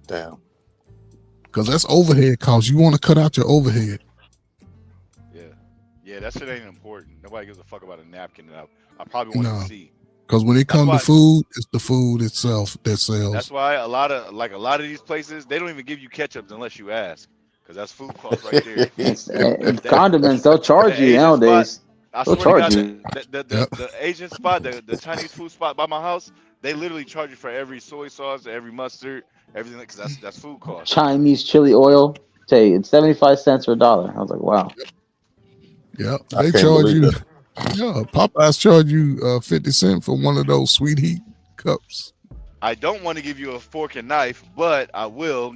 Damn. Because that's overhead cost. You want to cut out your overhead. Yeah, that shit ain't important. Nobody gives a fuck about a napkin. I probably want to see. Because when it comes to food, it's the food itself that sells. That's why a lot of these places, they don't even give you ketchup unless you ask, because that's food cost right there. Condiments, they'll charge you nowadays. They'll charge you. The Asian spot, the Chinese food spot by my house, they literally charge you for every soy sauce, every mustard, everything, because that's food cost. Chinese chili oil, tell you, it's 75 cents or $1. I was like, wow. Yeah, they charge you. Yeah, Popeyes charge you 50 cents for one of those sweet heat cups. I don't want to give you a fork and knife, but I will.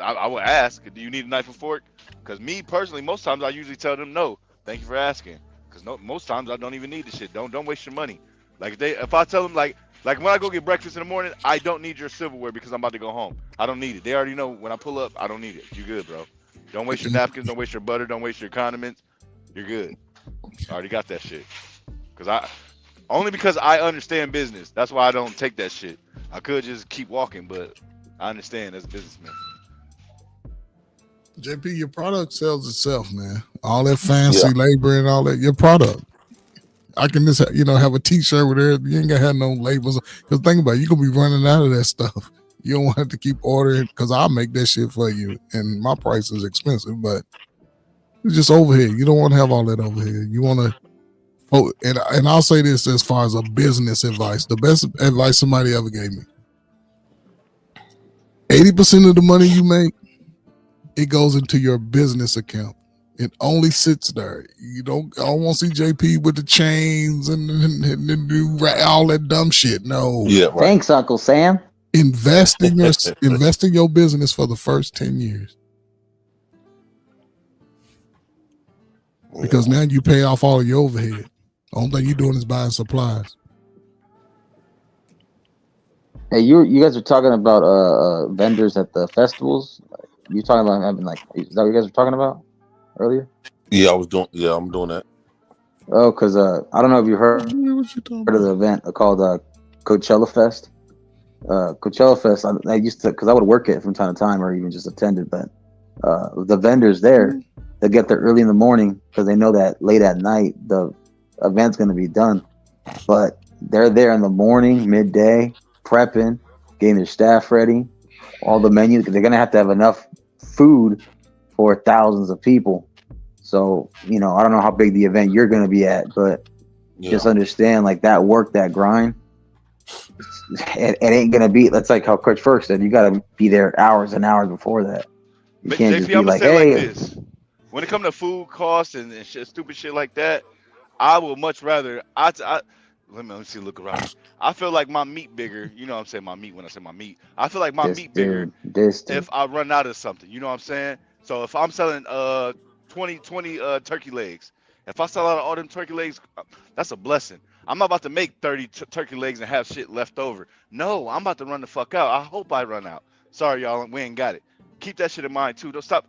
I will ask, do you need a knife and fork? Because me personally, most times I usually tell them no. Thank you for asking. Because most times I don't even need the shit. Don't waste your money. Like if I tell them like when I go get breakfast in the morning, I don't need your silverware because I'm about to go home. I don't need it. They already know when I pull up, I don't need it. You good, bro? Don't waste your napkins. Don't waste your butter. Don't waste your condiments. You're good. I already got that shit. Only because I understand business. That's why I don't take that shit. I could just keep walking, but I understand as a businessman. JP, your product sells itself, man. All that fancy labor and all that, your product. I can just have a T-shirt with it. You ain't gonna have no labels. Because think about it, you're gonna be running out of that stuff. You don't have to keep ordering because I'll make that shit for you, and my price is expensive, but it's just overhead. You don't want to have all that overhead. You want to. Oh, and I'll say this as far as a business advice. The best advice somebody ever gave me. 80% of the money you make, it goes into your business account. It only sits there. I don't want to see JP with the chains and all that dumb shit. No. Yeah. Right. Thanks, Uncle Sam. Invest in your business for the first 10 years. Because now you pay off all of your overhead. The only thing you're doing is buying supplies. Hey, you guys are talking about vendors at the festivals. You talking about having is that what you guys were talking about earlier? Yeah, I'm doing that. Oh, because I don't know if you heard of the event called Coachella Fest. Coachella Fest. I used to, because I would work it from time to time, or even just attend it. But the vendors there, they get there early in the morning because they know that late at night the event's going to be done. but they're there in the morning, midday, prepping, getting their staff ready, all the menu. They're gonna have to have enough food for thousands of people. So, you know, I don't know how big the event you're gonna be at, but just understand, like, that work, that grind, it ain't gonna be. That's like how Coach Ferg said. You gotta be there hours and hours before that. You But can't JP, just I'm be gonna like, say it hey. like this: when it comes to food costs and shit, stupid shit like that, I would much rather. Let me see. Look around me. I feel like my meat bigger. You know what I'm saying? My meat. When I say my meat, I feel like my This meat bigger dude. if I run out of something. You know what I'm saying? So if I'm selling 20 turkey legs, if I sell out of all them turkey legs, that's a blessing. I'm not about to make 30 turkey legs and have shit left over. No, I'm about to run the fuck out. I hope I run out. Sorry, y'all, we ain't got it. Keep that shit in mind too. Don't stop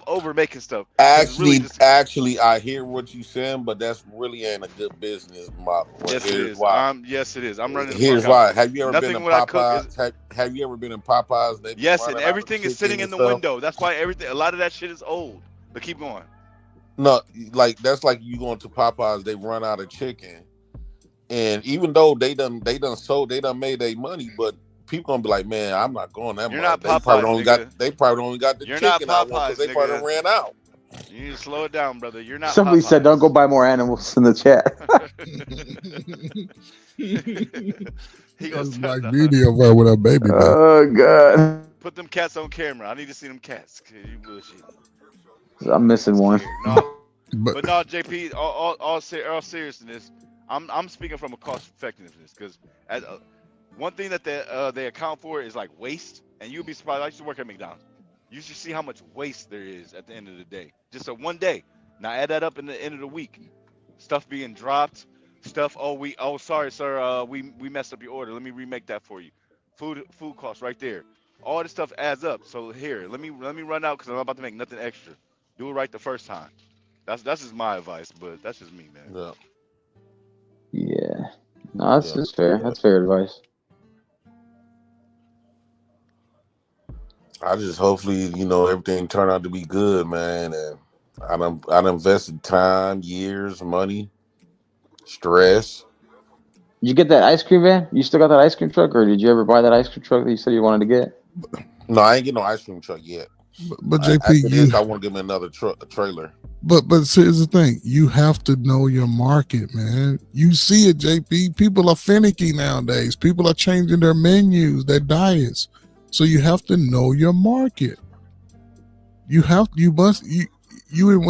over making stuff. 'Cause it's really just, Actually, I hear what you're saying, but that's really ain't a good business model. yes, it Here's is. why. Yes, it is. I'm running the Here's fuck out. why. Have you ever been Nothing in what I cook is. Popeyes? Have you ever been in Popeyes? They be Yes, and running out of everything is chicken sitting in and the stuff. window. That's why everything. A lot of that shit is old. But keep going. No, like that's like you going to Popeyes. They run out of chicken, and even though they done made their money, but people gonna be like, man, I'm not going that You're much. not Popeyes, They probably only got the You're not chicken I want because Popeyes, they probably nigga. ran out. You need to slow it down, brother. You're not Somebody Popeyes. said, don't go buy more animals in the chat. He goes It's like video of her with her baby. Oh, God. Put them cats on camera. I need to see them cats. You bullshit. I'm missing one. No, but no, JP. All seriousness, I'm speaking from a cost effectiveness because one thing that they account for is like waste, and you'll be surprised. I used to work at McDonald's. You should see how much waste there is at the end of the day. Just a one day. Now add that up in the end of the week. Stuff being dropped. Stuff. Oh, sorry, sir. We messed up your order. Let me remake that for you. Food costs right there. All this stuff adds up. So here, let me run out because I'm about to make nothing extra. Do it right the first time. That's just my advice, but that's just me, man. Yeah. No, that's fair. That's fair advice. I just hopefully, everything turned out to be good, man. And I invested time, years, money, stress. Did you get that ice cream van? You still got that ice cream truck, or did you ever buy that ice cream truck that you said you wanted to get? No, I ain't getting no ice cream truck yet. But JP, after this, I want to give me another trailer. But here's the thing: you have to know your market, man. You see it, JP. People are finicky nowadays. People are changing their menus, their diets. So you have to know your market. You in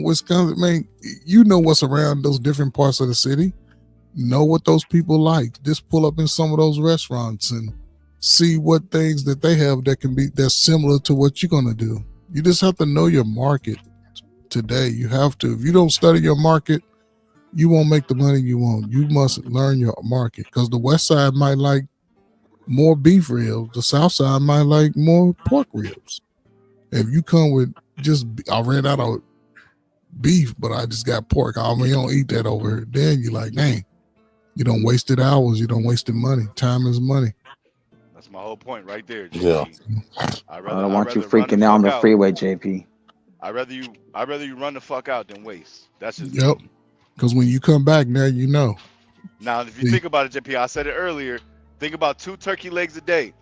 Wisconsin, man. You know what's around those different parts of the city. Know what those people like. Just pull up in some of those restaurants and see what things that they have that's similar to what you're gonna do. You just have to know your market. Today, you have to. If you don't study your market, you won't make the money you want. You must learn your market because the West Side might like more beef ribs. The South Side might like more pork ribs. If you come with I ran out of beef, but I just got pork. I mean, you don't eat that over here. Then you're like, dang, you don't wasted hours. You don't wasted money. Time is money. That's my whole point right there, JP. Yeah. I don't want you freaking out on the freeway, JP. I'd rather you run the fuck out than waste. That's just Yep. Because when you come back, now you know. Now, if you think about it, JP, I said it earlier. Think about 2 turkey legs a day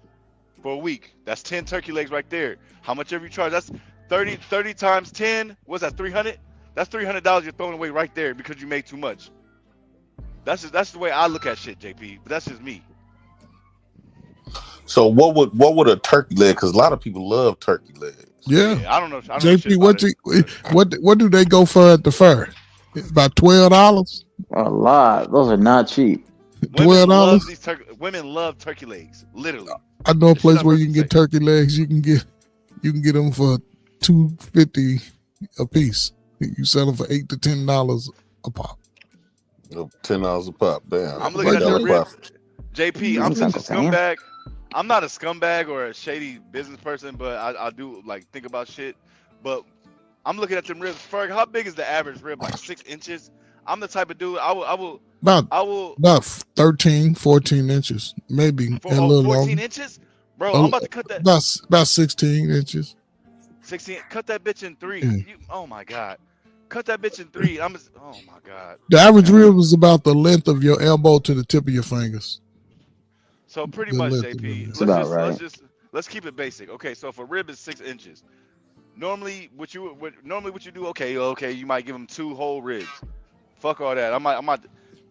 for a week. That's 10 turkey legs right there. How much ever you charge? That's 30 times 10. What's that? 300. That's $300 you're throwing away right there because you made too much. That's the way I look at shit, JP. But that's just me. So what would a turkey leg? Because a lot of people love turkey legs. Yeah. I don't know. JP, what do they go for at the fair? About $12. A lot. Those are not cheap. $12. Women love turkey legs. Literally. I know a place where you can get turkey legs. You can get them for $2.50 a piece. You sell them for $8 to $10 a pop. $10 a pop. Damn. I'm looking at the ribs. JP, I'm such a scumbag. I'm not a scumbag or a shady business person, but I do like think about shit. But I'm looking at them ribs. Ferg, how big is the average rib? Like 6 inches? I'm the type of dude. I will about 13, 14 inches, maybe a little 14 longer. inches, bro. I'm about to cut that. About 16 inches. 16. Cut that bitch in 3. Yeah. Oh my god. cut that bitch in 3. Oh my god. The average rib is about the length of your elbow to the tip of your fingers. So pretty The much, length of JP. it. Let's keep it basic. Okay, so if a rib is 6 inches, normally what you do? Okay, you might give them 2 whole ribs. Fuck all that. I might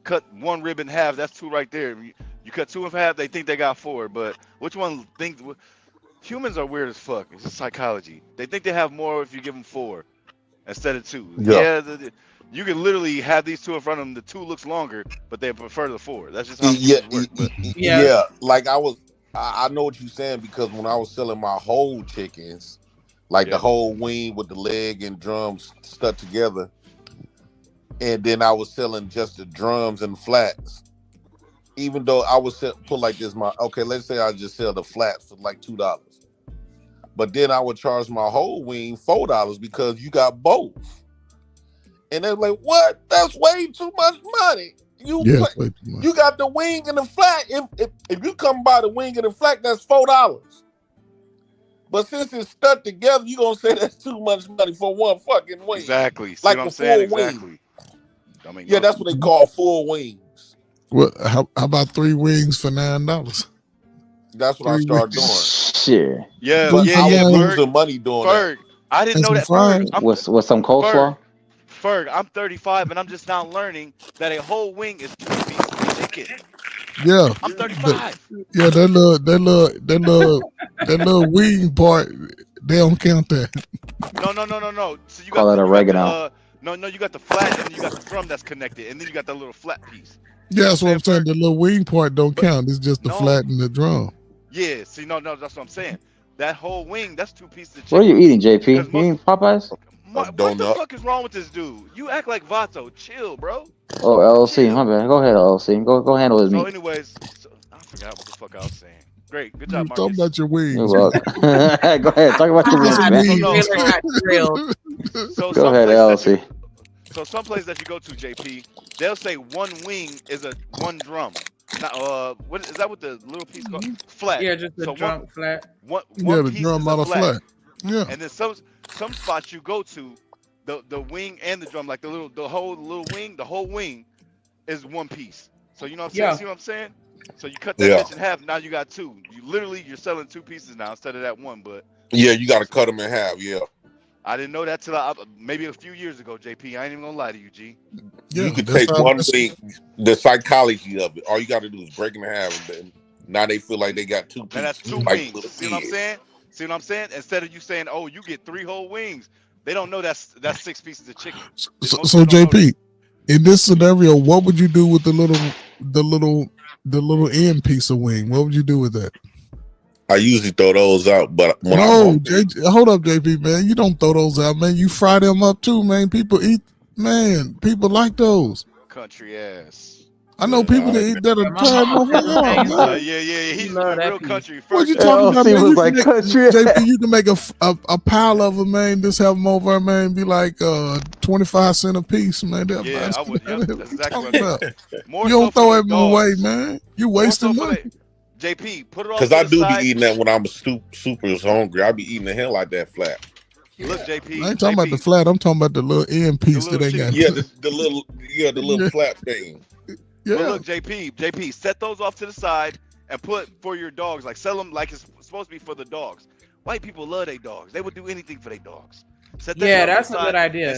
cut 1 rib in half. That's 2 right there. You cut 2 in half, they think they got 4. But which one thinks? Humans are weird as fuck. It's just psychology. They think they have more if you give them 4 instead of 2. Yeah. You can literally have these 2 in front of them. The 2 looks longer, but they prefer the 4. That's just how humans work. But Yeah. Like I know what you're saying, because when I was selling my whole chickens, like the whole wing with the leg and drums stuck together, and then I was selling just the drums and flats. Even though I was put like this, let's say I just sell the flats for like $2, but then I would charge my whole wing $4 because you got both. And they're like, "What? That's way too much money. You got the wing and the flat. If you come by the wing and the flat, that's $4. But since it's stuck together, you gonna say that's too much money for one fucking wing." Exactly. See like what a I'm saying? full Exactly. wing. Yeah, that's what they call full wings. Well, how about 3 wings for $9? That's what I started doing. Shit. Yeah, but I was Ferg, losing money doing Ferg, I didn't know that. With some coleslaw? Ferg, I'm 35 and I'm just now learning that a whole wing is 2 pieces of chicken. Yeah. I'm 35. That little wing part, they don't count that. No. So you Call got that oregano. you got the flat and then you got the drum that's connected, and then you got that little flat piece. Yeah, that's what I'm saying. The little wing part don't count. It's just the flat and the drum. Yeah, see, no, that's what I'm saying. That whole wing, that's 2 pieces of chicken. What are you eating, JP? You eating Popeyes? What the fuck is wrong with this dude? You act like Vato. Chill, bro. Oh, LLC, my bad. Go ahead, LLC. Go handle his meat. So anyways, I forgot what the fuck I was saying. Great, good job, You talking Marcus. about your wings. You're welcome. Go ahead, talk about your wings, man. Go ahead, LLC. So some place that you go to, JP, they'll say 1 wing is a 1 drum. Now, what is that? What the little piece called? Flat. Yeah, just the drum flat. One the piece drum is out a of flat. Yeah. And then some spots you go to, the wing and the drum, like the whole wing, the whole wing is 1 piece. So you know what I'm saying? Yeah. See what I'm saying? So you cut that bitch in half. Now you got 2. You're selling 2 pieces now instead of that 1. But Yeah, you got to cut them in half. Yeah. I didn't know that till maybe a few years ago, JP. I ain't even gonna lie to you, G. You can take one thing, the psychology of it. All you got to do is break them in half, and then now they feel like they got 2 pieces. Now that's 2 like wings. See what I'm saying? See what I'm saying? Instead of you saying, "Oh, you get 3 whole wings," they don't know that's 6 pieces of chicken. So JP, in this scenario, what would you do with the little end piece of wing? What would you do with that? I usually throw those out, but when hold up, JP, man. You don't throw those out, man. You fry them up too, man. People eat, man. People like those. Country ass. I know people that eat that are tired. Yeah. He's real country. What you talking about, man? JP, you can make a pile of them, man. Just have them over, man. Be like 25 cents a piece, man. Yeah, I would. That's exactly what I'm saying. You don't throw it away, man. You wasting money. JP, put it on. Because I do be eating that when I'm super hungry. I be eating the hell like that flat. Look, JP. I ain't talking about the flat. I'm talking about the little end piece that they got. Yeah, the little flat thing. Yeah. But look, JP, set those off to the side and put for your dogs. Like sell them like it's supposed to be for the dogs. White people love their dogs. They would do anything for their dogs. Set that that's a good idea.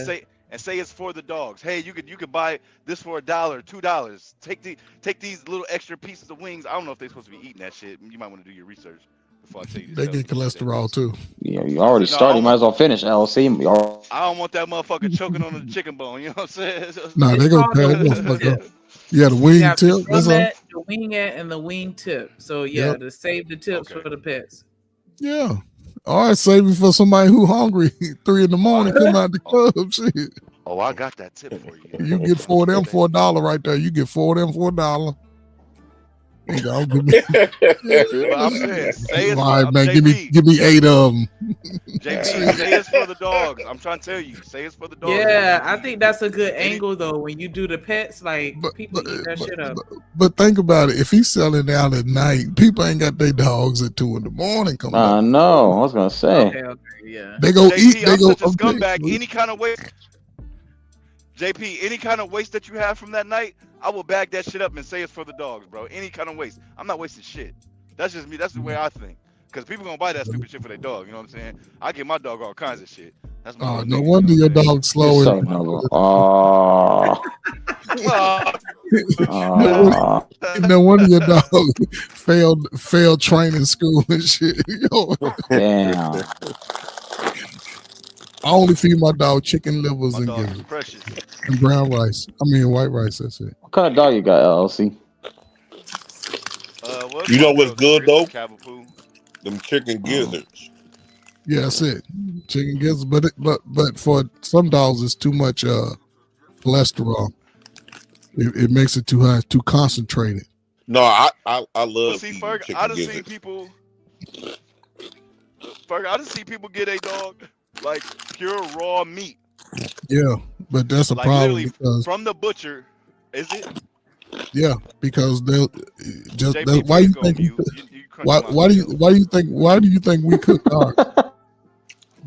And say it's for the dogs. Hey, you could buy this for $1, $2. Take these little extra pieces of wings. I don't know if they're supposed to be eating that shit. You might want to do your research before I tell you. They get cholesterol too. Yeah, you already started. You might as well finish, LLC. I don't want that motherfucker choking on the chicken bone. You know what I'm saying? Nah, they gonna tear that motherfucker up. Yeah, the wing tip. The wing and the wing tip. So to save the tips for the pets. Yeah. All right, save it for somebody who hungry. 3 in the morning, come out the club. Shit. Oh, I got that tip for you. You get 4 of them for $1 right there. You get 4 of them for $1. Y'all give me. I'm saying, say it's all right, man. Give me 8 of them. JP, say it's for the dogs. I'm trying to tell you, say it's for the dogs. Yeah, I think that's a good angle though. When you do the pets, like people eat that shit up. But think about it. If he's selling out at night, people ain't got their dogs at 2 in the morning. I know. I was gonna say. Okay, yeah. They go JP, eat. They I'm go. such a scumbag. Any kind of way. JP, any kind of waste that you have from that night, I will bag that shit up and say it's for the dogs, bro. Any kind of waste. I'm not wasting shit. That's just me. That's the way I think. Because people gonna buy that stupid shit for their dog. You know what I'm saying? I give my dog all kinds of shit. That's my little No nigga, wonder you know your what I'm dog's slow. So mellow. Oh. No wonder your dog failed training school and shit. Yo. Damn. I only feed my dog chicken livers My and dog is gizzards precious. and brown rice. I mean white rice. That's it. What kind of dog you got, LLC? Well, You know what's good though? Cavapoo. Them chicken gizzards. Yeah, that's it. Chicken gizzards, but for some dogs, it's too much cholesterol. It makes it too high, too concentrated. No, I love See, eating Ferg, chicken I done seen gizzards. people. Ferg, I done seen people get a dog like pure raw meat. Yeah, but that's a Like problem literally because from the butcher. Is it? yeah, because they'll just JP, why you please go think mute. You why crunching my do you think we cook ours?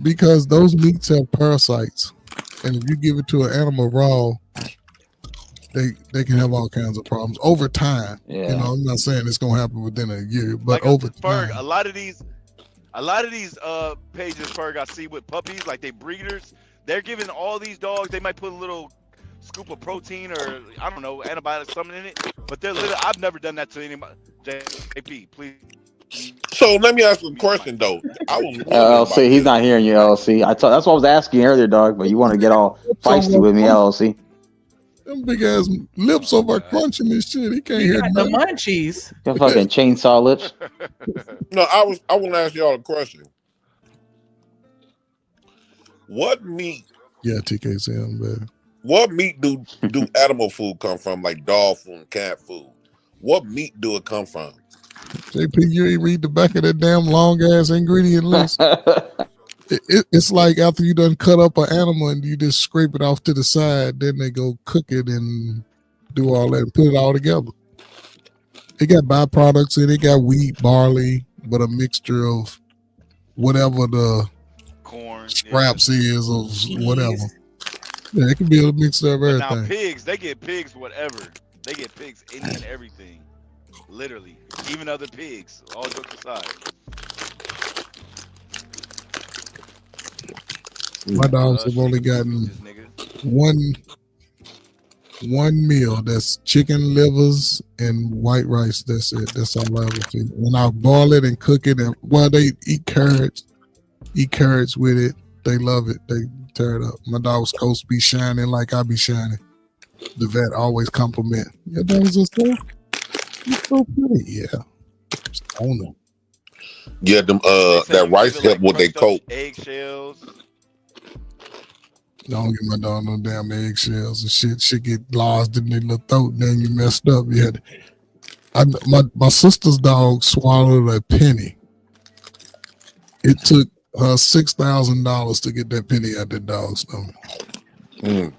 Because those meats have parasites, and if you give it to an animal raw, they can have all kinds of problems over time. Yeah. You know, I'm not saying it's gonna happen within a year, but Like over Ferg, time. a lot of these pages, Ferg, I see with puppies, like they breeders, they're giving all these dogs. They might put a little scoop of protein or I don't know antibiotics, something in it. But they're literally, I've never done that to anybody. JP, please. So let me ask you a question though. I was wondering LLC, he's not hearing you, LLC. That's what I was asking you earlier, dog. But you want to get all feisty with me, LLC. Them big ass lips over crunching this shit. He can't He hear got the nothing. munchies. Your fucking chainsaw lips. No, I want to ask y'all a question. What meat? Yeah, TKCM, man. What meat do animal food come from? Like dog food, cat food. What meat do it come from? JP, you ain't read the back of that damn long ass ingredient list. It's like after you done cut up an animal and you just scrape it off to the side, then they go cook it and do all that and put it all together. It got byproducts in it. Got wheat, barley, but a mixture of whatever the corn scraps is of whatever. Yeah, it can be a mixture of But everything. now pigs, they get pigs whatever. They get pigs any and everything. Literally. Even other pigs. All jokes aside. My dogs have only gotten one meal. That's chicken livers and white rice. That's it. That's all I ever feed. When I boil it and cook it, and they eat carrots with it. They love it. They tear it up. My dog's supposed to be shining like I be shining. The vet always compliment. Your dogs are so pretty. Yeah. Just own them. Yeah, them that rice help with their coat. Eggshells. Don't give my dog no damn eggshells and shit. Shit get lodged in their little throat. Then you messed up. My sister's dog swallowed a penny. It took her $6,000 to get that penny out that dog's stomach.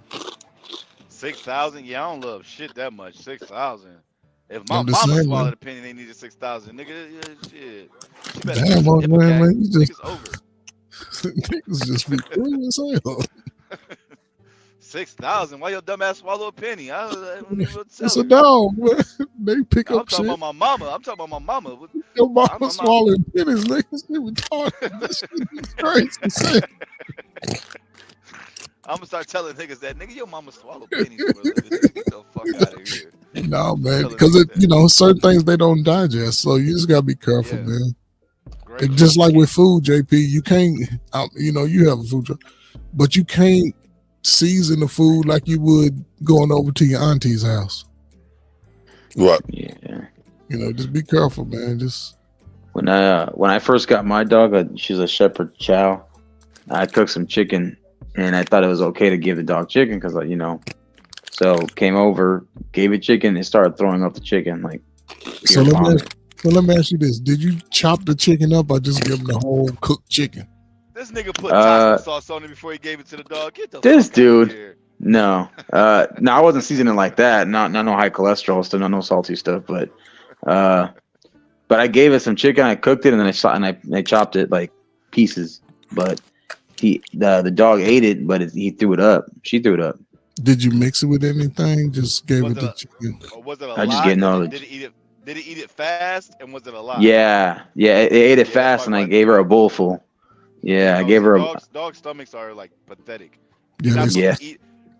6,000? Yeah, I don't love shit that much. 6,000. If my I'm mama just saying, swallowed man. a penny, they needed 6,000. Nigga, yeah, shit. She better Damn, get some man, you just Niggas over. niggas just be cruel as hell. 6,000? Why your dumb ass swallow a penny? It's a dog, man. They pick I'm up talking shit. about my mama. I'm talking about my mama. Your mama I'm swallowing pennies, niggas. They retarded. That shit is crazy. as hell. I'm gonna start telling niggas that nigga, your mama swallow pennies for a living. Get the fuck out of here. No, man, because certain things they don't digest, so you just gotta be careful, man. And just like with food, JP, you can't, you have a food truck, but you can't season the food like you would going over to your auntie's house. Right. Yeah. Just be careful, man. Just when I first got my dog, she's a shepherd chow. I cooked some chicken, and I thought it was okay to give the dog chicken because, so came over, gave it chicken, and started throwing up the chicken like. So let me ask you this: did you chop the chicken up or just give him the whole cooked chicken? This nigga put taco sauce on it before he gave it to the dog. Get the This fuck out of dude, here. no, I wasn't seasoning like that. Not no high cholesterol stuff, not no salty stuff, but I gave it some chicken. I cooked it and then I chopped it like pieces. But the dog ate it, but he threw it up. She threw it up. Did you mix it with anything? Just gave it the chicken. Or was it a I just lot? get knowledge. Did it eat it fast? And was it a lot? Yeah, it ate it fast, and I gave her a bowl full. Yeah, I gave her a. Dog stomachs are like pathetic. Yeah,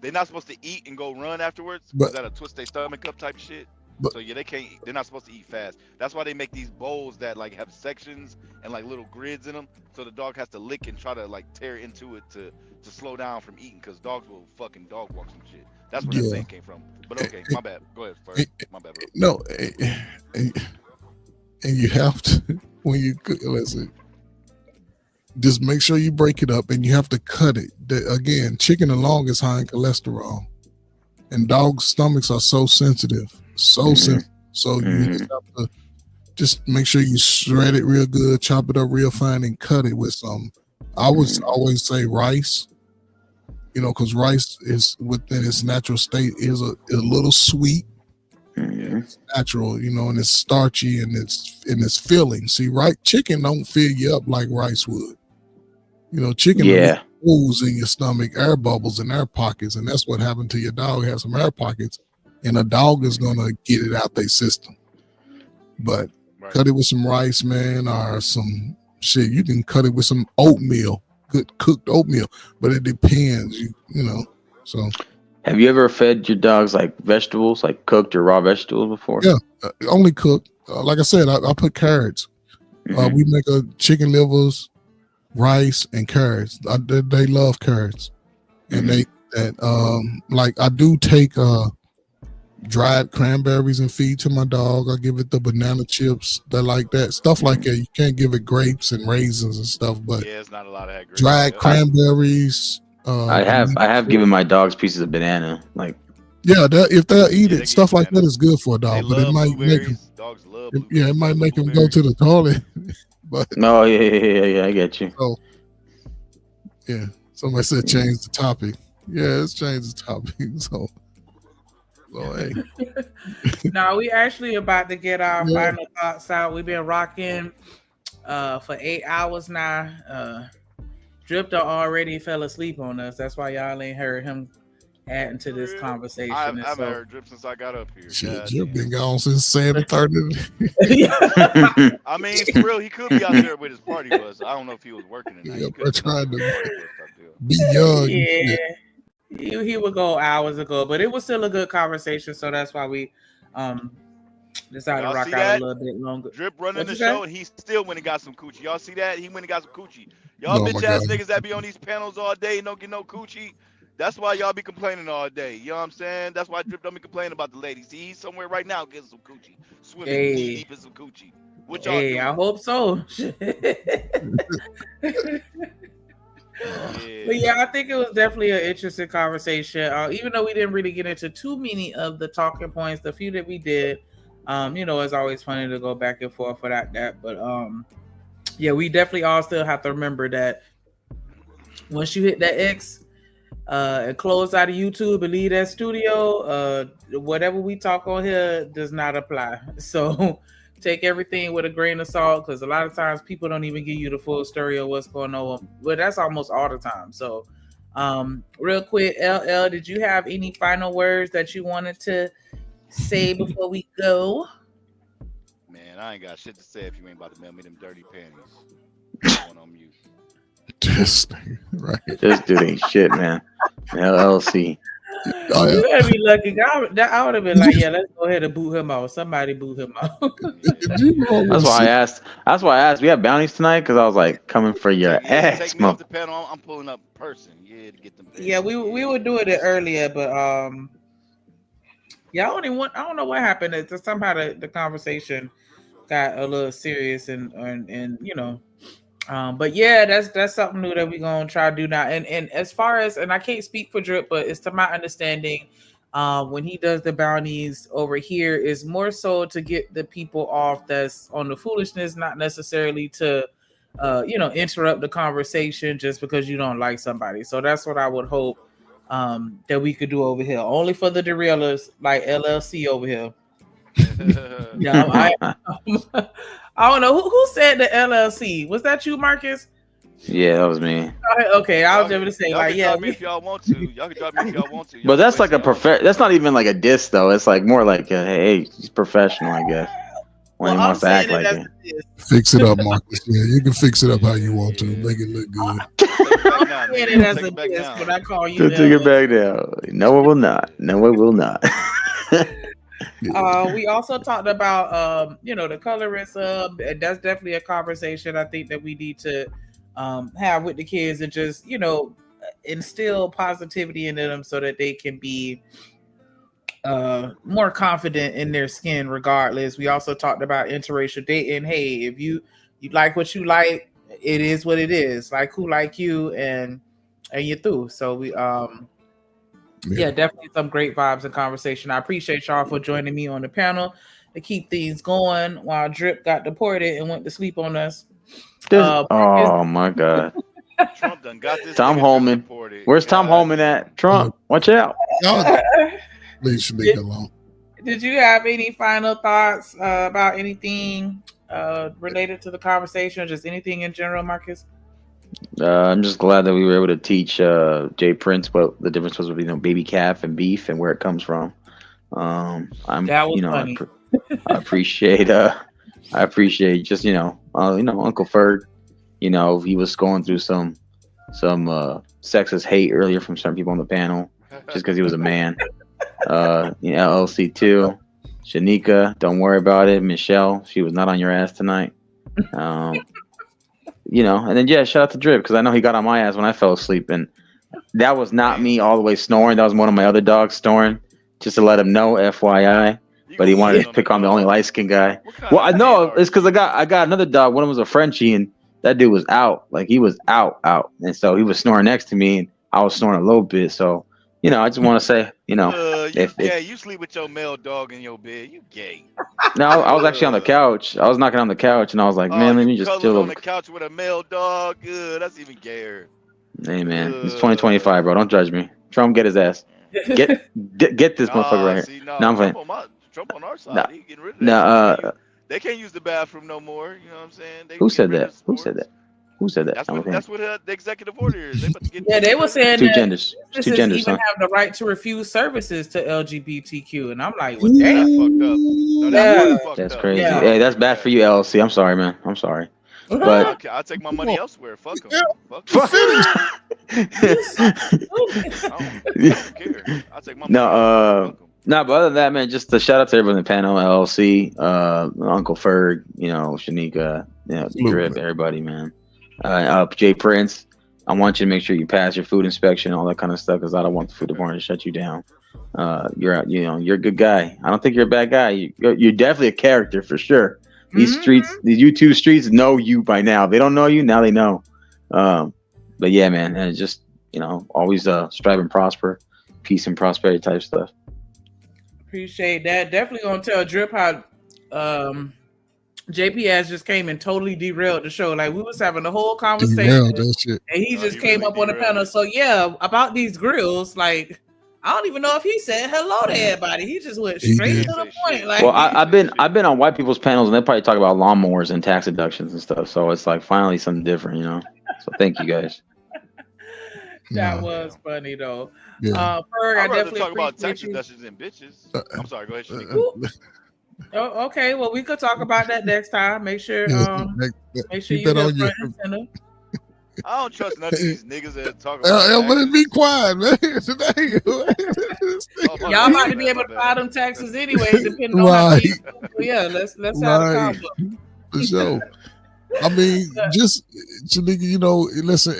They're not supposed to eat and go run afterwards. But- Is that a twist their stomach up type shit? But- So yeah, they can't. They're not supposed to eat fast. That's why they make these bowls that like have sections and like little grids in them. So the dog has to lick and try to like tear into it to slow down from eating. Because dogs will fucking dog walk some shit. That's where that saying came from. But okay, my bad. Go ahead first. My bad, bro. No, and you have to when you cook. Listen, just make sure you break it up, and you have to cut it. Again, chicken alone is high in cholesterol, and dogs' stomachs are so sensitive, sensitive. So you just have to just make sure you shred it real good, chop it up real fine, and cut it with some. I would always say rice. Because rice is within its natural state is a little sweet. It's natural, and it's starchy and it's filling. See, chicken don't fill you up like rice would. Chicken ooze in your stomach, air bubbles and air pockets, and that's what happened to your dog. Has some air pockets, and a dog is gonna get it out their system. But cut it with some rice, man, or some shit. You can cut it with some oatmeal. Good cooked oatmeal, but it depends, so. Have you ever fed your dogs like vegetables, like cooked or raw vegetables before? Yeah, only cooked. Like I said, I put carrots. We make a chicken livers, rice, and carrots. They love carrots, and I do take dried cranberries and feed to my dog. I give it the banana chips. They like that stuff like that. You can't give it grapes and raisins and stuff, but it's not a lot of that grapes. Dried cranberries. I have given my dogs pieces of banana. Like, if they'll eat it, stuff like that is good for a dog, but it might make them. Dogs love it might make them go to the toilet. But yeah, I get you. So yeah, somebody said change the topic. Yeah, let's change the topic. So hey. No, we actually about to get our final thoughts out. We've been rocking for 8 hours now. Dripta already fell asleep on us. That's why y'all ain't heard him adding to this conversation. I've heard Drip since I got up here. Shit, Drip been gone since 7:30. I mean, for real, he could be out there with his party bus. I don't know if he was working tonight. Yeah, we're trying to be young. Yeah, he would go hours ago, but it was still a good conversation. So that's why we decided to rock out a little bit longer. Drip running the show, and he still went and got some coochie. Y'all see that? He went and got some coochie. Y'all bitch ass niggas that be on these panels all day and don't get no coochie. That's why y'all be complaining all day. You know what I'm saying? That's why Drip don't be complaining about the ladies. He's somewhere right now getting some coochie, swimming deep in some coochie. What y'all doing? I hope so. But yeah, I think it was definitely an interesting conversation. Even though we didn't really get into too many of the talking points, the few that we did, it's always funny to go back and forth for that. But yeah, we definitely all still have to remember that once you hit that X and close out of YouTube and leave that studio, whatever we talk on here does not apply. So take everything with a grain of salt, because a lot of times people don't even give you the full story of what's going on. But that's almost all the time. So real quick, LL, did you have any final words that you wanted to say before we go? Man, I ain't got shit to say if you ain't about to mail me them dirty panties. Going on mute. This thing, right? This dude ain't shit, man. LLC. You better be lucky. I would have been like, yeah, let's go ahead and boot him out. Somebody boot him out. That's why I asked. We have bounties tonight because I was like, coming for your ass. Take me off the panel. I'm pulling up in person. Yeah, to get them. Yeah, we were doing it earlier, but yeah, I don't know what happened. It's somehow the conversation got a little serious and but yeah, that's something new that we're gonna try to do now. And as far as, and I can't speak for Drip, but it's to my understanding, when he does the bounties over here, is more so to get the people off that's on the foolishness, not necessarily to interrupt the conversation just because you don't like somebody. So that's what I would hope that we could do over here, only for the derailers like LLC over here. Yeah, I don't know who said the LLC. Was that you, Marcus? Yeah, that was me. Okay, I was able to say Y'all like, can yeah. drop me if y'all want to. Y'all can drop me if y'all want to. But that's like that's not even like a diss though. It's like more like hey, he's professional, I guess. When he wants to act like it. Fix it up, Marcus. Yeah, you can fix it up how you want to. Make it look good. I'm saying it as a diss, but I call you. Take it back down. No, it will not. No, it will not. We also talked about the colorism. That's definitely a conversation I think that we need to have with the kids and just instill positivity into them so that they can be more confident in their skin regardless. We also talked about interracial dating. Hey, if you like what you like, it is what it is. Like who like you, and you're through. So we yeah, definitely some great vibes and conversation. I appreciate y'all for joining me on the panel to keep things going while Drip got deported and went to sleep on us. Oh my God. Trump done got this. Tom Holman. Where's Tom Holman at? Trump, watch out. Leave Shanika alone. Did you have any final thoughts about anything related to the conversation, or just anything in general, Marcus? I'm just glad that we were able to teach Jay Prince what the difference was between baby calf and beef and where it comes from. That was funny. I appreciate just Uncle Ferg. He was going through some sexist hate earlier from certain people on the panel just because he was a man. LLC too. Shanika, don't worry about it. Michelle, she was not on your ass tonight. And then shout out to Drip because I know he got on my ass when I fell asleep, and that was not me all the way snoring. That was one of my other dogs snoring, just to let him know, FYI. But he wanted to pick on the only light skinned guy. Well, I know it's because I got another dog. One of them was a Frenchie, and that dude was out. Like he was out, and so he was snoring next to me, and I was snoring a little bit. So I just want to say, you sleep with your male dog in your bed. You gay. No, I was actually on the couch. I was knocking on the couch, and I was like, man, let me just chill on the couch with a male dog. That's even gayer. Hey, man, it's 2025, bro. Don't judge me. Trump, get his ass. Get this motherfucker right here. No, I'm playing. Trump on our side. He getting rid of that. They can't use the bathroom no more. You know what I'm saying? Who said that? Who said that? That's what the executive order is. They were saying two that genders. Two genders, even have the right to refuse services to LGBTQ, and I'm like, well, damn, that's fucked up. No, that's crazy. Yeah. Hey, that's bad for you, LLC. I'm sorry, man. I'm sorry. But I'll take my money elsewhere. Fuck them. I'll take my money. No, but other than that, man, just a shout out to everyone in the panel, LLC, Uncle Ferg, Shanika, Drip, everybody, man. Jay Prince, I want you to make sure you pass your food inspection, all that kind of stuff, because I don't want the food department to shut you down. You're a good guy. I don't think you're a bad guy. You're definitely a character for sure. These streets, these YouTube streets know you by now. They don't know you, now they know. But yeah, man, and just always strive and prosper, peace and prosperity type stuff. Appreciate that. Definitely gonna tell Drip how JPS just came and totally derailed the show. Like we was having a whole conversation, and he just came up on the panel. So yeah, about these grills, like I don't even know if he said hello to everybody. He just went straight to the point. Like, well, I've been on white people's panels, and they probably talk about lawnmowers and tax deductions and stuff. So it's like finally something different, So thank you guys. That was funny though. Yeah. Ferg, I definitely talk about appreciate tax you. deductions and bitches. I'm sorry, go ahead, Shanika. Oh, okay. Well, we could talk about that next time. Make sure, make sure you that have on you. front and center. I don't trust none of these niggas that talk about But be quiet, man. Y'all might be able to file them taxes anyway, depending on how many. Yeah, let's have a convo. For sure. I mean, just Shanika, listen,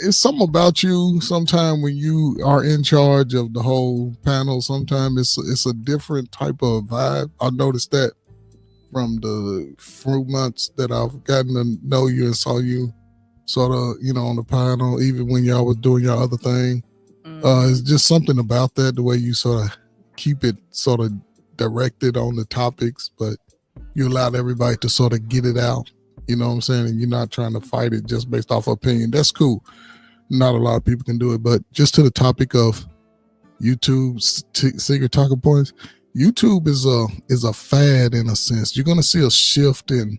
it's something about you. Sometimes when you are in charge of the whole panel, sometimes it's a different type of vibe. I noticed that from the few months that I've gotten to know you and saw you sort of, on the panel, even when y'all was doing your other thing. It's just something about that, the way you sort of keep it sort of directed on the topics, but you allowed everybody to sort of get it out. You know what I'm saying? And you're not trying to fight it just based off opinion. That's cool. Not a lot of people can do it. But just to the topic of YouTube's secret talking points, YouTube is a fad in a sense. You're going to see a shift in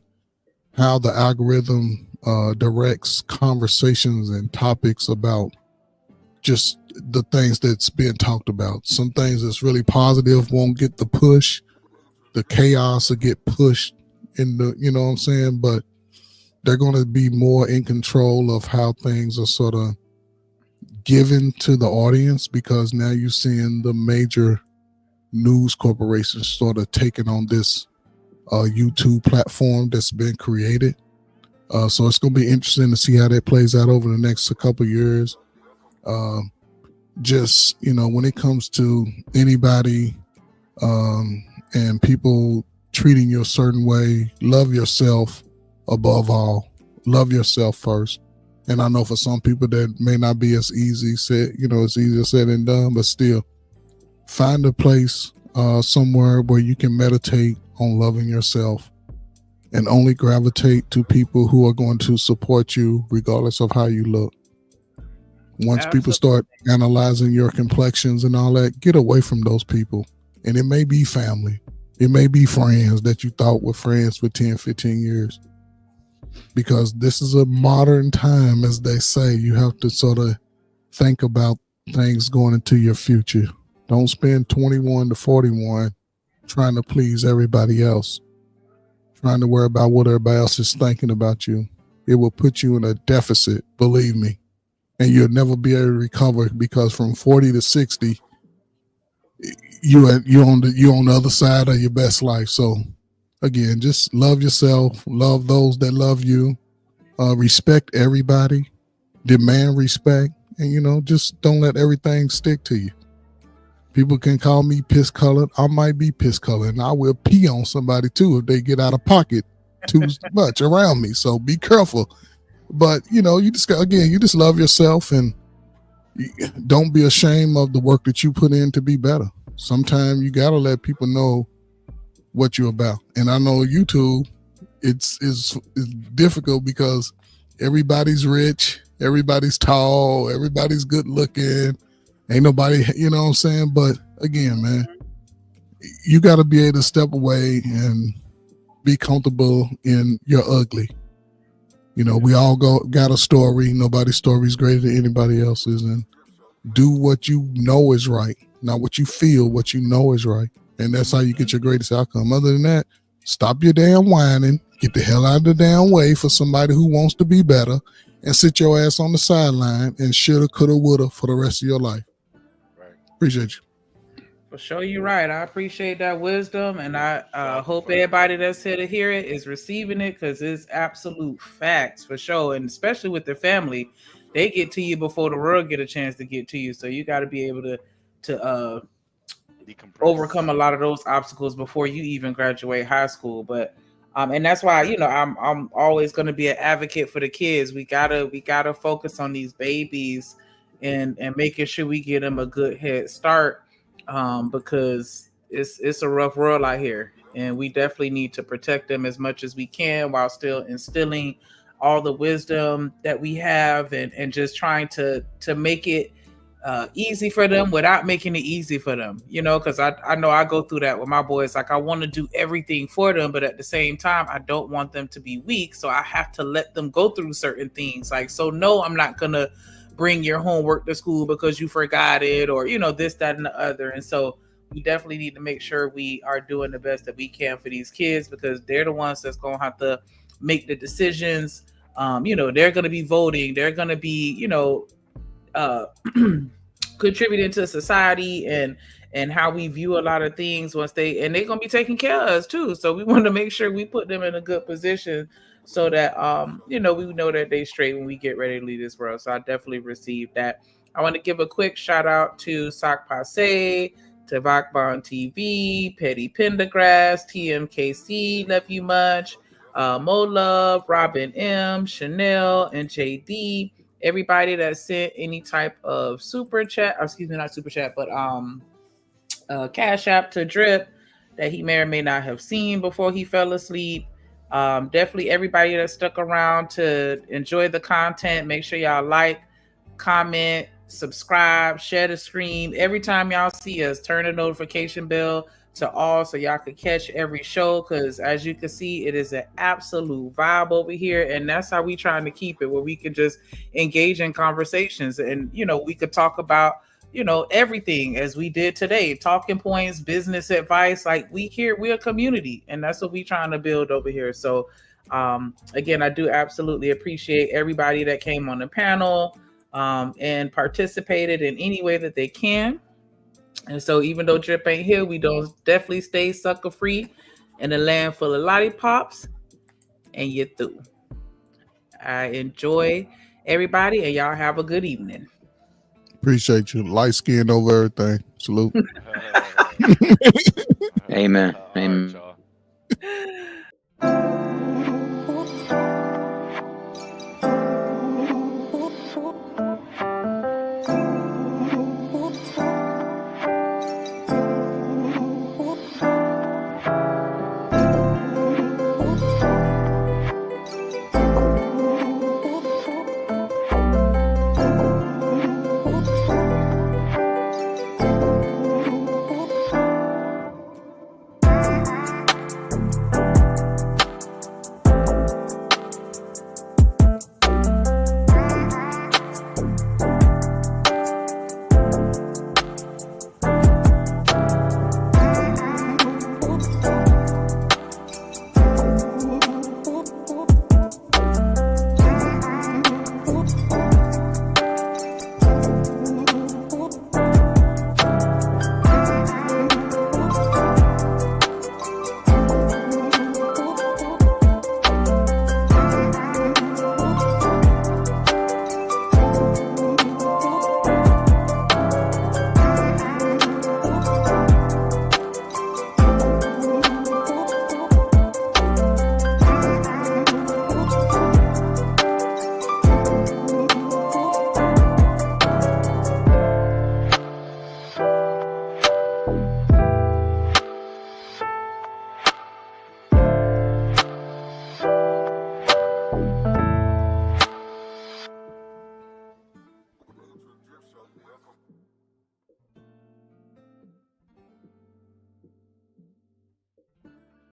how the algorithm directs conversations and topics about just the things that's being talked about. Some things that's really positive won't get the push. The chaos will get pushed in the, you know what I'm saying? But they're going to be more in control of how things are sort of given to the audience, because now you're seeing the major news corporations sort of taking on this YouTube platform that's been created. So it's going to be interesting to see how that plays out over the next couple of years. Just, you know, when it comes to anybody and people treating you a certain way, love yourself above all. Love yourself first. And I know for some people that may not be as easy said, you know, it's easier said than done, but still find a place somewhere where you can meditate on loving yourself and only gravitate to people who are going to support you regardless of how you look. Once people start analyzing your complexions and all that, get away from those people. And it may be family. It may be friends that you thought were friends for 10, 15 years. Because this is a modern time, as they say. You have to sort of think about things going into your future. Don't spend 21 to 41 trying to please everybody else, trying to worry about what everybody else is thinking about you. It will put you in a deficit, believe me. And you'll never be able to recover, because from 40 to 60, you're on the other side of your best life. So again, just love yourself, love those that love you, respect everybody, demand respect, and, you know, just don't let everything stick to you. People can call me piss colored. I might be piss colored, and I will pee on somebody too if they get out of pocket too much around me. So be careful. But, you know, you just love yourself, and don't be ashamed of the work that you put in to be better. Sometimes you got to let people know what you're about. And I know YouTube, it's difficult because everybody's rich, everybody's tall, everybody's good looking. Ain't nobody, you know what I'm saying? But again, man, you got to be able to step away and be comfortable in your ugly. You know, we all got a story. Nobody's story is greater than anybody else's. And do what you know is right, not what you feel, what you know is right. And that's how you get your greatest outcome. Other than that, stop your damn whining, get the hell out of the damn way for somebody who wants to be better, and sit your ass on the sideline and shoulda, coulda, woulda for the rest of your life. Right. Appreciate you. For sure, you're right. I appreciate that wisdom, and I hope everybody that's here to hear it is receiving it, because it's absolute facts for sure. And especially with their family, they get to you before the world get a chance to get to you. So you got to be able to overcome a lot of those obstacles before you even graduate high school. But and that's why, you know, I'm always going to be an advocate for the kids. We gotta focus on these babies and making sure we get them a good head start. Because it's a rough world out here, and we definitely need to protect them as much as we can while still instilling all the wisdom that we have, and just trying to make it easy for them without making it easy for them, you know, because I know I go through that with my boys. Like, I want to do everything for them, but at the same time, I don't want them to be weak, so I have to let them go through certain things. Like, so no, I'm not gonna bring your homework to school because you forgot it, or, you know, this, that, and the other. And so we definitely need to make sure we are doing the best that we can for these kids, because they're the ones that's going to have to make the decisions. You know, they're going to be voting. They're going to be, you know, contributing to society and how we view a lot of things they're going to be taking care of us too. So we want to make sure we put them in a good position, so that, you know, we know that they straight when we get ready to leave this world. So I definitely received that. I want to give a quick shout out to Sock Passe, to Vakbon TV, Petty Pendergrass, TMKC, Love You Much, Mo Love, Robin M, Chanel, and JD. Everybody that sent any type of super chat, or excuse me, not super chat, but Cash App to Drip that he may or may not have seen before he fell asleep. Definitely everybody that stuck around to enjoy the content. Make sure y'all like, comment, subscribe, share the stream. Every time y'all see us, turn the notification bell to all so y'all could catch every show, because as you can see, it is an absolute vibe over here, and that's how we trying to keep it, where we can just engage in conversations, and we could talk about everything as we did today, talking points, business advice. Like we're a community, and that's what we trying to build over here. So again, I do absolutely appreciate everybody that came on the panel and participated in any way that they can. And so even though Drip ain't here, we don't definitely stay sucker free in a land full of lollipops, and you're through. I enjoy everybody, and y'all have a good evening. Appreciate you. Light skinned over everything. Salute. Amen. Amen. All right, y'all.